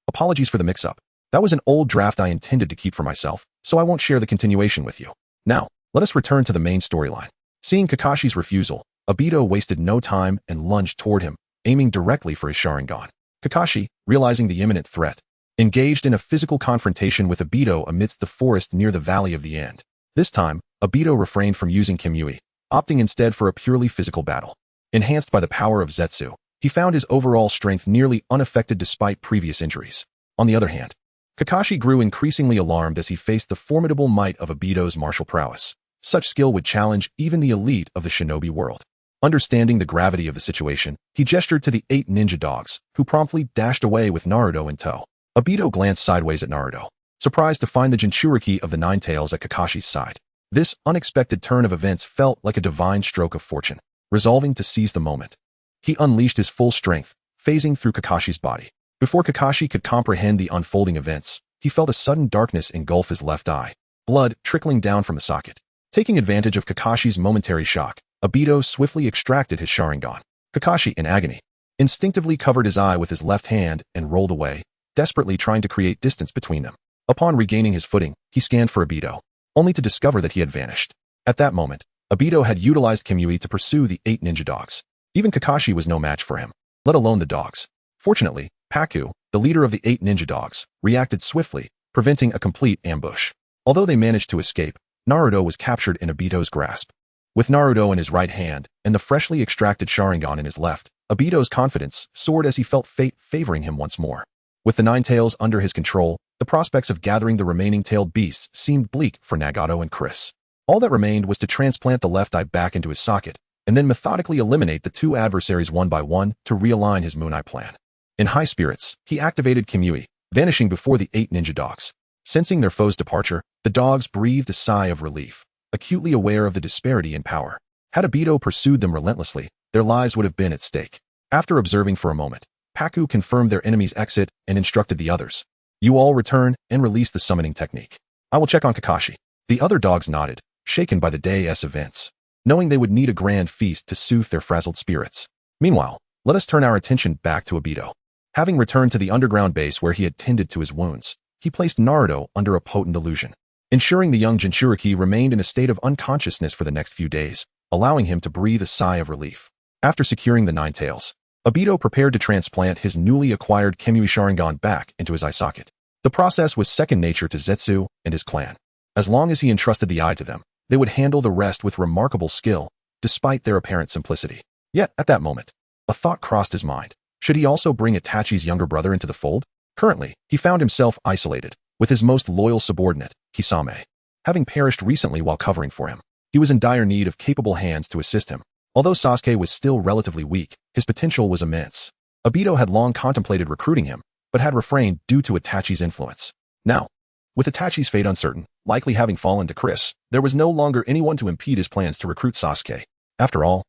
"Apologies for the mix-up. That was an old draft I intended to keep for myself, so I won't share the continuation with you. Now, let us return to the main storyline." Seeing Kakashi's refusal, Obito wasted no time and lunged toward him, aiming directly for his Sharingan. Kakashi, realizing the imminent threat, engaged in a physical confrontation with Obito amidst the forest near the Valley of the End. This time, Obito refrained from using Kimui, opting instead for a purely physical battle. Enhanced by the power of Zetsu, he found his overall strength nearly unaffected despite previous injuries. On the other hand, Kakashi grew increasingly alarmed as he faced the formidable might of Obito's martial prowess. Such skill would challenge even the elite of the shinobi world. Understanding the gravity of the situation, he gestured to the 8 ninja dogs, who promptly dashed away with Naruto in tow. Obito glanced sideways at Naruto, surprised to find the Jinchuriki of the Nine Tails at Kakashi's side. This unexpected turn of events felt like a divine stroke of fortune. Resolving to seize the moment, he unleashed his full strength, phasing through Kakashi's body. Before Kakashi could comprehend the unfolding events, he felt a sudden darkness engulf his left eye, blood trickling down from the socket. Taking advantage of Kakashi's momentary shock, Obito swiftly extracted his Sharingan. Kakashi, in agony, instinctively covered his eye with his left hand and rolled away, desperately trying to create distance between them. Upon regaining his footing, he scanned for Obito, only to discover that he had vanished. At that moment, Obito had utilized Kimui to pursue the 8 ninja dogs. Even Kakashi was no match for him, let alone the dogs. Fortunately, Paku, the leader of the 8 ninja dogs, reacted swiftly, preventing a complete ambush. Although they managed to escape, Naruto was captured in Obito's grasp. With Naruto in his right hand and the freshly extracted Sharingan in his left, Obito's confidence soared as he felt fate favoring him once more. With the 9 tails under his control, the prospects of gathering the remaining tailed beasts seemed bleak for Nagato and Chris. All that remained was to transplant the left eye back into his socket, and then methodically eliminate the 2 adversaries one by one to realign his Moon Eye plan. In high spirits, he activated Kimui, vanishing before the 8 ninja dogs. Sensing their foe's departure, the dogs breathed a sigh of relief, acutely aware of the disparity in power. Had Obito pursued them relentlessly, their lives would have been at stake. After observing for a moment, Paku confirmed their enemy's exit and instructed the others. You all return and release the summoning technique. I will check on Kakashi. The other dogs nodded, shaken by the day's events, knowing they would need a grand feast to soothe their frazzled spirits. Meanwhile, let us turn our attention back to Obito. Having returned to the underground base where he had tended to his wounds, he placed Naruto under a potent illusion, ensuring the young Jinchuriki remained in a state of unconsciousness for the next few days, allowing him to breathe a sigh of relief. After securing the 9 tails, Obito prepared to transplant his newly acquired Kimui Sharingan back into his eye socket. The process was second nature to Zetsu and his clan. As long as he entrusted the eye to them, they would handle the rest with remarkable skill, despite their apparent simplicity. Yet, at that moment, a thought crossed his mind. Should he also bring Itachi's younger brother into the fold? Currently, he found himself isolated, with his most loyal subordinate, Kisame, having perished recently while covering for him. He was in dire need of capable hands to assist him. Although Sasuke was still relatively weak, his potential was immense. Obito had long contemplated recruiting him, but had refrained due to Itachi's influence. Now, with Itachi's fate uncertain, likely having fallen to Chris, there was no longer anyone to impede his plans to recruit Sasuke. After all,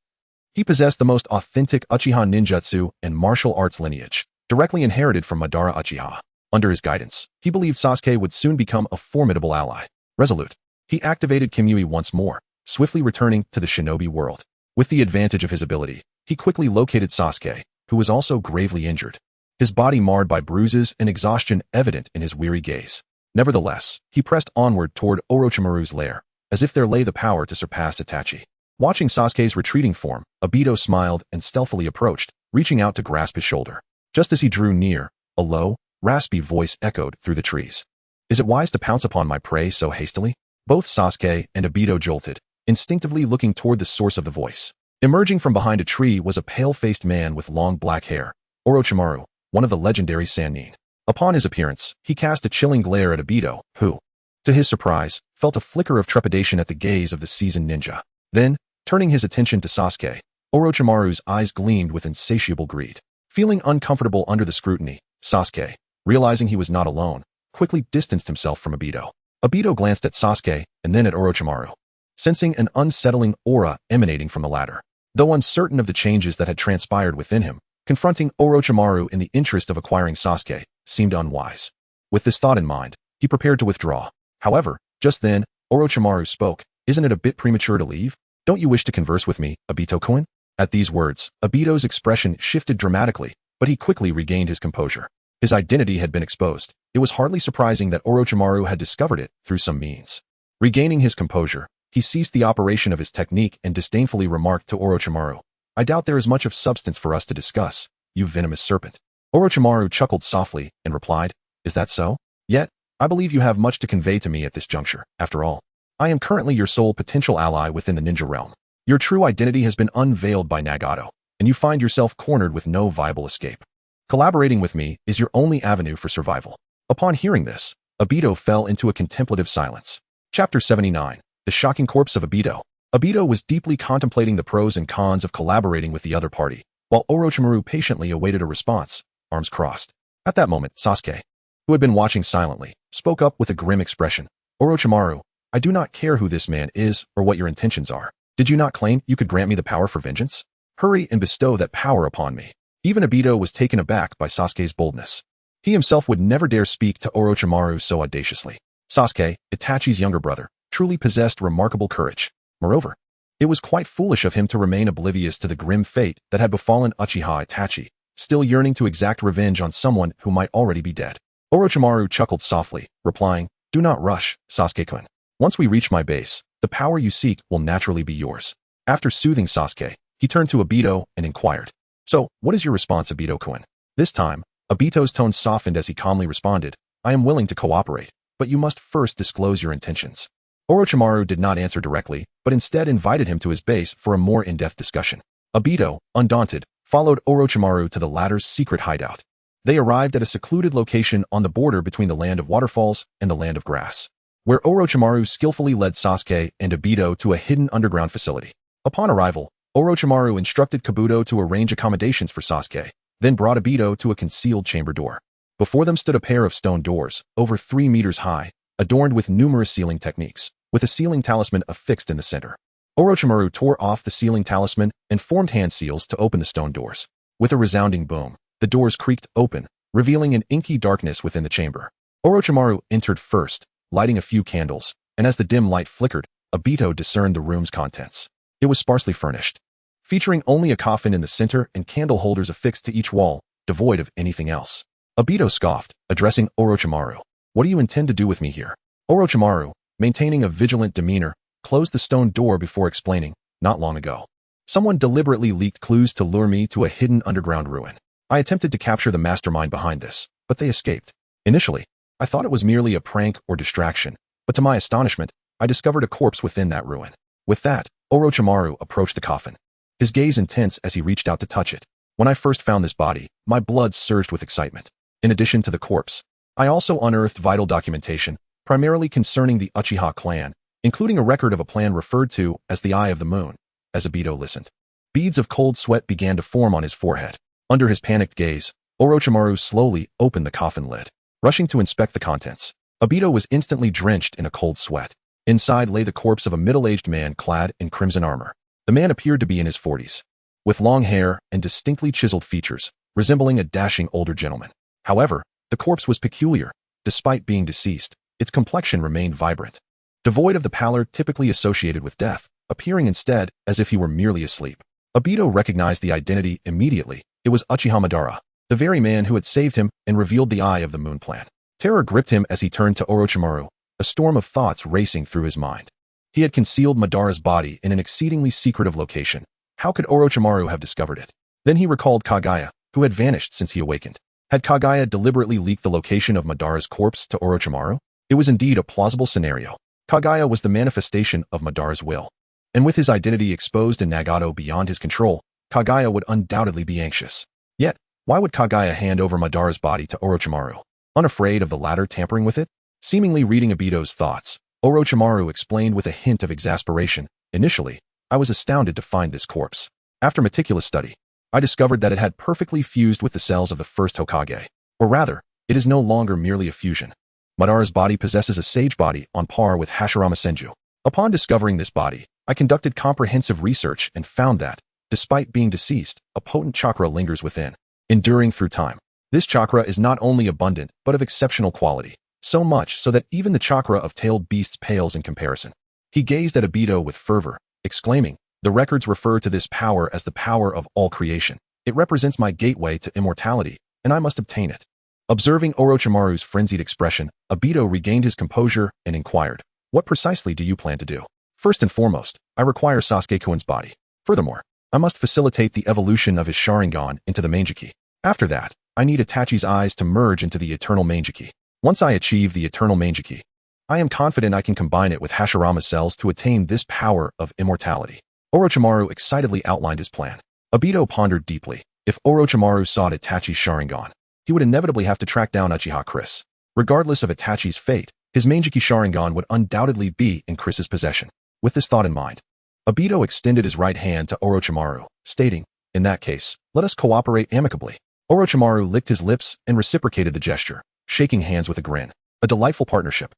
he possessed the most authentic Uchiha ninjutsu and martial arts lineage, directly inherited from Madara Uchiha. Under his guidance, he believed Sasuke would soon become a formidable ally. Resolute, he activated Kimui once more, swiftly returning to the shinobi world. With the advantage of his ability, he quickly located Sasuke, who was also gravely injured, his body marred by bruises and exhaustion evident in his weary gaze. Nevertheless, he pressed onward toward Orochimaru's lair, as if there lay the power to surpass Itachi. Watching Sasuke's retreating form, Obito smiled and stealthily approached, reaching out to grasp his shoulder. Just as he drew near, a low, raspy voice echoed through the trees. Is it wise to pounce upon my prey so hastily? Both Sasuke and Obito jolted, instinctively looking toward the source of the voice. Emerging from behind a tree was a pale-faced man with long black hair, Orochimaru, one of the legendary Sannin. Upon his appearance, he cast a chilling glare at Obito, who, to his surprise, felt a flicker of trepidation at the gaze of the seasoned ninja. Then, turning his attention to Sasuke, Orochimaru's eyes gleamed with insatiable greed. Feeling uncomfortable under the scrutiny, Sasuke, realizing he was not alone, quickly distanced himself from Obito. Obito glanced at Sasuke and then at Orochimaru, sensing an unsettling aura emanating from the latter. Though uncertain of the changes that had transpired within him, confronting Orochimaru in the interest of acquiring Sasuke seemed unwise. With this thought in mind, he prepared to withdraw. However, just then, Orochimaru spoke. Isn't it a bit premature to leave? Don't you wish to converse with me, Obito-kun? At these words, Obito's expression shifted dramatically, but he quickly regained his composure. His identity had been exposed. It was hardly surprising that Orochimaru had discovered it through some means. Regaining his composure, he ceased the operation of his technique and disdainfully remarked to Orochimaru, I doubt there is much of substance for us to discuss, you venomous serpent. Orochimaru chuckled softly and replied, Is that so? Yet, I believe you have much to convey to me at this juncture. After all, I am currently your sole potential ally within the ninja realm. Your true identity has been unveiled by Nagato, and you find yourself cornered with no viable escape. Collaborating with me is your only avenue for survival. Upon hearing this, Obito fell into a contemplative silence. Chapter 79. The Shocking Corpse of Obito. Obito was deeply contemplating the pros and cons of collaborating with the other party, while Orochimaru patiently awaited a response, arms crossed. At that moment, Sasuke, who had been watching silently, spoke up with a grim expression. Orochimaru, I do not care who this man is or what your intentions are. Did you not claim you could grant me the power for vengeance? Hurry and bestow that power upon me. Even Obito was taken aback by Sasuke's boldness. He himself would never dare speak to Orochimaru so audaciously. Sasuke, Itachi's younger brother, truly possessed remarkable courage. Moreover, it was quite foolish of him to remain oblivious to the grim fate that had befallen Uchiha Itachi, still yearning to exact revenge on someone who might already be dead. Orochimaru chuckled softly, replying, Do not rush, Sasuke-kun. Once we reach my base, the power you seek will naturally be yours. After soothing Sasuke, he turned to Obito and inquired, So, what is your response, Obito-kun? This time, Obito's tone softened as he calmly responded, I am willing to cooperate, but you must first disclose your intentions. Orochimaru did not answer directly, but instead invited him to his base for a more in-depth discussion. Obito, undaunted, followed Orochimaru to the latter's secret hideout. They arrived at a secluded location on the border between the land of waterfalls and the land of grass, where Orochimaru skillfully led Sasuke and Obito to a hidden underground facility. Upon arrival, Orochimaru instructed Kabuto to arrange accommodations for Sasuke, then brought Obito to a concealed chamber door. Before them stood a pair of stone doors, over 3 meters high, adorned with numerous sealing techniques, with a sealing talisman affixed in the center. Orochimaru tore off the sealing talisman and formed hand seals to open the stone doors. With a resounding boom, the doors creaked open, revealing an inky darkness within the chamber. Orochimaru entered first, lighting a few candles, and as the dim light flickered, Obito discerned the room's contents. It was sparsely furnished, featuring only a coffin in the center and candle holders affixed to each wall, devoid of anything else. Obito scoffed, addressing Orochimaru. What do you intend to do with me here? Orochimaru, maintaining a vigilant demeanor, closed the stone door before explaining, not long ago, someone deliberately leaked clues to lure me to a hidden underground ruin. I attempted to capture the mastermind behind this, but they escaped. Initially, I thought it was merely a prank or distraction, but to my astonishment, I discovered a corpse within that ruin. With that, Orochimaru approached the coffin, his gaze intense as he reached out to touch it. When I first found this body, my blood surged with excitement. In addition to the corpse, I also unearthed vital documentation, primarily concerning the Uchiha clan, including a record of a plan referred to as the Eye of the Moon. As Obito listened, beads of cold sweat began to form on his forehead. Under his panicked gaze, Orochimaru slowly opened the coffin lid. Rushing to inspect the contents, Obito was instantly drenched in a cold sweat. Inside lay the corpse of a middle-aged man clad in crimson armor. The man appeared to be in his 40s, with long hair and distinctly chiseled features, resembling a dashing older gentleman. However, the corpse was peculiar. Despite being deceased, its complexion remained vibrant, devoid of the pallor typically associated with death, appearing instead as if he were merely asleep. Obito recognized the identity immediately. It was Uchiha Madara, the very man who had saved him and revealed the Eye of the Moon plan. Terror gripped him as he turned to Orochimaru, a storm of thoughts racing through his mind. He had concealed Madara's body in an exceedingly secretive location. How could Orochimaru have discovered it? Then he recalled Kaguya, who had vanished since he awakened. Had Kaguya deliberately leaked the location of Madara's corpse to Orochimaru? It was indeed a plausible scenario. Kaguya was the manifestation of Madara's will, and with his identity exposed and Nagato beyond his control, Kaguya would undoubtedly be anxious. Yet, why would Kaguya hand over Madara's body to Orochimaru, unafraid of the latter tampering with it? Seemingly reading Obito's thoughts, Orochimaru explained with a hint of exasperation, Initially, I was astounded to find this corpse. After meticulous study, I discovered that it had perfectly fused with the cells of the first Hokage. Or rather, it is no longer merely a fusion. Madara's body possesses a sage body on par with Hashirama Senju. Upon discovering this body, I conducted comprehensive research and found that, despite being deceased, a potent chakra lingers within, enduring through time. This chakra is not only abundant, but of exceptional quality, so much so that even the chakra of tailed beasts pales in comparison. He gazed at Obito with fervor, exclaiming, "The records refer to this power as the power of all creation. It represents my gateway to immortality, and I must obtain it." Observing Orochimaru's frenzied expression, Obito regained his composure and inquired, "What precisely do you plan to do?" "First and foremost, I require Sasuke-kun's body. Furthermore, I must facilitate the evolution of his Sharingan into the Mangekyou. After that, I need Itachi's eyes to merge into the eternal Mangeki. Once I achieve the eternal Mangeki, I am confident I can combine it with Hashirama's cells to attain this power of immortality. Orochimaru excitedly outlined his plan. Obito pondered deeply. If Orochimaru sought Itachi's Sharingan, he would inevitably have to track down Uchiha Chris. Regardless of Itachi's fate, his Mangeki Sharingan would undoubtedly be in Chris's possession. With this thought in mind, Obito extended his right hand to Orochimaru, stating, "In that case, let us cooperate amicably." Orochimaru licked his lips and reciprocated the gesture, shaking hands with a grin. A delightful partnership.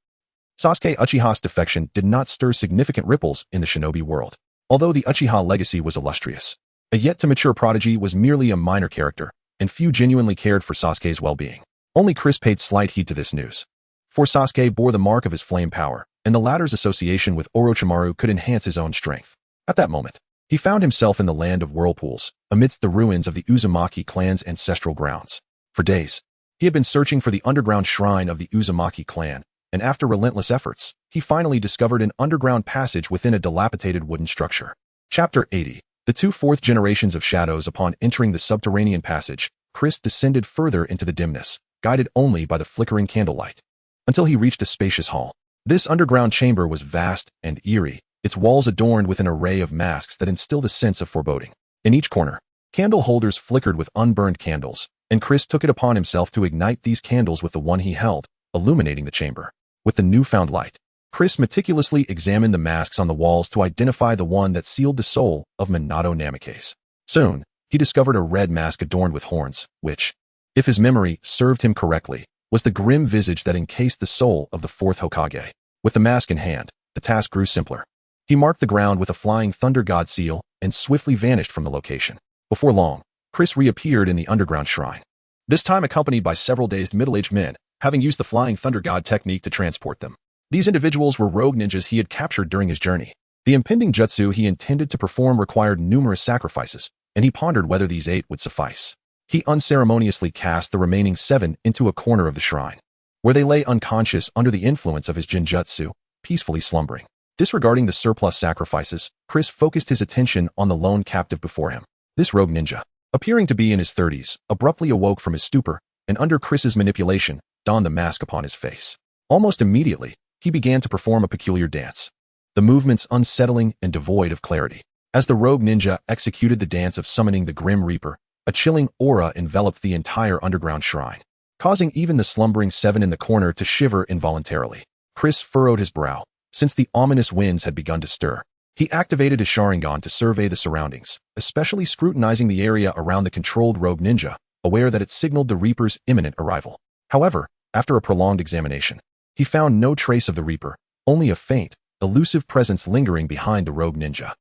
Sasuke Uchiha's defection did not stir significant ripples in the shinobi world. Although the Uchiha legacy was illustrious, a yet-to-mature prodigy was merely a minor character, and few genuinely cared for Sasuke's well-being. Only Chris paid slight heed to this news. For Sasuke bore the mark of his flame power, and the latter's association with Orochimaru could enhance his own strength. At that moment, he found himself in the land of whirlpools, amidst the ruins of the Uzumaki clan's ancestral grounds. For days, he had been searching for the underground shrine of the Uzumaki clan, and after relentless efforts, he finally discovered an underground passage within a dilapidated wooden structure. Chapter 80. The two fourth generations of shadows. Upon entering the subterranean passage, Chris descended further into the dimness, guided only by the flickering candlelight, until he reached a spacious hall. This underground chamber was vast and eerie, its walls adorned with an array of masks that instilled a sense of foreboding. In each corner, candle holders flickered with unburned candles, and Chris took it upon himself to ignite these candles with the one he held, illuminating the chamber. With the newfound light, Chris meticulously examined the masks on the walls to identify the one that sealed the soul of Minato Namikaze. Soon, he discovered a red mask adorned with horns, which, if his memory served him correctly, was the grim visage that encased the soul of the fourth Hokage. With the mask in hand, the task grew simpler. He marked the ground with a flying thunder god seal and swiftly vanished from the location. Before long, Chris reappeared in the underground shrine, this time accompanied by several dazed middle-aged men, having used the flying thunder god technique to transport them. These individuals were rogue ninjas he had captured during his journey. The impending jutsu he intended to perform required numerous sacrifices, and he pondered whether these 8 would suffice. He unceremoniously cast the remaining 7 into a corner of the shrine, where they lay unconscious under the influence of his jinjutsu, peacefully slumbering. Disregarding the surplus sacrifices, Chris focused his attention on the lone captive before him. This rogue ninja, appearing to be in his 30s, abruptly awoke from his stupor, and under Chris's manipulation, donned the mask upon his face. Almost immediately, he began to perform a peculiar dance, the movements unsettling and devoid of clarity. As the rogue ninja executed the dance of summoning the Grim Reaper, a chilling aura enveloped the entire underground shrine, causing even the slumbering 7 in the corner to shiver involuntarily. Chris furrowed his brow. Since the ominous winds had begun to stir, he activated his Sharingan to survey the surroundings, especially scrutinizing the area around the controlled rogue ninja, aware that it signaled the Reaper's imminent arrival. However, after a prolonged examination, he found no trace of the Reaper, only a faint, elusive presence lingering behind the rogue ninja.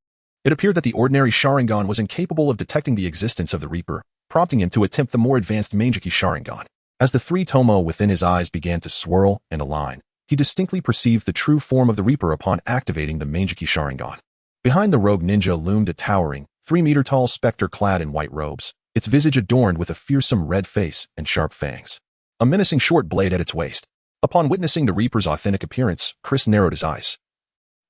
It appeared that the ordinary Sharingan was incapable of detecting the existence of the Reaper, prompting him to attempt the more advanced Mangeki Sharingan. As the 3 tomo within his eyes began to swirl and align, he distinctly perceived the true form of the Reaper upon activating the Mangeki Sharingan. Behind the rogue ninja loomed a towering, 3-meter-tall specter clad in white robes, its visage adorned with a fearsome red face and sharp fangs, a menacing short blade at its waist. Upon witnessing the Reaper's authentic appearance, Chris narrowed his eyes.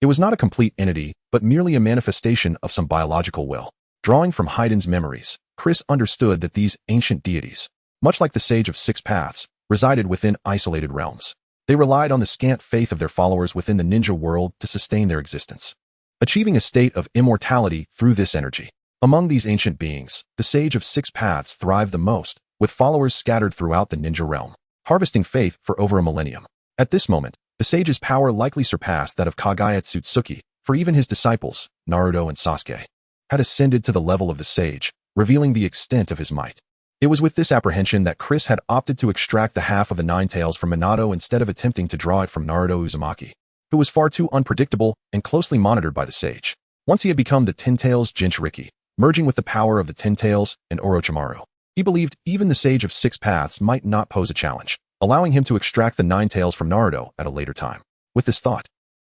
It was not a complete entity, but merely a manifestation of some biological will. Drawing from Haydn's memories, Chris understood that these ancient deities, much like the Sage of 6 Paths, resided within isolated realms. They relied on the scant faith of their followers within the ninja world to sustain their existence, achieving a state of immortality through this energy. Among these ancient beings, the Sage of 6 Paths thrived the most, with followers scattered throughout the ninja realm, harvesting faith for over a millennium. At this moment, the sage's power likely surpassed that of Kagaya Tsutsuki, for even his disciples, Naruto and Sasuke, had ascended to the level of the sage, revealing the extent of his might. It was with this apprehension that Chris had opted to extract the half of the 9 tails from Minato instead of attempting to draw it from Naruto Uzumaki, who was far too unpredictable and closely monitored by the sage. Once he had become the 10 tails Jinchuriki, merging with the power of the 10 tails and Orochimaru, he believed even the Sage of 6 Paths might not pose a challenge, allowing him to extract the 9 tails from Naruto at a later time. With this thought,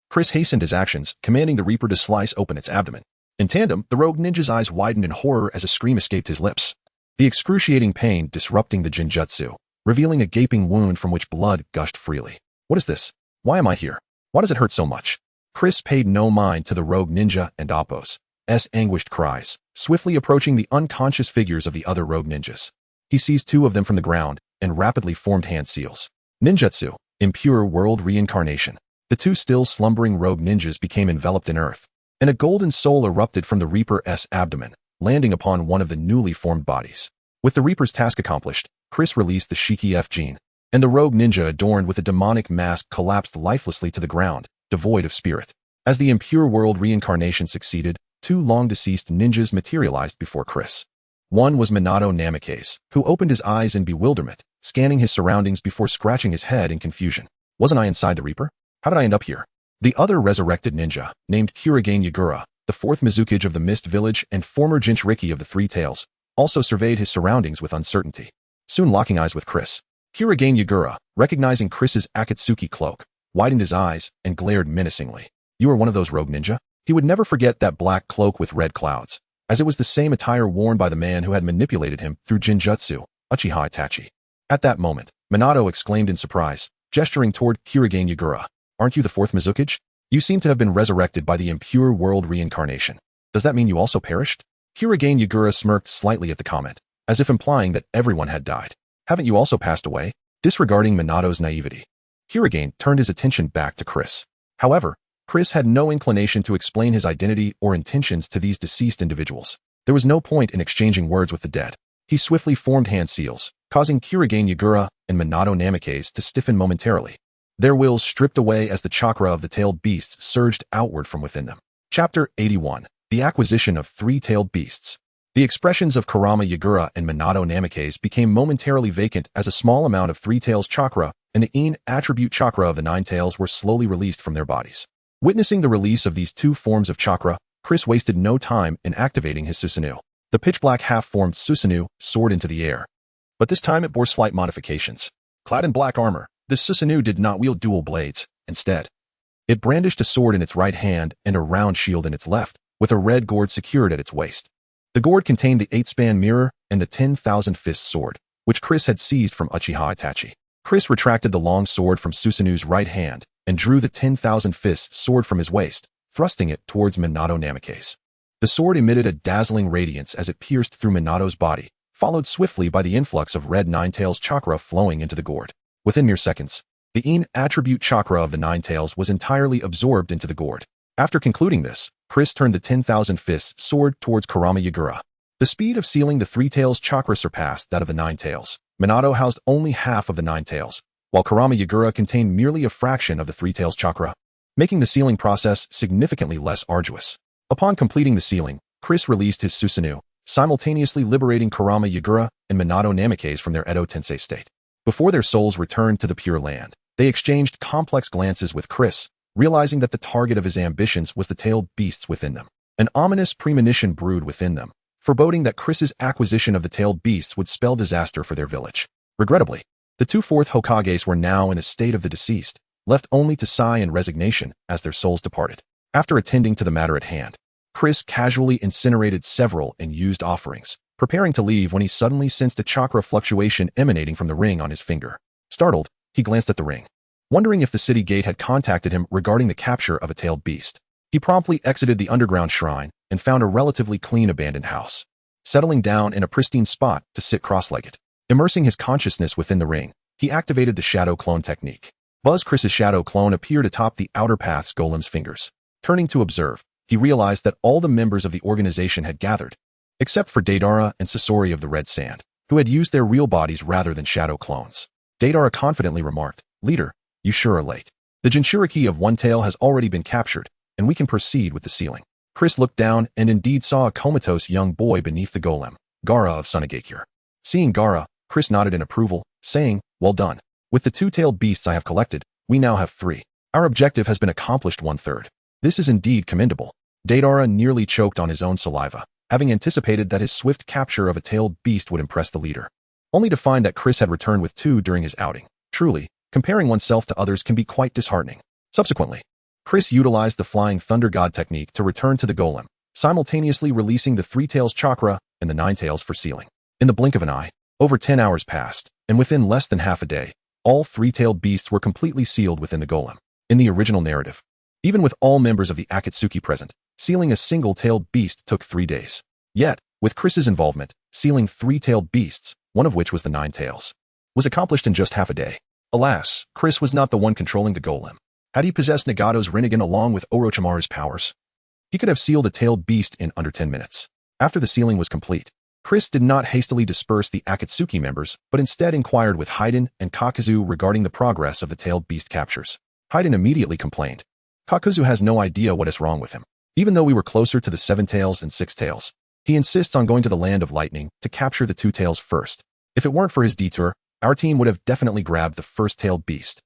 Chris hastened his actions, commanding the Reaper to slice open its abdomen. In tandem, the rogue ninja's eyes widened in horror as a scream escaped his lips, the excruciating pain disrupting the Jinjutsu, revealing a gaping wound from which blood gushed freely. What is this? Why am I here? Why does it hurt so much? Chris paid no mind to the rogue ninja and Appo's anguished cries, swiftly approaching the unconscious figures of the other rogue ninjas. He seized two of them from the ground and rapidly formed hand seals. Ninjutsu, impure world reincarnation. The two still slumbering rogue ninjas became enveloped in earth, and a golden soul erupted from the Reaper's abdomen, landing upon one of the newly formed bodies. With the Reaper's task accomplished, Chris released the Shiki F gene, and the rogue ninja adorned with a demonic mask collapsed lifelessly to the ground, devoid of spirit. As the impure world reincarnation succeeded, two long-deceased ninjas materialized before Chris. One was Minato Namikaze, who opened his eyes in bewilderment, scanning his surroundings before scratching his head in confusion. Wasn't I inside the Reaper? How did I end up here? The other resurrected ninja, named Kurigane Yagura, the fourth Mizukage of the Mist Village and former Jinchuriki of the Three Tails, also surveyed his surroundings with uncertainty. Soon locking eyes with Chris, Kurigane Yagura, recognizing Chris's Akatsuki cloak, widened his eyes and glared menacingly. You are one of those rogue ninja? He would never forget that black cloak with red clouds, as it was the same attire worn by the man who had manipulated him through Jinjutsu, Uchiha Itachi. At that moment, Minato exclaimed in surprise, gesturing toward Kurigane Yagura. Aren't you the fourth Mizukage? You seem to have been resurrected by the impure world reincarnation. Does that mean you also perished? Kurigane Yagura smirked slightly at the comment, as if implying that everyone had died. Haven't you also passed away? Disregarding Minato's naivety, Kurigane turned his attention back to Chris. However, Chris had no inclination to explain his identity or intentions to these deceased individuals. There was no point in exchanging words with the dead. He swiftly formed hand seals, causing Kurigane Yagura and Minato Namikaze to stiffen momentarily. Their wills stripped away as the chakra of the tailed beasts surged outward from within them. Chapter 81. The Acquisition of Three-Tailed Beasts. The expressions of Kurama Yagura and Minato Namikaze became momentarily vacant as a small amount of Three Tails chakra and the In attribute chakra of the Nine Tails were slowly released from their bodies. Witnessing the release of these two forms of chakra, Chris wasted no time in activating his Susanoo. The pitch-black half-formed Susanoo soared into the air. But this time it bore slight modifications. Clad in black armor, this Susanoo did not wield dual blades. Instead, it brandished a sword in its right hand and a round shield in its left, with a red gourd secured at its waist. The gourd contained the 8-span mirror and the 10,000 fist sword, which Chris had seized from Uchiha Itachi. Chris retracted the long sword from Susanoo's right hand and drew the 10,000 fist sword from his waist, thrusting it towards Minato Namikaze. The sword emitted a dazzling radiance as it pierced through Minato's body, followed swiftly by the influx of red Nine Tails chakra flowing into the gourd. Within mere seconds, the In attribute chakra of the Nine Tails was entirely absorbed into the gourd. After concluding this, Chris turned the 10,000 fist sword towards Kurama Yagura. The speed of sealing the Three Tails chakra surpassed that of the Nine Tails. Minato housed only half of the Nine Tails, while Kurama Yagura contained merely a fraction of the Three Tails chakra, making the sealing process significantly less arduous. Upon completing the sealing, Chris released his Susanoo, simultaneously liberating Kurama Yagura and Minato Namikaze from their Edo Tensei state. Before their souls returned to the Pure Land, they exchanged complex glances with Chris, realizing that the target of his ambitions was the tailed beasts within them. An ominous premonition brewed within them, foreboding that Chris's acquisition of the tailed beasts would spell disaster for their village. Regrettably, the two fourth Hokages were now in a state of the deceased, left only to sigh in resignation as their souls departed. After attending to the matter at hand, Chris casually incinerated several unused offerings, preparing to leave when he suddenly sensed a chakra fluctuation emanating from the ring on his finger. Startled, he glanced at the ring, wondering if the city gate had contacted him regarding the capture of a tailed beast. He promptly exited the underground shrine and found a relatively clean abandoned house, settling down in a pristine spot to sit cross-legged. Immersing his consciousness within the ring, he activated the shadow clone technique. Buzz Chris's shadow clone appeared atop the outer path's golem's fingers. Turning to observe, he realized that all the members of the organization had gathered, except for Deidara and Sasori of the Red Sand, who had used their real bodies rather than shadow clones. Deidara confidently remarked, "Leader, you sure are late. The Jinchuriki of One Tail has already been captured, and we can proceed with the sealing." Chris looked down and indeed saw a comatose young boy beneath the golem, Gaara of Sunagakure. Seeing Gaara, Chris nodded in approval, saying, "Well done. With the two-tailed beasts I have collected, we now have 3. Our objective has been accomplished 1/3. This is indeed commendable." Deidara nearly choked on his own saliva, having anticipated that his swift capture of a tailed beast would impress the leader, only to find that Chris had returned with 2 during his outing. Truly, comparing oneself to others can be quite disheartening. Subsequently, Chris utilized the Flying Thunder God technique to return to the golem, simultaneously releasing the Three Tails chakra and the Nine Tails for sealing. In the blink of an eye, over 10 hours passed, and within less than half a day, all three-tailed beasts were completely sealed within the golem. In the original narrative, even with all members of the Akatsuki present, sealing a single-tailed beast took 3 days. Yet, with Chris's involvement, sealing three-tailed beasts one of which was the Nine Tails, was accomplished in just half a day. Alas, Chris was not the one controlling the golem. Had he possessed Nagato's Rinnegan along with Orochimaru's powers, he could have sealed a tailed beast in under 10 minutes. After the sealing was complete, Chris did not hastily disperse the Akatsuki members, but instead inquired with Haiden and Kakuzu regarding the progress of the tailed beast captures. Haiden immediately complained. Kakuzu has no idea what is wrong with him. Even though we were closer to the 7 tails and 6 tails, he insists on going to the Land of Lightning to capture the 2 tails first. If it weren't for his detour, our team would have definitely grabbed the first tailed beast.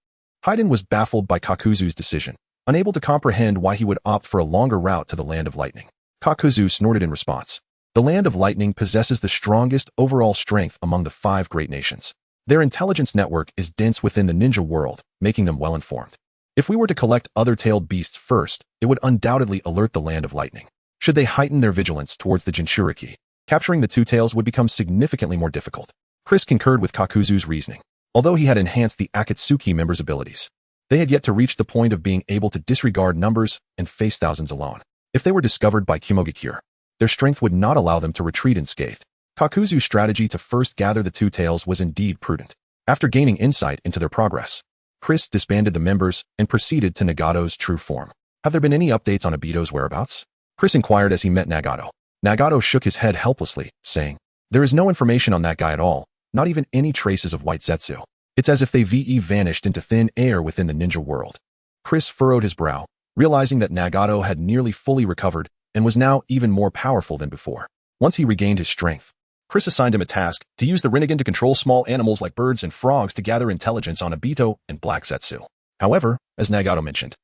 Haiden was baffled by Kakuzu's decision, unable to comprehend why he would opt for a longer route to the Land of Lightning. Kakuzu snorted in response. The Land of Lightning possesses the strongest overall strength among the 5 great nations. Their intelligence network is dense within the ninja world, making them well-informed. If we were to collect other tailed beasts first, it would undoubtedly alert the Land of Lightning. Should they heighten their vigilance towards the Jinchuriki, capturing the 2 tails would become significantly more difficult. Chris concurred with Kakuzu's reasoning. Although he had enhanced the Akatsuki members' abilities, they had yet to reach the point of being able to disregard numbers and face thousands alone. If they were discovered by Kimogakure, their strength would not allow them to retreat unscathed. Kakuzu's strategy to first gather the 2 tails was indeed prudent. After gaining insight into their progress, Chris disbanded the members and proceeded to Nagato's true form. Have there been any updates on Obito's whereabouts? Chris inquired as he met Nagato. Nagato shook his head helplessly, saying, "There is no information on that guy at all, not even any traces of White Zetsu. It's as if they vanished into thin air within the ninja world." Chris furrowed his brow, realizing that Nagato had nearly fully recovered and was now even more powerful than before. Once he regained his strength, Chris assigned him a task to use the Rinnegan to control small animals like birds and frogs to gather intelligence on Obito and Black Zetsu. However, as Nagato mentioned,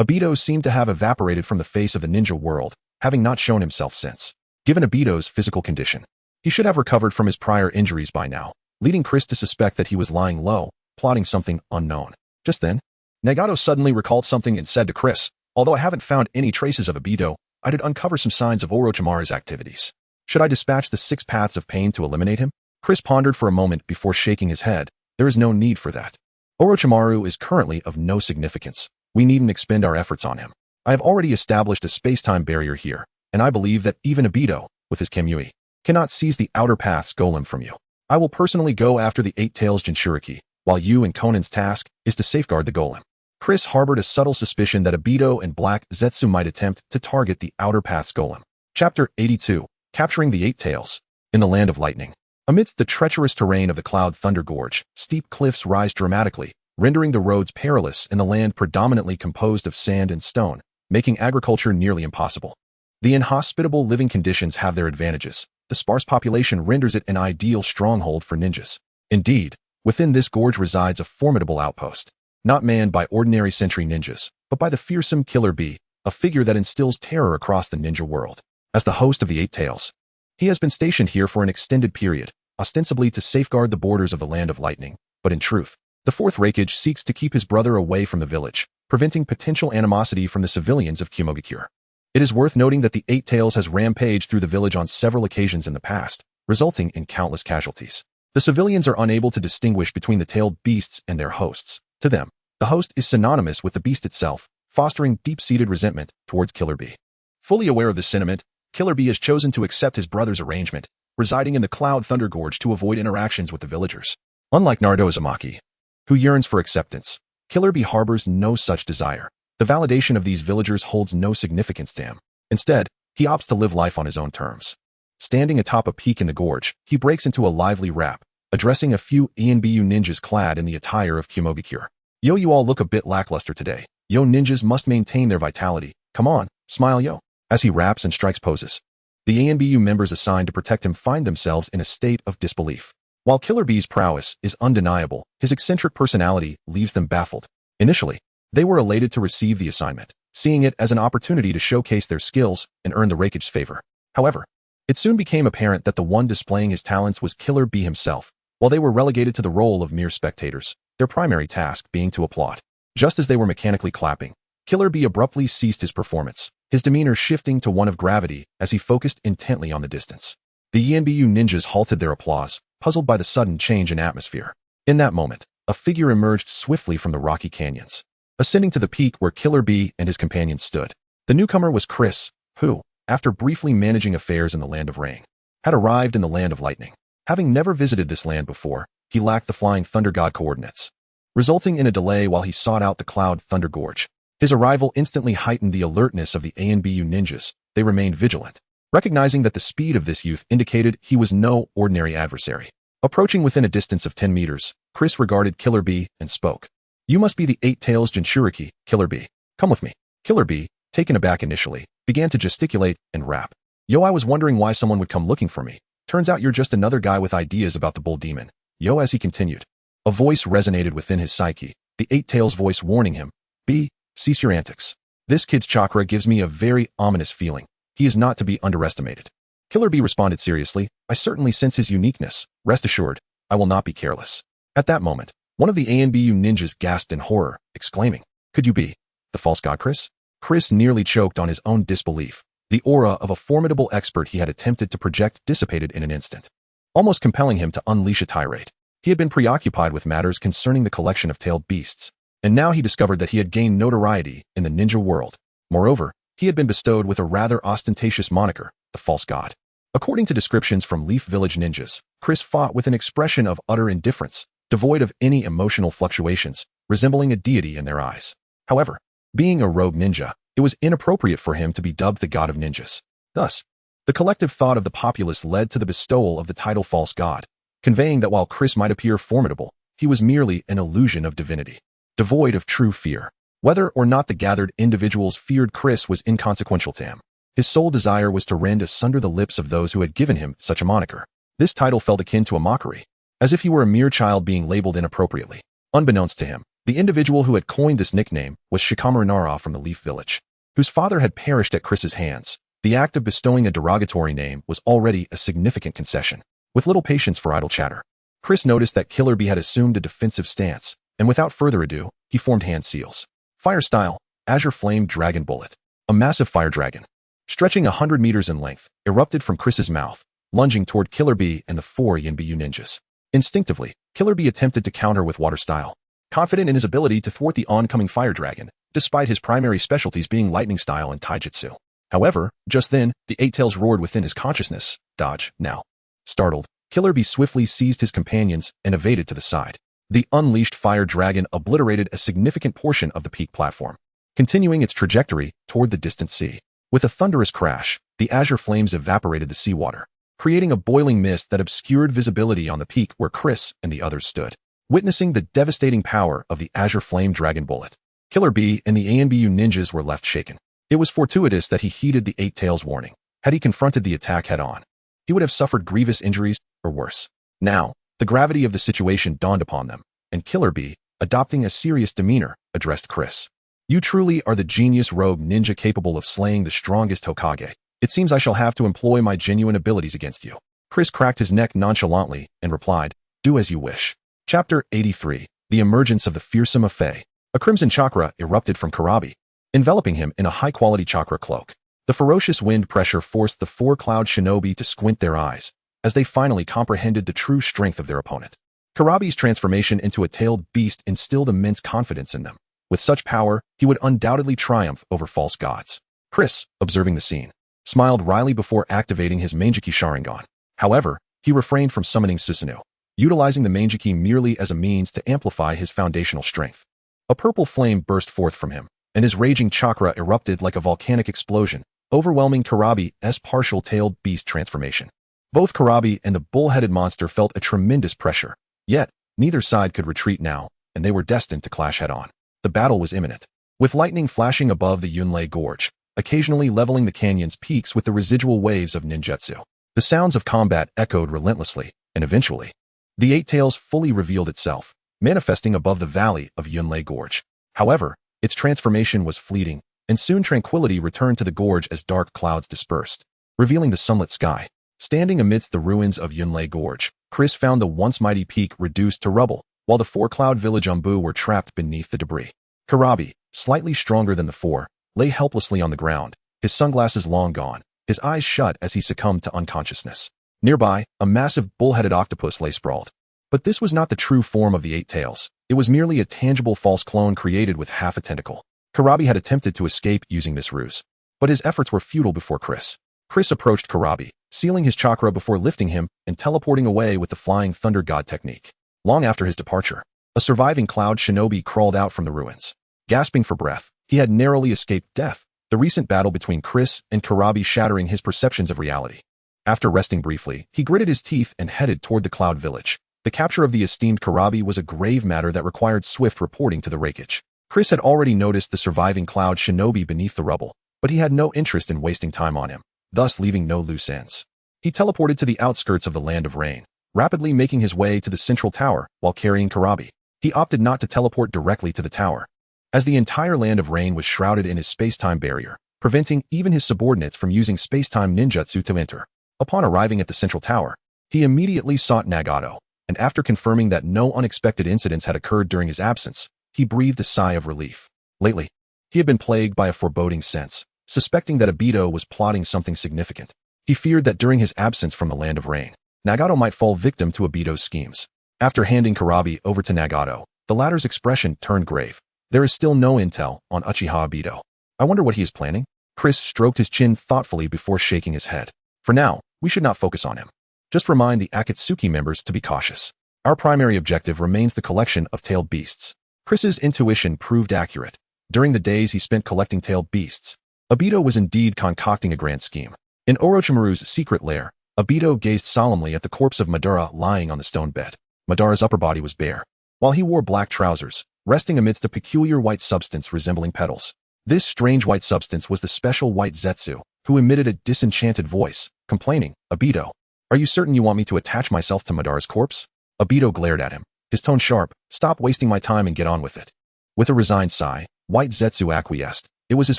Obito seemed to have evaporated from the face of the ninja world, having not shown himself since. Given Obito's physical condition, he should have recovered from his prior injuries by now, leading Chris to suspect that he was lying low, plotting something unknown. Just then, Nagato suddenly recalled something and said to Chris, "Although I haven't found any traces of Obito, I did uncover some signs of Orochimaru's activities. Should I dispatch the 6 paths of pain to eliminate him?" Chris pondered for a moment before shaking his head. There is no need for that. Orochimaru is currently of no significance. We needn't expend our efforts on him. I have already established a space-time barrier here, and I believe that even Obito, with his Kemui, cannot seize the outer path's golem from you. I will personally go after the 8 tails Jinchuriki, while you and Conan's task is to safeguard the golem. Chris harbored a subtle suspicion that Obito and Black Zetsu might attempt to target the outer path's golem. Chapter 82, Capturing the 8 Tails. In the Land of Lightning. Amidst the treacherous terrain of the Cloud Thunder Gorge, steep cliffs rise dramatically, rendering the roads perilous in the land predominantly composed of sand and stone, making agriculture nearly impossible. The inhospitable living conditions have their advantages. The sparse population renders it an ideal stronghold for ninjas. Indeed, within this gorge resides a formidable outpost, not manned by ordinary sentry ninjas, but by the fearsome Killer Bee, a figure that instills terror across the ninja world. As the host of the 8 Tails, he has been stationed here for an extended period, ostensibly to safeguard the borders of the Land of Lightning, but in truth, the 4th Raikage seeks to keep his brother away from the village, preventing potential animosity from the civilians of Kimogakure. It is worth noting that the 8 Tails has rampaged through the village on several occasions in the past, resulting in countless casualties. The civilians are unable to distinguish between the tailed beasts and their hosts. To them, the host is synonymous with the beast itself, fostering deep-seated resentment towards Killer Bee. Fully aware of this sentiment, Killer Bee has chosen to accept his brother's arrangement, residing in the Cloud Thunder Gorge to avoid interactions with the villagers. Unlike Naruto Uzumaki, who yearns for acceptance, Killer Bee harbors no such desire. The validation of these villagers holds no significance to him. Instead, he opts to live life on his own terms. Standing atop a peak in the gorge, he breaks into a lively rap, addressing a few ENBU ninjas clad in the attire of Kimogakure. "Yo, you all look a bit lackluster today. Yo, ninjas must maintain their vitality. Come on, smile yo." As he raps and strikes poses, the ANBU members assigned to protect him find themselves in a state of disbelief. While Killer Bee's prowess is undeniable, his eccentric personality leaves them baffled. Initially, they were elated to receive the assignment, seeing it as an opportunity to showcase their skills and earn the Raikage's favor. However, it soon became apparent that the one displaying his talents was Killer Bee himself. While they were relegated to the role of mere spectators, their primary task being to applaud. Just as they were mechanically clapping, Killer Bee abruptly ceased his performance, his demeanor shifting to one of gravity as he focused intently on the distance. The ENBU ninjas halted their applause, puzzled by the sudden change in atmosphere. In that moment, a figure emerged swiftly from the rocky canyons, ascending to the peak where Killer Bee and his companions stood. The newcomer was Chris, who, after briefly managing affairs in the Land of Rain, had arrived in the Land of Lightning. Having never visited this land before, he lacked the flying thunder god coordinates, resulting in a delay while he sought out the Cloud Thunder Gorge. His arrival instantly heightened the alertness of the ANBU ninjas. They remained vigilant, recognizing that the speed of this youth indicated he was no ordinary adversary. Approaching within a distance of 10 meters, Chris regarded Killer Bee and spoke. "You must be the Eight Tails Jinchuriki, Killer Bee. Come with me." Killer Bee, taken aback initially, began to gesticulate and rap. "Yo, I was wondering why someone would come looking for me. Turns out you're just another guy with ideas about the bull demon." Yo, as he continued. A voice resonated within his psyche, the Eight Tails voice warning him, "Bee, cease your antics. This kid's chakra gives me a very ominous feeling. He is not to be underestimated." Killer Bee responded seriously, "I certainly sense his uniqueness. Rest assured, I will not be careless." At that moment, one of the ANBU ninjas gasped in horror, exclaiming, "Could you be the false god Chris?" Chris nearly choked on his own disbelief. The aura of a formidable expert he had attempted to project dissipated in an instant, almost compelling him to unleash a tirade. He had been preoccupied with matters concerning the collection of tailed beasts, and now he discovered that he had gained notoriety in the ninja world. Moreover, he had been bestowed with a rather ostentatious moniker, the false god. According to descriptions from Leaf Village ninjas, Chris fought with an expression of utter indifference, devoid of any emotional fluctuations, resembling a deity in their eyes. However, being a rogue ninja, it was inappropriate for him to be dubbed the god of ninjas. Thus, the collective thought of the populace led to the bestowal of the title false god, conveying that while Chris might appear formidable, he was merely an illusion of divinity, devoid of true fear. Whether or not the gathered individuals feared Chris was inconsequential to him. His sole desire was to rend asunder the lips of those who had given him such a moniker. This title felt akin to a mockery, as if he were a mere child being labeled inappropriately. Unbeknownst to him, the individual who had coined this nickname was Shikamaru Nara from the Leaf Village, whose father had perished at Chris's hands. The act of bestowing a derogatory name was already a significant concession. With little patience for idle chatter, Chris noticed that Killer Bee had assumed a defensive stance, and without further ado, he formed hand seals. Fire style, Azure Flame Dragon Bullet. A massive fire dragon, stretching 100 meters in length, erupted from Chris's mouth, lunging toward Killer Bee and the 4 Yanbu ninjas. Instinctively, Killer Bee attempted to counter with water style, confident in his ability to thwart the oncoming fire dragon, despite his primary specialties being lightning style and taijutsu. However, just then, the Eight Tails roared within his consciousness, "Dodge, now." Startled, Killer Bee swiftly seized his companions and evaded to the side. The unleashed fire dragon obliterated a significant portion of the peak platform, continuing its trajectory toward the distant sea. With a thunderous crash, the azure flames evaporated the seawater, creating a boiling mist that obscured visibility on the peak where Chris and the others stood. Witnessing the devastating power of the Azure Flame Dragon Bullet, Killer Bee and the ANBU ninjas were left shaken. It was fortuitous that he heeded the Eight Tails warning. Had he confronted the attack head-on, he would have suffered grievous injuries, or worse. Now, the gravity of the situation dawned upon them, and Killer Bee, adopting a serious demeanor, addressed Chris. "You truly are the genius rogue ninja capable of slaying the strongest Hokage. It seems I shall have to employ my genuine abilities against you." Chris cracked his neck nonchalantly and replied, "Do as you wish." Chapter 83. The Emergence of the Fearsome Afei. A crimson chakra erupted from Karabi, enveloping him in a high-quality chakra cloak. The ferocious wind pressure forced the 4 cloud shinobi to squint their eyes, as they finally comprehended the true strength of their opponent. Karabi's transformation into a tailed beast instilled immense confidence in them. With such power, he would undoubtedly triumph over false gods. Chris, observing the scene, smiled wryly before activating his Manjiki Sharingan. However, he refrained from summoning Susanoo, utilizing the Manjiki merely as a means to amplify his foundational strength. A purple flame burst forth from him, and his raging chakra erupted like a volcanic explosion, overwhelming Karabi's partial tailed beast transformation. Both Karabi and the bull-headed monster felt a tremendous pressure, yet neither side could retreat now, and they were destined to clash head-on. The battle was imminent, with lightning flashing above the Yunlei Gorge, occasionally leveling the canyon's peaks with the residual waves of ninjutsu. The sounds of combat echoed relentlessly, and eventually, the Eight Tails fully revealed itself, manifesting above the valley of Yunlei Gorge. However, its transformation was fleeting, and soon tranquility returned to the gorge as dark clouds dispersed, revealing the sunlit sky. Standing amidst the ruins of Yunlei Gorge, Chris found the once mighty peak reduced to rubble, while the 4 cloud village Umbu were trapped beneath the debris. Karabi, slightly stronger than the 4, lay helplessly on the ground, his sunglasses long gone, his eyes shut as he succumbed to unconsciousness. Nearby, a massive bull-headed octopus lay sprawled. But this was not the true form of the Eight Tails. It was merely a tangible false clone created with half a tentacle. Karabi had attempted to escape using this ruse, but his efforts were futile before Chris. Chris approached Kurabi, sealing his chakra before lifting him and teleporting away with the Flying Thunder God technique. Long after his departure, a surviving Cloud Shinobi crawled out from the ruins. Gasping for breath, he had narrowly escaped death, the recent battle between Chris and Kurabi shattering his perceptions of reality. After resting briefly, he gritted his teeth and headed toward the Cloud Village. The capture of the esteemed Kurabi was a grave matter that required swift reporting to the Reikage. Chris had already noticed the surviving Cloud Shinobi beneath the rubble, but he had no interest in wasting time on him, thus leaving no loose ends. He teleported to the outskirts of the Land of Rain, rapidly making his way to the central tower while carrying Kurabi. He opted not to teleport directly to the tower, as the entire Land of Rain was shrouded in his space-time barrier, preventing even his subordinates from using space-time ninjutsu to enter. Upon arriving at the central tower, he immediately sought Nagato, and after confirming that no unexpected incidents had occurred during his absence, he breathed a sigh of relief. Lately, he had been plagued by a foreboding sense, suspecting that Obito was plotting something significant. He feared that during his absence from the Land of Rain, Nagato might fall victim to Obito's schemes. After handing Kurabi over to Nagato, the latter's expression turned grave. There is still no intel on Uchiha Obito. I wonder what he is planning? Chris stroked his chin thoughtfully before shaking his head. For now, we should not focus on him. Just remind the Akatsuki members to be cautious. Our primary objective remains the collection of tailed beasts. Chris's intuition proved accurate. During the days he spent collecting tailed beasts, Obito was indeed concocting a grand scheme. In Orochimaru's secret lair, Obito gazed solemnly at the corpse of Madara lying on the stone bed. Madara's upper body was bare, while he wore black trousers, resting amidst a peculiar white substance resembling petals. This strange white substance was the special white Zetsu, who emitted a disenchanted voice, complaining, "Obito, are you certain you want me to attach myself to Madara's corpse?" Obito glared at him, his tone sharp. "Stop wasting my time and get on with it." With a resigned sigh, White Zetsu acquiesced. It was his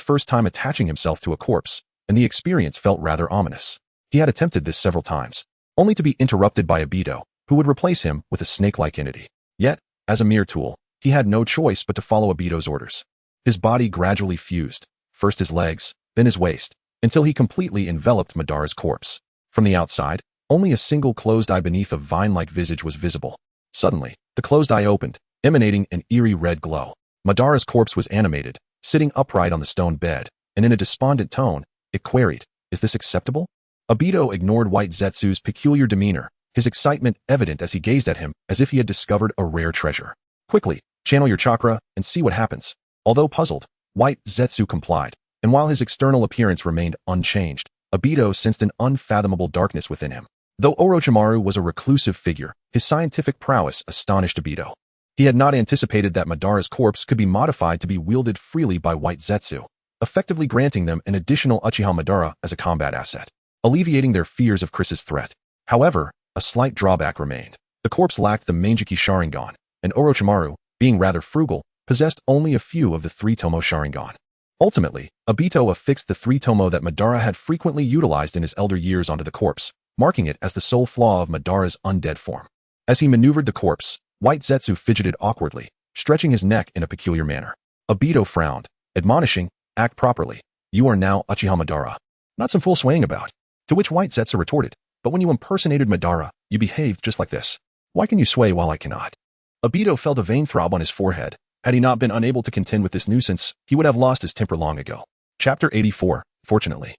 first time attaching himself to a corpse, and the experience felt rather ominous. He had attempted this several times, only to be interrupted by Obito, who would replace him with a snake-like entity. Yet, as a mere tool, he had no choice but to follow Obito's orders. His body gradually fused, first his legs, then his waist, until he completely enveloped Madara's corpse. From the outside, only a single closed eye beneath a vine-like visage was visible. Suddenly, the closed eye opened, emanating an eerie red glow. Madara's corpse was animated, sitting upright on the stone bed, and in a despondent tone, it queried, "Is this acceptable?" Obito ignored White Zetsu's peculiar demeanor, his excitement evident as he gazed at him as if he had discovered a rare treasure. "Quickly, channel your chakra and see what happens." Although puzzled, White Zetsu complied, and while his external appearance remained unchanged, Obito sensed an unfathomable darkness within him. Though Orochimaru was a reclusive figure, his scientific prowess astonished Obito. He had not anticipated that Madara's corpse could be modified to be wielded freely by White Zetsu, effectively granting them an additional Uchiha Madara as a combat asset, alleviating their fears of Chris's threat. However, a slight drawback remained. The corpse lacked the Manjiki Sharingan, and Orochimaru, being rather frugal, possessed only a few of the three-tomo Sharingan. Ultimately, Obito affixed the three-tomo that Madara had frequently utilized in his elder years onto the corpse, marking it as the sole flaw of Madara's undead form. As he maneuvered the corpse, White Zetsu fidgeted awkwardly, stretching his neck in a peculiar manner. Obito frowned, admonishing, "Act properly. You are now Uchiha Madara. Not some fool swaying about." To which White Zetsu retorted, "But when you impersonated Madara, you behaved just like this. Why can you sway while I cannot?" Obito felt a vein throb on his forehead. Had he not been unable to contend with this nuisance, he would have lost his temper long ago. Chapter 84, Fortunately.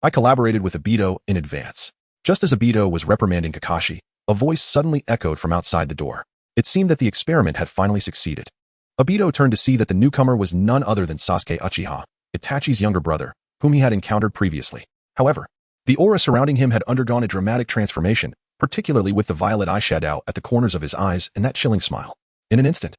I collaborated with Obito in advance. Just as Obito was reprimanding Kakashi, a voice suddenly echoed from outside the door. It seemed that the experiment had finally succeeded. Obito turned to see that the newcomer was none other than Sasuke Uchiha, Itachi's younger brother, whom he had encountered previously. However, the aura surrounding him had undergone a dramatic transformation, particularly with the violet eyeshadow at the corners of his eyes and that chilling smile. In an instant,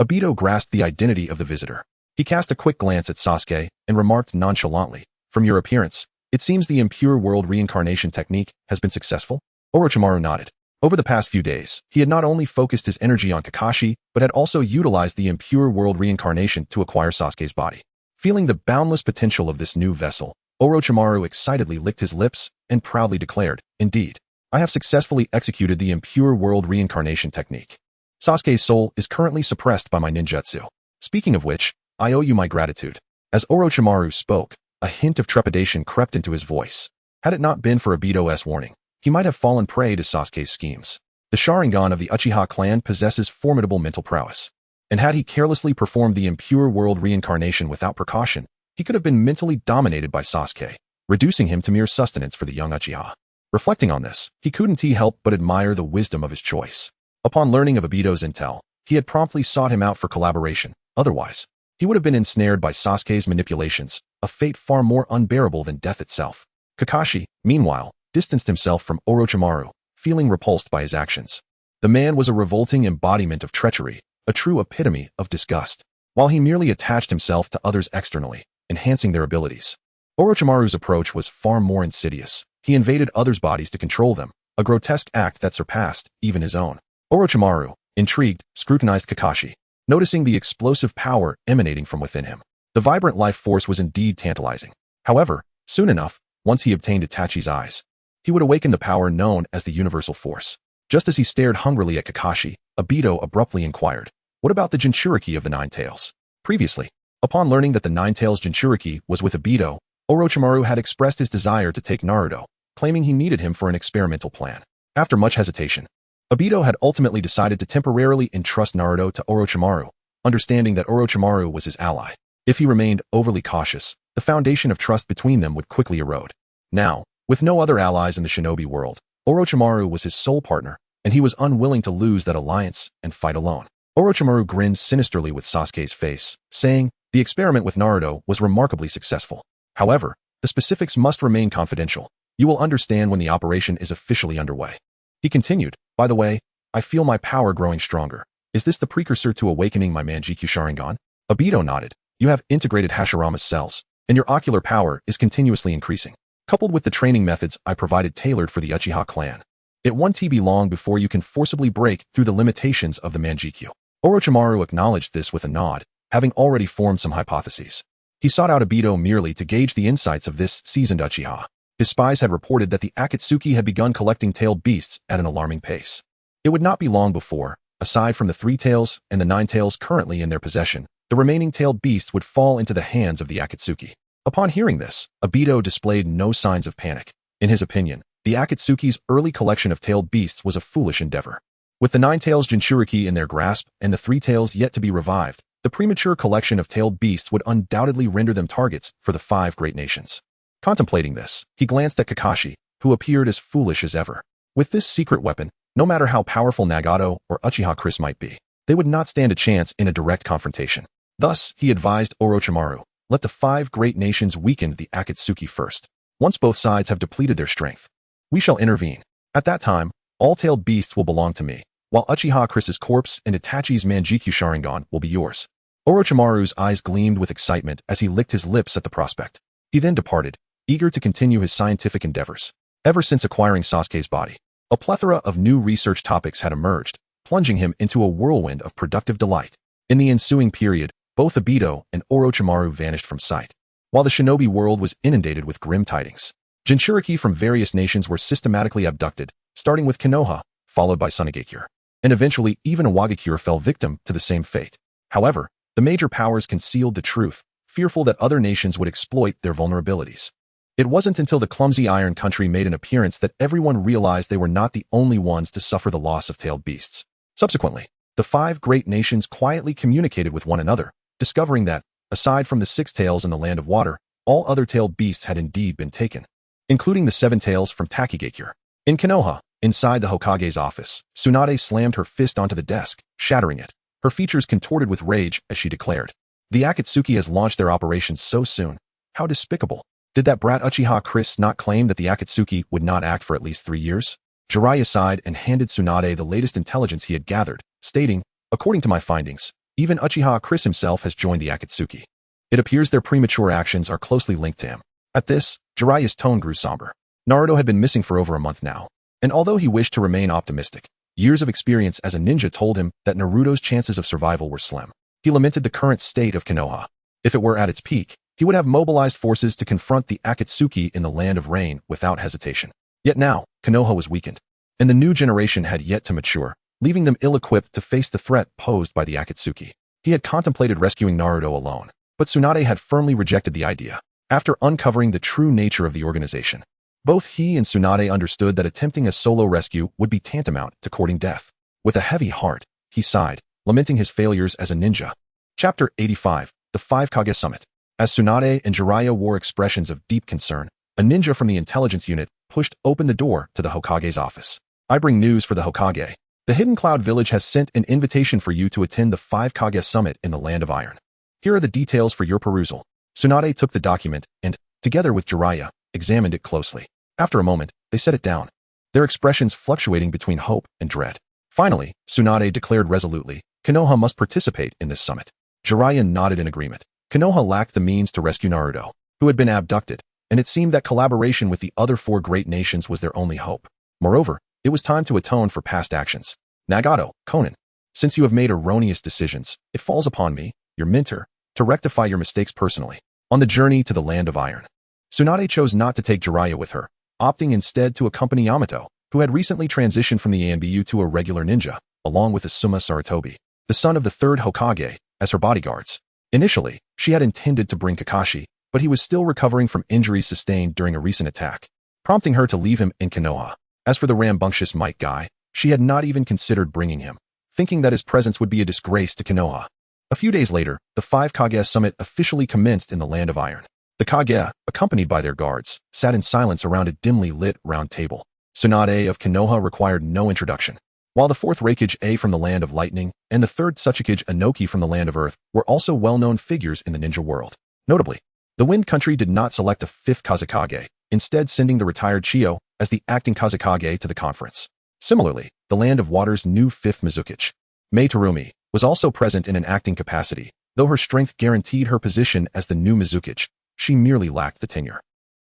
Obito grasped the identity of the visitor. He cast a quick glance at Sasuke and remarked nonchalantly, "From your appearance, it seems the impure world reincarnation technique has been successful?" Orochimaru nodded. Over the past few days, he had not only focused his energy on Kakashi, but had also utilized the impure world reincarnation to acquire Sasuke's body. Feeling the boundless potential of this new vessel, Orochimaru excitedly licked his lips and proudly declared, "Indeed, I have successfully executed the impure world reincarnation technique. Sasuke's soul is currently suppressed by my ninjutsu. Speaking of which, I owe you my gratitude." As Orochimaru spoke, a hint of trepidation crept into his voice. Had it not been for Obito's warning, he might have fallen prey to Sasuke's schemes. The Sharingan of the Uchiha clan possesses formidable mental prowess, and had he carelessly performed the impure world reincarnation without precaution, he could have been mentally dominated by Sasuke. reducing him to mere sustenance for the young Uchiha. Reflecting on this, he couldn't help but admire the wisdom of his choice. Upon learning of Obito's intel, he had promptly sought him out for collaboration. Otherwise, he would have been ensnared by Sasuke's manipulations, a fate far more unbearable than death itself. Kakashi, meanwhile, distanced himself from Orochimaru, feeling repulsed by his actions. The man was a revolting embodiment of treachery, a true epitome of disgust, while he merely attached himself to others externally, enhancing their abilities. Orochimaru's approach was far more insidious. He invaded others' bodies to control them, a grotesque act that surpassed even his own. Orochimaru, intrigued, scrutinized Kakashi, noticing the explosive power emanating from within him. The vibrant life force was indeed tantalizing. However, soon enough, once he obtained Itachi's eyes, he would awaken the power known as the Universal Force. Just as he stared hungrily at Kakashi, Obito abruptly inquired, "What about the Jinchuriki of the Nine Tails?" Previously, upon learning that the Nine Tails Jinchuriki was with Obito, Orochimaru had expressed his desire to take Naruto, claiming he needed him for an experimental plan. After much hesitation, Obito had ultimately decided to temporarily entrust Naruto to Orochimaru, understanding that Orochimaru was his ally. If he remained overly cautious, the foundation of trust between them would quickly erode. Now, with no other allies in the shinobi world, Orochimaru was his sole partner, and he was unwilling to lose that alliance and fight alone. Orochimaru grinned sinisterly with Sasuke's face, saying, "The experiment with Naruto was remarkably successful. However, the specifics must remain confidential. You will understand when the operation is officially underway." He continued, "By the way, I feel my power growing stronger. Is this the precursor to awakening my Manjikyu Sharingan?" Obito nodded. "You have integrated Hashirama's cells, and your ocular power is continuously increasing. Coupled with the training methods I provided tailored for the Uchiha clan, it won't be long before you can forcibly break through the limitations of the Manjikyu." Orochimaru acknowledged this with a nod, having already formed some hypotheses. He sought out Obito merely to gauge the insights of this seasoned Uchiha. His spies had reported that the Akatsuki had begun collecting tailed beasts at an alarming pace. It would not be long before, aside from the 3 tails and the 9 tails currently in their possession, the remaining tailed beasts would fall into the hands of the Akatsuki. Upon hearing this, Obito displayed no signs of panic. In his opinion, the Akatsuki's early collection of tailed beasts was a foolish endeavor. With the 9 tails Jinchuriki in their grasp and the 3 tails yet to be revived, the premature collection of tailed beasts would undoubtedly render them targets for the 5 great nations. Contemplating this, he glanced at Kakashi, who appeared as foolish as ever. With this secret weapon, no matter how powerful Nagato or Uchiha Chris might be, they would not stand a chance in a direct confrontation. Thus, he advised Orochimaru, "Let the 5 great nations weaken the Akatsuki first. Once both sides have depleted their strength, we shall intervene. At that time, all tailed beasts will belong to me, while Uchiha Chris's corpse and Itachi's Manjikyu Sharingan will be yours." Orochimaru's eyes gleamed with excitement as he licked his lips at the prospect. He then departed, eager to continue his scientific endeavors. Ever since acquiring Sasuke's body, a plethora of new research topics had emerged, plunging him into a whirlwind of productive delight. In the ensuing period, both Obito and Orochimaru vanished from sight, while the shinobi world was inundated with grim tidings. Jinchuriki from various nations were systematically abducted, starting with Konoha, followed by Sunagakure, and eventually even Iwagakure fell victim to the same fate. However, the major powers concealed the truth, fearful that other nations would exploit their vulnerabilities. It wasn't until the clumsy Iron Country made an appearance that everyone realized they were not the only ones to suffer the loss of tailed beasts. Subsequently, the 5 great nations quietly communicated with one another, discovering that, aside from the 6 tails in the Land of Water, all other tailed beasts had indeed been taken, including the 7 tails from Takigakure. In Konoha, inside the Hokage's office, Tsunade slammed her fist onto the desk, shattering it. Her features contorted with rage as she declared, "The Akatsuki has launched their operations so soon. How despicable. Did that brat Uchiha Chris not claim that the Akatsuki would not act for at least 3 years?" Jiraiya sighed and handed Tsunade the latest intelligence he had gathered, stating, "According to my findings, even Uchiha Chris himself has joined the Akatsuki. It appears their premature actions are closely linked to him." At this, Jiraiya's tone grew somber. Naruto had been missing for over a month now, and although he wished to remain optimistic, years of experience as a ninja told him that Naruto's chances of survival were slim. He lamented the current state of Konoha. If it were at its peak, he would have mobilized forces to confront the Akatsuki in the Land of Rain without hesitation. Yet now, Konoha was weakened, and the new generation had yet to mature, leaving them ill-equipped to face the threat posed by the Akatsuki. He had contemplated rescuing Naruto alone, but Tsunade had firmly rejected the idea. After uncovering the true nature of the organization, both he and Tsunade understood that attempting a solo rescue would be tantamount to courting death. With a heavy heart, he sighed, lamenting his failures as a ninja. Chapter 85, The 5 Kage Summit. As Tsunade and Jiraiya wore expressions of deep concern, A ninja from the intelligence unit pushed open the door to the Hokage's office. I bring news for the Hokage. The Hidden Cloud Village has sent an invitation for you to attend the 5 Kage Summit in the Land of Iron. Here are the details for your perusal. Tsunade took the document and, together with Jiraiya, examined it closely. After a moment, they set it down, their expressions fluctuating between hope and dread. Finally, Tsunade declared resolutely, Konoha must participate in this summit. Jiraiya nodded in agreement. Konoha lacked the means to rescue Naruto, who had been abducted, and it seemed that collaboration with the other 4 great nations was their only hope. Moreover, it was time to atone for past actions. Nagato, Konan, since you have made erroneous decisions, it falls upon me, your mentor, to rectify your mistakes personally. On the journey to the Land of Iron, Tsunade chose not to take Jiraiya with her, opting instead to accompany Yamato, who had recently transitioned from the ANBU to a regular ninja, along with Asuma Sarutobi, the son of the 3rd Hokage, as her bodyguards. Initially, she had intended to bring Kakashi, but he was still recovering from injuries sustained during a recent attack, prompting her to leave him in Konoha. As for the rambunctious Might Guy, she had not even considered bringing him, thinking that his presence would be a disgrace to Konoha. A few days later, the 5 Kage Summit officially commenced in the Land of Iron. The Kage, accompanied by their guards, sat in silence around a dimly lit round table. Tsunade of Konoha required no introduction, while the 4th Raikage from the Land of Lightning and the 3rd Tsuchikage Inoki from the Land of Earth were also well-known figures in the ninja world. Notably, the Wind Country did not select a 5th Kazekage, instead sending the retired Chiyo as the acting Kazekage to the conference. Similarly, the Land of Water's new 5th Mizukage, Mei Terumi, was also present in an acting capacity. Though her strength guaranteed her position as the new Mizukage, she merely lacked the tenure.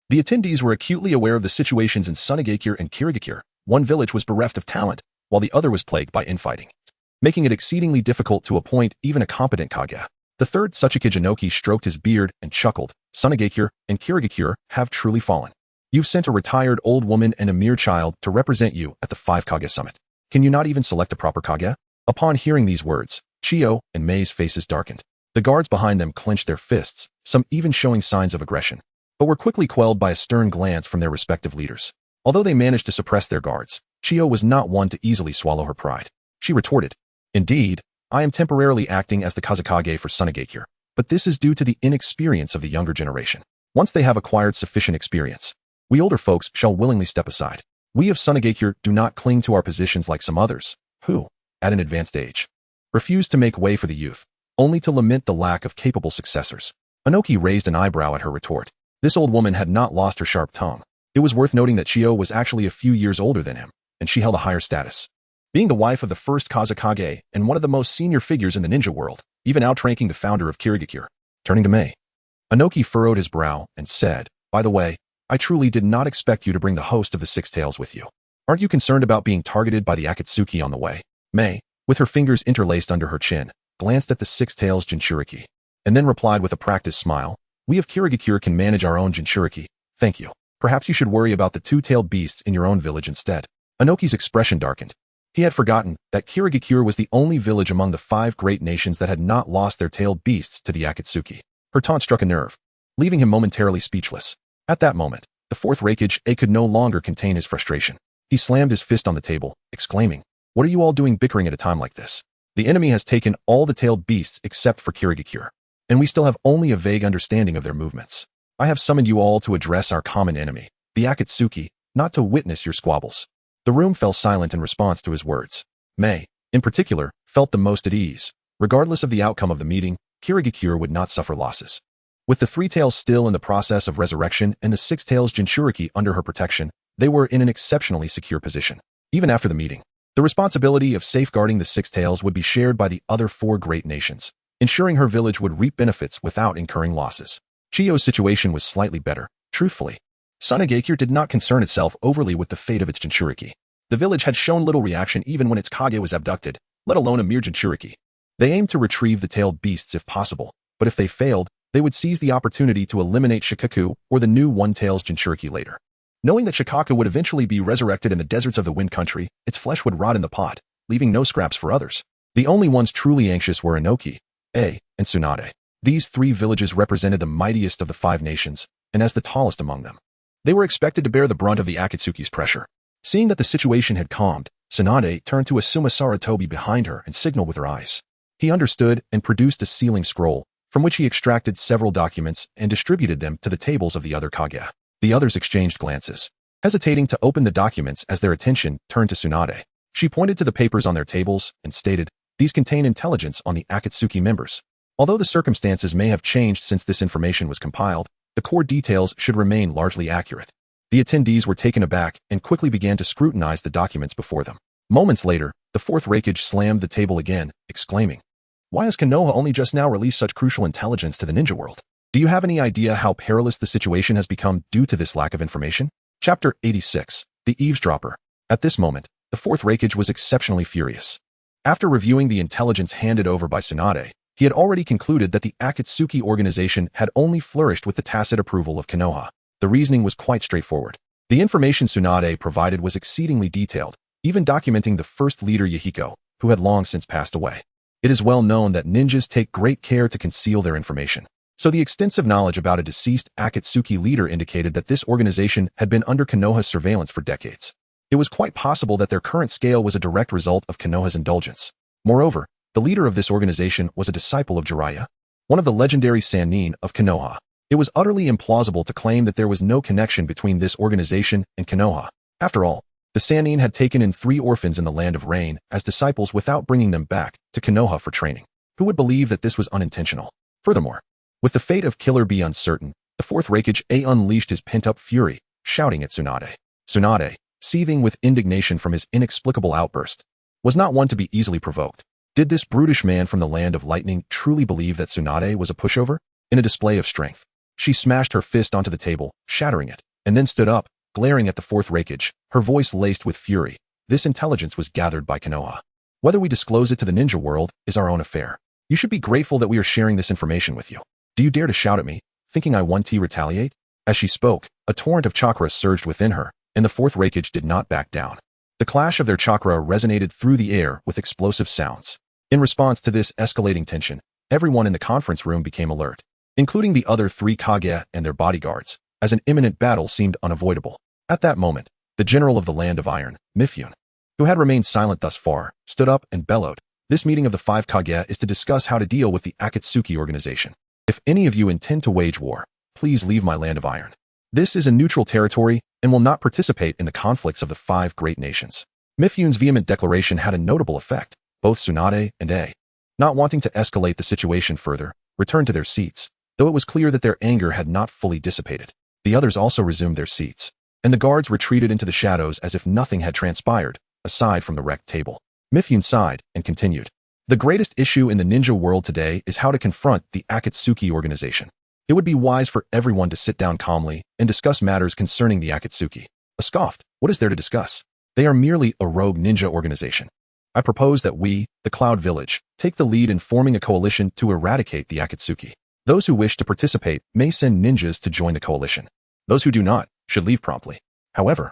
The attendees were acutely aware of the situations in Sunagakure and Kirigakure. One village was bereft of talent, while the other was plagued by infighting, making it exceedingly difficult to appoint even a competent Kage. The 3rd Tsuchikage Inoki stroked his beard and chuckled. Sunagakure and Kirigakure have truly fallen. You've sent a retired old woman and a mere child to represent you at the 5 Kage Summit. Can you not even select a proper Kage? Upon hearing these words, Chiyo and Mei's faces darkened. The guards behind them clenched their fists, some even showing signs of aggression, but were quickly quelled by a stern glance from their respective leaders. Although they managed to suppress their guards, Chiyo was not one to easily swallow her pride. She retorted, Indeed, I am temporarily acting as the Kazekage for Sunagakure, but this is due to the inexperience of the younger generation. Once they have acquired sufficient experience, we older folks shall willingly step aside. We of Sunagakure do not cling to our positions like some others, who, at an advanced age, refuse to make way for the youth, only to lament the lack of capable successors. Inoki raised an eyebrow at her retort. This old woman had not lost her sharp tongue. It was worth noting that Chiyo was actually a few years older than him, and she held a higher status, being the wife of the 1st Kazekage and one of the most senior figures in the ninja world, even outranking the founder of Kirigakure. Turning to Mei, Inoki furrowed his brow and said, By the way, I truly did not expect you to bring the host of the 6 Tails with you. Aren't you concerned about being targeted by the Akatsuki on the way? Mei, with her fingers interlaced under her chin, glanced at the 6 Tails Jinchuriki, and then replied with a practiced smile, We of Kirigakure can manage our own Jinchuriki, thank you. Perhaps you should worry about the 2-tailed beasts in your own village instead. Inoki's expression darkened. He had forgotten that Kirigakure was the only village among the 5 great nations that had not lost their tailed beasts to the Akatsuki. Her taunt struck a nerve, leaving him momentarily speechless. At that moment, the 4th Raikage could no longer contain his frustration. He slammed his fist on the table, exclaiming, What are you all doing bickering at a time like this? The enemy has taken all the tailed beasts except for Kirigakure, and we still have only a vague understanding of their movements. I have summoned you all to address our common enemy, the Akatsuki, not to witness your squabbles. The room fell silent in response to his words. Mei, in particular, felt the most at ease. Regardless of the outcome of the meeting, Kirigakure would not suffer losses. With the 3 Tails still in the process of resurrection and the 6 Tails Jinchuriki under her protection, they were in an exceptionally secure position. Even after the meeting, the responsibility of safeguarding the 6 Tails would be shared by the other 4 great nations, ensuring her village would reap benefits without incurring losses. Chiyo's situation was slightly better, truthfully. Sunagakure did not concern itself overly with the fate of its Jinchuriki. The village had shown little reaction even when its Kage was abducted, let alone a mere Jinchuriki. They aimed to retrieve the tailed beasts if possible, but if they failed, they would seize the opportunity to eliminate Shikaku or the new 1 Tails Jinchuriki later. Knowing that Shikaku would eventually be resurrected in the deserts of the Wind Country, its flesh would rot in the pot, leaving no scraps for others. The only ones truly anxious were Inoki, and Tsunade. These 3 villages represented the mightiest of the 5 nations, and as the tallest among them, they were expected to bear the brunt of the Akatsuki's pressure. Seeing that the situation had calmed, Tsunade turned to Asuma Sarutobi behind her and signaled with her eyes. He understood and produced a sealing scroll, from which he extracted several documents and distributed them to the tables of the other Kage. The others exchanged glances, hesitating to open the documents as their attention turned to Tsunade. She pointed to the papers on their tables and stated, "These contain intelligence on the Akatsuki members. Although the circumstances may have changed since this information was compiled, the core details should remain largely accurate." The attendees were taken aback and quickly began to scrutinize the documents before them. Moments later, the fourth Raikage slammed the table again, exclaiming, "Why has Konoha only just now released such crucial intelligence to the ninja world? Do you have any idea how perilous the situation has become due to this lack of information?" Chapter 86. The Eavesdropper. At this moment, the fourth Raikage was exceptionally furious. After reviewing the intelligence handed over by Tsunade, he had already concluded that the Akatsuki organization had only flourished with the tacit approval of Konoha. The reasoning was quite straightforward. The information Tsunade provided was exceedingly detailed, even documenting the first leader Yahiko, who had long since passed away. It is well known that ninjas take great care to conceal their information. So the extensive knowledge about a deceased Akatsuki leader indicated that this organization had been under Konoha's surveillance for decades. It was quite possible that their current scale was a direct result of Konoha's indulgence. Moreover, the leader of this organization was a disciple of Jiraiya, one of the legendary Sannin of Konoha. It was utterly implausible to claim that there was no connection between this organization and Konoha. After all, the Sannin had taken in 3 orphans in the Land of Rain as disciples without bringing them back to Konoha for training. Who would believe that this was unintentional? Furthermore, with the fate of Killer B uncertain, the fourth Raikage unleashed his pent-up fury, shouting at Tsunade. Tsunade, seething with indignation from his inexplicable outburst, was not one to be easily provoked. Did this brutish man from the Land of Lightning truly believe that Tsunade was a pushover? In a display of strength, she smashed her fist onto the table, shattering it, and then stood up, glaring at the fourth Raikage, her voice laced with fury. "This intelligence was gathered by Konoha. Whether we disclose it to the ninja world is our own affair. You should be grateful that we are sharing this information with you. Do you dare to shout at me, thinking I want to retaliate?" As she spoke, a torrent of chakra surged within her, and the fourth Raikage did not back down. The clash of their chakra resonated through the air with explosive sounds. In response to this escalating tension, everyone in the conference room became alert, including the other 3 Kage and their bodyguards, as an imminent battle seemed unavoidable. At that moment, the general of the Land of Iron, Mifune, who had remained silent thus far, stood up and bellowed, "This meeting of the 5 Kage is to discuss how to deal with the Akatsuki organization. If any of you intend to wage war, please leave my Land of Iron. This is a neutral territory and will not participate in the conflicts of the 5 great nations." Mifune's vehement declaration had a notable effect. Both Tsunade and A, not wanting to escalate the situation further, returned to their seats, though it was clear that their anger had not fully dissipated. The others also resumed their seats, and the guards retreated into the shadows as if nothing had transpired, aside from the wrecked table. Mifune sighed and continued, "The greatest issue in the ninja world today is how to confront the Akatsuki organization. It would be wise for everyone to sit down calmly and discuss matters concerning the Akatsuki." A scoffed, "What is there to discuss? They are merely a rogue ninja organization. I propose that we, the Cloud Village, take the lead in forming a coalition to eradicate the Akatsuki. Those who wish to participate may send ninjas to join the coalition. Those who do not should leave promptly. However,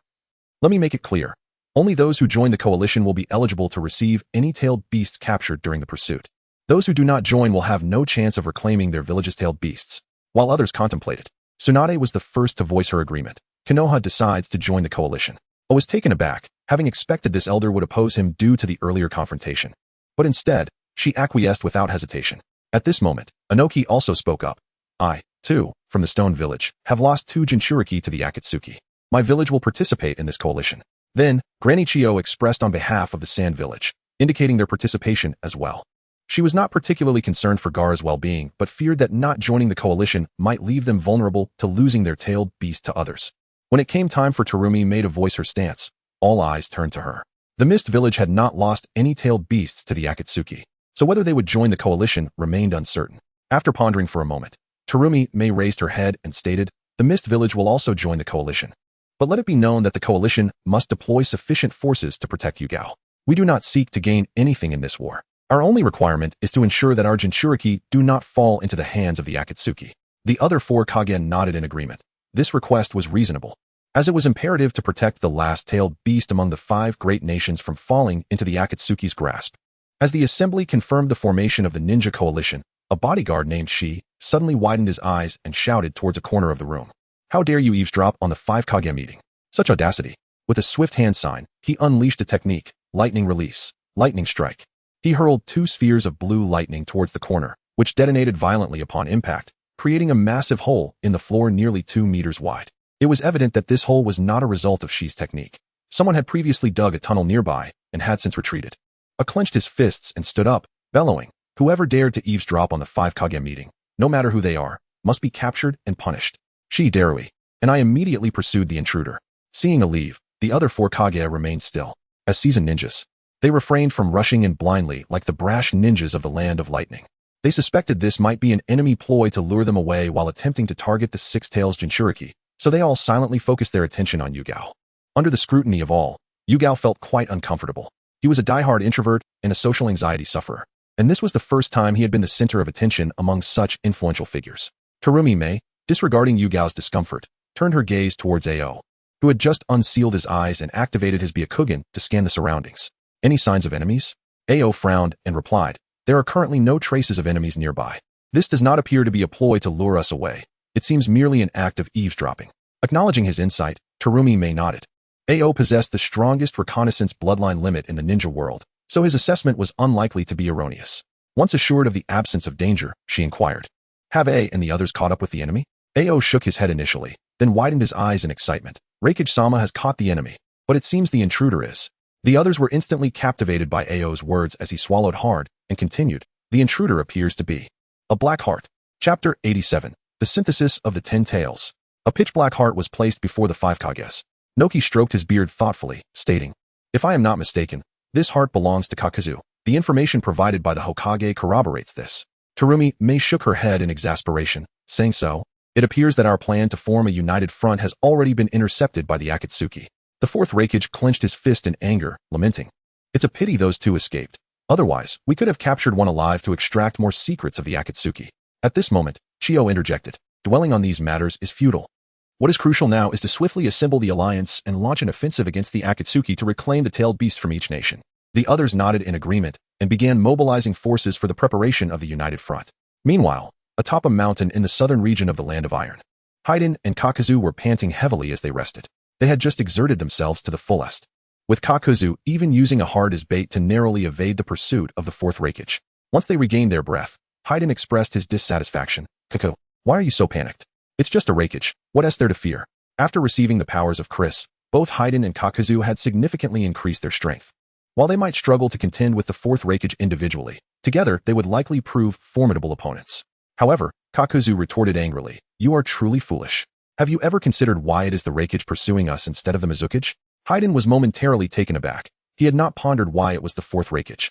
let me make it clear, only those who join the coalition will be eligible to receive any tailed beasts captured during the pursuit. Those who do not join will have no chance of reclaiming their village's tailed beasts." While others contemplated, Tsunade was the first to voice her agreement. "Konoha decides to join the coalition." I was taken aback, having expected this elder would oppose him due to the earlier confrontation. But instead, she acquiesced without hesitation. At this moment, Anoki also spoke up. "I, too, from the Stone Village, have lost 2 Jinchuriki to the Akatsuki. My village will participate in this coalition." Then, Granny Chio expressed on behalf of the Sand Village, indicating their participation as well. She was not particularly concerned for Gaara's well-being, but feared that not joining the coalition might leave them vulnerable to losing their tailed beast to others. When it came time for Terumi May to voice her stance, all eyes turned to her. The Mist Village had not lost any tailed beasts to the Akatsuki, so whether they would join the coalition remained uncertain. After pondering for a moment, Terumi May raised her head and stated, "The Mist Village will also join the coalition. But let it be known that the coalition must deploy sufficient forces to protect Yugao. We do not seek to gain anything in this war. Our only requirement is to ensure that our Jinchuriki do not fall into the hands of the Akatsuki." The other 4 Kage nodded in agreement. This request was reasonable, as it was imperative to protect the last tailed beast among the 5 great nations from falling into the Akatsuki's grasp. As the assembly confirmed the formation of the ninja coalition, a bodyguard named Shi suddenly widened his eyes and shouted towards a corner of the room, "How dare you eavesdrop on the 5 Kage meeting? Such audacity!" With a swift hand sign, he unleashed a technique, lightning release, lightning strike. He hurled 2 spheres of blue lightning towards the corner, which detonated violently upon impact, creating a massive hole in the floor nearly 2 meters wide. It was evident that this hole was not a result of Shi's technique. Someone had previously dug a tunnel nearby and had since retreated. A clenched his fists and stood up, bellowing, "Whoever dared to eavesdrop on the 5 Kage meeting, no matter who they are, must be captured and punished." Shi Darui. And I immediately pursued the intruder. Seeing a leave, the other 4 Kage remained still. As seasoned ninjas, they refrained from rushing in blindly like the brash ninjas of the Land of Lightning. They suspected this might be an enemy ploy to lure them away while attempting to target the Six-Tails Jinchuriki, so they all silently focused their attention on Yugao. Under the scrutiny of all, Yugao felt quite uncomfortable. He was a die-hard introvert and a social anxiety sufferer, and this was the first time he had been the center of attention among such influential figures. Terumi Mei, disregarding Yugao's discomfort, turned her gaze towards Ao, who had just unsealed his eyes and activated his Byakugan to scan the surroundings. "Any signs of enemies?" Ao frowned and replied, "There are currently no traces of enemies nearby. This does not appear to be a ploy to lure us away. It seems merely an act of eavesdropping." Acknowledging his insight, Terumi Mei nodded. Ao possessed the strongest reconnaissance bloodline limit in the ninja world, so his assessment was unlikely to be erroneous. Once assured of the absence of danger, she inquired, "Have A and the others caught up with the enemy?" Ao shook his head initially, then widened his eyes in excitement. "Reikage-sama has caught the enemy, but it seems the intruder is." The others were instantly captivated by Ao's words as he swallowed hard and continued, "The intruder appears to be a black heart." Chapter 87. The Synthesis of the 10 Tails. A pitch-black heart was placed before the 5 Kages. Noki stroked his beard thoughtfully, stating, "If I am not mistaken, this heart belongs to Kakuzu. The information provided by the Hokage corroborates this." Terumi Mei shook her head in exasperation, saying, "So, it appears that our plan to form a united front has already been intercepted by the Akatsuki." The 4th Reikage clenched his fist in anger, lamenting, "It's a pity those 2 escaped. Otherwise, we could have captured one alive to extract more secrets of the Akatsuki." At this moment, Chiyo interjected, "Dwelling on these matters is futile. What is crucial now is to swiftly assemble the alliance and launch an offensive against the Akatsuki to reclaim the tailed beasts from each nation." The others nodded in agreement and began mobilizing forces for the preparation of the united front. Meanwhile, atop a mountain in the southern region of the Land of Iron, Haiden and Kakuzu were panting heavily as they rested. They had just exerted themselves to the fullest, with Kakuzu even using a heart as bait to narrowly evade the pursuit of the 4th Reikage. Once they regained their breath, Haiden expressed his dissatisfaction. "Kaku, why are you so panicked? It's just a Reikage. What is there to fear?" After receiving the powers of Chris, both Haiden and Kakuzu had significantly increased their strength. While they might struggle to contend with the 4th Reikage individually, together they would likely prove formidable opponents. However, Kakuzu retorted angrily, "You are truly foolish. Have you ever considered why it is the Reikage pursuing us instead of the Mizukage?" Haiden was momentarily taken aback. He had not pondered why it was the 4th Reikage.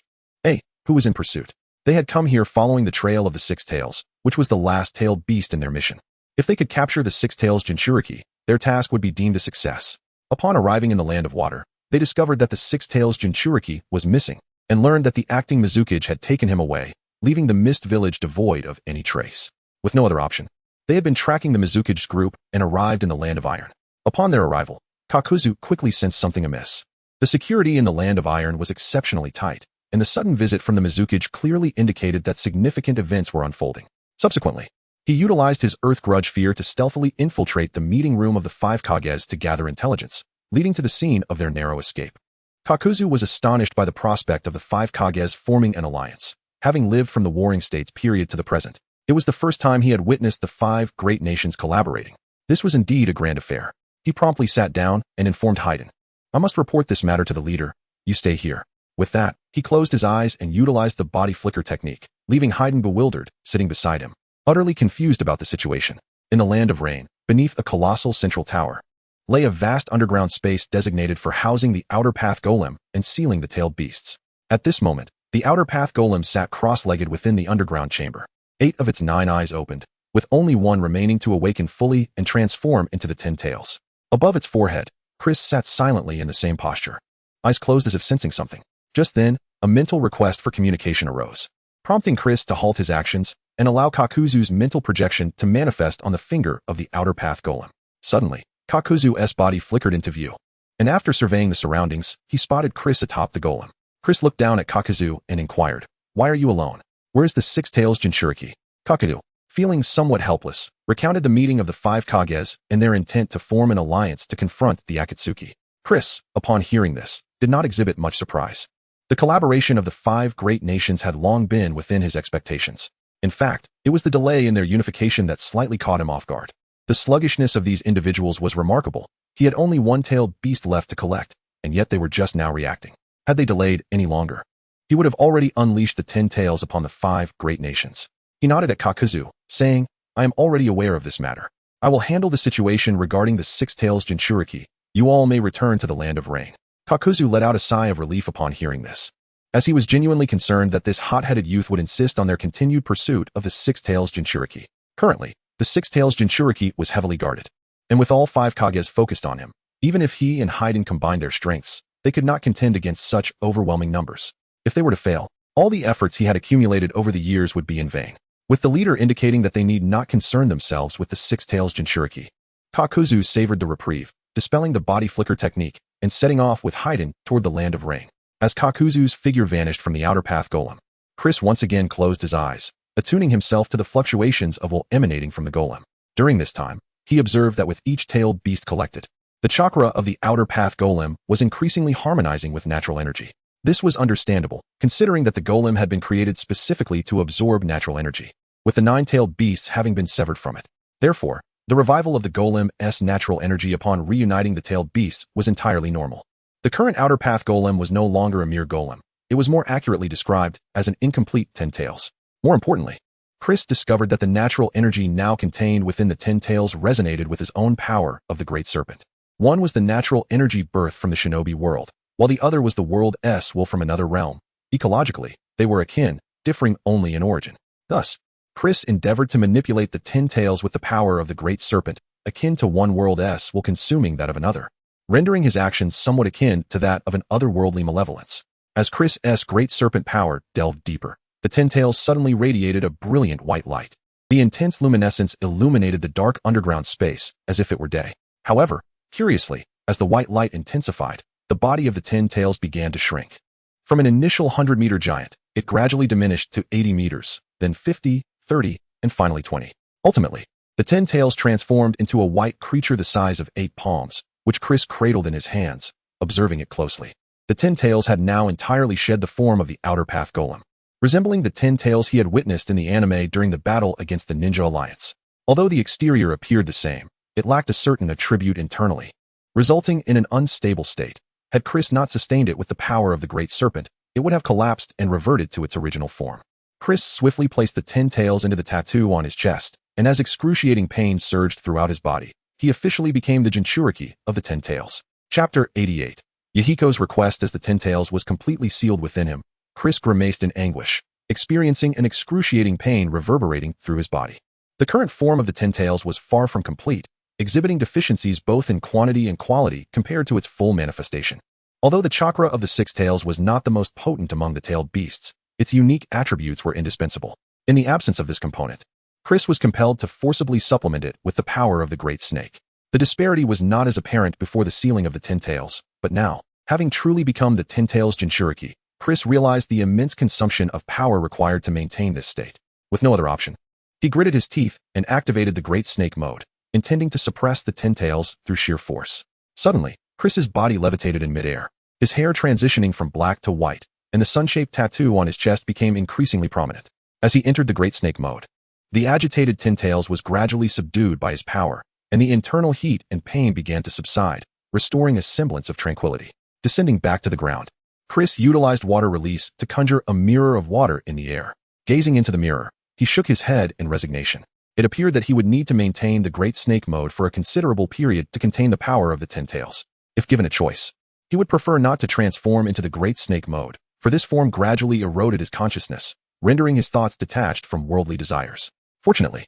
Who was in pursuit? They had come here following the trail of the 6 Tails, which was the last tailed beast in their mission. If they could capture the 6 Tails Jinchuriki, their task would be deemed a success. Upon arriving in the Land of Water, they discovered that the 6 Tails Jinchuriki was missing, and learned that the acting Mizukage had taken him away, leaving the Mist Village devoid of any trace. With no other option, they had been tracking the Mizukage's group and arrived in the Land of Iron. Upon their arrival, Kakuzu quickly sensed something amiss. The security in the Land of Iron was exceptionally tight, and the sudden visit from the Mizukage clearly indicated that significant events were unfolding. Subsequently, he utilized his Earth Grudge fear to stealthily infiltrate the meeting room of the 5 Kages to gather intelligence, leading to the scene of their narrow escape. Kakuzu was astonished by the prospect of the 5 Kages forming an alliance. Having lived from the Warring States period to the present, it was the first time he had witnessed the 5 great nations collaborating. This was indeed a grand affair. He promptly sat down and informed Haiden, "I must report this matter to the leader. You stay here." With that, he closed his eyes and utilized the body flicker technique, leaving Haiden bewildered, sitting beside him, utterly confused about the situation. In the Land of Rain, beneath a colossal central tower, lay a vast underground space designated for housing the Outer Path Golem and sealing the tailed beasts. At this moment, the Outer Path Golem sat cross-legged within the underground chamber. 8 of its 9 eyes opened, with only one remaining to awaken fully and transform into the 10 tails. Above its forehead, Chris sat silently in the same posture, eyes closed as if sensing something. Just then, a mental request for communication arose, prompting Chris to halt his actions and allow Kakuzu's mental projection to manifest on the finger of the Outer Path Golem. Suddenly, Kakuzu's body flickered into view, and after surveying the surroundings, he spotted Chris atop the golem. Chris looked down at Kakuzu and inquired, "Why are you alone? Where's the 6 Tails Jinchuriki?" Kakuzu, feeling somewhat helpless, recounted the meeting of the 5 Kages and their intent to form an alliance to confront the Akatsuki. Chris, upon hearing this, did not exhibit much surprise. The collaboration of the 5 great nations had long been within his expectations. In fact, it was the delay in their unification that slightly caught him off guard. The sluggishness of these individuals was remarkable. He had only one tailed beast left to collect, and yet they were just now reacting. Had they delayed any longer, he would have already unleashed the 10 tails upon the 5 great nations. He nodded at Kakuzu, saying, I am already aware of this matter. I will handle the situation regarding the 6 tails Jinchuriki. You all may return to the land of rain. Kakuzu let out a sigh of relief upon hearing this, as he was genuinely concerned that this hot-headed youth would insist on their continued pursuit of the 6 tails Jinchuriki. Currently, the 6 tails Jinchuriki was heavily guarded, and with all 5 Kages focused on him, even if he and Haiden combined their strengths, they could not contend against such overwhelming numbers. If they were to fail, all the efforts he had accumulated over the years would be in vain. With the leader indicating that they need not concern themselves with the 6 tails Jinchuriki, Kakuzu savored the reprieve, dispelling the body flicker technique and setting off with Haiden toward the land of rain. As Kakuzu's figure vanished from the outer path golem, Chris once again closed his eyes, attuning himself to the fluctuations of will emanating from the golem. During this time, he observed that with each tailed beast collected, the chakra of the outer path golem was increasingly harmonizing with natural energy. This was understandable, considering that the golem had been created specifically to absorb natural energy, with the 9-tailed beasts having been severed from it. Therefore, the revival of the golem's natural energy upon reuniting the tailed beasts was entirely normal. The current outer path golem was no longer a mere golem. It was more accurately described as an incomplete 10 tails. More importantly, Chris discovered that the natural energy now contained within the 10 tails resonated with his own power of the Great Serpent. One was the natural energy birthed from the shinobi world, while the other was the world's will from another realm. Ecologically, they were akin, differing only in origin. Thus, Chris endeavored to manipulate the 10 tails with the power of the Great Serpent, akin to one world's will consuming that of another, rendering his actions somewhat akin to that of an otherworldly malevolence. As Chris's Great Serpent power delved deeper, the 10 tails suddenly radiated a brilliant white light. The intense luminescence illuminated the dark underground space as if it were day. However, curiously, as the white light intensified, the body of the 10 tails began to shrink. From an initial 100-meter giant, it gradually diminished to 80 meters, then 50, 30, and finally 20. Ultimately, the 10 tails transformed into a white creature the size of 8 palms, which Chris cradled in his hands, observing it closely. The 10 tails had now entirely shed the form of the outer path golem, resembling the 10 tails he had witnessed in the anime during the battle against the Ninja Alliance. Although the exterior appeared the same, it lacked a certain attribute internally, resulting in an unstable state. Had Chris not sustained it with the power of the Great Serpent, it would have collapsed and reverted to its original form. Chris swiftly placed the 10 tails into the tattoo on his chest, and as excruciating pain surged throughout his body, he officially became the Jinchuriki of the 10 tails. Chapter 88. Yahiko's request as the 10 tails was completely sealed within him. Chris grimaced in anguish, experiencing an excruciating pain reverberating through his body. The current form of the 10 tails was far from complete, exhibiting deficiencies both in quantity and quality compared to its full manifestation. Although the chakra of the 6 tails was not the most potent among the tailed beasts, its unique attributes were indispensable. In the absence of this component, Chris was compelled to forcibly supplement it with the power of the Great Snake. The disparity was not as apparent before the sealing of the 10 tails, but now, having truly become the 10 tails Jinchuriki, Chris realized the immense consumption of power required to maintain this state. With no other option, he gritted his teeth and activated the Great Snake mode, intending to suppress the 10 tails through sheer force. Suddenly, Chris's body levitated in midair, his hair transitioning from black to white, and the sun-shaped tattoo on his chest became increasingly prominent. As he entered the Great Snake mode, the agitated 10 tails was gradually subdued by his power, and the internal heat and pain began to subside, restoring a semblance of tranquility. Descending back to the ground, Chris utilized water release to conjure a mirror of water in the air. Gazing into the mirror, he shook his head in resignation. It appeared that he would need to maintain the Great Snake mode for a considerable period to contain the power of the 10 tails. If given a choice, he would prefer not to transform into the Great Snake mode, for this form gradually eroded his consciousness, rendering his thoughts detached from worldly desires. Fortunately,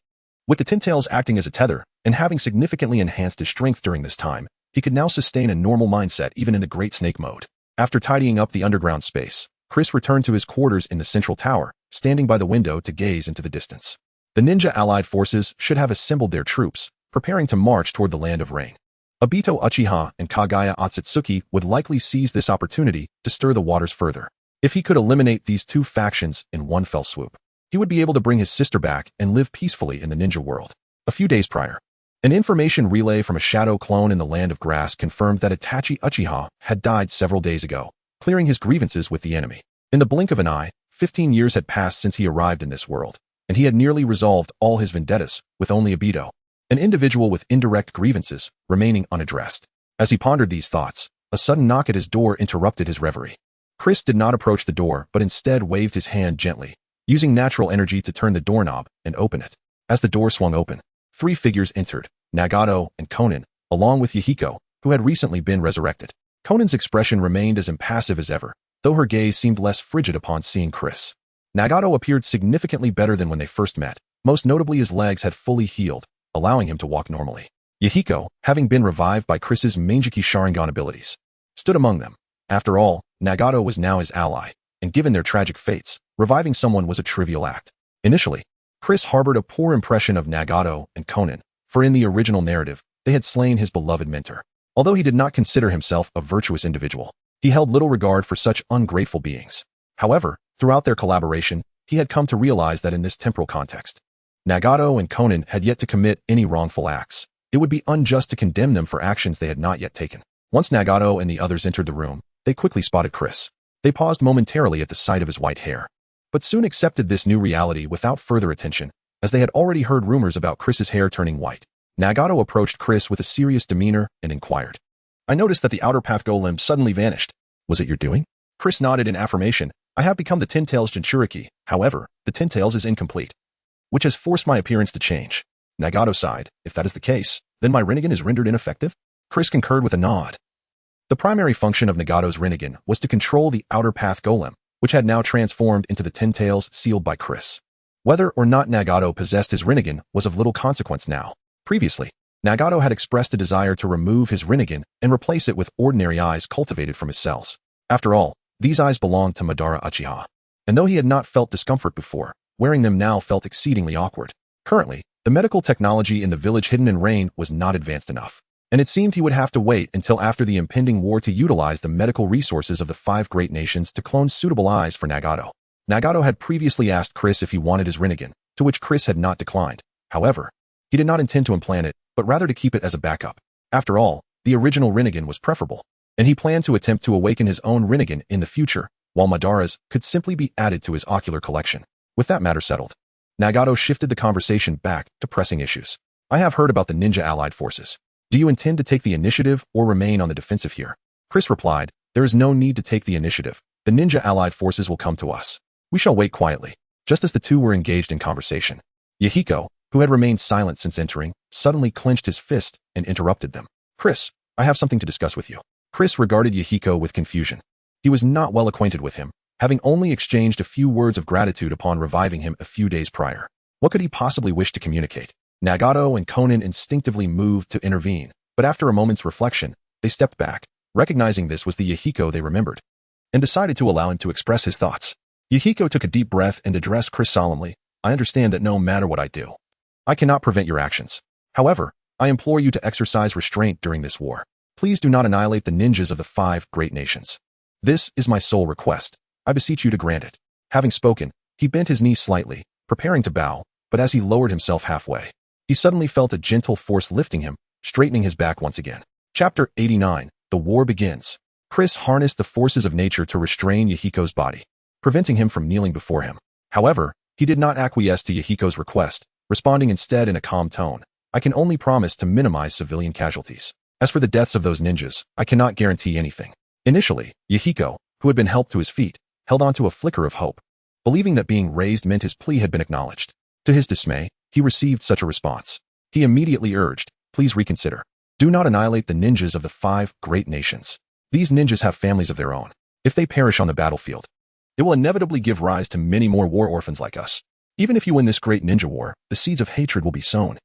with the 10 tails acting as a tether and having significantly enhanced his strength during this time, he could now sustain a normal mindset even in the Great Snake mode. After tidying up the underground space, Chris returned to his quarters in the central tower, standing by the window to gaze into the distance. The ninja allied forces should have assembled their troops, preparing to march toward the land of rain. Obito Uchiha and Kagaya Otsutsuki would likely seize this opportunity to stir the waters further. If he could eliminate these two factions in one fell swoop, he would be able to bring his sister back and live peacefully in the ninja world. A few days prior, an information relay from a shadow clone in the land of grass confirmed that Itachi Uchiha had died several days ago, clearing his grievances with the enemy. In the blink of an eye, 15 years had passed since he arrived in this world, and he had nearly resolved all his vendettas with only Obito. An individual with indirect grievances remaining unaddressed. As he pondered these thoughts, a sudden knock at his door interrupted his reverie. Chris did not approach the door but instead waved his hand gently, using natural energy to turn the doorknob and open it. As the door swung open, 3 figures entered, Nagato and Conan, along with Yahiko, who had recently been resurrected. Conan's expression remained as impassive as ever, though her gaze seemed less frigid upon seeing Chris. Nagato appeared significantly better than when they first met. Most notably, his legs had fully healed, allowing him to walk normally. Yahiko, having been revived by Chris's Mangeki Sharingan abilities, stood among them. After all, Nagato was now his ally, and given their tragic fates, reviving someone was a trivial act. Initially, Chris harbored a poor impression of Nagato and Conan, for in the original narrative, they had slain his beloved mentor. Although he did not consider himself a virtuous individual, he held little regard for such ungrateful beings. However, throughout their collaboration, he had come to realize that in this temporal context, Nagato and Conan had yet to commit any wrongful acts. It would be unjust to condemn them for actions they had not yet taken. Once Nagato and the others entered the room, they quickly spotted Chris. They paused momentarily at the sight of his white hair, but soon accepted this new reality without further attention, as they had already heard rumors about Chris's hair turning white. Nagato approached Chris with a serious demeanor and inquired, "I noticed that the outer path golem suddenly vanished. Was it your doing?" Chris nodded in affirmation. "I have become the Ten Tails Jinchuriki. However, the Ten Tails is incomplete, which has forced my appearance to change." Nagato sighed. "If that is the case, then my Rinnegan is rendered ineffective?" Chris concurred with a nod. The primary function of Nagato's Rinnegan was to control the outer path golem, which had now transformed into the Ten Tails sealed by Chris. Whether or not Nagato possessed his Rinnegan was of little consequence now. Previously, Nagato had expressed a desire to remove his Rinnegan and replace it with ordinary eyes cultivated from his cells. After all, these eyes belonged to Madara Uchiha. And though he had not felt discomfort before, wearing them now felt exceedingly awkward. Currently, the medical technology in the village hidden in rain was not advanced enough, and it seemed he would have to wait until after the impending war to utilize the medical resources of the 5 great nations to clone suitable eyes for Nagato. Nagato had previously asked Chris if he wanted his Rinnegan, to which Chris had not declined. However, he did not intend to implant it, but rather to keep it as a backup. After all, the original Rinnegan was preferable, and he planned to attempt to awaken his own Rinnegan in the future, while Madara's could simply be added to his ocular collection. With that matter settled, Nagato shifted the conversation back to pressing issues. "I have heard about the ninja allied forces. Do you intend to take the initiative or remain on the defensive here?" Chris replied, "There is no need to take the initiative. The ninja allied forces will come to us. We shall wait quietly." Just as the two were engaged in conversation, Yahiko, who had remained silent since entering, suddenly clenched his fist and interrupted them. "Chris, I have something to discuss with you." Chris regarded Yahiko with confusion. He was not well acquainted with him, having only exchanged a few words of gratitude upon reviving him a few days prior. What could he possibly wish to communicate? Nagato and Conan instinctively moved to intervene, but after a moment's reflection, they stepped back, recognizing this was the Yahiko they remembered, and decided to allow him to express his thoughts. Yahiko took a deep breath and addressed Chris solemnly. "I understand that no matter what I do, I cannot prevent your actions. However, I implore you to exercise restraint during this war. Please do not annihilate the ninjas of the 5 great nations. This is my sole request. I beseech you to grant it." Having spoken, he bent his knee slightly, preparing to bow, but as he lowered himself halfway, he suddenly felt a gentle force lifting him, straightening his back once again. Chapter 89. The War Begins. Chris harnessed the forces of nature to restrain Yahiko's body, preventing him from kneeling before him. However, he did not acquiesce to Yahiko's request, responding instead in a calm tone. "I can only promise to minimize civilian casualties. As for the deaths of those ninjas, I cannot guarantee anything." Initially, Yahiko, who had been helped to his feet, held on to a flicker of hope, believing that being raised meant his plea had been acknowledged. To his dismay, he received such a response. He immediately urged, "Please reconsider. Do not annihilate the ninjas of the 5 great nations. These ninjas have families of their own. If they perish on the battlefield, it will inevitably give rise to many more war orphans like us. Even if you win this great ninja war, the seeds of hatred will be sown,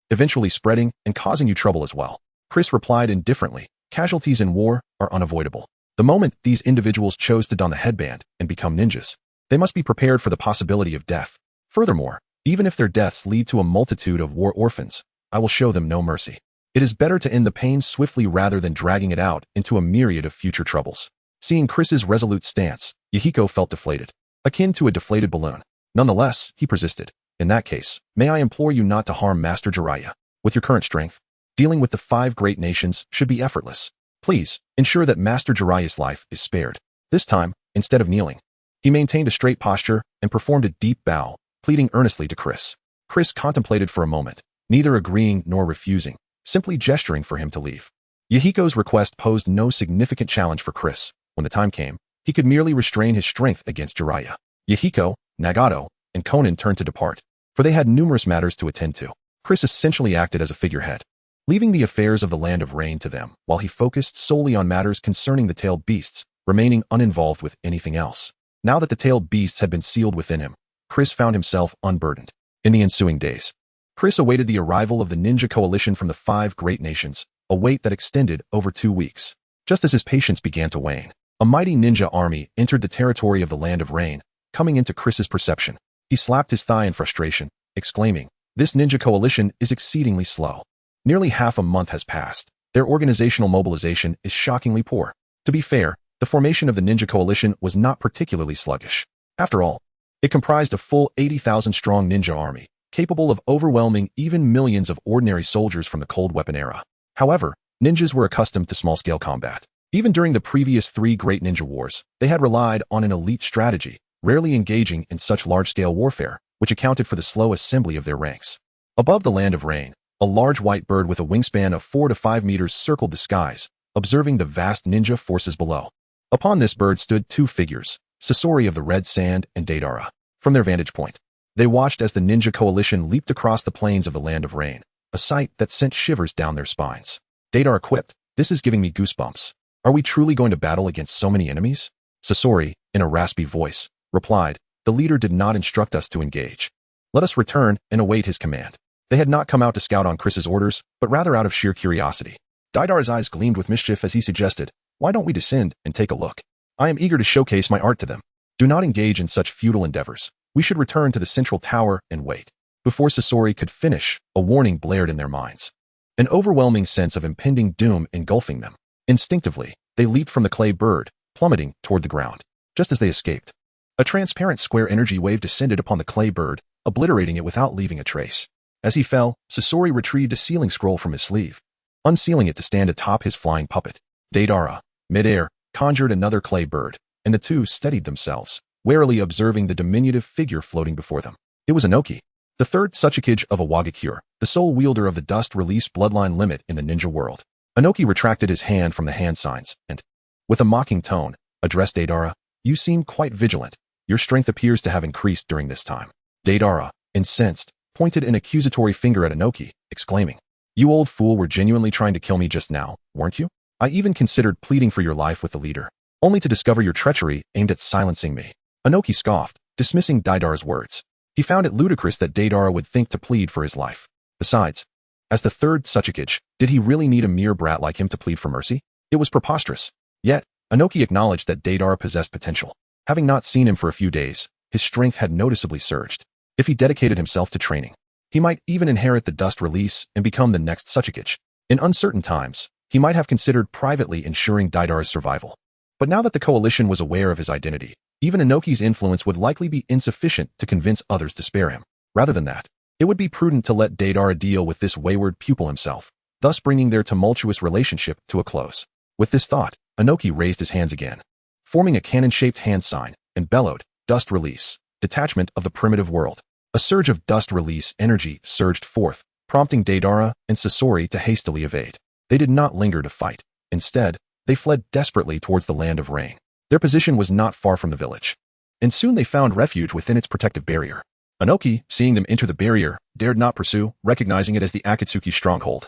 eventually spreading and causing you trouble as well." Chris replied indifferently, "Casualties in war are unavoidable. The moment these individuals chose to don the headband and become ninjas, they must be prepared for the possibility of death. Furthermore, even if their deaths lead to a multitude of war orphans, I will show them no mercy. It is better to end the pain swiftly rather than dragging it out into a myriad of future troubles." Seeing Chris's resolute stance, Yahiko felt deflated, akin to a deflated balloon. Nonetheless, he persisted. "In that case, may I implore you not to harm Master Jiraiya. With your current strength, dealing with the 5 great nations should be effortless. Please, ensure that Master Jiraiya's life is spared." This time, instead of kneeling, he maintained a straight posture and performed a deep bow, pleading earnestly to Chris. Chris contemplated for a moment, neither agreeing nor refusing, simply gesturing for him to leave. Yahiko's request posed no significant challenge for Chris. When the time came, he could merely restrain his strength against Jiraiya. Yahiko, Nagato, and Konan turned to depart, for they had numerous matters to attend to. Chris essentially acted as a figurehead, leaving the affairs of the Land of Rain to them, while he focused solely on matters concerning the tailed beasts, remaining uninvolved with anything else. Now that the tailed beasts had been sealed within him, Chris found himself unburdened. In the ensuing days, Chris awaited the arrival of the ninja coalition from the 5 great nations, a wait that extended over 2 weeks. Just as his patience began to wane, a mighty ninja army entered the territory of the Land of Rain, coming into Chris's perception. He slapped his thigh in frustration, exclaiming, "This ninja coalition is exceedingly slow. Nearly half a month has passed. Their organizational mobilization is shockingly poor." To be fair, the formation of the ninja coalition was not particularly sluggish. After all, it comprised a full 80,000-strong ninja army, capable of overwhelming even millions of ordinary soldiers from the cold weapon era. However, ninjas were accustomed to small-scale combat. Even during the previous 3 great ninja wars, they had relied on an elite strategy, rarely engaging in such large-scale warfare, which accounted for the slow assembly of their ranks. Above the Land of Rain, a large white bird with a wingspan of 4 to 5 meters circled the skies, observing the vast ninja forces below. Upon this bird stood 2 figures, Sasori of the Red Sand and Deidara. From their vantage point, they watched as the ninja coalition leaped across the plains of the Land of Rain, a sight that sent shivers down their spines. Deidara quipped, "This is giving me goosebumps. Are we truly going to battle against so many enemies?" Sasori, in a raspy voice, replied, "The leader did not instruct us to engage. Let us return and await his command." They had not come out to scout on Chris's orders, but rather out of sheer curiosity. Deidara's eyes gleamed with mischief as he suggested, "Why don't we descend and take a look? I am eager to showcase my art to them. Do not engage in such futile endeavors. We should return to the central tower and wait." Before Sasori could finish, a warning blared in their minds. An overwhelming sense of impending doom engulfing them. Instinctively, they leaped from the clay bird, plummeting toward the ground. Just as they escaped, a transparent square energy wave descended upon the clay bird, obliterating it without leaving a trace. As he fell, Sasori retrieved a sealing scroll from his sleeve, unsealing it to stand atop his flying puppet. Deidara, midair, conjured another clay bird, and the two steadied themselves, warily observing the diminutive figure floating before them. It was Inoki, the 3rd Tsuchikage of Awagakure, the sole wielder of the dust-release bloodline limit in the ninja world. Inoki retracted his hand from the hand signs and, with a mocking tone, addressed Deidara, "You seem quite vigilant. Your strength appears to have increased during this time." Deidara, incensed, pointed an accusatory finger at Inoki, exclaiming, "You old fool were genuinely trying to kill me just now, weren't you? I even considered pleading for your life with the leader, only to discover your treachery aimed at silencing me." Inoki scoffed, dismissing Deidara's words. He found it ludicrous that Deidara would think to plead for his life. Besides, as the 3rd Tsuchikage, did he really need a mere brat like him to plead for mercy? It was preposterous. Yet, Inoki acknowledged that Deidara possessed potential. Having not seen him for a few days, his strength had noticeably surged. If he dedicated himself to training, he might even inherit the dust release and become the next Tsuchikage. In uncertain times, he might have considered privately ensuring Deidara's survival. But now that the coalition was aware of his identity, even Inoki's influence would likely be insufficient to convince others to spare him. Rather than that, it would be prudent to let Deidara deal with this wayward pupil himself, thus bringing their tumultuous relationship to a close. With this thought, Inoki raised his hands again, forming a cannon-shaped hand sign, and bellowed, "Dust release, detachment of the primitive world." A surge of dust release energy surged forth, prompting Deidara and Sasori to hastily evade. They did not linger to fight. Instead, they fled desperately towards the Land of Rain. Their position was not far from the village, and soon they found refuge within its protective barrier. Inoki, seeing them enter the barrier, dared not pursue, recognizing it as the Akatsuki stronghold,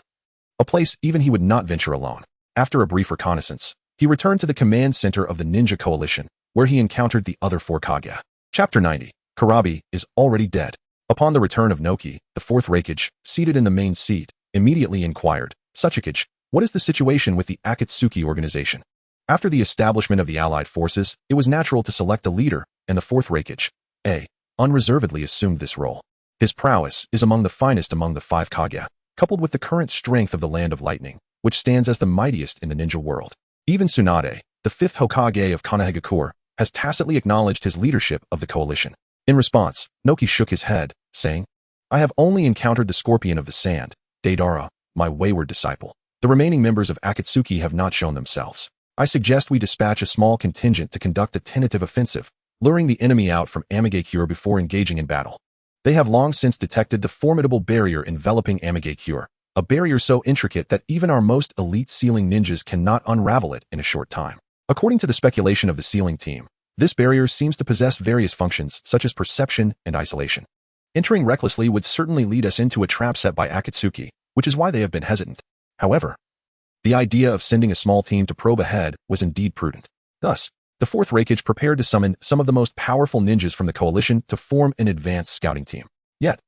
a place even he would not venture alone. After a brief reconnaissance, he returned to the command center of the Ninja Coalition, where he encountered the other 4 Kage. Chapter 90. Karabi is already dead. Upon the return of Noki, the 4th Reikage, seated in the main seat, immediately inquired, "Tsuchikage, what is the situation with the Akatsuki organization?" After the establishment of the Allied forces, it was natural to select a leader, and the 4th Reikage, unreservedly assumed this role. His prowess is among the finest among the 5 Kage, coupled with the current strength of the Land of Lightning, which stands as the mightiest in the ninja world. Even Tsunade, the 5th Hokage of Konohagakure, has tacitly acknowledged his leadership of the coalition. In response, Noki shook his head, saying, "I have only encountered the Scorpion of the Sand, Deidara, my wayward disciple. The remaining members of Akatsuki have not shown themselves. I suggest we dispatch a small contingent to conduct a tentative offensive, luring the enemy out from Amagakure before engaging in battle." They have long since detected the formidable barrier enveloping Amigakure, a barrier so intricate that even our most elite sealing ninjas cannot unravel it in a short time. According to the speculation of the sealing team, this barrier seems to possess various functions such as perception and isolation. Entering recklessly would certainly lead us into a trap set by Akatsuki, which is why they have been hesitant. However, the idea of sending a small team to probe ahead was indeed prudent. Thus, the 4th Reikage prepared to summon some of the most powerful ninjas from the coalition to form an advanced scouting team. Yet,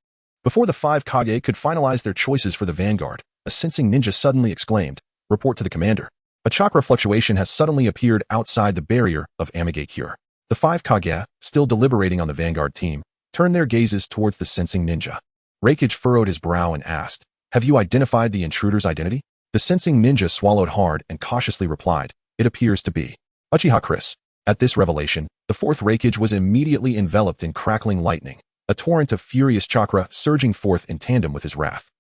before the 5 Kage could finalize their choices for the vanguard, a sensing ninja suddenly exclaimed, "Report to the commander. A chakra fluctuation has suddenly appeared outside the barrier of Amigakure." The 5 Kage, still deliberating on the vanguard team, turned their gazes towards the sensing ninja. Reikage furrowed his brow and asked, "Have you identified the intruder's identity?" The sensing ninja swallowed hard and cautiously replied, "It appears to be Uchiha Chris." At this revelation, the 4th Reikage was immediately enveloped in crackling lightning, a torrent of furious chakra surging forth in tandem with his wrath.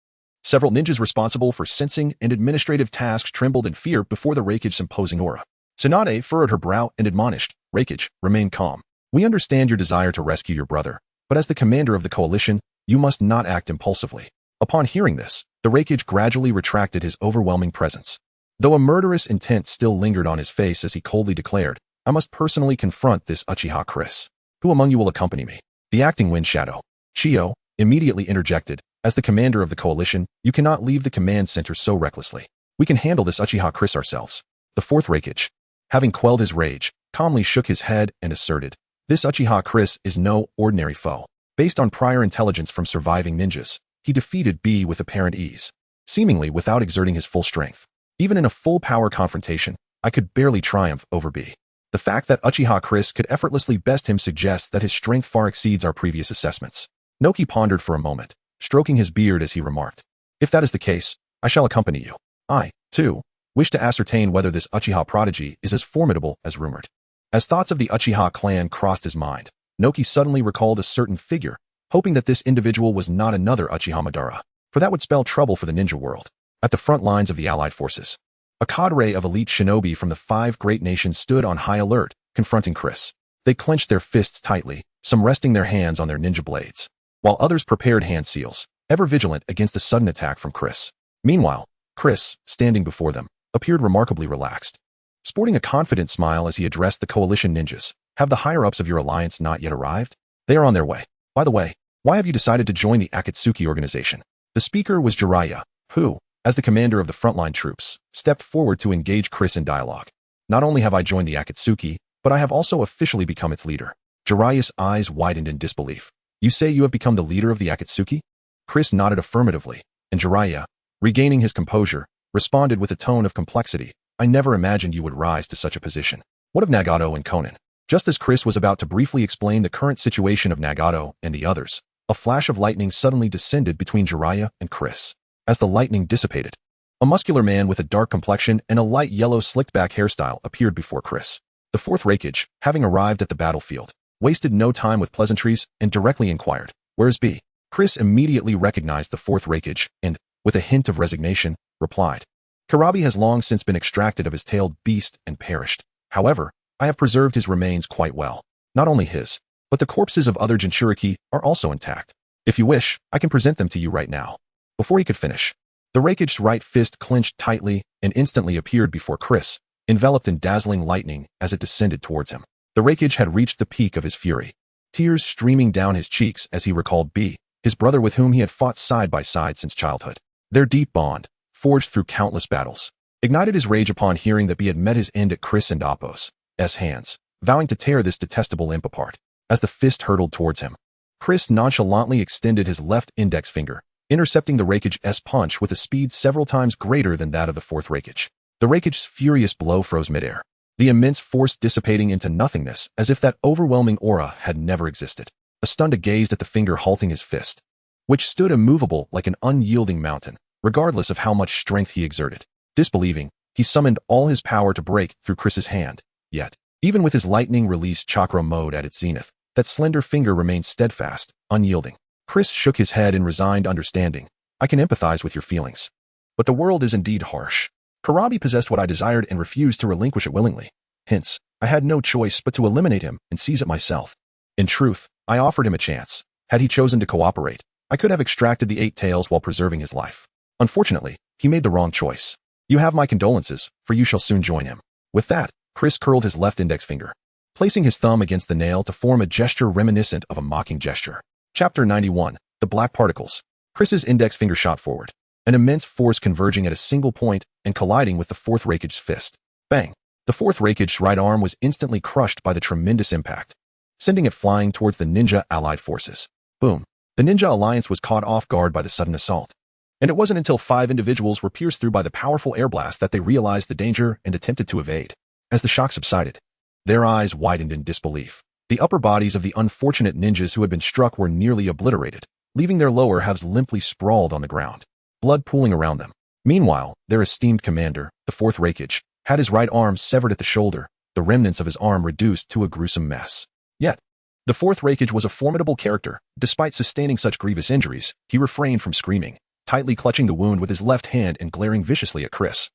Several ninjas responsible for sensing and administrative tasks trembled in fear before the Reikage's imposing aura. Tsunade furrowed her brow and admonished, "Reikage, remain calm. We understand your desire to rescue your brother, but as the commander of the coalition, you must not act impulsively." Upon hearing this, the Reikage gradually retracted his overwhelming presence. Though a murderous intent still lingered on his face as he coldly declared, "I must personally confront this Uchiha Chris. Who among you will accompany me?" The acting wind shadow, Chiyo, immediately interjected, "As the commander of the coalition, you cannot leave the command center so recklessly. We can handle this Uchiha Chris ourselves." The 4th Reikage, having quelled his rage, calmly shook his head and asserted, "This Uchiha Chris is no ordinary foe. Based on prior intelligence from surviving ninjas, he defeated B with apparent ease, seemingly without exerting his full strength. Even in a full-power confrontation, I could barely triumph over B. The fact that Uchiha Chris could effortlessly best him suggests that his strength far exceeds our previous assessments." Noki pondered for a moment, stroking his beard as he remarked, "If that is the case, I shall accompany you. I, too, wish to ascertain whether this Uchiha prodigy is as formidable as rumored." As thoughts of the Uchiha clan crossed his mind, Noki suddenly recalled a certain figure, hoping that this individual was not another Uchiha Madara, for that would spell trouble for the ninja world. At the front lines of the allied forces, a cadre of elite shinobi from the 5 great nations stood on high alert, confronting Chris. They clenched their fists tightly, some resting their hands on their ninja blades, while others prepared hand seals, ever vigilant against a sudden attack from Chris. Meanwhile, Chris, standing before them, appeared remarkably relaxed. Sporting a confident smile as he addressed the coalition ninjas, "Have the higher-ups of your alliance not yet arrived? They are on their way. By the way, why have you decided to join the Akatsuki organization?" The speaker was Jiraiya, who, as the commander of the frontline troops, stepped forward to engage Chris in dialogue. "Not only have I joined the Akatsuki, but I have also officially become its leader." Jiraiya's eyes widened in disbelief. "You say you have become the leader of the Akatsuki?" Chris nodded affirmatively, and Jiraiya, regaining his composure, responded with a tone of complexity, "I never imagined you would rise to such a position. What of Nagato and Konan?" Just as Chris was about to briefly explain the current situation of Nagato and the others, a flash of lightning suddenly descended between Jiraiya and Chris. As the lightning dissipated, a muscular man with a dark complexion and a light yellow slicked-back hairstyle appeared before Chris. The 4th Reikage, having arrived at the battlefield, wasted no time with pleasantries and directly inquired, "Where's B?" Chris immediately recognized the 4th Reikage and, with a hint of resignation, replied, "Karabi has long since been extracted of his tailed beast and perished. However, I have preserved his remains quite well. Not only his, but the corpses of other Jinchuriki are also intact. If you wish, I can present them to you right now." Before he could finish, the Reikage's right fist clenched tightly and instantly appeared before Chris, enveloped in dazzling lightning as it descended towards him. The Reikage had reached the peak of his fury, tears streaming down his cheeks as he recalled B, his brother with whom he had fought side by side since childhood. Their deep bond, forged through countless battles, ignited his rage upon hearing that B had met his end at Chris and Appo's hands, vowing to tear this detestable imp apart. As the fist hurtled towards him, Chris nonchalantly extended his left index finger, intercepting the Reikage's punch with a speed several times greater than that of the 4th Reikage. The Reikage's furious blow froze midair, the immense force dissipating into nothingness as if that overwhelming aura had never existed. Astunned gazed at the finger halting his fist, which stood immovable like an unyielding mountain, regardless of how much strength he exerted. Disbelieving, he summoned all his power to break through Chris's hand. Yet, even with his lightning-released chakra mode at its zenith, that slender finger remained steadfast, unyielding. Chris shook his head in resigned understanding. "I can empathize with your feelings. But the world is indeed harsh. Karabi possessed what I desired and refused to relinquish it willingly. Hence, I had no choice but to eliminate him and seize it myself. In truth, I offered him a chance, Had he chosen to cooperate, I could have extracted the 8 tails while preserving his life. Unfortunately, he made the wrong choice. You have my condolences, for you shall soon join him. With that, Chris curled his left index finger, placing his thumb against the nail to form a gesture reminiscent of a mocking gesture. Chapter 91. The Black Particles. Chris's index finger shot forward, an immense force converging at a single point and colliding with the fourth Raikage's fist. Bang! The fourth Raikage's right arm was instantly crushed by the tremendous impact, sending it flying towards the ninja allied forces. Boom! The ninja alliance was caught off guard by the sudden assault. And it wasn't until 5 individuals were pierced through by the powerful air blast that they realized the danger and attempted to evade. As the shock subsided, their eyes widened in disbelief. The upper bodies of the unfortunate ninjas who had been struck were nearly obliterated, leaving their lower halves limply sprawled on the ground, blood pooling around them. Meanwhile, their esteemed commander, the fourth Raikage, had his right arm severed at the shoulder, the remnants of his arm reduced to a gruesome mess. Yet, the fourth Raikage was a formidable character. Despite sustaining such grievous injuries, he refrained from screaming, tightly clutching the wound with his left hand and glaring viciously at Chris,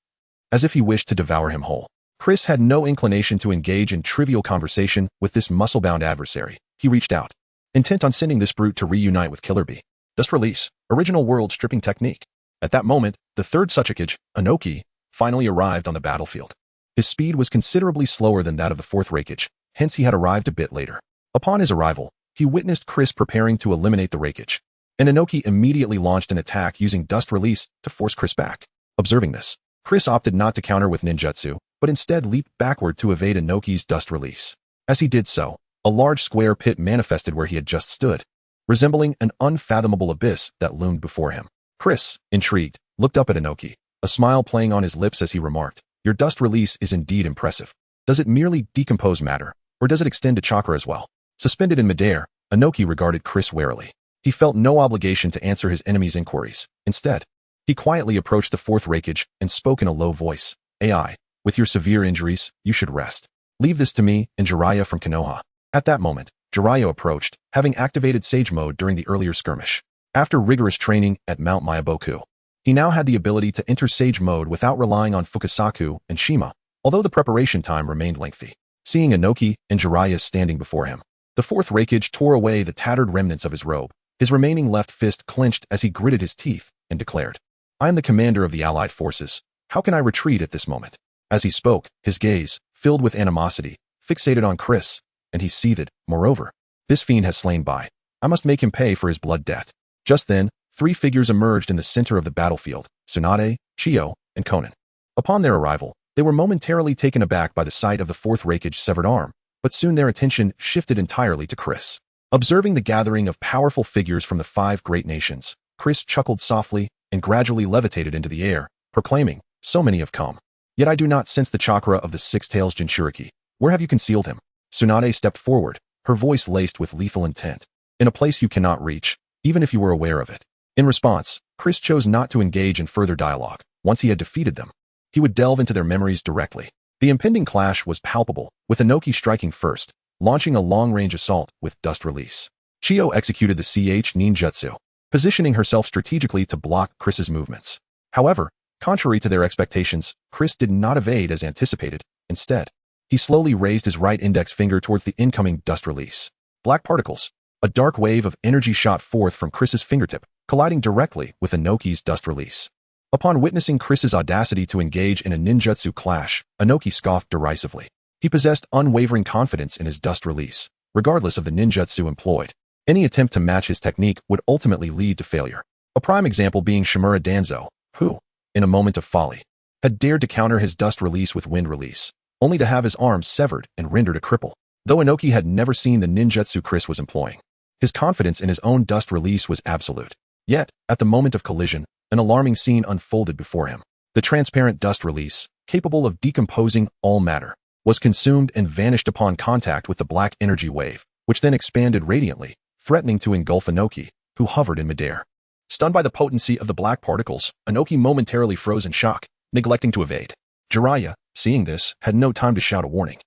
as if he wished to devour him whole. Chris had no inclination to engage in trivial conversation with this muscle-bound adversary. He reached out, intent on sending this brute to reunite with Killer Bee. Dust release, original world stripping technique. At that moment, the third Suchikage, Inoki, finally arrived on the battlefield. His speed was considerably slower than that of the fourth Raikage, hence he had arrived a bit later. Upon his arrival, he witnessed Chris preparing to eliminate the Raikage, and Inoki immediately launched an attack using Dust Release to force Chris back. Observing this, Chris opted not to counter with ninjutsu, but instead leaped backward to evade Inoki's Dust Release. As he did so, a large square pit manifested where he had just stood, resembling an unfathomable abyss that loomed before him. Chris, intrigued, looked up at Inoki, a smile playing on his lips as he remarked, "Your Dust Release is indeed impressive. Does it merely decompose matter, or does it extend to chakra as well?" Suspended in midair, Inoki regarded Chris warily. He felt no obligation to answer his enemy's inquiries. Instead, he quietly approached the fourth Raikage and spoke in a low voice. "AI, with your severe injuries, you should rest. Leave this to me and Jiraiya from Konoha." At that moment, Jiraiya approached, having activated Sage Mode during the earlier skirmish. After rigorous training at Mount Mayaboku, he now had the ability to enter Sage Mode without relying on Fukasaku and Shima, although the preparation time remained lengthy. Seeing Inoki and Jiraiya standing before him, the fourth Raikage tore away the tattered remnants of his robe. His remaining left fist clenched as he gritted his teeth and declared, "I am the commander of the Allied forces. How can I retreat at this moment?" As he spoke, his gaze, filled with animosity, fixated on Chris, and he seethed. Moreover, this fiend has slain Bai. I must make him pay for his blood debt. Just then, 3 figures emerged in the center of the battlefield, Tsunade, Chiyo, and Konan. Upon their arrival, they were momentarily taken aback by the sight of the fourth Raikage's severed arm, but soon their attention shifted entirely to Chris. Observing the gathering of powerful figures from the 5 great nations, Chris chuckled softly and gradually levitated into the air, proclaiming, "So many have come. Yet I do not sense the chakra of the 6 tails Jinchuriki. Where have you concealed him?" Tsunade stepped forward, her voice laced with lethal intent. "In a place you cannot reach, even if you were aware of it." In response, Chris chose not to engage in further dialogue. Once he had defeated them, he would delve into their memories directly. The impending clash was palpable, with Inoki striking first, launching a long-range assault with Dust Release. Chiyo executed the CH ninjutsu, positioning herself strategically to block Chris's movements. However, contrary to their expectations, Chris did not evade as anticipated. Instead, he slowly raised his right index finger towards the incoming Dust Release. Black particles. A dark wave of energy shot forth from Chris's fingertip, colliding directly with Inoki's Dust Release. Upon witnessing Chris's audacity to engage in a ninjutsu clash, Inoki scoffed derisively. He possessed unwavering confidence in his Dust Release, regardless of the ninjutsu employed. Any attempt to match his technique would ultimately lead to failure. A prime example being Shimura Danzo, who, in a moment of folly, had dared to counter his Dust Release with Wind Release, only to have his arm severed and rendered a cripple. Though Inoki had never seen the ninjutsu Chris was employing, his confidence in his own Dust Release was absolute. Yet, at the moment of collision, an alarming scene unfolded before him. The transparent Dust Release, capable of decomposing all matter, was consumed and vanished upon contact with the black energy wave, which then expanded radiantly, threatening to engulf Inoki, who hovered in midair. Stunned by the potency of the black particles, Inoki momentarily froze in shock, neglecting to evade. Jiraiya, seeing this, had no time to shout a warning.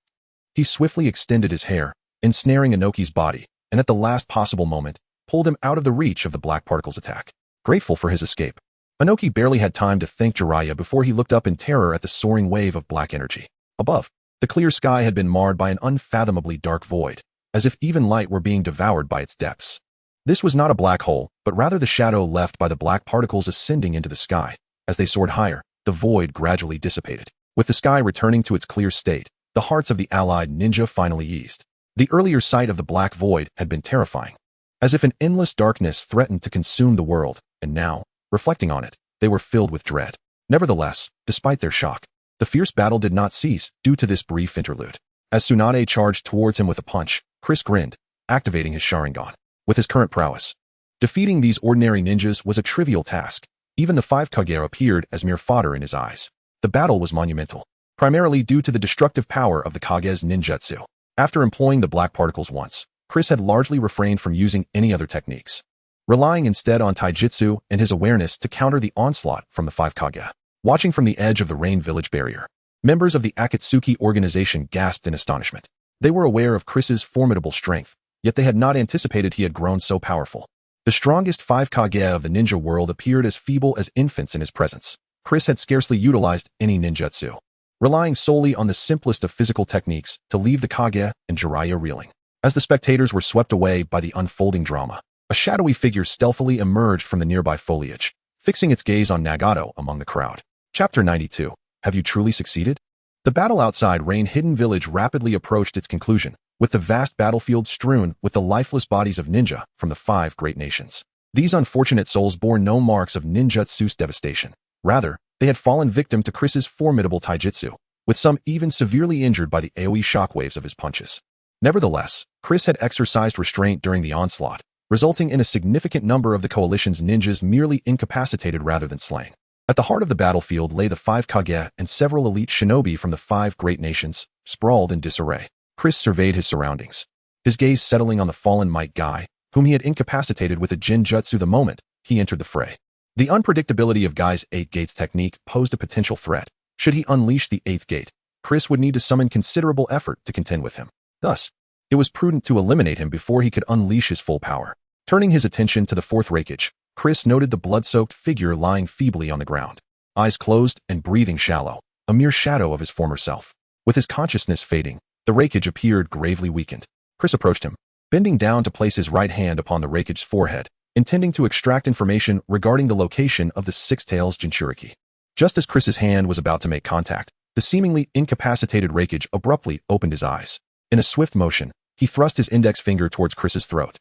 He swiftly extended his hair, ensnaring Inoki's body, and at the last possible moment, pulled him out of the reach of the black particles' attack. Grateful for his escape, Inoki barely had time to thank Jiraiya before he looked up in terror at the soaring wave of black energy. Above, the clear sky had been marred by an unfathomably dark void, as if even light were being devoured by its depths. This was not a black hole, but rather the shadow left by the black particles ascending into the sky. As they soared higher, the void gradually dissipated. With the sky returning to its clear state, the hearts of the allied ninja finally eased. The earlier sight of the black void had been terrifying, as if an endless darkness threatened to consume the world, and now, reflecting on it, they were filled with dread. Nevertheless, despite their shock, the fierce battle did not cease due to this brief interlude. As Tsunade charged towards him with a punch, Chris grinned, activating his Sharingan. With his current prowess, defeating these ordinary ninjas was a trivial task. Even the 5 Kage appeared as mere fodder in his eyes. The battle was monumental, primarily due to the destructive power of the Kage's ninjutsu. After employing the black particles once, Chris had largely refrained from using any other techniques, relying instead on taijutsu and his awareness to counter the onslaught from the 5 Kage. Watching from the edge of the Rain Village barrier, members of the Akatsuki organization gasped in astonishment. They were aware of Chris's formidable strength, yet they had not anticipated he had grown so powerful. The strongest 5 Kage of the ninja world appeared as feeble as infants in his presence. Chris had scarcely utilized any ninjutsu, relying solely on the simplest of physical techniques to leave the Kage and Jiraiya reeling. As the spectators were swept away by the unfolding drama, a shadowy figure stealthily emerged from the nearby foliage, fixing its gaze on Nagato among the crowd. Chapter 92. Have you truly succeeded? The battle outside Rain Hidden Village rapidly approached its conclusion, with the vast battlefield strewn with the lifeless bodies of ninja from the 5 great nations. These unfortunate souls bore no marks of ninjutsu's devastation. Rather, they had fallen victim to Chris's formidable taijutsu, with some even severely injured by the AoE shockwaves of his punches. Nevertheless, Chris had exercised restraint during the onslaught, resulting in a significant number of the coalition's ninjas merely incapacitated rather than slain. At the heart of the battlefield lay the 5 Kage and several elite shinobi from the 5 great nations, sprawled in disarray. Chris surveyed his surroundings, his gaze settling on the fallen Might Guy, whom he had incapacitated with a Jinjutsu the moment he entered the fray. The unpredictability of Guy's 8 Gates technique posed a potential threat. Should he unleash the 8th gate, Chris would need to summon considerable effort to contend with him. Thus, it was prudent to eliminate him before he could unleash his full power. Turning his attention to the 4th Raikage, Chris noted the blood-soaked figure lying feebly on the ground, eyes closed and breathing shallow, a mere shadow of his former self. With his consciousness fading, the Raikage appeared gravely weakened. Chris approached him, bending down to place his right hand upon the Raikage's forehead, intending to extract information regarding the location of the 6 Tails Jinchuriki. Just as Chris's hand was about to make contact, the seemingly incapacitated Raikage abruptly opened his eyes. In a swift motion, he thrust his index finger towards Chris's throat,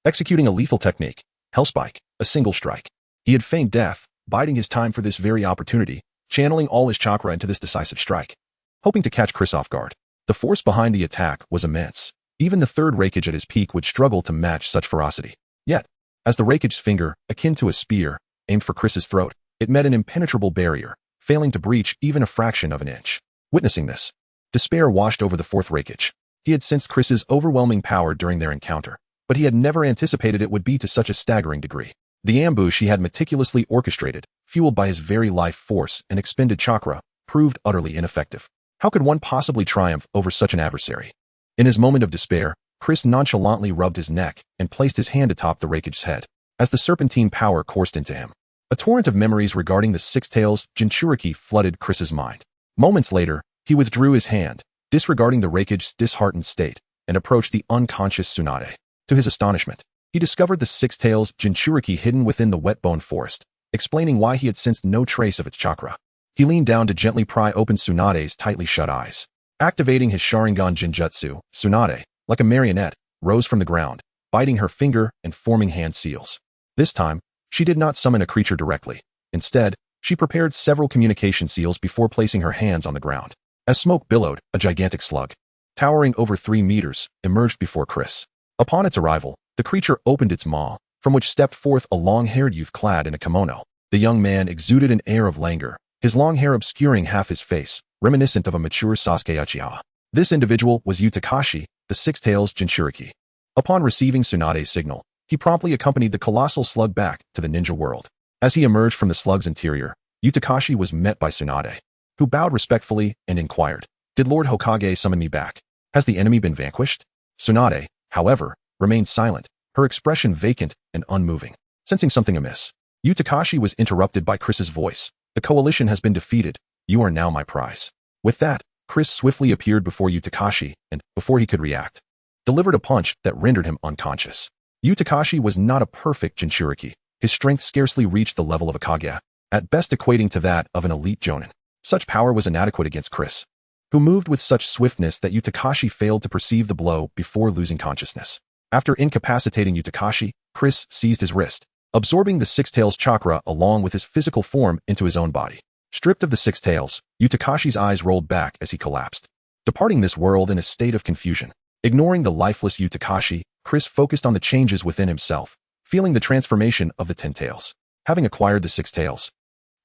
executing a lethal technique, Hellspike, a single strike. He had feigned death, biding his time for this very opportunity, channeling all his chakra into this decisive strike, hoping to catch Chris off guard. The force behind the attack was immense. Even the 3rd Raikage at his peak would struggle to match such ferocity. Yet, as the Raikage's finger, akin to a spear, aimed for Chris's throat, it met an impenetrable barrier, failing to breach even a fraction of an inch. Witnessing this, despair washed over the 4th Raikage. He had sensed Chris's overwhelming power during their encounter, but he had never anticipated it would be to such a staggering degree. The ambush he had meticulously orchestrated, fueled by his very life force and expended chakra, proved utterly ineffective. How could one possibly triumph over such an adversary? In his moment of despair, Chris nonchalantly rubbed his neck and placed his hand atop the Raikage's head. As the serpentine power coursed into him, a torrent of memories regarding the 6 Tails Jinchuriki flooded Chris's mind. Moments later, he withdrew his hand, disregarding the Raikage's disheartened state, and approached the unconscious Tsunade. To his astonishment, he discovered the 6 Tails Jinchuriki hidden within the wet-bone forest, explaining why he had sensed no trace of its chakra. He leaned down to gently pry open Tsunade's tightly shut eyes. Activating his Sharingan Jinjutsu, Tsunade, like a marionette, rose from the ground, biting her finger and forming hand seals. This time, she did not summon a creature directly. Instead, she prepared several communication seals before placing her hands on the ground. As smoke billowed, a gigantic slug, towering over 3 meters, emerged before Chris. Upon its arrival, the creature opened its maw, from which stepped forth a long-haired youth clad in a kimono. The young man exuded an air of languor, his long hair obscuring half his face, reminiscent of a mature Sasuke Uchiha. This individual was Yutakashi, the 6 Tails Jinchuriki. Upon receiving Tsunade's signal, he promptly accompanied the colossal slug back to the ninja world. As he emerged from the slug's interior, Yutakashi was met by Tsunade, who bowed respectfully and inquired, "Did Lord Hokage summon me back? Has the enemy been vanquished?" Tsunade, however, remained silent, her expression vacant and unmoving. Sensing something amiss, Yutakashi was interrupted by Chris's voice. "The coalition has been defeated. You are now my prize." With that, Chris swiftly appeared before Yutakashi and, before he could react, delivered a punch that rendered him unconscious. Yu Takashi was not a perfect Jinchuriki. His strength scarcely reached the level of a Kage, at best equating to that of an elite Jonin. Such power was inadequate against Chris, who moved with such swiftness that Yu Takashi failed to perceive the blow before losing consciousness. After incapacitating Yu Takashi, Chris seized his wrist, absorbing the Six Tails chakra along with his physical form into his own body. Stripped of the Six Tails, Yu Takashi's eyes rolled back as he collapsed, departing this world in a state of confusion. Ignoring the lifeless Yu Takashi, Chris focused on the changes within himself, feeling the transformation of the 10 Tails. Having acquired the 6 Tails,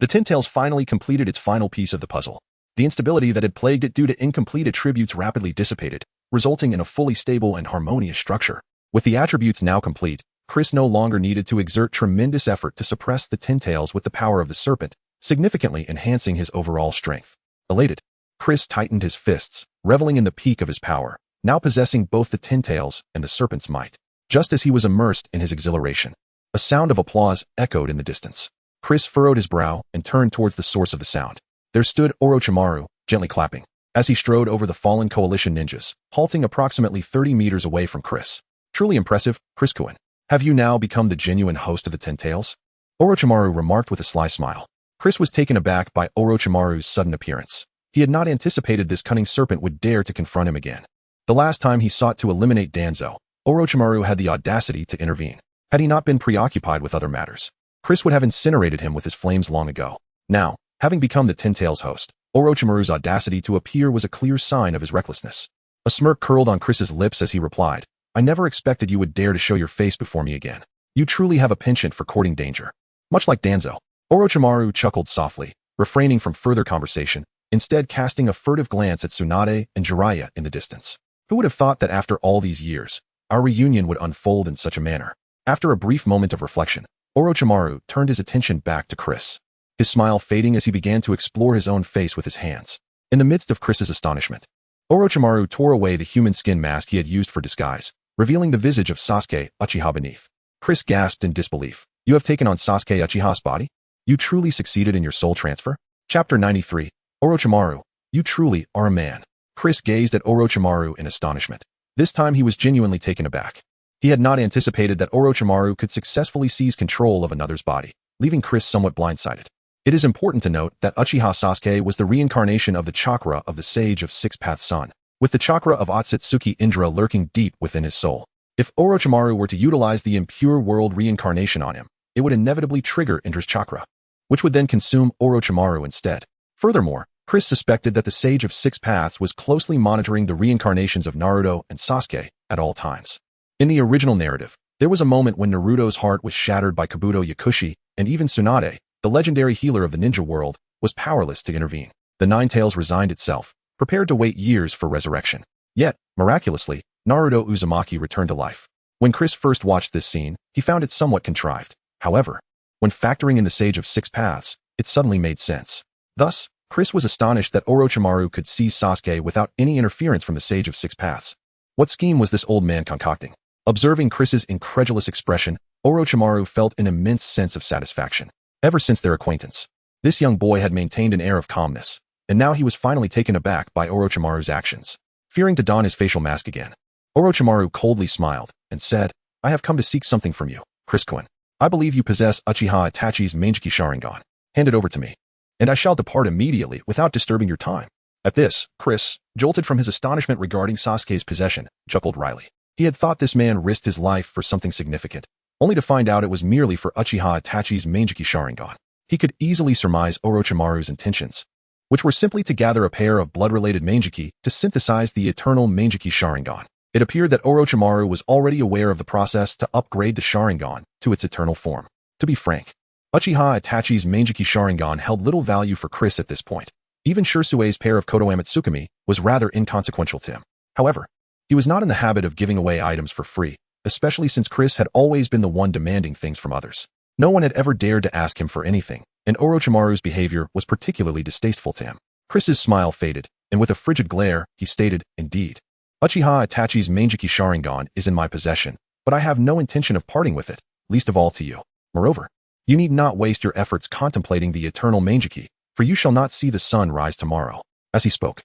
the 10 Tails finally completed its final piece of the puzzle. The instability that had plagued it due to incomplete attributes rapidly dissipated, resulting in a fully stable and harmonious structure. With the attributes now complete, Chris no longer needed to exert tremendous effort to suppress the 10 Tails with the power of the serpent, significantly enhancing his overall strength. Elated, Chris tightened his fists, reveling in the peak of his power, now possessing both the 10 Tails and the serpent's might. Just as he was immersed in his exhilaration, a sound of applause echoed in the distance. Chris furrowed his brow and turned towards the source of the sound. There stood Orochimaru, gently clapping, as he strode over the fallen coalition ninjas, halting approximately 30 meters away from Chris. Truly impressive, Chris-kun. Have you now become the genuine host of the 10 Tails? Orochimaru remarked with a sly smile. Chris was taken aback by Orochimaru's sudden appearance. He had not anticipated this cunning serpent would dare to confront him again. The last time he sought to eliminate Danzo, Orochimaru had the audacity to intervene. Had he not been preoccupied with other matters, Chris would have incinerated him with his flames long ago. Now, having become the 10 Tails host, Orochimaru's audacity to appear was a clear sign of his recklessness. A smirk curled on Chris's lips as he replied, I never expected you would dare to show your face before me again. You truly have a penchant for courting danger. Much like Danzo. Orochimaru chuckled softly, refraining from further conversation, instead casting a furtive glance at Tsunade and Jiraiya in the distance. Who would have thought that after all these years, our reunion would unfold in such a manner? After a brief moment of reflection, Orochimaru turned his attention back to Chris, his smile fading as he began to explore his own face with his hands. In the midst of Chris's astonishment, Orochimaru tore away the human skin mask he had used for disguise, revealing the visage of Sasuke Uchiha beneath. Chris gasped in disbelief. You have taken on Sasuke Uchiha's body? You truly succeeded in your soul transfer? Chapter 93. Orochimaru, you truly are a man. Chris gazed at Orochimaru in astonishment. This time he was genuinely taken aback. He had not anticipated that Orochimaru could successfully seize control of another's body, leaving Chris somewhat blindsided. It is important to note that Uchiha Sasuke was the reincarnation of the chakra of the Sage of Six Paths Sun, with the chakra of Otsutsuki Indra lurking deep within his soul. If Orochimaru were to utilize the impure world reincarnation on him, it would inevitably trigger Indra's chakra, which would then consume Orochimaru instead. Furthermore, Chris suspected that the Sage of Six Paths was closely monitoring the reincarnations of Naruto and Sasuke at all times. In the original narrative, there was a moment when Naruto's heart was shattered by Kabuto Yakushi, and even Tsunade, the legendary healer of the ninja world, was powerless to intervene. The Nine Tails resigned itself, prepared to wait years for resurrection. Yet, miraculously, Naruto Uzumaki returned to life. When Chris first watched this scene, he found it somewhat contrived. However, when factoring in the Sage of Six Paths, it suddenly made sense. Thus, Chris was astonished that Orochimaru could seize Sasuke without any interference from the Sage of Six Paths. What scheme was this old man concocting? Observing Chris's incredulous expression, Orochimaru felt an immense sense of satisfaction. Ever since their acquaintance, this young boy had maintained an air of calmness, and now he was finally taken aback by Orochimaru's actions. Fearing to don his facial mask again, Orochimaru coldly smiled and said, I have come to seek something from you, Chris-kun. I believe you possess Uchiha Itachi's Mangekyou Sharingan. Hand it over to me, and I shall depart immediately without disturbing your time. At this, Chris, jolted from his astonishment regarding Sasuke's possession, chuckled wryly. He had thought this man risked his life for something significant, only to find out it was merely for Uchiha Itachi's Mangekyou Sharingan. He could easily surmise Orochimaru's intentions, which were simply to gather a pair of blood-related Mangekyou to synthesize the eternal Mangekyou Sharingan. It appeared that Orochimaru was already aware of the process to upgrade the Sharingan to its eternal form. To be frank, Uchiha Itachi's Mangekyou Sharingan held little value for Chris at this point. Even Shirsue's pair of Kotoame Tsukumi was rather inconsequential to him. However, he was not in the habit of giving away items for free, especially since Chris had always been the one demanding things from others. No one had ever dared to ask him for anything, and Orochimaru's behavior was particularly distasteful to him. Chris's smile faded, and with a frigid glare, he stated, Indeed, Uchiha Itachi's Mangekyou Sharingan is in my possession, but I have no intention of parting with it, least of all to you. Moreover, you need not waste your efforts contemplating the eternal Mangekyou, for you shall not see the sun rise tomorrow. As he spoke,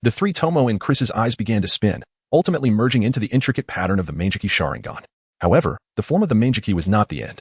the three tomo in Chris's eyes began to spin, ultimately merging into the intricate pattern of the Mangekyou Sharingan. However, the form of the Mangeki was not the end.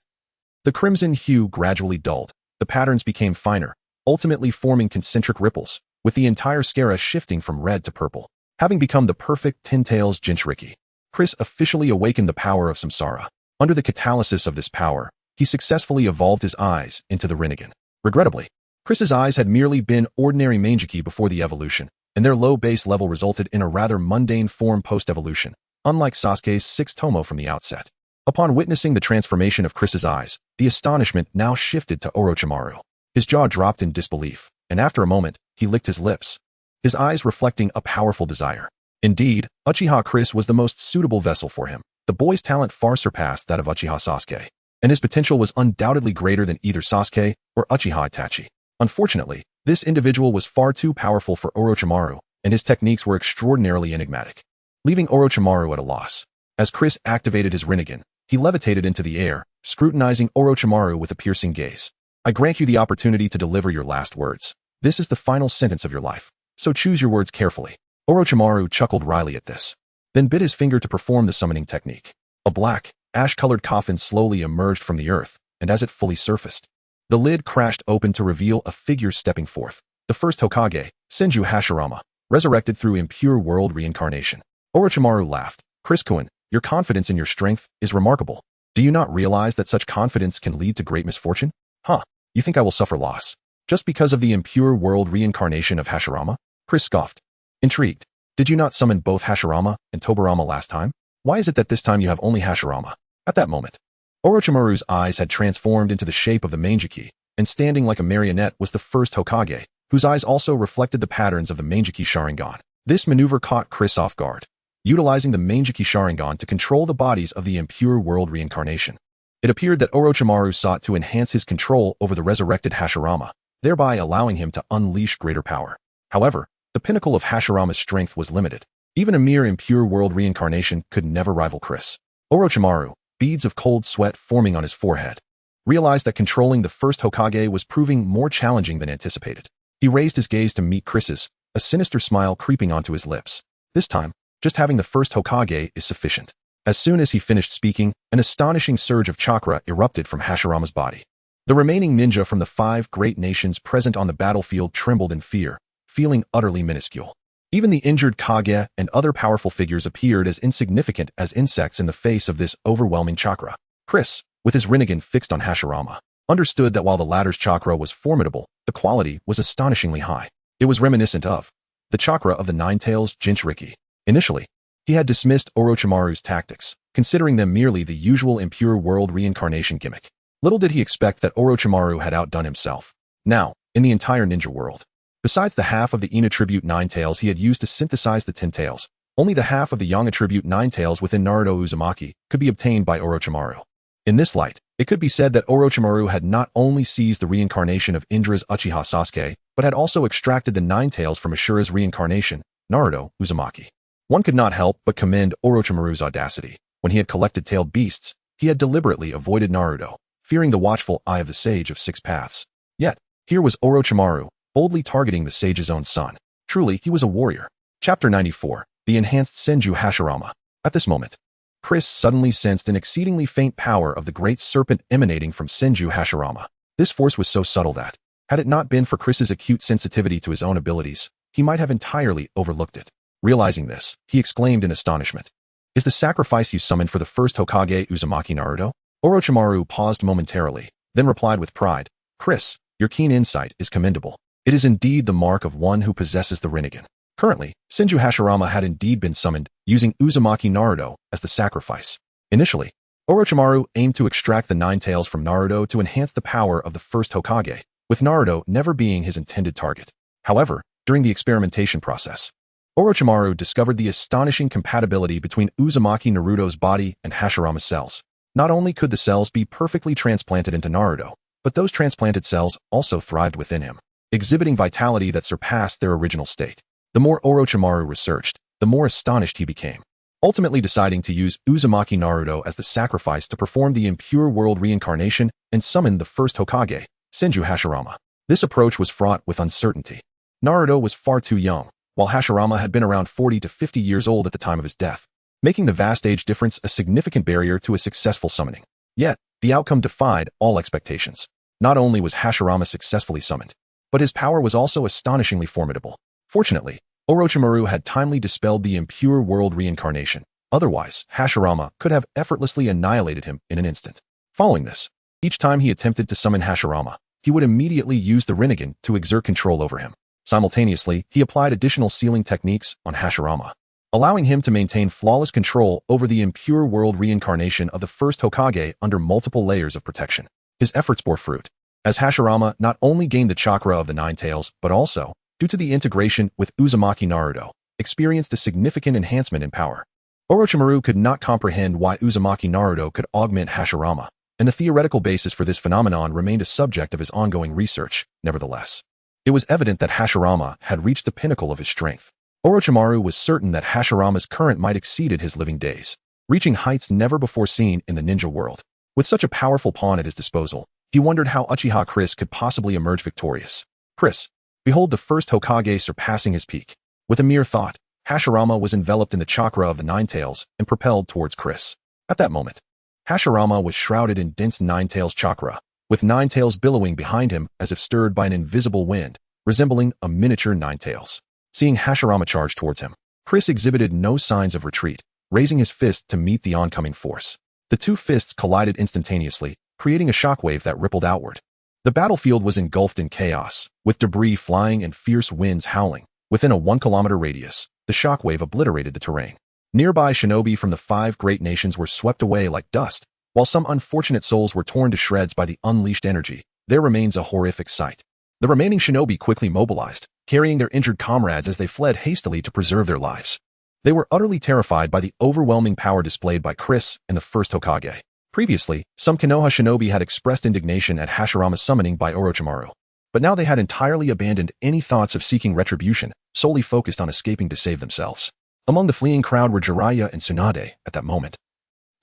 The crimson hue gradually dulled. The patterns became finer, ultimately forming concentric ripples, with the entire scara shifting from red to purple. Having become the perfect Ten Tails Jinchuriki, Chris officially awakened the power of Samsara. Under the catalysis of this power, he successfully evolved his eyes into the Rinnegan. Regrettably, Chris's eyes had merely been ordinary Mangeki before the evolution, and their low base level resulted in a rather mundane form post-evolution, unlike Sasuke's 6 Tomo from the outset. Upon witnessing the transformation of Chris's eyes, the astonishment now shifted to Orochimaru. His jaw dropped in disbelief, and after a moment, he licked his lips, his eyes reflecting a powerful desire. Indeed, Uchiha Chris was the most suitable vessel for him. The boy's talent far surpassed that of Uchiha Sasuke, and his potential was undoubtedly greater than either Sasuke or Uchiha Itachi. Unfortunately, this individual was far too powerful for Orochimaru, and his techniques were extraordinarily enigmatic, leaving Orochimaru at a loss. As Chris activated his Rinnegan, he levitated into the air, scrutinizing Orochimaru with a piercing gaze. I grant you the opportunity to deliver your last words. This is the final sentence of your life, so choose your words carefully. Orochimaru chuckled wryly at this, then bit his finger to perform the summoning technique. A black, ash-colored coffin slowly emerged from the earth, and as it fully surfaced, the lid crashed open to reveal a figure stepping forth, the first Hokage, Senju Hashirama, resurrected through impure world reincarnation. Orochimaru laughed. Chris-kun, your confidence in your strength is remarkable. Do you not realize that such confidence can lead to great misfortune? Huh, you think I will suffer loss just because of the impure world reincarnation of Hashirama? Chris scoffed. Intrigued, did you not summon both Hashirama and Tobirama last time? Why is it that this time you have only Hashirama? At that moment, Orochimaru's eyes had transformed into the shape of the Mangeki, and standing like a marionette was the first Hokage, whose eyes also reflected the patterns of the Mangeki Sharingan. This maneuver caught Chris off guard, utilizing the Mangeki Sharingan to control the bodies of the impure world reincarnation. It appeared that Orochimaru sought to enhance his control over the resurrected Hashirama, thereby allowing him to unleash greater power. However, the pinnacle of Hashirama's strength was limited. Even a mere impure world reincarnation could never rival Chris. Orochimaru, beads of cold sweat forming on his forehead, realized that controlling the first Hokage was proving more challenging than anticipated. He raised his gaze to meet Chris's, a sinister smile creeping onto his lips. This time, just having the first Hokage is sufficient. As soon as he finished speaking, an astonishing surge of chakra erupted from Hashirama's body. The remaining ninja from the 5 great nations present on the battlefield trembled in fear, feeling utterly minuscule. Even the injured Kage and other powerful figures appeared as insignificant as insects in the face of this overwhelming chakra. Chris, with his Rinnegan fixed on Hashirama, understood that while the latter's chakra was formidable, the quality was astonishingly high. It was reminiscent of the chakra of the Nine Tails Jinchuriki. Initially, he had dismissed Orochimaru's tactics, considering them merely the usual impure world reincarnation gimmick. Little did he expect that Orochimaru had outdone himself. Now, in the entire ninja world, besides the half of the Ina tribute Nine Tails he had used to synthesize the Ten Tails, only the half of the Yang attribute Nine Tails within Naruto Uzumaki could be obtained by Orochimaru. In this light, it could be said that Orochimaru had not only seized the reincarnation of Indra's Uchiha Sasuke, but had also extracted the Nine Tails from Ashura's reincarnation, Naruto Uzumaki. One could not help but commend Orochimaru's audacity. When he had collected tailed beasts, he had deliberately avoided Naruto, fearing the watchful eye of the Sage of Six Paths. Yet, here was Orochimaru, boldly targeting the sage's own son. Truly, he was a warrior. Chapter 94, The Enhanced Senju Hashirama. At this moment, Chris suddenly sensed an exceedingly faint power of the great serpent emanating from Senju Hashirama. This force was so subtle that, had it not been for Chris's acute sensitivity to his own abilities, he might have entirely overlooked it. Realizing this, he exclaimed in astonishment. Is the sacrifice you summoned for the first Hokage Uzumaki Naruto? Orochimaru paused momentarily, then replied with pride. Chris, your keen insight is commendable. It is indeed the mark of one who possesses the Rinnegan. Currently, Senju Hashirama had indeed been summoned, using Uzumaki Naruto as the sacrifice. Initially, Orochimaru aimed to extract the Nine Tails from Naruto to enhance the power of the first Hokage, with Naruto never being his intended target. However, during the experimentation process, Orochimaru discovered the astonishing compatibility between Uzumaki Naruto's body and Hashirama's cells. Not only could the cells be perfectly transplanted into Naruto, but those transplanted cells also thrived within him, exhibiting vitality that surpassed their original state. The more Orochimaru researched, the more astonished he became, ultimately deciding to use Uzumaki Naruto as the sacrifice to perform the impure world reincarnation and summon the first Hokage, Senju Hashirama. This approach was fraught with uncertainty. Naruto was far too young, while Hashirama had been around 40 to 50 years old at the time of his death. making the vast age difference a significant barrier to a successful summoning. Yet, the outcome defied all expectations. Not only was Hashirama successfully summoned, but his power was also astonishingly formidable. Fortunately, Orochimaru had timely dispelled the impure world reincarnation. Otherwise, Hashirama could have effortlessly annihilated him in an instant. Following this, each time he attempted to summon Hashirama, he would immediately use the Rinnegan to exert control over him. Simultaneously, he applied additional sealing techniques on Hashirama, allowing him to maintain flawless control over the impure world reincarnation of the first Hokage under multiple layers of protection. His efforts bore fruit, as Hashirama not only gained the chakra of the Nine Tails, but also, due to the integration with Uzumaki Naruto, experienced a significant enhancement in power. Orochimaru could not comprehend why Uzumaki Naruto could augment Hashirama, and the theoretical basis for this phenomenon remained a subject of his ongoing research. Nevertheless, it was evident that Hashirama had reached the pinnacle of his strength. Orochimaru was certain that Hashirama's current might exceeded his living days, reaching heights never before seen in the ninja world. With such a powerful pawn at his disposal, he wondered how Uchiha Chris could possibly emerge victorious. Chris, behold the first Hokage surpassing his peak. With a mere thought, Hashirama was enveloped in the chakra of the Nine Tails and propelled towards Chris. At that moment, Hashirama was shrouded in dense Nine Tails chakra, with Nine Tails billowing behind him as if stirred by an invisible wind, resembling a miniature Nine Tails. Seeing Hashirama charge towards him, Chris exhibited no signs of retreat, raising his fist to meet the oncoming force. The two fists collided instantaneously, creating a shockwave that rippled outward. The battlefield was engulfed in chaos, with debris flying and fierce winds howling. Within a 1-kilometer radius, the shockwave obliterated the terrain. Nearby shinobi from the 5 great nations were swept away like dust, while some unfortunate souls were torn to shreds by the unleashed energy. There remains a horrific sight. The remaining shinobi quickly mobilized, carrying their injured comrades as they fled hastily to preserve their lives. They were utterly terrified by the overwhelming power displayed by Chris and the first Hokage. Previously, some Konoha shinobi had expressed indignation at Hashirama's summoning by Orochimaru, but now they had entirely abandoned any thoughts of seeking retribution, solely focused on escaping to save themselves. Among the fleeing crowd were Jiraiya and Tsunade at that moment.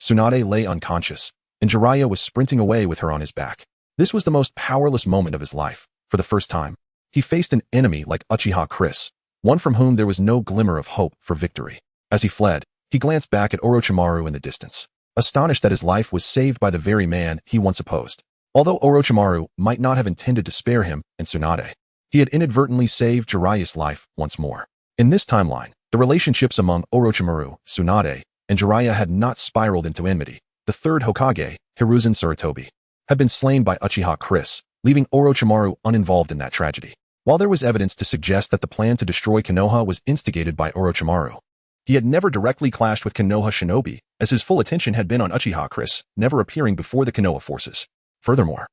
Tsunade lay unconscious, and Jiraiya was sprinting away with her on his back. This was the most powerless moment of his life. For the first time, he faced an enemy like Uchiha Chris, one from whom there was no glimmer of hope for victory. As he fled, he glanced back at Orochimaru in the distance, astonished that his life was saved by the very man he once opposed. Although Orochimaru might not have intended to spare him and Tsunade, he had inadvertently saved Jiraiya's life once more. In this timeline, the relationships among Orochimaru, Tsunade, and Jiraiya had not spiraled into enmity. The third Hokage, Hiruzen Sarutobi, had been slain by Uchiha Chris, leaving Orochimaru uninvolved in that tragedy. While there was evidence to suggest that the plan to destroy Konoha was instigated by Orochimaru, he had never directly clashed with Konoha shinobi, as his full attention had been on Uchiha Chris, never appearing before the Konoha forces. Furthermore,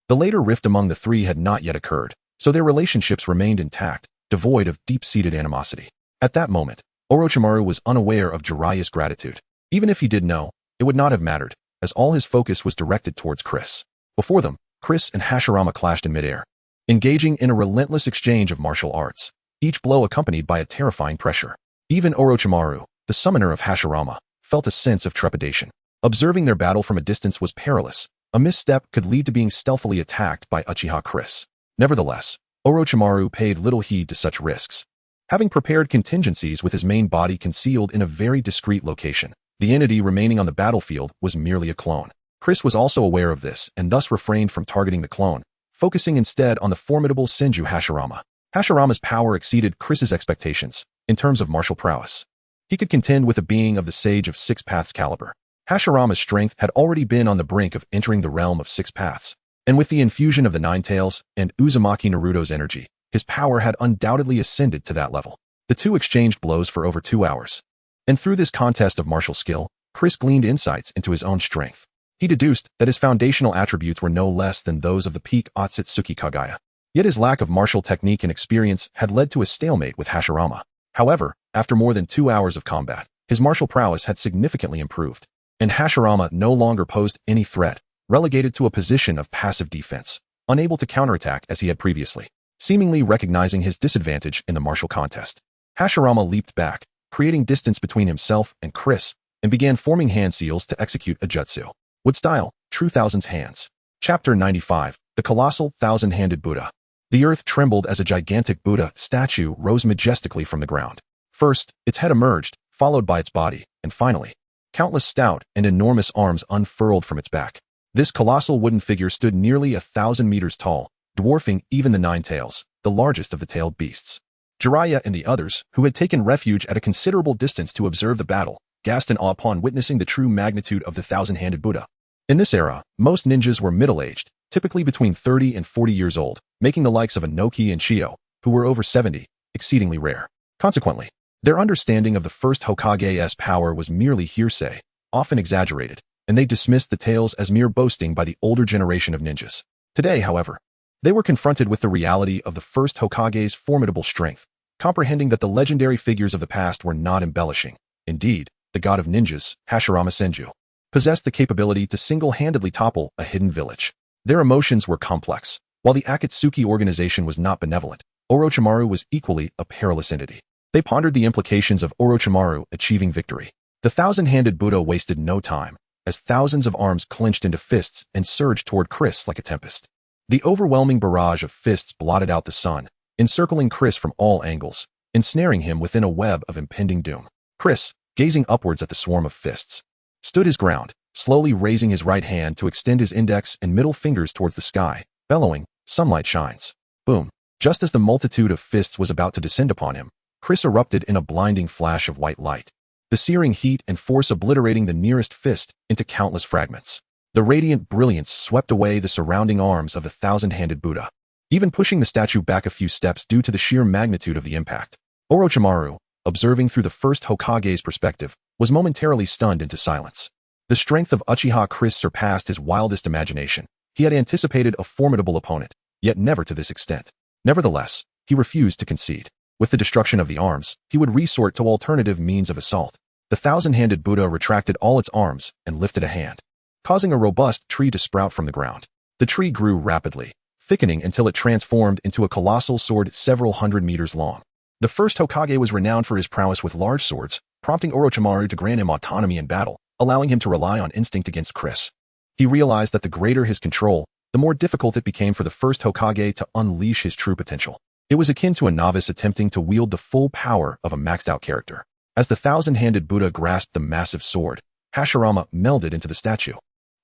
the later rift among the three had not yet occurred, so their relationships remained intact, devoid of deep-seated animosity. At that moment, Orochimaru was unaware of Jiraiya's gratitude. Even if he did know, it would not have mattered, as all his focus was directed towards Chris. Before them, Chris and Hashirama clashed in midair, engaging in a relentless exchange of martial arts, each blow accompanied by a terrifying pressure. Even Orochimaru, the summoner of Hashirama, felt a sense of trepidation. Observing their battle from a distance was perilous. A misstep could lead to being stealthily attacked by Uchiha Chris. Nevertheless, Orochimaru paid little heed to such risks, having prepared contingencies with his main body concealed in a very discreet location. The entity remaining on the battlefield was merely a clone. Chris was also aware of this and thus refrained from targeting the clone, focusing instead on the formidable Senju Hashirama. Hashirama's power exceeded Chris's expectations in terms of martial prowess. He could contend with a being of the Sage of Six Paths caliber. Hashirama's strength had already been on the brink of entering the realm of Six Paths, and with the infusion of the Nine Tails and Uzumaki Naruto's energy, his power had undoubtedly ascended to that level. The two exchanged blows for over 2 hours, and through this contest of martial skill, Chris gleaned insights into his own strength. He deduced that his foundational attributes were no less than those of the peak Otsutsuki Kagaya. Yet his lack of martial technique and experience had led to a stalemate with Hashirama. However, after more than 2 hours of combat, his martial prowess had significantly improved, and Hashirama no longer posed any threat, relegated to a position of passive defense, unable to counterattack as he had previously. Seemingly recognizing his disadvantage in the martial contest, Hashirama leaped back, creating distance between himself and Chris, and began forming hand seals to execute a jutsu. Wood style, True Thousand's Hands. Chapter 95, The Colossal Thousand-Handed Buddha. The earth trembled as a gigantic Buddha statue rose majestically from the ground. First, its head emerged, followed by its body, and finally, countless stout and enormous arms unfurled from its back. This colossal wooden figure stood nearly 1,000 meters tall, dwarfing even the nine tails, the largest of the tailed beasts. Jiraiya and the others, who had taken refuge at a considerable distance to observe the battle, gasped in awe upon witnessing the true magnitude of the thousand-handed Buddha. In this era, most ninjas were middle-aged, typically between 30 and 40 years old, making the likes of Inoki and Shio, who were over 70, exceedingly rare. Consequently, their understanding of the first Hokage's power was merely hearsay, often exaggerated, and they dismissed the tales as mere boasting by the older generation of ninjas. Today, however, they were confronted with the reality of the first Hokage's formidable strength, comprehending that the legendary figures of the past were not embellishing. Indeed, the god of ninjas, Hashirama Senju, possessed the capability to single-handedly topple a hidden village. Their emotions were complex. While the Akatsuki organization was not benevolent, Orochimaru was equally a perilous entity. They pondered the implications of Orochimaru achieving victory. The thousand-handed Buddha wasted no time, as thousands of arms clenched into fists and surged toward Chris like a tempest. The overwhelming barrage of fists blotted out the sun, encircling Chris from all angles, ensnaring him within a web of impending doom. Chris, gazing upwards at the swarm of fists, stood his ground, slowly raising his right hand to extend his index and middle fingers towards the sky, bellowing, "Sunlight shines." Boom. Just as the multitude of fists was about to descend upon him, Chris erupted in a blinding flash of white light, the searing heat and force obliterating the nearest fist into countless fragments. The radiant brilliance swept away the surrounding arms of the thousand-handed Buddha, even pushing the statue back a few steps due to the sheer magnitude of the impact. Orochimaru, observing through the first Hokage's perspective, was momentarily stunned into silence. The strength of Uchiha Chris surpassed his wildest imagination. He had anticipated a formidable opponent, yet never to this extent. Nevertheless, he refused to concede. With the destruction of the arms, he would resort to alternative means of assault. The thousand-handed Buddha retracted all its arms and lifted a hand, causing a robust tree to sprout from the ground. The tree grew rapidly, thickening until it transformed into a colossal sword several hundred meters long. The first Hokage was renowned for his prowess with large swords, prompting Orochimaru to grant him autonomy in battle, allowing him to rely on instinct against Chris. He realized that the greater his control, the more difficult it became for the first Hokage to unleash his true potential. It was akin to a novice attempting to wield the full power of a maxed-out character. As the thousand-handed Buddha grasped the massive sword, Hashirama melded into the statue,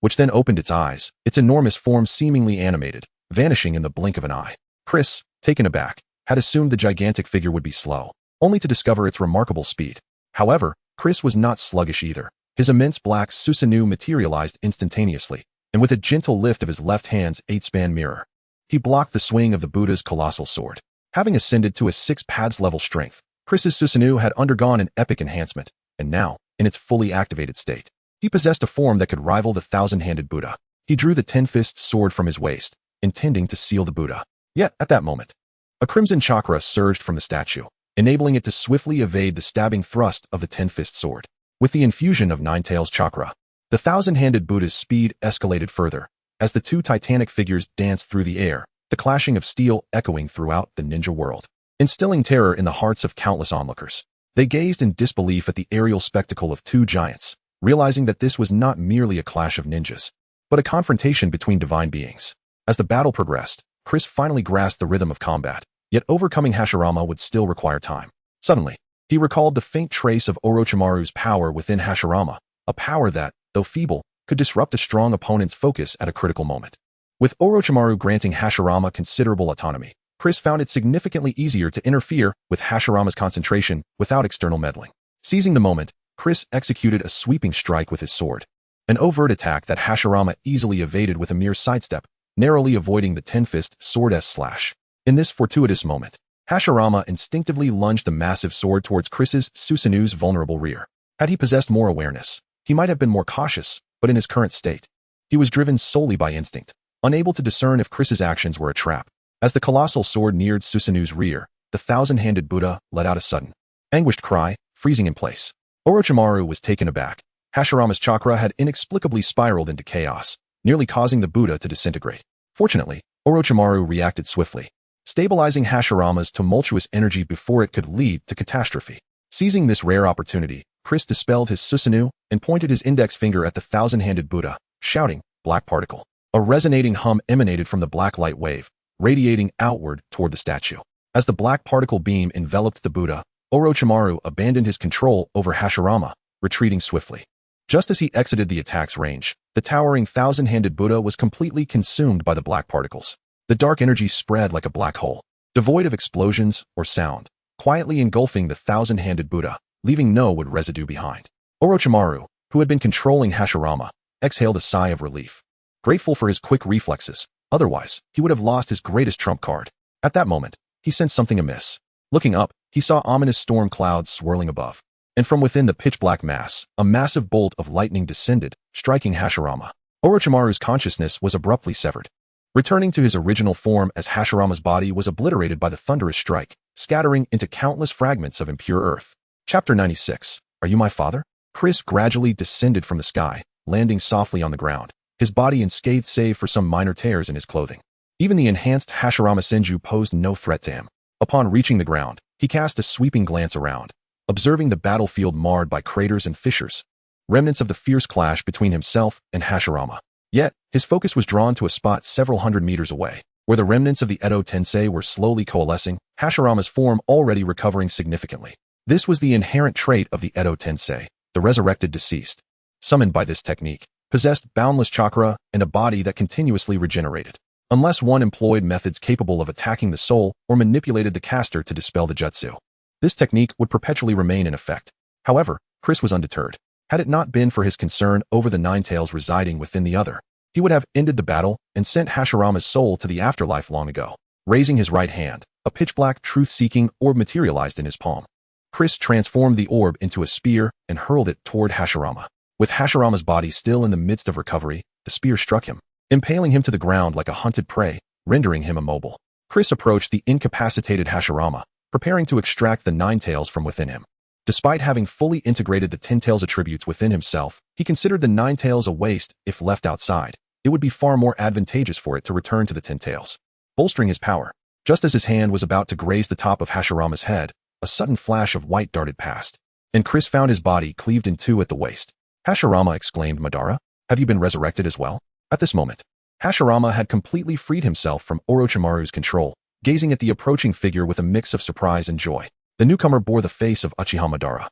which then opened its eyes, its enormous form seemingly animated, vanishing in the blink of an eye. Chris, taken aback, had assumed the gigantic figure would be slow, only to discover its remarkable speed. However, Chris was not sluggish either. His immense black Susanoo materialized instantaneously, and with a gentle lift of his left hand's 8-span mirror, he blocked the swing of the Buddha's colossal sword. Having ascended to a 6-pads level strength, Chris's Susanoo had undergone an epic enhancement, and now, in its fully activated state, he possessed a form that could rival the thousand-handed Buddha. He drew the 10-fist sword from his waist, intending to seal the Buddha. Yet, at that moment, a crimson chakra surged from the statue, enabling it to swiftly evade the stabbing thrust of the 10-fist sword. With the infusion of Nine Tails chakra, the thousand-handed Buddha's speed escalated further, as the two titanic figures danced through the air, the clashing of steel echoing throughout the ninja world, instilling terror in the hearts of countless onlookers. They gazed in disbelief at the aerial spectacle of two giants, realizing that this was not merely a clash of ninjas, but a confrontation between divine beings. As the battle progressed, Chris finally grasped the rhythm of combat, yet overcoming Hashirama would still require time. Suddenly, he recalled the faint trace of Orochimaru's power within Hashirama, a power that, though feeble, could disrupt a strong opponent's focus at a critical moment. With Orochimaru granting Hashirama considerable autonomy, Chris found it significantly easier to interfere with Hashirama's concentration without external meddling. Seizing the moment, Chris executed a sweeping strike with his sword, an overt attack that Hashirama easily evaded with a mere sidestep, narrowly avoiding the 10-fist sword's slash. In this fortuitous moment, Hashirama instinctively lunged the massive sword towards Chris's Susanoo's vulnerable rear. Had he possessed more awareness, he might have been more cautious, but in his current state, he was driven solely by instinct, unable to discern if Chris's actions were a trap. As the colossal sword neared Susanoo's rear, the thousand-handed Buddha let out a sudden, anguished cry, freezing in place. Orochimaru was taken aback. Hashirama's chakra had inexplicably spiraled into chaos, nearly causing the Buddha to disintegrate. Fortunately, Orochimaru reacted swiftly, stabilizing Hashirama's tumultuous energy before it could lead to catastrophe. Seizing this rare opportunity, Chris dispelled his Susanoo and pointed his index finger at the thousand-handed Buddha, shouting, "Black particle." A resonating hum emanated from the black light wave, radiating outward toward the statue. As the black particle beam enveloped the Buddha, Orochimaru abandoned his control over Hashirama, retreating swiftly. Just as he exited the attack's range, the towering thousand-handed Buddha was completely consumed by the black particles. The dark energy spread like a black hole, devoid of explosions or sound, quietly engulfing the thousand-handed Buddha, leaving no wood residue behind. Orochimaru, who had been controlling Hashirama, exhaled a sigh of relief, grateful for his quick reflexes. Otherwise, he would have lost his greatest trump card. At that moment, he sensed something amiss. Looking up, he saw ominous storm clouds swirling above. And from within the pitch-black mass, a massive bolt of lightning descended, striking Hashirama. Orochimaru's consciousness was abruptly severed. Returning to his original form as Hashirama's body was obliterated by the thunderous strike, scattering into countless fragments of impure earth. Chapter 96. Are you my father? Chris gradually descended from the sky, landing softly on the ground, his body unscathed save for some minor tears in his clothing. Even the enhanced Hashirama Senju posed no threat to him. Upon reaching the ground, he cast a sweeping glance around, observing the battlefield marred by craters and fissures, remnants of the fierce clash between himself and Hashirama. Yet, his focus was drawn to a spot several hundred meters away, where the remnants of the Edo Tensei were slowly coalescing, Hashirama's form already recovering significantly. This was the inherent trait of the Edo Tensei, the resurrected deceased, summoned by this technique, possessed boundless chakra and a body that continuously regenerated, unless one employed methods capable of attacking the soul or manipulated the caster to dispel the jutsu. This technique would perpetually remain in effect. However, Chris was undeterred. Had it not been for his concern over the nine tails residing within the other, he would have ended the battle and sent Hashirama's soul to the afterlife long ago. Raising his right hand, a pitch-black truth-seeking orb materialized in his palm. Chris transformed the orb into a spear and hurled it toward Hashirama. With Hashirama's body still in the midst of recovery, the spear struck him, impaling him to the ground like a hunted prey, rendering him immobile. Chris approached the incapacitated Hashirama, preparing to extract the nine tails from within him. Despite having fully integrated the ten tails attributes within himself, he considered the nine tails a waste if left outside. It would be far more advantageous for it to return to the ten tails, bolstering his power. Just as his hand was about to graze the top of Hashirama's head, a sudden flash of white darted past, and Chris found his body cleaved in two at the waist. Hashirama, exclaimed Madara, have you been resurrected as well? At this moment, Hashirama had completely freed himself from Orochimaru's control, gazing at the approaching figure with a mix of surprise and joy. The newcomer bore the face of Uchiha Madara.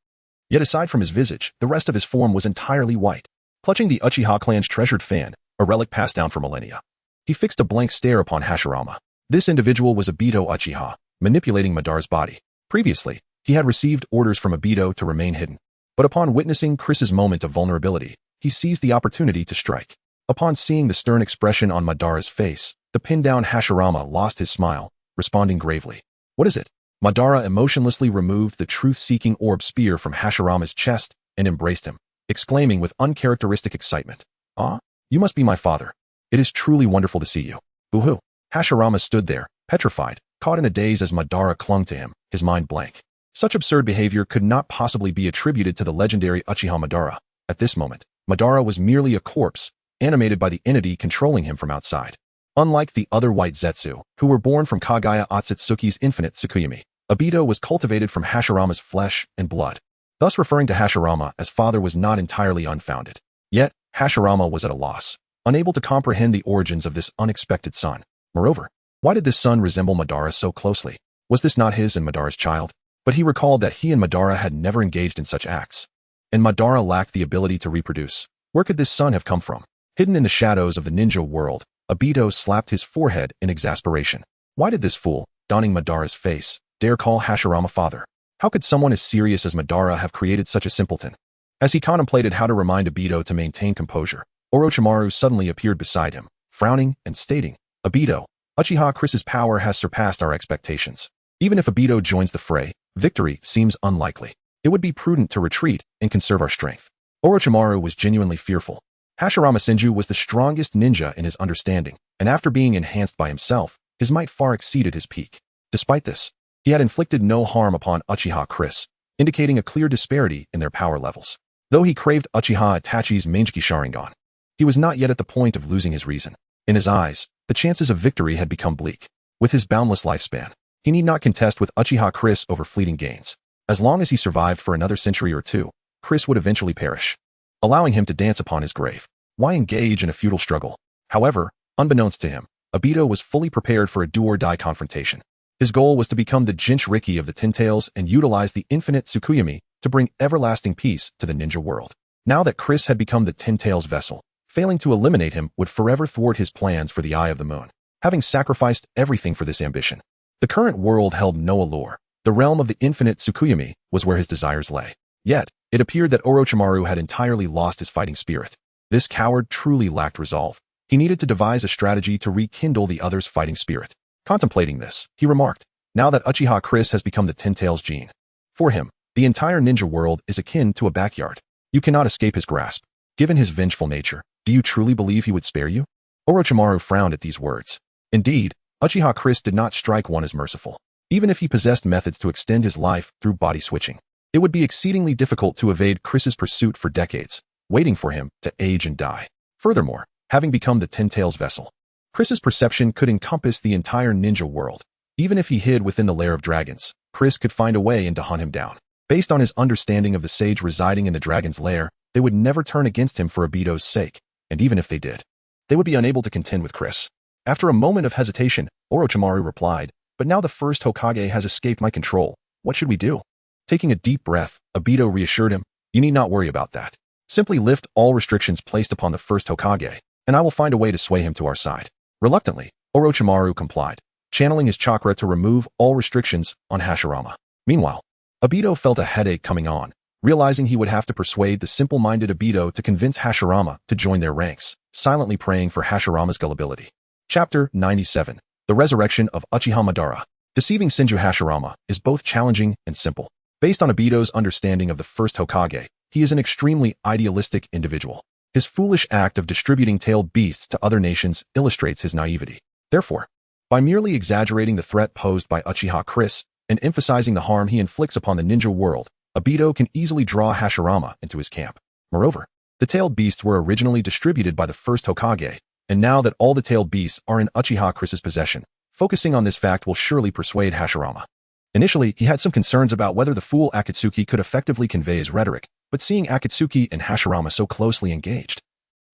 Yet aside from his visage, the rest of his form was entirely white. Clutching the Uchiha clan's treasured fan, a relic passed down for millennia, he fixed a blank stare upon Hashirama. This individual was Obito Uchiha, manipulating Madara's body. Previously, he had received orders from Obito to remain hidden. But upon witnessing Chris's moment of vulnerability, he seized the opportunity to strike. Upon seeing the stern expression on Madara's face, the pinned-down Hashirama lost his smile, responding gravely. What is it? Madara emotionlessly removed the truth-seeking orb spear from Hashirama's chest and embraced him, exclaiming with uncharacteristic excitement, "Ah, you must be my father. It is truly wonderful to see you." Boo-hoo. Hashirama stood there, petrified, caught in a daze as Madara clung to him, his mind blank. Such absurd behavior could not possibly be attributed to the legendary Uchiha Madara. At this moment, Madara was merely a corpse, animated by the entity controlling him from outside. Unlike the other white Zetsu, who were born from Kagaya Otsutsuki's infinite Tsukuyami, Obito was cultivated from Hashirama's flesh and blood. Thus referring to Hashirama as father was not entirely unfounded. Yet, Hashirama was at a loss, unable to comprehend the origins of this unexpected son. Moreover, why did this son resemble Madara so closely? Was this not his and Madara's child? But he recalled that he and Madara had never engaged in such acts. And Madara lacked the ability to reproduce. Where could this son have come from? Hidden in the shadows of the ninja world, Obito slapped his forehead in exasperation. Why did this fool, donning Madara's face, dare call Hashirama father? How could someone as serious as Madara have created such a simpleton? As he contemplated how to remind Obito to maintain composure, Orochimaru suddenly appeared beside him, frowning and stating, Obito, Uchiha Chris's power has surpassed our expectations. Even if Obito joins the fray, victory seems unlikely. It would be prudent to retreat and conserve our strength. Orochimaru was genuinely fearful. Hashirama Senju was the strongest ninja in his understanding, and after being enhanced by himself, his might far exceeded his peak. Despite this, he had inflicted no harm upon Uchiha Chris, indicating a clear disparity in their power levels. Though he craved Uchiha Itachi's Mangekyou Sharingan, he was not yet at the point of losing his reason. In his eyes, the chances of victory had become bleak. With his boundless lifespan, he need not contest with Uchiha Chris over fleeting gains. As long as he survived for another century or two, Chris would eventually perish, allowing him to dance upon his grave. Why engage in a futile struggle? However, unbeknownst to him, Obito was fully prepared for a do-or-die confrontation. His goal was to become the Jinchuriki of the Ten Tails and utilize the infinite Tsukuyomi to bring everlasting peace to the ninja world. Now that Chris had become the Ten Tails vessel, failing to eliminate him would forever thwart his plans for the Eye of the Moon, having sacrificed everything for this ambition. The current world held no allure. The realm of the infinite Tsukuyomi was where his desires lay. Yet, it appeared that Orochimaru had entirely lost his fighting spirit. This coward truly lacked resolve. He needed to devise a strategy to rekindle the other's fighting spirit. Contemplating this, he remarked, now that Uchiha Chris has become the Ten Tails gene. For him, the entire ninja world is akin to a backyard. You cannot escape his grasp. Given his vengeful nature, do you truly believe he would spare you? Orochimaru frowned at these words. Indeed, Uchiha Chris did not strike one as merciful. Even if he possessed methods to extend his life through body switching, it would be exceedingly difficult to evade Chris's pursuit for decades, waiting for him to age and die. Furthermore, having become the Ten Tails vessel, Chris's perception could encompass the entire ninja world. Even if he hid within the lair of dragons, Chris could find a way in to hunt him down. Based on his understanding of the sage residing in the dragon's lair, they would never turn against him for Obito's sake, and even if they did, they would be unable to contend with Chris. After a moment of hesitation, Orochimaru replied, but now the first Hokage has escaped my control. What should we do? Taking a deep breath, Obito reassured him, you need not worry about that. Simply lift all restrictions placed upon the first Hokage, and I will find a way to sway him to our side. Reluctantly, Orochimaru complied, channeling his chakra to remove all restrictions on Hashirama. Meanwhile, Obito felt a headache coming on, realizing he would have to persuade the simple-minded Obito to convince Hashirama to join their ranks, silently praying for Hashirama's gullibility. Chapter 97. The Resurrection of Uchiha Madara. Deceiving Senju Hashirama is both challenging and simple. Based on Obito's understanding of the first Hokage, he is an extremely idealistic individual. His foolish act of distributing tailed beasts to other nations illustrates his naivety. Therefore, by merely exaggerating the threat posed by Uchiha Chris and emphasizing the harm he inflicts upon the ninja world, Obito can easily draw Hashirama into his camp. Moreover, the tailed beasts were originally distributed by the first Hokage, and now that all the tailed beasts are in Uchiha Chris's possession, focusing on this fact will surely persuade Hashirama. Initially, he had some concerns about whether the fool Akatsuki could effectively convey his rhetoric, but seeing Akatsuki and Hashirama so closely engaged,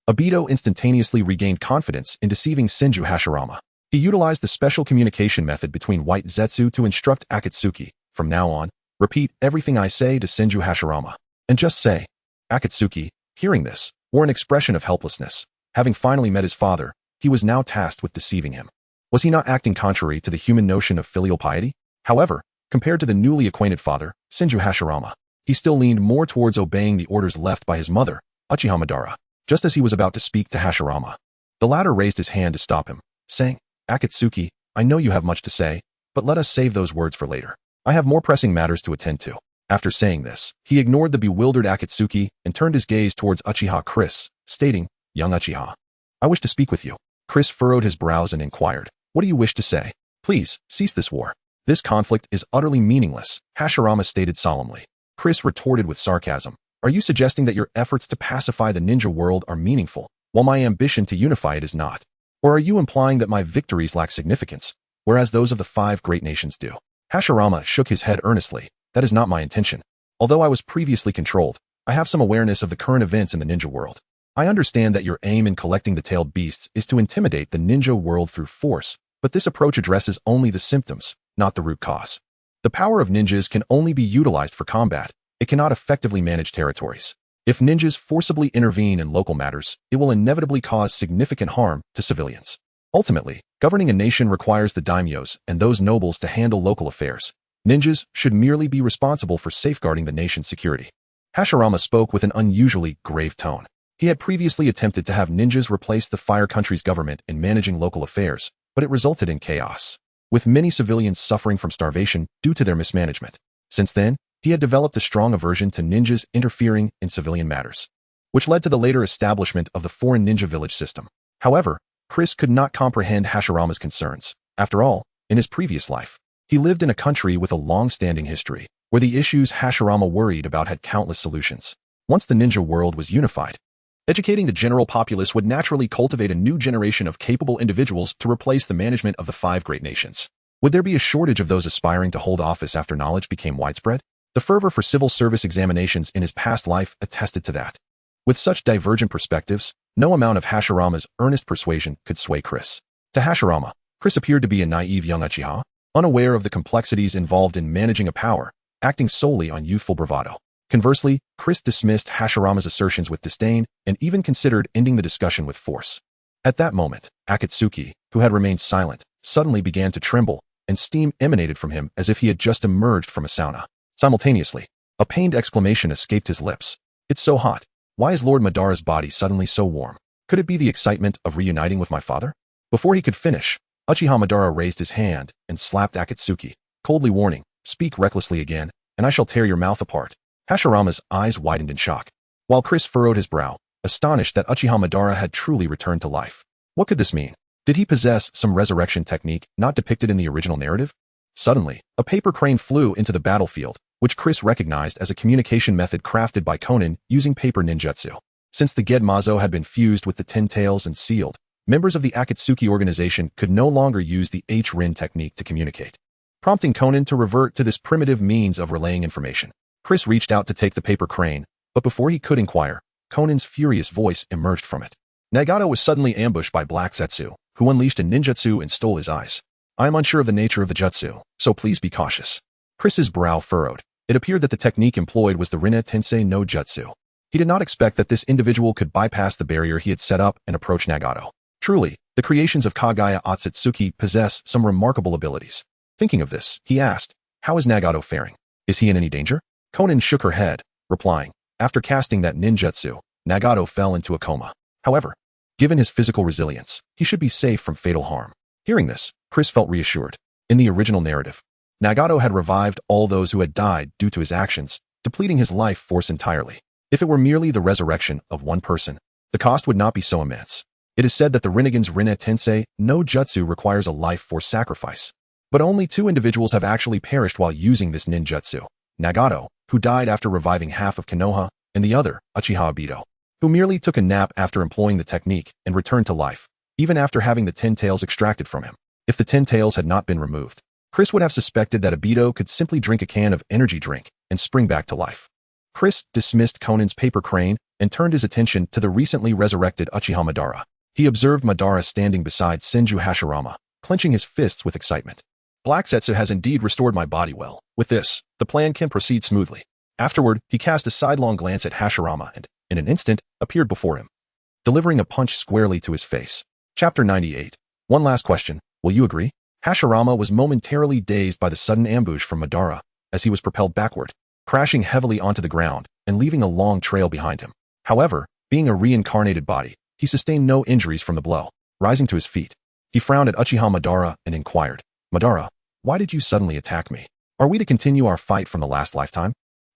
Obito instantaneously regained confidence in deceiving Senju Hashirama. He utilized the special communication method between White Zetsu to instruct Akatsuki, from now on, repeat everything I say to Senju Hashirama, and just say. Akatsuki, hearing this, wore an expression of helplessness. Having finally met his father, he was now tasked with deceiving him. Was he not acting contrary to the human notion of filial piety? However, compared to the newly acquainted father, Senju Hashirama, he still leaned more towards obeying the orders left by his mother, Uchiha Madara. Just as he was about to speak to Hashirama, the latter raised his hand to stop him, saying, Akatsuki, I know you have much to say, but let us save those words for later. I have more pressing matters to attend to. After saying this, he ignored the bewildered Akatsuki and turned his gaze towards Uchiha Chris, stating, Young Uchiha, I wish to speak with you. Chris furrowed his brows and inquired, what do you wish to say? Please, cease this war. This conflict is utterly meaningless, Hashirama stated solemnly. Chris retorted with sarcasm, are you suggesting that your efforts to pacify the ninja world are meaningful, while my ambition to unify it is not? Or are you implying that my victories lack significance, whereas those of the 5 great nations do? Hashirama shook his head earnestly, that is not my intention. Although I was previously controlled, I have some awareness of the current events in the ninja world. I understand that your aim in collecting the tailed beasts is to intimidate the ninja world through force, but this approach addresses only the symptoms, not the root cause. The power of ninjas can only be utilized for combat. It cannot effectively manage territories. If ninjas forcibly intervene in local matters, it will inevitably cause significant harm to civilians. Ultimately, governing a nation requires the daimyos and those nobles to handle local affairs. Ninjas should merely be responsible for safeguarding the nation's security. Hashirama spoke with an unusually grave tone. He had previously attempted to have ninjas replace the Fire Country's government in managing local affairs, but it resulted in chaos, with many civilians suffering from starvation due to their mismanagement. Since then, he had developed a strong aversion to ninjas interfering in civilian matters, which led to the later establishment of the foreign ninja village system. However, Chris could not comprehend Hashirama's concerns. After all, in his previous life, he lived in a country with a long-standing history, where the issues Hashirama worried about had countless solutions. Once the ninja world was unified, educating the general populace would naturally cultivate a new generation of capable individuals to replace the management of the 5 great nations. Would there be a shortage of those aspiring to hold office after knowledge became widespread? The fervor for civil service examinations in his past life attested to that. With such divergent perspectives, no amount of Hashirama's earnest persuasion could sway Chris. To Hashirama, Chris appeared to be a naive young Uchiha. unaware of the complexities involved in managing a power, acting solely on youthful bravado. Conversely, Chris dismissed Hashirama's assertions with disdain and even considered ending the discussion with force. At that moment, Akatsuki, who had remained silent, suddenly began to tremble, and steam emanated from him as if he had just emerged from a sauna. Simultaneously, a pained exclamation escaped his lips. "It's so hot. Why is Lord Madara's body suddenly so warm? Could it be the excitement of reuniting with my father?" Before he could finish, Uchiha Madara raised his hand and slapped Akatsuki, coldly warning, "Speak recklessly again, and I shall tear your mouth apart." Hashirama's eyes widened in shock, while Chris furrowed his brow, astonished that Uchiha Madara had truly returned to life. What could this mean? Did he possess some resurrection technique not depicted in the original narrative? Suddenly, a paper crane flew into the battlefield, which Chris recognized as a communication method crafted by Konan using paper ninjutsu. Since the Gedmazo had been fused with the Ten Tails and sealed, members of the Akatsuki organization could no longer use the H-Rin technique to communicate, prompting Konan to revert to this primitive means of relaying information. Chris reached out to take the paper crane, but before he could inquire, Konan's furious voice emerged from it. Nagato was suddenly ambushed by Black Zetsu, who unleashed a ninjutsu and stole his eyes. "I am unsure of the nature of the jutsu, so please be cautious." Chris's brow furrowed. It appeared that the technique employed was the Rinna Tensei no Jutsu. He did not expect that this individual could bypass the barrier he had set up and approach Nagato. Truly, the creations of Kagaya Otsutsuki possess some remarkable abilities. Thinking of this, he asked, "How is Nagato faring? Is he in any danger?" Konan shook her head, replying, "After casting that ninjutsu, Nagato fell into a coma. However, given his physical resilience, he should be safe from fatal harm." Hearing this, Chris felt reassured. In the original narrative, Nagato had revived all those who had died due to his actions, depleting his life force entirely. If it were merely the resurrection of one person, the cost would not be so immense. It is said that the Rinnegan's Rinne Tensei no Jutsu requires a life force sacrifice. But only 2 individuals have actually perished while using this ninjutsu. Nagato, who died after reviving half of Konoha, and the other, Uchiha Obito, who merely took a nap after employing the technique and returned to life, even after having the 10 tails extracted from him. If the 10 tails had not been removed, Chris would have suspected that Obito could simply drink a can of energy drink and spring back to life. Chris dismissed Konan's paper crane and turned his attention to the recently resurrected Uchiha Madara. He observed Madara standing beside Senju Hashirama, clenching his fists with excitement. "Black Zetsu has indeed restored my body well. With this, the plan can proceed smoothly." Afterward, he cast a sidelong glance at Hashirama and, in an instant, appeared before him, delivering a punch squarely to his face. Chapter 98. One last question. Will you agree? Hashirama was momentarily dazed by the sudden ambush from Madara as he was propelled backward, crashing heavily onto the ground and leaving a long trail behind him. However, being a reincarnated body, he sustained no injuries from the blow. Rising to his feet, he frowned at Uchiha Madara and inquired, "Madara, why did you suddenly attack me? Are we to continue our fight from the last lifetime?"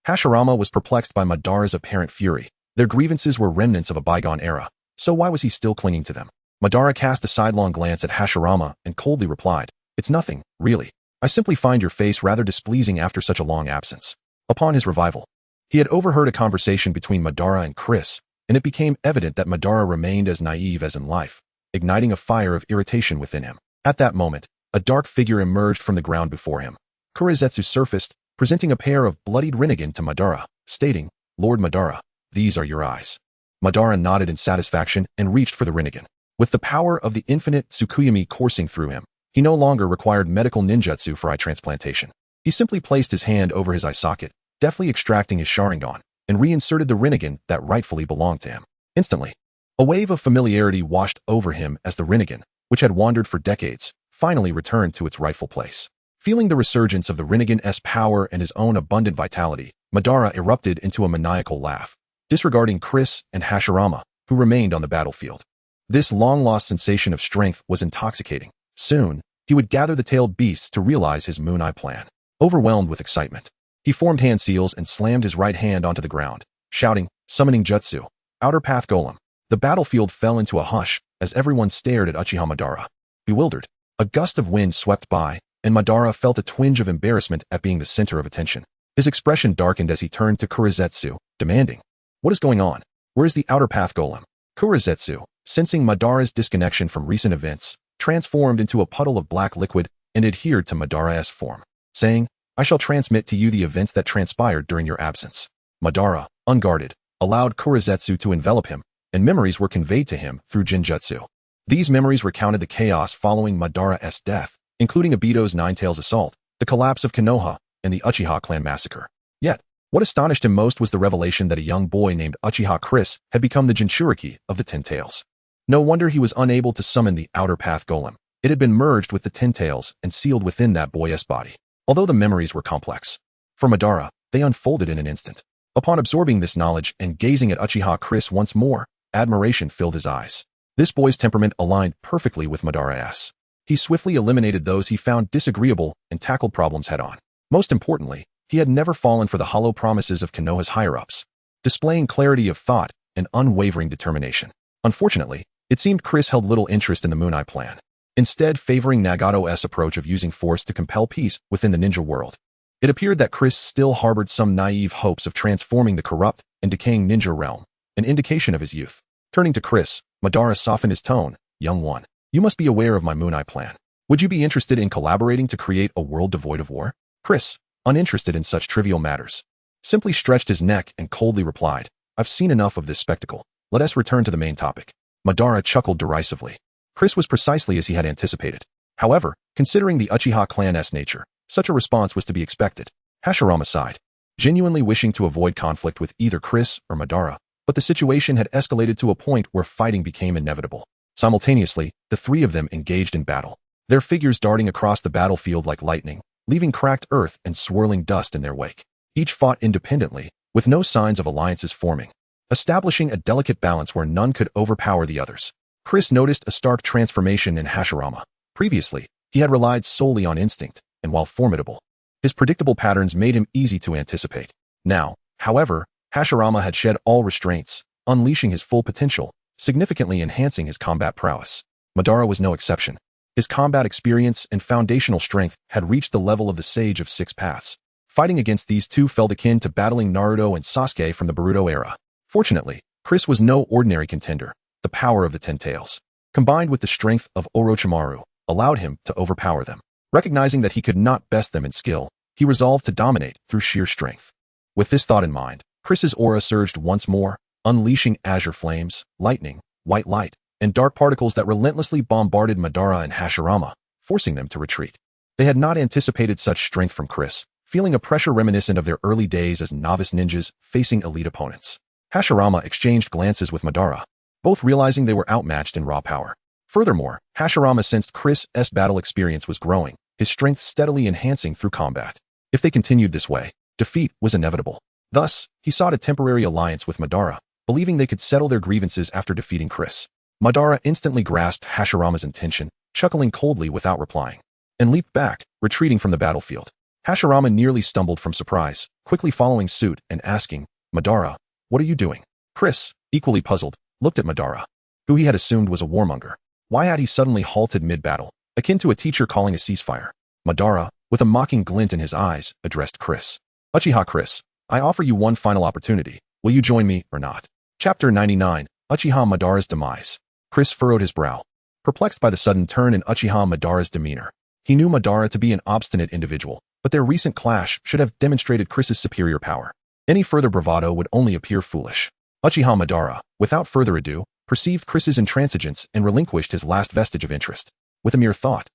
Hashirama was perplexed by Madara's apparent fury. Their grievances were remnants of a bygone era, so why was he still clinging to them? Madara cast a sidelong glance at Hashirama and coldly replied, "It's nothing, really. I simply find your face rather displeasing after such a long absence." Upon his revival, he had overheard a conversation between Madara and Chris, and it became evident that Madara remained as naive as in life, igniting a fire of irritation within him. At that moment, a dark figure emerged from the ground before him. Kurizetsu surfaced, presenting a pair of bloodied Rinnegan to Madara, stating, "Lord Madara, these are your eyes." Madara nodded in satisfaction and reached for the Rinnegan. With the power of the infinite Tsukuyami coursing through him, he no longer required medical ninjutsu for eye transplantation. He simply placed his hand over his eye socket, deftly extracting his Sharingan, and reinserted the Rinnegan that rightfully belonged to him. Instantly, a wave of familiarity washed over him as the Rinnegan, which had wandered for decades, finally returned to its rightful place. Feeling the resurgence of the Rinnegan's power and his own abundant vitality, Madara erupted into a maniacal laugh, disregarding Chris and Hashirama, who remained on the battlefield. This long-lost sensation of strength was intoxicating. Soon, he would gather the tailed beasts to realize his Moon Eye plan. Overwhelmed with excitement, he formed hand seals and slammed his right hand onto the ground, shouting, "Summoning Jutsu, Outer Path Golem." The battlefield fell into a hush as everyone stared at Uchiha Madara. Bewildered, a gust of wind swept by, and Madara felt a twinge of embarrassment at being the center of attention. His expression darkened as he turned to Kurizetsu, demanding, "What is going on? Where is the Outer Path Golem?" Kurizetsu, sensing Madara's disconnection from recent events, transformed into a puddle of black liquid and adhered to Madara's form, saying, "I shall transmit to you the events that transpired during your absence." Madara, unguarded, allowed Kurizetsu to envelop him, and memories were conveyed to him through Jinjutsu. These memories recounted the chaos following Madara's death, including Obito's Nine-Tails assault, the collapse of Konoha, and the Uchiha clan massacre. Yet, what astonished him most was the revelation that a young boy named Uchiha Chris had become the Jinchuriki of the Ten Tails. No wonder he was unable to summon the Outer Path Golem. It had been merged with the Ten Tails and sealed within that boy's body. Although the memories were complex, for Madara, they unfolded in an instant. Upon absorbing this knowledge and gazing at Uchiha Chris once more, admiration filled his eyes. This boy's temperament aligned perfectly with Madara's. He swiftly eliminated those he found disagreeable and tackled problems head-on. Most importantly, he had never fallen for the hollow promises of Konoha's higher-ups, displaying clarity of thought and unwavering determination. Unfortunately, it seemed Chris held little interest in the Moon Eye plan, instead favoring Nagato's approach of using force to compel peace within the ninja world. It appeared that Chris still harbored some naive hopes of transforming the corrupt and decaying ninja realm, an indication of his youth. Turning to Chris, Madara softened his tone. "Young one, you must be aware of my Moon Eye plan. Would you be interested in collaborating to create a world devoid of war?" Chris, uninterested in such trivial matters, simply stretched his neck and coldly replied, "I've seen enough of this spectacle. Let us return to the main topic." Madara chuckled derisively. Chris was precisely as he had anticipated. However, considering the Uchiha clan's nature, such a response was to be expected. Hashirama sighed, genuinely wishing to avoid conflict with either Chris or Madara, but the situation had escalated to a point where fighting became inevitable. Simultaneously, the three of them engaged in battle, their figures darting across the battlefield like lightning, leaving cracked earth and swirling dust in their wake. Each fought independently, with no signs of alliances forming, establishing a delicate balance where none could overpower the others. Chris noticed a stark transformation in Hashirama. Previously, he had relied solely on instinct, and while formidable, his predictable patterns made him easy to anticipate. Now, however, Hashirama had shed all restraints, unleashing his full potential, significantly enhancing his combat prowess. Madara was no exception. His combat experience and foundational strength had reached the level of the Sage of Six Paths. Fighting against these two felt akin to battling Naruto and Sasuke from the Boruto era. Fortunately, Chris was no ordinary contender. The power of the Ten Tails, combined with the strength of Orochimaru, allowed him to overpower them. Recognizing that he could not best them in skill, he resolved to dominate through sheer strength. With this thought in mind, Chris's aura surged once more, unleashing azure flames, lightning, white light, and dark particles that relentlessly bombarded Madara and Hashirama, forcing them to retreat. They had not anticipated such strength from Chris, feeling a pressure reminiscent of their early days as novice ninjas facing elite opponents. Hashirama exchanged glances with Madara, both realizing they were outmatched in raw power. Furthermore, Hashirama sensed Chris' battle experience was growing, his strength steadily enhancing through combat. If they continued this way, defeat was inevitable. Thus, he sought a temporary alliance with Madara, believing they could settle their grievances after defeating Chris. Madara instantly grasped Hashirama's intention, chuckling coldly without replying, and leaped back, retreating from the battlefield. Hashirama nearly stumbled from surprise, quickly following suit and asking, "Madara, what are you doing?" Chris, equally puzzled, looked at Madara, who he had assumed was a warmonger. Why had he suddenly halted mid-battle, akin to a teacher calling a ceasefire? Madara, with a mocking glint in his eyes, addressed Chris. "Uchiha Chris, I offer you one final opportunity. Will you join me or not?" Chapter 99, Uchiha Madara's Demise. Chris furrowed his brow, perplexed by the sudden turn in Uchiha Madara's demeanor. He knew Madara to be an obstinate individual, but their recent clash should have demonstrated Chris's superior power. Any further bravado would only appear foolish. Uchiha Madara, without further ado, perceived Chris's intransigence and relinquished his last vestige of interest. With a mere thought,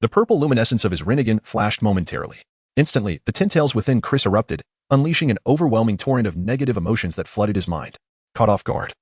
the purple luminescence of his Rinnegan flashed momentarily. Instantly, the Ten Tails within Chris erupted, unleashing an overwhelming torrent of negative emotions that flooded his mind. Caught off guard,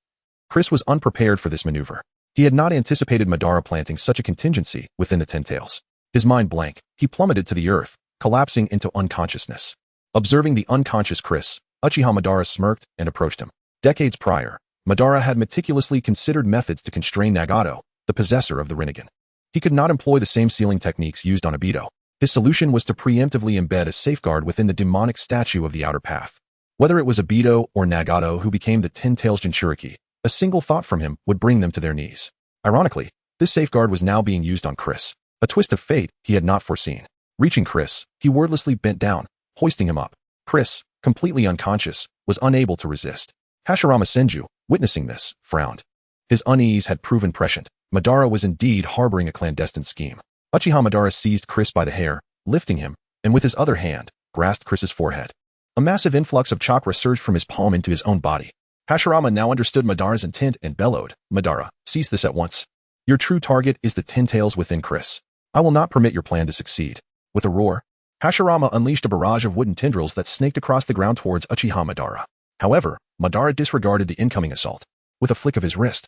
Chris was unprepared for this maneuver. He had not anticipated Madara planting such a contingency within the Ten Tails. His mind blank, he plummeted to the earth, collapsing into unconsciousness. Observing the unconscious Chris, Uchiha Madara smirked and approached him. Decades prior, Madara had meticulously considered methods to constrain Nagato, the possessor of the Rinnegan. He could not employ the same sealing techniques used on Obito. His solution was to preemptively embed a safeguard within the demonic statue of the Outer Path. Whether it was Obito or Nagato who became the Ten Tails Jinchuriki, a single thought from him would bring them to their knees. Ironically, this safeguard was now being used on Chris, a twist of fate he had not foreseen. Reaching Chris, he wordlessly bent down, hoisting him up. Chris, completely unconscious, was unable to resist. Hashirama Senju, witnessing this, frowned. His unease had proven prescient. Madara was indeed harboring a clandestine scheme. Uchiha Madara seized Chris by the hair, lifting him, and with his other hand, grasped Chris's forehead. A massive influx of chakra surged from his palm into his own body. Hashirama now understood Madara's intent and bellowed, "Madara, cease this at once. Your true target is the Ten Tails within Chris. I will not permit your plan to succeed. With a roar, Hashirama unleashed a barrage of wooden tendrils that snaked across the ground towards Uchiha Madara. However, Madara disregarded the incoming assault. With a flick of his wrist,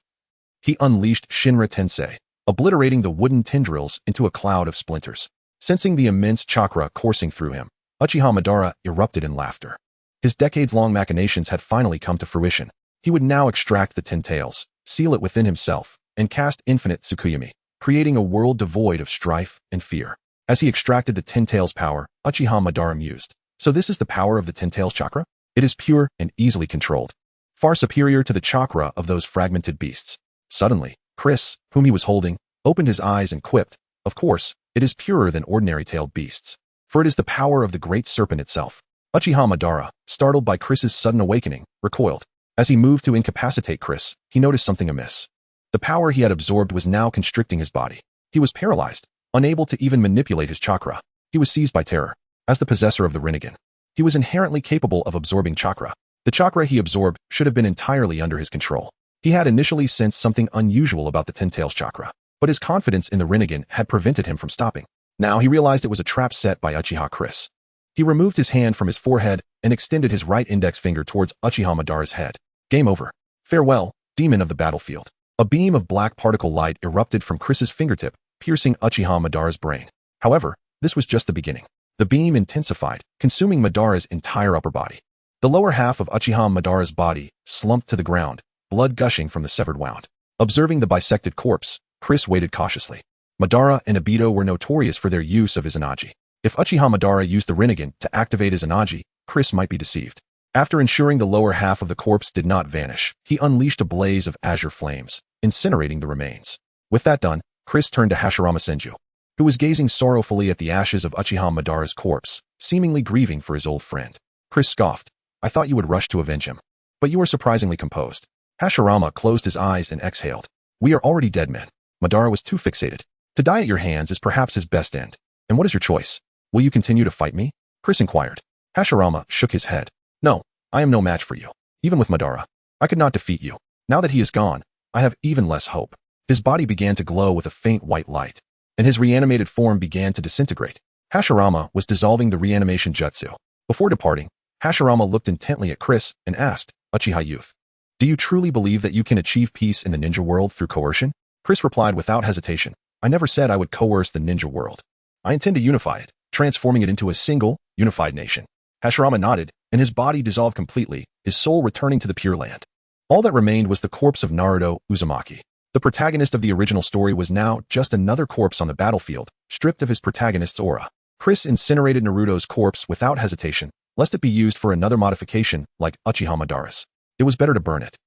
he unleashed Shinra Tensei, obliterating the wooden tendrils into a cloud of splinters. Sensing the immense chakra coursing through him, Uchiha Madara erupted in laughter. His decades-long machinations had finally come to fruition. He would now extract the Ten Tails, seal it within himself, and cast infinite Tsukuyami, creating a world devoid of strife and fear. As he extracted the Ten Tails power, Uchiha Madara mused. So this is the power of the Ten Tails chakra? It is pure and easily controlled, far superior to the chakra of those fragmented beasts. Suddenly, Chris, whom he was holding, opened his eyes and quipped, "Of course, it is purer than ordinary tailed beasts, for it is the power of the great serpent itself." Uchiha Madara, startled by Chris's sudden awakening, recoiled. As he moved to incapacitate Chris, he noticed something amiss. The power he had absorbed was now constricting his body. He was paralyzed, unable to even manipulate his chakra. He was seized by terror. As the possessor of the Rinnegan, he was inherently capable of absorbing chakra. The chakra he absorbed should have been entirely under his control. He had initially sensed something unusual about the Ten Tails chakra, but his confidence in the Rinnegan had prevented him from stopping. Now he realized it was a trap set by Uchiha Chris. He removed his hand from his forehead and extended his right index finger towards Uchiha Madara's head. Game over. Farewell, demon of the battlefield. A beam of black particle light erupted from Chris's fingertip, piercing Uchiha Madara's brain. However, this was just the beginning. The beam intensified, consuming Madara's entire upper body. The lower half of Uchiha Madara's body slumped to the ground, blood gushing from the severed wound. Observing the bisected corpse, Chris waited cautiously. Madara and Obito were notorious for their use of Izanagi. If Uchiha Madara used the Rinnegan to activate Izanagi, Chris might be deceived. After ensuring the lower half of the corpse did not vanish, he unleashed a blaze of azure flames, incinerating the remains. With that done, Chris turned to Hashirama Senju, who was gazing sorrowfully at the ashes of Uchiha Madara's corpse, seemingly grieving for his old friend. Chris scoffed. "I thought you would rush to avenge him. But you are surprisingly composed." Hashirama closed his eyes and exhaled. "We are already dead men." Madara was too fixated. "To die at your hands is perhaps his best end. And what is your choice? Will you continue to fight me?" Chris inquired. Hashirama shook his head. "No, I am no match for you. Even with Madara, I could not defeat you. Now that he is gone, I have even less hope." His body began to glow with a faint white light, and his reanimated form began to disintegrate. Hashirama was dissolving the reanimation jutsu. Before departing, Hashirama looked intently at Chris and asked, "Uchiha youth, do you truly believe that you can achieve peace in the ninja world through coercion?" Chris replied without hesitation, "I never said I would coerce the ninja world. I intend to unify it, transforming it into a single, unified nation." Hashirama nodded, and his body dissolved completely, his soul returning to the Pure Land. All that remained was the corpse of Naruto Uzumaki. The protagonist of the original story was now just another corpse on the battlefield, stripped of his protagonist's aura. Chris incinerated Naruto's corpse without hesitation, lest it be used for another modification like Uchiha Madara's. It was better to burn it.